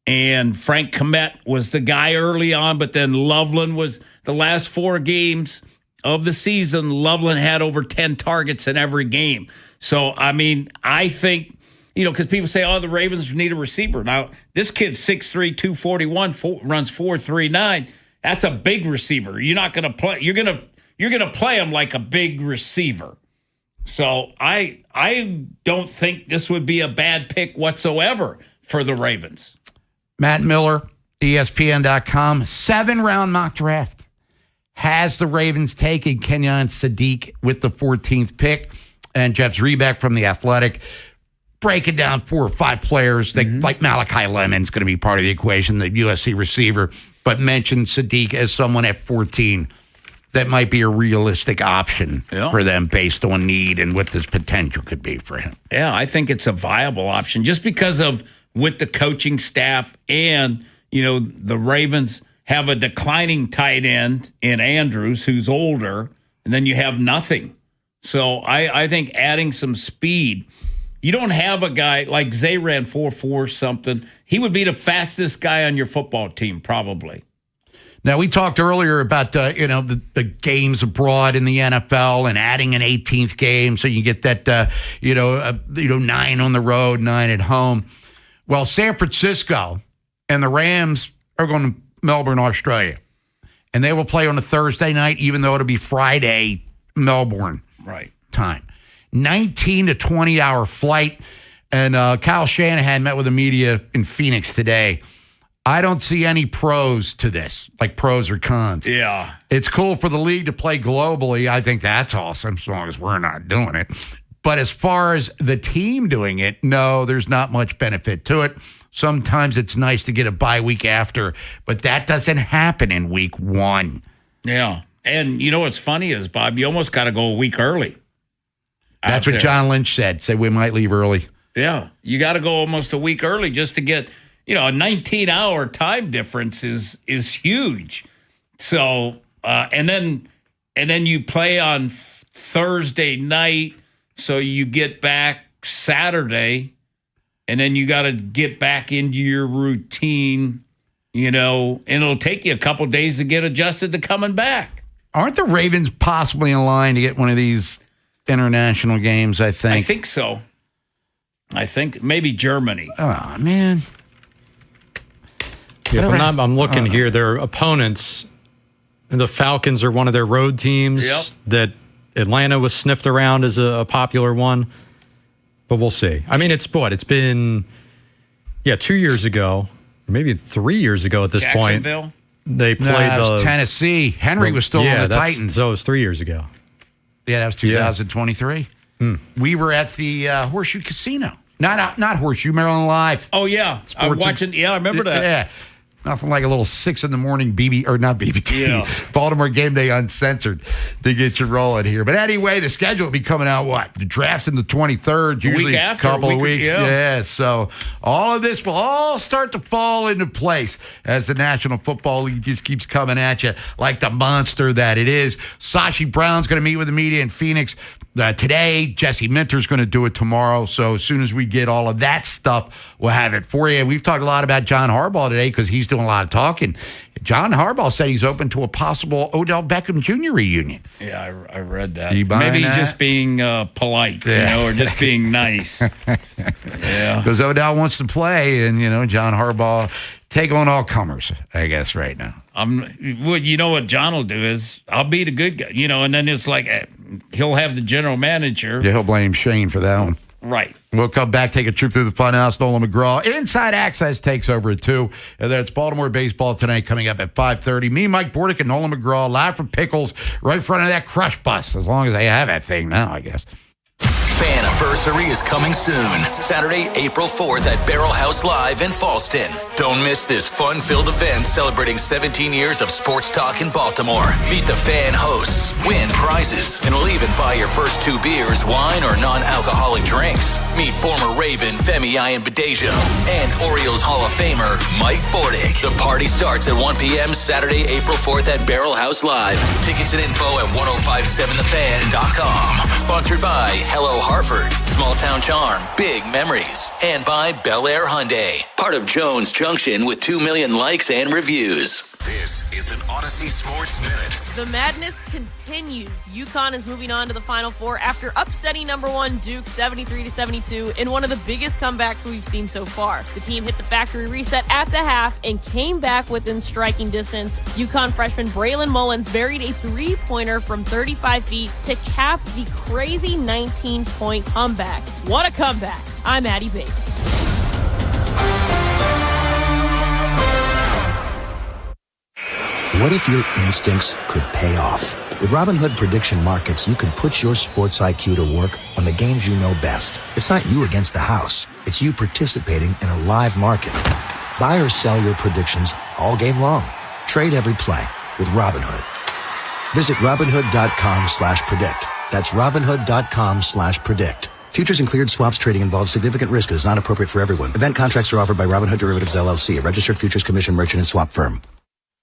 And Frank Kmet was the guy early on, but then Loveland was the last 4 games of the season. Loveland had over 10 targets in every game. So, I mean, I think, because people say, the Ravens need a receiver. Now, this kid's 6'3", 241, runs 4.39. That's a big receiver. You're not going to play. You're going to play him like a big receiver. So I don't think this would be a bad pick whatsoever for the Ravens. Matt Miller, ESPN.com, 7-round mock draft. Has the Ravens taken Kenyon Sadiq with the 14th pick? And Jeff Zrebeck from The Athletic breaking down 4 or 5 players. Like Malachi Lemon's going to be part of the equation, the USC receiver, but mentioned Sadiq as someone at 14 that might be a realistic option for them based on need and what this potential could be for him. Yeah, I think it's a viable option just because of with the coaching staff and, the Ravens have a declining tight end in Andrews who's older, and then you have nothing. So I think adding some speed, you don't have a guy like Zay ran 4.4 something. He would be the fastest guy on your football team probably. Now, we talked earlier about, the games abroad in the NFL and adding an 18th game so you get that, 9 on the road, 9 at home. Well, San Francisco and the Rams are going to Melbourne, Australia. And they will play on a Thursday night, even though it'll be Friday, Melbourne time. 19 to 20-hour flight. And Kyle Shanahan met with the media in Phoenix today. I don't see any pros to this, like pros or cons. Yeah. It's cool for the league to play globally. I think that's awesome, as long as we're not doing it. But as far as the team doing it, no, there's not much benefit to it. Sometimes it's nice to get a bye week after, but that doesn't happen in week 1. Yeah. And what's funny is, Bob, you almost got to go a week early. That's what John Lynch said. Say we might leave early. Yeah. You got to go almost a week early just to get... a 19-hour time difference is huge. So, and then you play on Thursday night, so you get back Saturday, and then you got to get back into your routine, and it'll take you a couple days to get adjusted to coming back. Aren't the Ravens possibly in line to get one of these international games, I think? I think so. I think maybe Germany. Oh, man. Yeah, I'm looking here. Their opponents, the Falcons are one of their road teams that Atlanta was sniffed around as a popular one. But we'll see. I mean, it's been 2 years ago, maybe 3 years ago at this point. They played Tennessee. Henry was still on the Titans. So it was 3 years ago. Yeah, that was 2023. We were at the Horseshoe Casino. Not Horseshoe, Maryland Live. Oh, yeah. I'm watching. Yeah, I remember that. Yeah. Nothing like a little 6 a.m. BBT. Baltimore Game Day Uncensored to get you rolling here. But anyway, the schedule will be coming out The draft's in the 23rd, usually a couple of weeks. Yeah, so all of this will all start to fall into place as the National Football League just keeps coming at you like the monster that it is. Sashi Brown's going to meet with the media in Phoenix today. Jesse Minter's going to do it tomorrow. So as soon as we get all of that stuff, we'll have it for you. We've talked a lot about John Harbaugh today because he's doing a lot of talking. John Harbaugh said he's open to a possible Odell Beckham Jr. reunion. Yeah, I read that. Maybe that? Just being polite, or just being nice. Yeah. Because Odell wants to play, and, John Harbaugh take on all comers, I guess, right now. What John will do is, I'll be the good guy, and then it's like he'll have the general manager. Yeah, he'll blame Shane for that one. Right. We'll come back, take a trip through the funhouse. Nolan McGraw, Inside Access takes over at 2. And then it's Baltimore baseball tonight coming up at 5:30. Me, Mike Bordick, and Nolan McGraw live from Pickles right in front of that Crush Bus, as long as they have that thing now, I guess. Fan anniversary is coming soon. Saturday, April 4th at Barrel House Live in Fallston. Don't miss this fun-filled event celebrating 17 years of sports talk in Baltimore. Meet the fan hosts, win prizes, and we'll even buy your first 2 beers, wine, or non-alcoholic drinks. Meet former Raven Femi Ayanbadejo and Orioles Hall of Famer Mike Bordick. The party starts at 1 p.m. Saturday, April 4th at Barrel House Live. Tickets and info at 1057thefan.com. Sponsored by Hello Hartford, Small Town Charm, Big Memories, and by Bel Air Hyundai. Part of Jones Junction with 2 million likes and reviews. This is an Odyssey Sports Minute. The madness continues. UConn is moving on to the Final Four after upsetting number 1 Duke 73-72 in one of the biggest comebacks we've seen so far. The team hit the factory reset at the half and came back within striking distance. UConn freshman Braylon Mullins buried a 3-pointer from 35 feet to cap the crazy 19-point comeback. What a comeback. I'm Addie Bates. What if your instincts could pay off? With Robinhood Prediction Markets, you can put your sports IQ to work on the games you know best. It's not you against the house. It's you participating in a live market. Buy or sell your predictions all game long. Trade every play with Robinhood. Visit Robinhood.com/predict. That's Robinhood.com/predict. Futures and cleared swaps trading involves significant risk and is not appropriate for everyone. Event contracts are offered by Robinhood Derivatives LLC, a registered futures commission merchant and swap firm.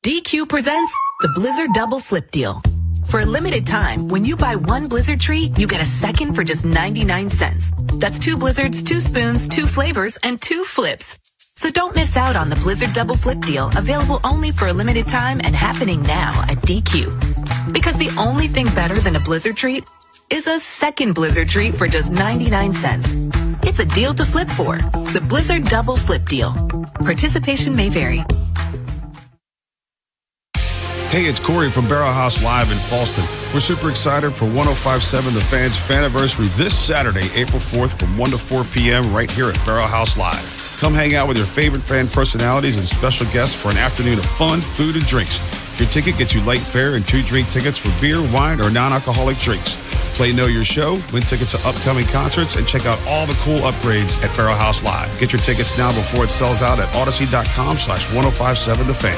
DQ presents the Blizzard Double Flip Deal. For a limited time, when you buy 1 Blizzard treat, you get a second for just 99 cents. That's 2 Blizzards, 2 spoons, 2 flavors, and 2 flips. So don't miss out on the Blizzard Double Flip Deal, available only for a limited time and happening now at DQ. Because the only thing better than a Blizzard treat is a second Blizzard treat for just 99 cents. It's a deal to flip for. The Blizzard Double Flip Deal. Participation may vary. Hey, it's Corey from Barrel House Live in Fallston. We're super excited for 1057 The Fan's Faniversary this Saturday, April 4th from 1 to 4 p.m. right here at Barrel House Live. Come hang out with your favorite fan personalities and special guests for an afternoon of fun, food, and drinks. Your ticket gets you light fare and 2 drink tickets for beer, wine, or non-alcoholic drinks. Play Know Your Show, win tickets to upcoming concerts, and check out all the cool upgrades at Barrel House Live. Get your tickets now before it sells out at Odyssey.com/1057thefan.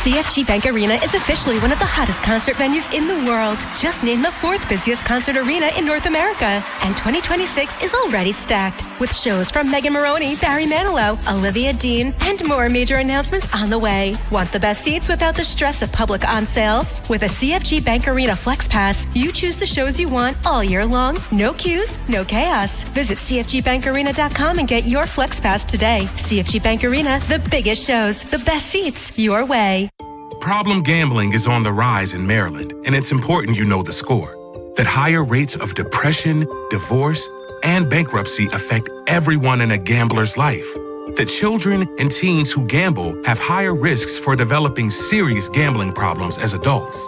CFG Bank Arena is officially one of the hottest concert venues in the world. Just named the 4th busiest concert arena in North America. And 2026 is already stacked with shows from Megan Moroney, Barry Manilow, Olivia Dean, and more major announcements on the way. Want the best seats without the stress of public on sales? With a CFG Bank Arena Flex Pass, you choose the shows you want all year long. No queues, no chaos. Visit CFGBankArena.com and get your Flex Pass today. CFG Bank Arena, the biggest shows, the best seats, your way. Problem gambling is on the rise in Maryland, and it's important you know the score. That higher rates of depression, divorce, and bankruptcy affect everyone in a gambler's life. That children and teens who gamble have higher risks for developing serious gambling problems as adults.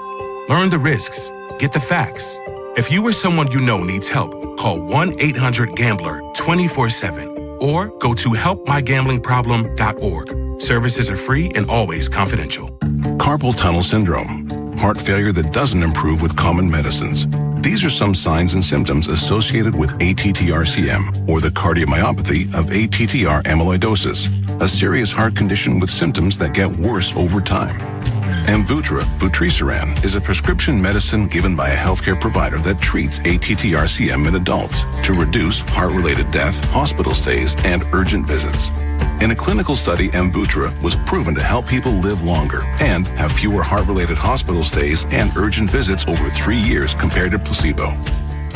Learn the risks. Get the facts. If you or someone you know needs help, call 1-800-GAMBLER 24/7 or go to helpmygamblingproblem.org. Services are free and always confidential. Carpal tunnel syndrome, heart failure that doesn't improve with common medicines. These are some signs and symptoms associated with ATTR-CM, or the cardiomyopathy of ATTR amyloidosis, a serious heart condition with symptoms that get worse over time. Amvuttra, vutrisiran, is a prescription medicine given by a healthcare provider that treats ATTR-CM in adults to reduce heart-related death, hospital stays, and urgent visits. In a clinical study, Amvuttra was proven to help people live longer and have fewer heart-related hospital stays and urgent visits over 3 years compared to placebo.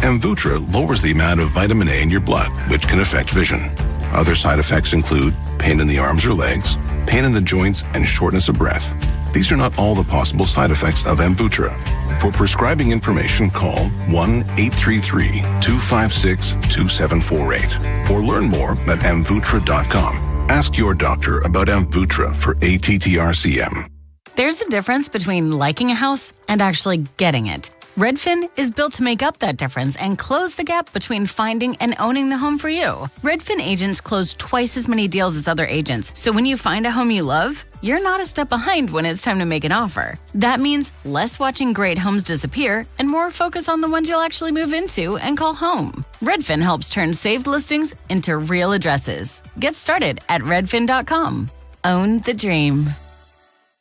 Amvuttra lowers the amount of vitamin A in your blood, which can affect vision. Other side effects include pain in the arms or legs, pain in the joints, and shortness of breath. These are not all the possible side effects of Amvuttra. For prescribing information, call 1-833-256-2748 or learn more at Amvuttra.com. Ask your doctor about Amvuttra for ATTR-CM. There's a difference between liking a house and actually getting it. Redfin is built to make up that difference and close the gap between finding and owning the home for you. Redfin agents close twice as many deals as other agents, so when you find a home you love, you're not a step behind when it's time to make an offer. That means less watching great homes disappear and more focus on the ones you'll actually move into and call home. Redfin helps turn saved listings into real addresses. Get started at redfin.com. Own the dream.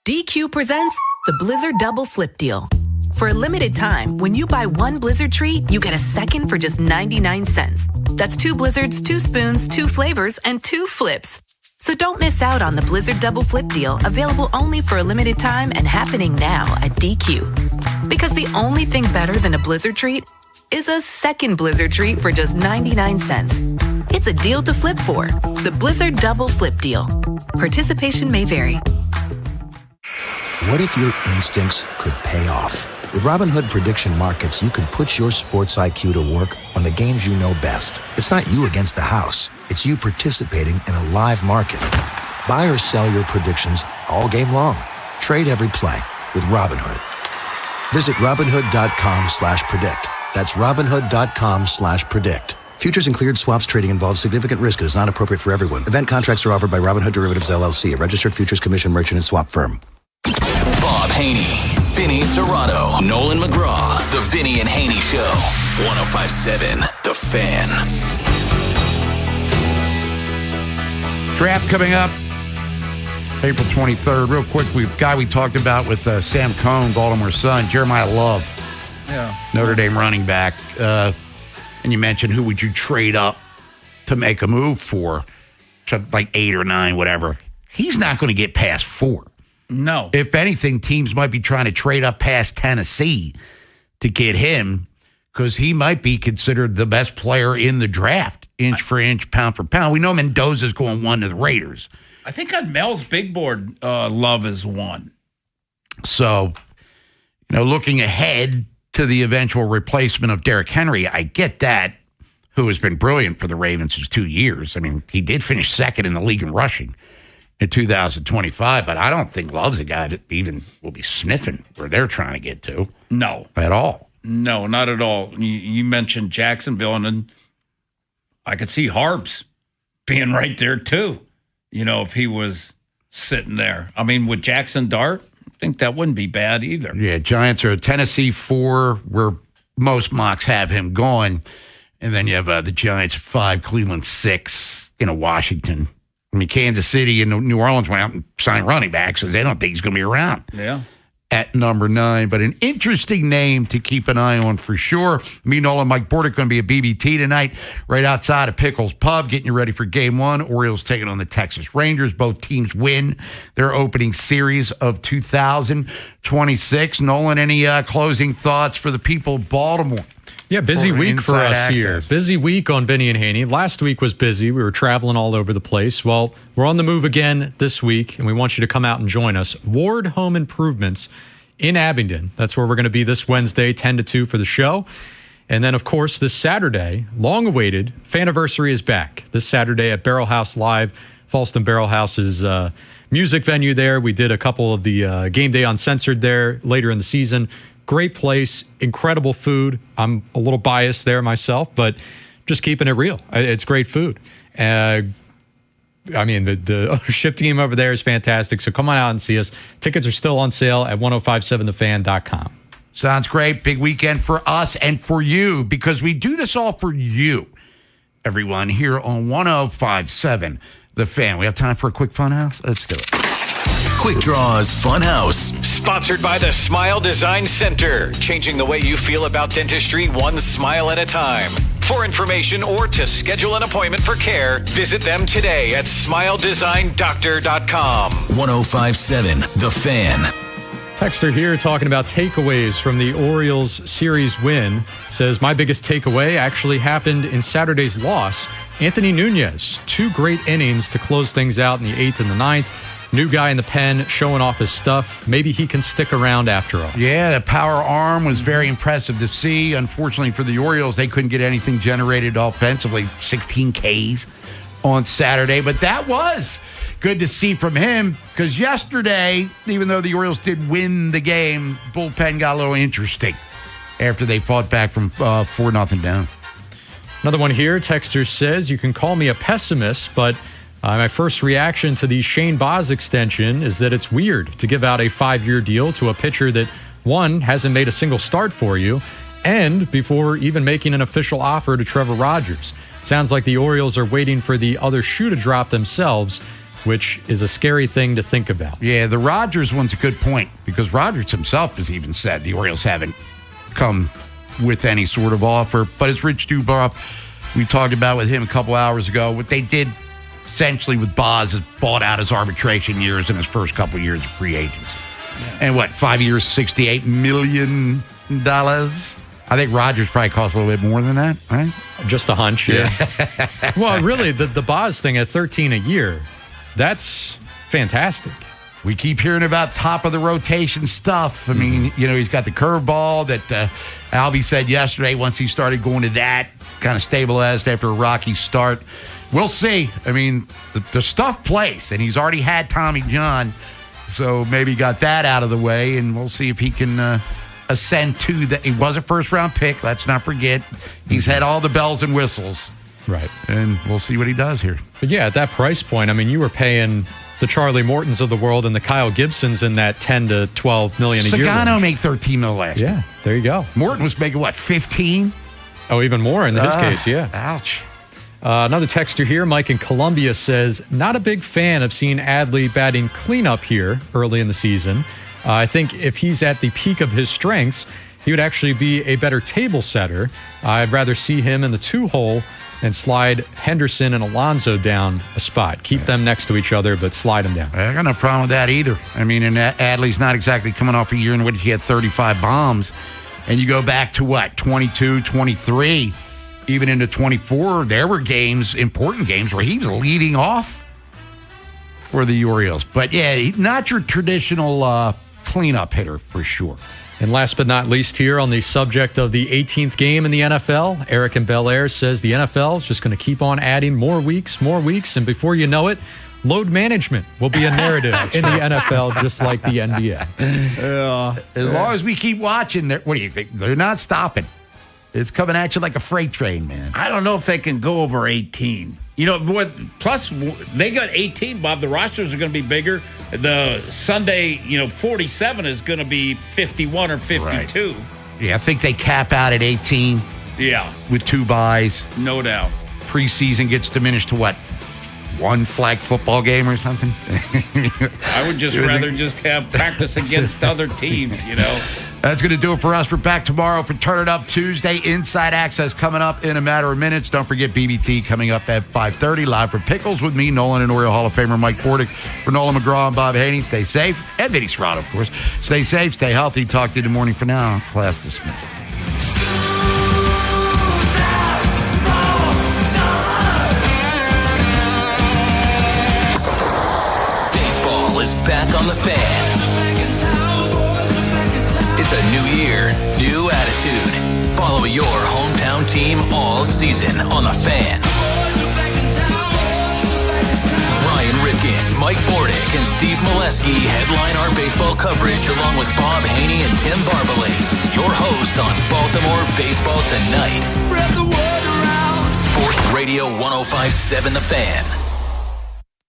DQ presents the Blizzard Double Flip Deal. For a limited time, when you buy one Blizzard treat, you get a second for just 99 cents. That's 2 Blizzards, 2 spoons, 2 flavors, and 2 flips. So don't miss out on the Blizzard Double Flip Deal, available only for a limited time and happening now at DQ. Because the only thing better than a Blizzard treat is a second Blizzard treat for just 99 cents. It's a deal to flip for. The Blizzard Double Flip Deal. Participation may vary. What if your instincts could pay off? With Robinhood Prediction Markets, you could put your sports IQ to work on the games you know best. It's not you against the house. It's you participating in a live market. Buy or sell your predictions all game long. Trade every play with Robinhood. Visit Robinhood.com/predict. That's Robinhood.com/predict. Futures and cleared swaps trading involves significant risk and is not appropriate for everyone. Event contracts are offered by Robinhood Derivatives LLC, a registered futures commission merchant and swap firm. Bob Haney, Vinny Serrato, Nolan McGraw, The Vinny and Haney Show. 105.7 The Fan. Draft coming up April 23rd. Real quick, we talked about with Sam Cohn, Baltimore Sun, Jeremiah Love, Notre Dame running back. And you mentioned who would you trade up to make a move for, like 8 or 9, whatever. He's not going to get past 4. No. If anything, teams might be trying to trade up past Tennessee to get him because he might be considered the best player in the draft, inch for inch, pound for pound. We know Mendoza's going 1 to the Raiders. I think on Mel's big board, Love is 1. So, looking ahead to the eventual replacement of Derrick Henry, I get that, who has been brilliant for the Ravens for 2 years. I mean, he did finish second in the league in rushing in 2025, but I don't think Love's a guy that even will be sniffing where they're trying to get to. No. At all. No, not at all. You mentioned Jacksonville, and then I could see Harbs being right there too, if he was sitting there. I mean, with Jackson Dart, I think that wouldn't be bad either. Yeah, Giants are Tennessee 4, where most mocks have him going, and then you have the Giants 5, Cleveland 6, Washington. I mean, Kansas City and New Orleans went out and signed running backs, so they don't think he's going to be around. Yeah. At number 9, but an interesting name to keep an eye on for sure. Me, Nolan, Mike Bordick going to be at BBT tonight, right outside of Pickles Pub, getting you ready for Game 1. Orioles taking on the Texas Rangers. Both teams win their opening series of 2026. Nolan, any closing thoughts for the people of Baltimore? Yeah, busy week for us access here. Busy week on Vinny and Haney. Last week was busy. We were traveling all over the place. Well, we're on the move again this week, and we want you to come out and join us. Ward Home Improvements in Abingdon. That's where we're going to be this Wednesday, 10 to 2 for the show. And then, of course, this Saturday, long-awaited, Faniversary is back. This Saturday at Barrel House Live, Falston Barrel House's music venue there. We did a couple of the Game Day Uncensored there later in the season. Great place, incredible food. I'm a little biased there myself, but just keeping it real. It's great food. The ownership team over there is fantastic, so come on out and see us. Tickets are still on sale at 1057thefan.com. Sounds great. Big weekend for us and for you, because we do this all for you, everyone, here on 1057 The Fan. We have time for a quick fun house? Let's do it. Quick Draws Funhouse. Sponsored by the Smile Design Center. Changing the way you feel about dentistry one smile at a time. For information or to schedule an appointment for care, visit them today at smiledesigndoctor.com. 1057 The Fan. Texter here talking about takeaways from the Orioles series win. Says, my biggest takeaway actually happened in Saturday's loss. Anthony Nunez, 2 great innings to close things out in the 8th and the 9th. New guy in the pen, showing off his stuff. Maybe he can stick around after all. Yeah, the power arm was very impressive to see. Unfortunately for the Orioles, they couldn't get anything generated offensively. 16 Ks on Saturday. But that was good to see from him, because yesterday, even though the Orioles did win the game, bullpen got a little interesting after they fought back from 4-0 down. Another one here. Texter says, you can call me a pessimist, but my first reaction to the Shane Baz extension is that it's weird to give out a 5-year deal to a pitcher that, one, hasn't made a single start for you, and before even making an official offer to Trevor Rogers. Sounds like the Orioles are waiting for the other shoe to drop themselves, which is a scary thing to think about. Yeah, the Rogers one's a good point, because Rogers himself has even said the Orioles haven't come with any sort of offer. But as Rich Dubois, we talked about with him a couple hours ago, what they did essentially with Boz is bought out his arbitration years in his first couple years of free agency. And 5 years, $68 million? I think Rogers probably cost a little bit more than that, right? Just a hunch, yeah. Well, really, the Boz thing at $13 a year, that's fantastic. We keep hearing about top of the rotation stuff. I mean, he's got the curveball that Albie said yesterday once he started going to that, kind of stabilized after a rocky start. We'll see. I mean, the stuff plays, and he's already had Tommy John, so maybe got that out of the way, and we'll see if he can ascend to that. He was a first-round pick, let's not forget. He's had all the bells and whistles. Right. And we'll see what he does here. But yeah, at that price point, I mean, you were paying the Charlie Mortons of the world and the Kyle Gibsons in that $10 to $12 million a year. Sagano made $13 million last year. Yeah, there you go. Morton was making, 15? Oh, even more in his case, yeah. Ouch. Another texter here, Mike in Columbia, says, not a big fan of seeing Adley batting cleanup here early in the season. I think if he's at the peak of his strengths, he would actually be a better table setter. I'd rather see him in the 2-hole and slide Henderson and Alonso down a spot. Keep them next to each other, but slide them down. I got no problem with that either. I mean, and Adley's not exactly coming off a year in which he had 35 bombs. And you go back to 22, 23, even into 24, there were games, important games, where he was leading off for the Orioles. But yeah, not your traditional cleanup hitter for sure. And last but not least here on the subject of the 18th game in the NFL, Eric in Bel Air says the NFL is just going to keep on adding more weeks, and before you know it, load management will be a narrative in the NFL, just like the NBA. As long as we keep watching, what do you think? They're not stopping. It's coming at you like a freight train, man. I don't know if they can go over 18. Plus, they got 18, Bob. The rosters are going to be bigger. The Sunday, 47 is going to be 51 or 52. Right. Yeah, I think they cap out at 18. Yeah. With 2 buys. No doubt. Preseason gets diminished to one flag football game or something? I would just rather just have practice against other teams, That's going to do it for us. We're back tomorrow for Turn It Up Tuesday. Inside Access coming up in a matter of minutes. Don't forget BBT coming up at 5:30. Live for Pickles with me, Nolan and Oriole Hall of Famer Mike Bordick. For Nolan McGraw and Bob Haynie, stay safe. And Vinny Serrato, of course. Stay safe, stay healthy. Talk to you in the morning. For now, class dismissed. Back on the Fan. It's a new year, new attitude. Follow your hometown team all season on the Fan. Ryan Ripken, Mike Bordick, and Steve Molesky headline our baseball coverage along with Bob Haney and Tim Barbalace. Your hosts on Baltimore Baseball Tonight. Spread the word around. Sports Radio 105.7 The Fan.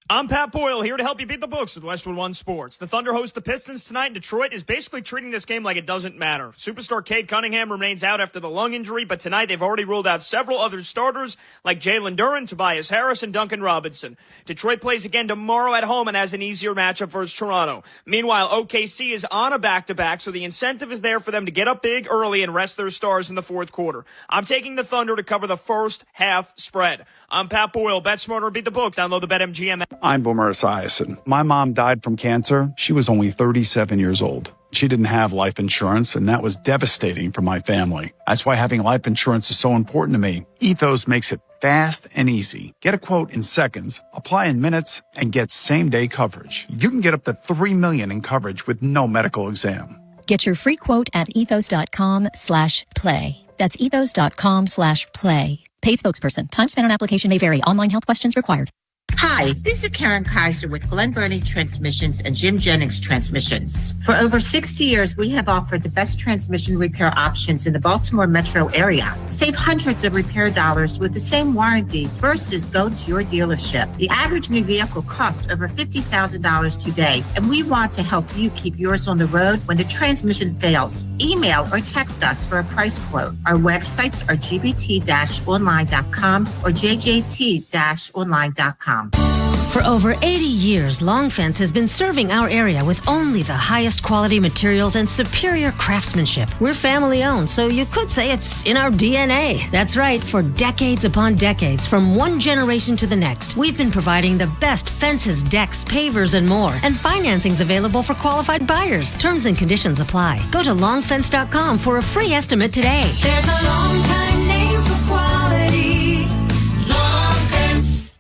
I'm Pat Boyle, here to help you beat the books with Westwood One Sports. The Thunder host the Pistons tonight, and Detroit is basically treating this game like it doesn't matter. Superstar Cade Cunningham remains out after the lung injury, but tonight they've already ruled out several other starters like Jalen Duren, Tobias Harris, and Duncan Robinson. Detroit plays again tomorrow at home and has an easier matchup versus Toronto. Meanwhile, OKC is on a back-to-back, so the incentive is there for them to get up big early and rest their stars in the fourth quarter. I'm taking the Thunder to cover the first half spread. I'm Pat Boyle. Bet smarter, beat the books. Download the BetMGM app. I'm Boomer Esiason. My mom died from cancer. She was only 37 years old. She didn't have life insurance, and that was devastating for my family. That's why having life insurance is so important to me. Ethos makes it fast and easy. Get a quote in seconds, apply in minutes, and get same-day coverage. You can get up to $3 million in coverage with no medical exam. Get your free quote at ethos.com/play. That's ethos.com/play. Paid spokesperson. Time spent on application may vary. Online health questions required. Hi, this is Karen Kaiser with Glen Burnie Transmissions and Jim Jennings Transmissions. For over 60 years, we have offered the best transmission repair options in the Baltimore metro area. Save hundreds of repair dollars with the same warranty versus go to your dealership. The average new vehicle costs over $50,000 today, and we want to help you keep yours on the road when the transmission fails. Email or text us for a price quote. Our websites are gbt-online.com or jjt-online.com. For over 80 years, Long Fence has been serving our area with only the highest quality materials and superior craftsmanship. We're family owned, so you could say it's in our DNA. That's right, for decades upon decades, from one generation to the next, we've been providing the best fences, decks, pavers, and more. And financing's available for qualified buyers. Terms and conditions apply. Go to longfence.com for a free estimate today. There's a long time name for quality. Long Fence.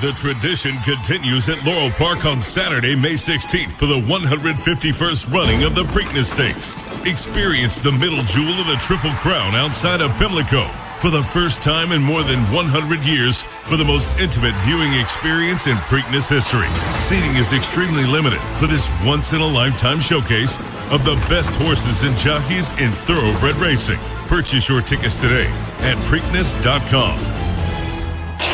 The tradition continues at Laurel Park on Saturday, May 16th for the 151st running of the Preakness Stakes. Experience the middle jewel of the Triple Crown outside of Pimlico for the first time in more than 100 years for the most intimate viewing experience in Preakness history. Seating is extremely limited for this once-in-a-lifetime showcase of the best horses and jockeys in thoroughbred racing. Purchase your tickets today at Preakness.com.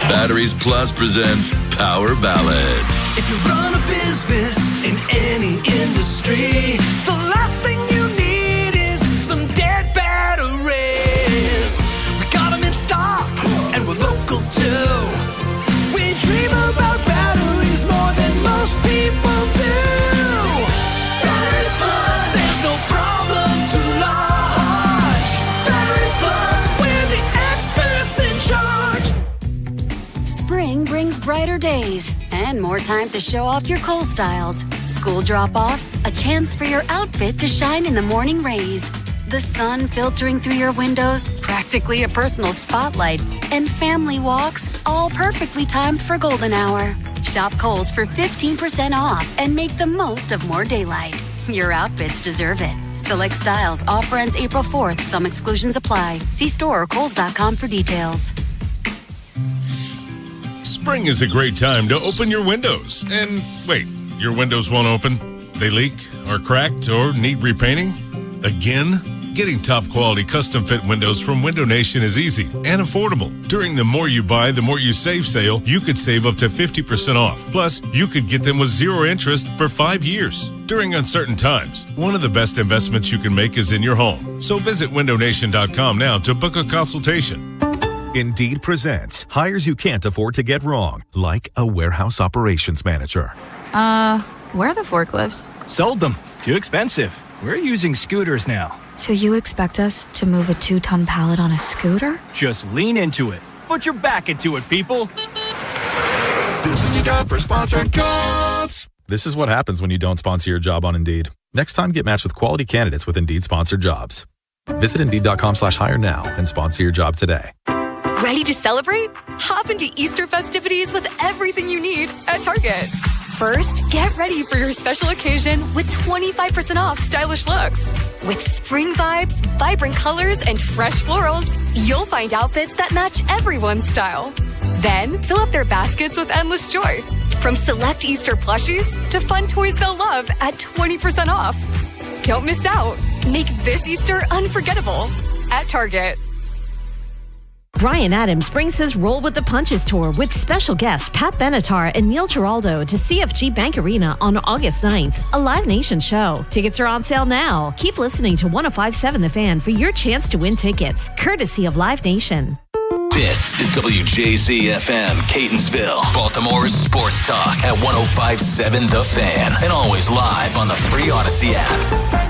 Batteries Plus presents Power Ballads. If you run a business in any industry, the last thing you need is some dead batteries. We got them in stock, and we're local too. We dream about batteries more than most people do. Batteries Plus, there's no problem too large. Batteries Plus, we're the experts in charge. Spring brings brighter days and more time to show off your Kohl styles. School drop-off, a chance for your outfit to shine in the morning rays. The sun filtering through your windows, practically a personal spotlight. And family walks, all perfectly timed for golden hour. Shop Kohl's for 15% off and make the most of more daylight. Your outfits deserve it. Select styles. Offer ends April 4th. Some exclusions apply. See store or kohls.com for details. Spring is a great time to open your windows. And wait, your windows won't open? They leak, are cracked, or need repainting? Again? Getting top quality custom fit windows from Window Nation is easy and affordable. During the More You Buy, the More You Save sale, you could save up to 50% off. Plus, you could get them with 0 interest for 5 years. During uncertain times, one of the best investments you can make is in your home. So visit windownation.com now to book a consultation. Indeed presents hires you can't afford to get wrong, like a warehouse operations manager. Where are the forklifts? Sold them. Too expensive. We're using scooters now. So you expect us to move a 2-ton pallet on a scooter? Just lean into it. Put your back into it, people. This is your job for sponsored jobs. This is what happens when you don't sponsor your job on Indeed. Next time, get matched with quality candidates with Indeed sponsored jobs. Visit Indeed.com/hire now and sponsor your job today. Ready to celebrate? Hop into Easter festivities with everything you need at Target. First, get ready for your special occasion with 25% off stylish looks. With spring vibes, vibrant colors, and fresh florals, you'll find outfits that match everyone's style. Then, fill up their baskets with endless joy. From select Easter plushies to fun toys they'll love at 20% off. Don't miss out. Make this Easter unforgettable at Target. Bryan Adams brings his Roll with the Punches tour with special guests Pat Benatar and Neil Giraldo to CFG Bank Arena on August 9th, a Live Nation show. Tickets are on sale now. Keep listening to 105.7 The Fan for your chance to win tickets, courtesy of Live Nation. This is WJZ-FM, Catonsville, Baltimore's sports talk at 105.7 The Fan, and always live on the free Odyssey app.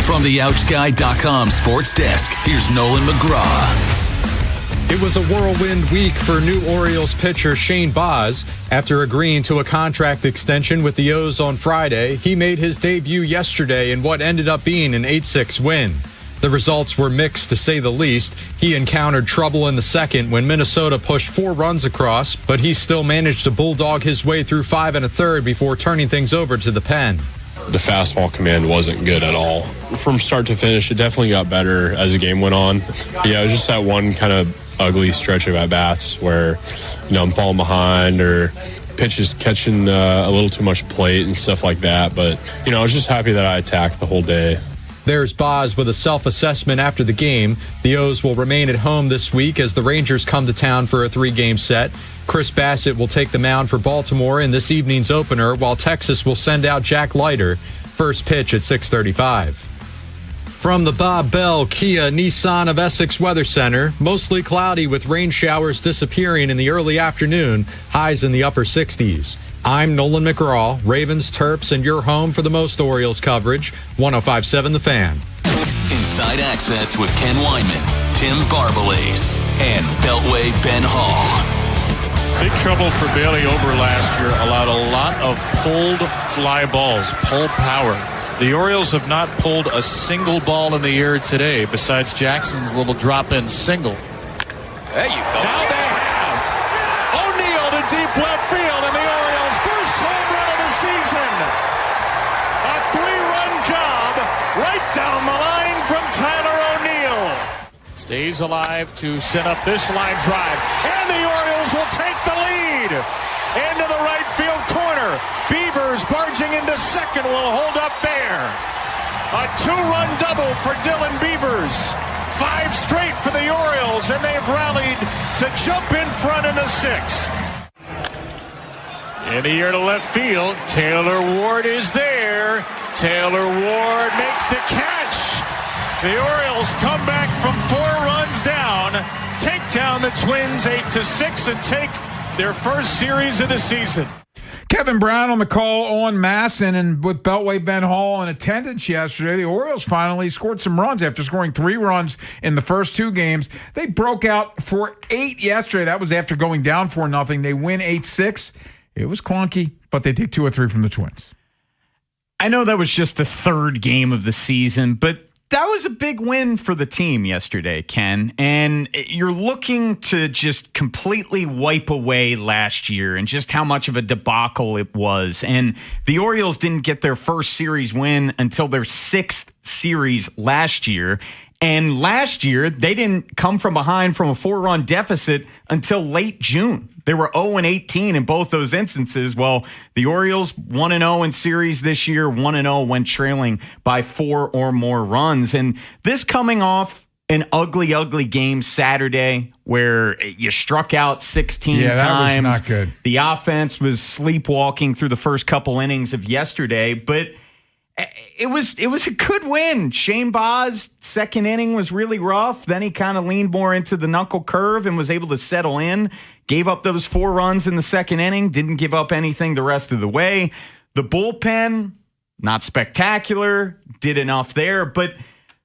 From the OutchGuy.com sports desk, here's Nolan McGraw. It was a whirlwind week for new Orioles pitcher Shane Baz. After agreeing to a contract extension with the O's on Friday, he made his debut yesterday in what ended up being an 8-6 win. The results were mixed, to say the least. He encountered trouble in the second when Minnesota pushed 4 runs across, but he still managed to bulldog his way through 5 1/3 before turning things over to the pen. The fastball command wasn't good at all. From start to finish, it definitely got better as the game went on. Yeah, it was just that one kind of ugly stretch of at-bats where, I'm falling behind or pitches catching a little too much plate and stuff like that. But, I was just happy that I attacked the whole day. There's Boz with a self-assessment after the game. The O's will remain at home this week as the Rangers come to town for a 3-game set. Chris Bassett will take the mound for Baltimore in this evening's opener, while Texas will send out Jack Leiter. First pitch at 6:35. From the Bob Bell Kia Nissan of Essex Weather Center, mostly cloudy with rain showers disappearing in the early afternoon, highs in the upper 60s. I'm Nolan McGraw, Ravens, Terps, and your home for the most Orioles coverage, 105.7 The Fan. Inside Access with Ken Weinman, Tim Barbalace, and Beltway Ben Hall. Big trouble for Bailey over last year. Allowed a lot of pulled fly balls, pull power. The Orioles have not pulled a single ball in the air today besides Jackson's little drop-in single. There you go. Now they have O'Neill to deep left field, and the Orioles' first home run of the season. A 3-run job right down the line from Tyler O'Neill. Stays alive to set up this line drive, and the Orioles will take the lead into the right field corner. Beavers barging into second will hold up there. A 2-run double for Dylan Beavers. 5 straight for the Orioles, and they've rallied to jump in front in the 6th. In the air to left field, Taylor Ward is there. Taylor Ward makes the catch. The Orioles come back from 4 runs down, take down the Twins 8-6, and take their first series of the season. Kevin Brown on the call on Masson, and with Beltway Ben Hall in attendance yesterday, the Orioles finally scored some runs after scoring 3 runs in the first 2 games. They broke out for 8 yesterday. That was after going down 4-0. They win 8-6. It was clunky, but they take 2 or 3 from the Twins. I know that was just the 3rd game of the season, but that was a big win for the team yesterday, Ken. And you're looking to just completely wipe away last year and just how much of a debacle it was. And the Orioles didn't get their first series win until their 6th series last year. And last year, they didn't come from behind from a 4-run deficit until late June. They were 0-18 in both those instances. Well, the Orioles 1-0 in series this year, 1-0 when trailing by 4 or more runs. And this coming off an ugly, ugly game Saturday where you struck out 16 times. That was not good. The offense was sleepwalking through the first couple innings of yesterday, but it was a good win. Shane Baz, second inning was really rough. Then he kind of leaned more into the knuckle curve and was able to settle in. Gave up those 4 runs in the second inning. Didn't give up anything the rest of the way. The bullpen, not spectacular. Did enough there. But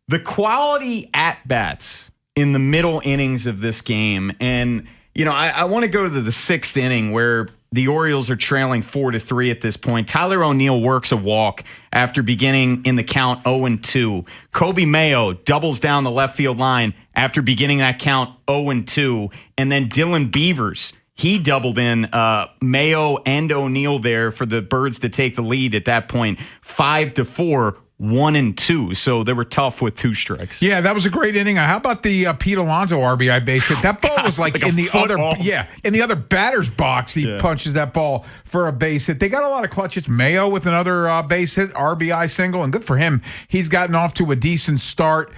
the quality at-bats in the middle innings of this game. And, I want to go to the 6th inning where the Orioles are trailing 4-3 at this point. Tyler O'Neill works a walk after beginning in the count 0-2. Kobe Mayo doubles down the left field line after beginning that count 0-2. And then Dylan Beavers, he doubled in Mayo and O'Neill there for the Birds to take the lead at that point, 5-4. 1-2, so they were tough with 2 strikes. Yeah, that was a great inning. How about the Pete Alonso RBI base hit? That ball was like in the other in the other batter's box. He punches that ball for a base hit. They got a lot of clutch hits. Mayo with another base hit, RBI single, and good for him. He's gotten off to a decent start.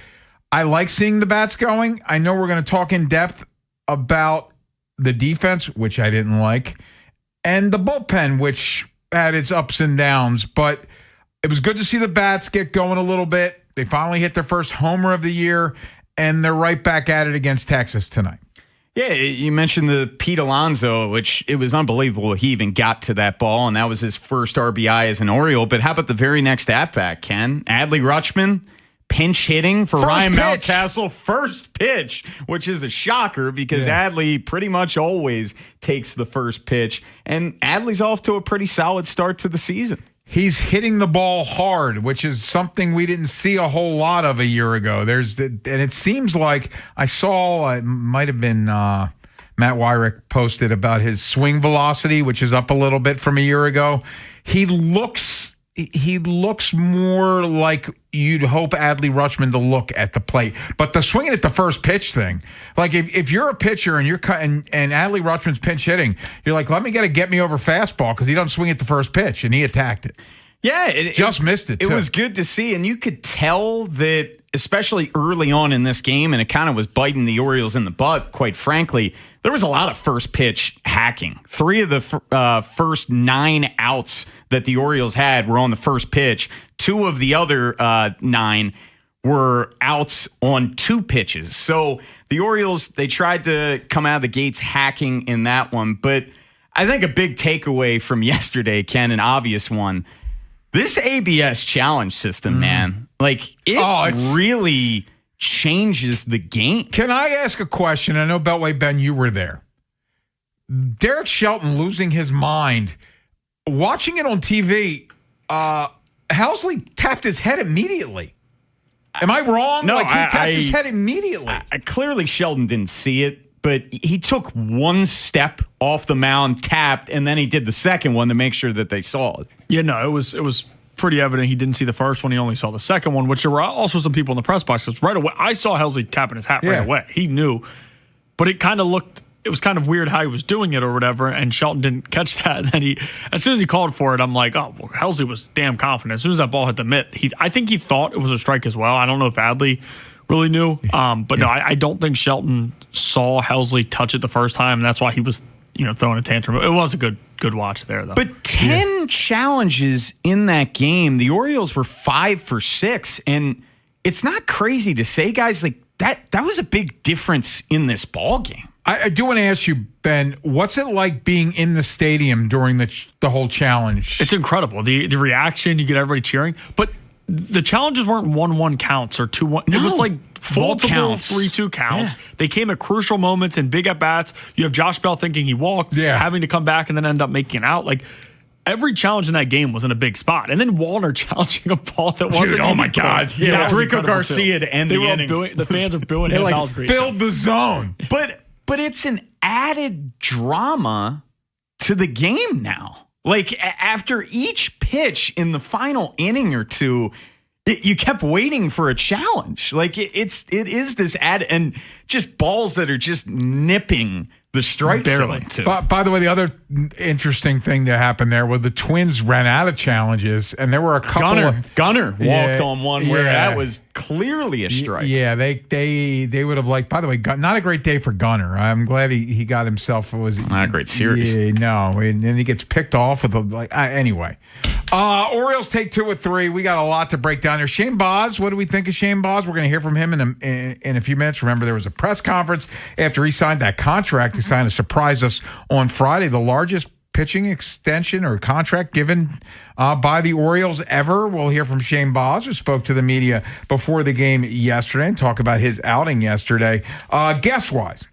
I like seeing the bats going. I know we're going to talk in depth about the defense, which I didn't like, and the bullpen, which had its ups and downs, but it was good to see the bats get going a little bit. They finally hit their first homer of the year, and they're right back at it against Texas tonight. Yeah, you mentioned the Pete Alonso, which it was unbelievable he even got to that ball, and that was his first RBI as an Oriole. But how about the very next at-bat, Ken? Adley Rutschman pinch hitting for Ryan Mountcastle. First pitch, which is a shocker because Adley pretty much always takes the first pitch. And Adley's off to a pretty solid start to the season. He's hitting the ball hard, which is something we didn't see a whole lot of a year ago. And it seems like I saw, it might have been Matt Wyrick posted about his swing velocity, which is up a little bit from a year ago. He looks he looks more like you'd hope Adley Rutschman to look at the plate. But the swinging at the first pitch thing, like if you're a pitcher and you're and Adley Rutschman's pinch hitting, you're like, let me get me over fastball because he doesn't swing at the first pitch, and he attacked it. Yeah, missed it. It too. was good to see, and you could tell that, especially early on in this game, and it kind of was biting the Orioles in the butt, quite frankly. There was a lot of first pitch hacking. 3 of the first 9 outs that the Orioles had were on the first pitch. 2 of the other 9 were outs on 2 pitches. So the Orioles, they tried to come out of the gates hacking in that one. But I think a big takeaway from yesterday, Ken, an obvious one, this ABS challenge system, man, like it really changes the game. Can I ask a question? I know Beltway Ben, you were there. Derek Shelton losing his mind. Watching it on TV, Helsley tapped his head immediately. Am I wrong? No, he tapped his head immediately. Clearly, Sheldon didn't see it, but he took one step off the mound, tapped, and then he did the second one to make sure that they saw it. Yeah, no, it was pretty evident he didn't see the first one. He only saw the second one, which there were also some people in the press box. Because right away, I saw Helsley tapping his hat right away. He knew, but it kind of looked. It was kind of weird how he was doing it or whatever, and Shelton didn't catch that. And then as soon as he called for it, I'm like, oh, well, Helsley was damn confident. As soon as that ball hit the mitt, I think he thought it was a strike as well. I don't know if Adley really knew, but no, I don't think Shelton saw Helsley touch it the first time, and that's why he was, throwing a tantrum. It was a good watch there, though. But 10 challenges in that game. The Orioles were 5 for 6, and it's not crazy to say, guys, like that was a big difference in this ball game. I do want to ask you, Ben, what's it like being in the stadium during the whole challenge? It's incredible. The reaction, you get everybody cheering. But the challenges weren't 1-1 counts or 2-1. No, it was like full counts. 3-2 counts. Yeah. They came at crucial moments and big at-bats. You have Josh Bell thinking he walked, having to come back and then end up making it out. Like, every challenge in that game was in a big spot. And then Wallner challenging a ball that wasn't. Dude, oh my God. Close. Yeah, that was Rico Garcia to end the inning. The fans are booing him. They filled the zone. But it's an added drama to the game now. Like, after each pitch in the final inning or two, you kept waiting for a challenge. Like, it is this added, and just balls that are just nipping the strike zone too. By the way, the other interesting thing that happened there was the Twins ran out of challenges, and there were a couple Gunnar walked on one where that was clearly a strike. Yeah, they would have liked. By the way, not a great day for Gunnar. I'm glad he got himself. Not a great series. Yeah, no, and he gets picked off with anyway. Orioles take 2 of 3. We got a lot to break down here. Shane Baz, what do we think of Shane Baz? We're going to hear from him in a few minutes. Remember, there was a press conference after he signed that contract. He signed to surprise us on Friday, the largest pitching extension or contract given by the Orioles ever. We'll hear from Shane Baz, who spoke to the media before the game yesterday and talk about his outing yesterday. Guest-wise,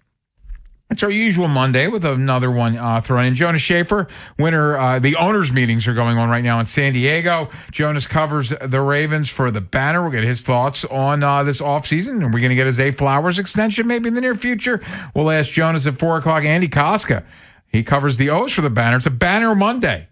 it's our usual Monday with another one thrown in. Jonas Schaefer, winner. The owners' meetings are going on right now in San Diego. Jonas covers the Ravens for the Banner. We'll get his thoughts on this offseason. Are we going to get his Zay Flowers extension maybe in the near future? We'll ask Jonas at 4 o'clock. Andy Koska, he covers the O's for the Banner. It's a Banner Monday.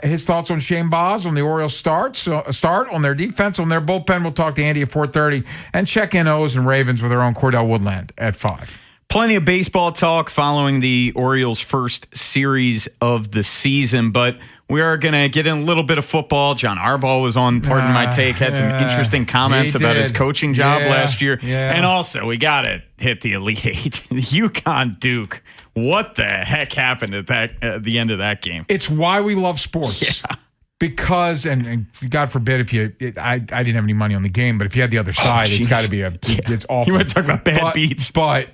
His thoughts on Shane Baz, on the Orioles start on their defense, on their bullpen. We'll talk to Andy at 4:30 and check in O's and Ravens with our own Cordell Woodland at 5. Plenty of baseball talk following the Orioles' first series of the season, but we are going to get in a little bit of football. John Harbaugh was on Pardon My Take, had some interesting comments about his coaching job last year. Yeah. And also, we got to hit the Elite Eight. UConn Duke. What the heck happened at the end of that game? It's why we love sports. Yeah. Because, and God forbid I didn't have any money on the game, but if you had the other side, it's got to be it's awful. You want to talk about bad beats. But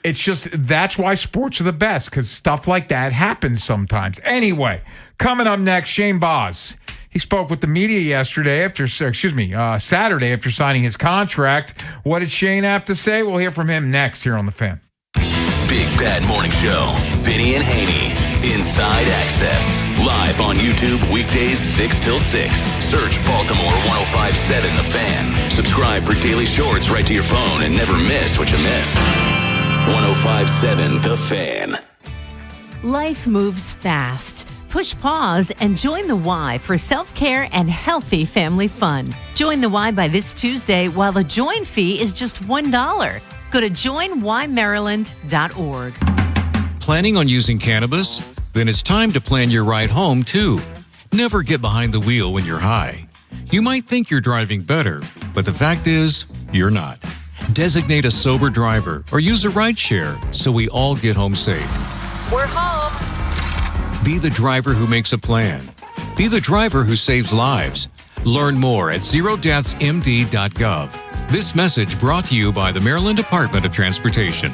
it's just, that's why sports are the best, because stuff like that happens sometimes. Anyway, coming up next, Shane Baz. He spoke with the media Saturday after signing his contract. What did Shane have to say? We'll hear from him next here on The Fan. Big Bad Morning Show. Vinny and Haynie. Inside Access. Live on YouTube weekdays 6 till 6. Search Baltimore 105.7 The Fan. Subscribe for daily shorts right to your phone and never miss what you missed. 105.7 The Fan. Life moves fast. push pause and join the Y for self-care and healthy family fun. Join the Y by this Tuesday while the join fee is just $1. Go to joinymaryland.org. Planning on using cannabis? Then it's time to plan your ride home, too. Never get behind the wheel when you're high. You might think you're driving better, but the fact is, you're not. Designate a sober driver or use a rideshare so we all get home safe. We're home. Be the driver who makes a plan. Be the driver who saves lives. Learn more at zerodeathsmd.gov. This message brought to you by the Maryland Department of Transportation.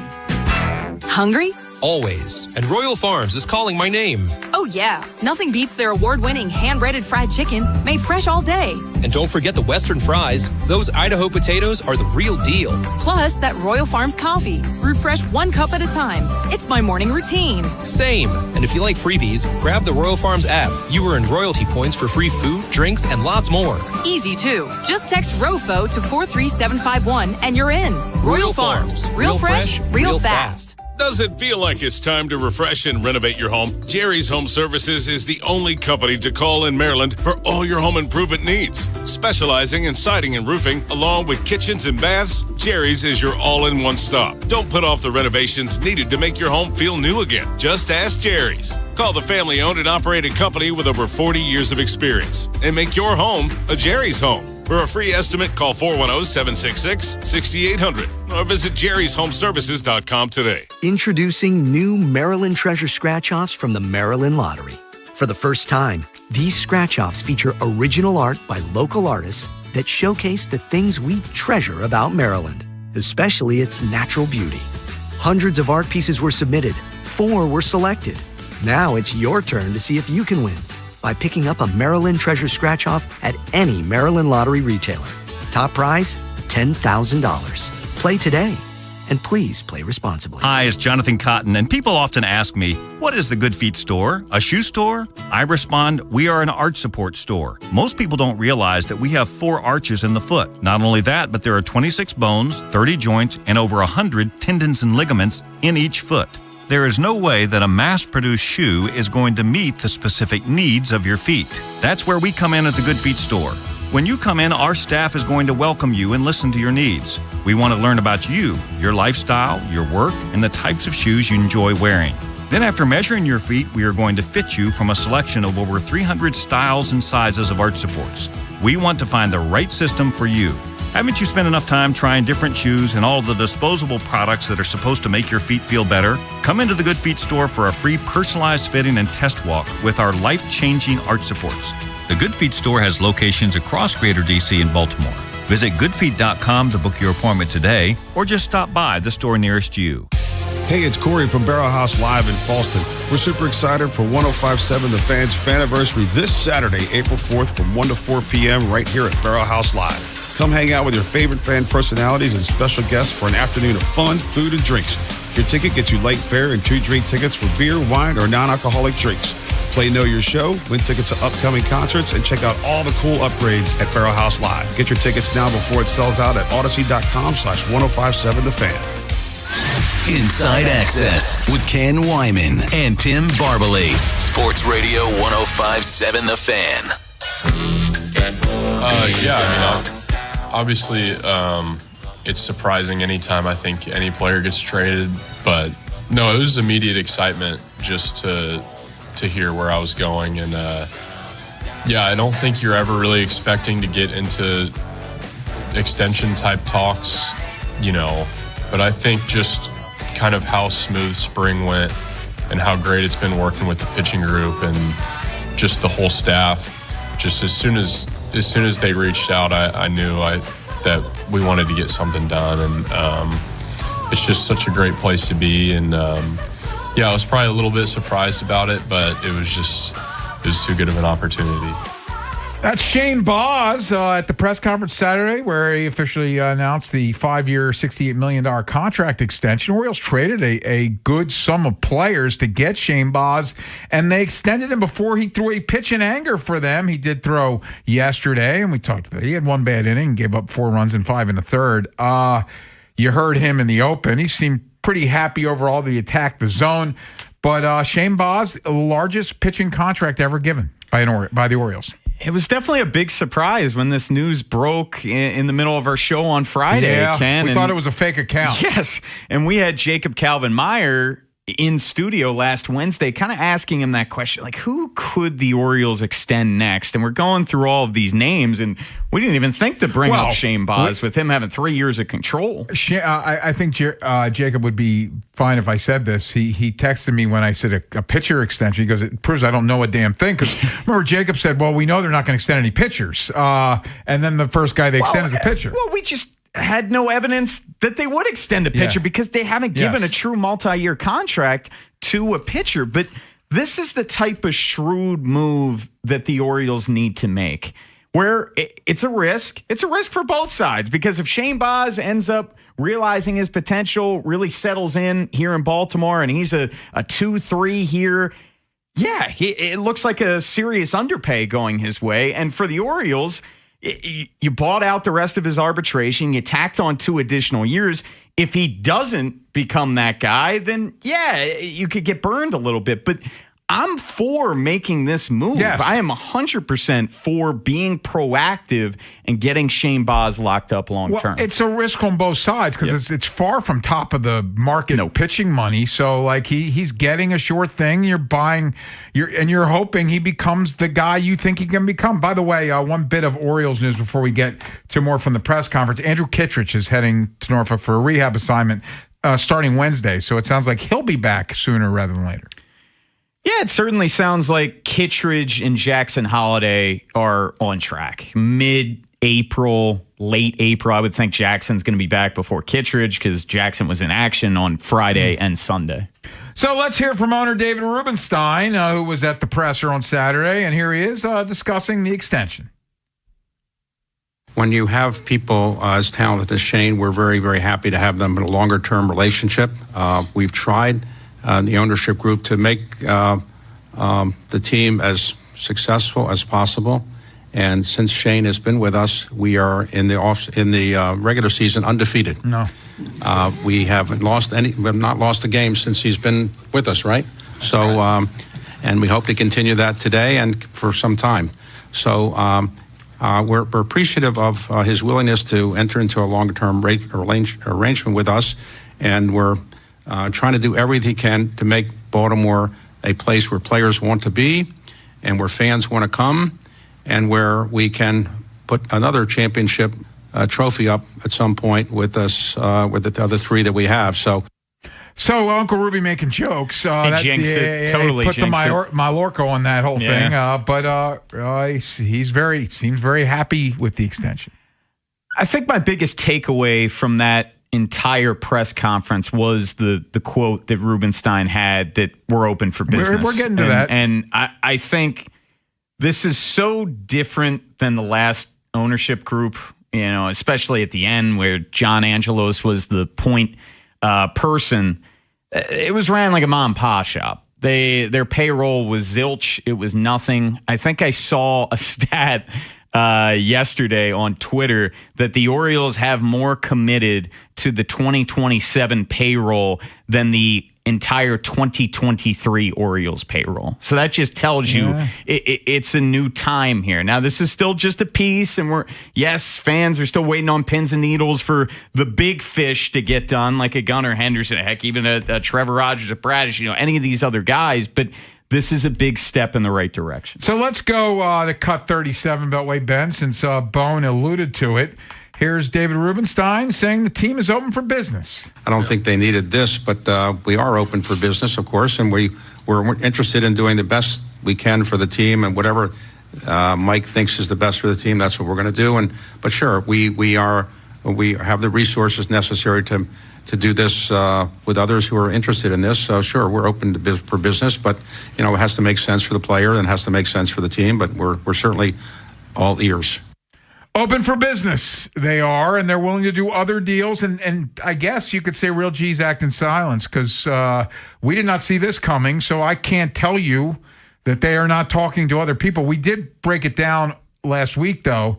Hungry? Always. And Royal Farms is calling my name. Oh, yeah. Nothing beats their award-winning hand-breaded fried chicken made fresh all day. And don't forget the Western fries. Those Idaho potatoes are the real deal. Plus, that Royal Farms coffee, brewed fresh 1 cup at a time. It's my morning routine. Same. And if you like freebies, grab the Royal Farms app. You earn royalty points for free food, drinks, and lots more. Easy, too. Just text ROFO to 43751 and you're in. Royal Farms. Real fresh, real fast. Does it feel like it's time to refresh and renovate your home? Jerry's Home Services is the only company to call in Maryland for all your home improvement needs. Specializing in siding and roofing, along with kitchens and baths, Jerry's is your all-in-one stop. Don't put off the renovations needed to make your home feel new again. Just ask Jerry's. Call the family-owned and operated company with over 40 years of experience and make your home a Jerry's home. For a free estimate, call 410-766-6800 or visit jerryshomeservices.com today. Introducing new Maryland Treasure Scratch-Offs from the Maryland Lottery. For the first time, these scratch-offs feature original art by local artists that showcase the things we treasure about Maryland, especially its natural beauty. Hundreds of art pieces were submitted. 4 were selected. Now it's your turn to see if you can win by picking up a Maryland Treasure Scratch-Off at any Maryland Lottery retailer. Top prize, $10,000. Play today, and please play responsibly. Hi, it's Jonathan Cotton, and people often ask me, what is the Good Feet store? A shoe store? I respond, we are an arch support store. Most people don't realize that we have 4 arches in the foot. Not only that, but there are 26 bones, 30 joints, and over 100 tendons and ligaments in each foot. There is no way that a mass-produced shoe is going to meet the specific needs of your feet. That's where we come in at the Good Feet store. When you come in, our staff is going to welcome you and listen to your needs. We want to learn about you, your lifestyle, your work, and the types of shoes you enjoy wearing. Then after measuring your feet, we are going to fit you from a selection of over 300 styles and sizes of arch supports. We want to find the right system for you. Haven't you spent enough time trying different shoes and all the disposable products that are supposed to make your feet feel better? Come into the Good Feet store for a free personalized fitting and test walk with our life-changing arch supports. The Good Feet store has locations across Greater DC and Baltimore. Visit goodfeet.com to book your appointment today or just stop by the store nearest you. Hey, it's Corey from Barrel House Live in Falston. We're super excited for 105.7 The Fan's Faniversary this Saturday, April 4th from 1 to 4 p.m. right here at Barrel House Live. Come hang out with your favorite fan personalities and special guests for an afternoon of fun, food, and drinks. Your ticket gets you late fare and 2 drink tickets for beer, wine, or non-alcoholic drinks. Play Know Your Show, win tickets to upcoming concerts, and check out all the cool upgrades at Barrel House Live. Get your tickets now before it sells out at odyssey.com/1057thefan. Inside Access with Ken Wyman and Tim Barbalace. Sports Radio 105.7 The Fan. Obviously, it's surprising anytime I think any player gets traded, but no, it was immediate excitement just to hear where I was going. And I don't think you're ever really expecting to get into extension type talks, but I think just kind of how smooth spring went and how great it's been working with the pitching group and just the whole staff. Just as soon as they reached out, I knew that we wanted to get something done, and it's just such a great place to be. And I was probably a little bit surprised about it, but it was too good of an opportunity. That's Shane Boz at the press conference Saturday, where he officially announced the 5-year, $68 million contract extension. Orioles traded a good sum of players to get Shane Boz, and they extended him before he threw a pitch in anger for them. He did throw yesterday, and we talked about it. He had 1 bad inning and gave up 4 runs and 5 in the third. You heard him in the open. He seemed pretty happy overall that he attacked the zone. But Shane Baz, largest pitching contract ever given by the Orioles. It was definitely a big surprise when this news broke in the middle of our show on Friday, Ken. We thought it was a fake account. Yes, and we had Jacob Calvin-Meyer in studio last Wednesday kind of asking him that question, like, who could the Orioles extend next? And we're going through all of these names, and we didn't even think to bring up Shane Baz with him having 3 years of control. I think Jacob would be fine if I said this. He texted me when I said a pitcher extension. He goes, it proves I don't know a damn thing. Because remember, Jacob said, well, we know they're not going to extend any pitchers. And then the first guy they extend is a pitcher. Well, we just had no evidence that they would extend a pitcher because they haven't given a true multi-year contract to a pitcher. But this is the type of shrewd move that the Orioles need to make, where it's a risk. It's a risk for both sides, because if Shane Baz ends up realizing his potential, really settles in here in Baltimore, and he's a 2-3 here, it looks like a serious underpay going his way. And for the Orioles, you bought out the rest of his arbitration. You tacked on 2 additional years. If he doesn't become that guy, then you could get burned a little bit. But I'm for making this move. Yes. I am 100% for being proactive and getting Shane Baz locked up long term. It's a risk on both sides because it's far from top of the market pitching money. So like he's getting a sure thing. You're buying, you're hoping he becomes the guy you think he can become. By the way, one bit of Orioles news before we get to more from the press conference. Andrew Kittredge is heading to Norfolk for a rehab assignment starting Wednesday. So it sounds like he'll be back sooner rather than later. Yeah, it certainly sounds like Kittredge and Jackson Holliday are on track. Mid-April, late April, I would think Jackson's going to be back before Kittredge because Jackson was in action on Friday and Sunday. So let's hear from owner David Rubenstein, who was at the presser on Saturday, and here he is discussing the extension. When you have people as talented as Shane, we're very, very happy to have them in a longer-term relationship. We've tried the ownership group to make the team as successful as possible. And since Shane has been with us, we are in the regular season undefeated. No, we haven't lost any. We have not lost a game since he's been with us, right? So, and we hope to continue that today and for some time. So, we're appreciative of his willingness to enter into a longer-term arrangement with us, and we're trying to do everything he can to make Baltimore a place where players want to be and where fans want to come and where we can put another championship trophy up at some point with us, with the other 3 that we have. So Uncle Ruby making jokes. He jinxed it. Totally put jinxed the Mallorca on that whole thing. But he seems very happy with the extension. I think my biggest takeaway from that entire press conference was the quote that Rubenstein had that we're open for business. We're getting to that. And I think this is so different than the last ownership group, especially at the end where John Angelos was the point person. It was ran like a mom and pop shop. Their payroll was zilch. It was nothing. I think I saw a stat yesterday on Twitter that the Orioles have more committed to the 2027 payroll than the entire 2023 Orioles payroll. So that just tells you it's a new time here. Now, this is still just a piece, and fans are still waiting on pins and needles for the big fish to get done, like a Gunnar Henderson, heck, even a Trevor Rogers, a Bradish, any of these other guys, but this is a big step in the right direction. So let's go to cut 37, Beltway Ben, since Bone alluded to it. Here's David Rubenstein saying the team is open for business. I don't think they needed this, but we are open for business, of course, and we're interested in doing the best we can for the team, and whatever Mike thinks is the best for the team, that's what we're going to do. But sure, we have the resources necessary to do this with others who are interested in this. So sure, we're open for business, but it has to make sense for the player and it has to make sense for the team. But we're certainly all ears. Open for business, they are, and they're willing to do other deals. And I guess you could say Real G's act in silence because we did not see this coming. So I can't tell you that they are not talking to other people. We did break it down last week, though.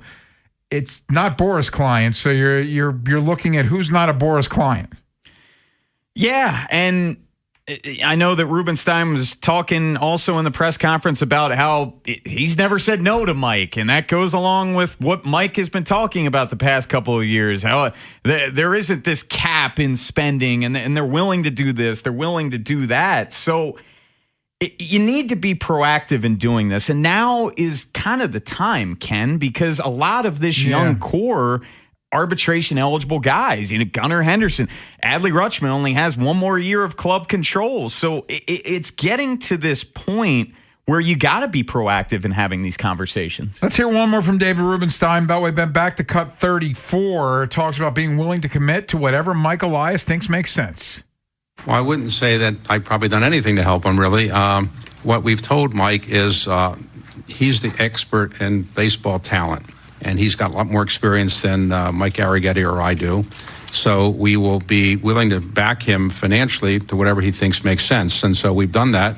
It's not Boras clients, so you're looking at who's not a Boras client. Yeah, and I know that Rubenstein was talking also in the press conference about how he's never said no to Mike, and that goes along with what Mike has been talking about the past couple of years, how there isn't this cap in spending, and they're willing to do this, they're willing to do that. So you need to be proactive in doing this, and now is kind of the time, Ken, because a lot of this young core arbitration-eligible guys. Gunnar Henderson, Adley Rutschman only has one more year of club control. So it's getting to this point where you got to be proactive in having these conversations. Let's hear one more from David Rubenstein. Beltway Ben back to cut 34. Talks about being willing to commit to whatever Mike Elias thinks makes sense. Well, I wouldn't say that I've probably done anything to help him, really. What we've told Mike is he's the expert in baseball talent. And he's got a lot more experience than Mike Arrighetti or I do. So we will be willing to back him financially to whatever he thinks makes sense. And so we've done that.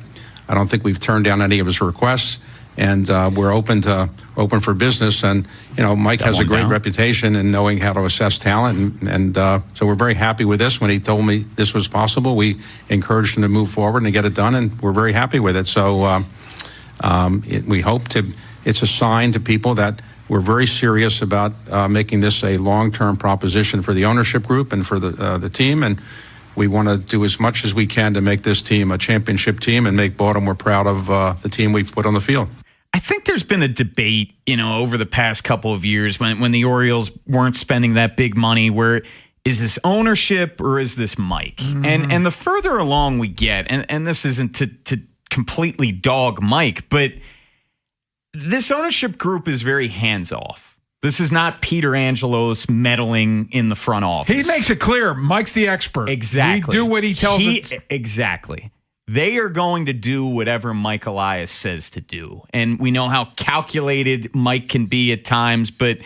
I don't think we've turned down any of his requests. And we're open for business. And, Mike has a great reputation in knowing how to assess talent. And so we're very happy with this. When he told me this was possible, we encouraged him to move forward and get it done. And we're very happy with it. So we hope it's a sign to people that we're very serious about making this a long-term proposition for the ownership group and for the team, and we want to do as much as we can to make this team a championship team and make Baltimore proud of the team we've put on the field. I think there's been a debate, over the past couple of years when the Orioles weren't spending that big money, where is this ownership or is this Mike? Mm-hmm. And the further along we get, and this isn't to completely dog Mike, but this ownership group is very hands-off. This is not Peter Angelos meddling in the front office. He makes it clear Mike's the expert. Exactly. We do what he tells us. Exactly. They are going to do whatever Mike Elias says to do. And we know how calculated Mike can be at times, but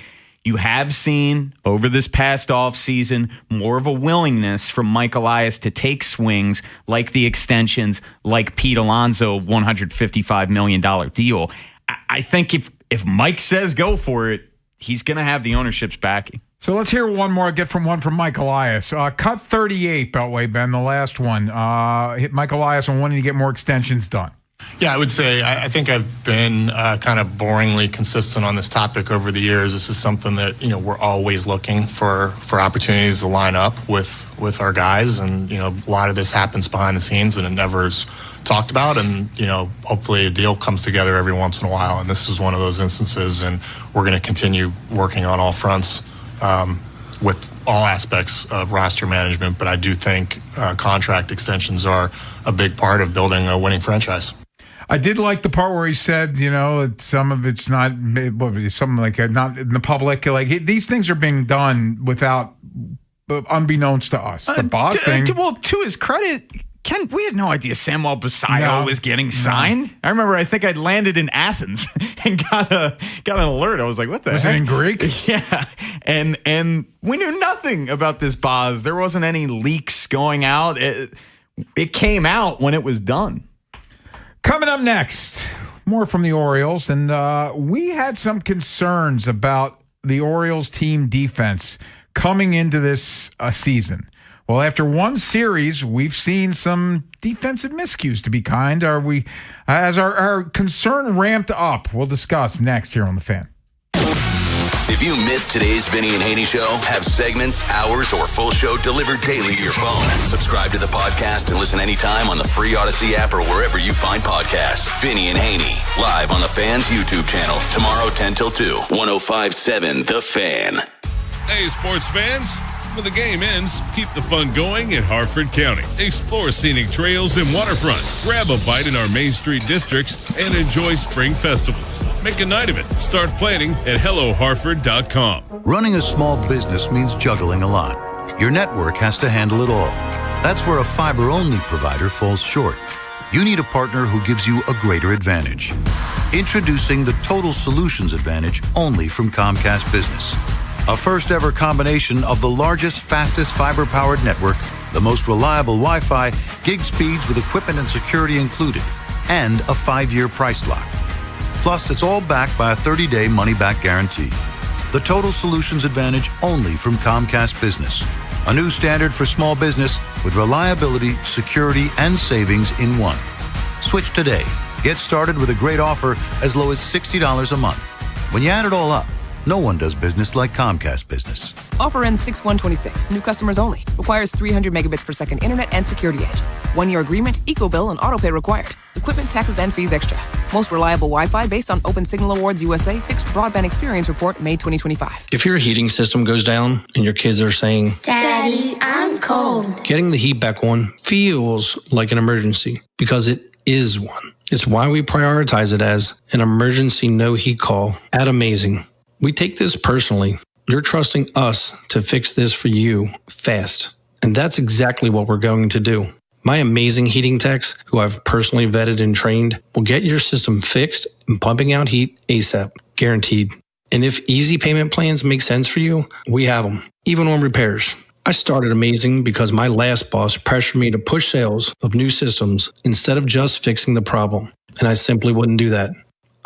you have seen over this past offseason more of a willingness from Mike Elias to take swings like the extensions, like Pete Alonso $155 million deal. I think if Mike says go for it, he's going to have the ownership's backing. So let's hear one more. Get from Mike Elias. Cut 38, Beltway, Ben, the last one. Hit Mike Elias on wanting to get more extensions done. Yeah, I would say I think I've been kind of boringly consistent on this topic over the years. This is something that, we're always looking for opportunities to line up with our guys. And, a lot of this happens behind the scenes and it never is talked about. And, hopefully a deal comes together every once in a while. And this is one of those instances. And we're going to continue working on all fronts with all aspects of roster management. But I do think contract extensions are a big part of building a winning franchise. I did like the part where he said, some of it's not, something like not in the public. Like these things are being done without, unbeknownst to us. The boss thing. Well, to his credit, Ken, we had no idea Samuel Basallo was getting signed. I remember I think I'd landed in Athens and got an alert. I was like, what the heck? Was it in Greek? Yeah. And we knew nothing about this Boz. There wasn't any leaks going out. It came out when it was done. Coming up next, more from the Orioles. And we had some concerns about the Orioles team defense coming into this season. Well, after one series, we've seen some defensive miscues, to be kind. Has our concern ramped up? We'll discuss next here on The Fan. If you missed today's Vinny and Haynie show, have segments, hours, or full show delivered daily to your phone. Subscribe to the podcast and listen anytime on the free Odyssey app or wherever you find podcasts. Vinny and Haynie, live on The Fan's YouTube channel, tomorrow 10 till 2, 105.7 The Fan. Hey, sports fans. When the game ends, keep the fun going in Harford County. Explore scenic trails and waterfront. Grab a bite in our Main Street districts and enjoy spring festivals. Make a night of it. Start planning at HelloHarford.com. Running a small business means juggling a lot. Your network has to handle it all. That's where a fiber-only provider falls short. You need a partner who gives you a greater advantage. Introducing the Total Solutions Advantage only from Comcast Business. A first-ever combination of the largest, fastest fiber-powered network, the most reliable Wi-Fi, gig speeds with equipment and security included, and a 5-year price lock. Plus, it's all backed by a 30-day money-back guarantee. The Total Solutions Advantage only from Comcast Business. A new standard for small business with reliability, security, and savings in one. Switch today. Get started with a great offer as low as $60 a month. When you add it all up, no one does business like Comcast Business. Offer ends 6/1/26. New customers only. Requires 300 megabits per second internet and security edge. 1-year agreement, eco-bill, and autopay required. Equipment, taxes, and fees extra. Most reliable Wi-Fi based on Open Signal Awards USA Fixed Broadband Experience Report, May 2025. If your heating system goes down and your kids are saying, Daddy, I'm cold, getting the heat back on feels like an emergency because it is one. It's why we prioritize it as an emergency no heat call at Amazing. We take this personally. You're trusting us to fix this for you fast. And that's exactly what we're going to do. My amazing heating techs, who I've personally vetted and trained, will get your system fixed and pumping out heat ASAP, guaranteed. And if easy payment plans make sense for you, we have them, even on repairs. I started Amazing because my last boss pressured me to push sales of new systems instead of just fixing the problem. And I simply wouldn't do that.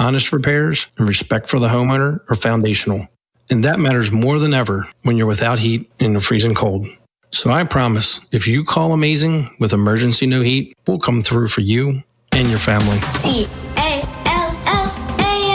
Honest repairs and respect for the homeowner are foundational. And that matters more than ever when you're without heat in the freezing cold. So I promise, if you call Amazing with emergency no heat, we'll come through for you and your family. CALLA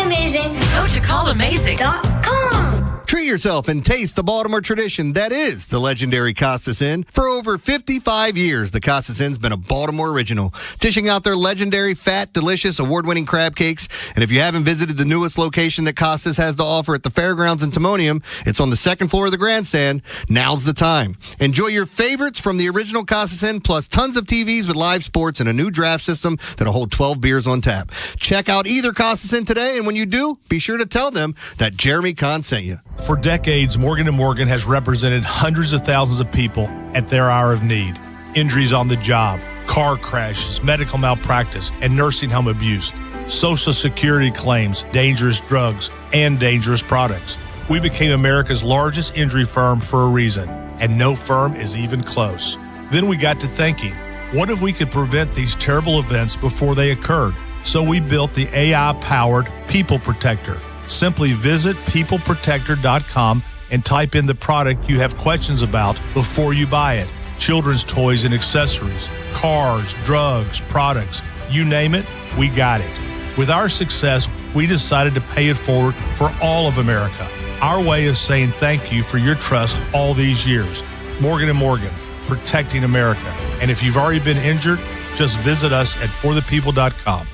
Amazing. Go to callamazing.com. Treat yourself and taste the Baltimore tradition that is the legendary Costas Inn. For over 55 years, the Costas Inn's been a Baltimore original, dishing out their legendary, fat, delicious, award-winning crab cakes. And if you haven't visited the newest location that Costas has to offer at the Fairgrounds in Timonium, it's on the second floor of the grandstand. Now's the time. Enjoy your favorites from the original Costas Inn, plus tons of TVs with live sports and a new draft system that'll hold 12 beers on tap. Check out either Costas Inn today, and when you do, be sure to tell them that Jeremy Kahn sent you. For decades, Morgan & Morgan has represented hundreds of thousands of people at their hour of need. Injuries on the job, car crashes, medical malpractice, and nursing home abuse, Social Security claims, dangerous drugs, and dangerous products. We became America's largest injury firm for a reason, and no firm is even close. Then we got to thinking, what if we could prevent these terrible events before they occurred? So we built the AI-powered People Protector. Simply visit peopleprotector.com and type in the product you have questions about before you buy it. Children's toys and accessories, cars, drugs, products, you name it, we got it. With our success, we decided to pay it forward for all of America. Our way of saying thank you for your trust all these years. Morgan & Morgan, protecting America. And if you've already been injured, just visit us at forthepeople.com.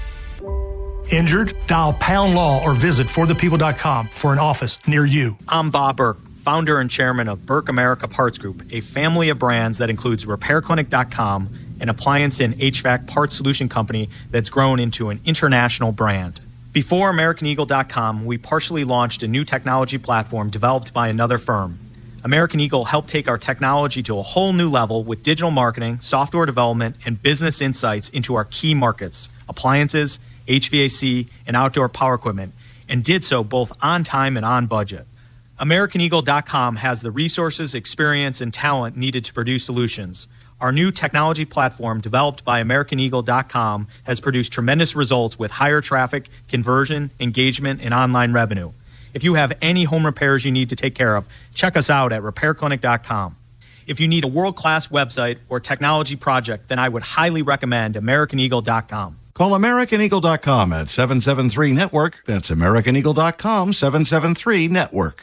Injured? Dial pound law or visit forthepeople.com for an office near you. I'm Bob Burke, founder and chairman of Burke America Parts Group, a family of brands that includes RepairClinic.com, an appliance and HVAC parts solution company that's grown into an international brand. Before AmericanEagle.com, we partially launched a new technology platform developed by another firm. American Eagle helped take our technology to a whole new level with digital marketing, software development, and business insights into our key markets, appliances, HVAC, and outdoor power equipment, and did so both on time and on budget. AmericanEagle.com has the resources, experience, and talent needed to produce solutions. Our new technology platform, developed by AmericanEagle.com, has produced tremendous results with higher traffic, conversion, engagement, and online revenue. If you have any home repairs you need to take care of, check us out at RepairClinic.com. If you need a world-class website or technology project, then I would highly recommend AmericanEagle.com. Call AmericanEagle.com at 773-NETWORK. That's AmericanEagle.com, 773-NETWORK.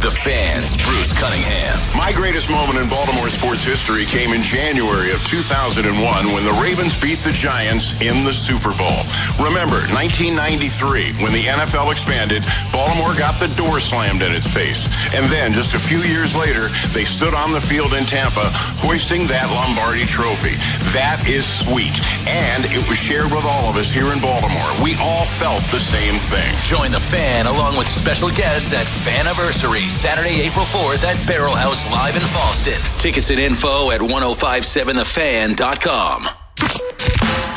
The Fan's Bruce Cunningham. My greatest moment in Baltimore sports history came in January of 2001 when the Ravens beat the Giants in the Super Bowl. Remember, 1993, when the NFL expanded, Baltimore got the door slammed in its face. And then, just a few years later, they stood on the field in Tampa, hoisting that Lombardi trophy. That is sweet. And it was shared with all of us here in Baltimore. We all felt the same thing. Join the Fan along with special guests at Faniversary, Saturday, April 4th at Barrel House Live in Fallston. Tickets and info at 1057thefan.com.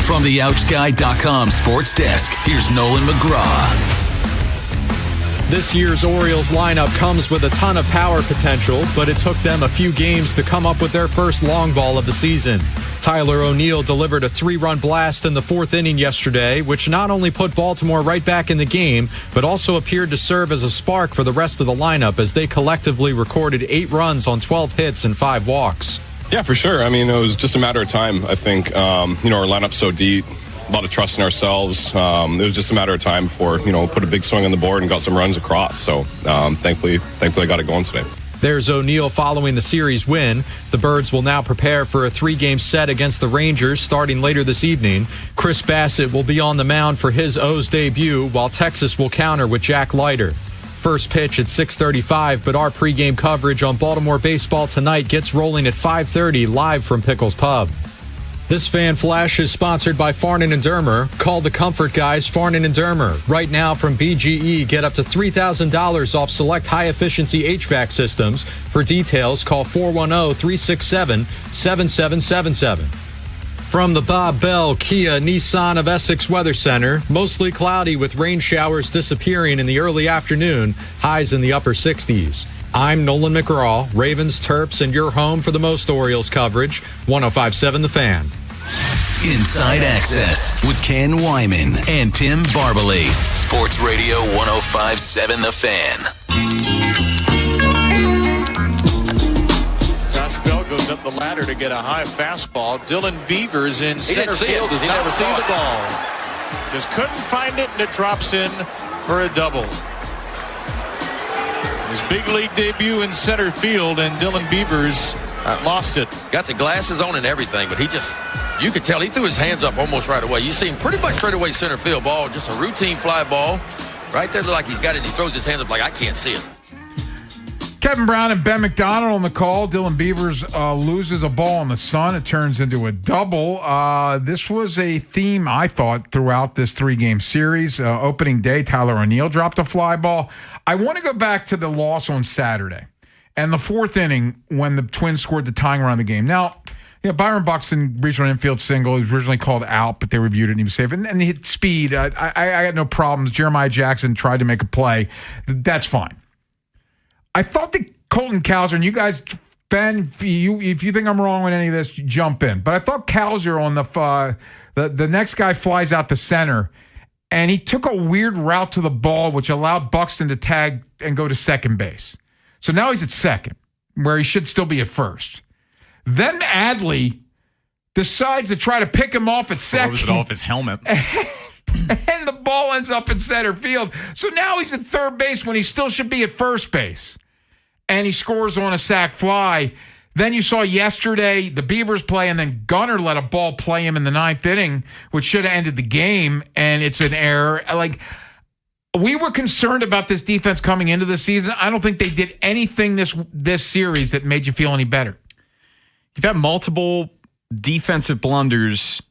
From the OutGuide.com sports desk, here's Nolan McGraw. This year's Orioles lineup comes with a ton of power potential, but it took them a few games to come up with their first long ball of the season. Tyler O'Neill delivered a 3-run blast in the 4th inning yesterday, which not only put Baltimore right back in the game, but also appeared to serve as a spark for the rest of the lineup as they collectively recorded 8 runs on 12 hits and 5 walks. Yeah, for sure. I mean, it was just a matter of time, I think. Our lineup's so deep, a lot of trust in ourselves. It was just a matter of time before, put a big swing on the board and got some runs across. So thankfully I got it going today. There's O'Neill following the series win. The Birds will now prepare for a 3-game set against the Rangers starting later this evening. Chris Bassett will be on the mound for his O's debut, while Texas will counter with Jack Leiter. First pitch at 6:35, but our pregame coverage on Baltimore baseball tonight gets rolling at 5:30 live from Pickles Pub. This Fan Flash is sponsored by Farnan & Dermer. Call the Comfort Guys, Farnan & Dermer. Right now from BGE, get up to $3,000 off select high-efficiency HVAC systems. For details, call 410-367-7777. From the Bob Bell Kia Nissan of Essex Weather Center, mostly cloudy with rain showers disappearing in the early afternoon, highs in the upper 60s. I'm Nolan McGraw, Ravens, Terps, and your home for the most Orioles coverage, 105.7 The Fan. Inside Access with Ken Wyman and Tim Barbalace. Sports Radio 105.7 The Fan. Josh Bell goes up the ladder to get a high fastball. Dylan Beavers in center field does not see the ball. Just couldn't find it, and it drops in for a double. His big league debut in center field, and Dylan Beavers lost it. Got the glasses on and everything, but you could tell he threw his hands up almost right away. You see him pretty much straight away center field ball, just a routine fly ball. Right there, like he's got it. He throws his hands up like I can't see it. Kevin Brown and Ben McDonald on the call. Dylan Beavers loses a ball in the sun. It turns into a double. This was a theme, I thought, throughout this 3-game series. Opening day, Tyler O'Neill dropped a fly ball. I want to go back to the loss on Saturday and the 4th inning when the Twins scored the tying run of the game. Now, Byron Buxton, regional infield single, he was originally called out, but they reviewed it and he was safe. And he hit speed. I got no problems. Jeremiah Jackson tried to make a play. That's fine. I thought that Colton Cowser, and you guys, Ben, if you think I'm wrong with any of this, jump in. But I thought Cowser on the next guy flies out to center, and he took a weird route to the ball, which allowed Buxton to tag and go to second base. So now he's at second, where he should still be at first. Then Adley decides to try to pick him off at second. Throws it off his helmet. And the ball ends up in center field. So now he's at third base when he still should be at first base. And he scores on a sac fly. Then you saw yesterday the Beavers play, and then Gunnar let a ball play him in the 9th inning, which should have ended the game, and it's an error. Like, we were concerned about this defense coming into the season. I don't think they did anything this series that made you feel any better. You've had multiple defensive blunders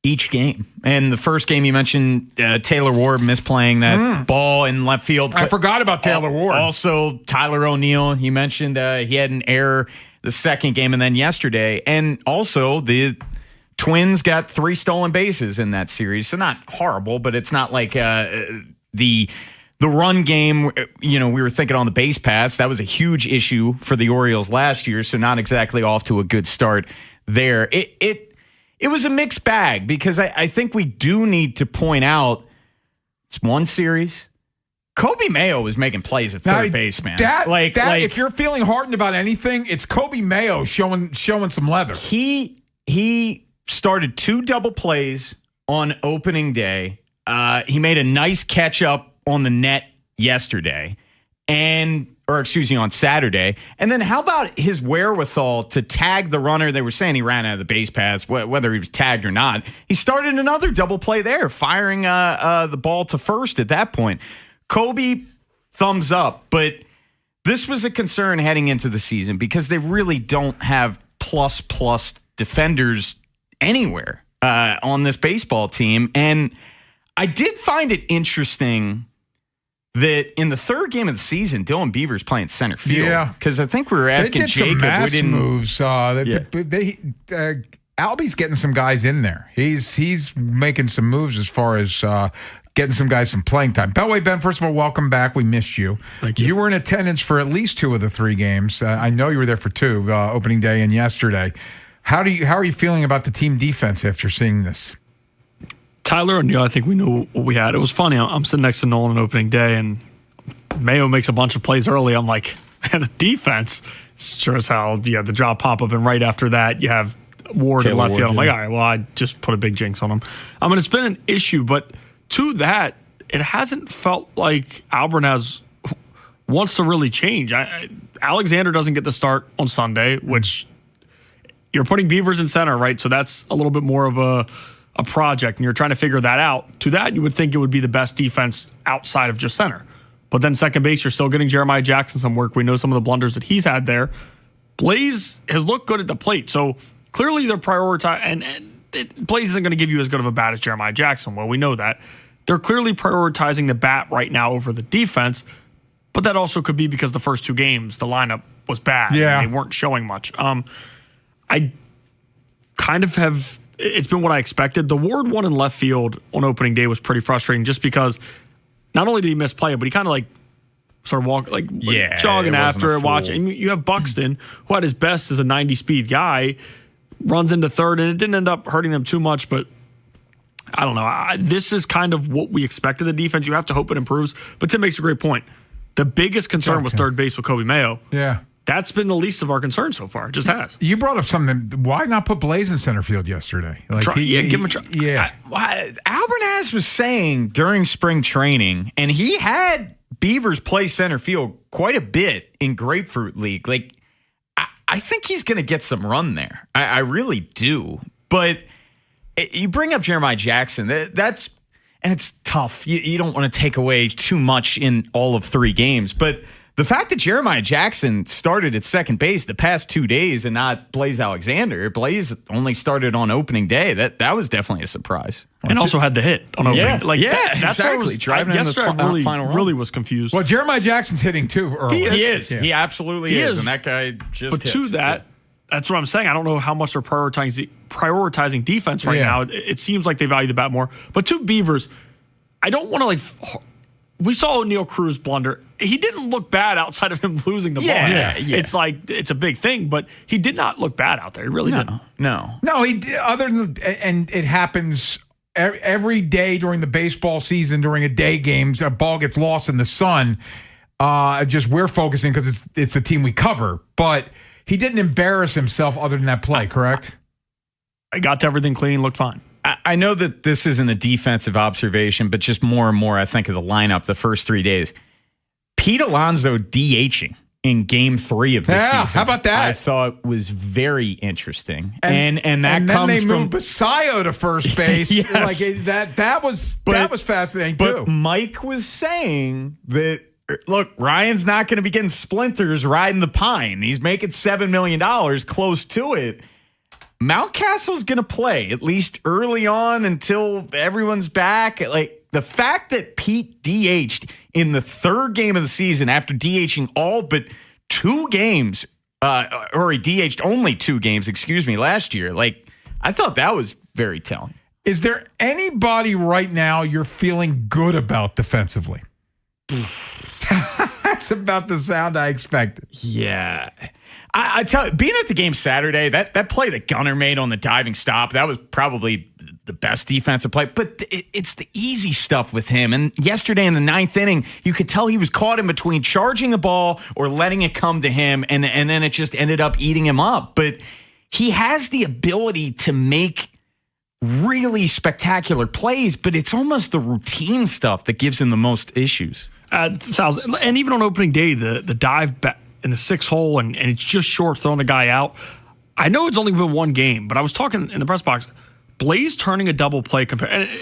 each game. And the first game you mentioned, Taylor Ward misplaying that ball in left field. I forgot about Taylor Ward. Also, Tyler O'Neill, you mentioned he had an error the second game and then yesterday. And also, the Twins got 3 stolen bases in that series. So not horrible, but it's not like the run game, we were thinking on the base pass. That was a huge issue for the Orioles last year, so not exactly off to a good start there. It was a mixed bag because I think we do need to point out it's one series. Kobe Mayo was making plays at third base, man. If you're feeling hardened about anything, it's Kobe Mayo showing some leather. He started 2 double plays on opening day. He made a nice catch up on the net yesterday, on Saturday. And then how about his wherewithal to tag the runner? They were saying he ran out of the base paths, whether he was tagged or not. He started another double play there, firing the ball to first at that point. Kobe, thumbs up. But this was a concern heading into the season because they really don't have plus defenders anywhere on this baseball team. And I did find it interesting that in the 3rd game of the season, Dylan Beavers playing center field. Yeah. Because I think we were asking Jacob. They did some moves. Albie's getting some guys in there. He's making some moves as far as getting some guys some playing time. Beltway, Ben, first of all, welcome back. We missed you. Thank you. You were in attendance for at least 2 of the 3 games. I know you were there for 2, opening day and yesterday. How are you feeling about the team defense after seeing this? Tyler O'Neill, I think we knew what we had. It was funny. I'm sitting next to Nolan on opening day, and Mayo makes a bunch of plays early. I'm like, and the defense, sure as hell, the drop pop-up, and right after that, you have Ward in left field. I'm like, all right, well, I just put a big jinx on him. It's been an issue, but to that, it hasn't felt like Albornaz wants to really change. Alexander doesn't get the start on Sunday, which you're putting Beavers in center, right? So that's a little bit more of a project, and you're trying to figure that out. To that, you would think it would be the best defense outside of just center. But then second base, you're still getting Jeremiah Jackson some work. We know some of the blunders that he's had there. Blaze has looked good at the plate. So clearly they're prioritizing, and Blaze isn't going to give you as good of a bat as Jeremiah Jackson. Well, we know that. They're clearly prioritizing the bat right now over the defense, but that also could be because the first two games, the lineup was bad. Yeah. And they weren't showing much. I kind of have... It's been what I expected. The Ward one in left field on opening day was pretty frustrating just because not only did he misplay it, but he kind of started walking, jogging after it, watching. You have Buxton, who at his best is a 90-speed guy, runs into third, and it didn't end up hurting them too much, but I don't know. This is kind of what we expected the defense. You have to hope it improves. But Tim makes a great point. The biggest concern was third base with Kobe Mayo. Yeah. That's been the least of our concerns so far. It just has. You brought up something. Why not put Blaze in center field yesterday? Give him a try. Yeah. Albornaz was saying during spring training, and he had Beavers play center field quite a bit in Grapefruit League. Like, I think he's going to get some run there. I really do. But you bring up Jeremiah Jackson. That's and it's tough. You don't want to take away too much in all of 3 games, but the fact that Jeremiah Jackson started at second base the past 2 days and not Blaze Alexander, Blaze only started on opening day. That was definitely a surprise. And also had the hit on opening. That's exactly. I really was confused. Well, Jeremiah Jackson's hitting too early. He is. Yeah. He absolutely is. And that guy just But hits. to that, that's what I'm saying. I don't know how much they're prioritizing defense right now. It seems like they value the bat more. But to Beavers, I don't want to we saw O'Neal Cruz blunder. He didn't look bad outside of him losing the ball. Yeah. It's like, it's a big thing, but he did not look bad out there. He really didn't. No, he did, other than, and it happens every day during the baseball season, during a day games, a ball gets lost in the sun. Just we're focusing because it's the team we cover, but he didn't embarrass himself other than that play, correct? I got to everything clean, looked fine. I know that this isn't a defensive observation, but just more and more I think of the lineup the first 3 days. Pete Alonso DHing in game 3 of this season. How about that? I thought was very interesting. And that and then comes they from moved Basayo to first base. Yes. That was fascinating too. But Mike was saying that, look, Ryan's not going to be getting splinters riding the pine. He's making $7 million, close to it. Mountcastle's going to play, at least early on until everyone's back. Like, the fact that Pete DH'd in the 3rd game of the season after DHing all but 2 games, or he DH'd only 2 games, last year. Like, I thought that was very telling. Is there anybody right now you're feeling good about defensively? That's about the sound I expected. Yeah. I tell you, being at the game Saturday, that play that Gunnar made on the diving stop, that was probably the best defensive play. But it's the easy stuff with him. And yesterday in the 9th inning, you could tell he was caught in between charging a ball or letting it come to him, and then it just ended up eating him up. But he has the ability to make really spectacular plays, but it's almost the routine stuff that gives him the most issues. And even on opening day, the dive back in the 6th hole, and it's just short throwing the guy out. I know it's only been 1 game, but I was talking in the press box. Blaze turning a double play.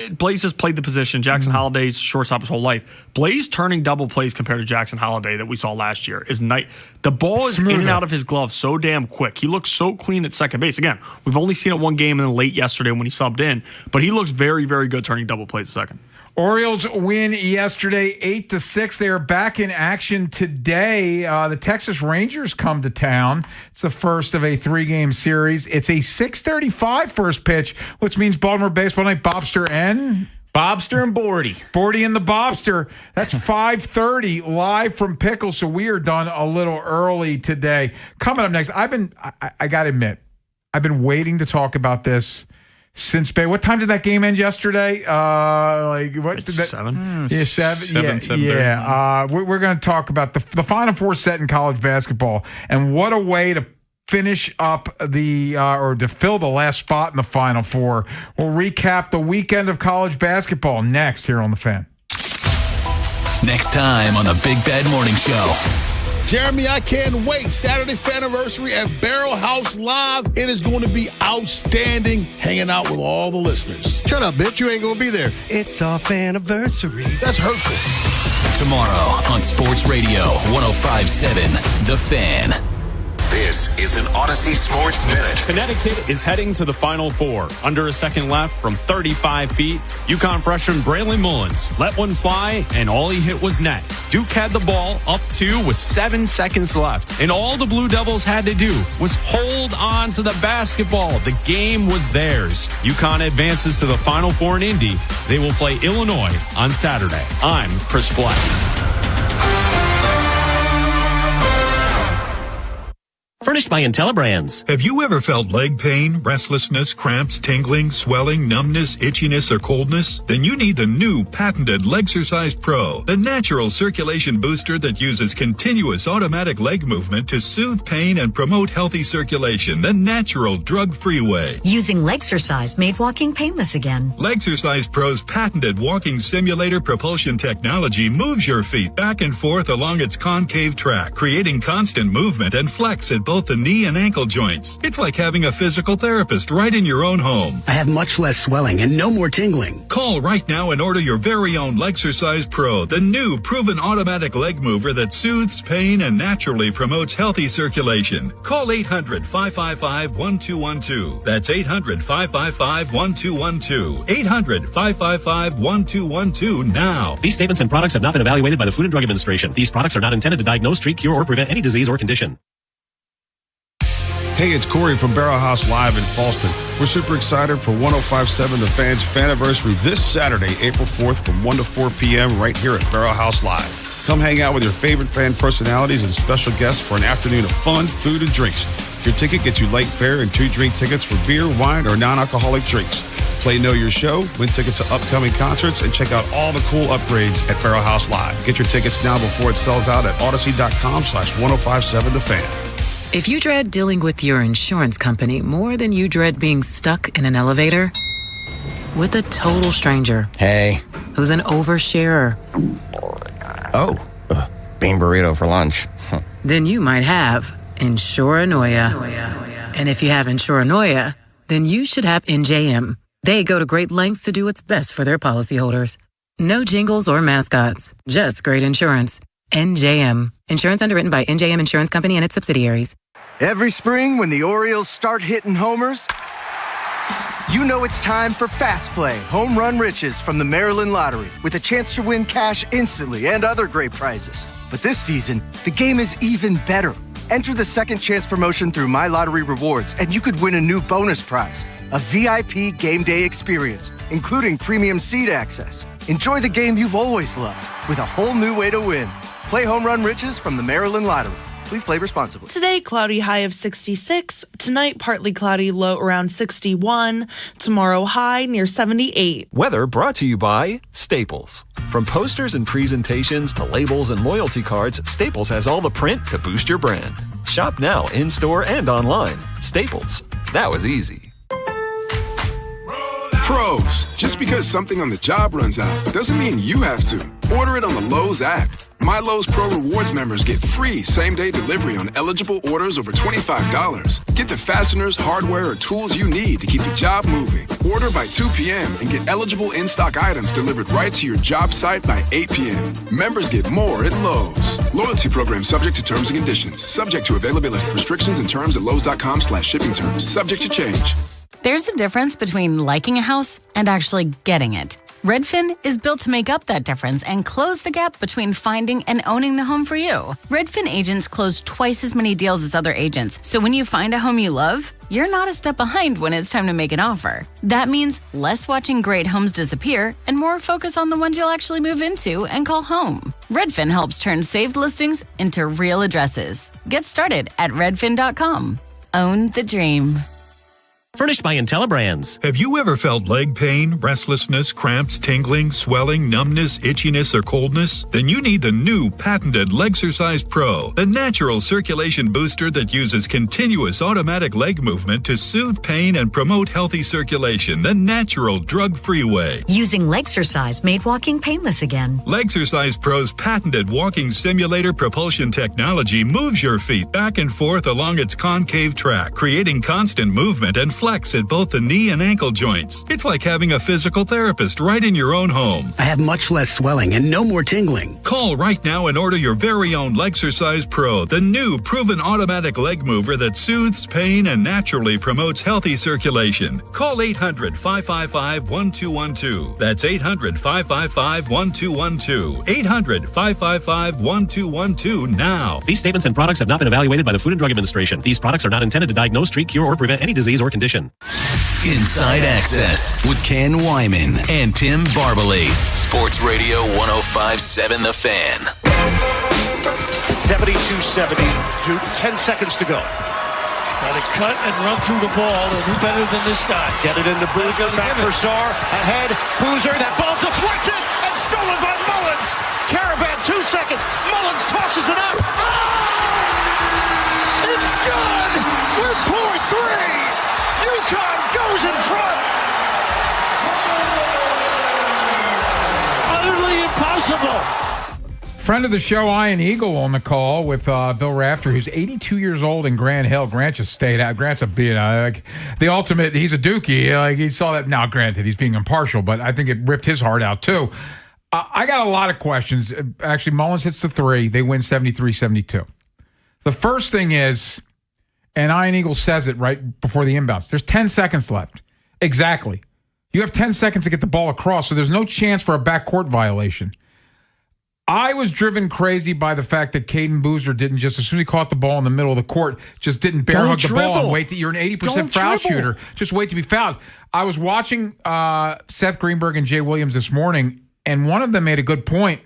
Blaze has played the position. Jackson Holliday's shortstop his whole life. Blaze turning double plays compared to Jackson Holliday that we saw last year is night. The ball is in and out of his glove so damn quick. He looks so clean at second base. Again, we've only seen it 1 game and then late yesterday when he subbed in, but he looks very, very good turning double plays at second. Orioles win yesterday 8-6. They are back in action today. The Texas Rangers come to town. It's the first of a 3-game series. It's a 6:35 first pitch, which means Baltimore Baseball Night, Bobster and Bordy. Bordy and the Bobster. That's 5:30 live from Pickle. So we are done a little early today. Coming up next, I got to admit, I've been waiting to talk about this since what time did that game end yesterday? What? 7? Yeah, 7. Yeah. We're going to talk about the Final Four set in college basketball, and what a way to finish up or to fill the last spot in the Final Four. We'll recap the weekend of college basketball next here on The Fan. Next time on the Big Bad Morning Show. Jeremy, I can't wait. Saturday Faniversary at Barrel House Live. It is going to be outstanding hanging out with all the listeners. Shut up, bitch. You ain't going to be there. It's our Faniversary. That's hurtful. Tomorrow on Sports Radio 105.7 The Fan. This is an Odyssey Sports Minute. Connecticut is heading to the Final Four. Under a second left from 35 feet, UConn freshman Braylon Mullins let one fly, and all he hit was net. Duke had the ball up 2 with 7 seconds left, and all the Blue Devils had to do was hold on to the basketball. The game was theirs. UConn advances to the Final Four in Indy. They will play Illinois on Saturday. I'm Chris Black. Furnished by IntelliBrands. Have you ever felt leg pain, restlessness, cramps, tingling, swelling, numbness, itchiness, or coldness? Then you need the new patented Legsercise Pro, the natural circulation booster that uses continuous automatic leg movement to soothe pain and promote healthy circulation the natural drug-free way. Using Legsercise made walking painless again. Legsercise Pro's patented walking simulator propulsion technology moves your feet back and forth along its concave track, creating constant movement and flex at both the knee and ankle joints. It's like having a physical therapist right in your own home. I have much less swelling and no more tingling. Call right now and order your very own Legsercise Pro, the new proven automatic leg mover that soothes pain and naturally promotes healthy circulation. Call 800-555-1212. That's 800-555-1212. 800-555-1212 now. These statements and products have not been evaluated by the Food and Drug Administration. These products are not intended to diagnose, treat, cure, or prevent any disease or condition. Hey, it's Corey from Barrel House Live in Falston. We're super excited for 105.7 The Fan's Faniversary this Saturday, April 4th from 1 to 4 p.m. right here at Barrel House Live. Come hang out with your favorite fan personalities and special guests for an afternoon of fun, food, and drinks. Your ticket gets you light fare and 2 drink tickets for beer, wine, or non-alcoholic drinks. Play Know Your Show, win tickets to upcoming concerts, and check out all the cool upgrades at Barrel House Live. Get your tickets now before it sells out at odyssey.com/1057 The Fan. If you dread dealing with your insurance company more than you dread being stuck in an elevator with a total stranger, hey, who's an oversharer, bean burrito for lunch, then you might have Insuranoia. And if you have Insuranoia, then you should have NJM. They go to great lengths to do what's best for their policyholders. No jingles or mascots, just great insurance. NJM. Insurance underwritten by NJM Insurance Company and its subsidiaries. Every spring when the Orioles start hitting homers, you know it's time for Fast Play Home Run Riches from the Maryland Lottery with a chance to win cash instantly and other great prizes. But this season, the game is even better. Enter the second chance promotion through My Lottery Rewards and you could win a new bonus prize, a VIP game day experience, including premium seat access. Enjoy the game you've always loved with a whole new way to win. Play Home Run Riches from the Maryland Lottery. Please play responsibly. Today, cloudy high of 66. Tonight, partly cloudy, low around 61. Tomorrow, high near 78. Weather brought to you by Staples. From posters and presentations to labels and loyalty cards, Staples has all the print to boost your brand. Shop now in-store and online. Staples. That was easy. Pros, just because something on the job runs out doesn't mean you have to. Order it on the Lowe's app. My Lowe's Pro Rewards members get free same-day delivery on eligible orders over $25. Get the fasteners, hardware, or tools you need to keep the job moving. Order by 2 p.m. and get eligible in-stock items delivered right to your job site by 8 p.m. Members get more at Lowe's. Loyalty program subject to terms and conditions. Subject to availability. Restrictions and terms at lowes.com/shipping terms. Subject to change. There's a difference between liking a house and actually getting it. Redfin is built to make up that difference and close the gap between finding and owning the home for you. Redfin agents close twice as many deals as other agents, so when you find a home you love, you're not a step behind when it's time to make an offer. That means less watching great homes disappear and more focus on the ones you'll actually move into and call home. Redfin helps turn saved listings into real addresses. Get started at redfin.com. Own the dream. Furnished by IntelliBrands. Have you ever felt leg pain, restlessness, cramps, tingling, swelling, numbness, itchiness, or coldness? Then you need the new patented Legsercise Pro, the natural circulation booster that uses continuous automatic leg movement to soothe pain and promote healthy circulation the natural, drug-free way. Using Legsercise made walking painless again. Legsercise Pro's patented walking simulator propulsion technology moves your feet back and forth along its concave track, creating constant movement and flex at both the knee and ankle joints. It's like having a physical therapist right in your own home. I have much less swelling and no more tingling. Call right now and order your very own Legsercise Pro, the new proven automatic leg mover that soothes pain and naturally promotes healthy circulation. Call 800-555-1212. That's 800-555-1212. 800-555-1212 now. These statements and products have not been evaluated by the Food and Drug Administration. These products are not intended to diagnose, treat, cure, or prevent any disease or condition. Inside Access with Ken Wyman and Tim Barbalase. Sports Radio 105.7 The Fan. 72-70, Duke, 10 seconds to go. Got to cut and run through the ball. They'll do better than this guy. Get it into Boozer, back for Sarr, ahead, Boozer, that ball deflected and stolen by Mullins. Caravan, 2 seconds, Mullins tosses it up. Oh! It's good! We're pouring 3! UConn goes in front! Utterly impossible! Friend of the show, Ian Eagle, on the call with Bill Rafter, who's 82 years old in Grant Hill. Grant just stayed out. Grant's like the ultimate. He's a Dookie. Like he saw that. Now, granted, he's being impartial, but I think it ripped his heart out too. I got a lot of questions. Actually, Mullins hits the 3. They win 73-72. The first thing is, and Ian Eagle says it right before the inbounds, there's 10 seconds left. Exactly. You have 10 seconds to get the ball across, so there's no chance for a backcourt violation. I was driven crazy by the fact that Caden Boozer didn't just, as soon as he caught the ball in the middle of the court, just didn't bear hug the ball and wait that you're an 80% foul shooter. Just wait to be fouled. I was watching Seth Greenberg and Jay Williams this morning, and one of them made a good point.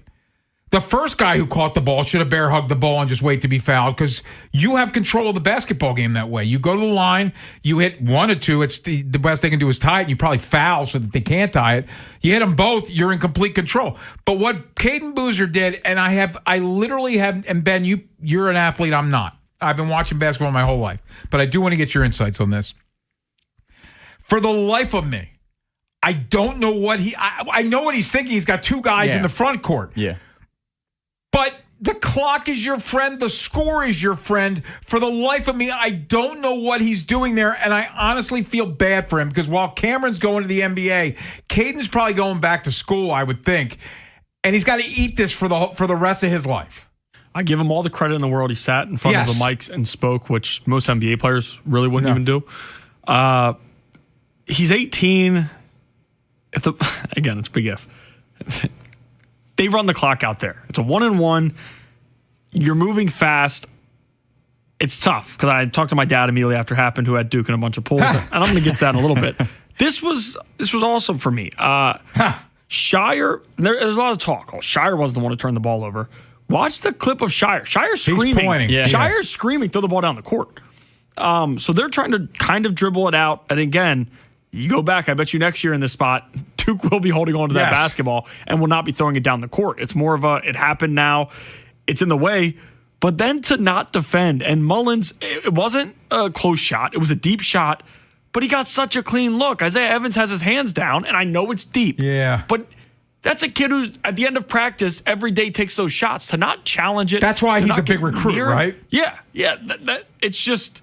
The first guy who caught the ball should have bear hugged the ball and just wait to be fouled, because you have control of the basketball game that way. You go to the line, you hit 1 or 2. It's the best they can do is tie it. And you probably foul so that they can't tie it. You hit them both, you're in complete control. But what Caden Boozer did, and I literally have, and Ben, you're an athlete, I'm not. I've been watching basketball my whole life, but I do want to get your insights on this. For the life of me, I don't know what I know what he's thinking. He's got 2 guys in the front court. Yeah. But the clock is your friend. The score is your friend. For the life of me, I don't know what he's doing there, and I honestly feel bad for him, because while Cameron's going to the NBA, Caden's probably going back to school, I would think, and he's got to eat this for the rest of his life. I give him all the credit in the world. He sat in front of the mics and spoke, which most NBA players really wouldn't even do. He's 18. Again, it's big if. They run the clock out there. It's a 1-and-1. You're moving fast. It's tough, because I talked to my dad immediately after it happened, who had Duke in a bunch of polls, and I'm going to get to that in a little bit. This was awesome for me. Shire, there's a lot of talk. Oh, Shire wasn't the one to turn the ball over. Watch the clip of Shire. Shire's screaming. He's pointing. Yeah. Shire's screaming, throw the ball down the court. So they're trying to kind of dribble it out. And again, you go back, I bet you next year in this spot, Duke will be holding on to that basketball and will not be throwing it down the court. It's more of it happened now. It's in the way. But then to not defend, and Mullins, it wasn't a close shot. It was a deep shot, but he got such a clean look. Isaiah Evans has his hands down, and I know it's deep. Yeah. But that's a kid who, at the end of practice, every day takes those shots. To not challenge it. That's why he's a big recruit, right? Yeah. It's just...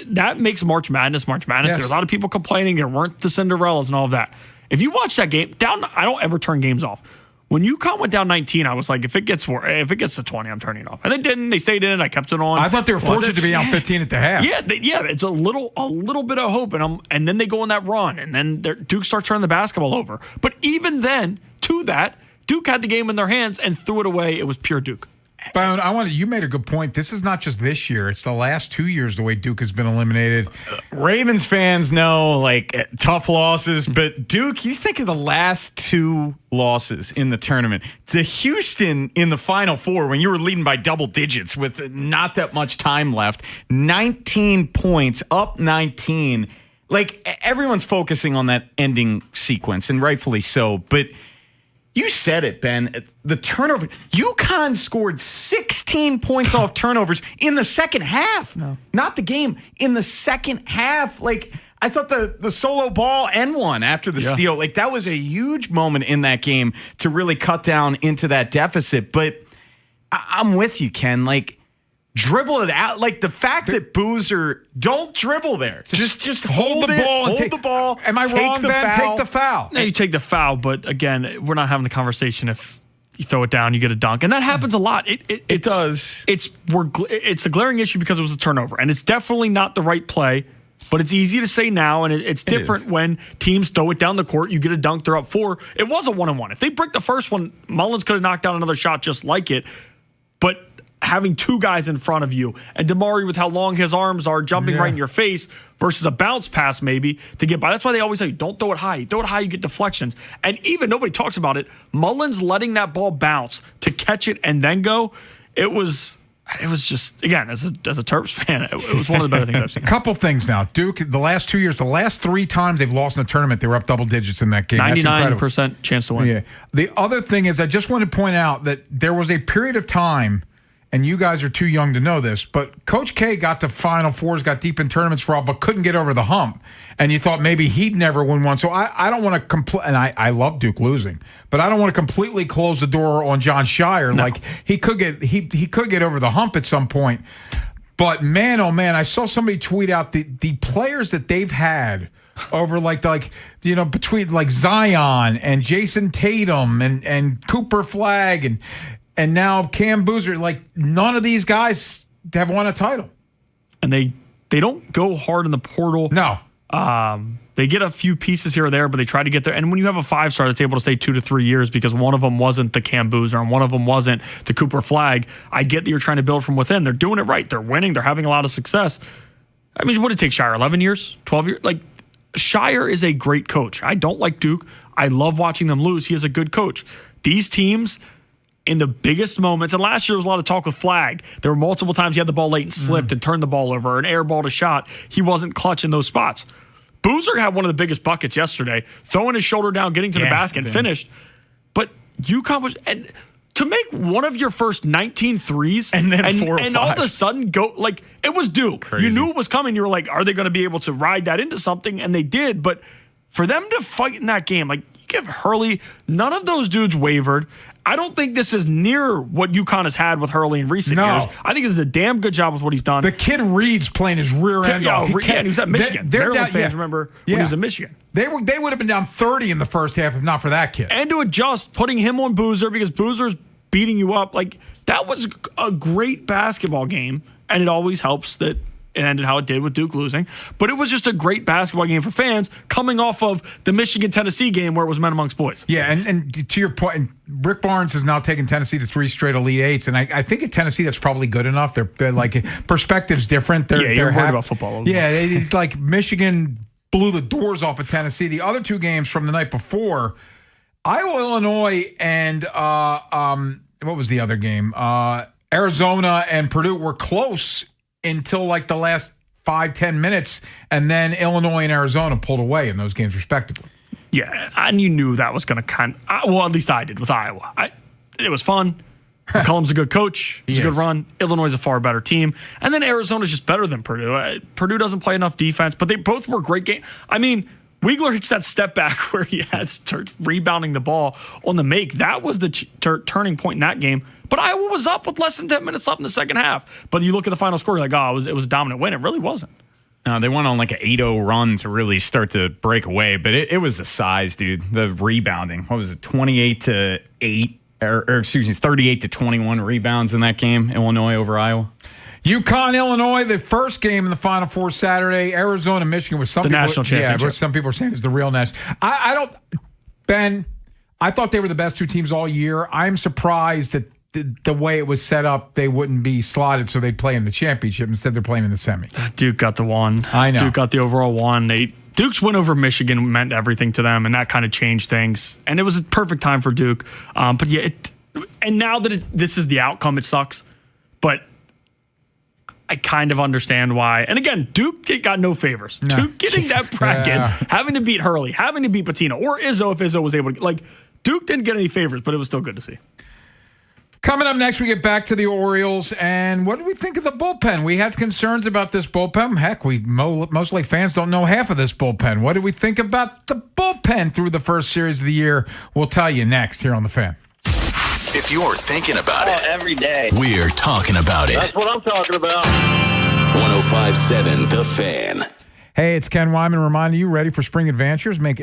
that makes March Madness. Yes. There's a lot of people complaining there weren't the Cinderellas and all of that. If you watch that game, I don't ever turn games off. When UConn went down 19, I was like, if it gets to 20, I'm turning it off. And they didn't. They stayed in it. I kept it on. I thought they were fortunate to be down 15 at the half. Yeah, it's a little bit of hope, and then they go on that run, and then Duke starts turning the basketball over. But even then, to that, Duke had the game in their hands and threw it away. It was pure Duke. But you made a good point. This is not just this year. It's the last 2 years the way Duke has been eliminated. Ravens fans know, like, tough losses, but Duke, you think of the last 2 losses in the tournament to Houston in the Final Four when you were leading by double digits with not that much time left, 19 points, up 19. Like, everyone's focusing on that ending sequence, and rightfully so, but you said it, Ben. The turnover. UConn scored 16 points off turnovers in the second half. No. Not the game. In the second half. Like, I thought the solo ball and one after the steal. Like, that was a huge moment in that game to really cut down into that deficit. But I'm with you, Ken. Like, dribble it out. Like, the fact that Boozer, don't dribble there. Just hold the ball. Hold the ball. Am I wrong, Ben? Take the foul. No, you take the foul, but again, we're not having the conversation if you throw it down, you get a dunk. And that happens a lot. It does. It's a glaring issue because it was a turnover. And it's definitely not the right play, but it's easy to say now, and it's different when teams throw it down the court. You get a dunk, they're up 4. It was a 1-on-1. If they break the first one, Mullins could have knocked down another shot just like it. But having 2 guys in front of you and Damari with how long his arms are jumping right in your face versus a bounce pass maybe to get by. That's why they always say, don't throw it high. Throw it high, you get deflections. And even nobody talks about it. Mullins letting that ball bounce to catch it and then go, it was just, again, as a Terps fan, it was one of the better things I've seen. A couple things now. Duke, the last 2 years, the last 3 times they've lost in the tournament, they were up double digits in that game. 99% chance to win. Yeah. The other thing is I just want to point out that there was a period of time, and you guys are too young to know this, but Coach K got to Final Fours, got deep in tournaments for all, but couldn't get over the hump. And you thought maybe he'd never win one. So I don't want to and I love Duke losing, but I don't want to completely close the door on John Shire. No. Like he could get over the hump at some point. But man, oh man, I saw somebody tweet out the players that they've had over between like Zion and Jason Tatum and Cooper Flagg and now Cam Boozer, like none of these guys have won a title. And they don't go hard in the portal. No. They get a few pieces here or there, but they try to get there. And when you have a 5-star that's able to stay 2 to 3 years because one of them wasn't the Cam Boozer and one of them wasn't the Cooper Flagg, I get that you're trying to build from within. They're doing it right. They're winning. They're having a lot of success. I mean, what did it take Shire? 11 years? 12 years? Like, Shire is a great coach. I don't like Duke. I love watching them lose. He is a good coach. These teams, in the biggest moments, and last year was a lot of talk with Flagg. There were multiple times he had the ball late and slipped and turned the ball over, an airballed a shot. He wasn't clutch in those spots. Boozer had one of the biggest buckets yesterday, throwing his shoulder down, getting to the basket, and finished. But UConn was, and to make one of your first 19 threes and then 4 or 5. And all of a sudden go, like, it was Duke. Crazy. You knew it was coming. You were like, are they going to be able to ride that into something? And they did. But for them to fight in that game, like, you give Hurley, none of those dudes wavered. I don't think this is near what UConn has had with Hurley in recent years. I think this is a damn good job with what he's done. The kid Reed's playing his rear end off. He was at Michigan. Maryland fans remember when he was at Michigan. They would have been down 30 in the first half if not for that kid. And to adjust, putting him on Boozer because Boozer's beating you up. Like, that was a great basketball game, and it always helps that it ended how it did with Duke losing. But it was just a great basketball game for fans coming off of the Michigan-Tennessee game where it was men amongst boys. Yeah, and to your point, Rick Barnes has now taken Tennessee to 3 straight Elite Eights, and I think at Tennessee that's probably good enough. They're like, perspective's different. You're worried about football. Yeah, like Michigan blew the doors off of Tennessee. The other 2 games from the night before, Iowa, Illinois, and what was the other game? Arizona and Purdue were close until like the last 5-10 minutes, and then Illinois and Arizona pulled away in those games respectively. Yeah, and you knew that was going to well, at least I did with Iowa. It was fun. McCollum's a good coach. It's a good run. Illinois is a far better team. And then Arizona's just better than Purdue. Purdue doesn't play enough defense, but they both were great games. I mean, Wiegler hits that step back where he had rebounding the ball on the make. That was the turning point in that game. But Iowa was up with less than 10 minutes left in the second half. But you look at the final score, you're like, it was a dominant win. It really wasn't. They went on like an 8-0 run to really start to break away. But it was the size, dude. The rebounding. What was it, 28-8? Or excuse me, 38-21 rebounds in that game, Illinois over Iowa. UConn, Illinois, the first game in the Final Four Saturday. Arizona, Michigan was some national championship. Yeah, some people are saying it's the real national. I don't, Ben, I thought they were the best 2 teams all year. I'm surprised that the way it was set up, they wouldn't be slotted, so they'd play in the championship. Instead, they're playing in the semi. Duke got the one. I know. Duke got the overall one. Duke's win over Michigan meant everything to them, and that kind of changed things. And it was a perfect time for Duke. But yeah, and now that this is the outcome, it sucks. But I kind of understand why. And again, Duke got no favors. No. Duke getting that bracket, having to beat Hurley, having to beat Patino, or Izzo if Izzo was able to. Duke didn't get any favors, but it was still good to see. Coming up next, we get back to the Orioles, and what do we think of the bullpen? We had concerns about this bullpen. Heck, most Lake fans don't know half of this bullpen. What do we think about the bullpen through the first series of the year? We'll tell you next here on The Fan. If you're thinking about it, every day, we're talking about it. That's what I'm talking about. 105.7 The Fan. Hey, it's Ken Wyman reminding you, ready for spring adventures? Make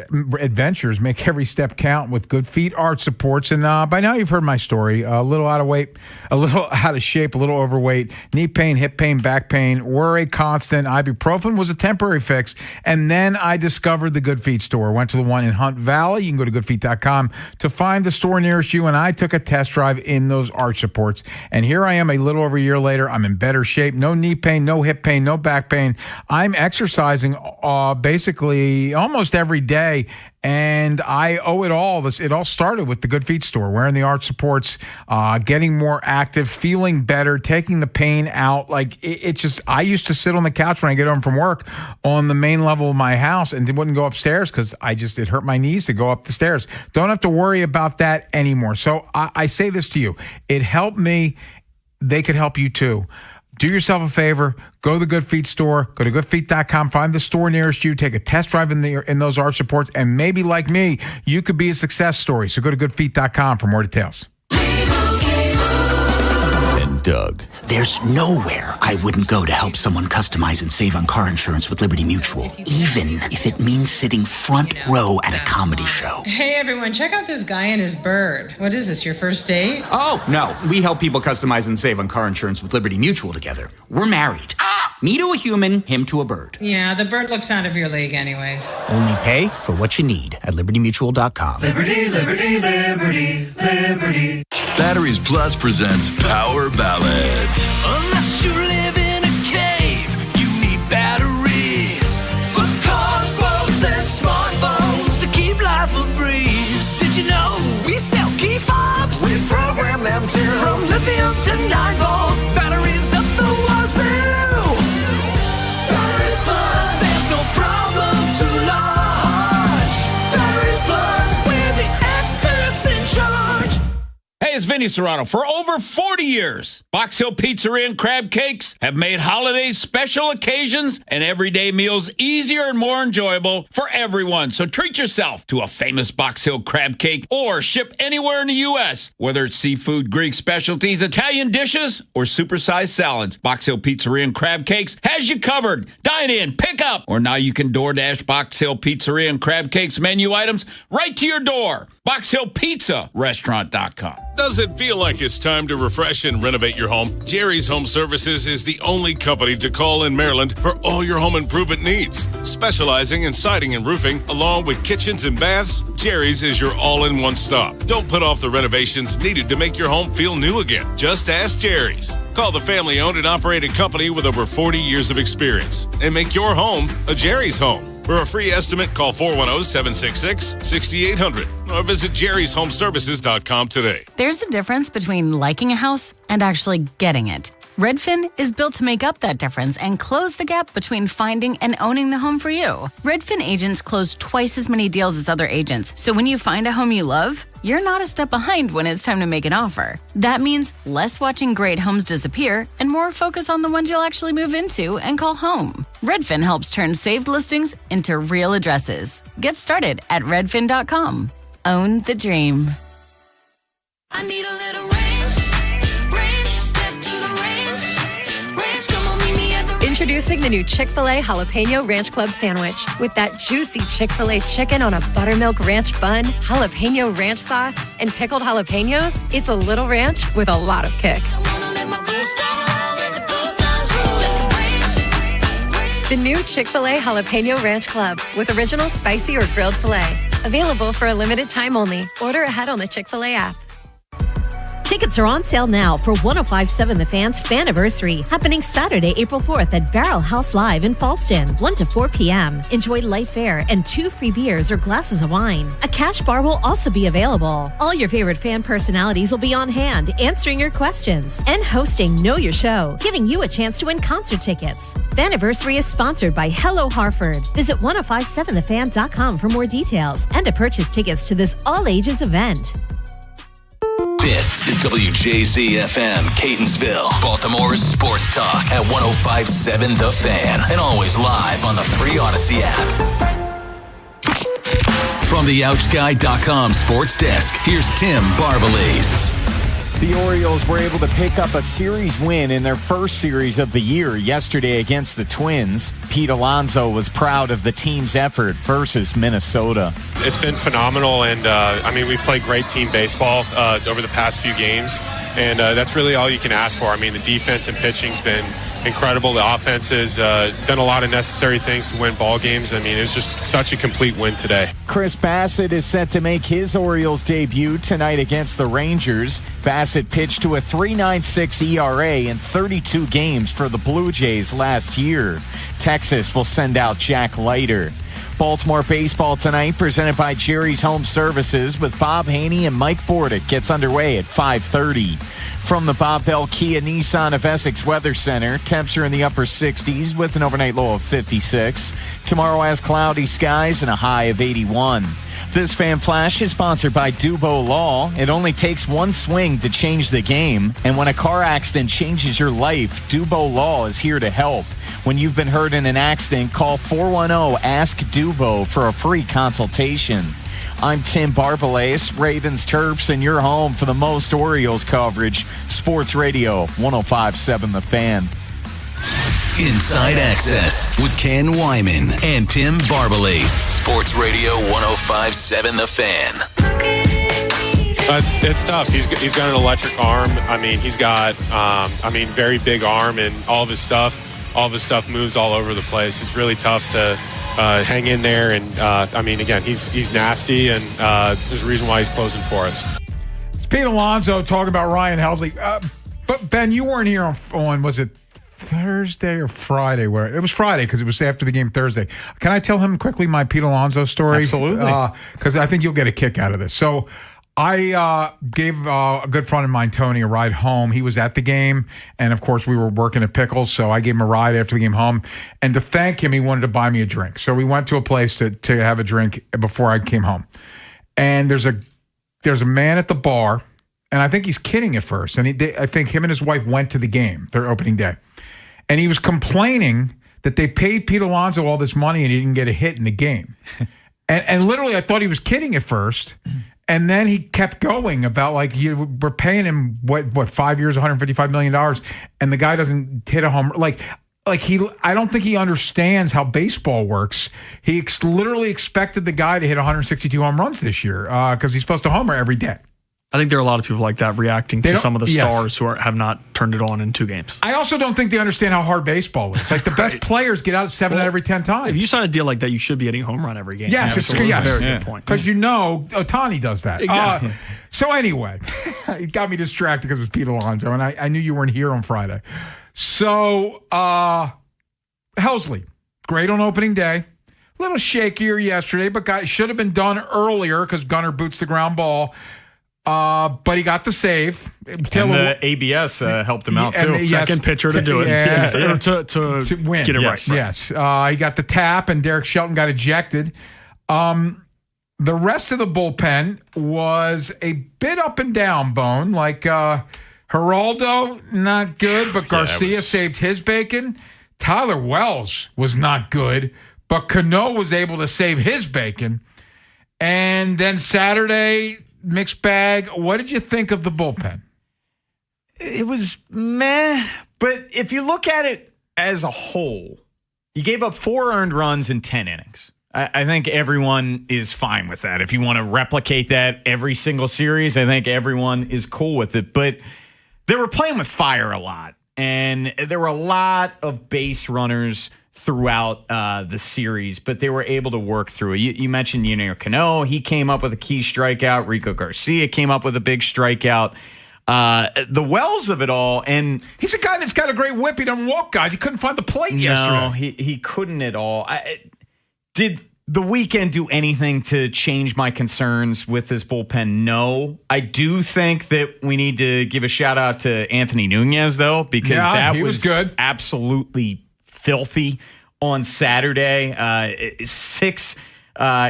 every step count with Good Feet arch supports. And by now you've heard my story. A little out of weight, a little out of shape, a little overweight. Knee pain, hip pain, back pain were a constant. Ibuprofen was a temporary fix. And then I discovered the Good Feet store. Went to the one in Hunt Valley. You can go to goodfeet.com to find the store nearest you. And I took a test drive in those arch supports. And here I am a little over a year later. I'm in better shape. No knee pain, no hip pain, no back pain. I'm exercising basically almost every day, and I owe it all. It all started with the Good Feet store, wearing the arch supports, getting more active, feeling better, taking the pain out. I used to sit on the couch when I get home from work on the main level of my house and wouldn't go upstairs because it hurt my knees to go up the stairs. Don't have to worry about that anymore. So I say this to you. It helped me. They could help you too. Do yourself a favor. Go to the Good Feet store. Go to goodfeet.com. Find the store nearest you. Take a test drive in those arch supports. And maybe, like me, you could be a success story. So go to goodfeet.com for more details. And Doug. There's nowhere I wouldn't go to help someone customize and save on car insurance with Liberty Mutual, even if it means sitting front row at a comedy show. Hey, everyone, check out this guy and his bird. What is this, your first date? Oh, no. We help people customize and save on car insurance with Liberty Mutual together. We're married. Me to a human, him to a bird. Yeah, the bird looks out of your league anyways. Only pay for what you need at libertymutual.com. Liberty, liberty, liberty, liberty. Batteries Plus presents Power Ballads. Unless you live in a cave, you need batteries. For cars, boats, and smartphones to keep life a breeze. Did you know we sell key fobs? We program them too. From lithium to 9-volt batteries up the wazoo. Batteries Plus, there's no problem too large. Batteries Plus, we're the experts in charge. Hey, it's Vinny Serrano. For over 40 years, Box Hill Pizzeria and Crab Cakes have made holidays, special occasions, and everyday meals easier and more enjoyable for everyone. So treat yourself to a famous Box Hill crab cake or ship anywhere in the U.S. Whether it's seafood, Greek specialties, Italian dishes, or supersized salads, Box Hill Pizzeria and Crab Cakes has you covered. Dine in, pick up, or now you can DoorDash Box Hill Pizzeria and Crab Cakes menu items right to your door. BoxHillPizzaRestaurant.com. Does it feel like it's time to refresh and renovate your home? Jerry's Home Services is the only company to call in Maryland for all your home improvement needs. Specializing in siding and roofing, along with kitchens and baths, Jerry's is your all-in-one stop. Don't put off the renovations needed to make your home feel new again. Just ask Jerry's. Call the family-owned and operated company with over 40 years of experience and make your home a Jerry's home. For a free estimate, call 410-766-6800 or visit jerryshomeservices.com today. There's a difference between liking a house and actually getting it. Redfin is built to make up that difference and close the gap between finding and owning the home for you. Redfin agents close twice as many deals as other agents, so when you find a home you love, you're not a step behind when it's time to make an offer. That means less watching great homes disappear and more focus on the ones you'll actually move into and call home. Redfin helps turn saved listings into real addresses. Get started at redfin.com. Own the dream. I need a little range, step to the range, come on, meet me at the range. Introducing the new Chick-fil-A Jalapeno Ranch Club Sandwich. With that juicy Chick-fil-A chicken on a buttermilk ranch bun, jalapeno ranch sauce, and pickled jalapenos, it's a little ranch with a lot of kick. The new Chick-fil-A Jalapeno Ranch Club with original spicy or grilled filet. Available for a limited time only. Order ahead on the Chick-fil-A app. Tickets are on sale now for 105.7 The Fan's Faniversary, happening Saturday, April 4th at Barrel House Live in Fallston, 1 to 4 p.m. Enjoy light fare and 2 free beers or glasses of wine. A cash bar will also be available. All your favorite fan personalities will be on hand, answering your questions and hosting Know Your Show, giving you a chance to win concert tickets. Faniversary is sponsored by Hello Harford. Visit 1057thefan.com for more details and to purchase tickets to this all-ages event. This is WJZ-FM, Catonsville, Baltimore's sports talk at 105.7 The Fan, and always live on the free Odyssey app. From the OutSky.com sports desk, here's Tim Barbalese. The Orioles were able to pick up a series win in their first series of the year yesterday against the Twins. Pete Alonso was proud of the team's effort versus Minnesota. It's been phenomenal, and we've played great team baseball over the past few games, and that's really all you can ask for. I mean, the defense and pitching's been incredible. The offense has done a lot of necessary things to win ball games. I mean, it's just such a complete win today. Chris Bassett is set to make his Orioles debut tonight against the Rangers. Bassett pitched to a 3.96 ERA in 32 games for the Blue Jays last year. Texas will send out Jack Leiter. Baltimore baseball tonight, presented by Jerry's Home Services, with Bob Haynie and Mike Bordick, gets underway at 5:30. From the Bob Bell Kia Nissan of Essex Weather Center, temps are in the upper 60s with an overnight low of 56. Tomorrow has cloudy skies and a high of 81. This Fan Flash is sponsored by Dubo Law. It only takes one swing to change the game. And when a car accident changes your life, Dubo Law is here to help. When you've been hurt in an accident, call 410-ASK-DUBO for a free consultation. I'm Tim Barbalese, Ravens Terps, and you're home for the most Orioles coverage. Sports Radio 105.7 The Fan. Inside Access with Ken Wyman and Tim Barbalese. Sports Radio 105.7 The Fan. It's tough. He's got an electric arm. I mean, he's got very big arm, and all of his stuff moves all over the place. It's really tough to hang in there. And again, he's nasty, and there's a reason why he's closing for us. It's Pete Alonso talking about Ryan Helsley. But Ben, you weren't here on was it Thursday or Friday? Where it was Friday because it was after the game Thursday. Can I tell him quickly my Pete Alonso story? Absolutely. Because I think you'll get a kick out of this. So I gave a good friend of mine, Tony, a ride home. He was at the game, and of course we were working at Pickles, so I gave him a ride after the game home. And to thank him, he wanted to buy me a drink. So we went to a place to have a drink before I came home. And there's a man at the bar, and I think he's kidding at first. And I think him and his wife went to the game, their opening day. And he was complaining that they paid Pete Alonso all this money and he didn't get a hit in the game. and literally, I thought he was kidding at first. And then he kept going about we're paying him what 5 years, $155 million, and the guy doesn't hit a home. I don't think he understands how baseball works. He literally expected the guy to hit 162 home runs this year because he's supposed to homer every day. I think there are a lot of people like that reacting to some of the stars who have not turned it on in 2 games. I also don't think they understand how hard baseball is. Like the best players get out 7 out of every 10 times. If you sign a deal like that, you should be hitting a home run every game. Yes, it's a very good point. Because Ohtani does that. Exactly. So anyway, it got me distracted because it was Pete Alonso, and I knew you weren't here on Friday. So Helsley, great on opening day. A little shakier yesterday, but should have been done earlier because Gunnar boots the ground ball. But he got the save. And the ABS helped him out, too. Second pitcher to do it. To win. Get it right. Yes. He got the tap, and Derek Shelton got ejected. The rest of the bullpen was a bit up and down, Bone. Geraldo, not good, but Garcia saved his bacon. Tyler Wells was not good, but Cano was able to save his bacon. And then Saturday, mixed bag. What did you think of the bullpen? It was meh, but if you look at it as a whole, you gave up 4 earned runs in 10 innings. I think everyone is fine with that. If you want to replicate that every single series, I think everyone is cool with it. But they were playing with fire a lot, and there were a lot of base runners throughout the series, but they were able to work through it. You mentioned Cano. He came up with a key strikeout. Rico Garcia came up with a big strikeout. The Wells of it all, and he's a guy that's got a great whip. He doesn't walk guys. He couldn't find the plate yesterday. No, he couldn't at all. Did the weekend do anything to change my concerns with this bullpen? No. I do think that we need to give a shout out to Anthony Nunez, though, because that was good. Absolutely filthy on Saturday.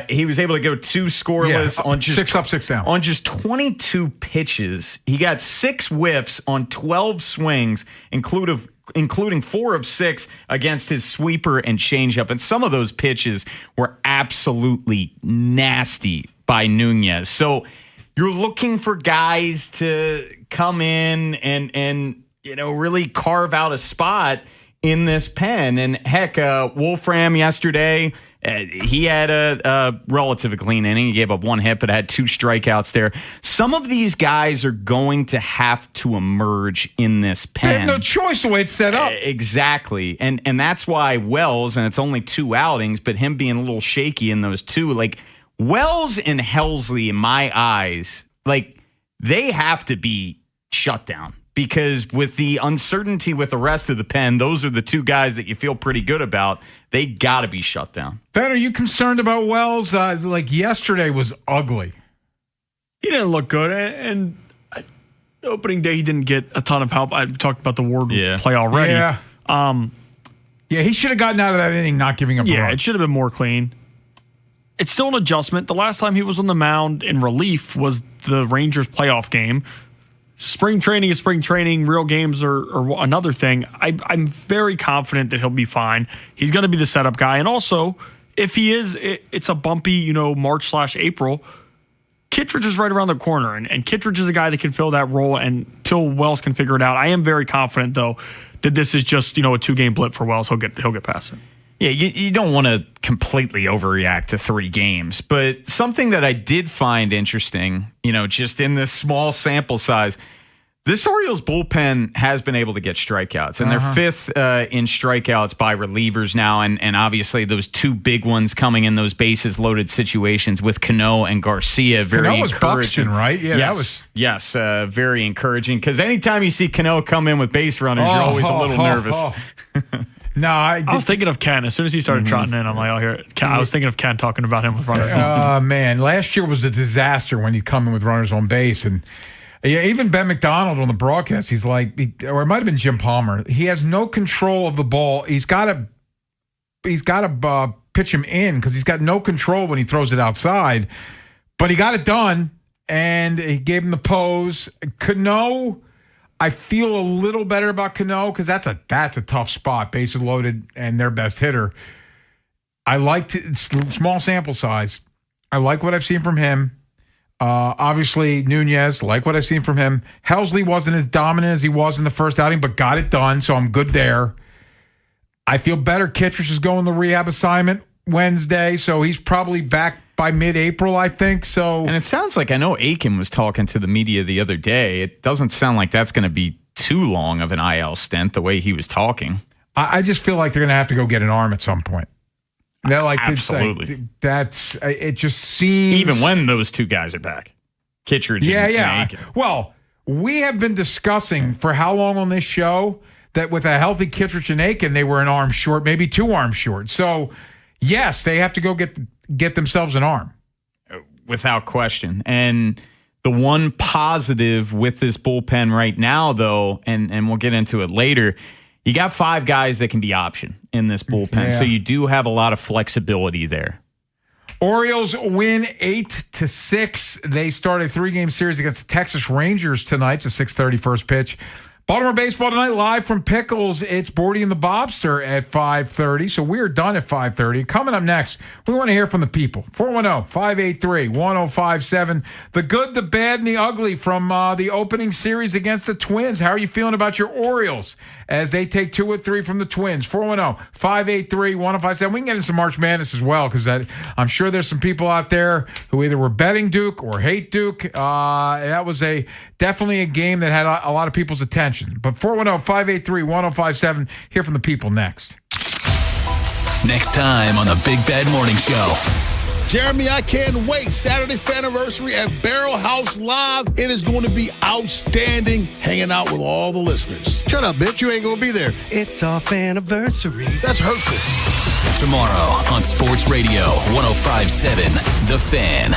He was able to go 2 scoreless on just 6 up, 6 down. On just 22 pitches. He got 6 whiffs on 12 swings, including 4 of 6 against his sweeper and changeup. And some of those pitches were absolutely nasty by Nunez. So you're looking for guys to come in and really carve out a spot in this pen. And heck, Wolfram yesterday, he had a relatively clean inning. He gave up 1 hit, but had 2 strikeouts there. Some of these guys are going to have to emerge in this pen. They have no choice the way it's set up. Exactly. And that's why Wells, and it's only 2 outings, but him being a little shaky in those 2, like Wells and Helsley, in my eyes, like they have to be shut down. Because with the uncertainty with the rest of the pen, those are the 2 guys that you feel pretty good about. They got to be shut down. Ben, are you concerned about Wells? Like yesterday was ugly. He didn't look good. And the opening day, he didn't get a ton of help. I talked about the Ward play already. Yeah. He should have gotten out of that inning not giving up a run. It should have been more clean. It's still an adjustment. The last time he was on the mound in relief was the Rangers playoff game. Spring training is spring training. Real games are another thing. I'm very confident that he'll be fine. He's going to be the setup guy. And also, if he is, it's a bumpy, March/April. Kittredge is right around the corner. And Kittredge is a guy that can fill that role until Wells can figure it out. I am very confident, though, that this is just, a 2-game blip for Wells. He'll get past it. Yeah, you don't want to completely overreact to 3 games, but something that I did find interesting, just in this small sample size, this Orioles bullpen has been able to get strikeouts, and they're 5th in strikeouts by relievers now, and obviously those 2 big ones coming in those bases loaded situations with Cano and Garcia. Very Cano was encouraging. Buxton, right? Yeah, that was. Yes, very encouraging, because anytime you see Cano come in with base runners, you're always a little nervous. No, I was thinking of Ken. As soon as he started trotting in, I'm like, oh, here. I was thinking of Ken talking about him with runners on. Man, last year was a disaster when you come in with runners on base. And even Ben McDonald on the broadcast, he's like, or it might have been Jim Palmer, he has no control of the ball. He's got to pitch him in because he's got no control when he throws it outside. But he got it done, and he gave him the pose. Cano, I feel a little better about Cano because that's a tough spot, bases loaded, and their best hitter. Small sample size. I like what I've seen from him. Obviously, Nunez, like what I've seen from him. Helsley wasn't as dominant as he was in the first outing, but got it done, so I'm good there. I feel better. Kittredge is going the rehab assignment Wednesday, so he's probably back by mid-April, I think. So, and it sounds like, I know Aiken was talking to the media the other day. It doesn't sound like that's going to be too long of an IL stint, the way he was talking. I just feel like they're going to have to go get an arm at some point. They're like, absolutely. It just seems, even when those 2 guys are back, Kittredge and Aiken. Well, we have been discussing for how long on this show that with a healthy Kittredge and Aiken, they were an arm short, maybe 2 arms short. So, yes, they have to go get themselves an arm. Without question. And the one positive with this bullpen right now, though, and we'll get into it later, you got 5 guys that can be option in this bullpen. So you do have a lot of flexibility there. Orioles win 8-6. They start a 3-game series against the Texas Rangers tonight. It's a 6:30 first pitch. Baltimore baseball tonight, live from Pickles. It's Bordy and the Bobster at 5:30. So we're done at 5:30. Coming up next, we want to hear from the people. 410-583-1057. The good, the bad, and the ugly from the opening series against the Twins. How are you feeling about your Orioles as they take 2 or 3 from the Twins? 410-583-1057. We can get into some March Madness as well, because I'm sure there's some people out there who either were betting Duke or hate Duke. That was definitely a game that had a lot of people's attention. But 410-583-1057. Hear from the people next. Next time on the Big Bad Morning Show. Jeremy, I can't wait. Saturday Faniversary at Barrel House Live. It is going to be outstanding hanging out with all the listeners. Shut up, bitch. You ain't going to be there. It's our Faniversary. That's hurtful. Tomorrow on Sports Radio 105.7 The Fan.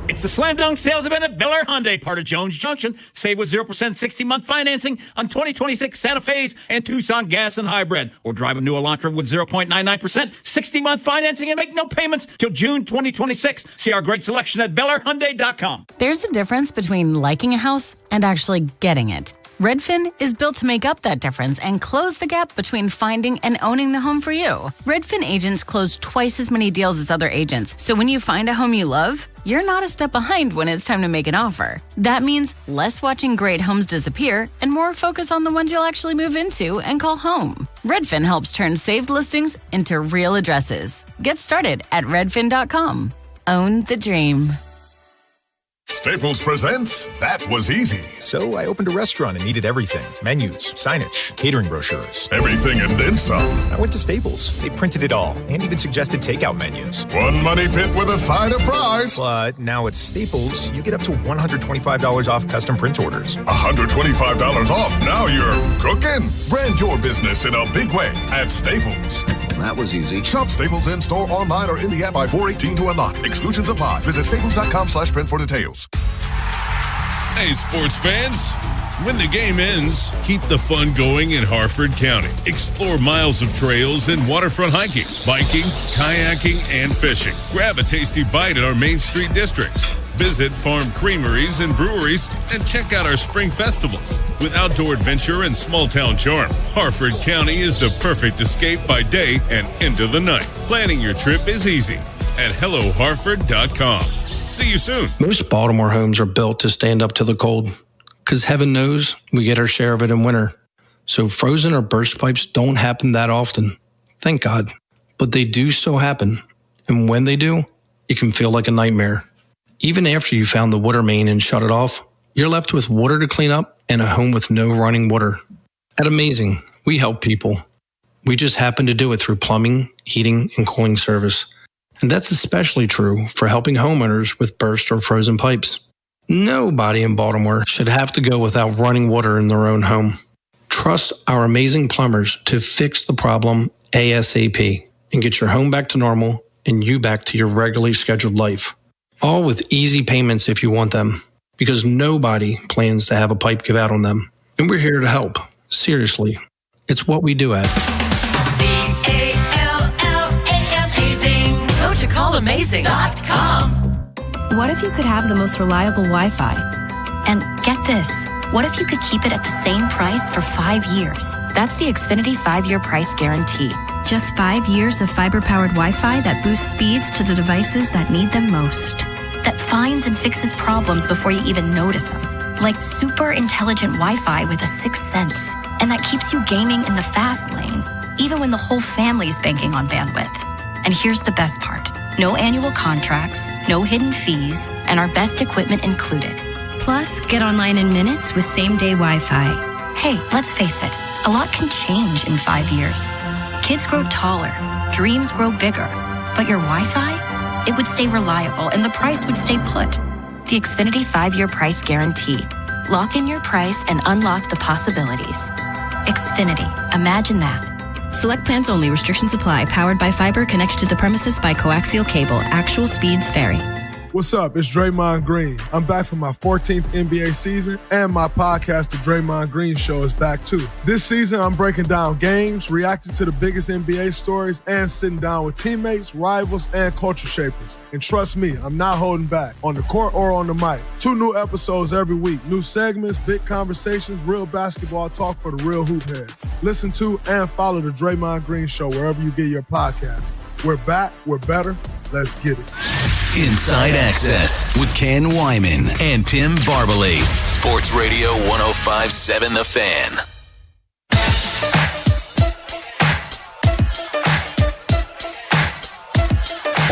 It's the Slam Dunk Sales Event at Bel Air Hyundai, part of Jones Junction. Save with 0% 60-month financing on 2026 Santa Fe's and Tucson gas and hybrid. Or drive a new Elantra with 0.99% 60-month financing and make no payments till June 2026. See our great selection at BelAirHyundai.com. There's a difference between liking a house and actually getting it. Redfin is built to make up that difference and close the gap between finding and owning the home for you. Redfin agents close twice as many deals as other agents, so when you find a home you love, you're not a step behind when it's time to make an offer. That means less watching great homes disappear and more focus on the ones you'll actually move into and call home. Redfin helps turn saved listings into real addresses. Get started at redfin.com. Own the dream. Staples presents That Was Easy. So I opened a restaurant and needed everything. Menus, signage, catering brochures. Everything and then some. I went to Staples. They printed it all and even suggested takeout menus. One money pit with a side of fries. But now at Staples, you get up to $125 off custom print orders. $125 off. Now you're cooking. Brand your business in a big way at Staples. That was easy. Shop Staples in-store, online, or in the app by 4/18 to unlock. Exclusions apply. Visit staples.com/print for details. Hey, sports fans. When the game ends, keep the fun going in Harford County. Explore miles of trails and waterfront hiking, biking, kayaking, and fishing. Grab a tasty bite at our Main Street districts. Visit farm creameries and breweries and check out our spring festivals. With outdoor adventure and small-town charm, Harford County is the perfect escape by day and into the night. Planning your trip is easy at HelloHarford.com. See you soon. Most Baltimore homes are built to stand up to the cold, because heaven knows we get our share of it in winter. So frozen or burst pipes don't happen that often. Thank God. But they do so happen. And when they do, it can feel like a nightmare. Even after you found the water main and shut it off, you're left with water to clean up and a home with no running water. At Amazing, we help people. We just happen to do it through plumbing, heating, and cooling service. And that's especially true for helping homeowners with burst or frozen pipes. Nobody in Baltimore should have to go without running water in their own home. Trust our amazing plumbers to fix the problem ASAP and get your home back to normal and you back to your regularly scheduled life. All with easy payments if you want them, because nobody plans to have a pipe give out on them. And we're here to help. Seriously. It's what we do at CALLAMazing. Go to callamazing.com. What if you could have the most reliable Wi-Fi? And get this, what if you could keep it at the same price for 5 years? That's the Xfinity 5-year price guarantee. Just 5 years of fiber-powered Wi-Fi that boosts speeds to the devices that need them most. That finds and fixes problems before you even notice them. Like super intelligent Wi-Fi with a sixth sense. And that keeps you gaming in the fast lane, even when the whole family's banking on bandwidth. And here's the best part. No annual contracts, no hidden fees, and our best equipment included. Plus, get online in minutes with same-day Wi-Fi. Hey, let's face it, a lot can change in 5 years. Kids grow taller, dreams grow bigger, but your Wi-Fi, it would stay reliable and the price would stay put. The Xfinity 5-year price guarantee. Lock in your price and unlock the possibilities. Xfinity, imagine that. Select plans only. Restrictions apply. Powered by fiber. Connected to the premises by coaxial cable. Actual speeds vary. What's up? It's Draymond Green. I'm back for my 14th NBA season, and my podcast, The Draymond Green Show, is back too. This season, I'm breaking down games, reacting to the biggest NBA stories, and sitting down with teammates, rivals, and culture shapers. And trust me, I'm not holding back, on the court or on the mic. 2 new episodes every week. New segments, big conversations, real basketball talk for the real hoop heads. Listen to and follow The Draymond Green Show wherever you get your podcasts. We're back, we're better, let's get it. Inside Access with Ken Wyman and Tim Barbalace. Sports Radio 105.7 The Fan.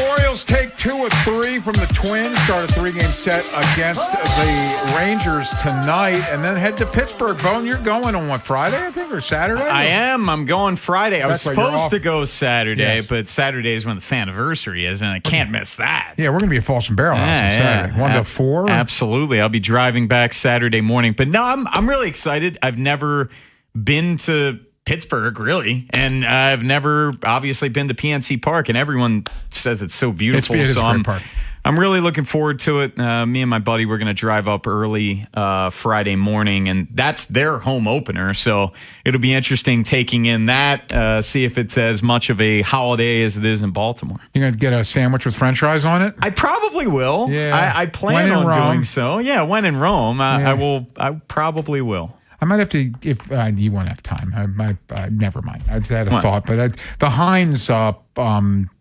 Orioles take 2 of 3 from the Twins. Start a 3-game set against the Rangers tonight, and then head to Pittsburgh. Bone, you're going on what, Friday, I think, or Saturday? I am. I'm going Friday. I was That's right, you're supposed to off. go Saturday, Yes. but Saturday is when the Faniversary is, and I can't miss that. Yeah, we're going to be at Folsom Barrel House on Saturday. 1 to 4? Absolutely. I'll be driving back Saturday morning. But no, I'm really excited. I've never been to Pittsburgh, really, and I've never obviously been to PNC Park, and everyone says it's so beautiful. It is so a great park. I'm really looking forward to it. Me and my buddy, we're going to drive up early Friday morning, and that's their home opener. So it'll be interesting taking in that, see if it's as much of a holiday as it is in Baltimore. You're going to get a sandwich with french fries on it? I probably will. Yeah. I plan When in on Rome. doing so. Yeah, when in Rome, I probably will. I might have to, if you won't have time. Never mind. I just had a What? thought, but the Heinz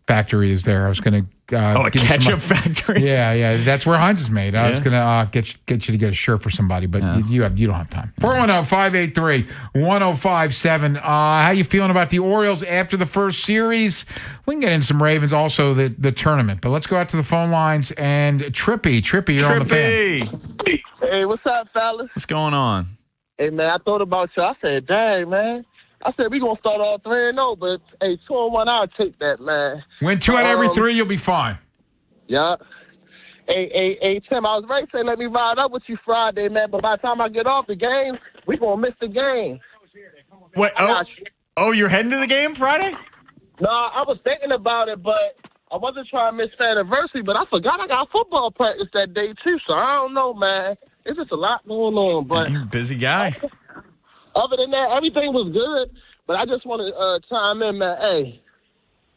factory is there. I was going to a ketchup factory? Yeah. That's where Heinz is made. I was Yeah. going to get you to get a shirt for somebody, but you don't have time. 410-583-1057. How you feeling about the Orioles after the first series? We can get in some Ravens, also the tournament. But let's go out to the phone lines. And Trippy, you're on the fan. Hey, what's up, fellas? What's going on? Hey, man, I thought about you. I said, dang, man. I said, we going to start all 3-0, but, hey, 2-1, I'll take that, man. Win 2 out of every 3, you'll be fine. Yeah. Hey, Tim, I was ready to say let me ride up with you Friday, man, but by the time I get off the game, we going to miss the game. What? You're heading to the game Friday? No, I was thinking about it, but I wasn't trying to miss Faniversary, but I forgot I got football practice that day, too, so I don't know, man. It's just a lot going on, but You're a busy guy. other than that, everything was good. But I just want to chime in, man. Hey,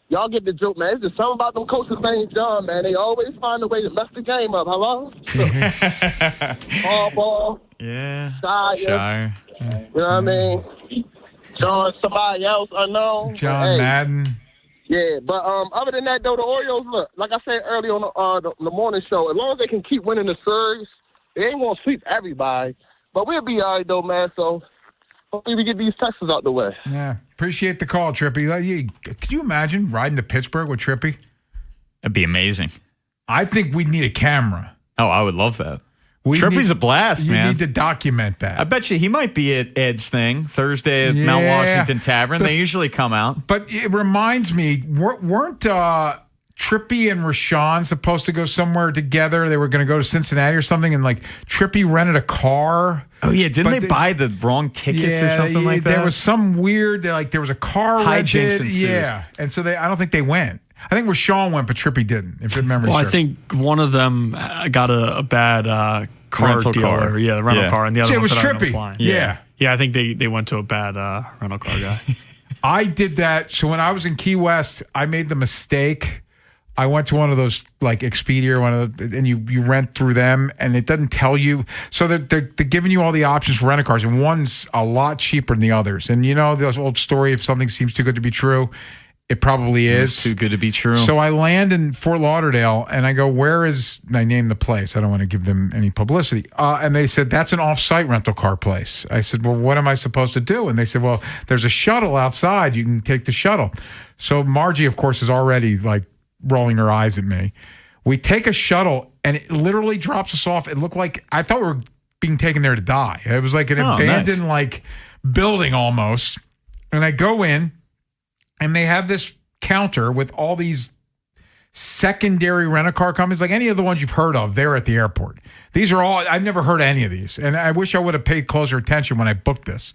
y'all get the joke, man. It's just something about them coaches named John, man. They always find a way to mess the game up. Hello? Harbaugh. Yeah. Shire. You know what I mean? John, somebody else unknown. John Madden. Yeah, but other than that, though, the Orioles, look, like I said earlier on the morning show, as long as they can keep winning the series, they ain't going to sweep everybody. But we'll be all right, though, man. So hopefully we get these Texans out the way. Yeah, appreciate the call, Trippy. Could you imagine riding to Pittsburgh with Trippy? That'd be amazing. I think we'd need a camera. Oh, I would love that. Trippy's a blast, you man. You need to document that. I bet you he might be at Ed's thing Thursday at Mount Washington Tavern. They usually come out. But it reminds me, weren't Trippy and Rashawn supposed to go somewhere together? They were going to go to Cincinnati or something, and like Trippy rented a car. Oh yeah, didn't they buy the wrong tickets or something like that? There was some weird, there was a car hijinks rented. ensued. Yeah, and so I don't think they went. I think Rashawn went, but Trippy didn't. If I remember. Well, I think one of them got a bad car rental dealer. car. Yeah, the rental car, and the other it one was said, "I don't know Trippy. flying." Yeah. I think they went to a bad rental car guy. I did that. So when I was in Key West, I made the mistake. I went to one of those like Expedia or and you rent through them, and it doesn't tell you. So they're giving you all the options for rental cars, and one's a lot cheaper than the others. And you know this old story: if something seems too good to be true, it probably is. It's too good to be true. So I land in Fort Lauderdale, and I go, "Where is?" And I name the place. I don't want to give them any publicity. And they said, "That's an off-site rental car place." I said, "Well, what am I supposed to do?" And they said, "Well, there's a shuttle outside. You can take the shuttle." So Margie, of course, is already like rolling her eyes at me. We take a shuttle, and it literally drops us off. It looked like I thought we were being taken there to die. It was like an abandoned like building almost. And I go in, and they have this counter with all these secondary rent-a-car companies, like any of the ones you've heard of there at the airport. These are all, I've never heard of any of these. And I wish I would have paid closer attention when I booked this.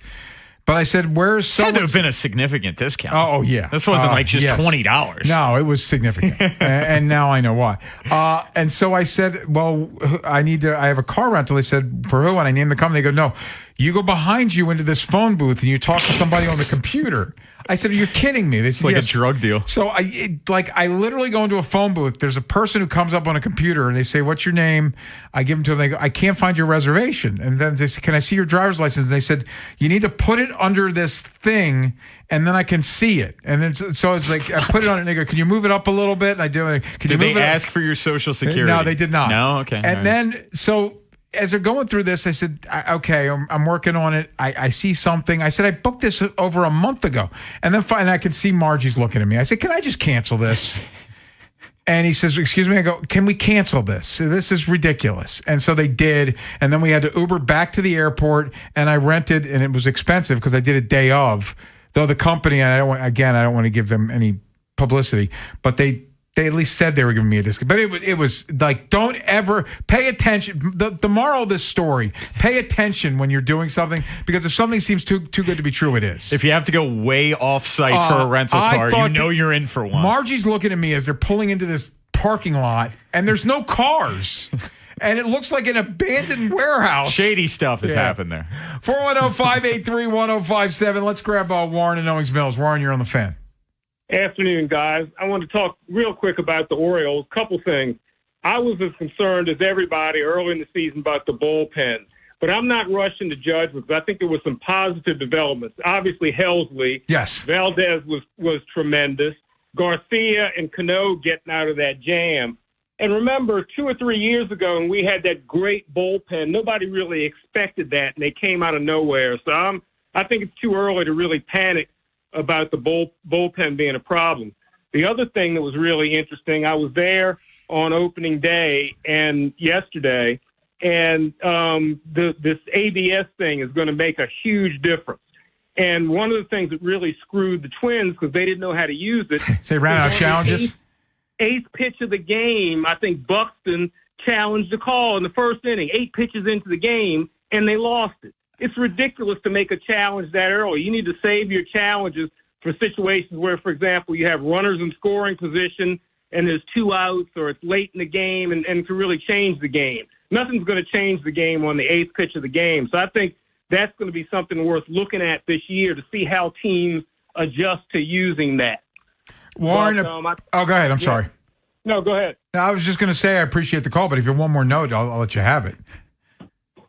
But I said, where's someone? It had to have been a signitive discount. Oh, yeah. This wasn't like just yes. $20. No, it was significant. And now I know why. And so I said, well, I have a car rental. They said, for who? And I named the company. They go, no, you go behind you into this phone booth and you talk to somebody on the computer. I said, are you kidding me? It's like a drug deal. So I literally go into a phone booth. There's a person who comes up on a computer and they say, what's your name? I give them to them. They go, I can't find your reservation. And then they say, can I see your driver's license? And they said, you need to put it under this thing and then I can see it. And then so it's like, I put it on it and they go, can you move it up a little bit? And I do it. Did they ask for your social security? No, they did not. No? Okay. And then, so as they're going through this, I said, okay, I'm working on it. I see something. I said, I booked this over a month ago. And then finally I can see Margie's looking at me. I said, can I just cancel this? And he says, excuse me. I go, can we cancel this? This is ridiculous. And so they did. And then we had to Uber back to the airport. And I rented, and it was expensive because I did it day of. Though the company, and I don't want to give them any publicity, but they at least said they were giving me a discount. But it was like, don't ever pay attention. The moral of this story, pay attention when you're doing something, because if something seems too good to be true, it is. If you have to go way off-site for a rental car, you know you're in for one. Margie's looking at me as they're pulling into this parking lot, and there's no cars. And it looks like an abandoned warehouse. Shady stuff has happened there. 410-583-1057. Let's grab Warren in Owings Mills. Warren, you're on the Fan. Afternoon, guys. I want to talk real quick about the Orioles. Couple things. I was as concerned as everybody early in the season about the bullpen, but I'm not rushing to judge because I think there was some positive developments. Obviously, Helsley. Yes. Valdez was tremendous. Garcia and Cano getting out of that jam. And remember, 2 or 3 years ago, when we had that great bullpen, nobody really expected that, and they came out of nowhere. So I think it's too early to really panic about the bullpen being a problem. The other thing that was really interesting, I was there on opening day and yesterday, and this ABS thing is going to make a huge difference. And one of the things that really screwed the Twins, because they didn't know how to use it. They ran out of challenges? Eighth pitch of the game, I think Buxton challenged the call in the first inning, 8 pitches into the game, and they lost it. It's ridiculous to make a challenge that early. You need to save your challenges for situations where, for example, you have runners in scoring position and there's 2 outs, or it's late in the game and to really change the game. Nothing's going to change the game on the 8th pitch of the game. So I think that's going to be something worth looking at this year to see how teams adjust to using that. Warren, go ahead. I'm sorry. No, go ahead. No, I was just going to say I appreciate the call, but if you have one more note, I'll let you have it.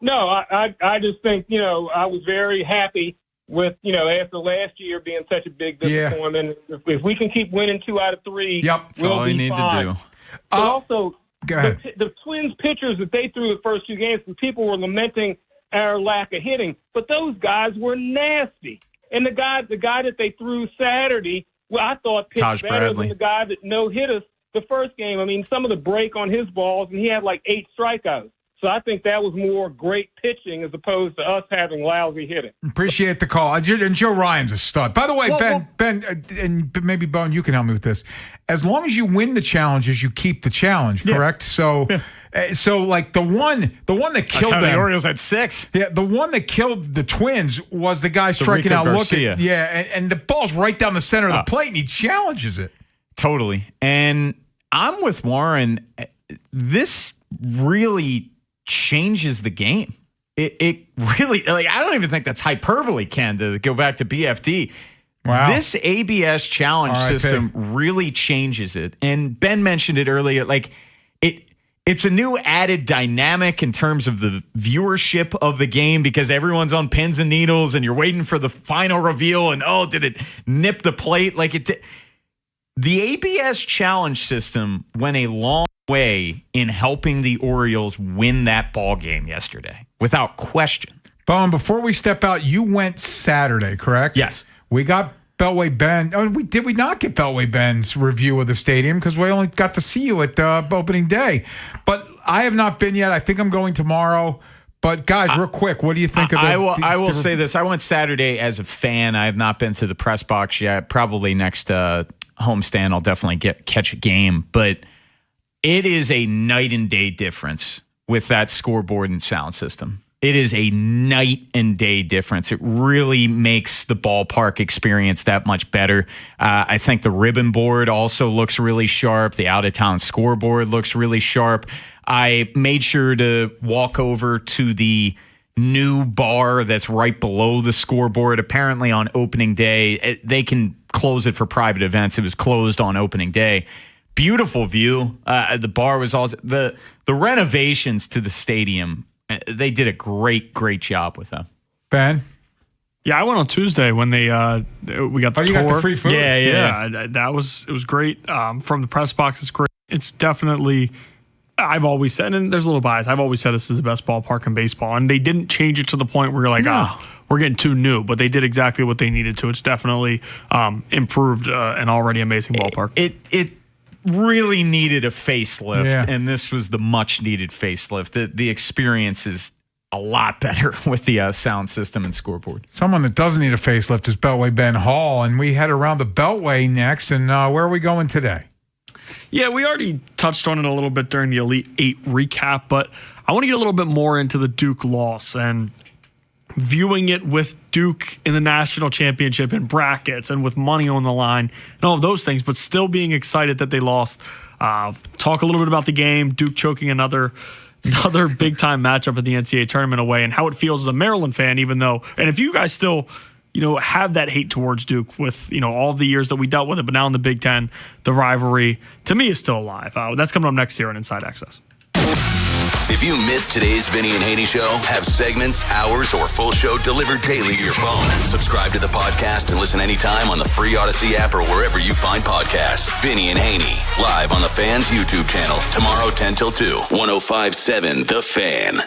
No, I just think, I was very happy with, after last year being such a big disappointment. Yeah. If we can keep winning 2 out of 3, that's all you need to do. But also, go ahead. The Twins pitchers that they threw the first 2 games, and people were lamenting our lack of hitting, but those guys were nasty. And the guy that they threw Saturday, I thought pitched better than the guy that no-hit us the first game. I mean, some of the break on his balls, and he had like 8 strikeouts. So I think that was more great pitching as opposed to us having lousy hitting. Appreciate the call. And Joe Ryan's a stud. By the way, Ben, and maybe Bone, you can help me with this. As long as you win the challenges, you keep the challenge, correct? So, so like the one that killed them. The Orioles had 6. Yeah, the one that killed the Twins was the guy striking out looking. Yeah, and the ball's right down the center of the plate, and he challenges it. Totally. And I'm with Warren. This really changes the game. It really, I don't even think that's hyperbole, Ken, to go back to BFD. Wow. This ABS challenge system really changes it. And Ben mentioned it earlier. It's a new added dynamic in terms of the viewership of the game because everyone's on pins and needles and you're waiting for the final reveal and, did it nip the plate like it did? The ABS challenge system went a long way in helping the Orioles win that ball game yesterday, without question. Bone, before we step out, you went Saturday, correct? Yes. We got Beltway Ben. Did we not get Beltway Ben's review of the stadium? Because we only got to see you at opening day. But I have not been yet. I think I'm going tomorrow. But guys, real quick, what do you think of the? I will say this. I went Saturday as a fan. I have not been to the press box yet. Probably next homestand, I'll definitely catch a game. But it is a night and day difference with that scoreboard and sound system. It is a night and day difference. It really makes the ballpark experience that much better. I think the ribbon board also looks really sharp. The out-of-town scoreboard looks really sharp. I made sure to walk over to the new bar that's right below the scoreboard. Apparently on opening day, they can close it for private events. It was closed on opening day. Beautiful view. The bar was also the renovations to the stadium. They did a great job with them. Ben? Yeah, I went on Tuesday when we got the tour. You got the free food? Yeah. It was great. From the press box, it's great. It's definitely, I've always said, and there's a little bias, I've always said this is the best ballpark in baseball. And they didn't change it to the point where you're like, we're getting too new. But they did exactly what they needed to. It's definitely improved an already amazing ballpark. really needed a facelift, and this was the much-needed facelift. The experience is a lot better with the sound system and scoreboard. Someone that doesn't need a facelift is Beltway Ben Hall, and we head around the Beltway next. And where are we going today? Yeah, we already touched on it a little bit during the Elite Eight recap, but I want to get a little bit more into the Duke loss and viewing it with Duke in the national championship in brackets and with money on the line and all of those things, but still being excited that they lost. Talk a little bit about the game, Duke choking another big-time matchup at the NCAA tournament away, and how it feels as a Maryland fan, even though, and if you guys still, have that hate towards Duke with, all the years that we dealt with it, but now in the Big Ten, the rivalry, to me, is still alive. That's coming up next here on Inside Access. If you missed today's Vinny and Haynie show, have segments, hours, or full show delivered daily to your phone. Subscribe to the podcast and listen anytime on the free Odyssey app or wherever you find podcasts. Vinny and Haynie, live on the Fan's YouTube channel, tomorrow 10 till 2, 105.7 The Fan.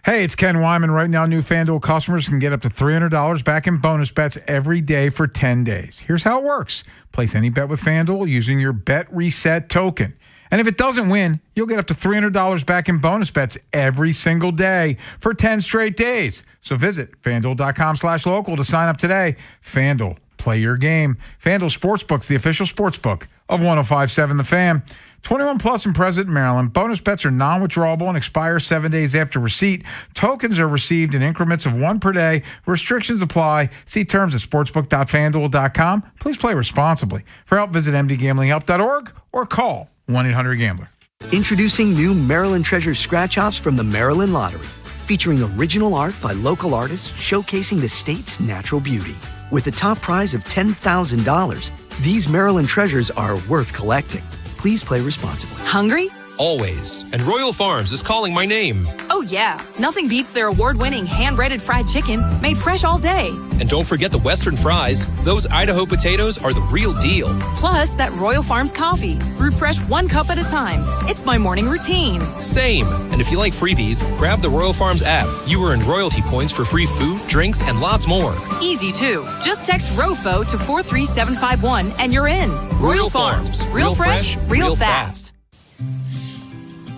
Hey, it's Ken Wyman. Right now, new FanDuel customers can get up to $300 back in bonus bets every day for 10 days. Here's how it works. Place any bet with FanDuel using your Bet Reset token. And if it doesn't win, you'll get up to $300 back in bonus bets every single day for 10 straight days. So visit FanDuel.com/local to sign up today. FanDuel, play your game. FanDuel Sportsbook's the official sportsbook of 105.7 The Fan. 21 plus and present in Maryland. Bonus bets are non-withdrawable and expire 7 days after receipt. Tokens are received in increments of 1 per day. Restrictions apply. See terms at sportsbook.fanduel.com. Please play responsibly. For help, visit mdgamblinghelp.org or call 1-800-GAMBLER. Introducing new Maryland Treasure Scratch-Offs from the Maryland Lottery, featuring original art by local artists showcasing the state's natural beauty. With a top prize of $10,000, these Maryland treasures are worth collecting. Please play responsibly. Hungry? Always. And Royal Farms is calling my name. Oh, yeah. Nothing beats their award-winning hand-breaded fried chicken made fresh all day. And don't forget the Western fries. Those Idaho potatoes are the real deal. Plus, that Royal Farms coffee, brewed fresh 1 cup at a time. It's my morning routine. Same. And if you like freebies, grab the Royal Farms app. You earn royalty points for free food, drinks, and lots more. Easy, too. Just text ROFO to 43751 and you're in. Royal Farms. Real fresh, real fast.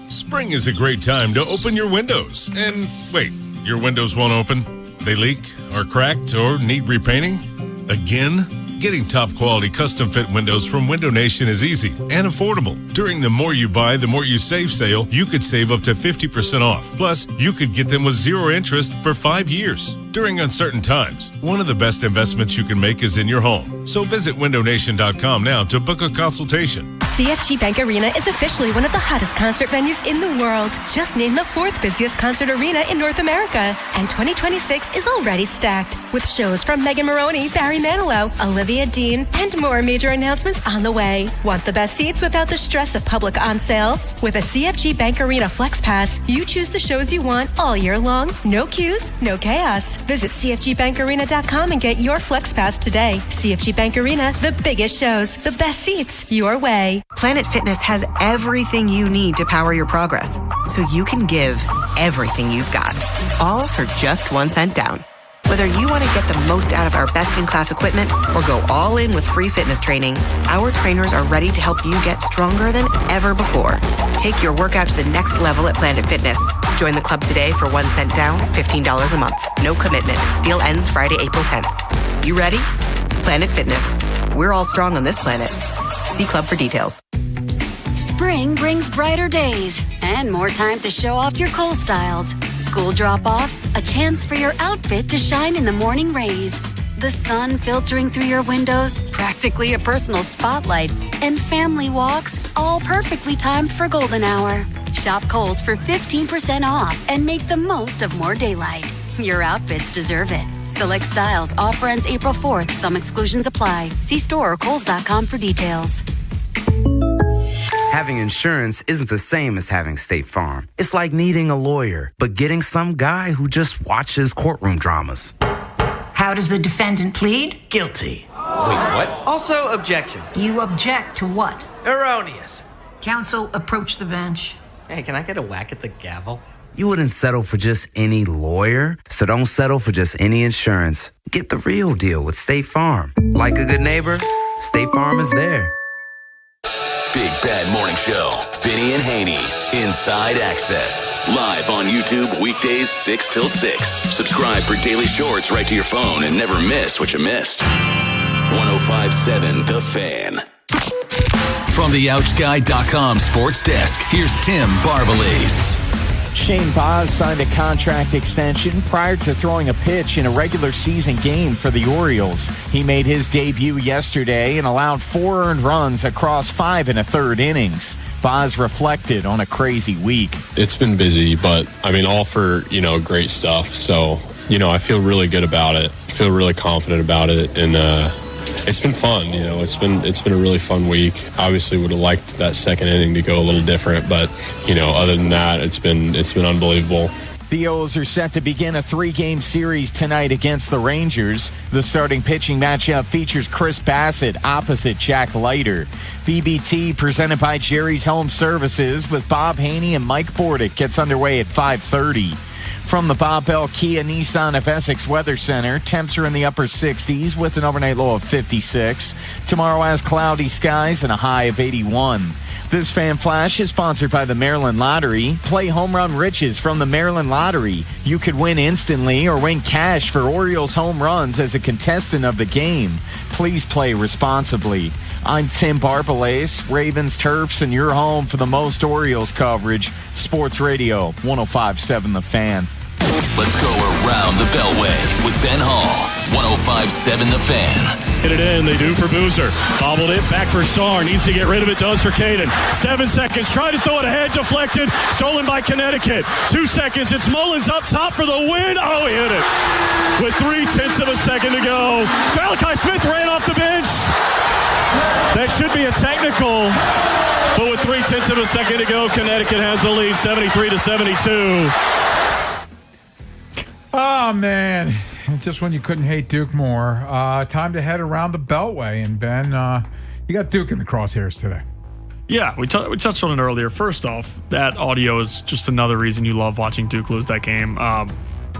Spring is a great time to open your windows. And wait, your windows won't open? They leak, are cracked, or need repainting? Again? Getting top quality custom fit windows from Window Nation is easy and affordable. During the More You Buy, the More You Save sale, you could save up to 50% off. Plus, you could get them with 0 interest for 5 years. During uncertain times, one of the best investments you can make is in your home. So visit windownation.com now to book a consultation. CFG Bank Arena is officially one of the hottest concert venues in the world. Just named the 4th busiest concert arena in North America. And 2026 is already stacked with shows from Megan Moroney, Barry Manilow, Olivia Dean, and more major announcements on the way. Want the best seats without the stress of public on sales? With a CFG Bank Arena Flex Pass, you choose the shows you want all year long. No queues, no chaos. Visit CFGBankArena.com and get your Flex Pass today. CFG Bank Arena, the biggest shows, the best seats, your way. Planet Fitness has everything you need to power your progress, so you can give everything you've got, all for just 1 cent down. Whether you want to get the most out of our best-in-class equipment or go all in with free fitness training, our trainers are ready to help you get stronger than ever before. Take your workout to the next level at Planet Fitness. Join the club today for 1 cent down, $15 a month. No commitment. Deal ends Friday, April 10th. You ready? Planet Fitness. We're all strong on this planet. See club for details. Spring brings brighter days and more time to show off your Cole styles. School drop-off, a chance for your outfit to shine in the morning rays. The sun filtering through your windows, practically a personal spotlight. And family walks, all perfectly timed for golden hour. Shop Kohl's for 15% off and make the most of more daylight. Your outfits deserve it. Select styles, offer ends April 4th. Some exclusions apply. See store or Kohls.com for details. Having insurance isn't the same as having State Farm. It's like needing a lawyer, but getting some guy who just watches courtroom dramas. How does the defendant plead? Guilty. Wait, what? Also, objection. You object to what? Erroneous. Counsel, approach the bench. Hey, can I get a whack at the gavel? You wouldn't settle for just any lawyer, so don't settle for just any insurance. Get the real deal with State Farm. Like a good neighbor, State Farm is there. Big Bad Morning Show. Vinny and Haynie. Inside Access. Live on YouTube weekdays 6 till 6. Subscribe for daily shorts right to your phone and never miss what you missed. 105.7 The Fan. From the OutGuy.com sports desk, here's Tim Barbalace. Shane Baz signed a contract extension prior to throwing a pitch in a regular season game for the Orioles. He made his debut yesterday and allowed 4 earned runs across 5 1/3 innings. Baz reflected on a crazy week. It's been busy, but all for, great stuff. So, I feel really good about it. I feel really confident about it. And, it's been fun, it's been a really fun week. Obviously would have liked that second inning to go a little different, but other than that, it's been unbelievable. The O's are set to begin a 3-game series tonight against the Rangers. The starting pitching matchup features Chris Bassett opposite Jack Leiter. BBT presented by Jerry's Home Services with Bob Haney and Mike Bordick gets underway at 5:30. From the Bob Bell Kia Nissan of Essex Weather Center, temps are in the upper 60s with an overnight low of 56. Tomorrow has cloudy skies and a high of 81. This Fan Flash is sponsored by the Maryland Lottery. Play Home Run Riches from the Maryland Lottery. You could win instantly or win cash for Orioles home runs as a contestant of the game. Please play responsibly. I'm Tim Barbalace, Ravens, Terps, and your home for the most Orioles coverage. Sports Radio 105.7 The Fan. Let's go around the Beltway with Ben Hall. 105.7 The Fan. Get it in. They do for Boozer. Bobbled it. Back for Starr. Needs to get rid of it. Does for Caden. 7 seconds. Try to throw it ahead. Deflected. Stolen by Connecticut. 2 seconds. It's Mullins up top for the win. Oh, he hit it. With 3/10 of a second to go. Malachi Smith ran off the bench. That should be a technical. But with 3/10 of a second to go, Connecticut has the lead 73-72. Oh, man. Just when you couldn't hate Duke more. Time to head around the Beltway. And, Ben, you got Duke in the crosshairs today. Yeah, we touched on it earlier. First off, that audio is just another reason you love watching Duke lose that game.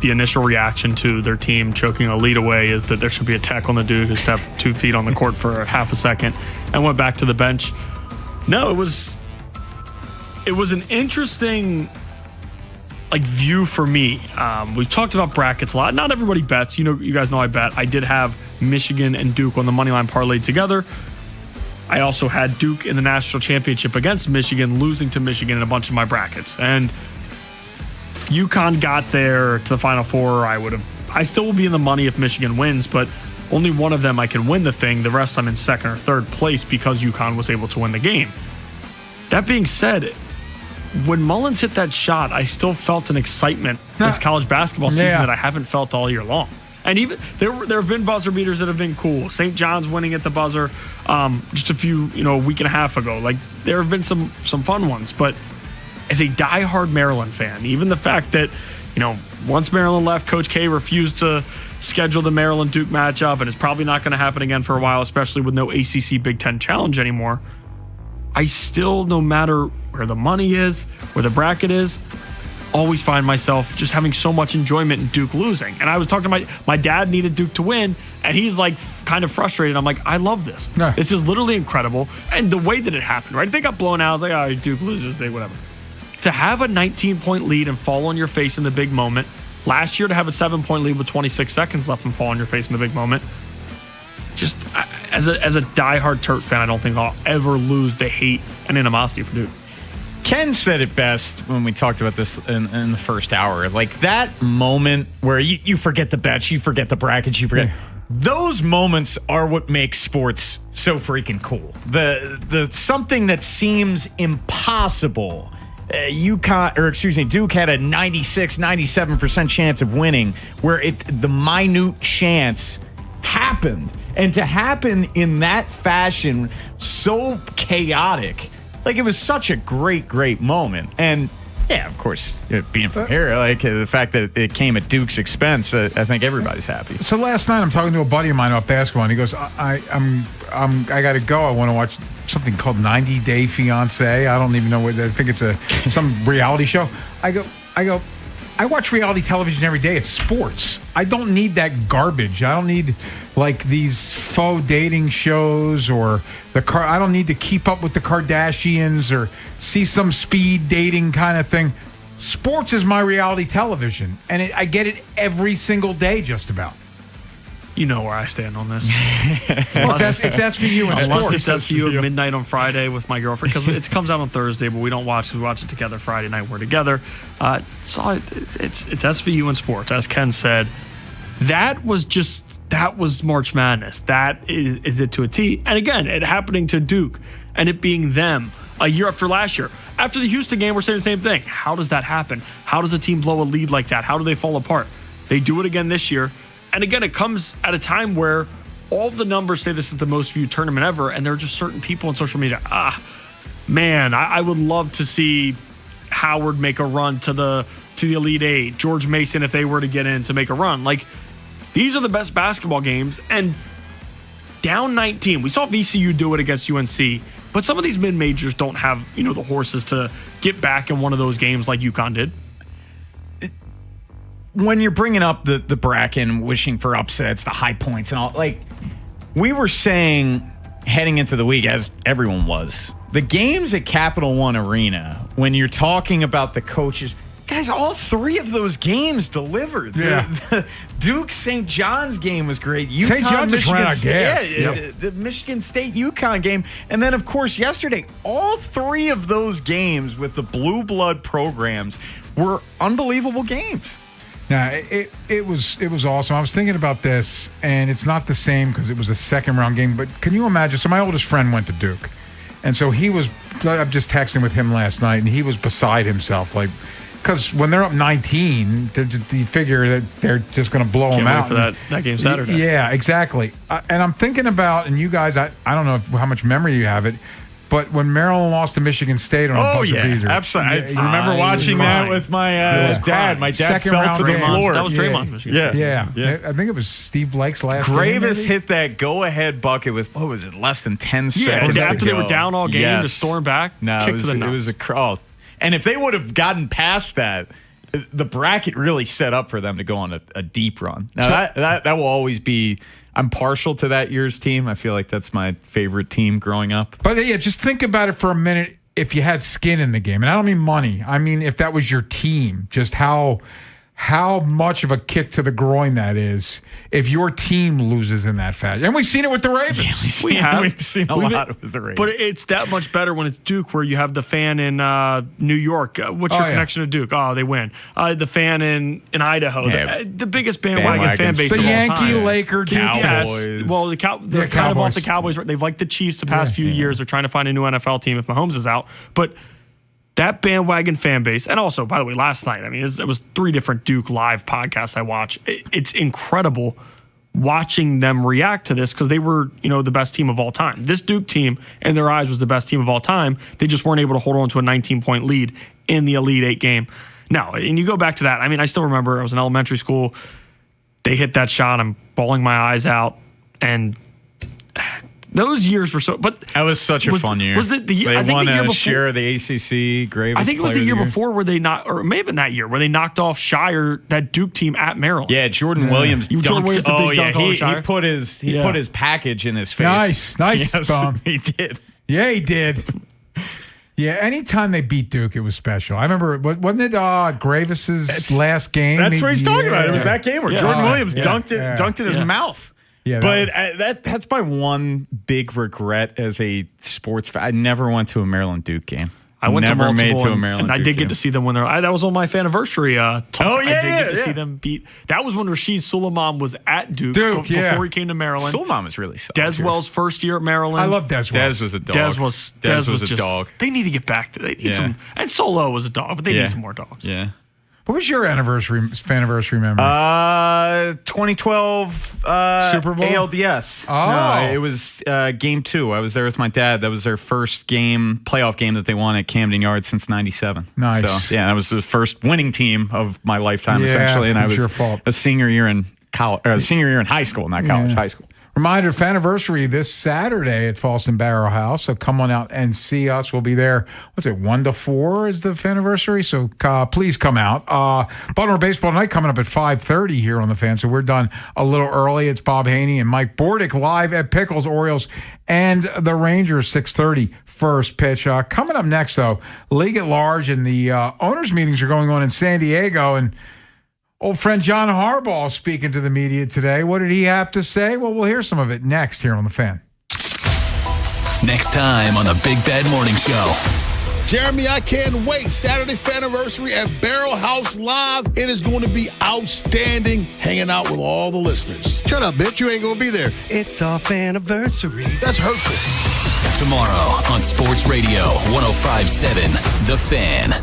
The initial reaction to their team choking a lead away is that there should be a tech on the dude who stepped 2 feet on the court for a half a second and went back to the bench. No, it was an interesting view for me. We've talked about brackets a lot. Not everybody bets. You guys know I bet. I did have Michigan and Duke on the moneyline parlay together. I also had Duke in the national championship against Michigan, losing to Michigan in a bunch of my brackets. And if UConn got there to the Final Four, I still will be in the money if Michigan wins, but only one of them I can win the thing. The rest I'm in second or third place because UConn was able to win the game. That being said, when Mullins hit that shot, I still felt an excitement this college basketball season that I haven't felt all year long. And even there have been buzzer beaters that have been cool. St. John's winning at the buzzer just a week and a half ago. There have been some fun ones. But as a diehard Maryland fan, even the fact that once Maryland left, Coach K refused to schedule the Maryland-Duke matchup, and it's probably not going to happen again for a while, especially with no ACC Big Ten challenge anymore. I still, no matter where the money is, where the bracket is, always find myself just having so much enjoyment in Duke losing. And I was talking to my dad needed Duke to win, and he's kind of frustrated. I'm like, I love this. No. This is literally incredible. And the way that it happened, right? They got blown out. I was like, Duke loses, whatever. To have a 19-point lead and fall on your face in the big moment. Last year to have a 7-point lead with 26 seconds left and fall on your face in the big moment. Just as a diehard Terp fan, I don't think I'll ever lose the hate and animosity for Duke. Ken said it best when we talked about this in the first hour. That moment where you forget the bets, you forget the brackets, you forget. Those moments are what makes sports so freaking cool. The something that seems impossible. Duke had a 96-97% chance of winning, where the minute chance happened. And to happen in that fashion, so chaotic, it was such a great, great moment. And yeah, of course, being from here, the fact that it came at Duke's expense, I think everybody's happy. So last night, I'm talking to a buddy of mine about basketball, and he goes, I got to go. I want to watch something called 90 Day Fiancé. I don't even know what. I think it's some reality show. I go. I watch reality television every day. It's sports. I don't need that garbage. I don't need like these faux dating shows or I don't need to keep up with the Kardashians or see some speed dating kind of thing. Sports is my reality television, and I get it every single day just about. You know where I stand on this. It's SVU and unless sports. it's SVU at midnight on Friday with my girlfriend, because it comes out on Thursday, but we don't watch it. We watch it together Friday night. We're together. So it's SVU and sports. As Ken said, that was March Madness. That is it to a T. And again, it happening to Duke and it being them a year after last year. After the Houston game, we're saying the same thing. How does that happen? How does a team blow a lead like that? How do they fall apart? They do it again this year. And again, it comes at a time where all the numbers say this is the most viewed tournament ever, and there are just certain people on social media. I would love to see Howard make a run to the Elite Eight, George Mason if they were to get in to make a run. Like, these are the best basketball games, and down 19. We saw VCU do it against UNC, but some of these mid-majors don't have, the horses to get back in one of those games like UConn did. When you're bringing up the bracket and wishing for upsets, the high points and all, like we were saying heading into the week, as everyone was, the games at Capital One Arena, when you're talking about the coaches, guys, all three of those games delivered. The Duke St. John's game was great. St. John's just ran out of gas. The Michigan State UConn game. And then, of course, yesterday, all three of those games with the blue blood programs were unbelievable games. Now, it was awesome. I was thinking about this, and it's not the same because it was a second-round game, but can you imagine? So my oldest friend went to Duke, and so I'm just texting with him last night, and he was beside himself, like, because when they're up 19, you figure that they're just going to blow them out. Can't wait for that game Saturday. Yeah, exactly. And I'm thinking about, and you guys, I don't know how much memory you have it, but when Maryland lost to Michigan State on a buzzer beater. Absolutely. I remember watching that with my dad. My dad fell to the floor. That was Draymond. Michigan State. Yeah. I think it was Steve Blake's last game. Gravis hit that go-ahead bucket with, what was it, less than 10 seconds after they were down all game to storm back. No, it was a crawl. And if they would have gotten past that, the bracket really set up for them to go on a deep run. Now, that will always be... I'm partial to that year's team. I feel like that's my favorite team growing up. But yeah, just think about it for a minute if you had skin in the game. And I don't mean money. I mean if that was your team, just how much of a kick to the groin that is if your team loses in that fashion. And we've seen it with the Ravens. Yeah, we've seen a lot with the Ravens. But it's that much better when it's Duke, where you have the fan in New York. What's your connection to Duke? Oh, they win. The fan in Idaho. Yeah. The biggest bandwagon fan base the of Yankee, all time. Laker, Duke. Cowboys. Yes. Well, they're kind of off the Cowboys. They've liked the Chiefs the past few years. They're trying to find a new NFL team if Mahomes is out. But that bandwagon fan base, and also, by the way, last night, I mean, it was 3 different Duke live podcasts I watched. It's incredible watching them react to this because they were, the best team of all time. This Duke team, in their eyes, was the best team of all time. They just weren't able to hold on to a 19-point lead in the Elite Eight game. No, and you go back to that. I mean, I still remember I was in elementary school. They hit that shot. I'm bawling my eyes out, and those years were so. But that was such a fun year. Was it the year? They I think won the year a before, share of the ACC. Graves. I think it was the year before where they knocked, or it may have been that year where they knocked off Shire, that Duke team at Maryland. Yeah, Jordan Williams. Jordan Williams, the big dunk on Shire. He put his package in his face. Nice, yes, Tom. He did. Yeah, he did. Yeah, anytime they beat Duke, it was special. I remember, wasn't it Gravis's last game? That's what he's talking about. It was that game where Jordan Williams dunked in his mouth. Yeah, but that's my one big regret as a sports fan. I never went to a Maryland Duke game. I went never to multiple, made to a Maryland and I did get to see them when they're. That was on my Faniversary. I did get to see them beat. That was when Rasheed Suleiman was at Duke before he came to Maryland. Suleiman was really solid. Deswell's first year at Maryland. I love Deswell. Des was a dog. Des was a just, dog. They need to get back to. They need some. And Solo was a dog, but they need some more dogs. Yeah. What was your Faniversary memory? 2012 Super Bowl ALDS. Oh, no, it was game 2. I was there with my dad. That was their first playoff game that they won at Camden Yards since '97. Nice. So yeah, that was the first winning team of my lifetime, essentially. And I was your fault. a senior year in college, senior year in high school, not college, high school. Reminder, Faniversary this Saturday at Falston Barrow House. So come on out and see us. We'll be there. What's it, 1 to 4 is the Faniversary? So please come out. Baltimore Baseball Night coming up at 5:30 here on the Fan. So we're done a little early. It's Bob Haynie and Mike Bordick live at Pickles, Orioles, and the Rangers, 6:30 first pitch. Coming up next, though, League at Large and the owners' meetings are going on in San Diego. And old friend John Harbaugh speaking to the media today. What did he have to say? Well, we'll hear some of it next here on The Fan. Next time on the Big Bad Morning Show. Jeremy, I can't wait. Saturday Faniversary at Barrel House Live. It is going to be outstanding hanging out with all the listeners. Shut up, bitch. You ain't going to be there. It's our Faniversary. That's hurtful. Tomorrow on Sports Radio 105.7 The Fan.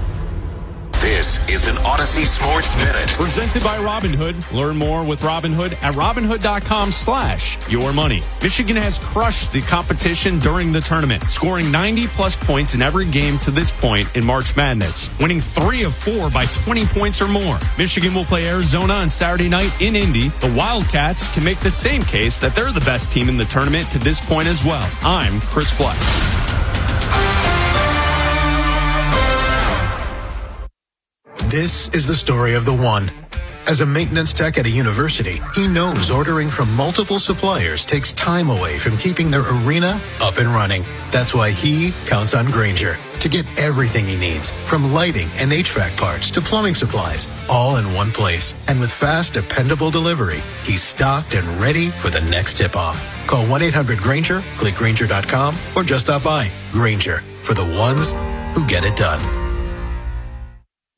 This is an Odyssey Sports Minute. Presented by Robinhood. Learn more with Robinhood at Robinhood.com/yourmoney. Michigan has crushed the competition during the tournament, scoring 90-plus points in every game to this point in March Madness, winning 3 of 4 by 20 points or more. Michigan will play Arizona on Saturday night in Indy. The Wildcats can make the same case that they're the best team in the tournament to this point as well. I'm Chris Black. This is the story of the one. As a maintenance tech at a university, he knows ordering from multiple suppliers takes time away from keeping their arena up and running. That's why he counts on Grainger to get everything he needs, from lighting and HVAC parts to plumbing supplies, all in one place. And with fast, dependable delivery, he's stocked and ready for the next tip-off. Call 1-800-GRAINGER, click Grainger.com, or just stop by. Grainger, for the ones who get it done.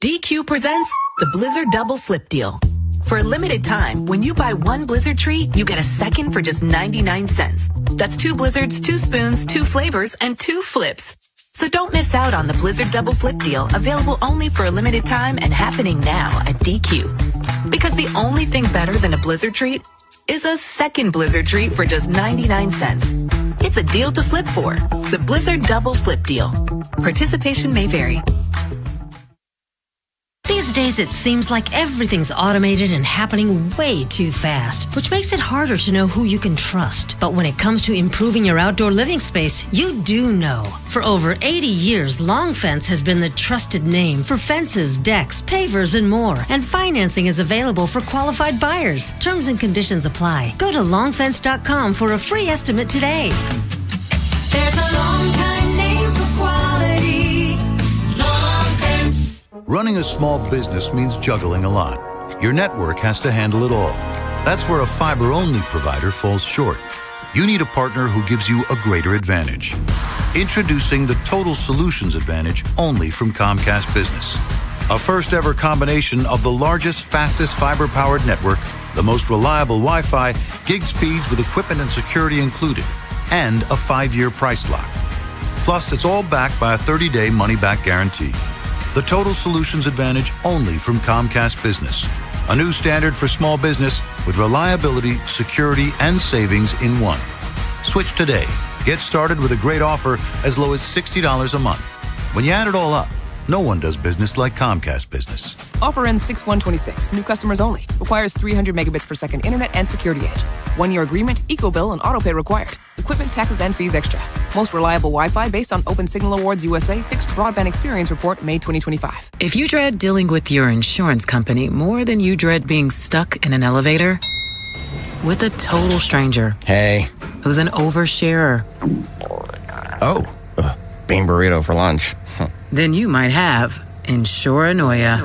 DQ presents the Blizzard Double Flip Deal. For a limited time, when you buy one Blizzard treat, you get a second for just 99 cents. That's 2 Blizzards, 2 spoons, 2 flavors, and 2 flips. So don't miss out on the Blizzard Double Flip Deal, available only for a limited time and happening now at DQ. Because the only thing better than a Blizzard treat is a second Blizzard treat for just 99 cents. It's a deal to flip for. The Blizzard Double Flip Deal. Participation may vary. These days, it seems like everything's automated and happening way too fast, which makes it harder to know who you can trust. But when it comes to improving your outdoor living space, you do know. For over 80 years, Long Fence has been the trusted name for fences, decks, pavers, and more. And financing is available for qualified buyers. Terms and conditions apply. Go to longfence.com for a free estimate today. There's a long time name for quality. Long Fence. Running a small business means juggling a lot. Your network has to handle it all. That's where a fiber-only provider falls short. You need a partner who gives you a greater advantage. Introducing the Total Solutions Advantage only from Comcast Business. A first-ever combination of the largest, fastest fiber-powered network, the most reliable Wi-Fi, gig speeds with equipment and security included, and a 5-year price lock. Plus, it's all backed by a 30-day money-back guarantee. The Total Solutions Advantage only from Comcast Business. A new standard for small business with reliability, security, and savings in one. Switch today. Get started with a great offer as low as $60 a month. When you add it all up, no one does business like Comcast Business. Offer ends 6/1/26. New customers only. Requires 300 megabits per second internet and security edge. 1-year agreement, eco-bill, and autopay required. Equipment, taxes, and fees extra. Most reliable Wi-Fi based on Open Signal Awards USA Fixed Broadband Experience Report, May 2025. If you dread dealing with your insurance company more than you dread being stuck in an elevator with a total stranger. Hey. Who's an oversharer. Oh, bean burrito for lunch. Then you might have Insuranoia.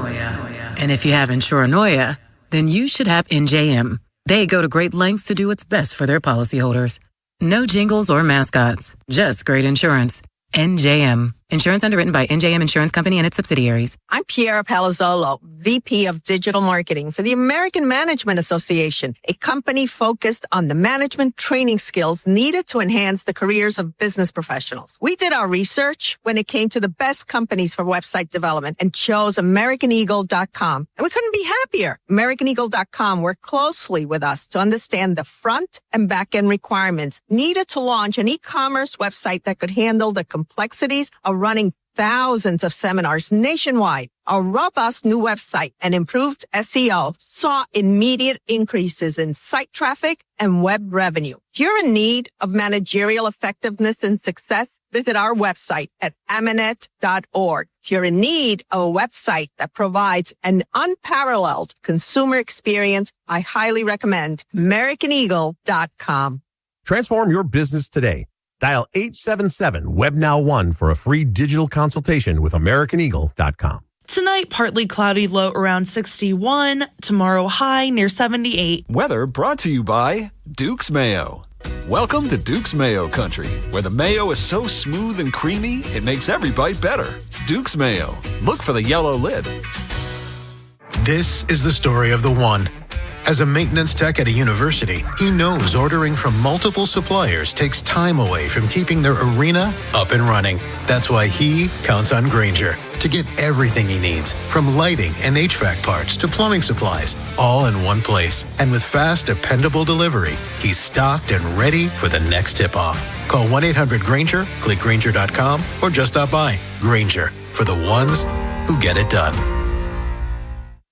And if you have Insuranoia, then you should have NJM. They go to great lengths to do what's best for their policyholders. No jingles or mascots, just great insurance. NJM. Insurance underwritten by NJM Insurance Company and its subsidiaries. I'm Piera Palazzolo, VP of Digital Marketing for the American Management Association, a company focused on the management training skills needed to enhance the careers of business professionals. We did our research when it came to the best companies for website development and chose AmericanEagle.com. And we couldn't be happier. AmericanEagle.com worked closely with us to understand the front and back end requirements needed to launch an e-commerce website that could handle the complexities of running thousands of seminars nationwide. Our robust new website and improved SEO saw immediate increases in site traffic and web revenue. If you're in need of managerial effectiveness and success, visit our website at amanet.org. If you're in need of a website that provides an unparalleled consumer experience, I highly recommend AmericanEagle.com. Transform your business today. Dial 877-WebNow1 for a free digital consultation with AmericanEagle.com. Tonight, partly cloudy, low around 61. Tomorrow, high near 78. Weather brought to you by Duke's Mayo. Welcome to Duke's Mayo Country, where the mayo is so smooth and creamy, it makes every bite better. Duke's Mayo. Look for the yellow lid. This is the story of the one. As a maintenance tech at a university, he knows ordering from multiple suppliers takes time away from keeping their arena up and running. That's why he counts on Grainger to get everything he needs, from lighting and HVAC parts to plumbing supplies, all in one place. And with fast, dependable delivery, he's stocked and ready for the next tip-off. Call 1-800-GRAINGER, click Grainger.com, or just stop by. Grainger, for the ones who get it done.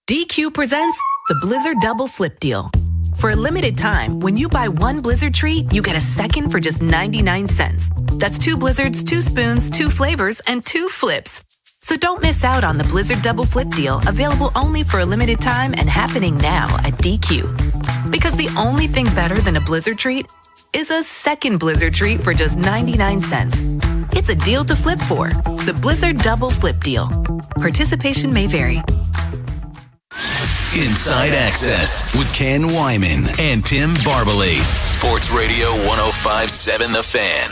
DQ presents the Blizzard Double Flip Deal. For a limited time, when you buy one Blizzard treat, you get a second for just 99 cents. That's 2 Blizzards, 2 spoons, 2 flavors, and 2 flips. So don't miss out on the Blizzard Double Flip Deal, available only for a limited time and happening now at DQ. Because the only thing better than a Blizzard treat is a second Blizzard treat for just 99 cents. It's a deal to flip for. The Blizzard Double Flip Deal. Participation may vary. Inside Access with Ken Wyman and Tim Barbalace. Sports Radio 105.7 The Fan.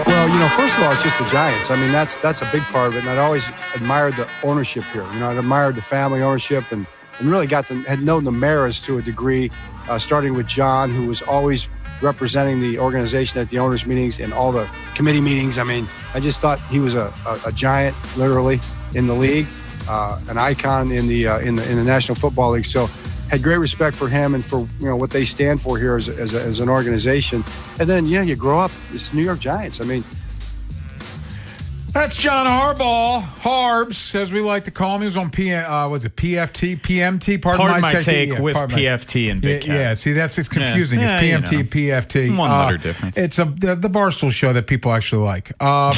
Well, first of all, it's just the Giants. I mean, that's a big part of it. And I'd always admired the ownership here. I'd admired the family ownership and really had known the Maras to a degree, starting with John, who was always representing the organization at the owners' meetings and all the committee meetings. I mean, I just thought he was a giant, literally, in the league. An icon in the National Football League. So had great respect for him and for what they stand for here as an organization. And then you grow up, it's New York Giants. I mean, that's John Harbaugh, Harbs, as we like to call him. He was on PMT. Pardon my take with PFT and Big Cat. Yeah, see, it's confusing. It's PMT, PFT. One letter difference. It's the Barstool show that people actually like. And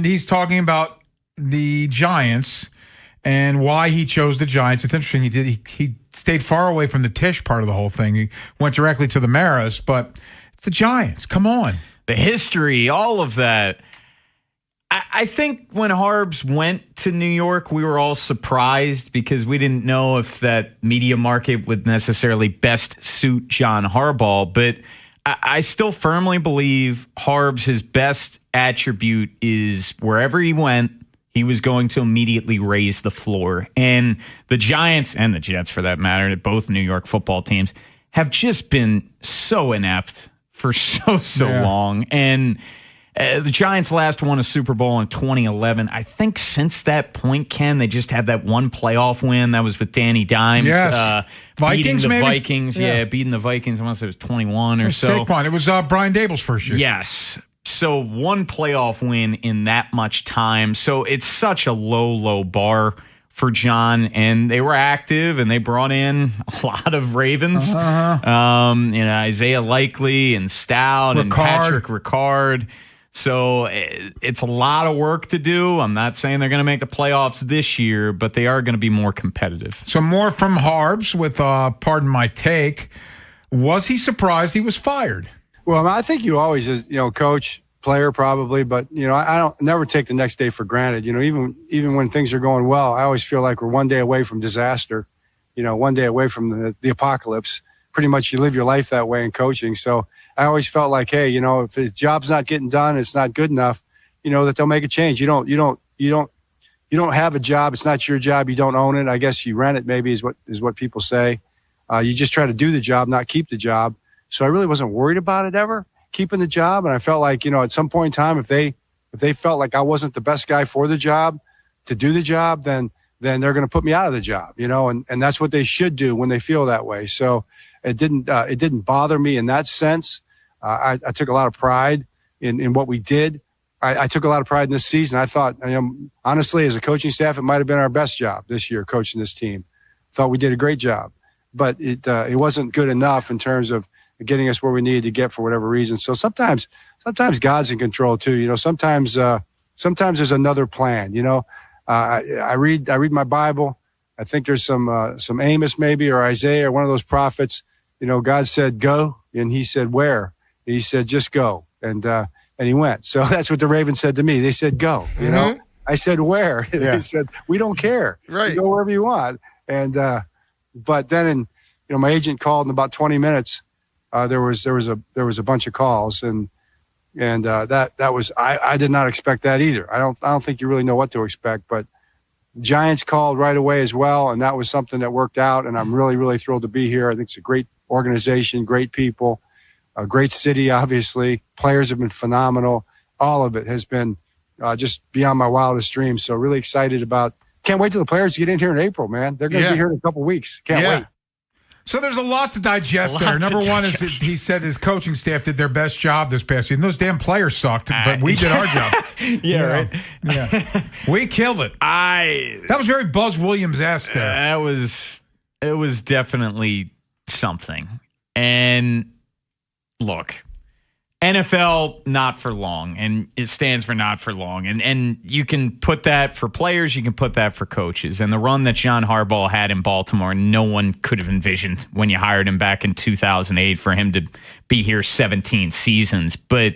he's talking about the Giants and why he chose the Giants. It's interesting. He stayed far away from the Tisch part of the whole thing. He went directly to the Maras, but it's the Giants. Come on. The history, all of that. I think when Harbs went to New York, we were all surprised because we didn't know if that media market would necessarily best suit John Harbaugh. But I still firmly believe Harbs, his best attribute is wherever he went, he was going to immediately raise the floor. And the Giants and the Jets, for that matter, both New York football teams, have just been so inept for so long. And the Giants last won a Super Bowl in 2011. I think since that point, Ken, they just had that one playoff win. That was with Danny Dimes. Yes. Vikings, maybe? Vikings, beating the Vikings. I want to say it was 21 or so. Saquon. It was Brian Dable's first year. Yes. So one playoff win in that much time. So it's such a low bar for John. And they were active, and they brought in a lot of Ravens. Isaiah Likely and Stout and Patrick Ricard. So it's a lot of work to do. I'm not saying they're going to make the playoffs this year, but they are going to be more competitive. So more from Harbs with, pardon my take. Was he surprised he was fired? Well, I think you always, coach, player probably, but I don't never take the next day for granted. Even when things are going well, I always feel like we're one day away from disaster. One day away from the apocalypse. Pretty much, you live your life that way in coaching. So I always felt like, hey, if the job's not getting done, it's not good enough. That they'll make a change. You don't have a job. It's not your job. You don't own it. I guess you rent it. Maybe is what people say. You just try to do the job, not keep the job. So I really wasn't worried about it ever, keeping the job. And I felt like, at some point in time, if they felt like I wasn't the best guy for the job, to do the job, then they're going to put me out of the job, and that's what they should do when they feel that way. So it didn't bother me in that sense. I took a lot of pride in what we did. I took a lot of pride in this season. I thought, honestly, as a coaching staff, it might have been our best job this year coaching this team. Thought we did a great job, but it wasn't good enough in terms of getting us where we needed to get for whatever reason. So sometimes God's in control too. Sometimes there's another plan. I read my Bible. I think there's some Amos maybe or Isaiah or one of those prophets. God said go, and He said where. He said just go, and he went. So that's what the Ravens said to me. They said go. I said where. They said we don't care. Right, you go wherever you want. And but then, my agent called in about 20 minutes. There was a bunch of calls, and that was I did not expect that either. I don't think you really know what to expect, but Giants called right away as well, and that was something that worked out. And I'm really, really thrilled to be here. I think it's a great organization, great people, a great city. Obviously, players have been phenomenal. All of it has been just beyond my wildest dreams. So really excited about. Can't wait till the players get in here in April, man. They're going to be here in a couple weeks. Can't wait. So there's a lot to digest there. Number one is he said his coaching staff did their best job this past season. Those damn players sucked, but we did our job. Right. Yeah, we killed it. That was very Buzz Williams-esque there. It was definitely something. And look, NFL, not for long, and it stands for not for long. And you can put that for players, you can put that for coaches. And the run that John Harbaugh had in Baltimore, no one could have envisioned when you hired him back in 2008 for him to be here 17 seasons. But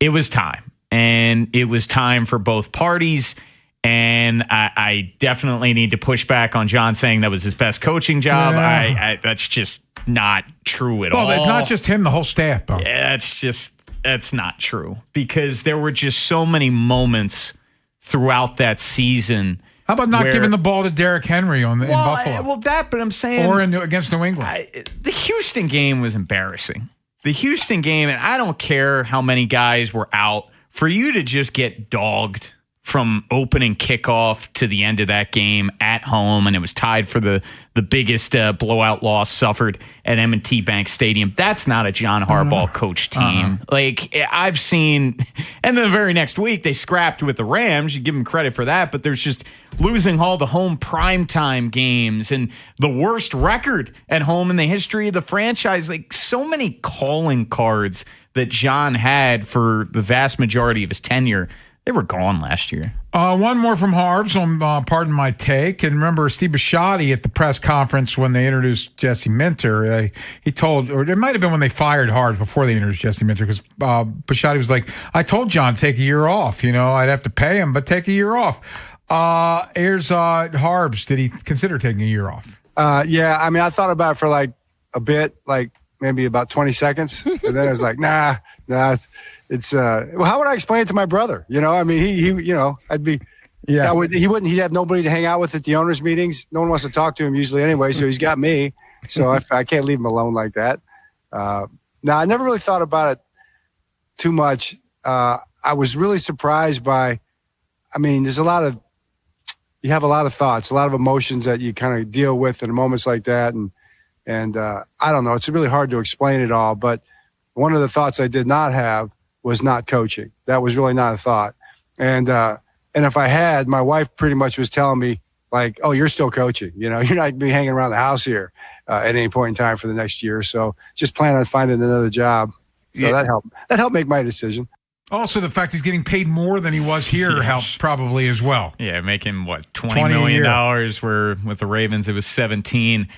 it was time. And it was time for both parties. And I definitely need to push back on John saying that was his best coaching job. Yeah. That's just not true at all. Well, not just him, the whole staff, though. Yeah, that's not true, because there were just so many moments throughout that season. How about not giving the ball to Derrick Henry in Buffalo? Well, but I'm saying, or against New England. The Houston game was embarrassing. The Houston game, and I don't care how many guys were out, for you to just get dogged from opening kickoff to the end of that game at home, and it was tied for the biggest blowout loss suffered at M&T Bank Stadium. That's not a John Harbaugh coach team. Like, I've seen, and then the very next week they scrapped with the Rams. You give them credit for that, but there's just losing all the home primetime games and the worst record at home in the history of the franchise. Like, so many calling cards that John had for the vast majority of his tenure, they were gone last year. One more from Harbs on Pardon My Take. And remember, Steve Bisciotti at the press conference when they introduced Jesse Minter, he told, or it might have been when they fired Harbs before they introduced Jesse Minter, because Bisciotti was like, I told John to take a year off. I'd have to pay him, but take a year off. Here's Harbs. Did he consider taking a year off? Yeah, I mean, I thought about it for like a bit, like maybe about 20 seconds. And then I was like, nah, it's well, how would I explain it to my brother? I mean, he I'd be, he wouldn't, he'd have nobody to hang out with at the owners' meetings. No one wants to talk to him usually anyway, so he's got me. So I can't leave him alone like that. I never really thought about it too much. I was really surprised by, I mean, you have a lot of thoughts, a lot of emotions that you kind of deal with in moments like that. And I don't know, it's really hard to explain it all, but one of the thoughts I did not have was not coaching. That was really not a thought. And if I had, my wife pretty much was telling me, like, oh, you're still coaching. You're not going to be hanging around the house here at any point in time for the next year. So just plan on finding another job. So that helped. That helped make my decision. Also, the fact he's getting paid more than he was here helped probably as well. Yeah, making, what, $20 million, where with the Ravens it was 17.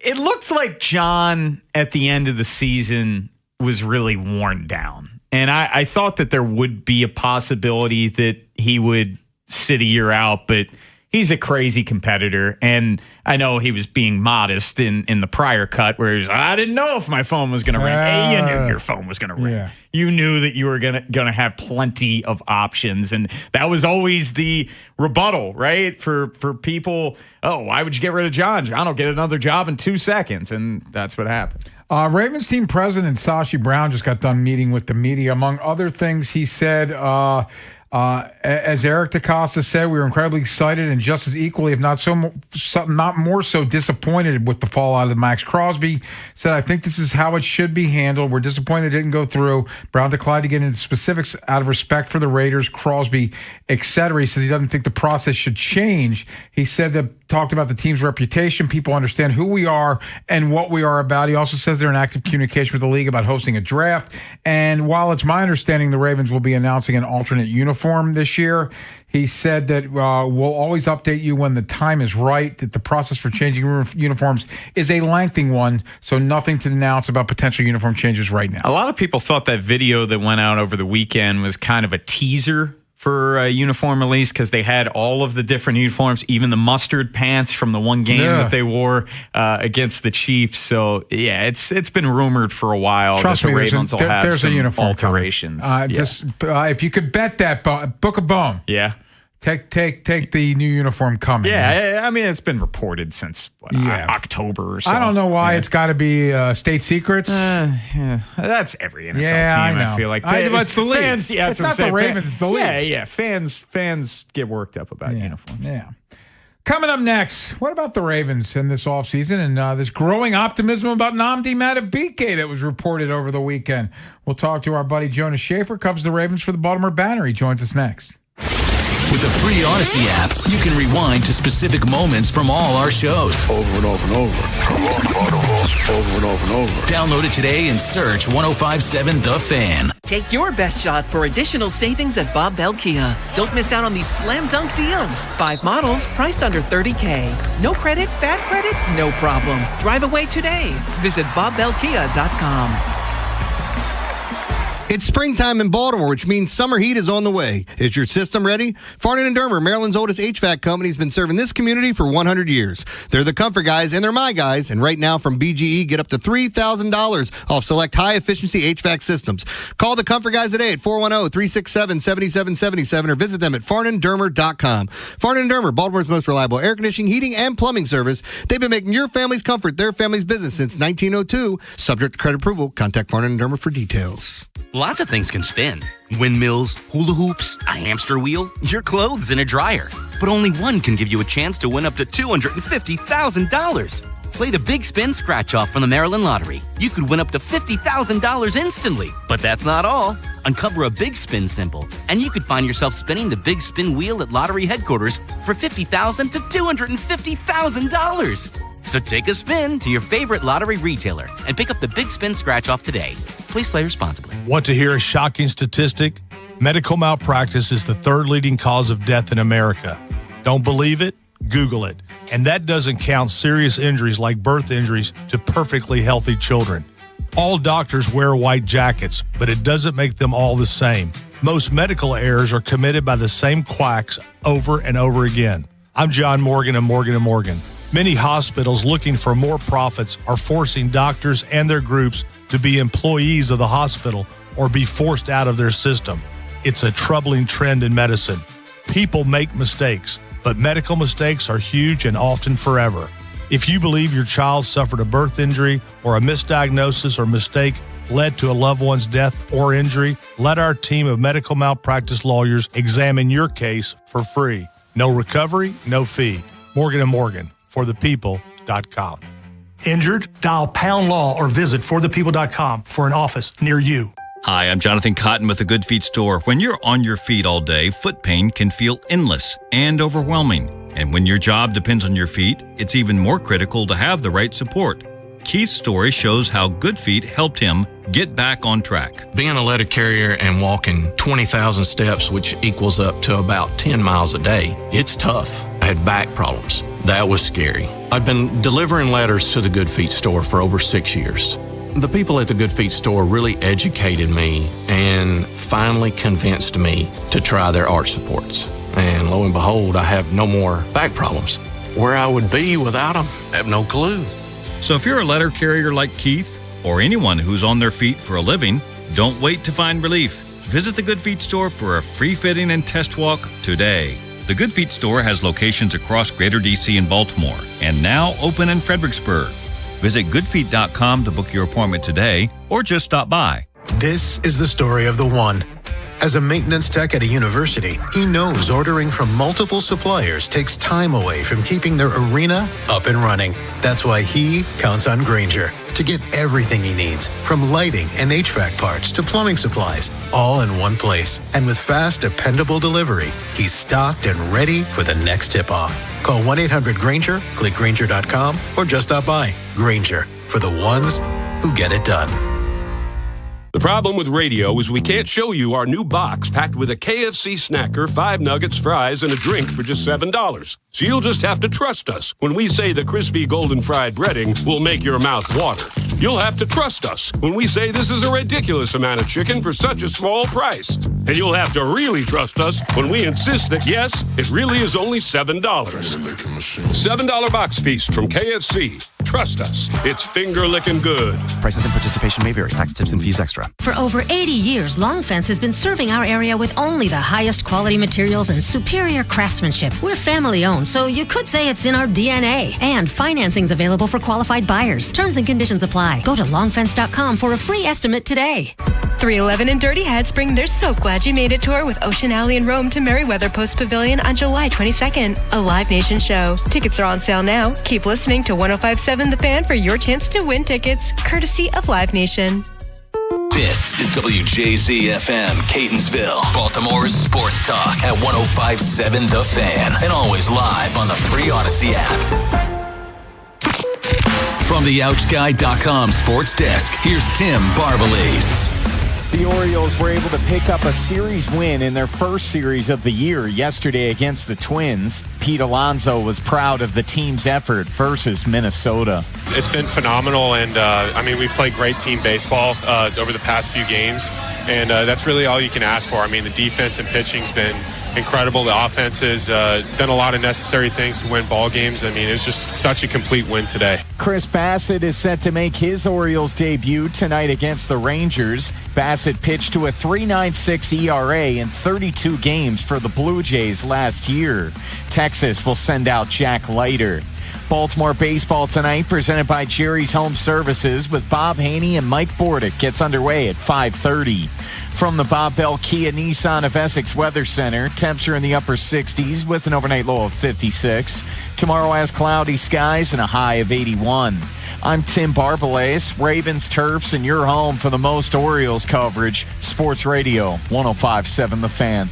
It looked like John at the end of the season was really worn down. And I thought that there would be a possibility that he would sit a year out, but he's a crazy competitor. And I know he was being modest in the prior cut where he was, I didn't know if my phone was going to ring. Hey, you knew your phone was going to ring. Yeah. You knew that you were going to have plenty of options. And that was always the rebuttal, right? For people, oh, why would you get rid of John? John will get another job in 2 seconds. And that's what happened. Ravens team president Sashi Brown just got done meeting with the media. Among other things, he said As Eric DaCosta said, we were incredibly excited and just as equally, if not more so, disappointed with the fallout of Max Crosby. Said, I think this is how it should be handled. We're disappointed it didn't go through. Brown declined to get into specifics out of respect for the Raiders, Crosby, etc. He says he doesn't think the process should change. He said that talked about the team's reputation. People understand who we are and what we are about. He also says they're in active communication with the league about hosting a draft. And while it's my understanding the Ravens will be announcing an alternate uniform this year, he said that we'll always update you when the time is right, that the process for changing uniforms is a lengthy one, so nothing to announce about potential uniform changes right now. A lot of people thought that video that went out over the weekend was kind of a teaser for a uniform release because they had all of the different uniforms, even the mustard pants from the one game that they wore against the Chiefs. So, yeah, it's been rumored for a while that the Ravens will have some alterations. Just if you could bet that, book a bone. Yeah. Take the new uniform coming. Yeah, I mean, it's been reported since October or so. I don't know why it's got to be state secrets. That's every NFL team, I feel like. But it's the league. Fans, it's not the Ravens, it's the league. Yeah. Fans get worked up about uniforms. Yeah. Coming up next, what about the Ravens in this offseason and this growing optimism about Nnamdi Madubuike that was reported over the weekend? We'll talk to our buddy Jonas Schaefer, covers the Ravens for the Baltimore Banner. He joins us next. With the free Odyssey app, you can rewind to specific moments from all our shows. Over and over and over. Over and over and over. Download it today and search 1057 The Fan. Take your best shot for additional savings at Bob Bell Kia. Don't miss out on these slam dunk deals. 5 models priced under $30K. No credit, bad credit, no problem. Drive away today. Visit BobBellKia.com. It's springtime in Baltimore, which means summer heat is on the way. Is your system ready? Farnan & Dermer, Maryland's oldest HVAC company, has been serving this community for 100 years. They're the comfort guys, and they're my guys. And right now from BGE, get up to $3,000 off select high-efficiency HVAC systems. Call the comfort guys today at 410-367-7777 or visit them at farnanddermer.com. Farnan & Dermer, Baltimore's most reliable air conditioning, heating, and plumbing service. They've been making your family's comfort their family's business since 1902. Subject to credit approval. Contact Farnan & Dermer for details. Lots of things can spin. Windmills, hula hoops, a hamster wheel, your clothes in a dryer. But only one can give you a chance to win up to $250,000. Play the Big Spin Scratch-Off from the Maryland Lottery. You could win up to $50,000 instantly. But that's not all. Uncover a Big Spin symbol, and you could find yourself spinning the Big Spin wheel at lottery headquarters for $50,000 to $250,000. So take a spin to your favorite lottery retailer and pick up the Big Spin Scratch-Off today. Please play responsibly. Want to hear a shocking statistic? Medical malpractice is the 3rd leading cause of death in America. Don't believe it? Google it. And that doesn't count serious injuries like birth injuries to perfectly healthy children. All doctors wear white jackets, but it doesn't make them all the same. Most medical errors are committed by the same quacks over and over again. I'm John Morgan of Morgan & Morgan. Many hospitals looking for more profits are forcing doctors and their groups to be employees of the hospital or be forced out of their system. It's a troubling trend in medicine. People make mistakes, but medical mistakes are huge and often forever. If you believe your child suffered a birth injury or a misdiagnosis or mistake led to a loved one's death or injury, let our team of medical malpractice lawyers examine your case for free. No recovery, no fee. Morgan & Morgan, forthepeople.com. Injured? Dial pound law or visit forthepeople.com for an office near you. Hi, I'm Jonathan Cotton with the Good Feet store. When you're on your feet all day, foot pain can feel endless and overwhelming. And when your job depends on your feet, it's even more critical to have the right support. Keith's story shows how Good Feet helped him get back on track. Being a letter carrier and walking 20,000 steps, which equals up to about 10 miles a day, it's tough. I had back problems. That was scary. I've been delivering letters to the Good Feet store for over 6 years. The people at the Good Feet store really educated me and finally convinced me to try their arch supports. And lo and behold, I have no more back problems. Where I would be without them, I have no clue. So if you're a letter carrier like Keith, or anyone who's on their feet for a living, don't wait to find relief. Visit the Good Feet store for a free fitting and test walk today. The Good Feet store has locations across Greater DC and Baltimore, and now open in Fredericksburg. Visit goodfeet.com to book your appointment today, or just stop by. This is the story of the one. As a maintenance tech at a university, he knows ordering from multiple suppliers takes time away from keeping their arena up and running. That's why he counts on Grainger to get everything he needs, from lighting and HVAC parts to plumbing supplies, all in one place. And with fast, dependable delivery, he's stocked and ready for the next tip-off. Call 1-800-GRAINGER, click Grainger.com, or just stop by. Grainger, for the ones who get it done. The problem with radio is we can't show you our new box packed with a KFC snacker, 5 nuggets, fries, and a drink for just $7. So you'll just have to trust us when we say the crispy golden fried breading will make your mouth water. You'll have to trust us when we say this is a ridiculous amount of chicken for such a small price. And you'll have to really trust us when we insist that, yes, it really is only $7. $7 box feast from KFC. Trust us, it's finger-licking good. Prices and participation may vary. Tax, tips, and fees extra. For over 80 years, Long Fence has been serving our area with only the highest quality materials and superior craftsmanship. We're family-owned, so you could say it's in our DNA. And financing's available for qualified buyers. Terms and conditions apply. Go to longfence.com for a free estimate today. 311 and Dirty Heads bring their So Glad You Made It tour with Ocean Alley in Rome to Merriweather Post Pavilion on July 22nd. A Live Nation show. Tickets are on sale now. Keep listening to 105.7 The Fan for your chance to win tickets, courtesy of Live Nation. This is WJZ-FM, Catonsville, Baltimore's sports talk at 105.7 The Fan, and always live on the free Odyssey app. From the OutGuy.com sports desk, here's Tim Barbalese. The Orioles were able to pick up a series win in their first series of the year yesterday against the Twins. Pete Alonso was proud of the team's effort versus Minnesota. It's been phenomenal, and we've played great team baseball over the past few games, and that's really all you can ask for. I mean, the defense and pitching's been incredible. The offense has done a lot of necessary things to win ball games. I mean, it was just such a complete win today. Chris Bassett is set to make his Orioles debut tonight against the Rangers. Bassett pitched to a 3.96 ERA in 32 games for the Blue Jays last year. Texas will send out Jack Leiter. Baltimore baseball tonight, presented by Jerry's Home Services with Bob Haney and Mike Bordick, gets underway at 5:30. From the Bob Bell Kia Nissan of Essex Weather Center, temps are in the upper 60s with an overnight low of 56. Tomorrow has cloudy skies and a high of 81. I'm Tim Barbalese, Ravens, Terps, and your home for the most Orioles coverage. Sports Radio 105.7 The Fan.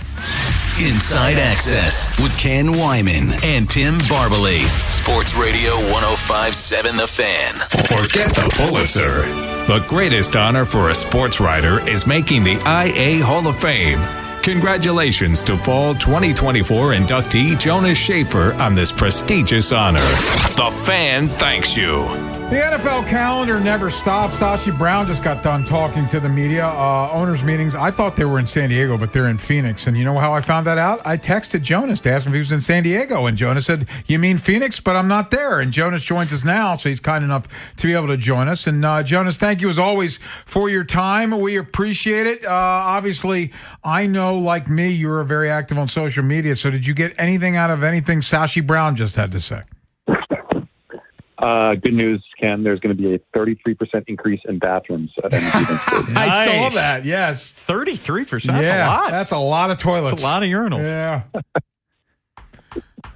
Inside Access with Ken Wyman and Tim Barbalese. Sports Radio 105.7 The Fan. Forget the Pulitzer. The greatest honor for a sports writer is making the IA Hall of Fame. Congratulations to Fall 2024 inductee Jonas Schaefer on this prestigious honor. The Fan thanks you. The NFL calendar never stops. Sashi Brown just got done talking to the media, owners' meetings. I thought they were in San Diego, but they're in Phoenix. And you know how I found that out? I texted Jonas to ask him if he was in San Diego. And Jonas said, "You mean Phoenix? But I'm not there." And Jonas joins us now, so he's kind enough to be able to join us. And Jonas, thank you as always for your time. We appreciate it. Obviously, I know, like me, you're very active on social media. So did you get anything out of anything Sashi Brown just had to say? Good news, Ken. There's going to be a 33% increase in bathrooms at NC. Nice. I saw that, yes. 33%? That's a lot. That's a lot of toilets. That's a lot of urinals. Yeah.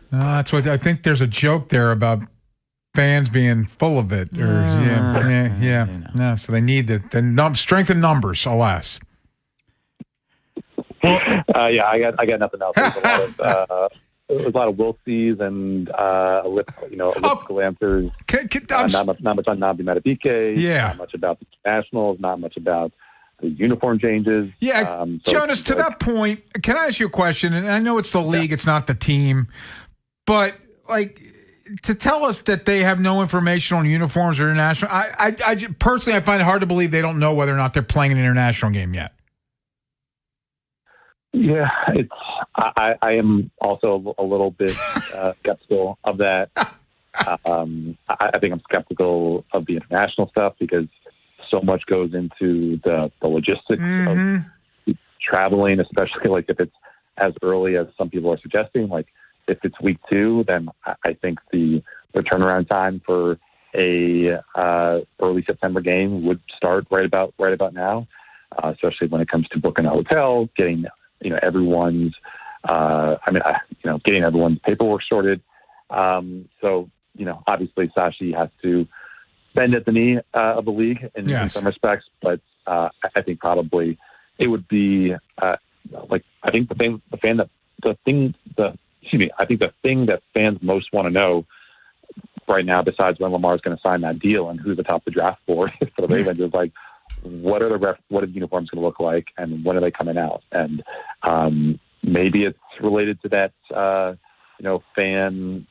That's what I think there's a joke there about fans being full of it. So they need the strength in numbers, alas. Well, I got nothing else. There's a lot of will sees and elliptical answers. Not much on Nabi Matabike. Yeah. Not much about the Nationals. Not much about the uniform changes. Yeah. Jonas, to that point, can I ask you a question? And I know it's the league, it's not the team, but to tell us that they have no information on uniforms or international, I personally, I find it hard to believe they don't know whether or not they're playing an international game yet. Yeah, I am also a little bit skeptical of that. I think I'm skeptical of the international stuff because so much goes into the logistics of traveling, especially if it's as early as some people are suggesting. If it's week 2, then I think the turnaround time for a early September game would start right about now. especially when it comes to booking a hotel, getting everyone's getting everyone's paperwork sorted. So obviously Sashi has to bend at the knee of the league in some respects, but I think probably it would be I think the thing that fans most want to know right now, besides when Lamar is going to sign that deal and who's atop the draft board for the Ravens, is like, what are the uniforms going to look like, and when are they coming out? And maybe it's related to that fan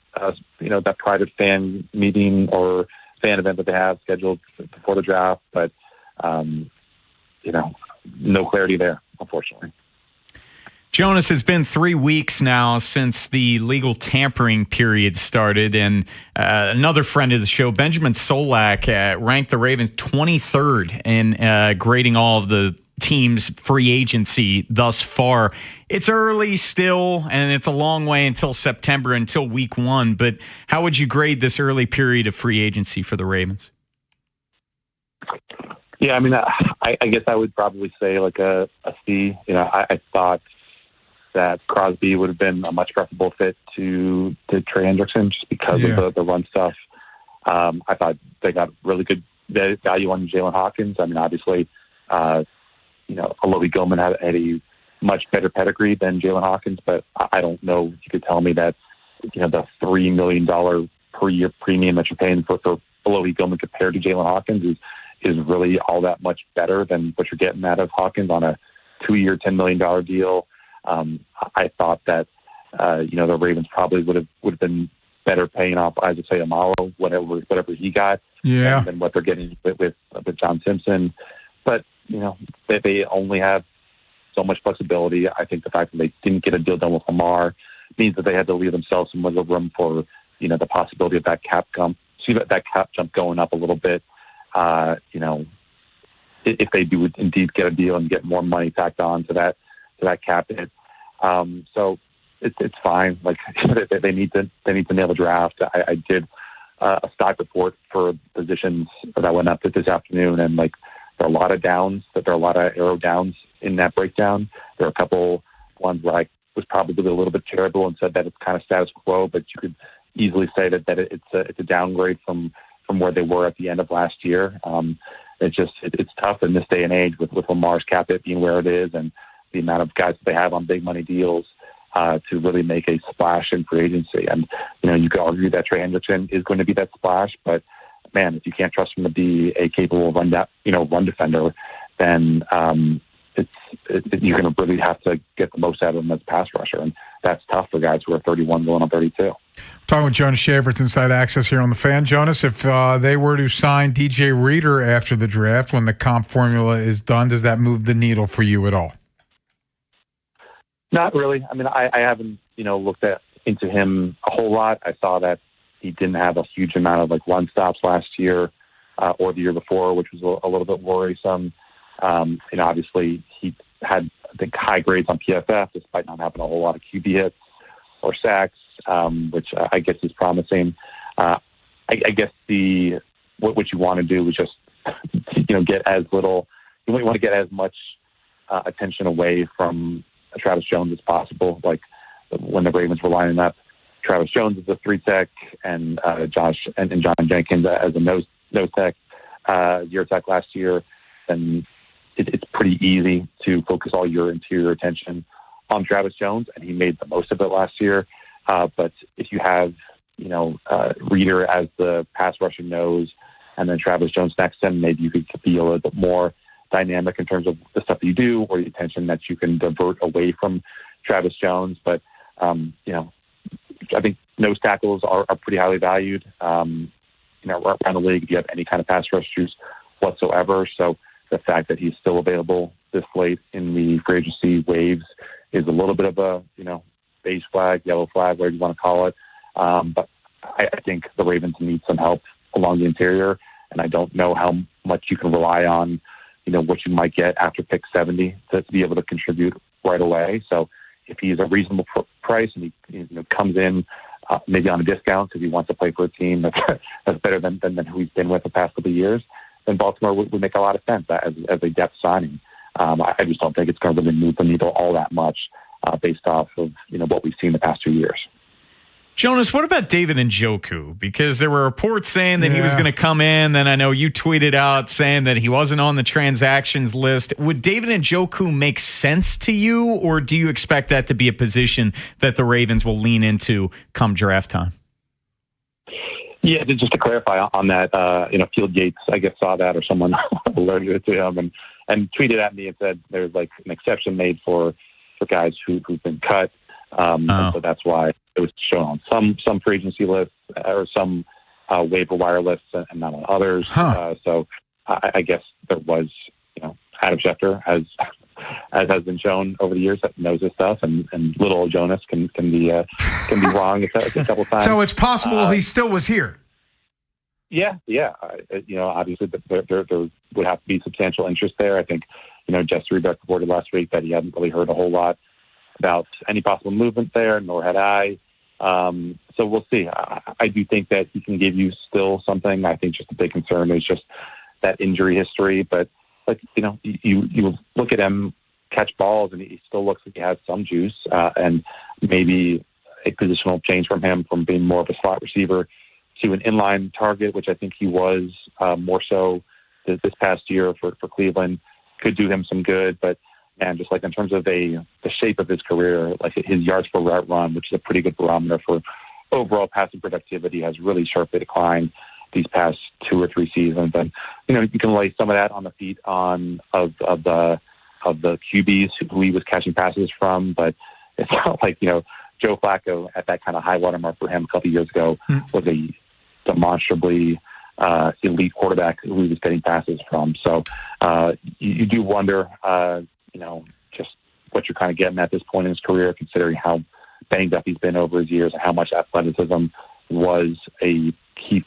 that private fan meeting or fan event that they have scheduled before the draft, but no clarity there, unfortunately. Jonas, it's been 3 weeks now since the legal tampering period started, and another friend of the show, Benjamin Solak, ranked the Ravens 23rd in grading all of the team's free agency thus far. It's early still, and it's a long way until September, until week 1, but how would you grade this early period of free agency for the Ravens? Yeah, I mean, I guess I would probably say like a C. I thought that Crosby would have been a much preferable fit to Trey Hendrickson just because of the run stuff. I thought they got really good value on Jalen Hawkins. I mean, obviously, Alohi Gilman had a much better pedigree than Jalen Hawkins, but I don't know if you could tell me that, the $3 million per year premium that you're paying for Alohi Gilman compared to Jalen Hawkins is really all that much better than what you're getting out of Hawkins on a 2-year, $10 million deal. I thought that, the Ravens probably would have been better paying off, I would say, Amaro, whatever he got, than what they're getting with John Simpson. But, they only have so much flexibility. I think the fact that they didn't get a deal done with Lamar means that they had to leave themselves some wiggle room for, the possibility of that cap jump going up a little bit. If they do indeed get a deal and get more money tacked on to that cap hit. So it's fine. Like they need to nail the draft. I did a stock report for positions that went up this afternoon, and like there are a lot of downs, there are a lot of arrow downs in that breakdown. There are a couple ones where I was probably a little bit charitable and said that it's kind of status quo, but you could easily say that it's a downgrade from where they were at the end of last year. It's tough in this day and age with Lamar's cap hit being where it is and the amount of guys that they have on big money deals to really make a splash in free agency. And, you could argue that Trey Hendrickson is going to be that splash, but man, if you can't trust him to be a capable run defender, then you're going to really have to get the most out of him as a pass rusher. And that's tough for guys who are 31 going on 32. Talking with Jonas Schaefer, Inside Access here on The Fan. Jonas, if they were to sign DJ Reader after the draft, when the comp formula is done, does that move the needle for you at all? Not really. I mean, I haven't, looked into him a whole lot. I saw that he didn't have a huge amount of run stops last year or the year before, which was a little bit worrisome. Obviously he had, I think, high grades on PFF despite not having a whole lot of QB hits or sacks, which I guess is promising. I guess what you want to do is just, get as little, you want to get as much attention away from Travis Jones as possible. Like when the Ravens were lining up Travis Jones as a 3-tech and John Jenkins as a nose tech, year tech last year, then it's pretty easy to focus all your interior attention on Travis Jones, and he made the most of it last year. But if you have, Reader as the pass rushing nose and then Travis Jones next to him, maybe you could be a little bit more dynamic in terms of the stuff that you do or the attention that you can divert away from Travis Jones. But, I think nose tackles are pretty highly valued, around the league if you have any kind of pass rushers whatsoever. So the fact that he's still available this late in the free agency waves is a little bit of a, beige flag, yellow flag, whatever you want to call it. But I think the Ravens need some help along the interior, and I don't know how much you can rely on, what you might get after pick 70 to be able to contribute right away. So if he's a reasonable price and he comes in maybe on a discount because he wants to play for a team that's better than who he's been with the past couple of years, then Baltimore would make a lot of sense as a depth signing. I just don't think it's going to really move the needle all that much based off of what we've seen the past 2 years. Jonas, what about David Njoku? Because there were reports saying that he was going to come in. Then I know you tweeted out saying that he wasn't on the transactions list. Would David Njoku make sense to you, or do you expect that to be a position that the Ravens will lean into come draft time? Yeah, just to clarify on that, Field Yates, I guess, saw that, or someone alerted it to him and tweeted at me and said there's like an exception made for guys who've been cut. And so that's why it was shown on some free agency lists or some waiver wire lists and not on others. So I guess there was, Adam Schefter, as has been shown over the years, that knows his stuff, and little old Jonas can be wrong a couple times. So it's possible he still was here. Yeah. Obviously there would have to be substantial interest there. I think, Jesse Rebeck reported last week that he hadn't really heard a whole lot about any possible movement there, nor had I. So we'll see. I do think that he can give you still something. I think just the big concern is just that injury history. But you look at him catch balls, and he still looks like he has some juice, and maybe a positional change from him from being more of a slot receiver to an inline target, which I think he was more so this past year for Cleveland, could do him some good. But and just like in terms of the shape of his career, like his yards per route run, which is a pretty good barometer for overall passing productivity, has really sharply declined these past 2 or 3 seasons. And you can lay some of that on the feet of the QBs who he was catching passes from, but it's not like Joe Flacco at that kind of high watermark for him a couple of years ago was a demonstrably elite quarterback who he was getting passes from. So you do wonder, just what you're kind of getting at this point in his career, considering how banged up he's been over his years and how much athleticism was a key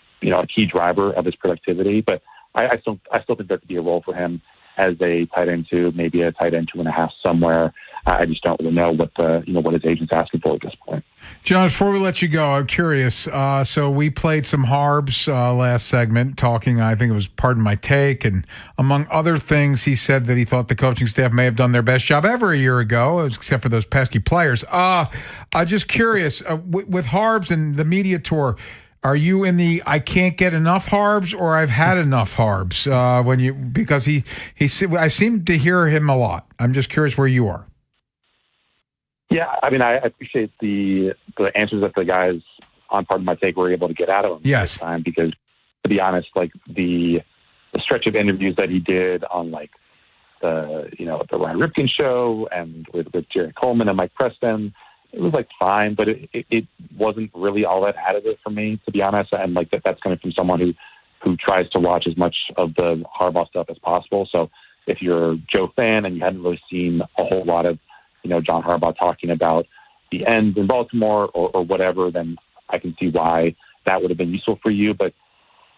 driver of his productivity. But I still think there could be a role for him as a tight end 2, maybe a tight end 2.5 somewhere. I just don't really know what his agent's asking for at this point. John, before we let you go, I'm curious. So we played some Harbs last segment, talking, I think it was Pardon My Take, and among other things, he said that he thought the coaching staff may have done their best job ever a year ago, except for those pesky players. I'm just curious, with Harbs and the media tour, are you in the I can't get enough Harbs, or I've had enough Harbs? Because I seem to hear him a lot. I'm just curious where you are. Yeah, I mean, I appreciate the answers that the guys on Pardon My Take were able to get out of him this time, because to be honest, like the stretch of interviews that he did on like the Ryan Ripken show and with Jerry Coleman and Mike Preston, it was like fine, but it wasn't really all that additive for me, to be honest. And like that's coming from someone who tries to watch as much of the Harbaugh stuff as possible. So if you're a Joe fan and you hadn't really seen a whole lot of John Harbaugh talking about the ends in Baltimore or whatever, then I can see why that would have been useful for you. But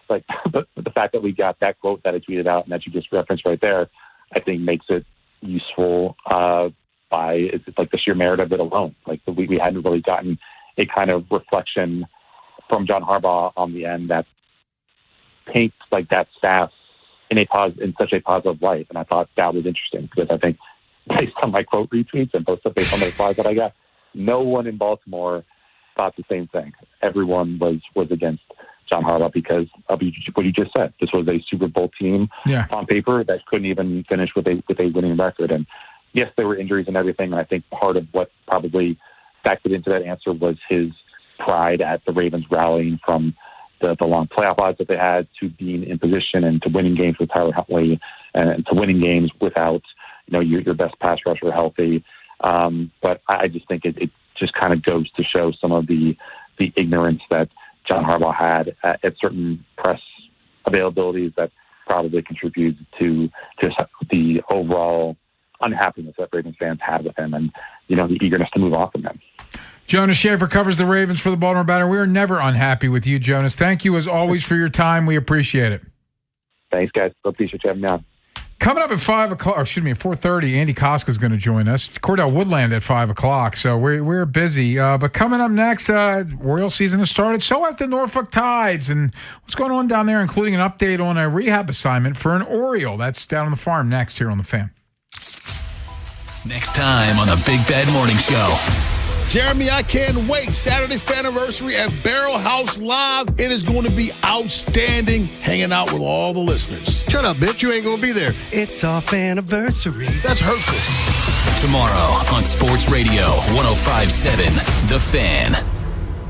like the fact that we got that quote that I tweeted out and that you just referenced right there, I think makes it useful by it's like the sheer merit of it alone. Like we hadn't really gotten a kind of reflection from John Harbaugh on the end that paints like that staff in such a positive light. And I thought that was interesting, because I think based on my quote retweets and based on the replies that I got, no one in Baltimore thought the same thing. Everyone was against John Harbaugh because of what you just said. This was a Super Bowl team on paper that couldn't even finish with a winning record. And yes, there were injuries and everything. And I think part of what probably factored into that answer was his pride at the Ravens rallying from the long playoff odds that they had to being in position and to winning games with Tyler Huntley and to winning games without your best pass rusher healthy. But I just think it just kind of goes to show some of the ignorance that John Harbaugh had at certain press availabilities that probably contributes to the overall unhappiness that Ravens fans had with him and, the eagerness to move on from him. Jonas Shaffer covers the Ravens for the Baltimore Banner. We are never unhappy with you, Jonas. Thank you as always for your time. We appreciate it. Thanks, guys. Appreciate you having me on. Coming up at 4:30, Andy Koska is going to join us. Cordell Woodland at 5 o'clock. So we're busy. But coming up next, Orioles season has started. So has the Norfolk Tides. And what's going on down there, including an update on a rehab assignment for an Oriole. That's down on the farm next here on The Fan. Next time on the Big Bad Morning Show. Jeremy, I can't wait. Saturday Faniversary at Barrel House Live. It is going to be outstanding hanging out with all the listeners. Shut up, bitch. You ain't going to be there. It's our Faniversary. That's hurtful. Tomorrow on Sports Radio 105.7 The Fan.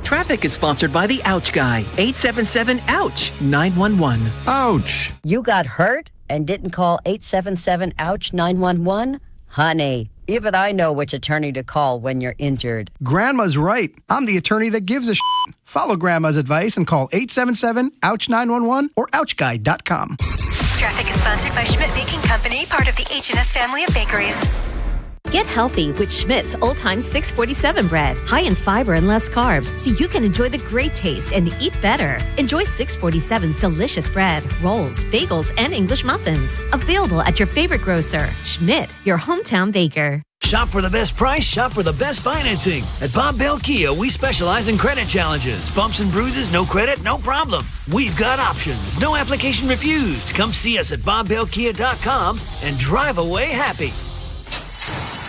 Traffic is sponsored by the Ouch Guy. 877-OUCH-911. Ouch. You got hurt and didn't call 877-OUCH-911? Honey, even I know which attorney to call when you're injured. Grandma's right. I'm the attorney that gives a shit. Follow Grandma's advice and call 877-OUCH-911 or OUCHGuy.com. Traffic is sponsored by Schmidt Baking Company, part of the H&S family of bakeries. Get healthy with Schmidt's Old Time 647 bread. High in fiber and less carbs, so you can enjoy the great taste and eat better. Enjoy 647's delicious bread, rolls, bagels, and English muffins. Available at your favorite grocer. Schmidt, your hometown baker. Shop for the best price, shop for the best financing. At Bob Bell Kia, we specialize in credit challenges. Bumps and bruises, no credit, no problem. We've got options. No application refused. Come see us at BobBellKia.com and drive away happy.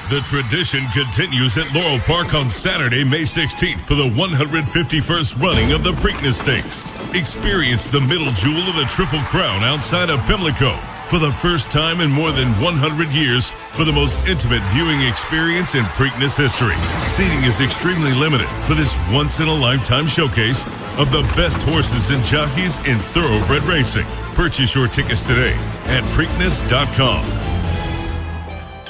The tradition continues at Laurel Park on Saturday, May 16th for the 151st running of the Preakness Stakes. Experience the middle jewel of the Triple Crown outside of Pimlico for the first time in more than 100 years for the most intimate viewing experience in Preakness history. Seating is extremely limited for this once-in-a-lifetime showcase of the best horses and jockeys in thoroughbred racing. Purchase your tickets today at Preakness.com.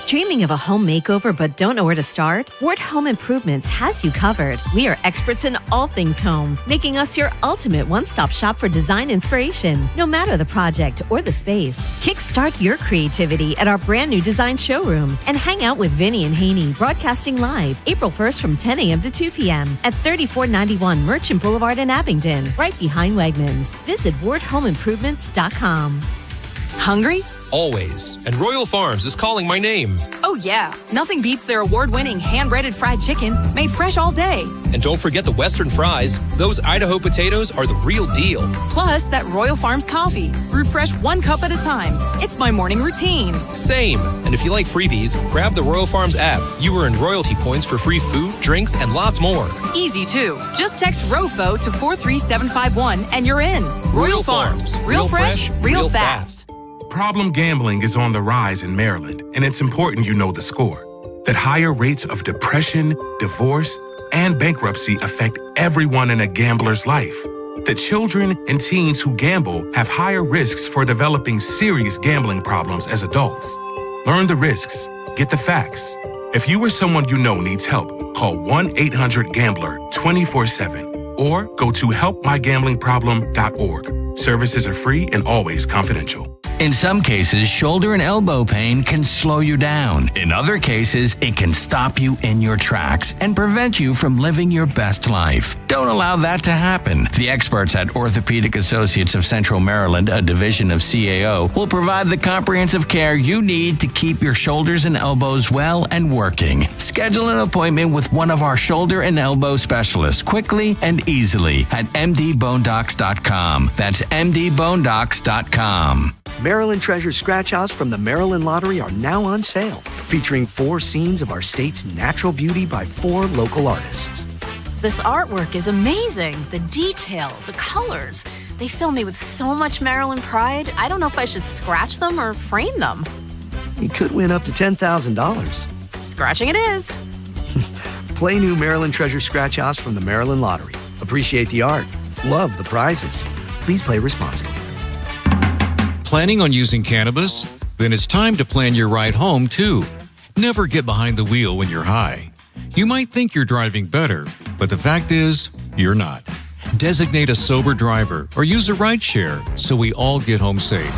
Dreaming of a home makeover but don't know where to start? Ward Home Improvements has you covered. We are experts in all things home, making us your ultimate one-stop shop for design inspiration, no matter the project or the space. Kickstart your creativity at our brand new design showroom and hang out with Vinny and Haynie, broadcasting live April 1st from 10 a.m. to 2 p.m. at 3491 Merchant Boulevard in Abingdon, right behind Wegmans. Visit wardhomeimprovements.com. Hungry? Always. And Royal Farms is calling my name. Oh, yeah. Nothing beats their award-winning hand-breaded fried chicken made fresh all day. And don't forget the Western fries. Those Idaho potatoes are the real deal. Plus, that Royal Farms coffee, brewed fresh 1 cup at a time. It's my morning routine. Same. And if you like freebies, grab the Royal Farms app. You earn royalty points for free food, drinks, and lots more. Easy, too. Just text ROFO to 43751 and you're in. Royal Farms. Real fresh, real fast. Problem gambling is on the rise in Maryland, and it's important you know the score. That higher rates of depression, divorce, and bankruptcy affect everyone in a gambler's life. That children and teens who gamble have higher risks for developing serious gambling problems as adults. Learn the risks. Get the facts. If you or someone you know needs help, call 1-800-GAMBLER 24/7 or go to helpmygamblingproblem.org. Services are free and always confidential. In some cases, shoulder and elbow pain can slow you down. In other cases, it can stop you in your tracks and prevent you from living your best life. Don't allow that to happen. The experts at Orthopedic Associates of Central Maryland, a division of CAO, will provide the comprehensive care you need to keep your shoulders and elbows well and working. Schedule an appointment with one of our shoulder and elbow specialists quickly and easily at mdbonedocs.com. That's mdbonedocs.com. Maryland Treasure Scratch Offs from the Maryland Lottery are now on sale, featuring 4 scenes of our state's natural beauty by 4 local artists. This artwork is amazing. The detail, the colors, they fill me with so much Maryland pride. I don't know if I should scratch them or frame them. You could win up to $10,000. Scratching it is. Play new Maryland Treasure Scratch Offs from the Maryland Lottery. Appreciate the art. Love the prizes. Please play responsibly. Planning on using cannabis? Then it's time to plan your ride home, too. Never get behind the wheel when you're high. You might think you're driving better, but the fact is, you're not. Designate a sober driver or use a rideshare so we all get home safe.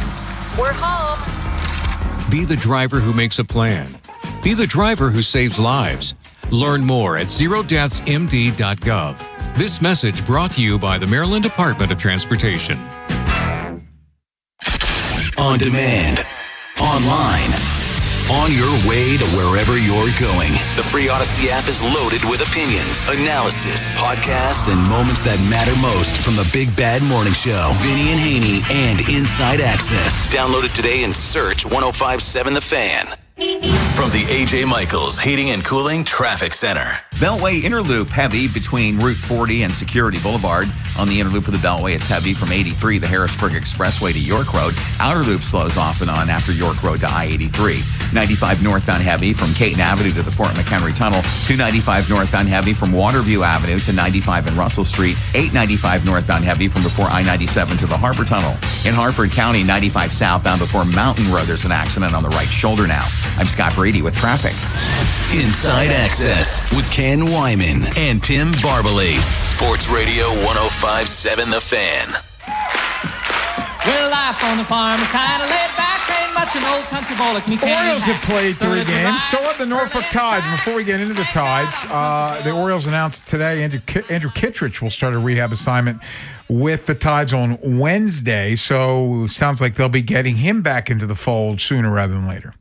We're home. Be the driver who makes a plan. Be the driver who saves lives. Learn more at zerodeathsmd.gov. This message brought to you by the Maryland Department of Transportation. On demand, online, on your way to wherever you're going. The free Odyssey app is loaded with opinions, analysis, podcasts, and moments that matter most from the Big Bad Morning Show. Vinny and Haynie and Inside Access. Download it today and search 105.7 The Fan. from the A.J. Michaels Heating and Cooling Traffic Center. Beltway Interloop heavy between Route 40 and Security Boulevard. On the Interloop of the Beltway, it's heavy from 83, the Harrisburg Expressway to York Road. Outer Loop slows off and on after York Road to I-83. 95 northbound heavy from Caton Avenue to the Fort McHenry Tunnel. 295 northbound heavy from Waterview Avenue to 95 and Russell Street. 895 northbound heavy from before I-97 to the Harbor Tunnel. In Harford County, 95 southbound before Mountain Road. There's an accident on the right shoulder now. I'm Scott Brady with traffic. Inside Access with Ken Wyman and Tim Barbalace. Sports Radio 105.7 The Fan. Well, life on the farm is kind of laid back. Ain't much an old country boy like me. Orioles have played 3 games. So have the Norfolk Tides. Before we get into the Tides, the Orioles announced today Andrew Kittredge will start a rehab assignment with the Tides on Wednesday. So sounds like they'll be getting him back into the fold sooner rather than later.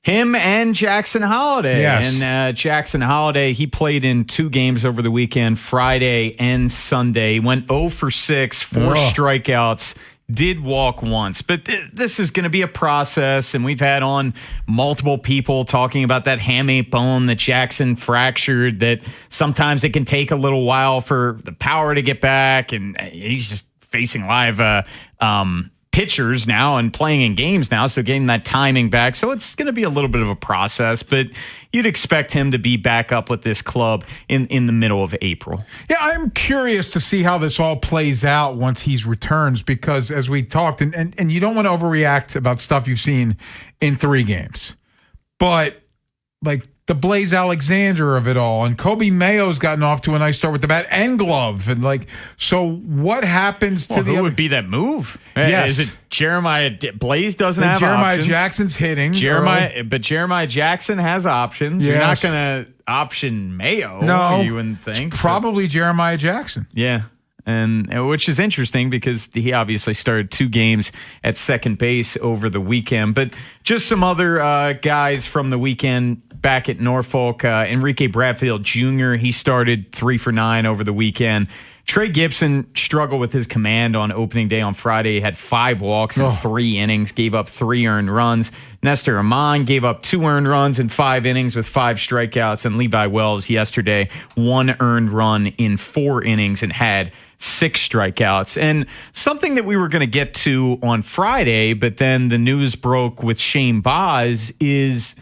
Him and Jackson Holliday. Yes. And Jackson Holliday, he played in 2 games over the weekend, Friday and Sunday. Went 0 for 6, 4 strikeouts, did walk once. But this is going to be a process, and we've had on multiple people talking about that hamate bone that Jackson fractured, that sometimes it can take a little while for the power to get back, and he's just facing live pitchers now and playing in games now, so getting that timing back. So it's going to be a little bit of a process, but you'd expect him to be back up with this club in the middle of April. Yeah, I'm curious to see how this all plays out once he returns, because as we talked, and you don't want to overreact about stuff you've seen in 3 games, but like the Blaze Alexander of it all, and Kobe Mayo's gotten off to a nice start with the bat and glove, and like, so what happens to who would be that move? Yes. Is it Jeremiah? Blaze doesn't have Jeremiah options. Jackson's hitting. But Jeremiah Jackson has options. Yes. You're not going to option Mayo. No, you wouldn't think. It's probably Jeremiah Jackson. Yeah. And which is interesting because he obviously started 2 games at second base over the weekend. But just some other guys from the weekend back at Norfolk. Enrique Bradfield Jr., he started 3 for 9 over the weekend. Trey Gibson struggled with his command on opening day on Friday. He had 5 walks in 3 innings, gave up 3 earned runs. Nestor Amon gave up 2 earned runs in 5 innings with 5 strikeouts. And Levi Wells yesterday, 1 earned run in 4 innings and had 6 strikeouts. And something that we were going to get to on Friday, but then the news broke with Shane Baz, is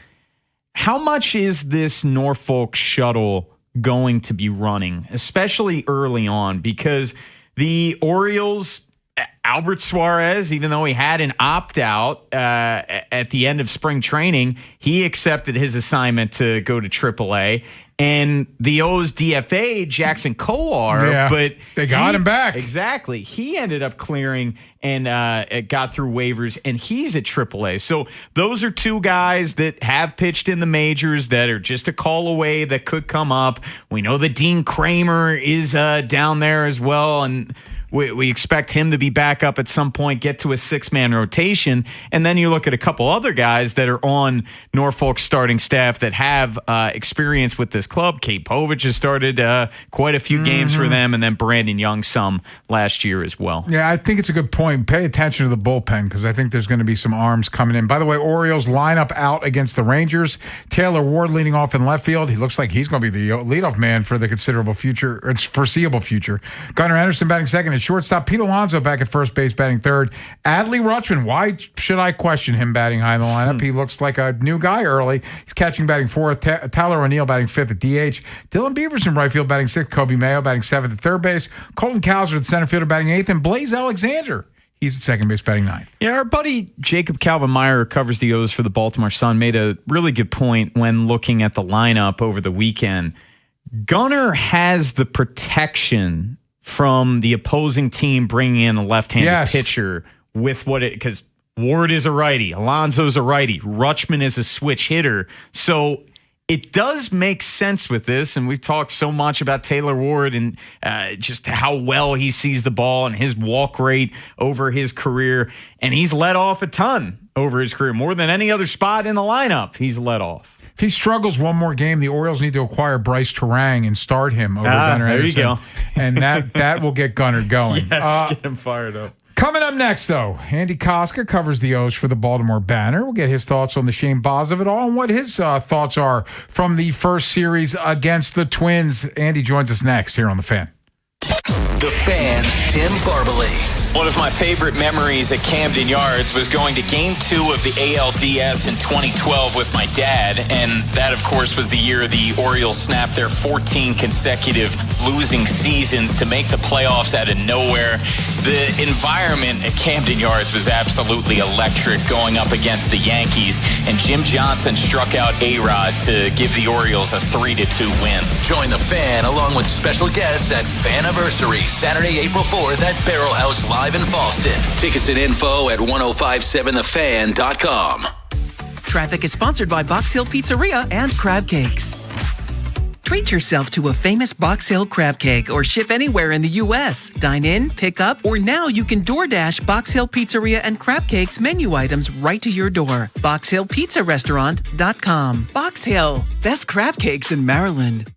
how much is this Norfolk shuttle going to be running, especially early on, because the Orioles, Albert Suarez, even though he had an opt-out at the end of spring training, he accepted his assignment to go to AAA. And the O's DFA, Jackson Kolar, but they got him back. Exactly. He ended up clearing and got through waivers, and he's at AAA. So those are 2 guys that have pitched in the majors that are just a call away that could come up. We know that Dean Kramer is down there as well, and we expect him to be back up at some point, get to a 6-man rotation. And then you look at a couple other guys that are on Norfolk's starting staff that have experience with this club. Kate Povich has started quite a few games for them, and then Brandon Young some last year as well. Yeah, I think it's a good point. Pay attention to the bullpen, because I think there's going to be some arms coming in. By the way, Orioles lineup out against the Rangers. Taylor Ward leading off in left field. He looks like he's going to be the leadoff man for the considerable future, or its foreseeable future. Gunnar Henderson batting second. Shortstop, Pete Alonso back at first base batting third. Adley Rutschman, why should I question him batting high in the lineup? He looks like a new guy early. He's catching batting fourth. Tyler O'Neill batting fifth at DH. Dylan Beavers in right field batting sixth. Kobe Mayo batting seventh at third base. Colton Cowser, the center fielder, batting eighth. And Blaze Alexander, he's at second base batting ninth. Yeah, our buddy Jacob Calvin-Meyer, who covers the O's for the Baltimore Sun, made a really good point when looking at the lineup over the weekend. Gunnar has the protection from the opposing team bringing in a left-handed pitcher with because Ward is a righty, Alonso's a righty, Rutschman is a switch hitter. So it does make sense with this, and we've talked so much about Taylor Ward and just how well he sees the ball and his walk rate over his career, and he's let off a ton over his career, more than any other spot in the lineup he's let off. If he struggles one more game, the Orioles need to acquire Bryce Turang and start him over Gunnar Henderson. There you go. And that will get Gunnar going. Yes, get him fired up. Coming up next, though, Andy Koska covers the O's for the Baltimore Banner. We'll get his thoughts on the Shane Boz of it all and what his thoughts are from the first series against the Twins. Andy joins us next here on The Fan. The Fan's Tim Barbalase. One of my favorite memories at Camden Yards was going to Game 2 of the ALDS in 2012 with my dad, and that, of course, was the year the Orioles snapped their 14 consecutive losing seasons to make the playoffs out of nowhere. The environment at Camden Yards was absolutely electric going up against the Yankees, and Jim Johnson struck out A-Rod to give the Orioles a 3-2 win. Join The Fan along with special guests at Faniversary, Saturday, April 4th at Barrel House Live in Fallston. Tickets and info at 1057thefan.com. Traffic is sponsored by Box Hill Pizzeria and Crab Cakes. Treat yourself to a famous Box Hill crab cake or ship anywhere in the U.S. Dine in, pick up, or now you can DoorDash Box Hill Pizzeria and Crab Cakes menu items right to your door. BoxHillPizzaRestaurant.com. Box Hill, best crab cakes in Maryland.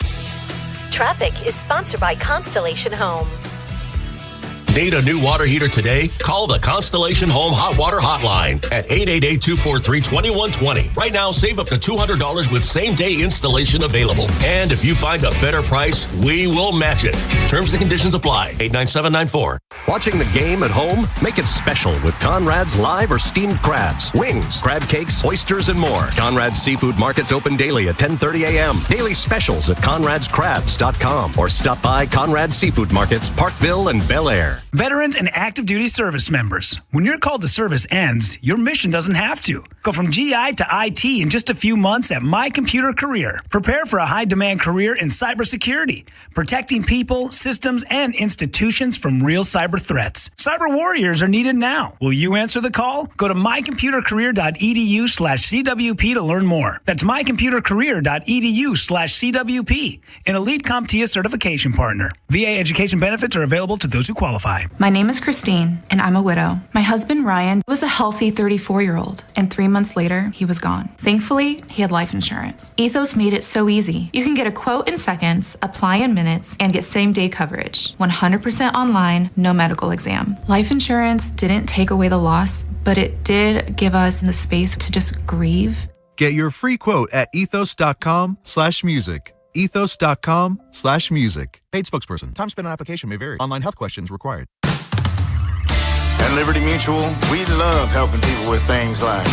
Traffic is sponsored by Constellation Home. Need a new water heater today? Call the Constellation Home Hot Water Hotline at 888-243-2120. Right now, save up to $200 with same-day installation available. And if you find a better price, we will match it. Terms and conditions apply. 89794. Watching the game at home? Make it special with Conrad's live or steamed crabs, wings, crab cakes, oysters, and more. Conrad's Seafood Market's open daily at 10:30 a.m. Daily specials at conradscrabs.com or stop by Conrad's Seafood Markets, Parkville, and Bel Air. Veterans and active duty service members, when your call to service ends, your mission doesn't have to. Go from GI to IT in just a few months at My Computer Career. Prepare for a high-demand career in cybersecurity, protecting people, systems, and institutions from real cyber threats. Cyber warriors are needed now. Will you answer the call? Go to mycomputercareer.edu/CWP to learn more. That's mycomputercareer.edu/CWP, an elite CompTIA certification partner. VA education benefits are available to those who qualify. My name is Christine, and I'm a widow. My husband, Ryan, was a healthy 34-year-old, and 3 months later, he was gone. Thankfully, he had life insurance. Ethos made it so easy. You can get a quote in seconds, apply in minutes, and get same-day coverage. 100% online, no medical exam. Life insurance didn't take away the loss, but it did give us the space to just grieve. Get your free quote at ethos.com/music. ethos.com/music. Paid spokesperson. Time spent on application may vary. Online health questions required. At Liberty Mutual, we love helping people with things like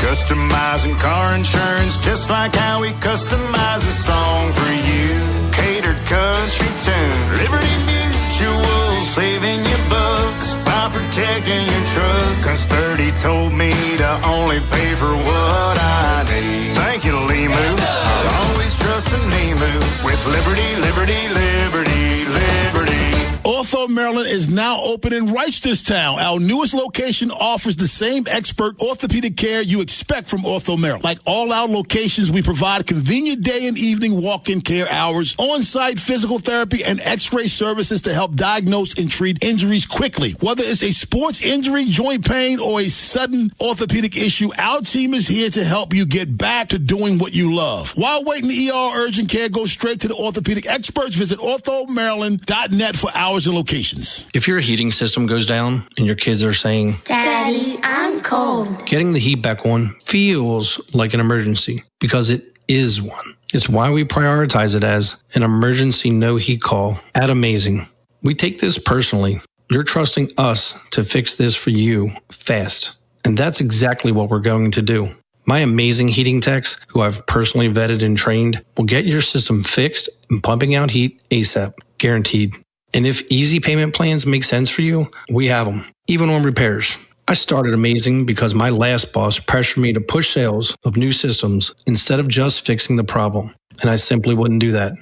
customizing car insurance, just like how we customize a song for you. Catered country tune. Liberty Mutual, saving you bucks by protecting your truck. 'Cause 30 told me to only pay for what I need. Thank you, Limu. I'll always trust in Limu with Liberty, Liberty, Liberty, Liberty. Ortho Maryland is now open in Reisterstown. Our newest location offers the same expert orthopedic care you expect from Ortho Maryland. Like all our locations, we provide convenient day and evening walk-in care hours, on-site physical therapy, and x-ray services to help diagnose and treat injuries quickly. Whether it's a sports injury, joint pain, or a sudden orthopedic issue, our team is here to help you get back to doing what you love. While waiting ER urgent care, go straight to the orthopedic experts. Visit orthomaryland.net for hours and locations. If your heating system goes down and your kids are saying, Daddy, I'm cold, getting the heat back on feels like an emergency because it is one. It's why we prioritize it as an emergency no heat call at Amazing. We take this personally. You're trusting us to fix this for you fast. And that's exactly what we're going to do. My amazing heating techs, who I've personally vetted and trained, will get your system fixed and pumping out heat ASAP, guaranteed. And if easy payment plans make sense for you, we have them, even on repairs. I started Amazing because my last boss pressured me to push sales of new systems instead of just fixing the problem. And I simply wouldn't do that.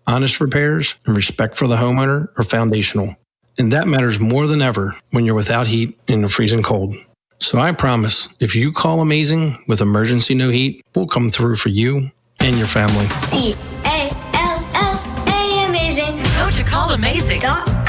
Honest repairs and respect for the homeowner are foundational. And that matters more than ever when you're without heat in the freezing cold. So I promise, if you call Amazing with emergency no heat, we'll come through for you and your family. C-A-L-L-A, Amazing. Go to callamazing.com.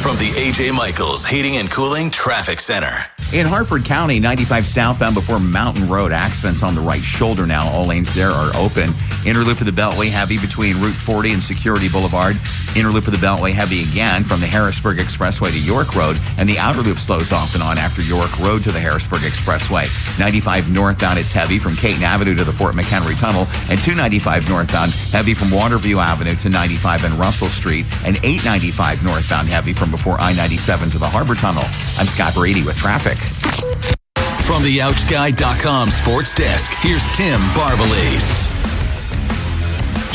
From the A.J. Michaels Heating and Cooling Traffic Center. In Hartford County, 95 southbound before Mountain Road. Accidents on the right shoulder now. All lanes there are open. Inner loop of the Beltway heavy between Route 40 and Security Boulevard. Inner loop of the Beltway heavy again from the Harrisburg Expressway to York Road. And the outer loop slows off and on after York Road to the Harrisburg Expressway. 95 northbound, it's heavy from Caton Avenue to the Fort McHenry Tunnel. And 295 northbound, heavy from Waterview Avenue to 95 and Russell Street. And 895 northbound, heavy from before I-97 to the Harbor Tunnel. I'm Scott Brady with traffic. From the OutGuy.com sports desk, here's Tim Barbalace.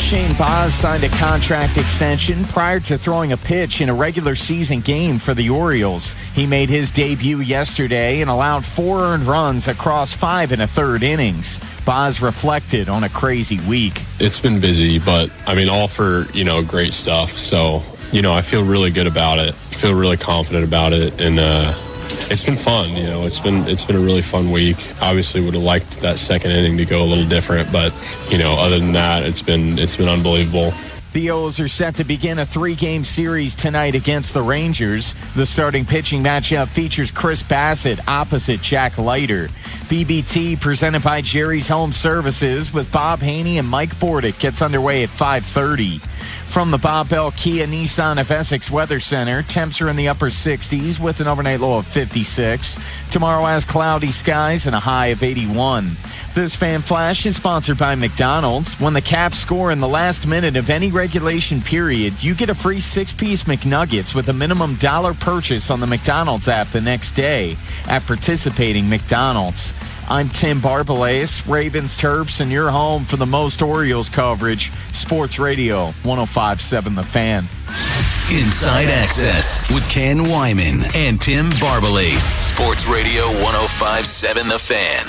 Shane Baz signed a contract extension prior to throwing a pitch in a regular season game for the Orioles. He made his debut yesterday and allowed 4 earned runs across 5 1/3 innings. Baz reflected on a crazy week. It's been busy, but all for, great stuff. So, I feel really good about it. I feel really confident about it. And, it's been fun, it's been a really fun week. Obviously would have liked that second inning to go a little different, but other than that, it's been unbelievable. The O's are set to begin a 3-game series tonight against the Rangers. The starting pitching matchup features Chris Bassett opposite Jack Leiter. BBT presented by Jerry's Home Services with Bob Haynie and Mike Bordick gets underway at 5:30. From the Bob Bell Kia Nissan of Essex Weather Center, temps are in the upper 60s with an overnight low of 56. Tomorrow has cloudy skies and a high of 81. This Fan Flash is sponsored by McDonald's. When the Caps score in the last minute of any regulation period, you get a free 6-piece McNuggets with a minimum $1 purchase on the McDonald's app the next day at participating McDonald's. I'm Tim Barbalace, Ravens Terps, and you're home for the most Orioles coverage. Sports Radio 105.7 The Fan. Inside Access with Ken Wyman and Tim Barbalace. Sports Radio 105.7 The Fan.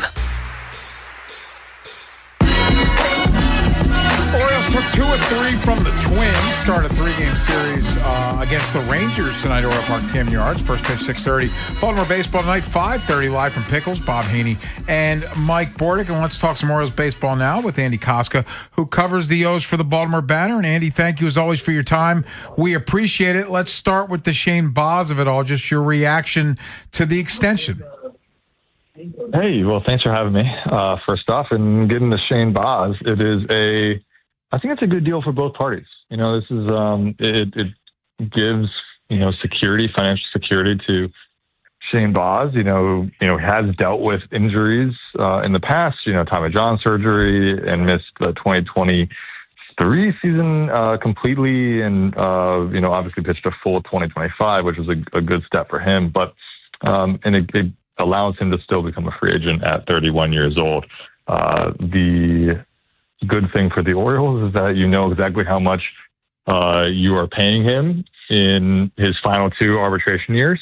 Orioles took 2 of 3 from the Twins. Start a 3-game series against the Rangers tonight at Oriole Park, Camden Yards. First pitch 6:30. Baltimore baseball tonight 5:30 live from Pickles. Bob Haynie and Mike Bordick. And let's talk some Orioles baseball now with Andy Koska, who covers the O's for the Baltimore Banner. And Andy, thank you as always for your time. We appreciate it. Let's start with the Shane Baz of it all. Just your reaction to the extension. Hey, well, thanks for having me. First off, and getting to Shane Baz, I think it's a good deal for both parties. This is it gives security, financial security to Shane Baz. Has dealt with injuries in the past. Tommy John surgery and missed the 2023 season completely, and obviously pitched a full 2025, which was a good step for him. But and it allows him to still become a free agent at 31 years old. The good thing for the Orioles is that exactly how much you are paying him in his final 2 arbitration years.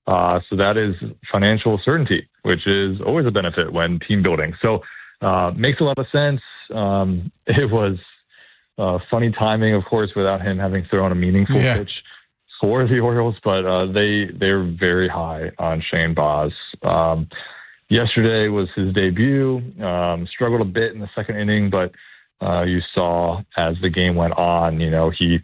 So that is financial certainty, which is always a benefit when team building. So makes a lot of sense. It was funny timing, of course, without him having thrown a meaningful pitch for the Orioles, but they're very high on Shane Baz. Yesterday was his debut. Struggled a bit in the second inning, but you saw as the game went on, he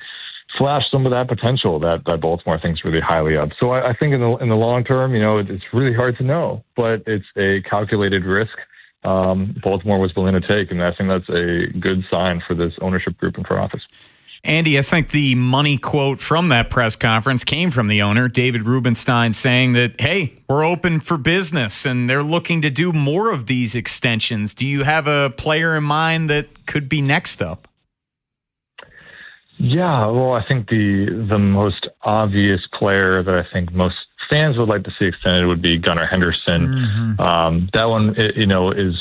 flashed some of that potential that Baltimore thinks really highly of. So I think in the long term, it's really hard to know, but it's a calculated risk Baltimore was willing to take, and I think that's a good sign for this ownership group in front office. Andy, I think the money quote from that press conference came from the owner, David Rubenstein, saying that, hey, we're open for business and they're looking to do more of these extensions. Do you have a player in mind that could be next up? Yeah, well, I think the most obvious player that I think most fans would like to see extended would be Gunnar Henderson. Mm-hmm. That one, is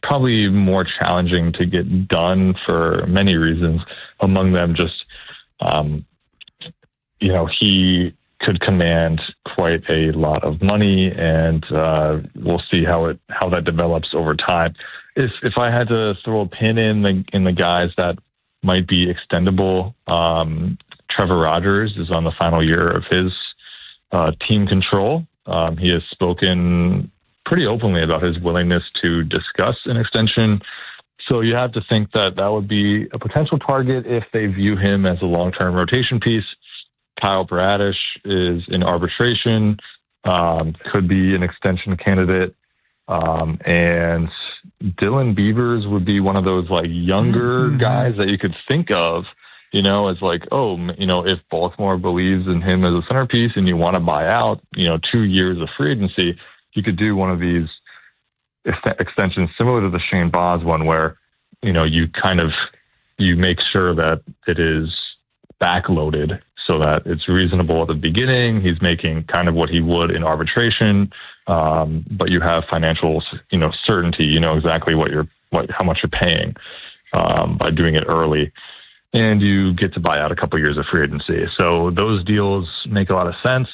probably more challenging to get done for many reasons. Among them, just, he could command quite a lot of money, and we'll see how that develops over time. If I had to throw a pin in the guys that might be extendable, Trevor Rogers is on the final year of his team control. He has spoken pretty openly about his willingness to discuss an extension. So you have to think that would be a potential target if they view him as a long-term rotation piece. Kyle Bradish is in arbitration. could be an extension candidate. And Dylan Beavers would be one of those like younger guys that you could think of, as like, if Baltimore believes in him as a centerpiece and you want to buy out, 2 years of free agency, you could do one of these extensions similar to the Shane Baz one where, you make sure that it is backloaded so that it's reasonable at the beginning. He's making kind of what he would in arbitration, but you have financial, certainty. You know exactly how much you're paying by doing it early, and you get to buy out a couple years of free agency. So those deals make a lot of sense.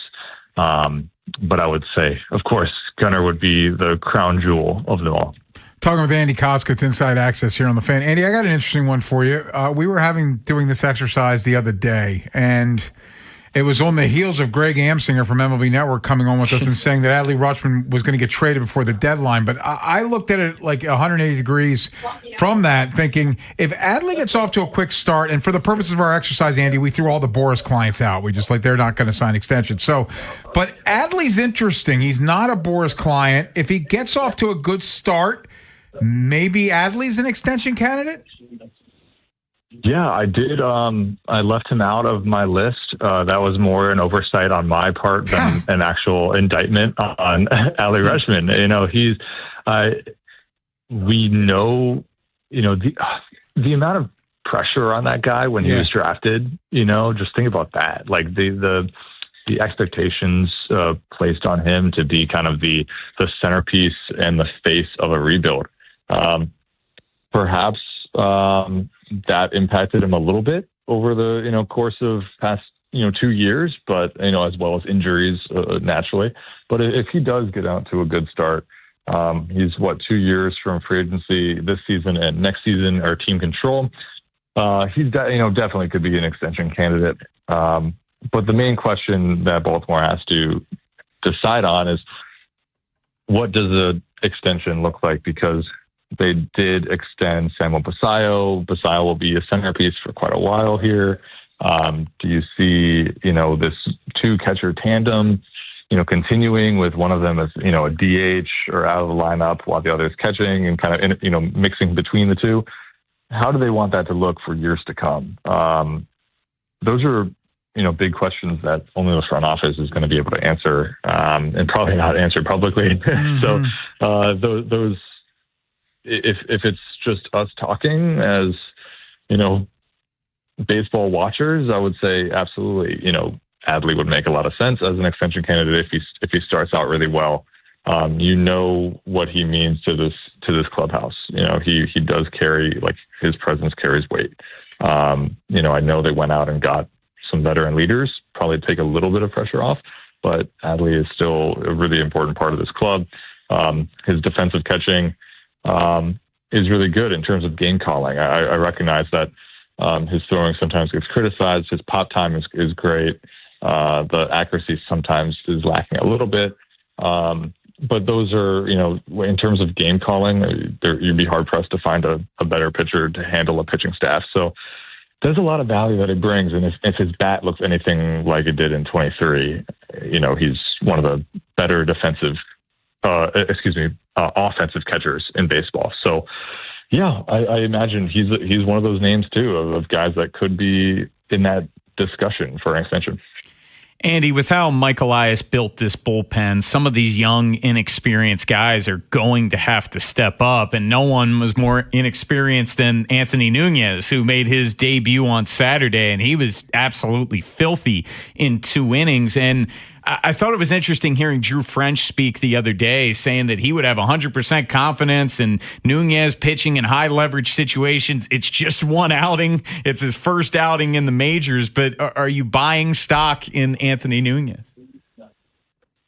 But I would say, of course, Gunnar would be the crown jewel of them all. Talking with Andy Koskets, Inside Access here on the Fan. Andy, I got an interesting one for you. We were doing this exercise the other day, and it was on the heels of Greg Amsinger from MLB Network coming on with us and saying that Adley Rutschman was going to get traded before the deadline. But I looked at it like 180 degrees from that, thinking if Adley gets off to a quick start, and for the purposes of our exercise, Andy, we threw all the Boris clients out. We just they're not going to sign extensions. But Adley's interesting. He's not a Boris client. If he gets off to a good start, maybe Adley's an extension candidate? Yeah, I did. I left him out of my list. That was more an oversight on my part than an actual indictment on Adley Rutschman. We know, the amount of pressure on that guy when he was drafted, just think about that. Like the expectations placed on him to be kind of the centerpiece and the face of a rebuild. Perhaps that impacted him a little bit over the course of past 2 years, but as well as injuries naturally. But if he does get out to a good start, he's 2 years from free agency this season and next season or team control. He's definitely could be an extension candidate. But the main question that Baltimore has to decide on is what does the extension look like? Because they did extend Samuel Basayo. Basayo will be a centerpiece for quite a while here. Do you see, this two catcher tandem, continuing with one of them as, a DH or out of the lineup while the other is catching and kind of, mixing between the two? How do they want that to look for years to come? Those are, big questions that only the front office is going to be able to answer, and probably not answer publicly. So those, if it's just us talking as, baseball watchers, I would say absolutely, Adley would make a lot of sense as an extension candidate if he starts out really well. What he means to this clubhouse. He does carry, his presence carries weight. I know they went out and got some veteran leaders, probably take a little bit of pressure off, but Adley is still a really important part of this club. His defensive catching is really good in terms of game calling. I recognize that his throwing sometimes gets criticized. His pop time is great. The accuracy sometimes is lacking a little bit. But those are, in terms of game calling, you'd be hard pressed to find a better pitcher to handle a pitching staff. So there's a lot of value that it brings. And if his bat looks anything like it did in 23, he's one of the better offensive catchers in baseball. So yeah, I imagine he's one of those names too of guys that could be in that discussion for an extension. Andy, with how Mike Elias built this bullpen, some of these young, inexperienced guys are going to have to step up, and no one was more inexperienced than Anthony Nunez, who made his debut on Saturday, and he was absolutely filthy in 2 innings. And I thought it was interesting hearing Drew French speak the other day, saying that he would have 100% confidence in Nunez pitching in high leverage situations. It's just one outing. It's his first outing in the majors. But are you buying stock in Anthony Nunez?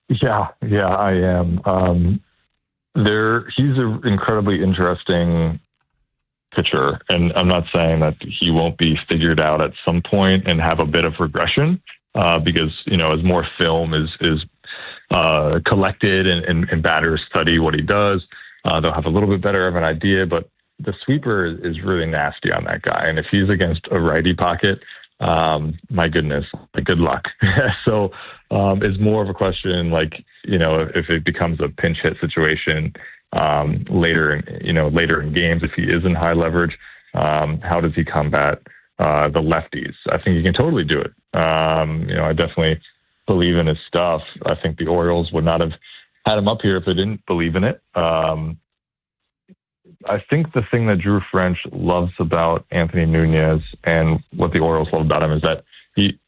Yeah, I am. He's an incredibly interesting pitcher, and I'm not saying that he won't be figured out at some point and have a bit of regression. Because, as more film is collected and batters study what he does, they'll have a little bit better of an idea. But the sweeper is really nasty on that guy. And if he's against a righty pocket, my goodness, good luck. So is more of a question like, if it becomes a pinch hit situation later in games, if he is in high leverage, how does he combat the lefties? I think he can totally do it. I definitely believe in his stuff. I think the Orioles would not have had him up here if they didn't believe in it. I think the thing that Drew French loves about Anthony Nunez and what the Orioles love about him is that he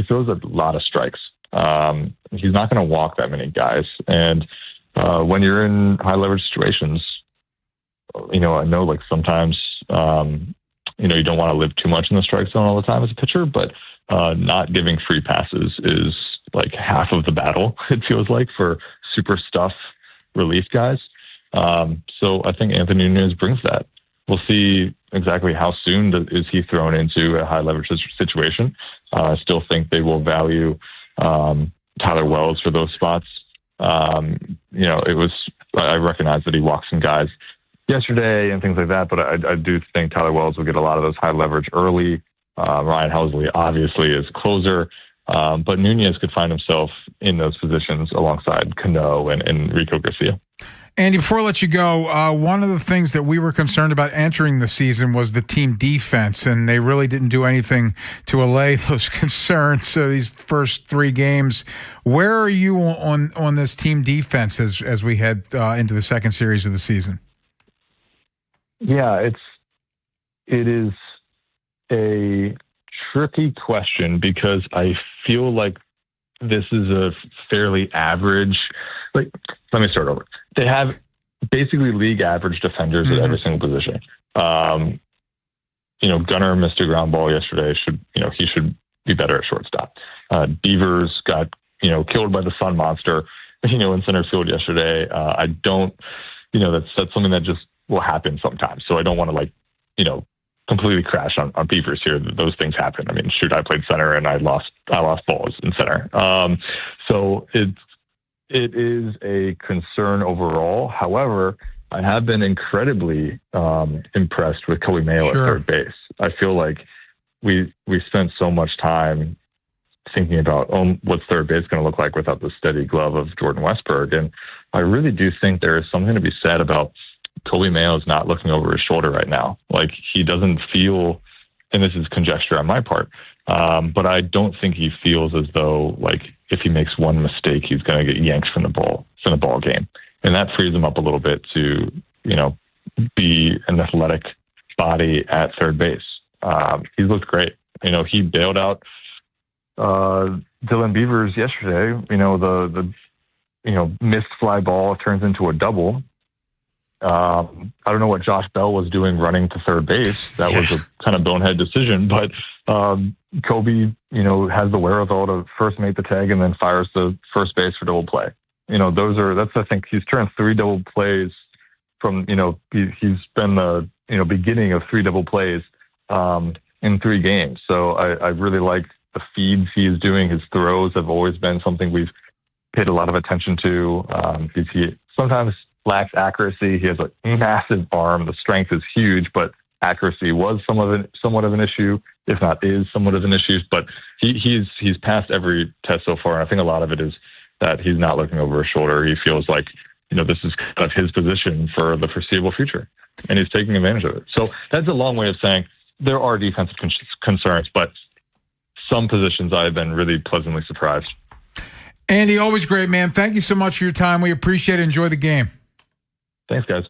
throws a lot of strikes. He's not going to walk that many guys. And when you're in high leverage situations, I know like sometimes, you don't want to live too much in the strike zone all the time as a pitcher, but not giving free passes is like half of the battle, it feels like, for super stuff relief guys. So I think Anthony Nunez brings that. We'll see exactly how soon is he thrown into a high leverage situation. I still think they will value Tyler Wells for those spots. I recognize that he walked some guys yesterday and things like that, but I do think Tyler Wells will get a lot of those high leverage early. Ryan Helsley obviously is closer, but Nunez could find himself in those positions alongside Cano and Rico Garcia. Andy, before I let you go, one of the things that we were concerned about entering the season was the team defense, and they really didn't do anything to allay those concerns. So these first 3 games, where are you on this team defense as we head into the second series of the season? Yeah, it is a tricky question because I feel like this is a fairly average. Let me start over. They have basically league average defenders at every single position. Gunnar missed a ground ball yesterday. He should be better at shortstop. Beavers got killed by the Sun Monster in center field yesterday. I don't that's something that just will happen sometimes. So I don't want to completely crash on Beavers here. Those things happen. I mean, shoot, I played center and I lost balls in center. So it is a concern overall. However, I have been incredibly impressed with Kobe Mayo at third base. I feel like we spent so much time thinking about what's third base going to look like without the steady glove of Jordan Westberg. And I really do think there is something to be said about Kobe Mayo is not looking over his shoulder right now. Like, he doesn't feel, and this is conjecture on my part, but I don't think he feels as though, like, if he makes one mistake, he's going to get yanked from the ball game. And that frees him up a little bit to, be an athletic body at third base. He's looked great. He bailed out Dylan Beavers yesterday. The missed fly ball turns into a double. I don't know what Josh Bell was doing running to third base. That was a kind of bonehead decision, but Kobe, has the wherewithal to first make the tag and then fires the first base for double play. I think he's turned 3 double plays from, he's been the, beginning of 3 double plays in 3 games. So I really like the feeds he's doing. His throws have always been something we've paid a lot of attention to. He sometimes lacks accuracy. He has a massive arm. The strength is huge, but accuracy was somewhat of an issue, if not is somewhat of an issue. But he's passed every test so far. And I think a lot of it is that he's not looking over his shoulder. He feels like, this is kind of his position for the foreseeable future, and he's taking advantage of it. So that's a long way of saying there are defensive concerns, but some positions I've been really pleasantly surprised. Andy, always great, man. Thank you so much for your time. We appreciate it. Enjoy the game. Thanks, guys.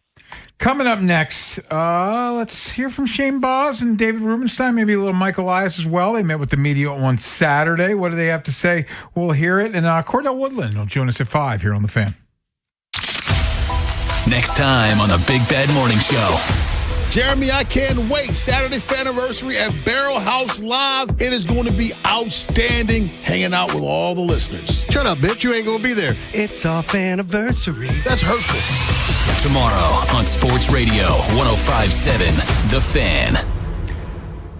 Coming up next, let's hear from Shane Boz and David Rubenstein, maybe a little Mike Elias as well. They met with the media on Saturday. What do they have to say? We'll hear it. And Cordell Woodland will join us at 5 here on The Fan. Next time on the Big Bad Morning Show. Jeremy, I can't wait. Saturday Faniversary at Barrel House Live. It is going to be outstanding, hanging out with all the listeners. Shut up, bitch. You ain't going to be there. It's our Faniversary. That's hurtful. Tomorrow on Sports Radio 105.7 The Fan.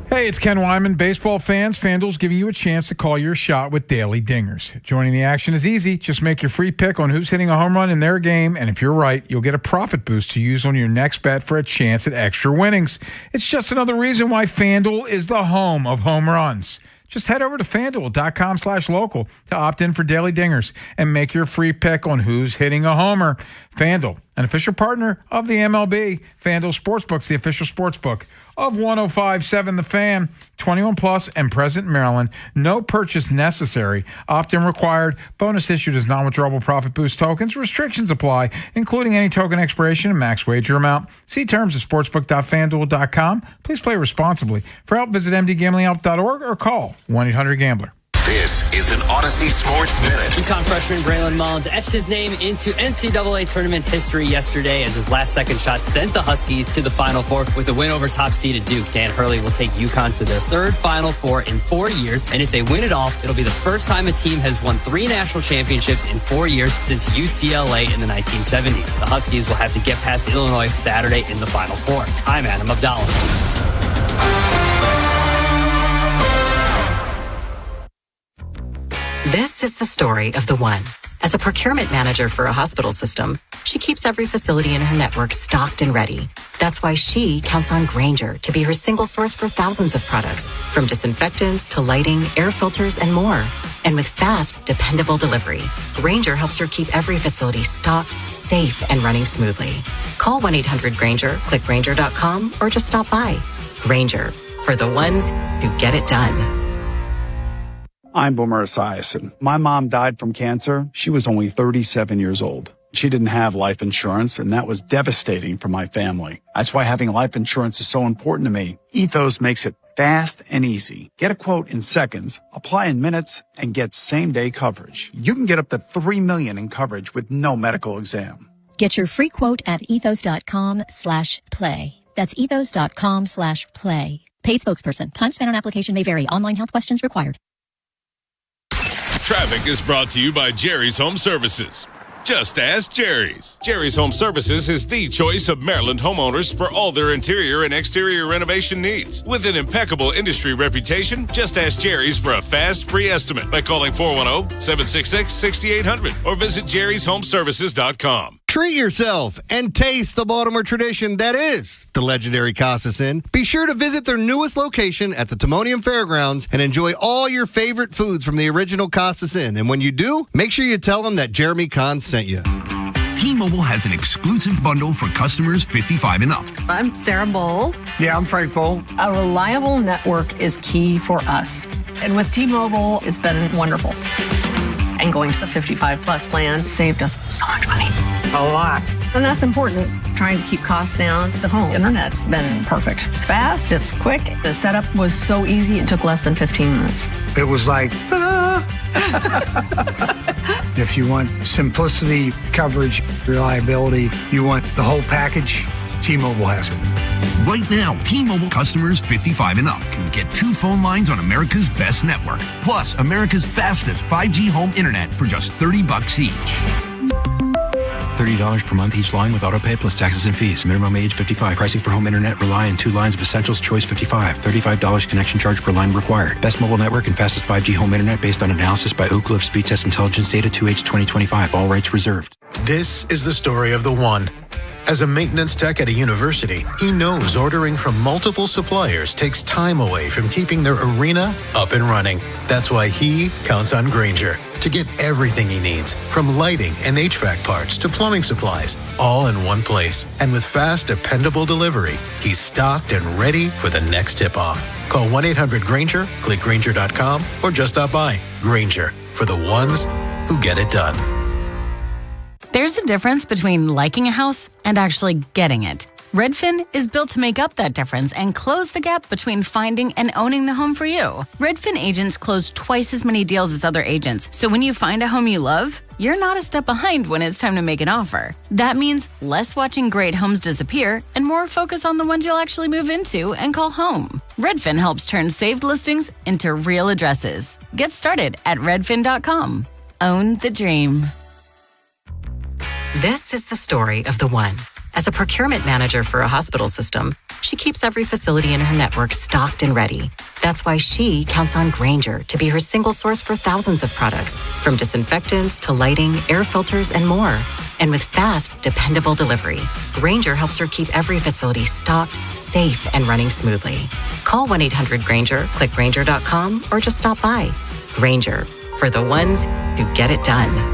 Hey, it's Ken Wyman. Baseball fans, FanDuel's giving you a chance to call your shot with daily dingers. Joining the action is easy. Just make your free pick on who's hitting a home run in their game, and if you're right, you'll get a profit boost to use on your next bet for a chance at extra winnings. It's just another reason why FanDuel is the home of home runs. Just head over to FanDuel.com/local to opt in for Daily Dingers and make your free pick on who's hitting a homer. FanDuel, an official partner of the MLB. FanDuel Sportsbook's the official sportsbook of 105.7 The Fan. 21 plus and present in Maryland. No purchase necessary. Opt-in required. Bonus issued as non-withdrawable profit boost tokens. Restrictions apply, including any token expiration and max wager amount. See terms at sportsbook.fanduel.com. Please play responsibly. For help, visit mdgamblinghelp.org or call 1-800-GAMBLER. This is an Odyssey Sports Minute. UConn freshman Braylon Mullins etched his name into NCAA tournament history yesterday as his last-second shot sent the Huskies to the Final Four with a win over top-seeded Duke. Dan Hurley will take UConn to their third Final Four in 4 years, and if they win it all, it'll be the first time a team has won 3 national championships in 4 years since UCLA in the 1970s. The Huskies will have to get past Illinois Saturday in the Final Four. I'm Adam Abdallah. This is the story of the one. As a procurement manager for a hospital system, she keeps every facility in her network stocked and ready. That's why she counts on Grainger to be her single source for thousands of products, from disinfectants to lighting, air filters, and more. And with fast, dependable delivery, Grainger helps her keep every facility stocked, safe, and running smoothly. Call 1-800-GRAINGER, click Grainger.com, or just stop by. Grainger, for the ones who get it done. I'm Boomer Esiason. My mom died from cancer. She was only 37 years old. She didn't have life insurance, and that was devastating for my family. That's why having life insurance is so important to me. Ethos makes it fast and easy. Get a quote in seconds, apply in minutes, and get same-day coverage. You can get up to $3 million in coverage with no medical exam. Get your free quote at ethos.com/play. That's ethos.com/play. Paid spokesperson. Time spent on application may vary. Online health questions required. Traffic is brought to you by Jerry's Home Services. Just ask Jerry's. Jerry's Home Services is the choice of Maryland homeowners for all their interior and exterior renovation needs. With an impeccable industry reputation, just ask Jerry's for a fast, free estimate by calling 410-766-6800 or visit jerryshomeservices.com. Treat yourself and taste the Baltimore tradition that is the legendary Costas Inn. Be sure to visit their newest location at the Timonium Fairgrounds and enjoy all your favorite foods from the original Costas Inn. And when you do, make sure you tell them that Jeremy Kahn sent you. T-Mobile has an exclusive bundle for customers 55 and up. I'm Sarah Bowl. Yeah, I'm Frank Bowl. A reliable network is key for us. And with T-Mobile, it's been wonderful. And going to the 55-plus plan saved us so much money. A lot. And that's important. Trying to keep costs down. The home internet's been perfect. It's fast. It's quick. The setup was so easy. It took less than 15 minutes. It was like, if you want simplicity, coverage, reliability, you want the whole package, T-Mobile has it. Right now, T-Mobile customers 55 and up can get 2 phone lines on America's best network, plus America's fastest 5G home internet for just $30 each. $30 per month each line with auto pay plus taxes and fees. Minimum age 55. Pricing for home internet rely on 2 lines of Essentials Choice 55. $35 connection charge per line required. Best mobile network and fastest 5G home internet based on analysis by Ookla of Speed Test Intelligence Data 2H 2025. All rights reserved. This is the story of the one. As a maintenance tech at a university, he knows ordering from multiple suppliers takes time away from keeping their arena up and running. That's why he counts on Grainger to get everything he needs, from lighting and HVAC parts to plumbing supplies, all in one place. And with fast, dependable delivery, he's stocked and ready for the next tip-off. Call 1-800-GRAINGER, click Grainger.com, or just stop by. Grainger, for the ones who get it done. There's a difference between liking a house and actually getting it. Redfin is built to make up that difference and close the gap between finding and owning the home for you. Redfin agents close twice as many deals as other agents, so when you find a home you love, you're not a step behind when it's time to make an offer. That means less watching great homes disappear and more focus on the ones you'll actually move into and call home. Redfin helps turn saved listings into real addresses. Get started at redfin.com. Own the dream. This is the story of the one. As a procurement manager for a hospital system, she keeps every facility in her network stocked and ready. That's why she counts on Grainger to be her single source for thousands of products, from disinfectants to lighting, air filters, and more. And with fast, dependable delivery, Grainger helps her keep every facility stocked, safe, and running smoothly. Call 1-800-GRAINGER, click Grainger.com, or just stop by. Grainger, for the ones who get it done.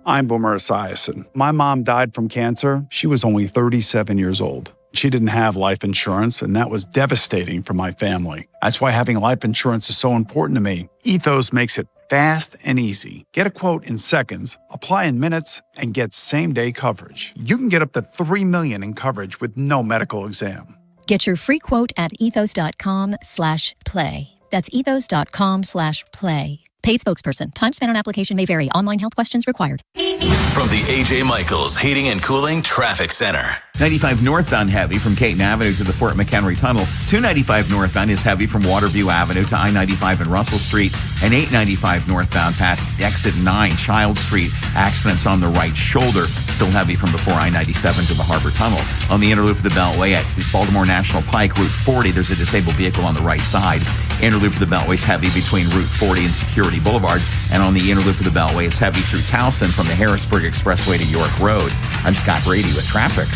I'm Boomer Esiason. My mom died from cancer. She was only 37 years old. She didn't have life insurance, and that was devastating for my family. That's why having life insurance is so important to me. Ethos makes it fast and easy. Get a quote in seconds, apply in minutes, and get same-day coverage. You can get up to $3 million in coverage with no medical exam. Get your free quote at ethos.com/play. That's ethos.com/play. Paid spokesperson. Time spent on application may vary. Online health questions required. From the A.J. Michaels Heating and Cooling Traffic Center. 95 northbound heavy from Caton Avenue to the Fort McHenry Tunnel. 295 northbound is heavy from Waterview Avenue to I-95 and Russell Street. And 895 northbound past exit 9 Child Street. Accidents on the right shoulder. Still heavy from before I-97 to the Harbor Tunnel. On the inner loop of the Beltway at Baltimore National Pike, Route 40, there's a disabled vehicle on the right side. Inner loop of the Beltway is heavy between Route 40 and Security Boulevard. And on the inner loop of the Beltway, it's heavy through Towson from the Harrisburg Expressway to York Road. I'm Scott Brady with traffic.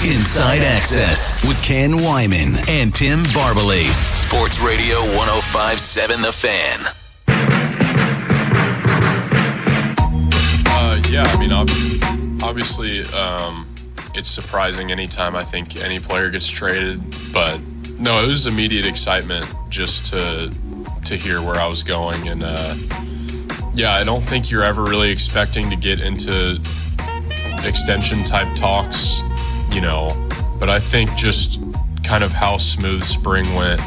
Inside Access with Ken Wyman and Tim Barbalase. Sports Radio 105.7 The Fan. Yeah, I mean, obviously, it's surprising anytime I think any player gets traded, but no, it was immediate excitement just to hear where I was going. And yeah, I don't think you're ever really expecting to get into extension type talks, but I think just kind of how smooth spring went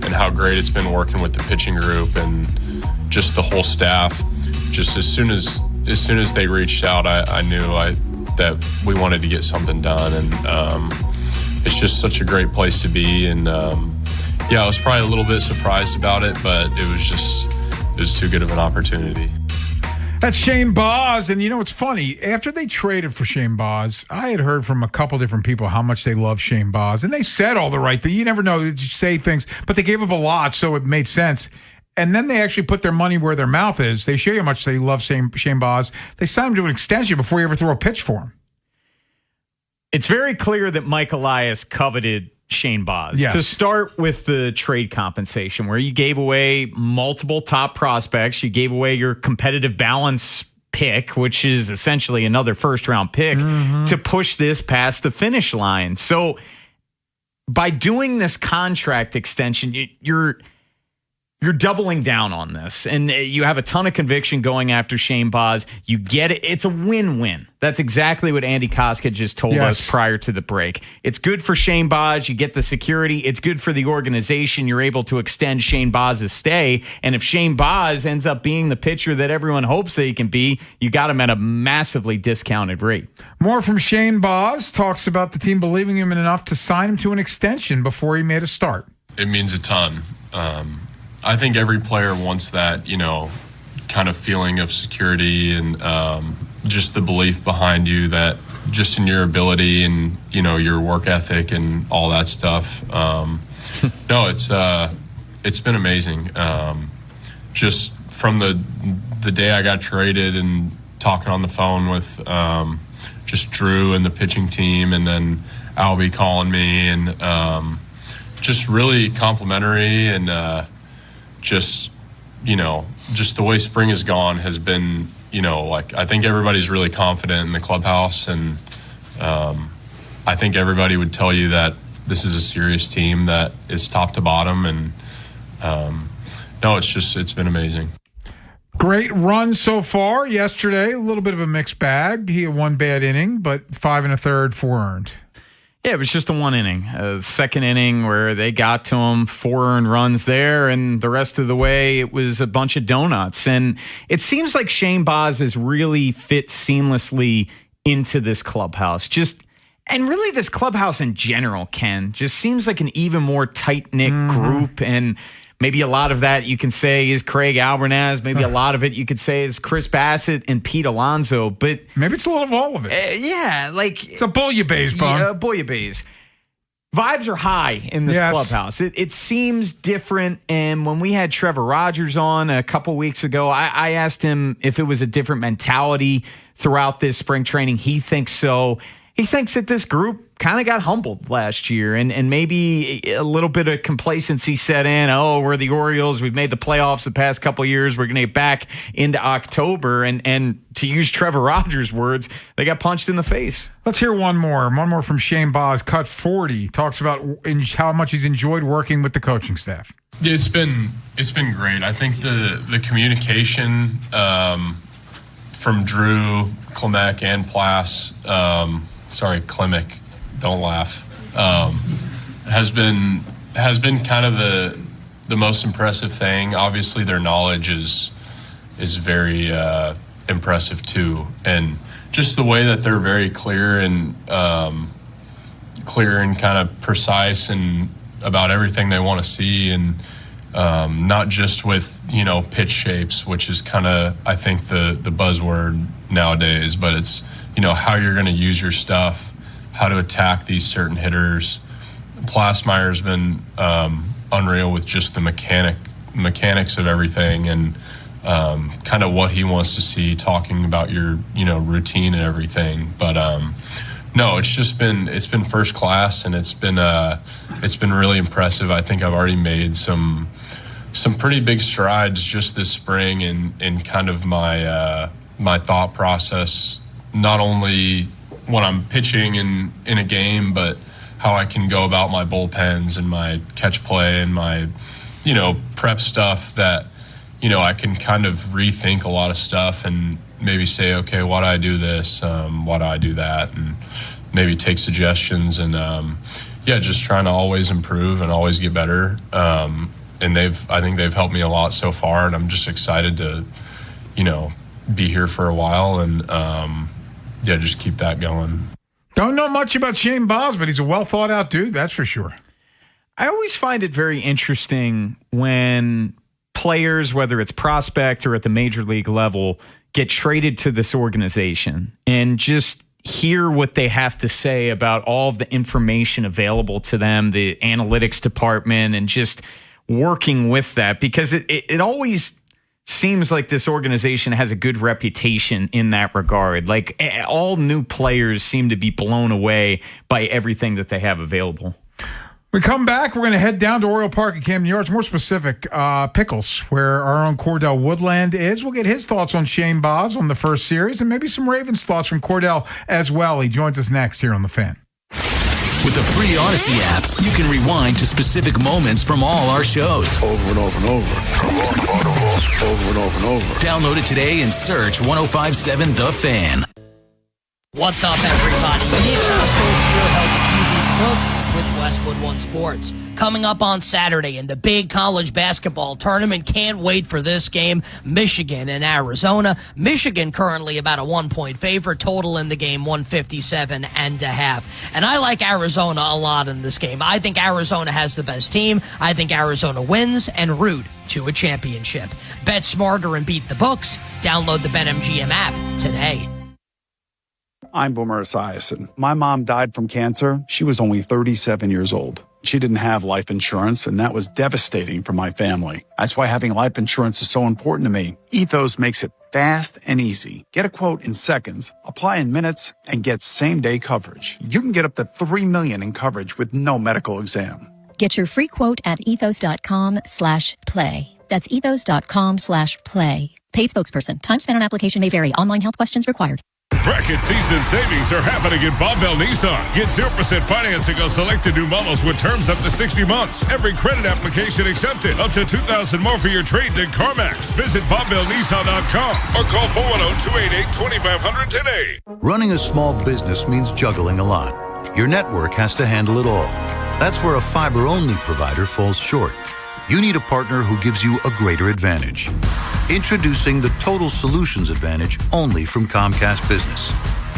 and how great it's been working with the pitching group and just the whole staff. Just as soon as they reached out, I knew that we wanted to get something done, and it's just such a great place to be. And yeah, I was probably a little bit surprised about it, but it was too good of an opportunity. That's Shane Baz. And it's funny. After they traded for Shane Baz, I had heard from a couple different people how much they love Shane Baz. And they said all the right things. You never know. They just say things, but they gave up a lot, so it made sense. And then they actually put their money where their mouth is. They show you how much they love Shane Baz. They signed him to an extension before you ever throw a pitch for him. It's very clear that Mike Elias coveted Shane Baz. Yes. To start with the trade compensation, where you gave away multiple top prospects, you gave away your competitive balance pick, which is essentially another first-round pick, to push this past the finish line. So by doing this contract extension, you're doubling down on this, and you have a ton of conviction going after Shane Baz. You get it. It's a win-win. That's exactly what Andy Koska just told us prior to the break. It's good for Shane Baz. You get the security. It's good for the organization. You're able to extend Shane Baz's stay. And if Shane Baz ends up being the pitcher that everyone hopes that he can be, you got him at a massively discounted rate. More from Shane Baz. Talks about the team believing him in enough to sign him to an extension before he made a start. It means a ton. I think every player wants that, kind of feeling of security and just the belief behind you that just in your ability and, your work ethic and all that stuff. No, it's been amazing. Just from the day I got traded and talking on the phone with just Drew and the pitching team, and then Albie calling me, and just really complimentary, and just the way spring has gone has been, I think everybody's really confident in the clubhouse, and I think everybody would tell you that this is a serious team that is top to bottom, and no, it's been amazing. Great run so far. Yesterday, a little bit of a mixed bag. He had one bad inning, but 5 1/3, 4 earned. Yeah, it was just a one inning. Second inning where they got to him, 4 earned runs there, and the rest of the way it was a bunch of donuts. And it seems like Shane Baz has really fit seamlessly into this clubhouse. And really this clubhouse in general, Ken, just seems like an even more tight-knit group. And maybe a lot of that you can say is Craig Albernaz. Maybe a lot of it you could say is Chris Bassett and Pete Alonso. But maybe it's a little of all of it. Yeah, like it's a bouillabaisse, Bone. Bouillabaisse. Vibes are high in this clubhouse. It seems different. And when we had Trevor Rogers on a couple weeks ago, I asked him if it was a different mentality throughout this spring training. He thinks so. He thinks that this group kind of got humbled last year and maybe a little bit of complacency set in. Oh, we're the Orioles. We've made the playoffs the past couple of years. We're going to get back into October. And to use Trevor Rogers' words, they got punched in the face. Let's hear one more. One more from Shane Boz. Cut 40. Talks about how much he's enjoyed working with the coaching staff. Yeah, it's been great. I think the communication from Drew, Klimek, and Plas, Klimek, don't laugh, has been kind of the most impressive thing. Obviously, their knowledge is very impressive too, and just the way that they're very clear and kind of precise and about everything they want to see, and not just with pitch shapes, which is kind of I think the buzzword nowadays, but it's how you're going to use your stuff, how to attack these certain hitters. Plasmeyer's been unreal with just the mechanics of everything, and kind of what he wants to see, talking about your routine and everything. But no, it's been first class, and it's been really impressive. I think I've already made some pretty big strides just this spring in kind of my thought process, not only when I'm pitching in a game, but how I can go about my bullpens and my catch play and my, prep stuff, that, I can kind of rethink a lot of stuff and maybe say, okay, why do I do this? Why do I do that? And maybe take suggestions and, just trying to always improve and always get better. And I think they've helped me a lot so far, and I'm just excited to, be here for a while and, just keep that going. Don't know much about Shane Boz, but he's a well thought out dude, that's for sure. I always find it very interesting when players, whether it's prospect or at the major league level, get traded to this organization and just hear what they have to say about all of the information available to them, the analytics department, and just working with that, because it always seems like this organization has a good reputation in that regard. Like, all new players seem to be blown away by everything that they have available. We come back, we're going to head down to Oriole Park at Camden Yards, more specific, Pickles, where our own Cordell Woodland is. We'll get his thoughts on Shane Boz on the first series, and maybe some Ravens thoughts from Cordell as well. He joins us next here on The Fan. With the free Odyssey app, you can rewind to specific moments from all our shows. Over and over and over. Over and over and over. Download it today and search 105.7 The Fan. What's up, everybody? It's your host, your healthy Brooks with Westwood One Sports. Coming up on Saturday in the big college basketball tournament. Can't wait for this game. Michigan and Arizona. Michigan currently about a 1-point favorite. Total in the game 157.5. And I like Arizona a lot in this game. I think Arizona has the best team. I think Arizona wins en route to a championship. Bet smarter and beat the books. Download the BetMGM app today. I'm Boomer Esiason. My mom died from cancer. She was only 37 years old. She didn't have life insurance, and that was devastating for my family. That's why having life insurance is so important to me. Ethos makes it fast and easy. Get a quote in seconds, apply in minutes, and get same-day coverage. You can get up to $3 million in coverage with no medical exam. Get your free quote at ethos.com/play. That's ethos.com/play. Paid spokesperson. Time spent on application may vary. Online health questions required. Bracket season savings are happening at Bob Bell Nissan. Get 0% financing on selected new models with terms up to 60 months. Every credit application accepted. Up to $2,000 more for your trade than CarMax. Visit BobBellNissan.com or call 410-288-2500 today. Running a small business means juggling a lot. Your network has to handle it all. That's where a fiber-only provider falls short. You need a partner who gives you a greater advantage. Introducing the Total Solutions Advantage only from Comcast Business.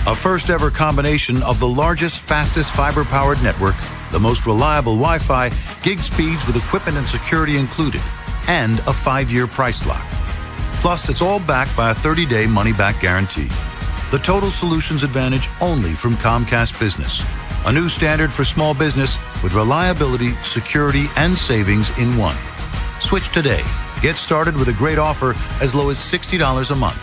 A first-ever combination of the largest, fastest fiber-powered network, the most reliable Wi-Fi, gig speeds with equipment and security included, and a 5-year price lock. Plus, it's all backed by a 30-day money-back guarantee. The Total Solutions Advantage only from Comcast Business. A new standard for small business with reliability, security, and savings in one. Switch today. Get started with a great offer as low as $60 a month.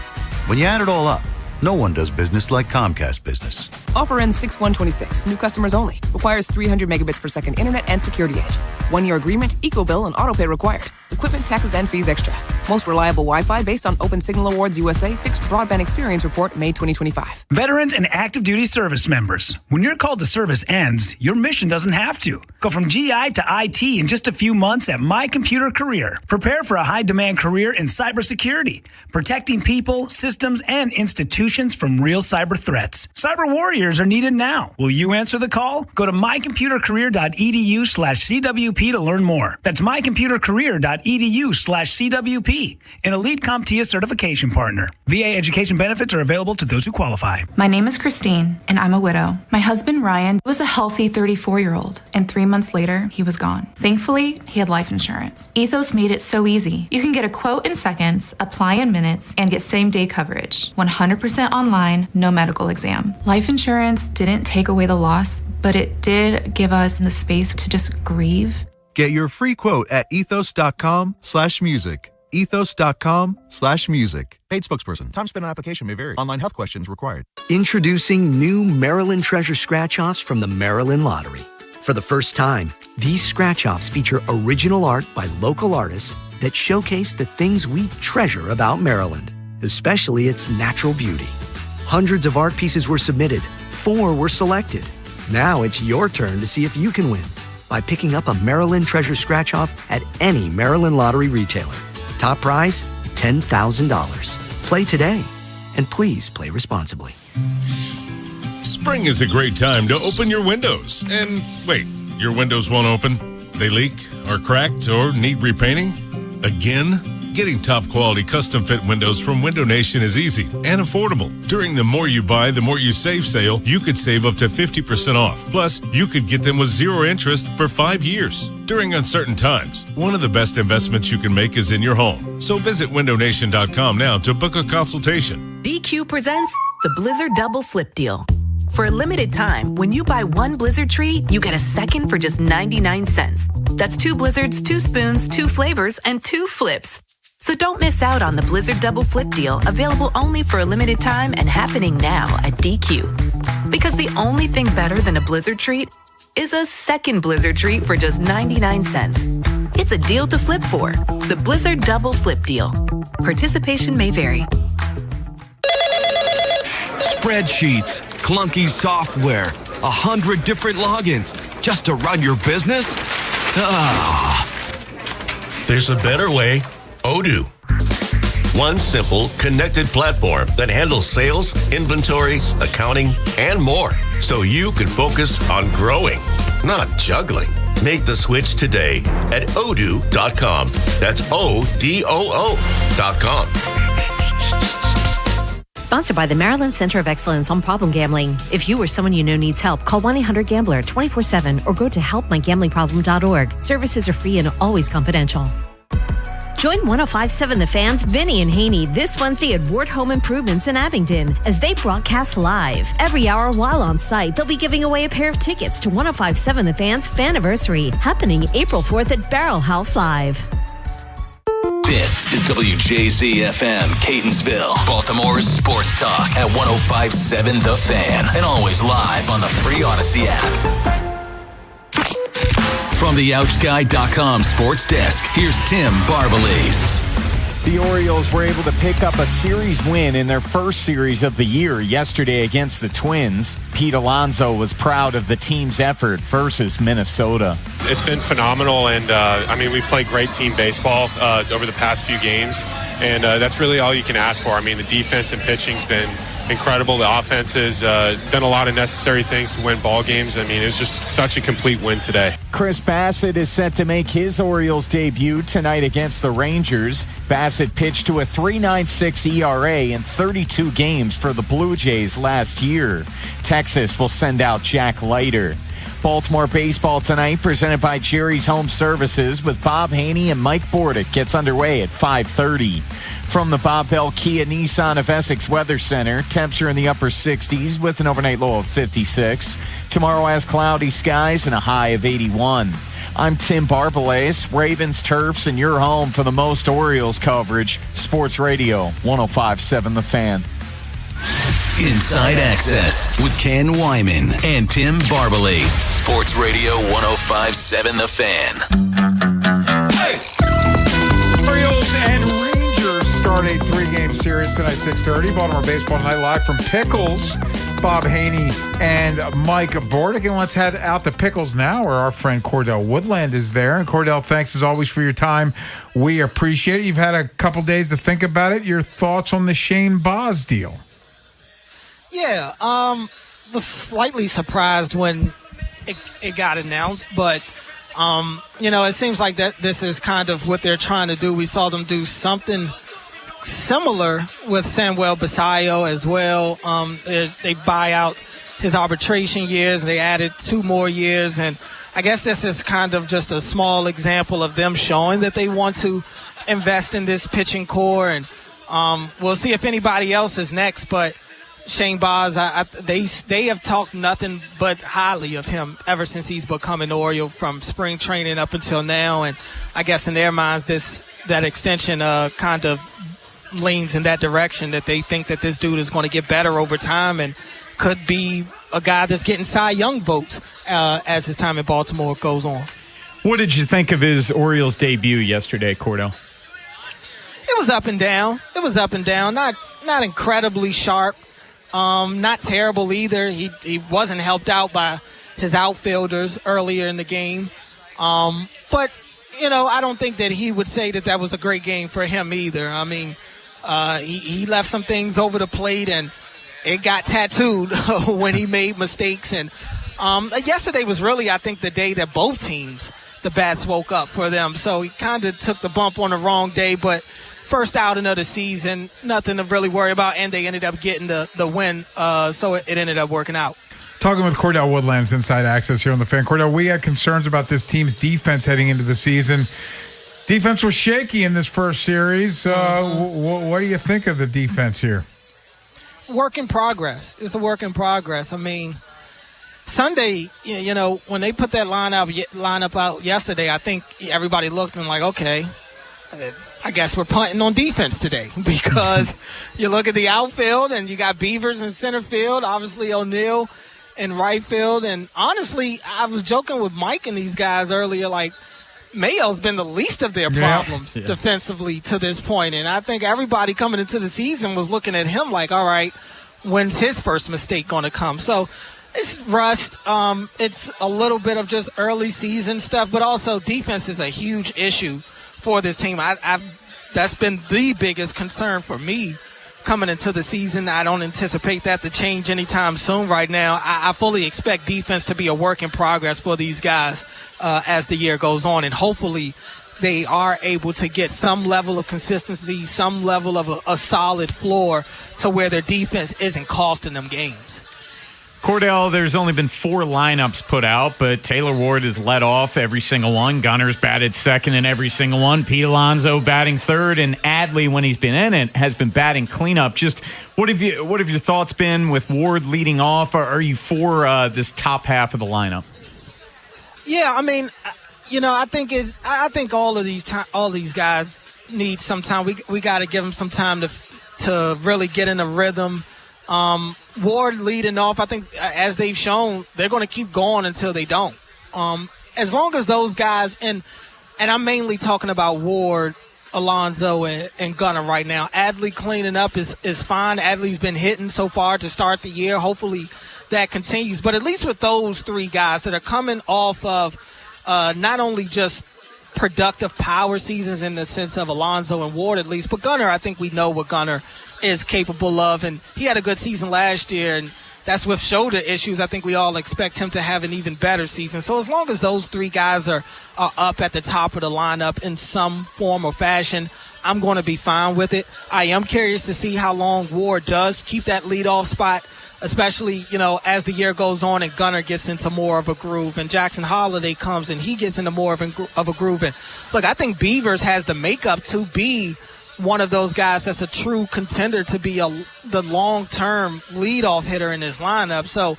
When you add it all up, no one does business like Comcast Business. Offer ends 6/1/26. New customers only. Requires 300 megabits per second internet and security edge. 1-year agreement, eco-bill, and autopay required. Equipment, taxes, and fees extra. Most reliable Wi-Fi based on Open Signal Awards USA Fixed Broadband Experience Report, May 2025. Veterans and active duty service members. When your call to service ends, your mission doesn't have to. Go from GI to IT in just a few months at My Computer Career. Prepare for a high-demand career in cybersecurity, protecting people, systems, and institutions from real cyber threats. Cyber warriors are needed now. Will you answer the call? Go to mycomputercareer.edu/CWP to learn more. That's mycomputercareer.edu/CWP, an Elite CompTIA certification partner. VA education benefits are available to those who qualify. My name is Christine, and I'm a widow. My husband, Ryan, was a healthy 34-year-old, and 3 months later, he was gone. Thankfully, he had life insurance. Ethos made it so easy. You can get a quote in seconds, apply in minutes, and get same-day coverage. 100% online, no medical exam. Life insurance didn't take away the loss, but it did give us the space to just grieve. Get your free quote at ethos.com/music. ethos.com/music. Paid spokesperson. Time spent on application may vary. Online health questions required. Introducing new Maryland Treasure Scratch-Offs from the Maryland Lottery. For the first time, these scratch-offs feature original art by local artists that showcase the things we treasure about Maryland, especially its natural beauty. Hundreds of art pieces were submitted. 4 were selected. Now it's your turn to see if you can win by picking up a Maryland Treasure Scratch-Off at any Maryland Lottery retailer. Top prize, $10,000. Play today, and please play responsibly. Spring is a great time to open your windows. And wait, your windows won't open? They leak, are cracked, or need repainting? Again? Getting top quality custom fit windows from Window Nation is easy and affordable. During the More You Buy, the More You Save sale, you could save up to 50% off. Plus, you could get them with 0 interest for 5 years. During uncertain times, one of the best investments you can make is in your home. So visit windownation.com now to book a consultation. DQ presents the Blizzard Double Flip Deal. For a limited time, when you buy 1 Blizzard treat, you get a second for just 99 cents. That's 2 Blizzards, 2 spoons, 2 flavors, and 2 flips. So don't miss out on the Blizzard Double Flip Deal, available only for a limited time and happening now at DQ. Because the only thing better than a Blizzard treat is a second Blizzard treat for just 99 cents. It's a deal to flip for. The Blizzard Double Flip Deal. Participation may vary. Spreadsheets, clunky software, 100 different logins just to run your business? There's a better way. Odoo. One simple, connected platform that handles sales, inventory, accounting, and more. So you can focus on growing, not juggling. Make the switch today at odoo.com. That's ODOO.com. Sponsored by the Maryland Center of Excellence on Problem Gambling. If you or someone you know needs help, call 1-800-GAMBLER 24/7 or go to helpmygamblingproblem.org. Services are free and always confidential. Join 105.7 The Fan's Vinny and Haynie this Wednesday at Ward Home Improvements in Abingdon as they broadcast live. Every hour while on site, they'll be giving away a pair of tickets to 105.7 The Fan's Faniversary, happening April 4th at Barrel House Live. This is WJZ-FM, Catonsville, Baltimore's sports talk at 105.7 The Fan, and always live on the free Odyssey app. From the OutGuy.com sports desk, here's Tim Barbalise. The Orioles were able to pick up a series win in their first series of the year yesterday against the Twins. Pete Alonso was proud of the team's effort versus Minnesota. It's been phenomenal, and we've played great team baseball over the past few games, and that's really all you can ask for. I mean, the defense and pitching's been incredible. The offense has done a lot of necessary things to win ball games. I mean, it was just such a complete win today. Chris Bassett is set to make his Orioles debut tonight against the Rangers. Bassett pitched to a 3.96 ERA in 32 games for the Blue Jays last year. Texas will send out Jack Leiter. Baltimore baseball tonight, presented by Jerry's Home Services, with Bob Haynie and Mike Bordick, gets underway at 5:30. From the Bob Bell Kia Nissan of Essex Weather Center, temps are in the upper 60s with an overnight low of 56. Tomorrow has cloudy skies and a high of 81. I'm Tim Barbalace, Ravens, Terps, and your home for the most Orioles coverage. Sports Radio 105.7 The Fan. Inside Access with Ken Wyman and Tim Barbalace. Sports Radio 105.7 The Fan. Orioles and Rangers start a 3-game series tonight, 6:30. Baltimore Baseball Night live from Pickles. Bob Haynie and Mike Bordick. And let's head out to Pickles now, where our friend Cordell Woodland is there. And Cordell, thanks as always for your time. We appreciate it. You've had a couple days to think about it. Your thoughts on the Shane Baz deal? Yeah, was slightly surprised when it got announced, but it seems like that this is kind of what they're trying to do. We saw them do something similar with Samuel Basallo as well. They buy out his arbitration years. They added 2 more years, and I guess this is kind of just a small example of them showing that they want to invest in this pitching core, and we'll see if anybody else is next, but Shane Baz, they have talked nothing but highly of him ever since he's become an Oriole, from spring training up until now. And I guess in their minds, that extension kind of leans in that direction, that they think that this dude is going to get better over time and could be a guy that's getting Cy Young votes as his time in Baltimore goes on. What did you think of his Orioles debut yesterday, Cordell? It was up and down. Not incredibly sharp. Not terrible either. He wasn't helped out by his outfielders earlier in the game. But, I don't think that he would say that was a great game for him either. I mean, he left some things over the plate, and it got tattooed when he made mistakes. And yesterday was really, I think, the day that both teams, the bats woke up for them. So he kind of took the bump on the wrong day, but first outing of the season, nothing to really worry about, and they ended up getting the win, so it ended up working out. Talking with Cordell Woodland's Inside Access here on The Fan. Cordell, we had concerns about this team's defense heading into the season. Defense was shaky in this first series. What do you think of the defense here? Work in progress. It's a work in progress. I mean, Sunday, when they put that lineup out yesterday, I think everybody looked and like, okay, I guess we're punting on defense today, because you look at the outfield and you got Beavers in center field, obviously O'Neal in right field. And honestly, I was joking with Mike and these guys earlier, like, Mayo's been the least of their problems defensively to this point. And I think everybody coming into the season was looking at him like, all right, when's his first mistake going to come? So it's rust. It's a little bit of just early season stuff, but also defense is a huge issue for this team. That's been the biggest concern for me coming into the season. I don't anticipate that to change anytime soon right now. I fully expect defense to be a work in progress for these guys as the year goes on, and hopefully they are able to get some level of consistency, some level of a solid floor to where their defense isn't costing them games. Cordell, there's only been 4 lineups put out, but Taylor Ward has led off every single one. Gunner's batted second in every single one. Pete Alonso batting third, and Adley, when he's been in it, has been batting cleanup. Just what have your thoughts been with Ward leading off? Or are you for this top half of the lineup? Yeah, I mean, I think all these guys need some time. We got to give them some time to really get in a rhythm. Ward leading off, I think, as they've shown, they're going to keep going until they don't. As long as those guys, and I'm mainly talking about Ward, Alonso, and Gunnar right now. Adley cleaning up is fine. Adley's been hitting so far to start the year. Hopefully that continues. But at least with those 3 guys that are coming off of not only just productive power seasons in the sense of Alonso and Ward at least, but Gunnar, I think we know what Gunnar is capable of, and he had a good season last year, and that's with shoulder issues. I think we all expect him to have an even better season. So as long as those 3 guys are up at the top of the lineup in some form or fashion, I'm going to be fine with it. I am curious to see how long Ward does keep that leadoff spot. especially, as the year goes on and Gunnar gets into more of a groove and Jackson Holiday comes and he gets into more of a groove. And look, I think Beavers has the makeup to be one of those guys that's a true contender to be the long-term leadoff hitter in this lineup. So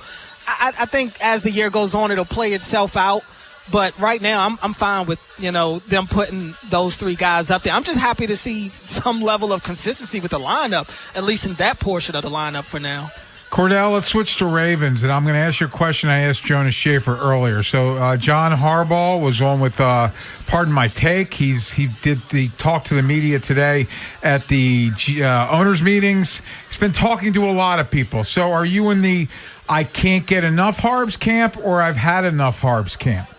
I think as the year goes on, it'll play itself out. But right now, I'm fine with, them putting those three guys up there. I'm just happy to see some level of consistency with the lineup, at least in that portion of the lineup for now. Cordell, let's switch to Ravens, and I'm going to ask you a question I asked Jonas Schaefer earlier. So John Harbaugh was on with Pardon My Take. He did the talk to the media today at the owners' meetings. He's been talking to a lot of people. So are you in the I can't get enough Harbs camp or I've had enough Harbs camp?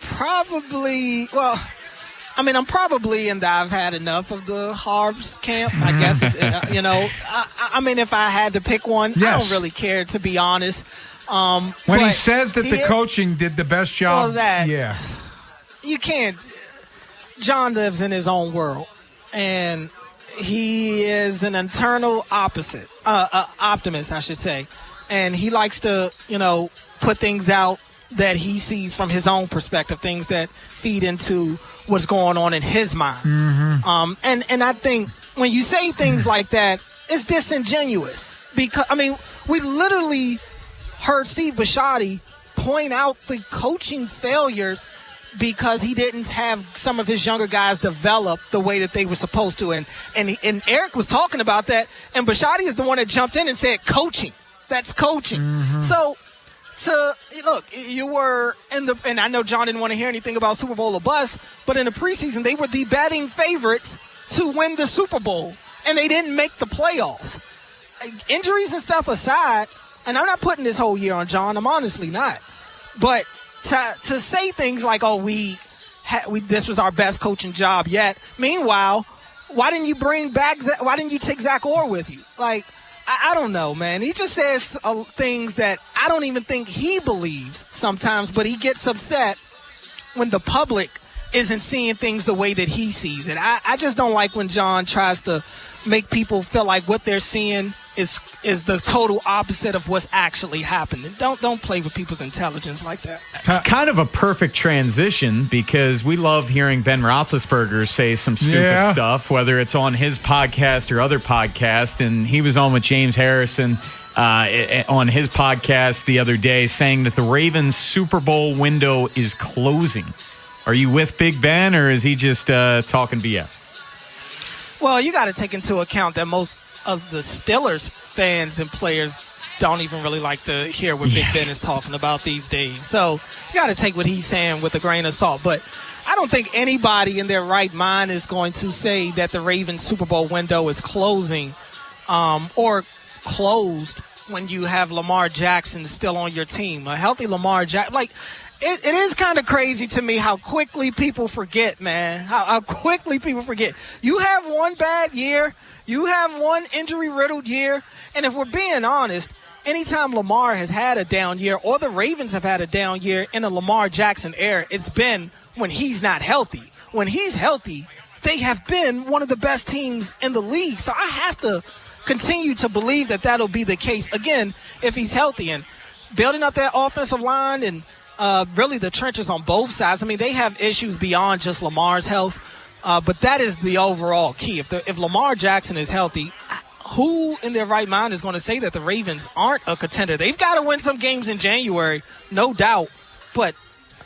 Probably. Well, I'm probably in the I've had enough of the Harbs camp. I guess. If I had to pick one, yes. I don't really care, to be honest. When he says that the coaching did the best job, yeah, you can't. John lives in his own world, and he is an internal optimist, I should say. And he likes to, put things out that he sees from his own perspective, things that feed into what's going on in his mind. Mm-hmm. And I think when you say things like that, it's disingenuous. Because, we literally heard Steve Bisciotti point out the coaching failures because he didn't have some of his younger guys develop the way that they were supposed to. And Eric was talking about that, and Bisciotti is the one that jumped in and said, coaching. That's coaching. Mm-hmm. So look, you were and I know John didn't want to hear anything about Super Bowl or bust, but in the preseason, they were the betting favorites to win the Super Bowl, and they didn't make the playoffs. Injuries and stuff aside, and I'm not putting this whole year on John, I'm honestly not. But to say things like, oh, this was our best coaching job yet. Meanwhile, why didn't you take Zach Orr with you? Like, I don't know, man. He just says things that I don't even think he believes sometimes, but he gets upset when the public isn't seeing things the way that he sees it. I just don't like when John tries to make people feel like what they're seeing is the total opposite of what's actually happening. Don't play with people's intelligence like that. It's kind of a perfect transition because we love hearing Ben Roethlisberger say some stupid stuff, whether it's on his podcast or other podcasts. And he was on with James Harrison on his podcast the other day saying that the Ravens Super Bowl window is closing. Are you with Big Ben, or is he just talking BS? Well, you got to take into account that most of the Steelers fans and players don't even really like to hear what Big Ben is talking about these days. So you got to take what he's saying with a grain of salt. But I don't think anybody in their right mind is going to say that the Ravens Super Bowl window is closing or closed when you have Lamar Jackson still on your team. A healthy Lamar Jackson, it is kind of crazy to me how quickly people forget, man. How quickly people forget. You have one bad year. You have one injury-riddled year. And if we're being honest, anytime Lamar has had a down year or the Ravens have had a down year in a Lamar Jackson era, it's been when he's not healthy. When he's healthy, they have been one of the best teams in the league. So I have to continue to believe that that'll be the case, again, if he's healthy. And building up that offensive line and really the trenches on both sides. They have issues beyond just Lamar's health, but that is the overall key. If Lamar Jackson is healthy, who in their right mind is going to say that the Ravens aren't a contender? They've got to win some games in January, no doubt, but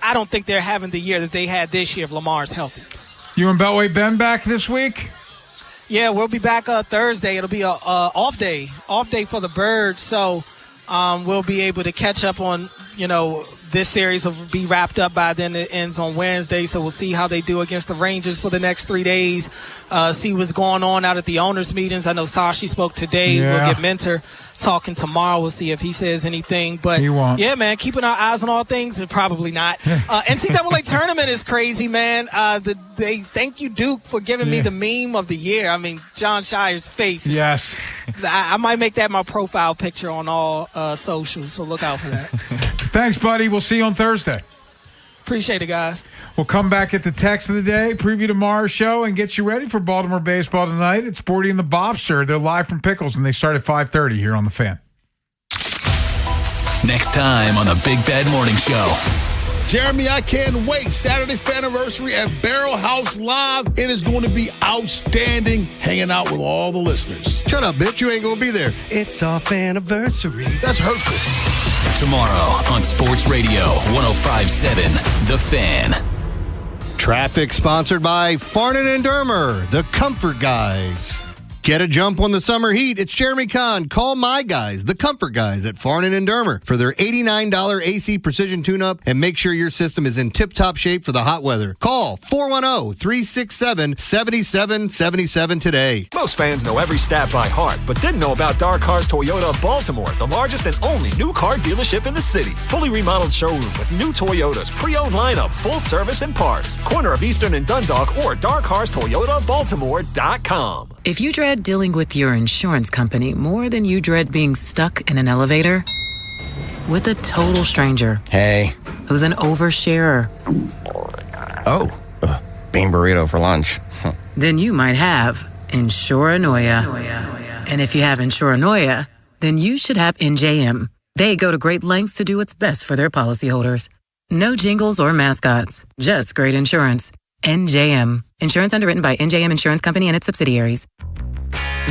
I don't think they're having the year that they had this year if Lamar's healthy. You and Beltway Ben back this week? Yeah, we'll be back Thursday. It'll be a off day for the Birds, so we'll be able to catch up on, this series will be wrapped up by then. It ends on Wednesday, so we'll see how they do against the Rangers for the next 3 days, see what's going on out at the owners' meetings. I know Sashi spoke today. Yeah. We'll get Mentor talking tomorrow. We'll see if he says anything. But, he won't. Yeah, man, keeping our eyes on all things, and probably not. NCAA tournament is crazy, man. They thank you, Duke, for giving me the meme of the year. John Shire's face. Yes. I might make that my profile picture on all socials, so look out for that. Thanks, buddy. We'll see you on Thursday. Appreciate it, guys. We'll come back at the text of the day, preview tomorrow's show, and get you ready for Baltimore baseball tonight. It's Sporty and the Bobster. They're live from Pickles, and they start at 5:30 here on The Fan. Next time on the Big Bad Morning Show. Jeremy, I can't wait. Saturday Faniversary at Barrel House Live. It is going to be outstanding hanging out with all the listeners. Shut up, bitch. You ain't going to be there. It's our Faniversary. That's hurtful. Tomorrow on Sports Radio 105.7 The Fan. Traffic sponsored by Farnan and Dermer, the Comfort Guys. Get a jump on the summer heat. It's Jeremy Kahn. Call my guys, the Comfort Guys at Farnan and Dermer, for their $89 AC precision tune-up and make sure your system is in tip-top shape for the hot weather. Call 410-367-7777 today. Most fans know every stat by heart, but didn't know about Dark Cars Toyota of Baltimore, the largest and only new car dealership in the city. Fully remodeled showroom with new Toyotas, pre-owned lineup, full service and parts. Corner of Eastern and Dundalk or darkcarstoyotabaltimore.com. If you dread dealing with your insurance company more than you dread being stuck in an elevator with a total stranger, hey, who's an oversharer, bean burrito for lunch, then you might have Insuranoia. And if you have Insuranoia, then you should have NJM. They go to great lengths to do what's best for their policyholders. No jingles or mascots, just great insurance. NJM. Insurance underwritten by NJM Insurance Company and its subsidiaries.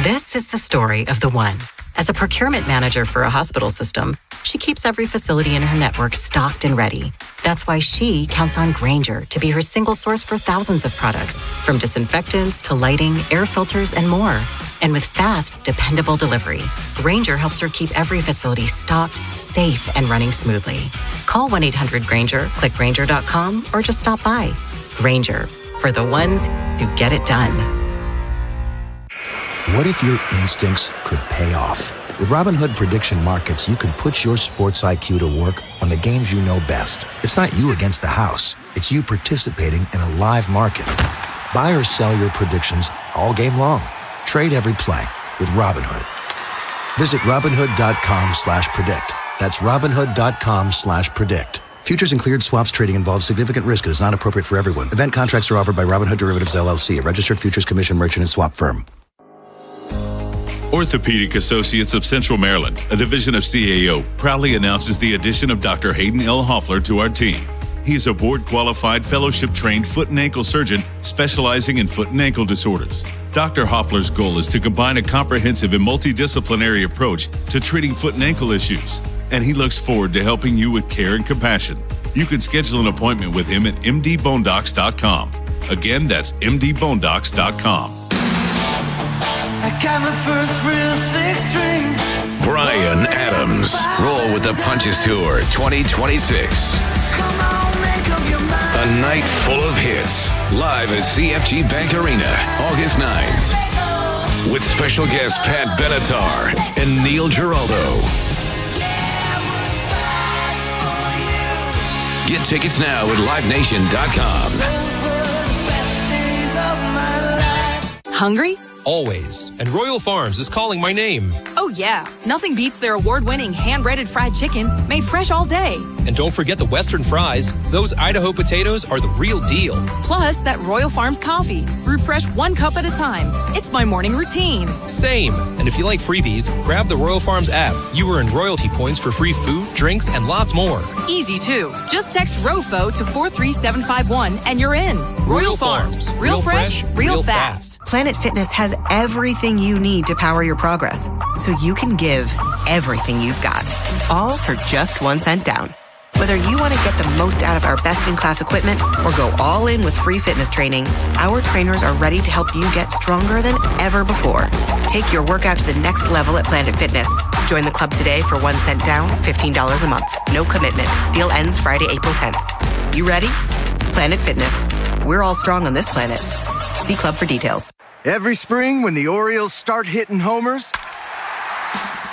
This is the story of the one. As a procurement manager for a hospital system, she keeps every facility in her network stocked and ready. That's why she counts on Grainger to be her single source for thousands of products, from disinfectants to lighting, air filters, and more. And with fast, dependable delivery, Grainger helps her keep every facility stocked, safe, and running smoothly. Call 1-800-GRAINGER, click Grainger.com, or just stop by. Grainger, for the ones who get it done. What if your instincts could pay off? With Robinhood Prediction Markets, you could put your sports IQ to work on the games you know best. It's not you against the house. It's you participating in a live market. Buy or sell your predictions all game long. Trade every play with Robinhood. Visit Robinhood.com/predict. That's Robinhood.com/predict. Futures and cleared swaps trading involves significant risk and is not appropriate for everyone. Event contracts are offered by Robinhood Derivatives LLC, a registered futures commission merchant and swap firm. Orthopedic Associates of Central Maryland, a division of CAO, proudly announces the addition of Dr. Hayden L. Hoffler to our team. He is a board-qualified, fellowship-trained foot and ankle surgeon specializing in foot and ankle disorders. Dr. Hoffler's goal is to combine a comprehensive and multidisciplinary approach to treating foot and ankle issues, and he looks forward to helping you with care and compassion. You can schedule an appointment with him at mdbonedocs.com. Again, that's mdbonedocs.com. I got my first real six-string. Brian Adams. Roll with the Punches Tour 2026. A night full of hits. Live at CFG Bank Arena, August 9th. With special guest Pat Benatar and Neil Giraldo. Get tickets now at livenation.com. Hungry? Always. And Royal Farms is calling my name. Oh, yeah. Nothing beats their award-winning hand-breaded fried chicken made fresh all day. And don't forget the Western fries. Those Idaho potatoes are the real deal. Plus, that Royal Farms coffee, brewed fresh 1 cup at a time. It's my morning routine. Same. And if you like freebies, grab the Royal Farms app. You earn royalty points for free food, drinks, and lots more. Easy, too. Just text ROFO to 43751 and you're in. Royal Farms. Real fresh, real fast. Planet Fitness has everything you need to power your progress, so you can give everything you've got, all for just 1 cent down. Whether you want to get the most out of our best-in-class equipment or go all in with free fitness training, our trainers are ready to help you get stronger than ever before. Take your workout to the next level at Planet Fitness. Join the club today for 1 cent down, $15 a month. No commitment. Deal ends Friday, April 10th. You ready? Planet Fitness. We're all strong on this planet. See club for details. Every spring when the Orioles start hitting homers,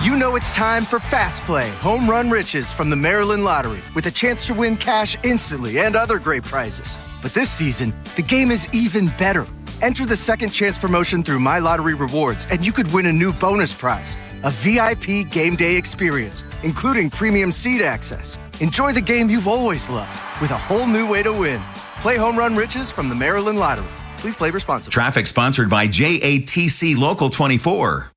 you know it's time for Fast Play Home Run Riches from the Maryland Lottery, with a chance to win cash instantly and other great prizes. But this season, the game is even better. Enter the Second Chance promotion through My Lottery Rewards, and you could win a new bonus prize, a VIP game day experience, including premium seat access, Enjoy the game you've always loved with a whole new way to win. Play Home Run Riches from the Maryland Lottery. Please play responsibly. Traffic sponsored by JATC Local 24.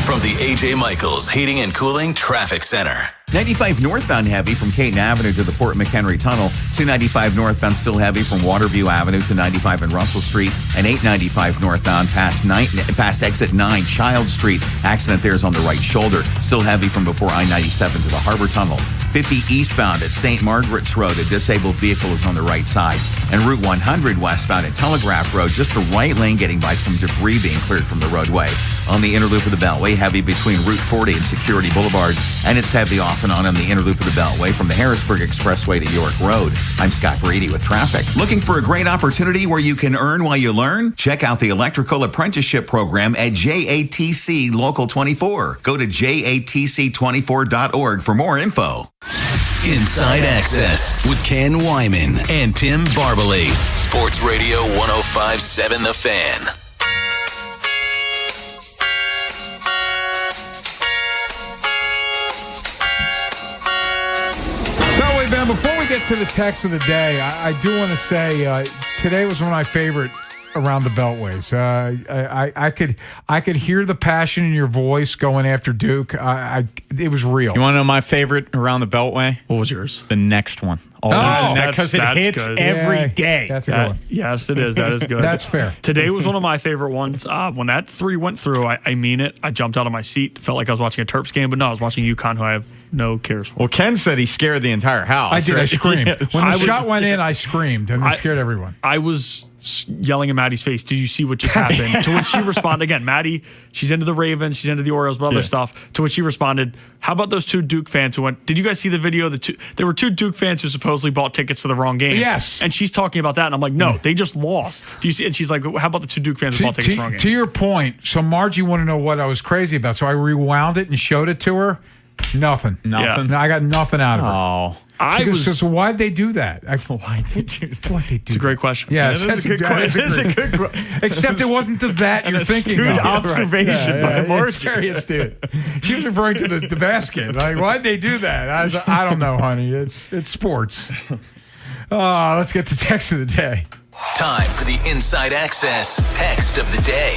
From the A.J. Michaels Heating and Cooling Traffic Center. 95 northbound heavy from Caton Avenue to the Fort McHenry Tunnel. 295 northbound still heavy from Waterview Avenue to 95 and Russell Street. And 895 northbound past exit 9 Child Street. Accident there is on the right shoulder. Still heavy from before I-97 to the Harbor Tunnel. 50 eastbound at St. Margaret's Road. A disabled vehicle is on the right side. And Route 100 westbound at Telegraph Road. Just the right lane getting by some debris being cleared from the roadway. On the inner loop of the Beltway, heavy between Route 40 and Security Boulevard. And it's heavy off and on the inner loop of the Beltway from the Harrisburg Expressway to York Road. I'm Scott Brady with traffic. Looking for a great opportunity where you can earn while you learn? Check out the Electrical Apprenticeship Program at JATC Local 24. Go to jatc24.org for more info. Inside Access with Ken Wyman and Tim Barbalace. Sports Radio 105.7 The Fan. Man, before we get to the text of the day, I do want to say today was one of my favorite around the Beltways. I could hear the passion in your voice going after Duke. It was real. You want to know my favorite around the Beltway? What was yours? The next one. Because it hits good. every day. That's a good one. Yes, it is. That is good. That's fair. Today was one of my favorite ones. When that 3 went through, I mean it. I jumped out of my seat. Felt like I was watching a Terps game, but no, I was watching UConn, who I have no cares for. Well, Ken said he scared the entire house. I did. Right? I screamed. Yes. When the shot went in, I screamed, and it scared everyone. I was yelling in Maddie's face, did you see what just happened? To which she responded, again, Maddie, she's into the Ravens, she's into the Orioles, but other stuff. To which she responded, how about those 2 Duke fans who went, did you guys see the video? There were 2 Duke fans who supposedly bought tickets to the wrong game. Yes. And she's talking about that, and I'm like, no, they just lost. Do you see? And she's like, how about the 2 Duke fans who bought tickets to the wrong game? To your point, so Margie wanted to know what I was crazy about, so I rewound it and showed it to her. Nothing. Yeah. I got nothing out of her. Oh. So why'd they do that? Why'd they do that? It's a great question. Yeah, it's a good question. Except it wasn't that you're thinking of. Observation by Margie. It's very astute. She was referring to the basket. Like, why'd they do that? I don't know, honey. It's sports. Let's get the text of the day. Time for the Inside Access text of the day.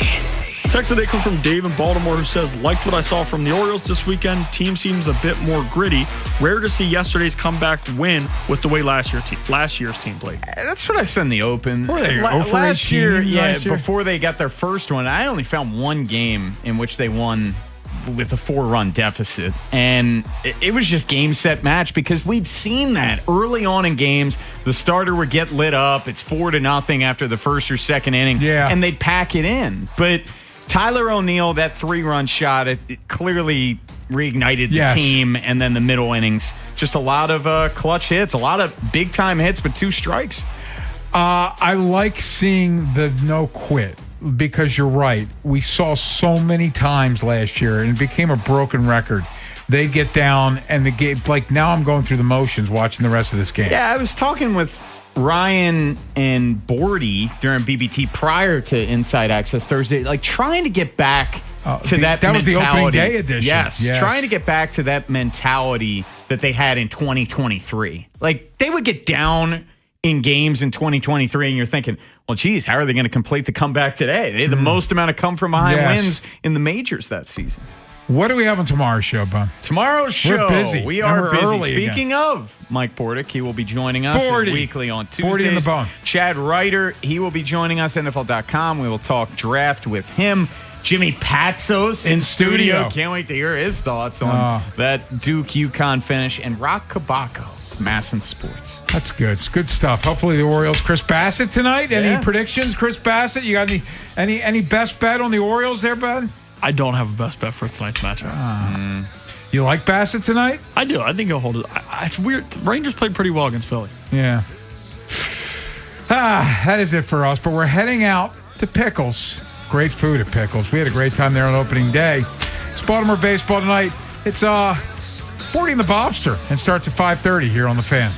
Text today comes from Dave in Baltimore, who says, liked what I saw from the Orioles this weekend. Team seems a bit more gritty. Rare to see yesterday's comeback win with the way last year's team played. That's what I said in the open. Last year, before they got their first one, I only found one game in which they won with a 4-run deficit. And it was just game, set, match, because we've seen that early on in games. The starter would get lit up. It's 4-0 after the first or second inning. Yeah. And they'd pack it in. But Tyler O'Neill, that 3-run shot, it clearly reignited the team. And then the middle innings, just a lot of clutch hits, a lot of big-time hits, but 2 strikes. I like seeing the no quit, because you're right. We saw so many times last year, and it became a broken record. They'd get down, and the game, like now I'm going through the motions watching the rest of this game. Yeah, I was talking with Ryan and Bordy during BBT prior to Inside Access Thursday, like trying to get back to that mentality. Was the opening day edition. Yes, trying to get back to that mentality that they had in 2023. Like, they would get down in games in 2023, and you're thinking, well, geez, how are they going to complete the comeback today? They had the most amount of come-from-behind wins in the majors that season. What do we have on tomorrow's show, Bum? Tomorrow's show, we're busy. We are busy. Early Speaking of Mike Bordick, he will be joining us weekly on Tuesdays. 40 in the bone. Chad Ryder, he will be joining us, NFL.com. We will talk draft with him. Jimmy Patsos in studio. Can't wait to hear his thoughts on that Duke-UConn finish. And Rock Kabako, Masson Sports. That's good. It's good stuff. Hopefully the Orioles. Chris Bassett tonight. Any predictions, Chris Bassett? You got any best bet on the Orioles there, bud? I don't have a best bet for tonight's matchup. You like Bassett tonight? I do. I think he'll hold it. It's weird. Rangers played pretty well against Philly. Yeah. That is it for us. But we're heading out to Pickles. Great food at Pickles. We had a great time there on opening day. It's Baltimore baseball tonight. It's 40 in the Bobster and starts at 5:30 here on The Fan.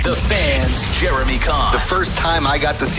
The Fan's Jeremy Kahn. The first time I got to see